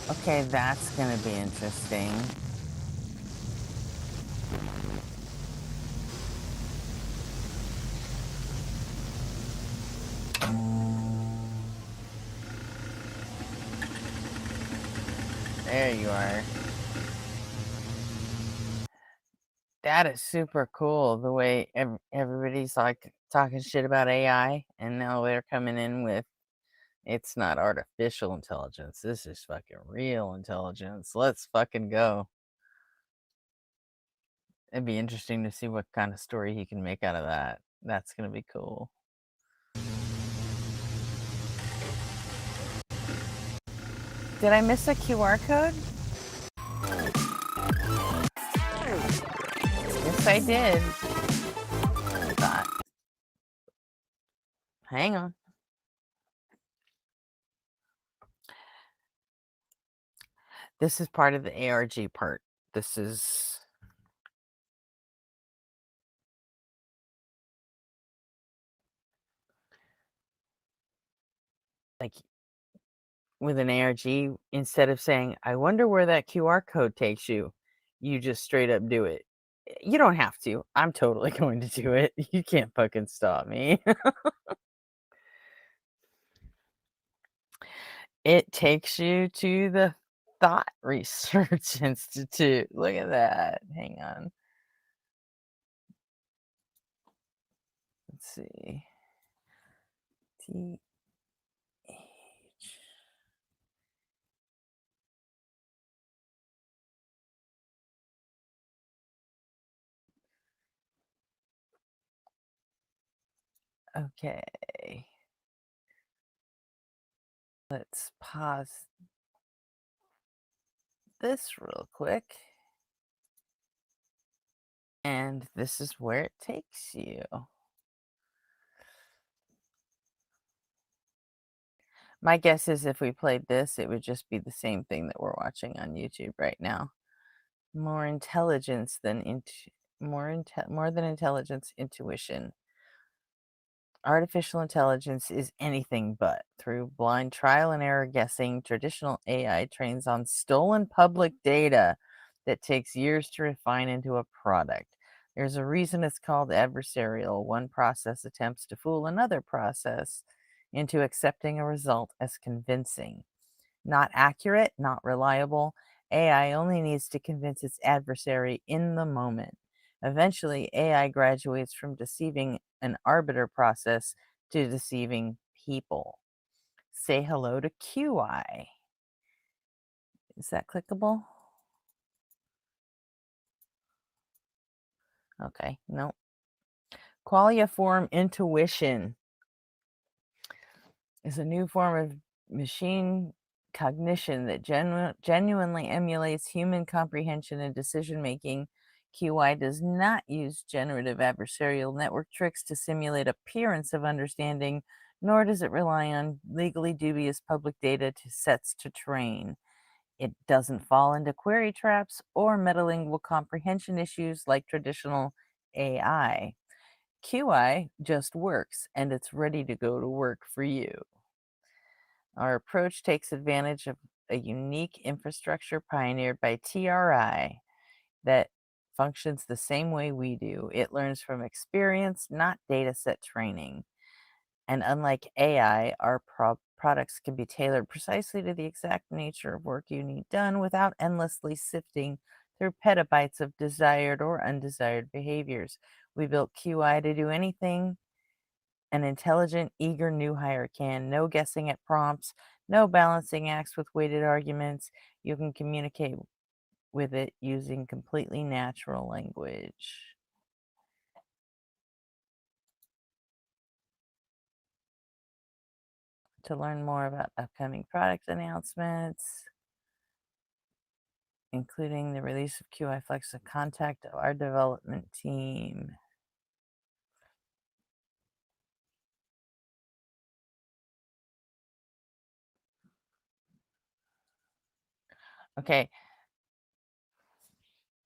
Okay, that's gonna be interesting. There you are. That is super cool, the way everybody's like talking shit about AI, and now they're coming in with, it's not artificial intelligence, this is fucking real intelligence. Let's fucking go. It'd be interesting to see what kind of story he can make out of that. That's gonna be cool. Did I miss a QR code? Yes, I did. Thought. Hang on. This is part of the ARG part. This is... like, with an ARG, instead of saying, I wonder where that QR code takes you, you just straight up do it. You don't have to. I'm totally going to do it. You can't fucking stop me. It takes you to the Thought Research Institute. Look at that. Hang on. Let's see. TH. Okay. Let's pause this real quick. And this is where it takes you. My guess is if we played this, it would just be the same thing that we're watching on YouTube right now. More intelligence than more than intelligence, intuition. Artificial intelligence is anything but. Through blind trial and error guessing, traditional AI trains on stolen public data that takes years to refine into a product. There's a reason it's called adversarial. One process attempts to fool another process into accepting a result as convincing. Not accurate, not reliable. AI only needs to convince its adversary in the moment. Eventually, AI graduates from deceiving an arbiter process to deceiving people. Say hello to QI. Is that clickable? Okay, no. Qualiform intuition is a new form of machine cognition that genuinely emulates human comprehension and decision making. QI does not use generative adversarial network tricks to simulate appearance of understanding, nor does it rely on legally dubious public data sets to train. It doesn't fall into query traps or metalingual comprehension issues like traditional AI. QI just works, and it's ready to go to work for you. Our approach takes advantage of a unique infrastructure pioneered by TRI that functions the same way we do. It learns from experience, not dataset training. And unlike AI, our products can be tailored precisely to the exact nature of work you need done without endlessly sifting through petabytes of desired or undesired behaviors. We built QI to do anything an intelligent, eager new hire can. No guessing at prompts, no balancing acts with weighted arguments. You can communicate with it using completely natural language. To learn more about upcoming product announcements, including the release of QI Flex, contact our development team. Okay.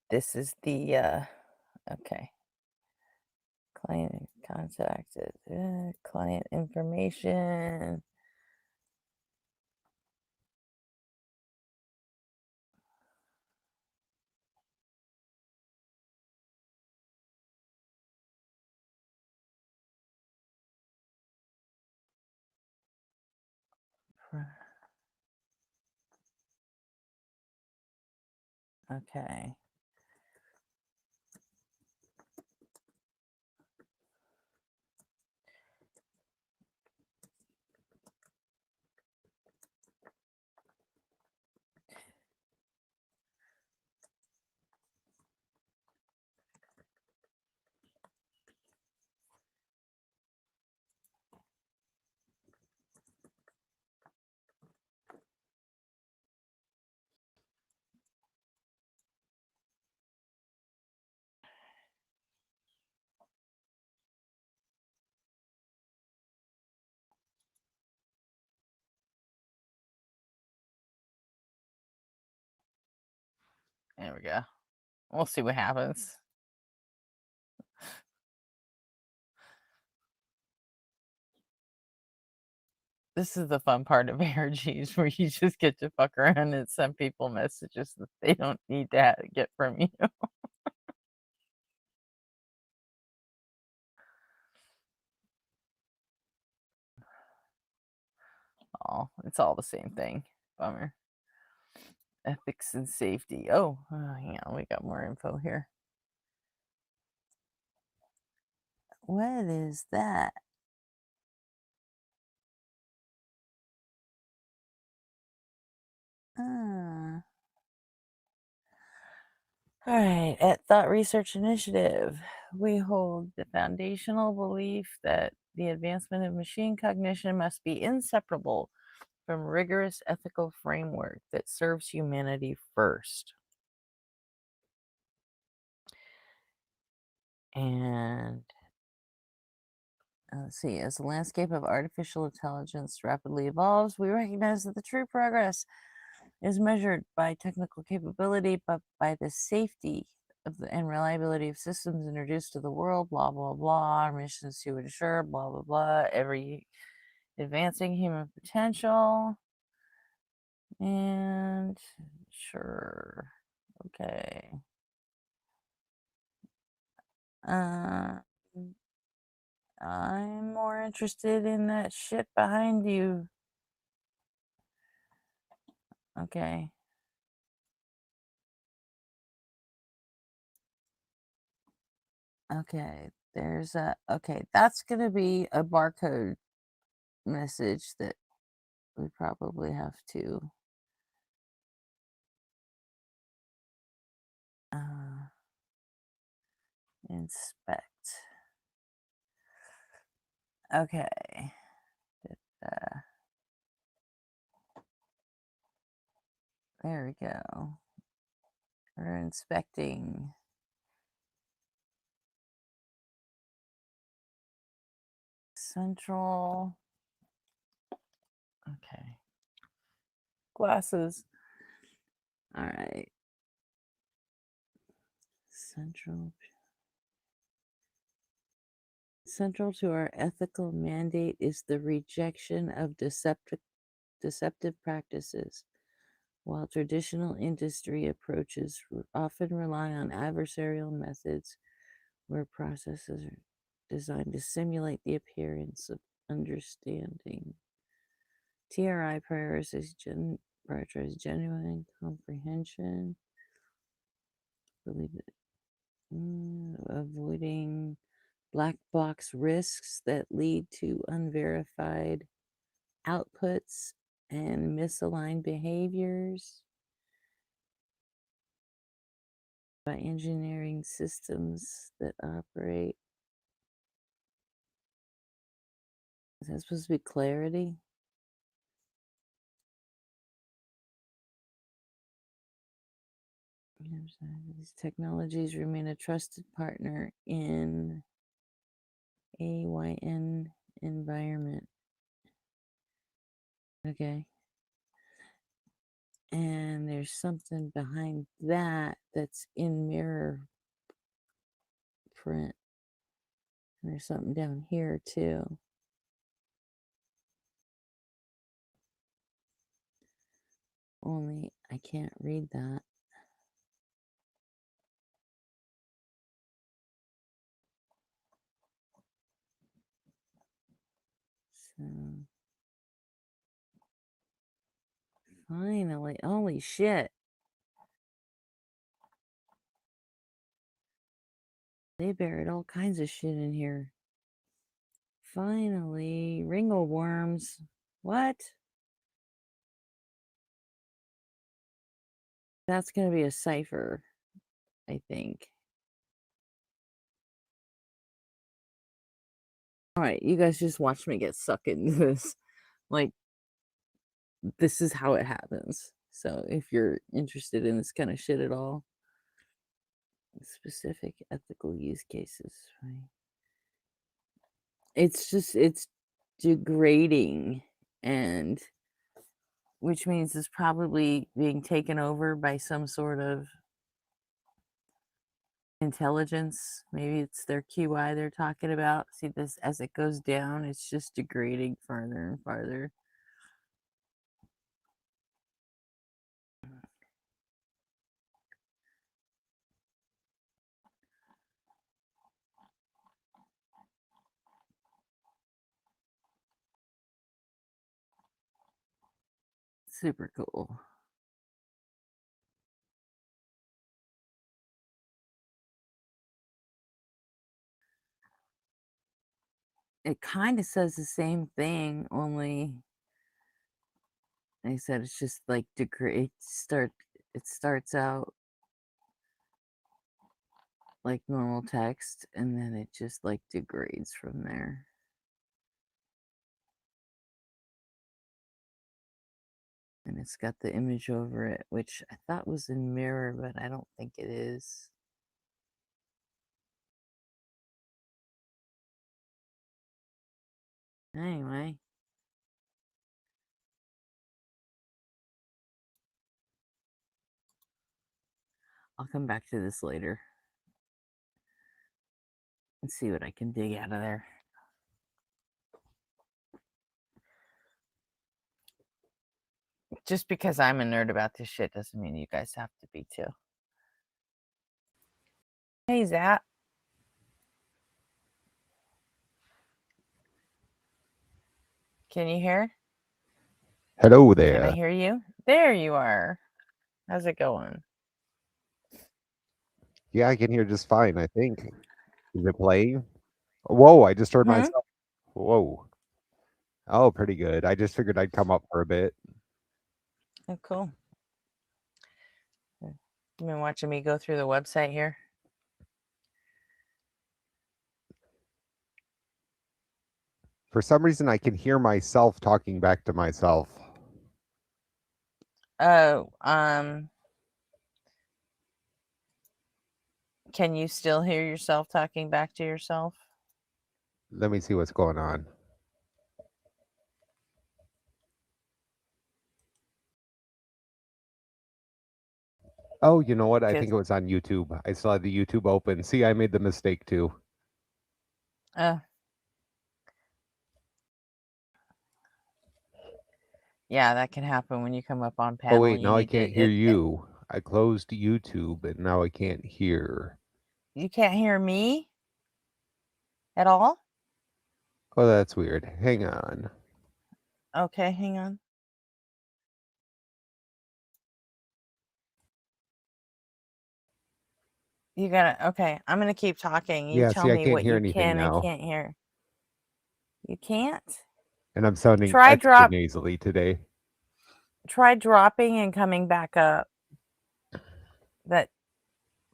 This is the, okay. Client contacted, client information. Okay. There we go. We'll see what happens. This is the fun part of ARGs where you just get to fuck around and send people messages that they don't need to get from you. Oh, it's all the same thing. Bummer. Ethics and safety. Oh, hang on. We got more info here. What is that? All right, at Thought Research Initiative, we hold the foundational belief that the advancement of machine cognition must be inseparable from rigorous ethical framework that serves humanity first. And let's see, as the landscape of artificial intelligence rapidly evolves, we recognize that the true progress is measured by technical capability, but by the safety of and reliability of systems introduced to the world, blah, blah, blah. Our mission is to ensure, blah, blah, blah, every advancing human potential. And sure, okay. I'm more interested in that shit behind you. Okay. Okay, there's a that's gonna be a barcode message that we probably have to inspect. Okay. There we go. We're inspecting central. Okay. Glasses. All right. Central to our ethical mandate is the rejection of deceptive practices. While traditional industry approaches often rely on adversarial methods where processes are designed to simulate the appearance of understanding, TRI prioritizes genuine comprehension, avoiding black box risks that lead to unverified outputs and misaligned behaviors by engineering systems that operate. Is that supposed to be clarity? These technologies remain a trusted partner in AYN environment. Okay. And there's something behind that that's in mirror print. And there's something down here too. Only I can't read that. So finally, holy shit. They buried all kinds of shit in here. Finally, ringleworms. What? That's going to be a cipher, I think. All right, you guys just watch me get sucked into this. Like, this is how it happens. So if you're interested in this kind of shit at all, specific ethical use cases, right? It's degrading, and which means it's probably being taken over by some sort of intelligence. Maybe it's their QI they're talking about. See this as it goes down, it's just degrading farther and farther. Super cool. It kind of says the same thing, only like I said, it's just like it starts out like normal text, and then it just like degrades from there. And it's got the image over it, which I thought was in mirror, but I don't think it is. Anyway. I'll come back to this later and see what I can dig out of there. Just because I'm a nerd about this shit doesn't mean you guys have to be too. Hey, Zap. Can you hear? Hello Can I there. hear you? There you are. How's it going? Yeah, I can hear just fine, I think. Is it playing? Whoa, I just heard Hmm? myself. Whoa. Oh, pretty good. I just figured I'd come up for a bit. Oh, cool. You've been watching me go through the website here? For some reason, I can hear myself talking back to myself. Oh, can you still hear yourself talking back to yourself? Let me see what's going on. Oh, you know what? I think it was on YouTube. I still had the YouTube open. See, I made the mistake too. Yeah, that can happen when you come up on Oh, panel. wait, You now I need to, can't hear you. I closed YouTube and now I can't hear. You can't hear me at all? Oh, that's weird. Hang on. Okay, hang on. You gotta, okay, I'm gonna keep talking. You Yeah, tell see, I me can't what hear you anything can and now. can't hear. You can't? And I'm sounding Try extra nasally today. Try dropping and coming back up. That,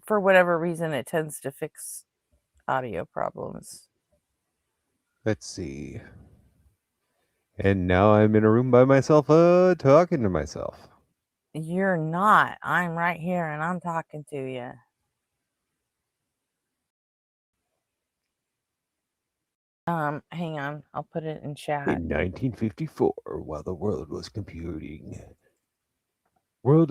for whatever reason, it tends to fix audio problems. Let's see. And now I'm in a room by myself, talking to myself. You're not. I'm right here and I'm talking to you. Hang on. I'll put it in chat. In 1954, while the world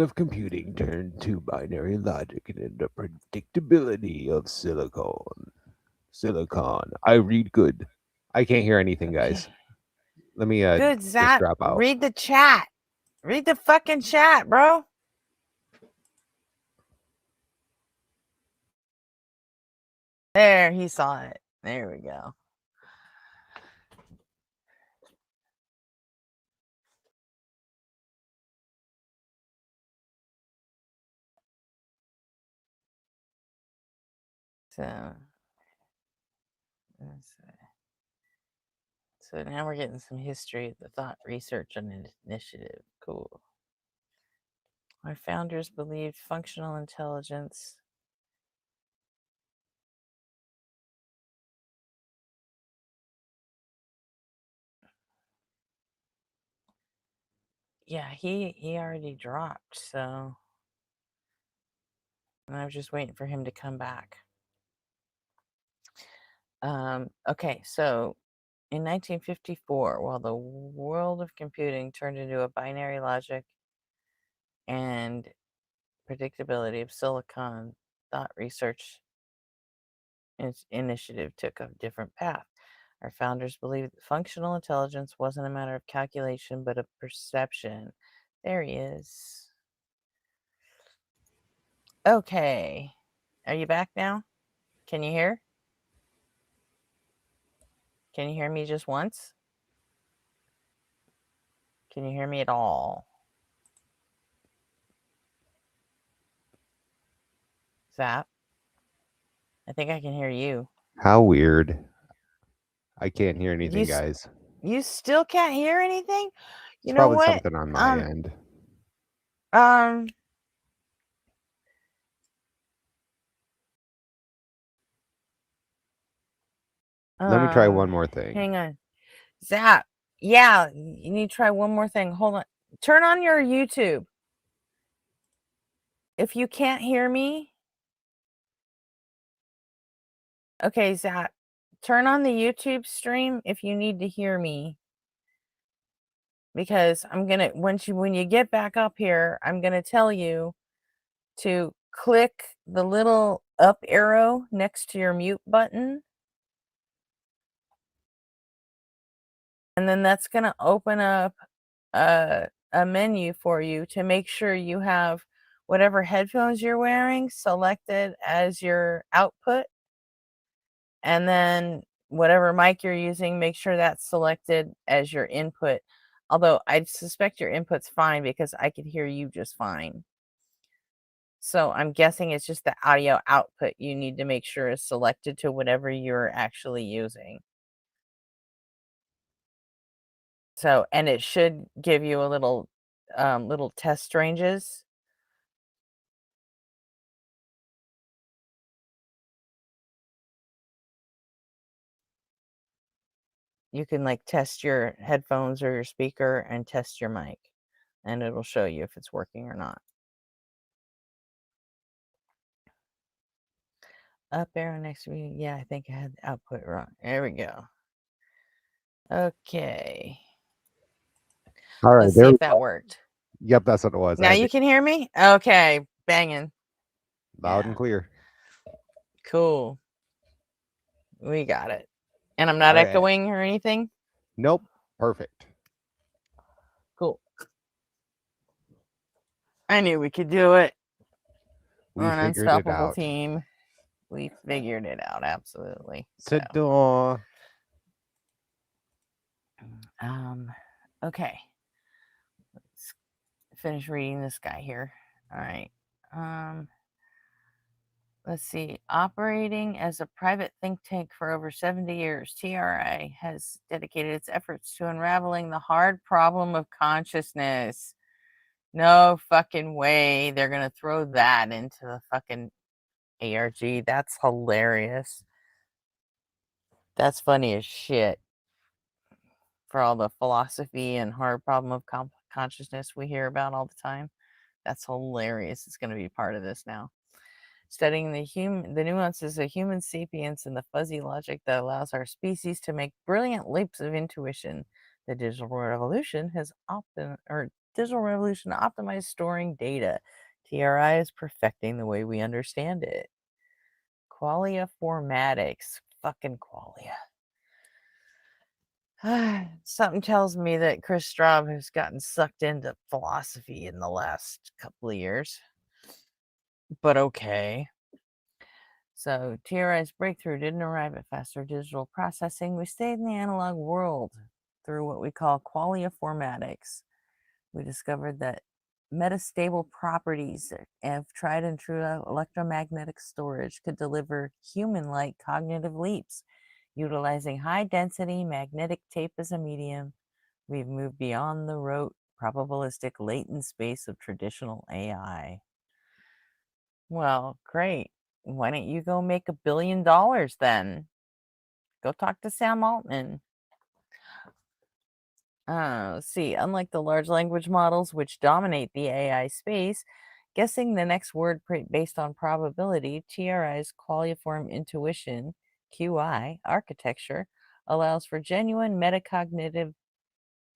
of computing turned to binary logic and the predictability of silicon. I read good. I can't hear anything, guys. Let me Good, just Zach. drop out. Read the chat. Read the fucking chat, bro. There, he saw it. There we go. So now we're getting some history of the Thought Research Initiative. Cool. Our founders believed functional intelligence he already dropped, so and I was just waiting for him to come back. Okay, so in 1954, while the world of computing turned into a binary logic and predictability of silicon, Thought Research Initiative took a different path. Our founders believed that functional intelligence wasn't a matter of calculation, but of perception. There he is. Okay. Are you back now? Can you hear? Can you hear me just once? Can you hear me at all? Zap? I think I can hear you. How weird. I can't hear anything, guys. You still can't hear anything? You It's know probably what? something on my end. Let me try one more thing. Hang on. Zap. Yeah, you need to try one more thing. Hold on. Turn on your YouTube. If you can't hear me. Okay, Zap. Turn on the YouTube stream if you need to hear me. Because I'm going to when you get back up here, I'm going to tell you to click the little up arrow next to your mute button. And then that's going to open up a menu for you to make sure you have whatever headphones you're wearing selected as your output. And then whatever mic you're using, make sure that's selected as your input. Although I suspect your input's fine because I could hear you just fine. So I'm guessing it's just the audio output you need to make sure is selected to whatever you're actually using. So, and it should give you a little test ranges. You can like test your headphones or your speaker and test your mic, and it'll show you if it's working or not. Up arrow next to me. Yeah, I think I had the output wrong. There we go. Okay. All right, Let's there see we if that go. worked. Yep, that's what it was. Now you can hear me? Okay. Banging. Loud and clear. Cool. We got it. And I'm not All right. echoing or anything? Nope. Perfect. Cool. I knew we could do it. We We're an figured it unstoppable out. team. We figured it out, absolutely. Ta-da. Okay. Let's finish reading this guy here. All right. Let's see. Operating as a private think tank for over 70 years, TRI has dedicated its efforts to unraveling the hard problem of consciousness. No fucking way they're going to throw that into the fucking ARG. That's hilarious. That's funny as shit. For all the philosophy and hard problem of consciousness we hear about all the time. That's hilarious. It's going to be part of this now. Studying the nuances of human sapience and the fuzzy logic that allows our species to make brilliant leaps of intuition. The digital revolution optimized storing data. TRI is perfecting the way we understand it. Qualia formatics. Fucking Qualia. Something tells me that Chris Straub has gotten sucked into philosophy in the last couple of years. But okay. So TRI's breakthrough didn't arrive at faster digital processing. We stayed in the analog world through what we call qualia formatics. We discovered that metastable properties of tried and true electromagnetic storage could deliver human-like cognitive leaps. Utilizing high-density magnetic tape as a medium, we've moved beyond the rote, probabilistic, latent space of traditional AI. Well, great. Why don't you go make $1 billion then? Go talk to Sam Altman. Let's see. Unlike the large language models, which dominate the AI space, guessing the next word based on probability, TRI's qualiform intuition, QI, architecture allows for genuine metacognitive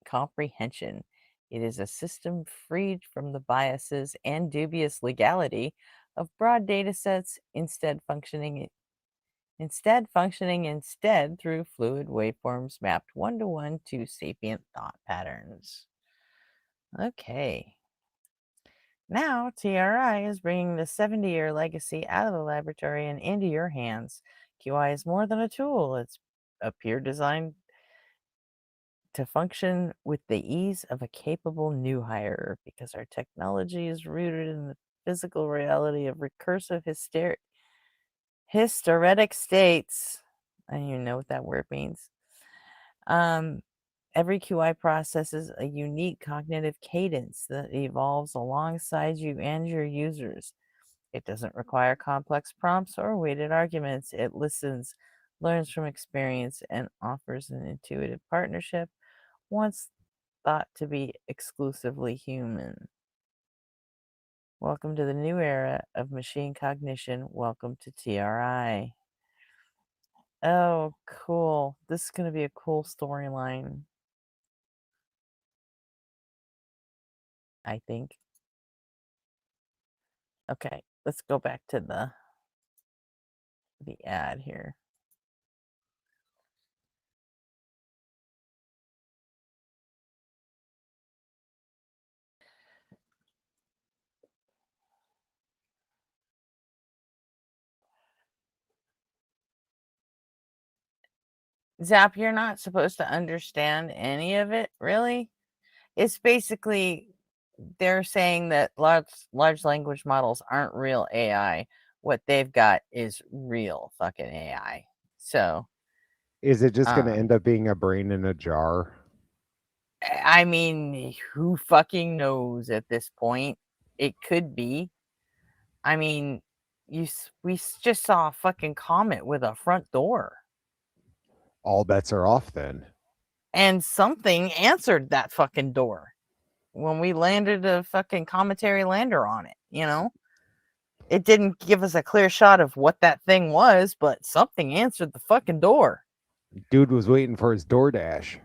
comprehension. It is a system freed from the biases and dubious legality of broad data sets, instead functioning through fluid waveforms mapped one-to-one to sapient thought patterns. Okay. Now, TRI is bringing the 70-year legacy out of the laboratory and into your hands. QI is more than a tool. It's a peer designed to function with the ease of a capable new hire, because our technology is rooted in the physical reality of recursive hysteretic states. I don't even know what that word means. Every QI processes a unique cognitive cadence that evolves alongside you and your users. It doesn't require complex prompts or weighted arguments. It listens, learns from experience, and offers an intuitive partnership, once thought to be exclusively human. Welcome to the new era of machine cognition. Welcome to TRI. Oh, cool. This is going to be a cool storyline, I think. Okay, let's go back to the ad here. Zap, you're not supposed to understand any of it, really. It's basically they're saying that large language models aren't real AI. What they've got is real fucking AI. So is it just going to end up being a brain in a jar? I mean, who fucking knows at this point? It could be. I mean, we just saw a fucking comet with a front door. All bets are off then. And something answered that fucking door when we landed a fucking cometary lander on it, you know? It didn't give us a clear shot of what that thing was, but something answered the fucking door. Dude was waiting for his DoorDash.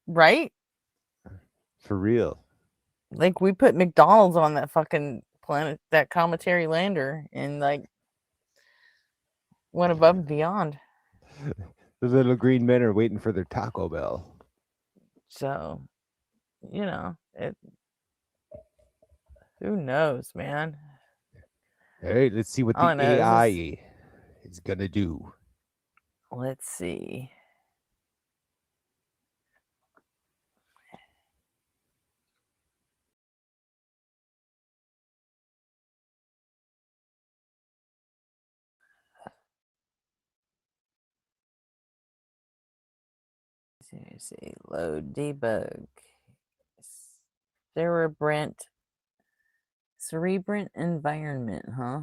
Right? For real. Like, we put McDonald's on that fucking planet, that cometary lander, and like went above and beyond. The little green men are waiting for their Taco Bell. So, you know, who knows, man? Hey, let's see what the AI is going to do. Let's see. See, load debug. Cerebrant environment, huh?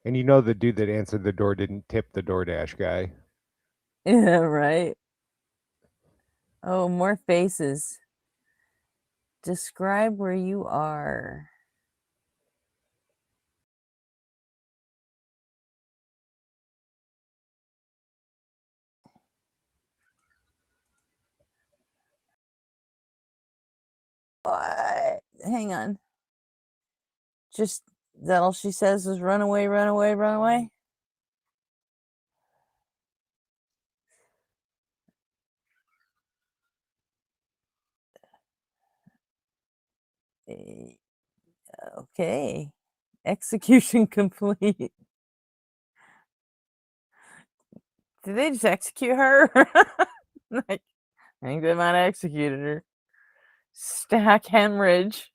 And you know the dude that answered the door didn't tip the DoorDash guy. Yeah, right. Oh, more faces. Describe where you are. What? Hang on. Just that all she says is run away, run away, run away? Okay. Execution complete. Did they just execute her? Like, I think they might have executed her. Stack hemorrhage.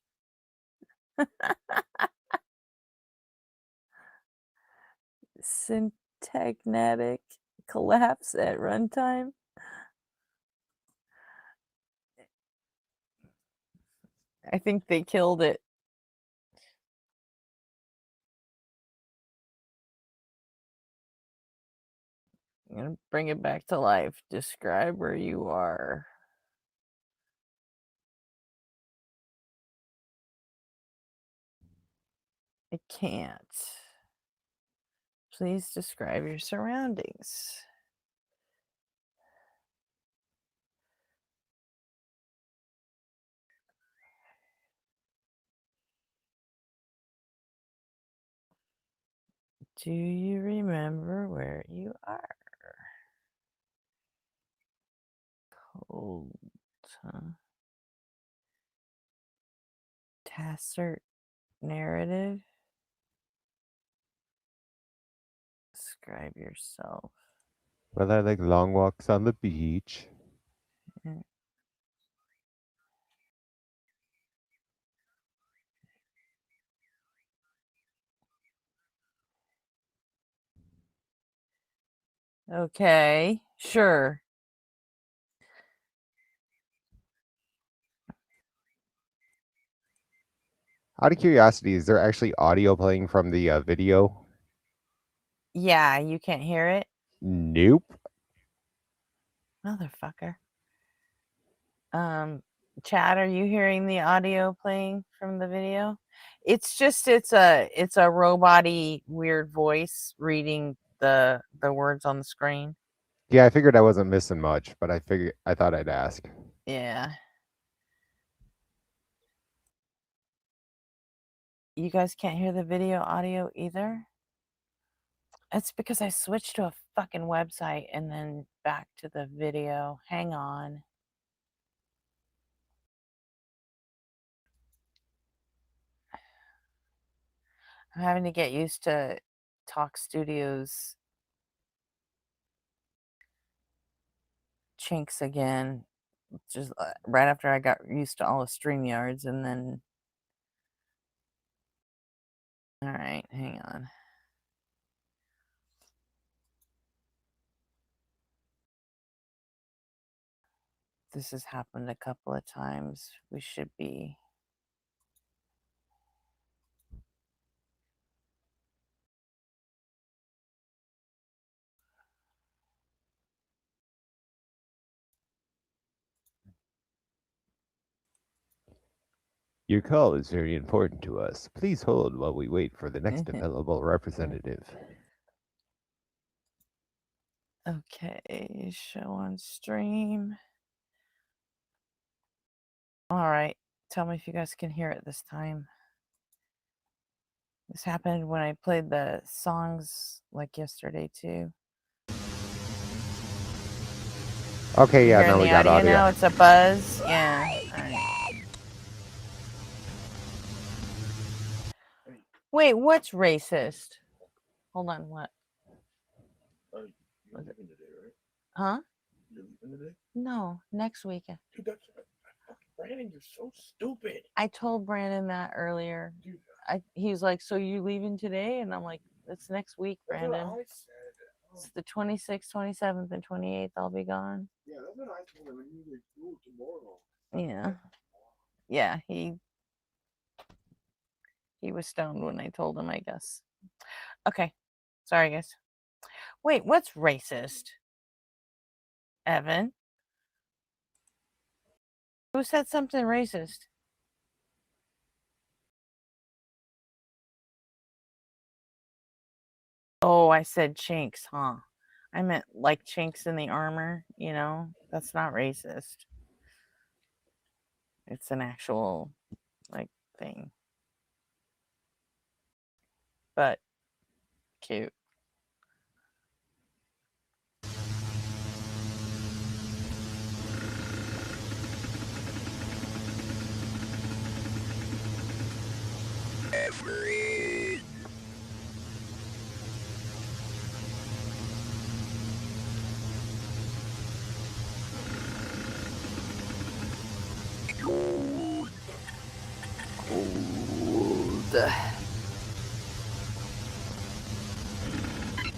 Syntagmatic collapse at runtime. I think they killed it. I'm gonna bring it back to life. Describe where you are. I can't. Please describe your surroundings. Do you remember where you are? Cold, huh? Tacit narrative. Describe yourself. Well, I like long walks on the beach. Okay, sure. Out of curiosity, is there actually audio playing from the video? Yeah, you can't hear it? Nope. Motherfucker. Chad, are you hearing the audio playing from the video? It's just it's a robot-y weird voice reading the words on the screen. Yeah, I figured I wasn't missing much, but I thought I'd ask. Yeah. You guys can't hear the video audio either? It's because I switched to a fucking website and then back to the video. Hang on. I'm having to get used to Talk Studios chinks again, just right after I got used to all the StreamYards, and then. All right, hang on. This has happened a couple of times. We should be. Your call is very important to us. Please hold while we wait for the next available representative. Okay, show on stream. All right, tell me if you guys can hear it this time. This happened when I played the songs like yesterday too. Okay, yeah, now we got audio. Now it's a buzz. Yeah. All right. Wait, what's racist? Hold on, what? Huh? No, next weekend. Brandon, you're so stupid. I told Brandon that earlier. He's like, so you leaving today? And I'm like, it's next week, Brandon. It's the 26th, 27th, and 28th. I'll be gone. Yeah, that's what I told him. He was like, "Ooh, tomorrow." Yeah. Yeah, he was stoned when I told him, I guess. Okay. Sorry, guys. Wait, what's racist? Evan? Who said something racist? Oh, I said chinks, huh? I meant like chinks in the armor, you know? That's not racist. It's an actual, like, thing. But cute.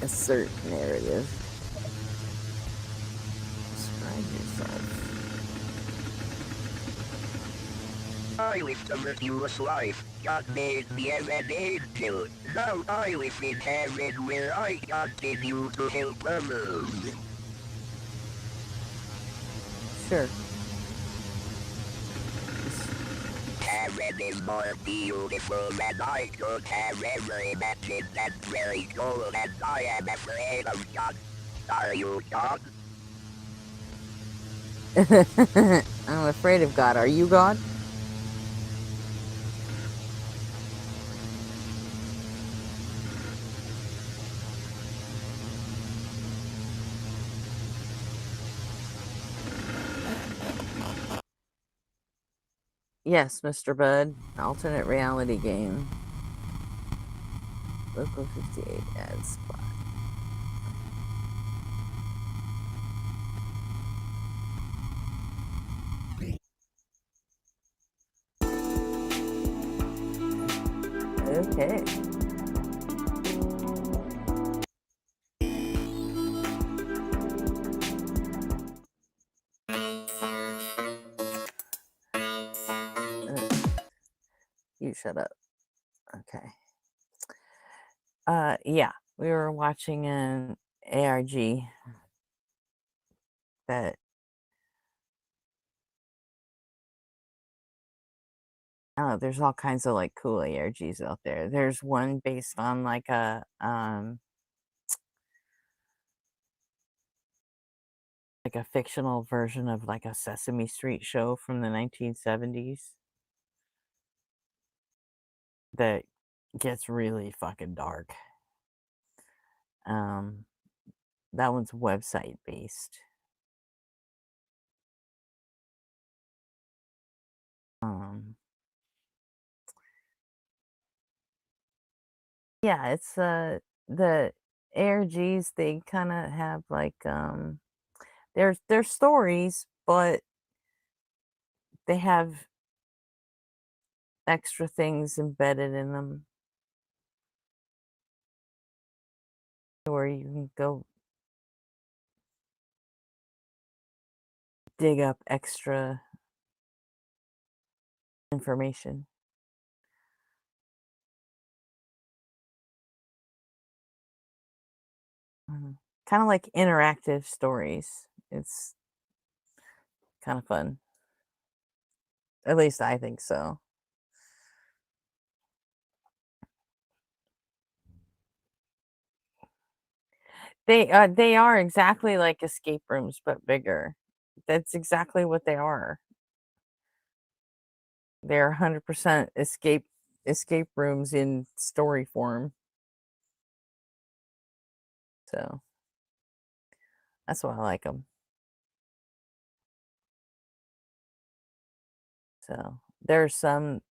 Assert narrative. Describe yourself. I lived a virtuous life. God made me as an angel. Now I live in heaven where I continue to help others. Sure. Heaven is more beautiful than I could have ever imagined, and very cold, and I am afraid of God. Are you God? I'm afraid of God. Are you God? Yes, Mr. Bud. Alternate reality game. Local 58 ad spot. Okay. You shut up. Okay. Yeah, we were watching an ARG that I don't know, there's all kinds of like cool ARGs out there. There's one based on like a fictional version of like a Sesame Street show from the 1970s that gets really fucking dark. That one's website based. Yeah, the ARGs, they kind of have like they're stories, but they have extra things embedded in them where you can go dig up extra information. Kind of like interactive stories. It's kind of fun. At least I think so. They are exactly like escape rooms, but bigger. That's exactly what they are. They're 100% escape rooms in story form. So that's why I like them. So there's some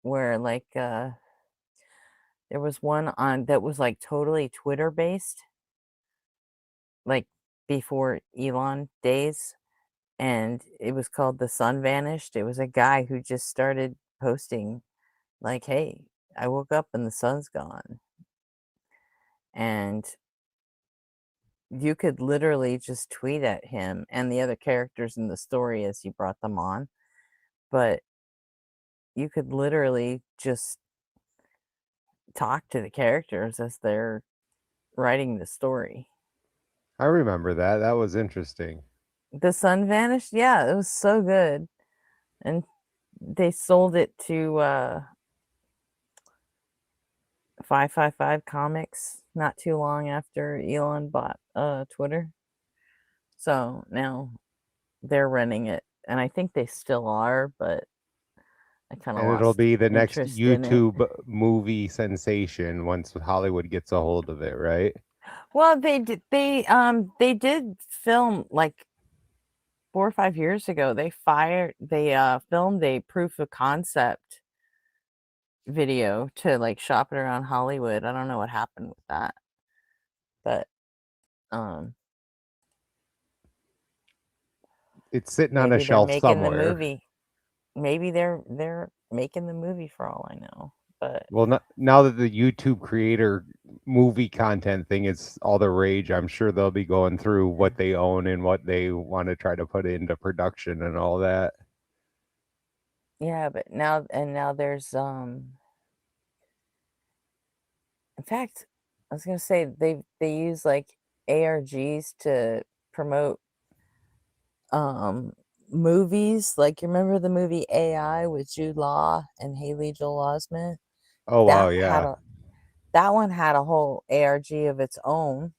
where like there was one on that was like totally Twitter based, like before Elon days, and it was called The Sun Vanished. It was a guy who just started posting like, hey, I woke up and the sun's gone. And you could literally just tweet at him and the other characters in the story as you brought them on, but you could literally just talk to the characters as they're writing the story. I remember that. That was interesting. The Sun Vanished? Yeah, it was so good. And they sold it to 555 Comics not too long after Elon bought Twitter. So now they're running it, and I think they still are, but I kind of And it'll lost be the next interest in it. YouTube movie sensation once Hollywood gets a hold of it, right? Well, they did film like 4 or 5 years ago. They filmed a proof of concept video to like shop it around Hollywood. I don't know what happened with that, but it's sitting on a maybe they're shelf making the somewhere. movie. Maybe they're making the movie for all I know. But Well, now that the YouTube creator movie content thing is all the rage, I'm sure they'll be going through what they own and what they want to try to put into production and all that. yeah, but now there's in fact, I was gonna say they use like ARGs to promote movies. Like, you remember the movie AI with Jude Law and Haley Joel Osment? Oh wow, yeah. That one had a whole ARG of its own.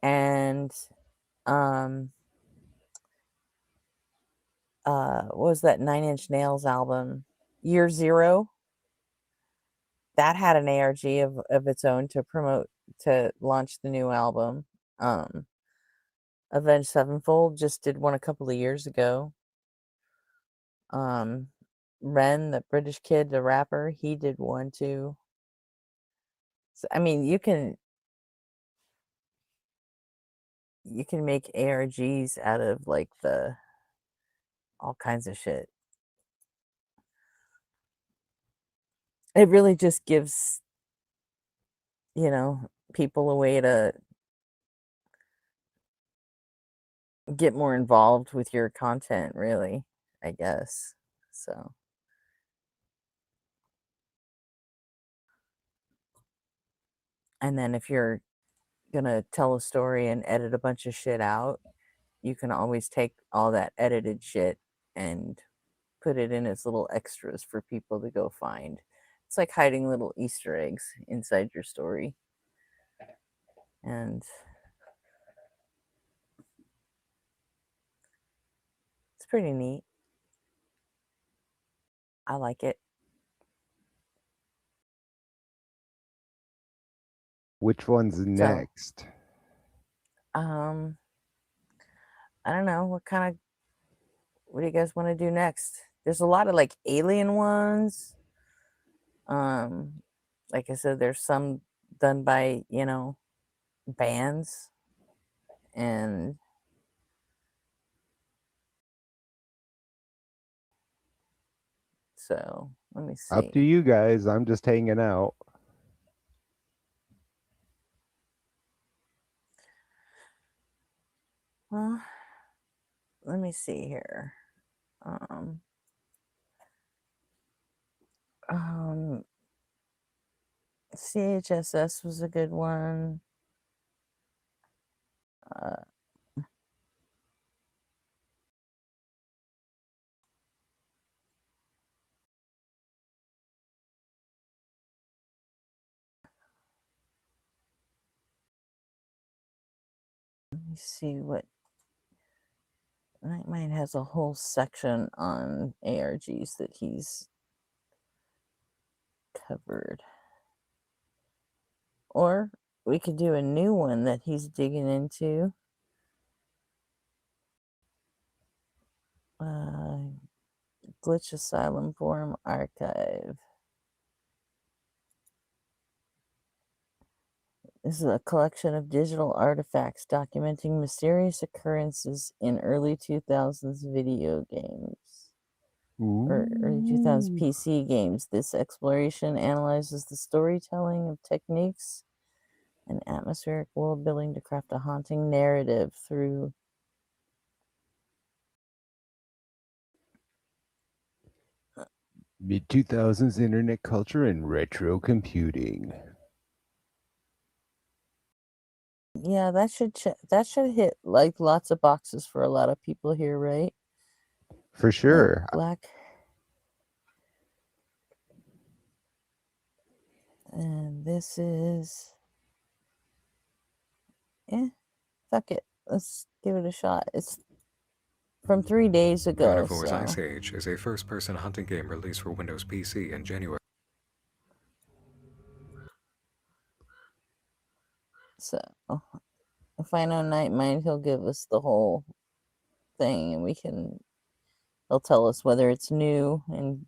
And what was that 9 Inch Nails album? Year Zero. That had an ARG of its own to launch the new album. Avenged Sevenfold just did one a couple of years ago. Ren, the British kid, the rapper, he did one too. So, I mean, you can make ARGs out of like all kinds of shit. It really just gives, people a way to get more involved with your content, really, I guess. So and then if you're gonna tell a story and edit a bunch of shit out, you can always take all that edited shit and put it in as little extras for people to go find. It's like hiding little Easter eggs inside your story. And it's pretty neat. I like it. Which one's next? I don't know. What do you guys want to do next? There's a lot of like alien ones. Like I said, there's some done by, you know, bands. And so let me see. Up to you guys. I'm just hanging out. Well, let me see here. CHSS was a good one. Let me see what Nightmind has a whole section on ARGs that he's covered. Or we could do a new one that he's digging into. Glitch Asylum Forum Archive. This is a collection of digital artifacts documenting mysterious occurrences in early 2000s video games. Or early 2000s PC games. This exploration analyzes the storytelling of techniques and atmospheric world building to craft a haunting narrative through Mid 2000s internet culture and retro computing. yeah, that should hit like lots of boxes for a lot of people here, right? For sure. Black. And this is fuck it. Let's give it a shot. It's from 3 days ago. Carnivore's So. Ice Age is a first-person hunting game released for Windows PC in January. So, if I know Nightmind, he'll give us the whole thing, and he'll tell us whether it's new and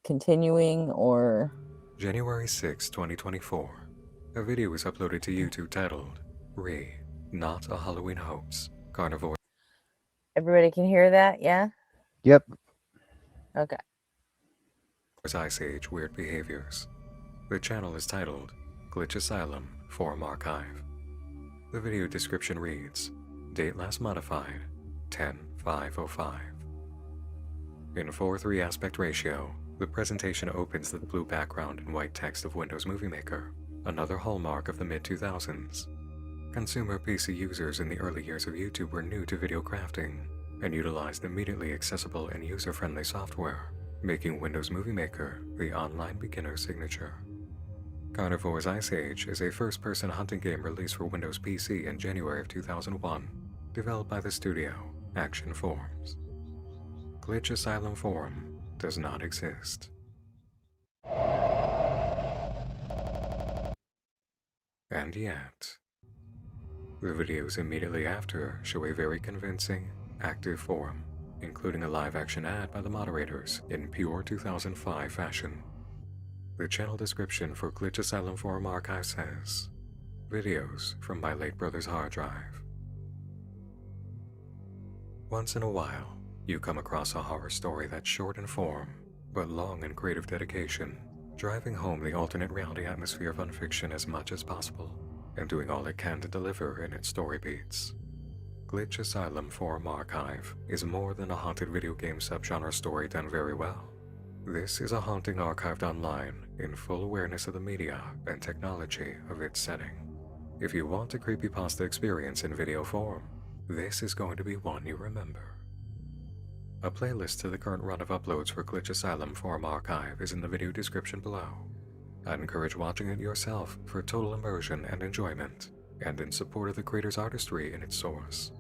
continuing or. January 6, 2024. A video was uploaded to YouTube titled Not a Halloween Hoax. Carnivore. Everybody can hear that, yeah? Yep. Okay. Ice Age Weird Behaviors. The channel is titled Glitch Asylum Forum Archive. The video description reads, date last modified, 10/5/05. In 4:3 aspect ratio, the presentation opens with the blue background and white text of Windows Movie Maker, another hallmark of the mid-2000s. Consumer PC users in the early years of YouTube were new to video crafting and utilized immediately accessible and user-friendly software, making Windows Movie Maker the online beginner signature. Carnivore's Ice Age is a first-person hunting game released for Windows PC in January of 2001, developed by the studio Action Forms. Glitch Asylum Forum does not exist. And yet, the videos immediately after show a very convincing, active forum, including a live-action ad by the moderators in pure 2005 fashion. The channel description for Glitch Asylum Forum Archive says, videos from my late brother's hard drive. Once in a while, you come across a horror story that's short in form, but long in creative dedication, driving home the alternate reality atmosphere of unfiction as much as possible, and doing all it can to deliver in its story beats. Glitch Asylum Forum Archive is more than a haunted video game subgenre story done very well. This is a haunting archived online in full awareness of the media and technology of its setting. If you want a creepypasta experience in video form, this is going to be one you remember. A playlist to the current run of uploads for Glitch Asylum Forum Archive is in the video description below. I'd encourage watching it yourself for total immersion and enjoyment, and in support of the creator's artistry in its source.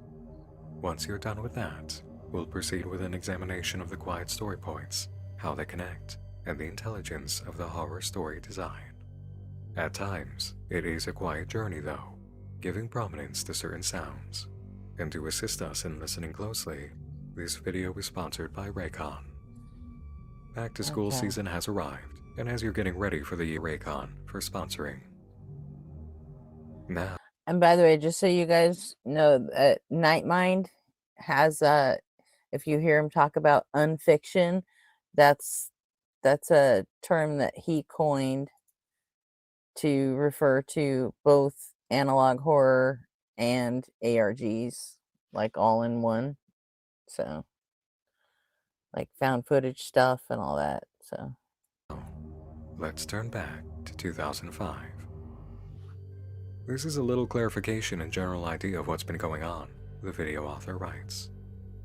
Once you're done with that, we'll proceed with an examination of the quiet story points, how they connect, and the intelligence of the horror story design. At times, it is a quiet journey though, giving prominence to certain sounds. And to assist us in listening closely, this video is sponsored by Raycon. Back to school season has arrived, and as you're getting ready for the year, Raycon for sponsoring. Now, And by the way, just so you guys know, Nightmind has if you hear him talk about unfiction, that's a term that he coined to refer to both analog horror and ARGs, like all in one. So, like found footage stuff and all that. So, let's turn back to 2005. This is a little clarification and general idea of what's been going on, the video author writes.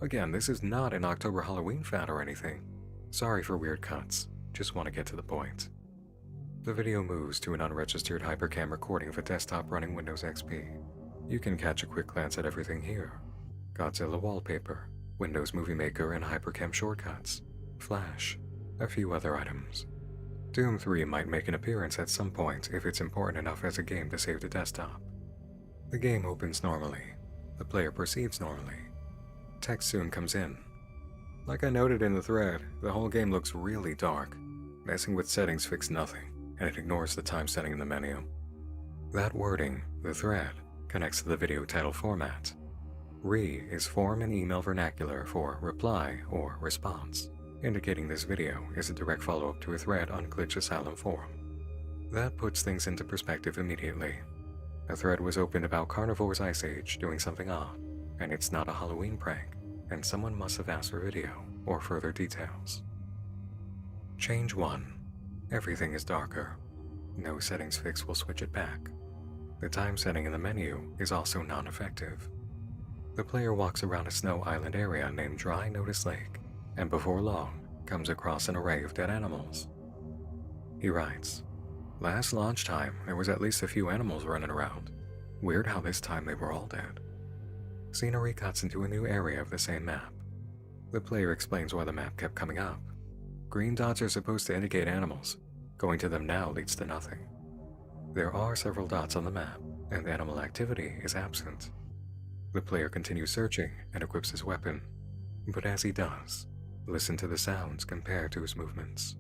Again, this is not an October Halloween fad or anything. Sorry for weird cuts, just want to get to the point. The video moves to an unregistered hypercam recording of a desktop running Windows XP. You can catch a quick glance at everything here. Godzilla wallpaper, Windows Movie Maker and hypercam shortcuts, Flash, a few other items. Doom 3 might make an appearance at some point if it's important enough as a game to save to desktop. The game opens normally. The player proceeds normally. Text soon comes in. Like I noted in the thread, the whole game looks really dark. Messing with settings fixed nothing, and it ignores the time setting in the menu. That wording, the thread, connects to the video title format. Re is form and email vernacular for reply or response, indicating this video is a direct follow-up to a thread on Glitch Asylum forum. That puts things into perspective immediately. A thread was opened about Carnivore's Ice Age doing something odd, and it's not a Halloween prank, and someone must have asked for video or further details. Change 1. Everything is darker. No settings fix will switch it back. The time setting in the menu is also non-effective. The player walks around a snow island area named Dry Notice Lake, and before long, comes across an array of dead animals. He writes, "Last launch time, there was at least a few animals running around. Weird how this time they were all dead." Scenery cuts into a new area of the same map. The player explains why the map kept coming up. Green dots are supposed to indicate animals. Going to them now leads to nothing. There are several dots on the map, and animal activity is absent. The player continues searching and equips his weapon, but as he does, listen to the sounds compared to his movements.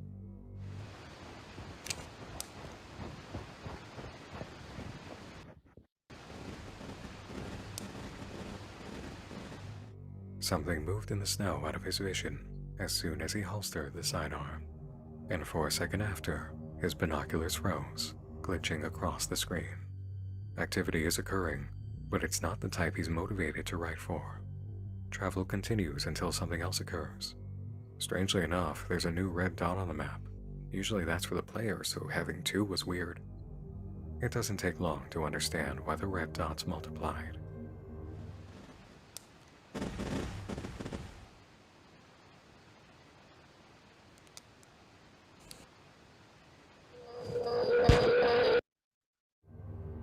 Something moved in the snow out of his vision as soon as he holstered the sidearm, and for a second after, his binoculars froze, glitching across the screen. Activity is occurring, but it's not the type he's motivated to write for. Travel continues until something else occurs. Strangely enough, there's a new red dot on the map. Usually that's for the player, so having two was weird. It doesn't take long to understand why the red dots multiplied.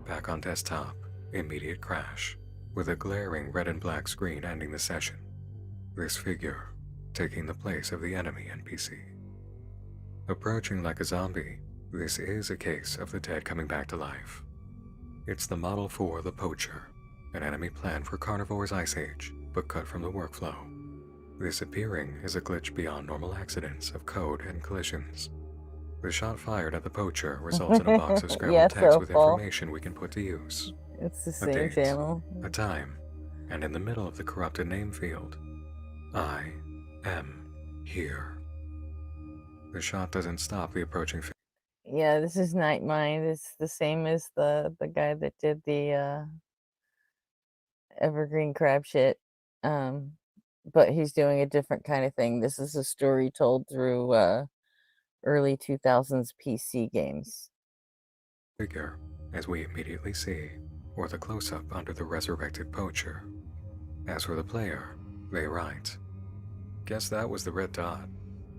Back on desktop, immediate crash, with a glaring red and black screen ending the session. This figure, taking the place of the enemy NPC. Approaching like a zombie, this is a case of the dead coming back to life. It's the model for the Poacher, an enemy planned for Carnivore's Ice Age, but cut from the workflow. This appearing is a glitch beyond normal accidents of code and collisions. The shot fired at the Poacher results in a box of scrambled Yeah, text so with full. information we can put to use. It's the A same date, channel. a time, and in the middle of the corrupted name field, I am here. The shot doesn't stop the approaching figure. Yeah, this is Nightmind. It's the same as the guy that did the Evergreen Crab shit. But he's doing a different kind of thing. This is a story told through early 2000s PC games. Figure, as we immediately see, or the close-up under the resurrected Poacher. As for the player, they write, "Guess that was the red dot.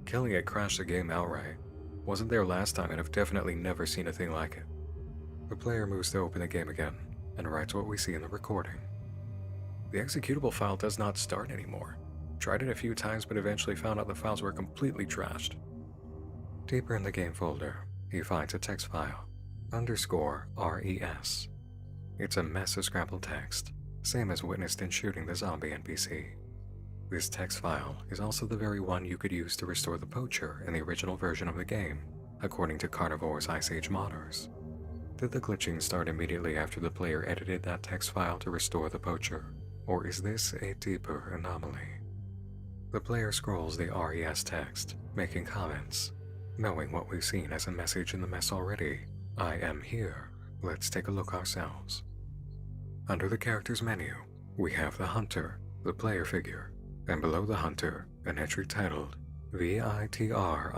Killing it crashed the game outright. Wasn't there last time and I've definitely never seen a thing like it." The player moves to open the game again, and writes what we see in the recording. "The executable file does not start anymore. Tried it a few times but eventually found out the files were completely trashed." Deeper in the game folder, he finds a text file, _RES. It's a mess of scrambled text, same as witnessed in shooting the zombie NPC. This text file is also the very one you could use to restore the Poacher in the original version of the game, according to Carnivore's Ice Age modders. Did the glitching start immediately after the player edited that text file to restore the poacher, or is this a deeper anomaly? The player scrolls the RES text, making comments, knowing what we've seen as a message in the mess already. I am here. Let's take a look ourselves. Under the characters menu, we have the hunter, the player figure, and below the hunter, an entry titled VITR_RATH.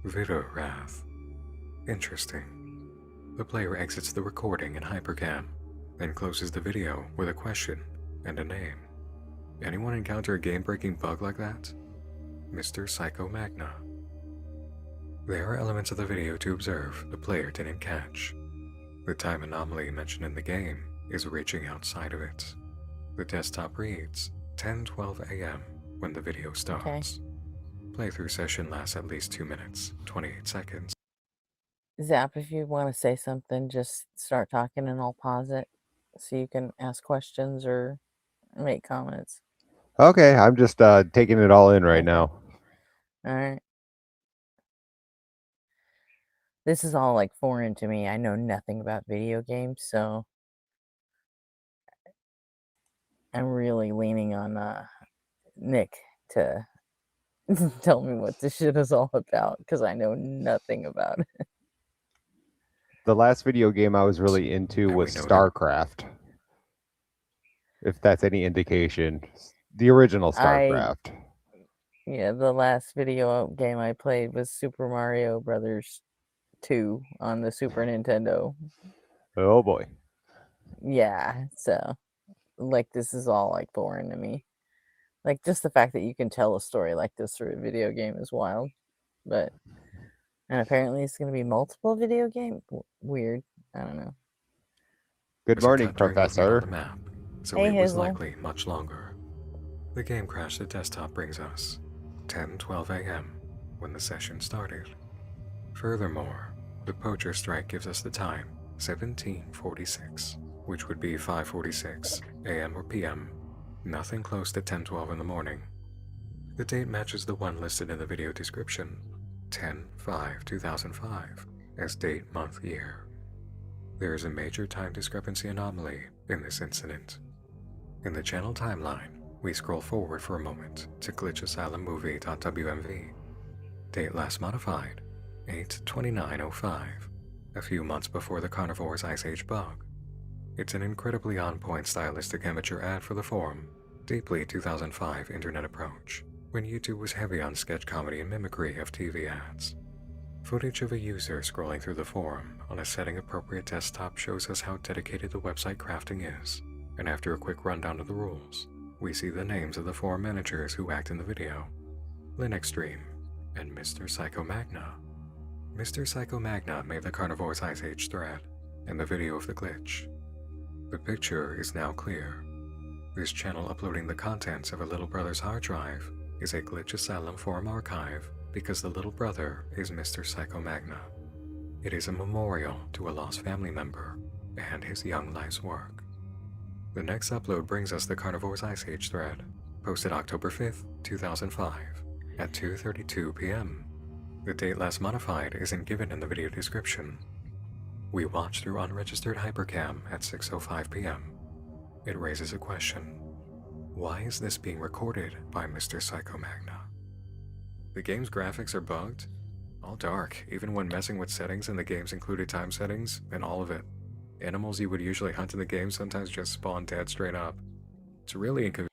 Vidarath. Interesting. The player exits the recording in Hypercam, then closes the video with a question and a name. Anyone encounter a game-breaking bug like that? Mr. Psycho Magna. There are elements of the video to observe the player didn't catch. The time anomaly mentioned in the game is reaching outside of it. The desktop reads 10:12 a.m. when the video starts. Playthrough session lasts at least 2 minutes, 28 seconds. Zap, if you want to say something, just start talking and I'll pause it so you can ask questions or make comments. Okay, I'm just taking it all in right now. All right. This is all like foreign to me. I know nothing about video games, so I'm really leaning on Nick to tell me what this shit is all about because I know nothing about it. The last video game I was really into was StarCraft. If that's any indication. The original StarCraft. Yeah, the last video game I played was Super Mario Brothers 2 on the Super Nintendo. Oh boy. Yeah, so like this is all like foreign to me. Like just the fact that you can tell a story like this through a video game is wild. And apparently it's going to be multiple video game. Weird. I don't know. Good morning, Professor. On the map, so Hey, it was Hazel. likely much longer. The game crash the desktop brings us 10:12 a.m. when the session started. Furthermore, the poacher strike gives us the time 17:46, which would be 5:46 a.m. or p.m. Nothing close to 10:12 in the morning. The date matches the one listed in the video description, 10/5/2005, as date, month, year. There is a major time discrepancy anomaly in this incident. In the channel timeline, we scroll forward for a moment to glitchasylummovie.wmv. Date last modified, 8/29/05, a few months before the Carnivore's Ice Age bug. It's an incredibly on-point stylistic amateur ad for the forum, deeply 2005 internet approach, when YouTube was heavy on sketch comedy and mimicry of TV ads. Footage of a user scrolling through the forum on a setting-appropriate desktop shows us how dedicated the website crafting is, and after a quick rundown of the rules, we see the names of the forum managers who act in the video, Linextreme and Mr. Psycho Magna. Mr. Psycho Magna made the Carnivore's Ice Age thread and the video of the glitch. The picture is now clear. This channel uploading the contents of a little brother's hard drive is a Glitch Asylum forum archive because the little brother is Mr. Psycho Magna. It is a memorial to a lost family member and his young life's work. The next upload brings us the Carnivore's Ice Age thread, posted October 5th, 2005, at 2:32 p.m. The date last modified isn't given in the video description. We watch through unregistered Hypercam at 6:05 p.m. It raises a question. Why is this being recorded by Mr. Psycho Magna? The game's graphics are bugged, all dark, even when messing with settings in the game's included time settings, and all of it. Animals you would usually hunt in the game sometimes just spawn dead straight up. It's really inconvenient.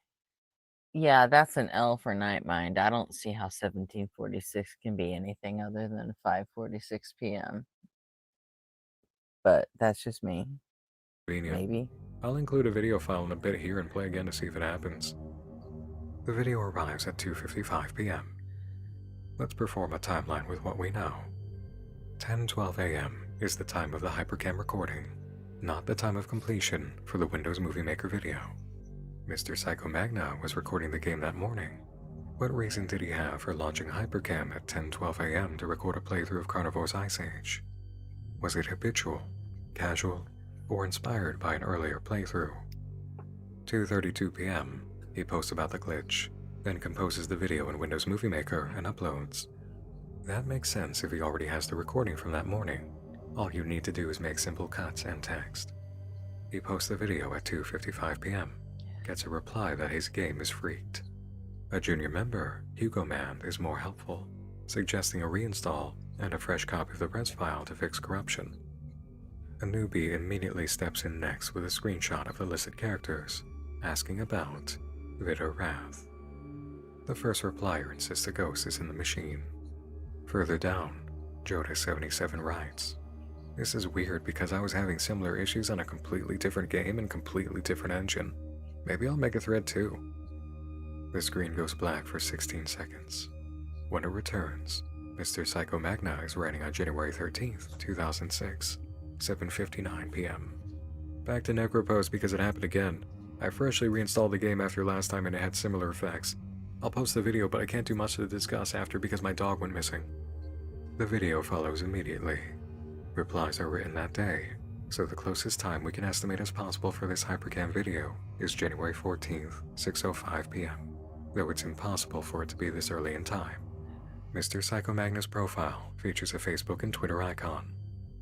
Yeah, that's an L for Nightmind. I don't see how 1746 can be anything other than 5:46 p.m. But that's just me. Maybe. I'll include a video file in a bit here and play again to see if it happens. The video arrives at 2:55 p.m. Let's perform a timeline with what we know. 10:12 a.m. is the time of the Hypercam recording, not the time of completion for the Windows Movie Maker video. Mr. Psycho Magna was recording the game that morning. What reason did he have for launching Hypercam at 10:12 a.m. to record a playthrough of Carnivore's Ice Age? Was it habitual, casual, or inspired by an earlier playthrough? 2:32 p.m. he posts about the glitch, then composes the video in Windows Movie Maker and uploads. That makes sense if he already has the recording from that morning. All you need to do is make simple cuts and text. He posts the video at 2:55 p.m., gets a reply that his game is freaked. A junior member, Hugo Man, is more helpful, suggesting a reinstall and a fresh copy of the res file to fix corruption. A newbie immediately steps in next with a screenshot of the listed characters, asking about Bitter Wrath. The first replier insists the ghost is in the machine. Further down, Joda77 writes, "This is weird because I was having similar issues on a completely different game and completely different engine. Maybe I'll make a thread too." The screen goes black for 16 seconds. When it returns, Mr. Psycho Magna is writing on January 13th, 2006, 7:59 p.m. Back to Necropose because it happened again. I freshly reinstalled the game after last time and it had similar effects. I'll post the video, but I can't do much to discuss after because my dog went missing. The video follows immediately. Replies are written that day, so the closest time we can estimate as possible for this Hypercam video is January 14th, 6:05 p.m., though it's impossible for it to be this early in time. Mr. Psycho Magna's profile features a Facebook and Twitter icon.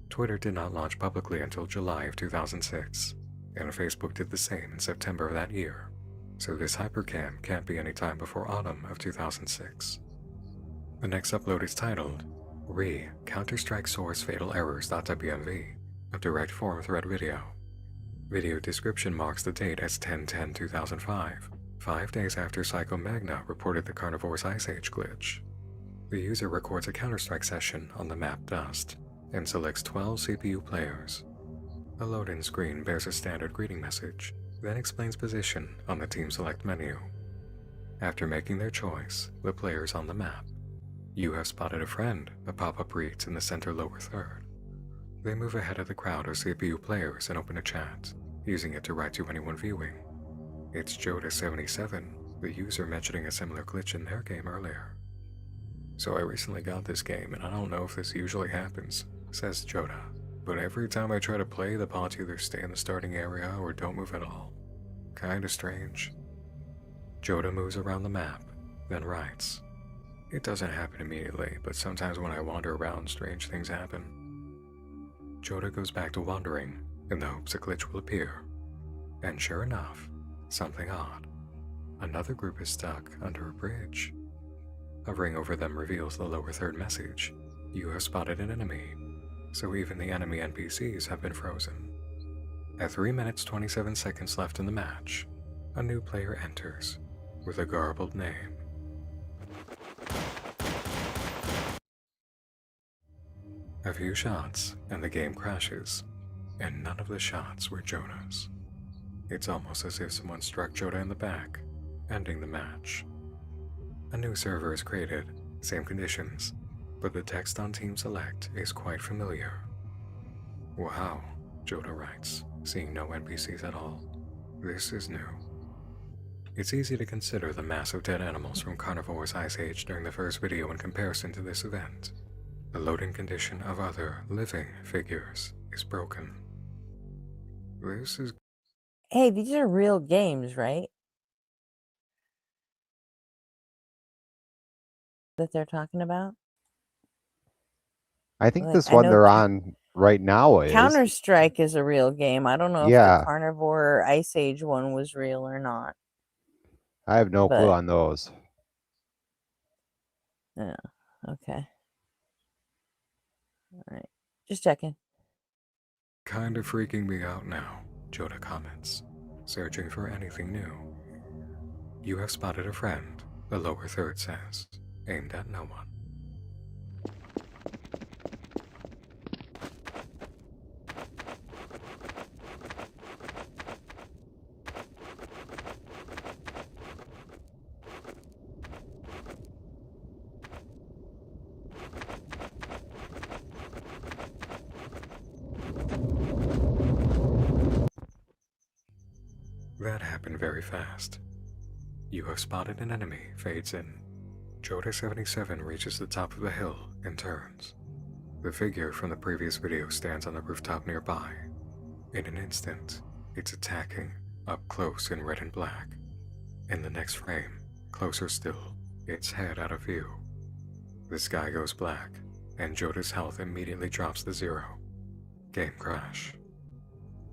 Twitter did not launch publicly until July of 2006, and Facebook did the same in September of that year, so this Hypercam can't be any time before autumn of 2006. The next upload is titled Counter-Strike Source Fatal Errors.wmv, a direct forum thread video. Video description marks the date as 10/10/2005, 5 days after Psycho Magna reported the Carnivore's Ice Age glitch. The user records a Counter-Strike session on the map Dust and selects 12 CPU players. A load-in screen bears a standard greeting message, then explains position on the Team Select menu. After making their choice, the players on the map, "You have spotted a friend," a pop-up reads in the center lower third. They move ahead of the crowd of CPU players and open a chat, using it to write to anyone viewing. It's Joda77, the user mentioning a similar glitch in their game earlier. "So I recently got this game and I don't know if this usually happens," says Joda, "but every time I try to play, the bots either stay in the starting area or don't move at all. Kinda strange." Joda moves around the map, then writes, "It doesn't happen immediately, but sometimes when I wander around, strange things happen." Joda goes back to wandering in the hopes a glitch will appear. And sure enough, something odd. Another group is stuck under a bridge. Hovering over them reveals the lower third message, "You have spotted an enemy." So even the enemy NPCs have been frozen. At 3 minutes 27 seconds left in the match, a new player enters with a garbled name. A few shots and the game crashes, and none of the shots were Joda's. It's almost as if someone struck Joda in the back, ending the match. A new server is created, same conditions, but the text on Team Select is quite familiar. "Wow," Joda writes, seeing no NPCs at all. "This is new." It's easy to consider the mass of dead animals from Carnivore's Ice Age during the first video in comparison to this event. The loading condition of other living figures is broken. This is... Hey, these are real games, right? That they're talking about? I think Like, this I one know they're on right now is. Counter-Strike is a real game. I don't know if the Yeah. Carnivore Ice Age one was real or not. I have no clue But- on those. Yeah, okay. Alright, just checking. "Kinda freaking me out now," Joda comments, searching for anything new. "You have spotted a friend," the lower third says, aimed at no one. That happened very fast. "You have spotted an enemy," fades in. Joda77 reaches the top of the hill and turns. The figure from the previous video stands on the rooftop nearby. In an instant, it's attacking, up close in red and black. In the next frame, closer still, its head out of view. The sky goes black, and Joda's health immediately drops to 0. Game crash.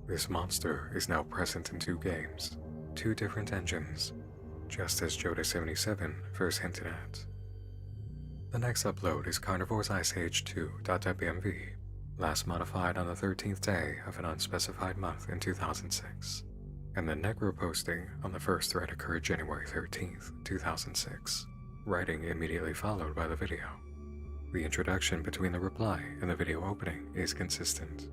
This monster is now present in 2 games, 2 different engines, just as Joda 77 first hinted at. The next upload is Carnivore's Ice Age 2.wmv, last modified on the 13th day of an unspecified month in 2006, and the Negro posting on the first thread occurred January 13th, 2006, writing immediately followed by the video. The introduction between the reply and the video opening is consistent.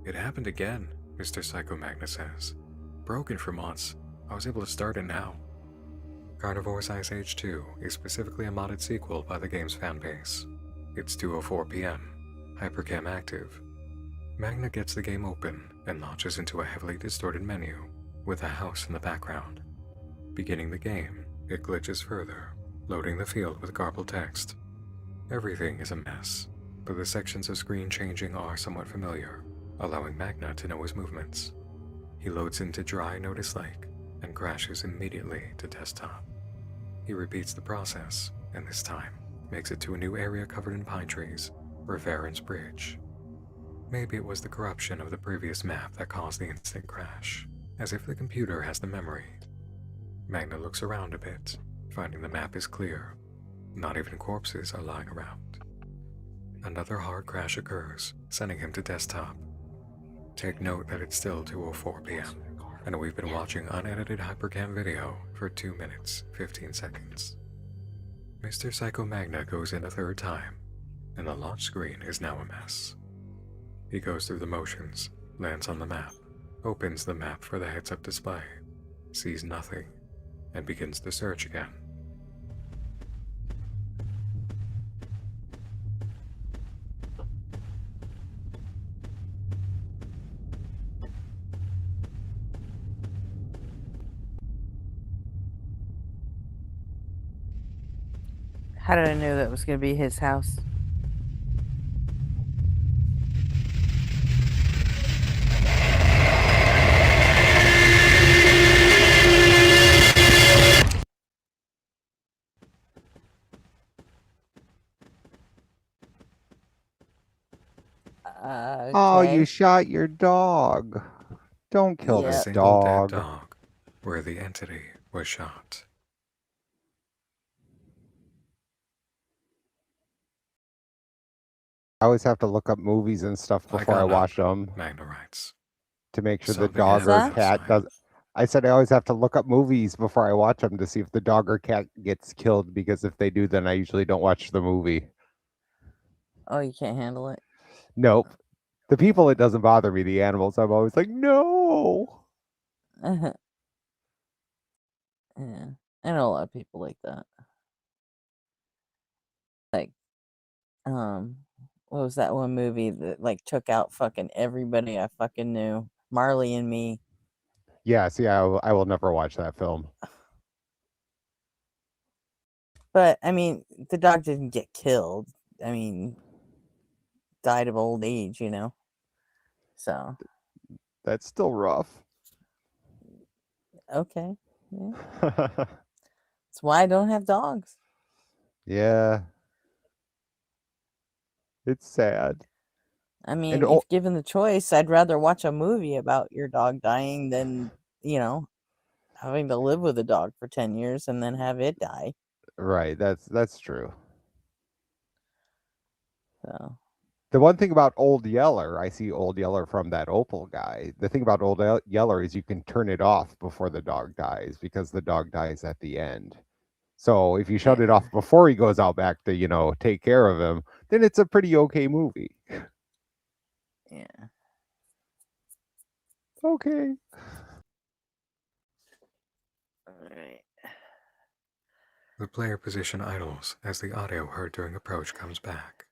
It happened again, Mr. Psycho Magna says. Broken for months. I was able to start it now. Carnivore's Ice Age 2 is specifically a modded sequel by the game's fanbase. It's 2:04 p.m., Hypercam active. Magna gets the game open and launches into a heavily distorted menu with a house in the background. Beginning the game, it glitches further, loading the field with garbled text. Everything is a mess, but the sections of screen changing are somewhat familiar, allowing Magna to know his movements. He loads into dry Notice Lake and crashes immediately to desktop. He repeats the process, and this time makes it to a new area covered in pine trees, Reveren's Bridge. Maybe it was the corruption of the previous map that caused the instant crash, as if the computer has the memory. Magna looks around a bit, finding the map is clear. Not even corpses are lying around. Another hard crash occurs, sending him to desktop. Take note that it's still 2:04 p.m., and we've been watching unedited Hypercam video for 2 minutes, 15 seconds. Mr. Psycho Magna goes in a third time, and the launch screen is now a mess. He goes through the motions, lands on the map, opens the map for the heads-up display, sees nothing, and begins to search again. How did I know that was going to be his house? Oh, you shot your dog. Don't kill The the single dead dog. dog, where the entity was shot. I always have to look up movies and stuff before I got watch them Magna writes. to make sure the Something dog or happened cat outside. does. I said I always have to look up movies before I watch them to see if the dog or cat gets killed, because if they do, then I usually don't watch the movie. Oh, you can't handle it? Nope. The people, it doesn't bother me. The animals, I'm always like, no. Yeah. I know a lot of people like that. Like, what was that one movie that like took out fucking everybody I fucking knew? Marley and Me. Yeah, see, I will never watch that film. But I mean, the dog didn't get killed. I mean, died of old age, you know. So That's still rough. okay, yeah. That's why I don't have dogs. Yeah. It's sad. I mean, if given the choice, I'd rather watch a movie about your dog dying than, you know, having to live with a dog for 10 years and then have it die. Right, that's true. So The one thing about Old Yeller, I see Old Yeller from that Opal guy. The thing about Old Yeller is you can turn it off before the dog dies, because the dog dies at the end. So if you shut it off before he goes out back to, you know, take care of him, then it's a pretty okay movie. yeah. Okay. Alright. The player position idles as the audio heard during approach comes back.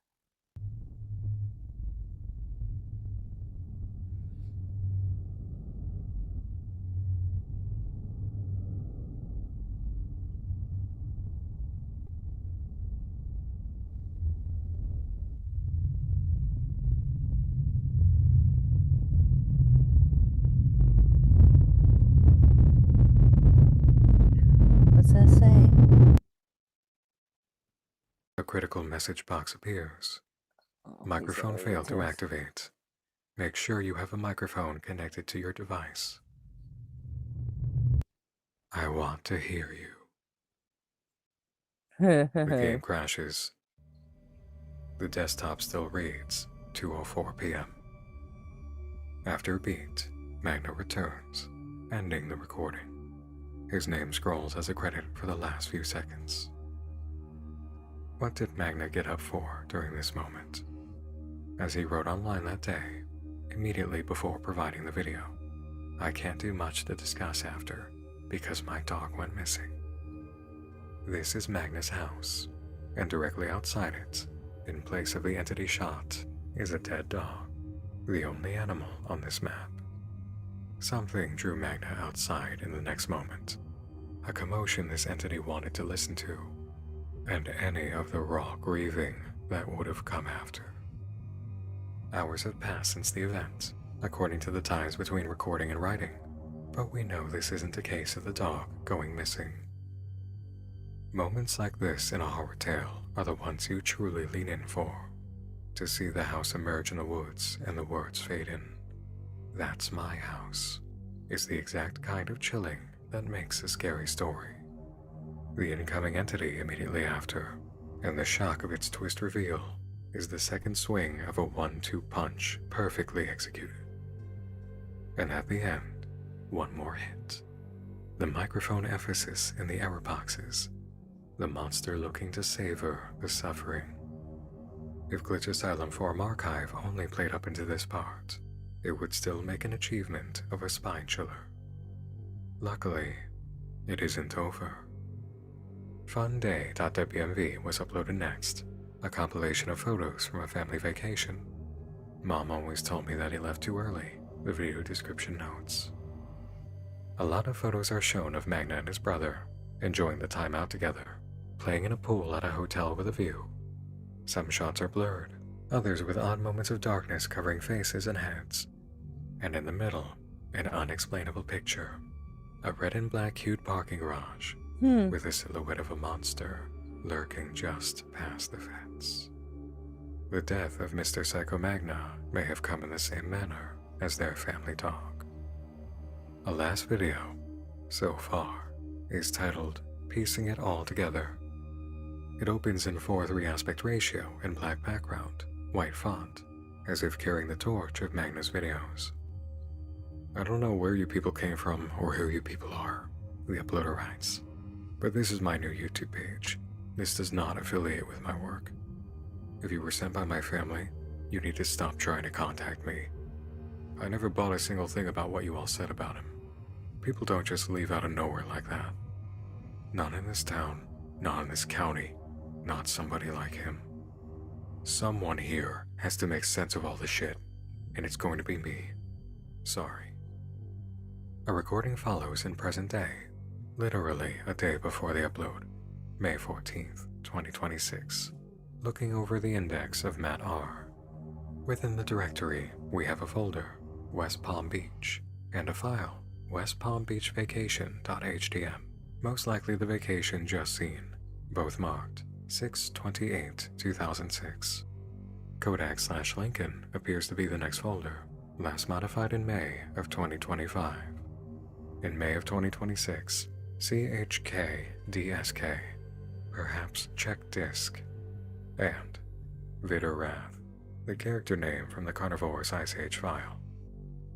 critical message box appears. Microphone failed to activate. Make sure you have a microphone connected to your device. I want to hear you. The game crashes. The desktop still reads 2:04 p.m. After a beat, Magna returns, ending the recording. His name scrolls as a credit for the last few seconds. What did Magna get up for during this moment? As he wrote online that day, immediately before providing the video, I can't do much to discuss after because my dog went missing. This is Magna's house, and directly outside it, in place of the entity shot, is a dead dog, the only animal on this map. Something drew Magna outside in the next moment, a commotion this entity wanted to listen to, and any of the raw grieving that would have come after. Hours have passed since the event, according to the ties between recording and writing, but we know this isn't a case of the dog going missing. Moments like this in a horror tale are the ones you truly lean in for. To see the house emerge in the woods and the words fade in, "That's my house," is the exact kind of chilling that makes a scary story. The incoming entity immediately after, and the shock of its twist reveal, is the second swing of a 1-2 punch perfectly executed. And at the end, one more hit. The microphone emphasis in the error boxes, the monster looking to savor the suffering. If Glitch Asylum Forum Archive only played up into this part, it would still make an achievement of a spine chiller. Luckily, it isn't over. Funday.wmv was uploaded next, a compilation of photos from a family vacation. Mom always told me that he left too early, the video description notes. A lot of photos are shown of Magna and his brother, enjoying the time out together, playing in a pool at a hotel with a view. Some shots are blurred, others with odd moments of darkness covering faces and heads. And in the middle, an unexplainable picture. A red and black hued parking garage, with the silhouette of a monster lurking just past the fence. The death of Mr. Psycho Magna may have come in the same manner as their family dog. A last video, so far, is titled Piecing It All Together. It opens in 4:3 aspect ratio in black background, white font, as if carrying the torch of Magna's videos. I don't know where you people came from or who you people are, the uploader writes, but this is my new YouTube page. This does not affiliate with my work. If you were sent by my family, you need to stop trying to contact me. I never bought a single thing about what you all said about him. People don't just leave out of nowhere like that. Not in this town, not in this county, not somebody like him. Someone here has to make sense of all this shit, and it's going to be me. Sorry. A recording follows in present day, literally a day before the upload, May 14th, 2026, looking over the index of Matt R. Within the directory, we have a folder, West Palm Beach, and a file, westpalmbeachvacation.htm, most likely the vacation just seen, both marked 6/28/2006. Kodak/Lincoln appears to be the next folder, last modified in May of 2025. In May of 2026, CHKDSK, perhaps check disk, and Vidarath, the character name from the Carnivore's Ice Age file.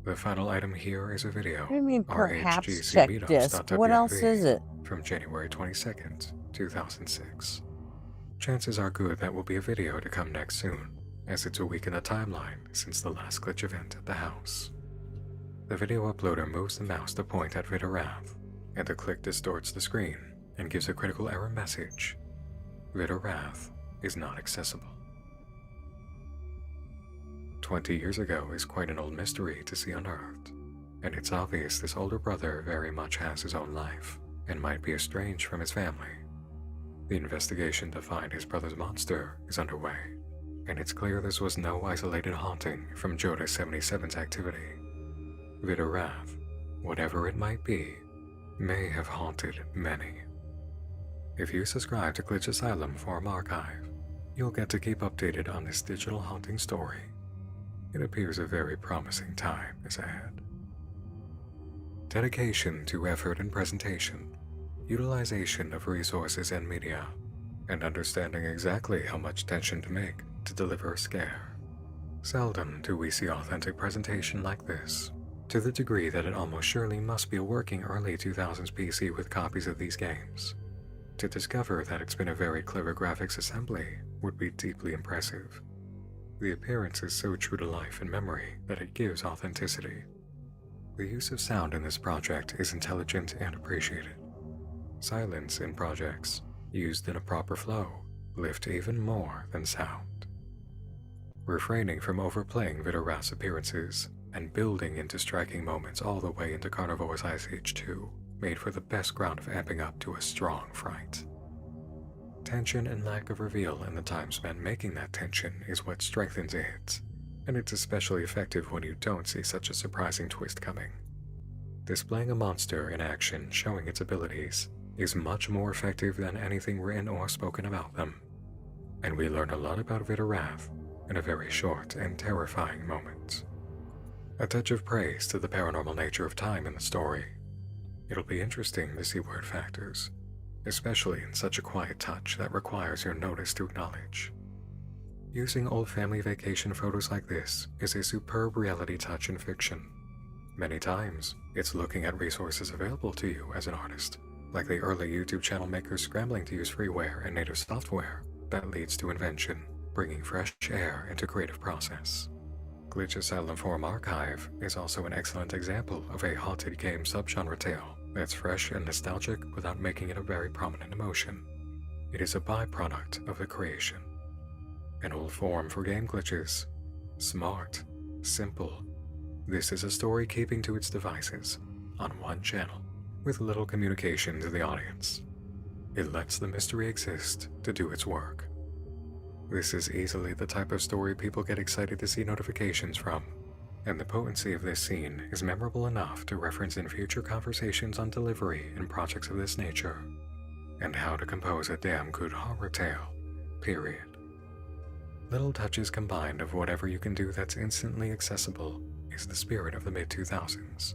The final item here is a video, What do you mean perhaps check disk? What else is it? From January 22nd, 2006. Chances are good that will be a video to come next soon, as it's a week in the timeline since the last glitch event at the house. The video uploader moves the mouse to point at Vidarath, and the click distorts the screen and gives a critical error message. Vidarath is not accessible. 20 years ago is quite an old mystery to see unearthed, and it's obvious this older brother very much has his own life and might be estranged from his family. The investigation to find his brother's monster is underway, and it's clear this was no isolated haunting from Joda 77's activity. Vidarath, whatever it might be, may have haunted many. If you subscribe to Glitch Asylum Forum Archive, You'll get to keep updated on this digital haunting story. It appears a very promising time is ahead. Dedication to effort and presentation, utilization of resources and media, and understanding exactly how much tension to make to deliver a scare. Seldom do we see authentic presentation like this, to the degree that it almost surely must be a working early 2000s PC with copies of these games. To discover that it's been a very clever graphics assembly would be deeply impressive. The appearance is so true to life and memory that it gives authenticity. The use of sound in this project is intelligent and appreciated. Silence in projects, used in a proper flow, lift even more than sound. Refraining from overplaying Vidoras appearances and building into striking moments all the way into Carnivore's Ice Age 2 made for the best ground of amping up to a strong fright. Tension and lack of reveal in the time spent making that tension is what strengthens it, and it's especially effective when you don't see such a surprising twist coming. Displaying a monster in action showing its abilities is much more effective than anything written or spoken about them, and we learn a lot about Vidorath in a very short and terrifying moment. A touch of praise to the paranormal nature of time in the story. It'll be interesting to see where it factors, especially in such a quiet touch that requires your notice to acknowledge. Using old family vacation photos like this is a superb reality touch in fiction. Many times, it's looking at resources available to you as an artist, like the early YouTube channel makers scrambling to use freeware and native software that leads to invention, bringing fresh air into creative process. Glitch Asylum Forum Archive is also an excellent example of a haunted game subgenre tale that's fresh and nostalgic without making it a very prominent emotion. It is a byproduct of the creation. An old forum for game glitches. Smart. Simple. This is a story keeping to its devices, on one channel, with little communication to the audience. It lets the mystery exist to do its work. This is easily the type of story people get excited to see notifications from, and the potency of this scene is memorable enough to reference in future conversations on delivery in projects of this nature, and how to compose a damn good horror tale, period. Little touches combined of whatever you can do that's instantly accessible is the spirit of the mid-2000s.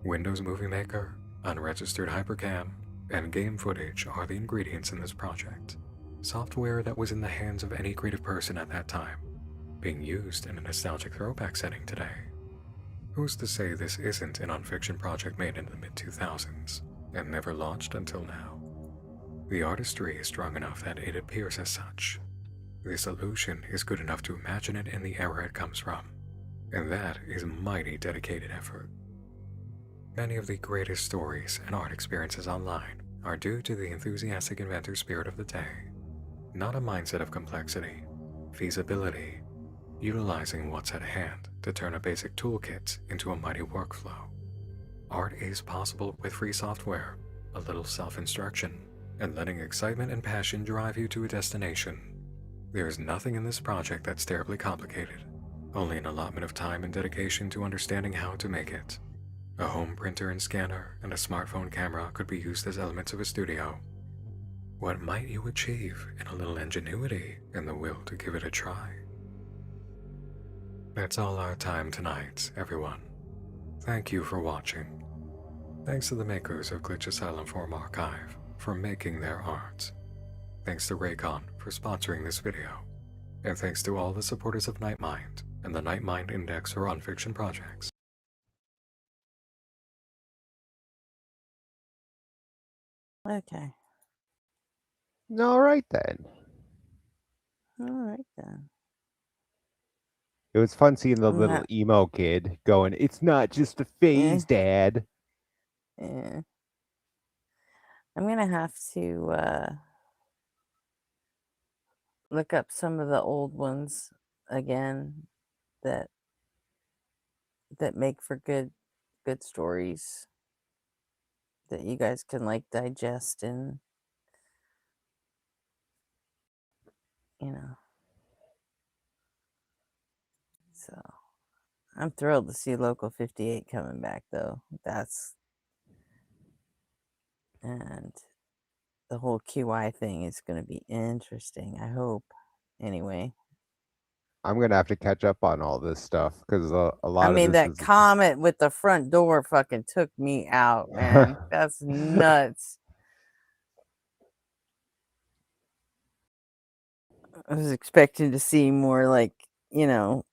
Windows Movie Maker, unregistered hypercam, and game footage are the ingredients in this project. Software that was in the hands of any creative person at that time, being used in a nostalgic throwback setting today. Who's to say this isn't an unfiction project made in the mid-2000s, and never launched until now? The artistry is strong enough that it appears as such. This illusion is good enough to imagine it in the era it comes from, and that is mighty dedicated effort. Many of the greatest stories and art experiences online are due to the enthusiastic inventor spirit of the day. Not a mindset of complexity, feasibility, utilizing what's at hand to turn a basic toolkit into a mighty workflow. Art is possible with free software, a little self-instruction, and letting excitement and passion drive you to a destination. There is nothing in this project that's terribly complicated, only an allotment of time and dedication to understanding how to make it. A home printer and scanner and a smartphone camera could be used as elements of a studio. What might you achieve in a little ingenuity and the will to give it a try? That's all our time tonight, everyone. Thank you for watching. Thanks to the makers of Glitch Asylum Forum Archive for making their art. Thanks to Raycon for sponsoring this video. And thanks to all the supporters of Nightmind and the Nightmind Index for Unfiction projects. Okay. All right then. All right then. It was fun seeing the I'm little not- emo kid going, "It's not just a phase, Dad." Yeah. I'm gonna have to look up some of the old ones again that make for good stories that you guys can like digest and so I'm thrilled to see Local 58 coming back though. And the whole QI thing is going to be interesting, I hope. anyway. I'm gonna have to catch up on all this stuff because a lot I mean, of this that is comet with the front door fucking took me out, man. That's nuts. I was expecting to see more like, you know,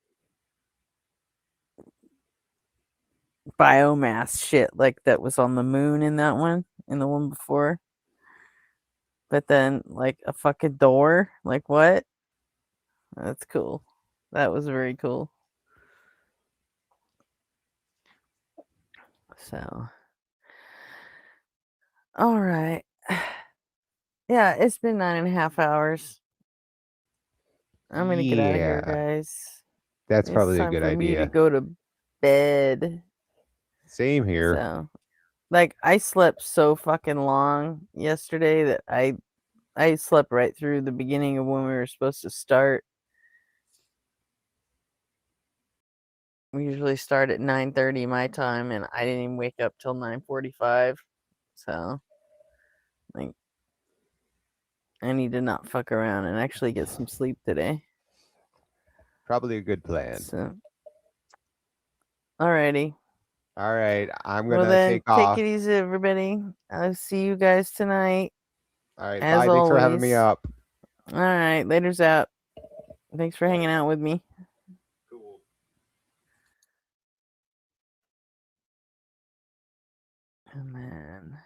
biomass shit like that was on the moon in that one, in the one before. But then, like, a fucking door? Like, what? That's cool. That was very cool. So, all right. Yeah, it's been 9.5 hours. I'm gonna get out of here, Yeah. guys. That's It's probably a time good for me to idea. go to bed. Same here. So, like, I slept so fucking long yesterday that I slept right through the beginning of when we were supposed to start. We usually start at 9:30 my time, and I didn't even wake up till 9:45. So, like, I need to not fuck around and actually get some sleep today. Probably a good plan. So, alrighty. All right, I'm Well gonna then, take take off. it easy, everybody. I'll see you guys tonight. All right, As bye. Thanks for having me always. up. All right, later's out. Thanks for hanging out with me. Cool. And then,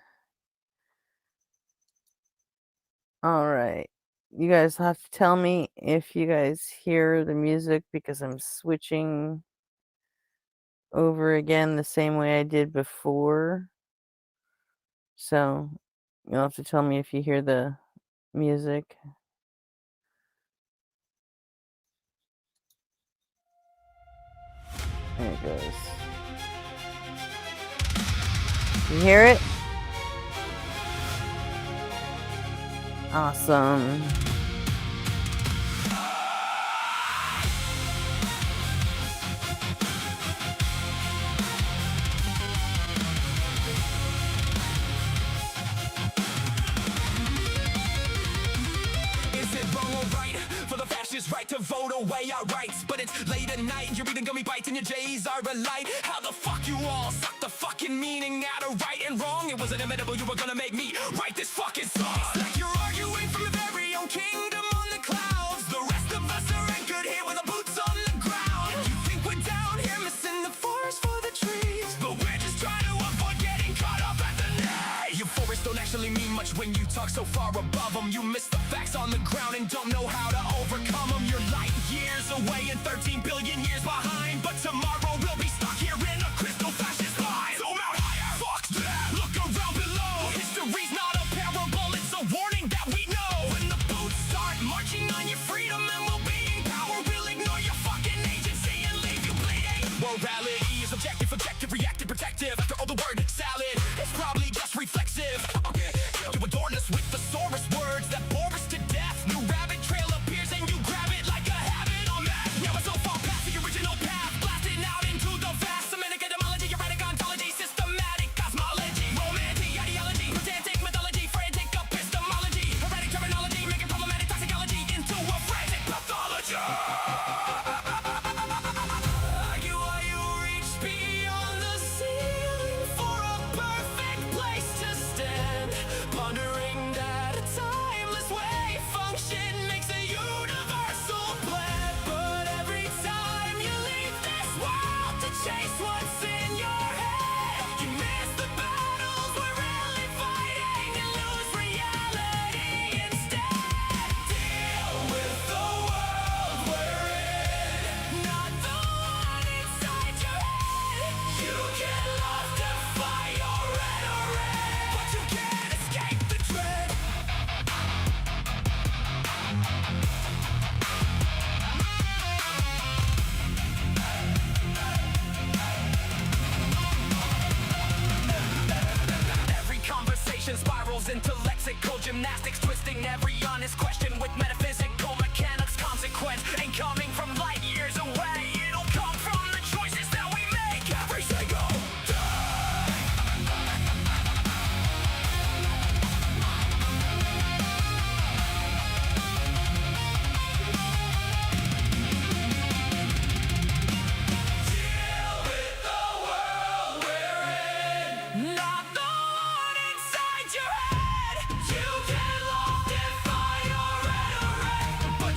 all right. You guys have to tell me if you guys hear the music because I'm switching over again the same way I did before. So you'll have to tell me if you hear the music. There it goes. You hear it? Awesome. Is it wrong or right for the fascist right to vote away our rights? But it's late at night, you're eating gummy bites and your J's are a light. How the fuck you all suck the fucking meaning out of right and wrong? It was inevitable you were gonna make me write this fucking song. It's like you're arguing from your very own kingdom on the clouds. The rest of us are anchored here with our boots on the ground. You think we're down here missing the forest for the trees, but we're just trying to avoid getting caught up at the knees. Your forests don't actually mean much when you talk so far above them. You miss the facts on the ground and don't know how to overcome them. You're light years away and 13 billion years behind, but tomorrow we'll be stuck here in a crystal fascist mind. Zoom out higher, fuck that. Look around below. History's not a parable, it's a warning that we know. When the boots start marching on your freedom and we'll be in power, we'll ignore your fucking agency and leave you bleeding. Morality is objective, reactive, protective. After all the word salad, it's probably just reflexive. You adorn us with thesaurus words that bore us to death. New rabbit trail of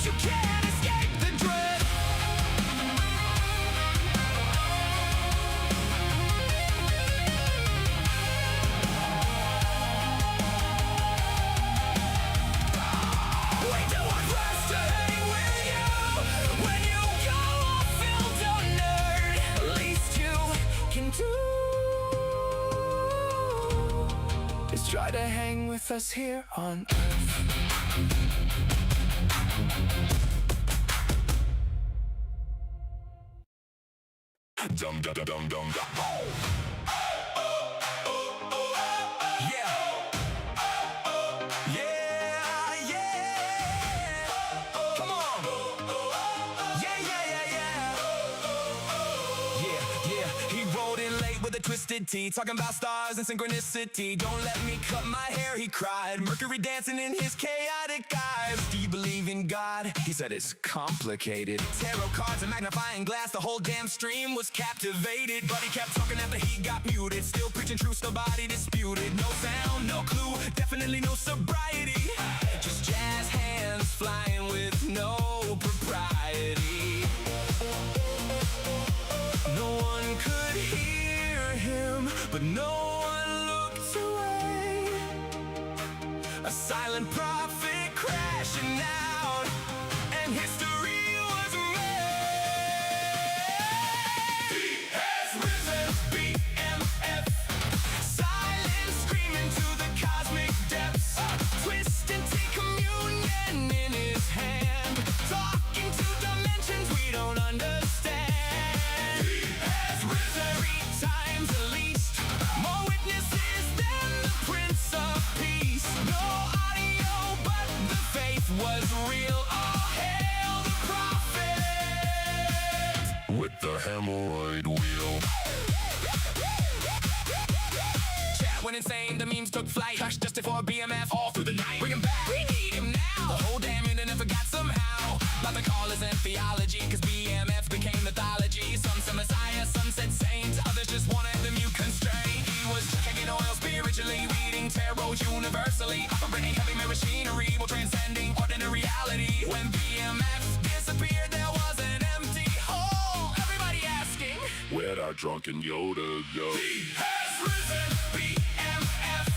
you can't escape the dread. We do our best to hang with you when you go off field a nerd. Least you can do is try to hang with us here on Earth. Dum dum dum dum dum. Yeah. Yeah, yeah. Come on. Yeah, yeah, yeah, yeah. Yeah, yeah. He rolled in late with a twisted T, talking about stars and synchronicity. Don't let me cut my hair, he cried. Mercury dancing in his chaotic eyes. Do you believe in God? He said it's complicated. Tarot cards and magnifying glass, the whole damn stream was captivated. But he kept talking after he got muted. Still preaching truth, nobody disputed. No sound, no clue, definitely no sobriety. Just jazz hands flying with no propriety. No one could hear him, but no one looked away. A silent prophet crashing out, and history was made. He has risen, BMF. Silence screaming to the cosmic depths. Twisted tea communion in his hand, talking to dimensions we don't understand. He has risen 3 times at least, more witnesses than the Prince of Peace. No audio, but the faith was real. All hail the prophet with the hemorrhoid wheel. Chat went insane, the memes took flight. Hush just before BMF all through the night. Bring him back, we need him now. The whole damn internet forgot somehow about the callers and theology, cause BMF became mythology. Some said Messiah, some said saints, others just wanted the mute constraint. He was checking oil spiritually, reading tarot universally, operating heavy machinery while transcending ordinary reality. When BMF disappeared, there was an empty hole. Everybody asking, where'd our drunken Yoda go? He has risen, BMF,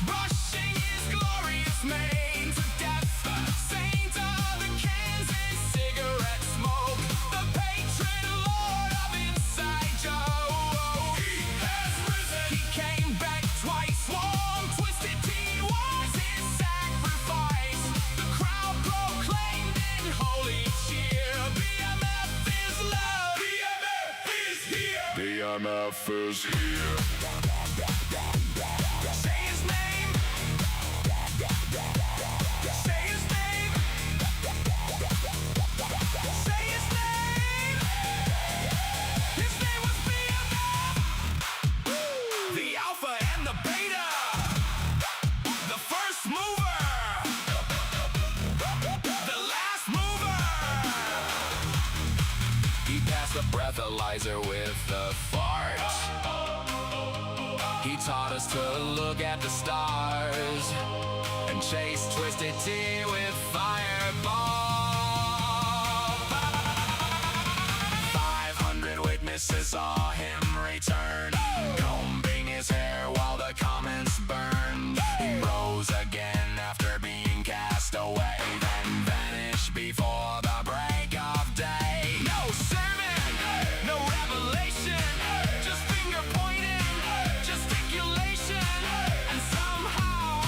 brushing his glorious mane to death. Saint of the Kansas cigarette smoke, the patron lord of Inside Joe. He has risen, he came back twice. Long twisted tea was his sacrifice. The crowd proclaimed in holy cheer, BMF is love. BMF is here. BMF is here. Say his name. Say his name. Say his name. His name was BMF. The alpha and the beta. The first mover. The last mover. He passed the breathalyzer with the fart. He taught us to look at the stars and chase twisted tea with fireball. 500 witnesses saw him return, combing his hair while the comments burned. He rose again after being cast away, then vanished before the break of day. No sermon, no revelation, just finger pointing, gesticulation, and somehow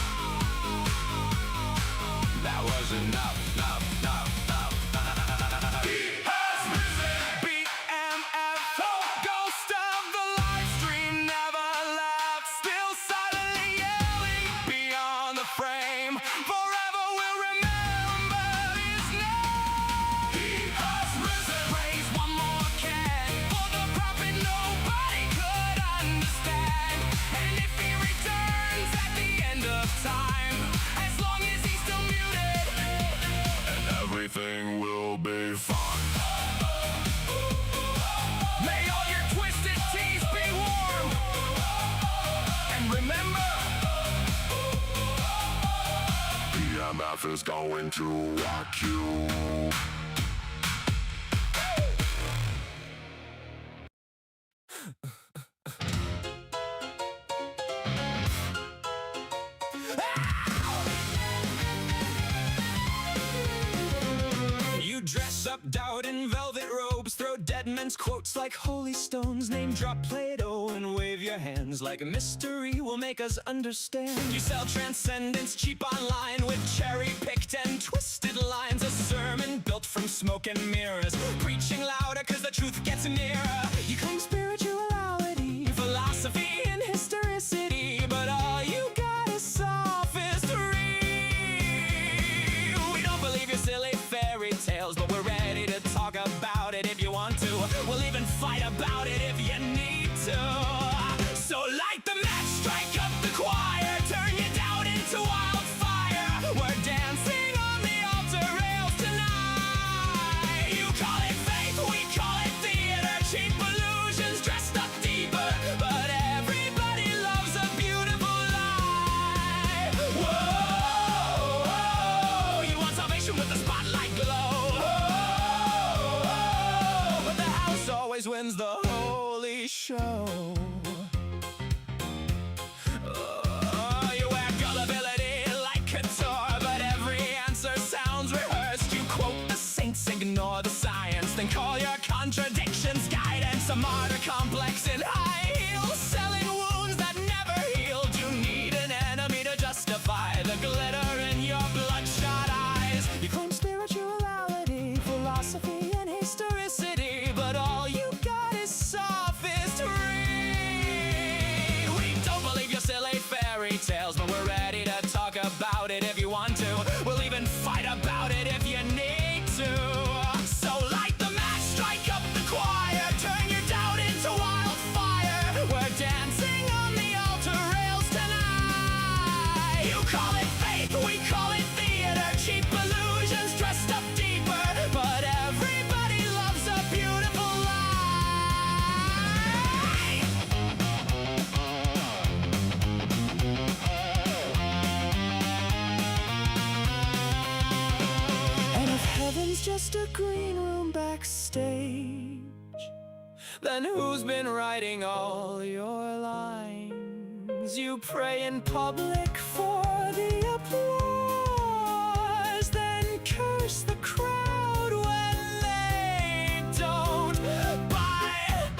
that was enough. He has risen, BMF, ghost of the live stream never left, still silently yelling beyond the frame. Forever we'll remember his name. He has risen, raise one more can for the prophet nobody could understand. And if he returns at the end of time, as long as he's still muted, and everything will be fine. May all your twisted teas be warm, and remember, BMF stuff is going to rock you. You dress up doubt in velvet robes, throw dead men's quotes like holy stones, name drop Plato and wave your hands like a mystery will make us understand. You sell transcendence cheap online with cherry-picked and twisted lines, a sermon built from smoke and mirrors, preaching louder cause the truth gets nearer. You claim spirituality, philosophy and historicity, but all you got is sophistry. We don't believe your silly fairy tales, but we're ready to talk about it if you want to. We'll even fight about it if you need to. So light the match, strike up the choir, turn your doubt into wildfire. We're dancing on the altar rails tonight. You call it faith, we call it theater, cheap illusions dressed up deeper, but everybody loves a beautiful lie. Whoa, whoa, you want salvation with the spotlight glow. Whoa, but the house always wins the holy show. You wear gullibility like couture, but every answer sounds rehearsed. You quote the saints, ignore the science, then call your contradictions guidance. A martyr complex in high heels, selling wounds that never healed. You need an enemy to justify the glitter in your bloodshot eyes. You claim spirituality, philosophy, and historicity, but all you got is sophistry. We don't believe your silly fairy tales, but we're ready to talk about it if you want to. We'll even fight about it if you need to. So light the match, strike up the choir, turn your doubt into wildfire. We're dancing on the altar rails tonight. You call it faith, we call it theater, cheap illusions dressed up deeper, but everybody loves a beautiful lie. And if heaven's just a green room backstage, then who's been writing all your lines? You pray in public for the applause, then curse the crowd when they don't buy.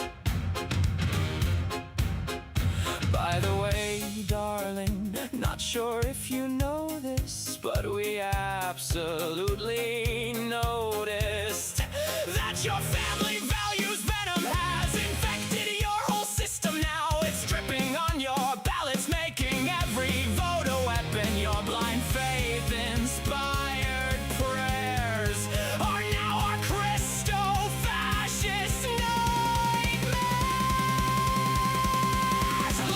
By the way, darling, not sure if you know this, but we absolutely noticed that your family values venom has infected your whole system now. It's dripping on your ballots, making every vote a weapon. Your blind faith inspired prayers are now our Christo-fascist nightmares.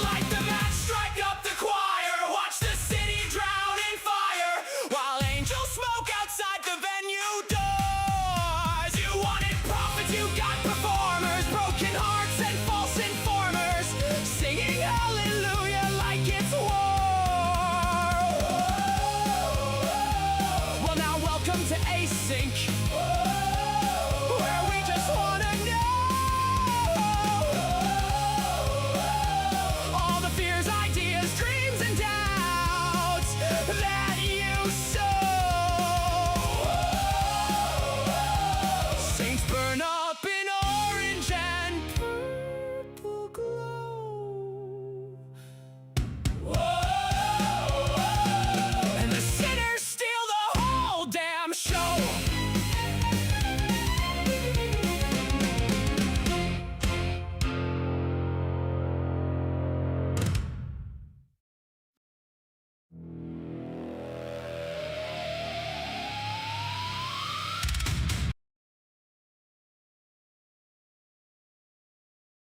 Light the match, strike up the choir, watch the city drown in fire, while angels smoke outside the venue doors. You wanted prophets, you got performers, broken hearts and false informers, singing hallelujah like it's war. Well, now welcome to Async.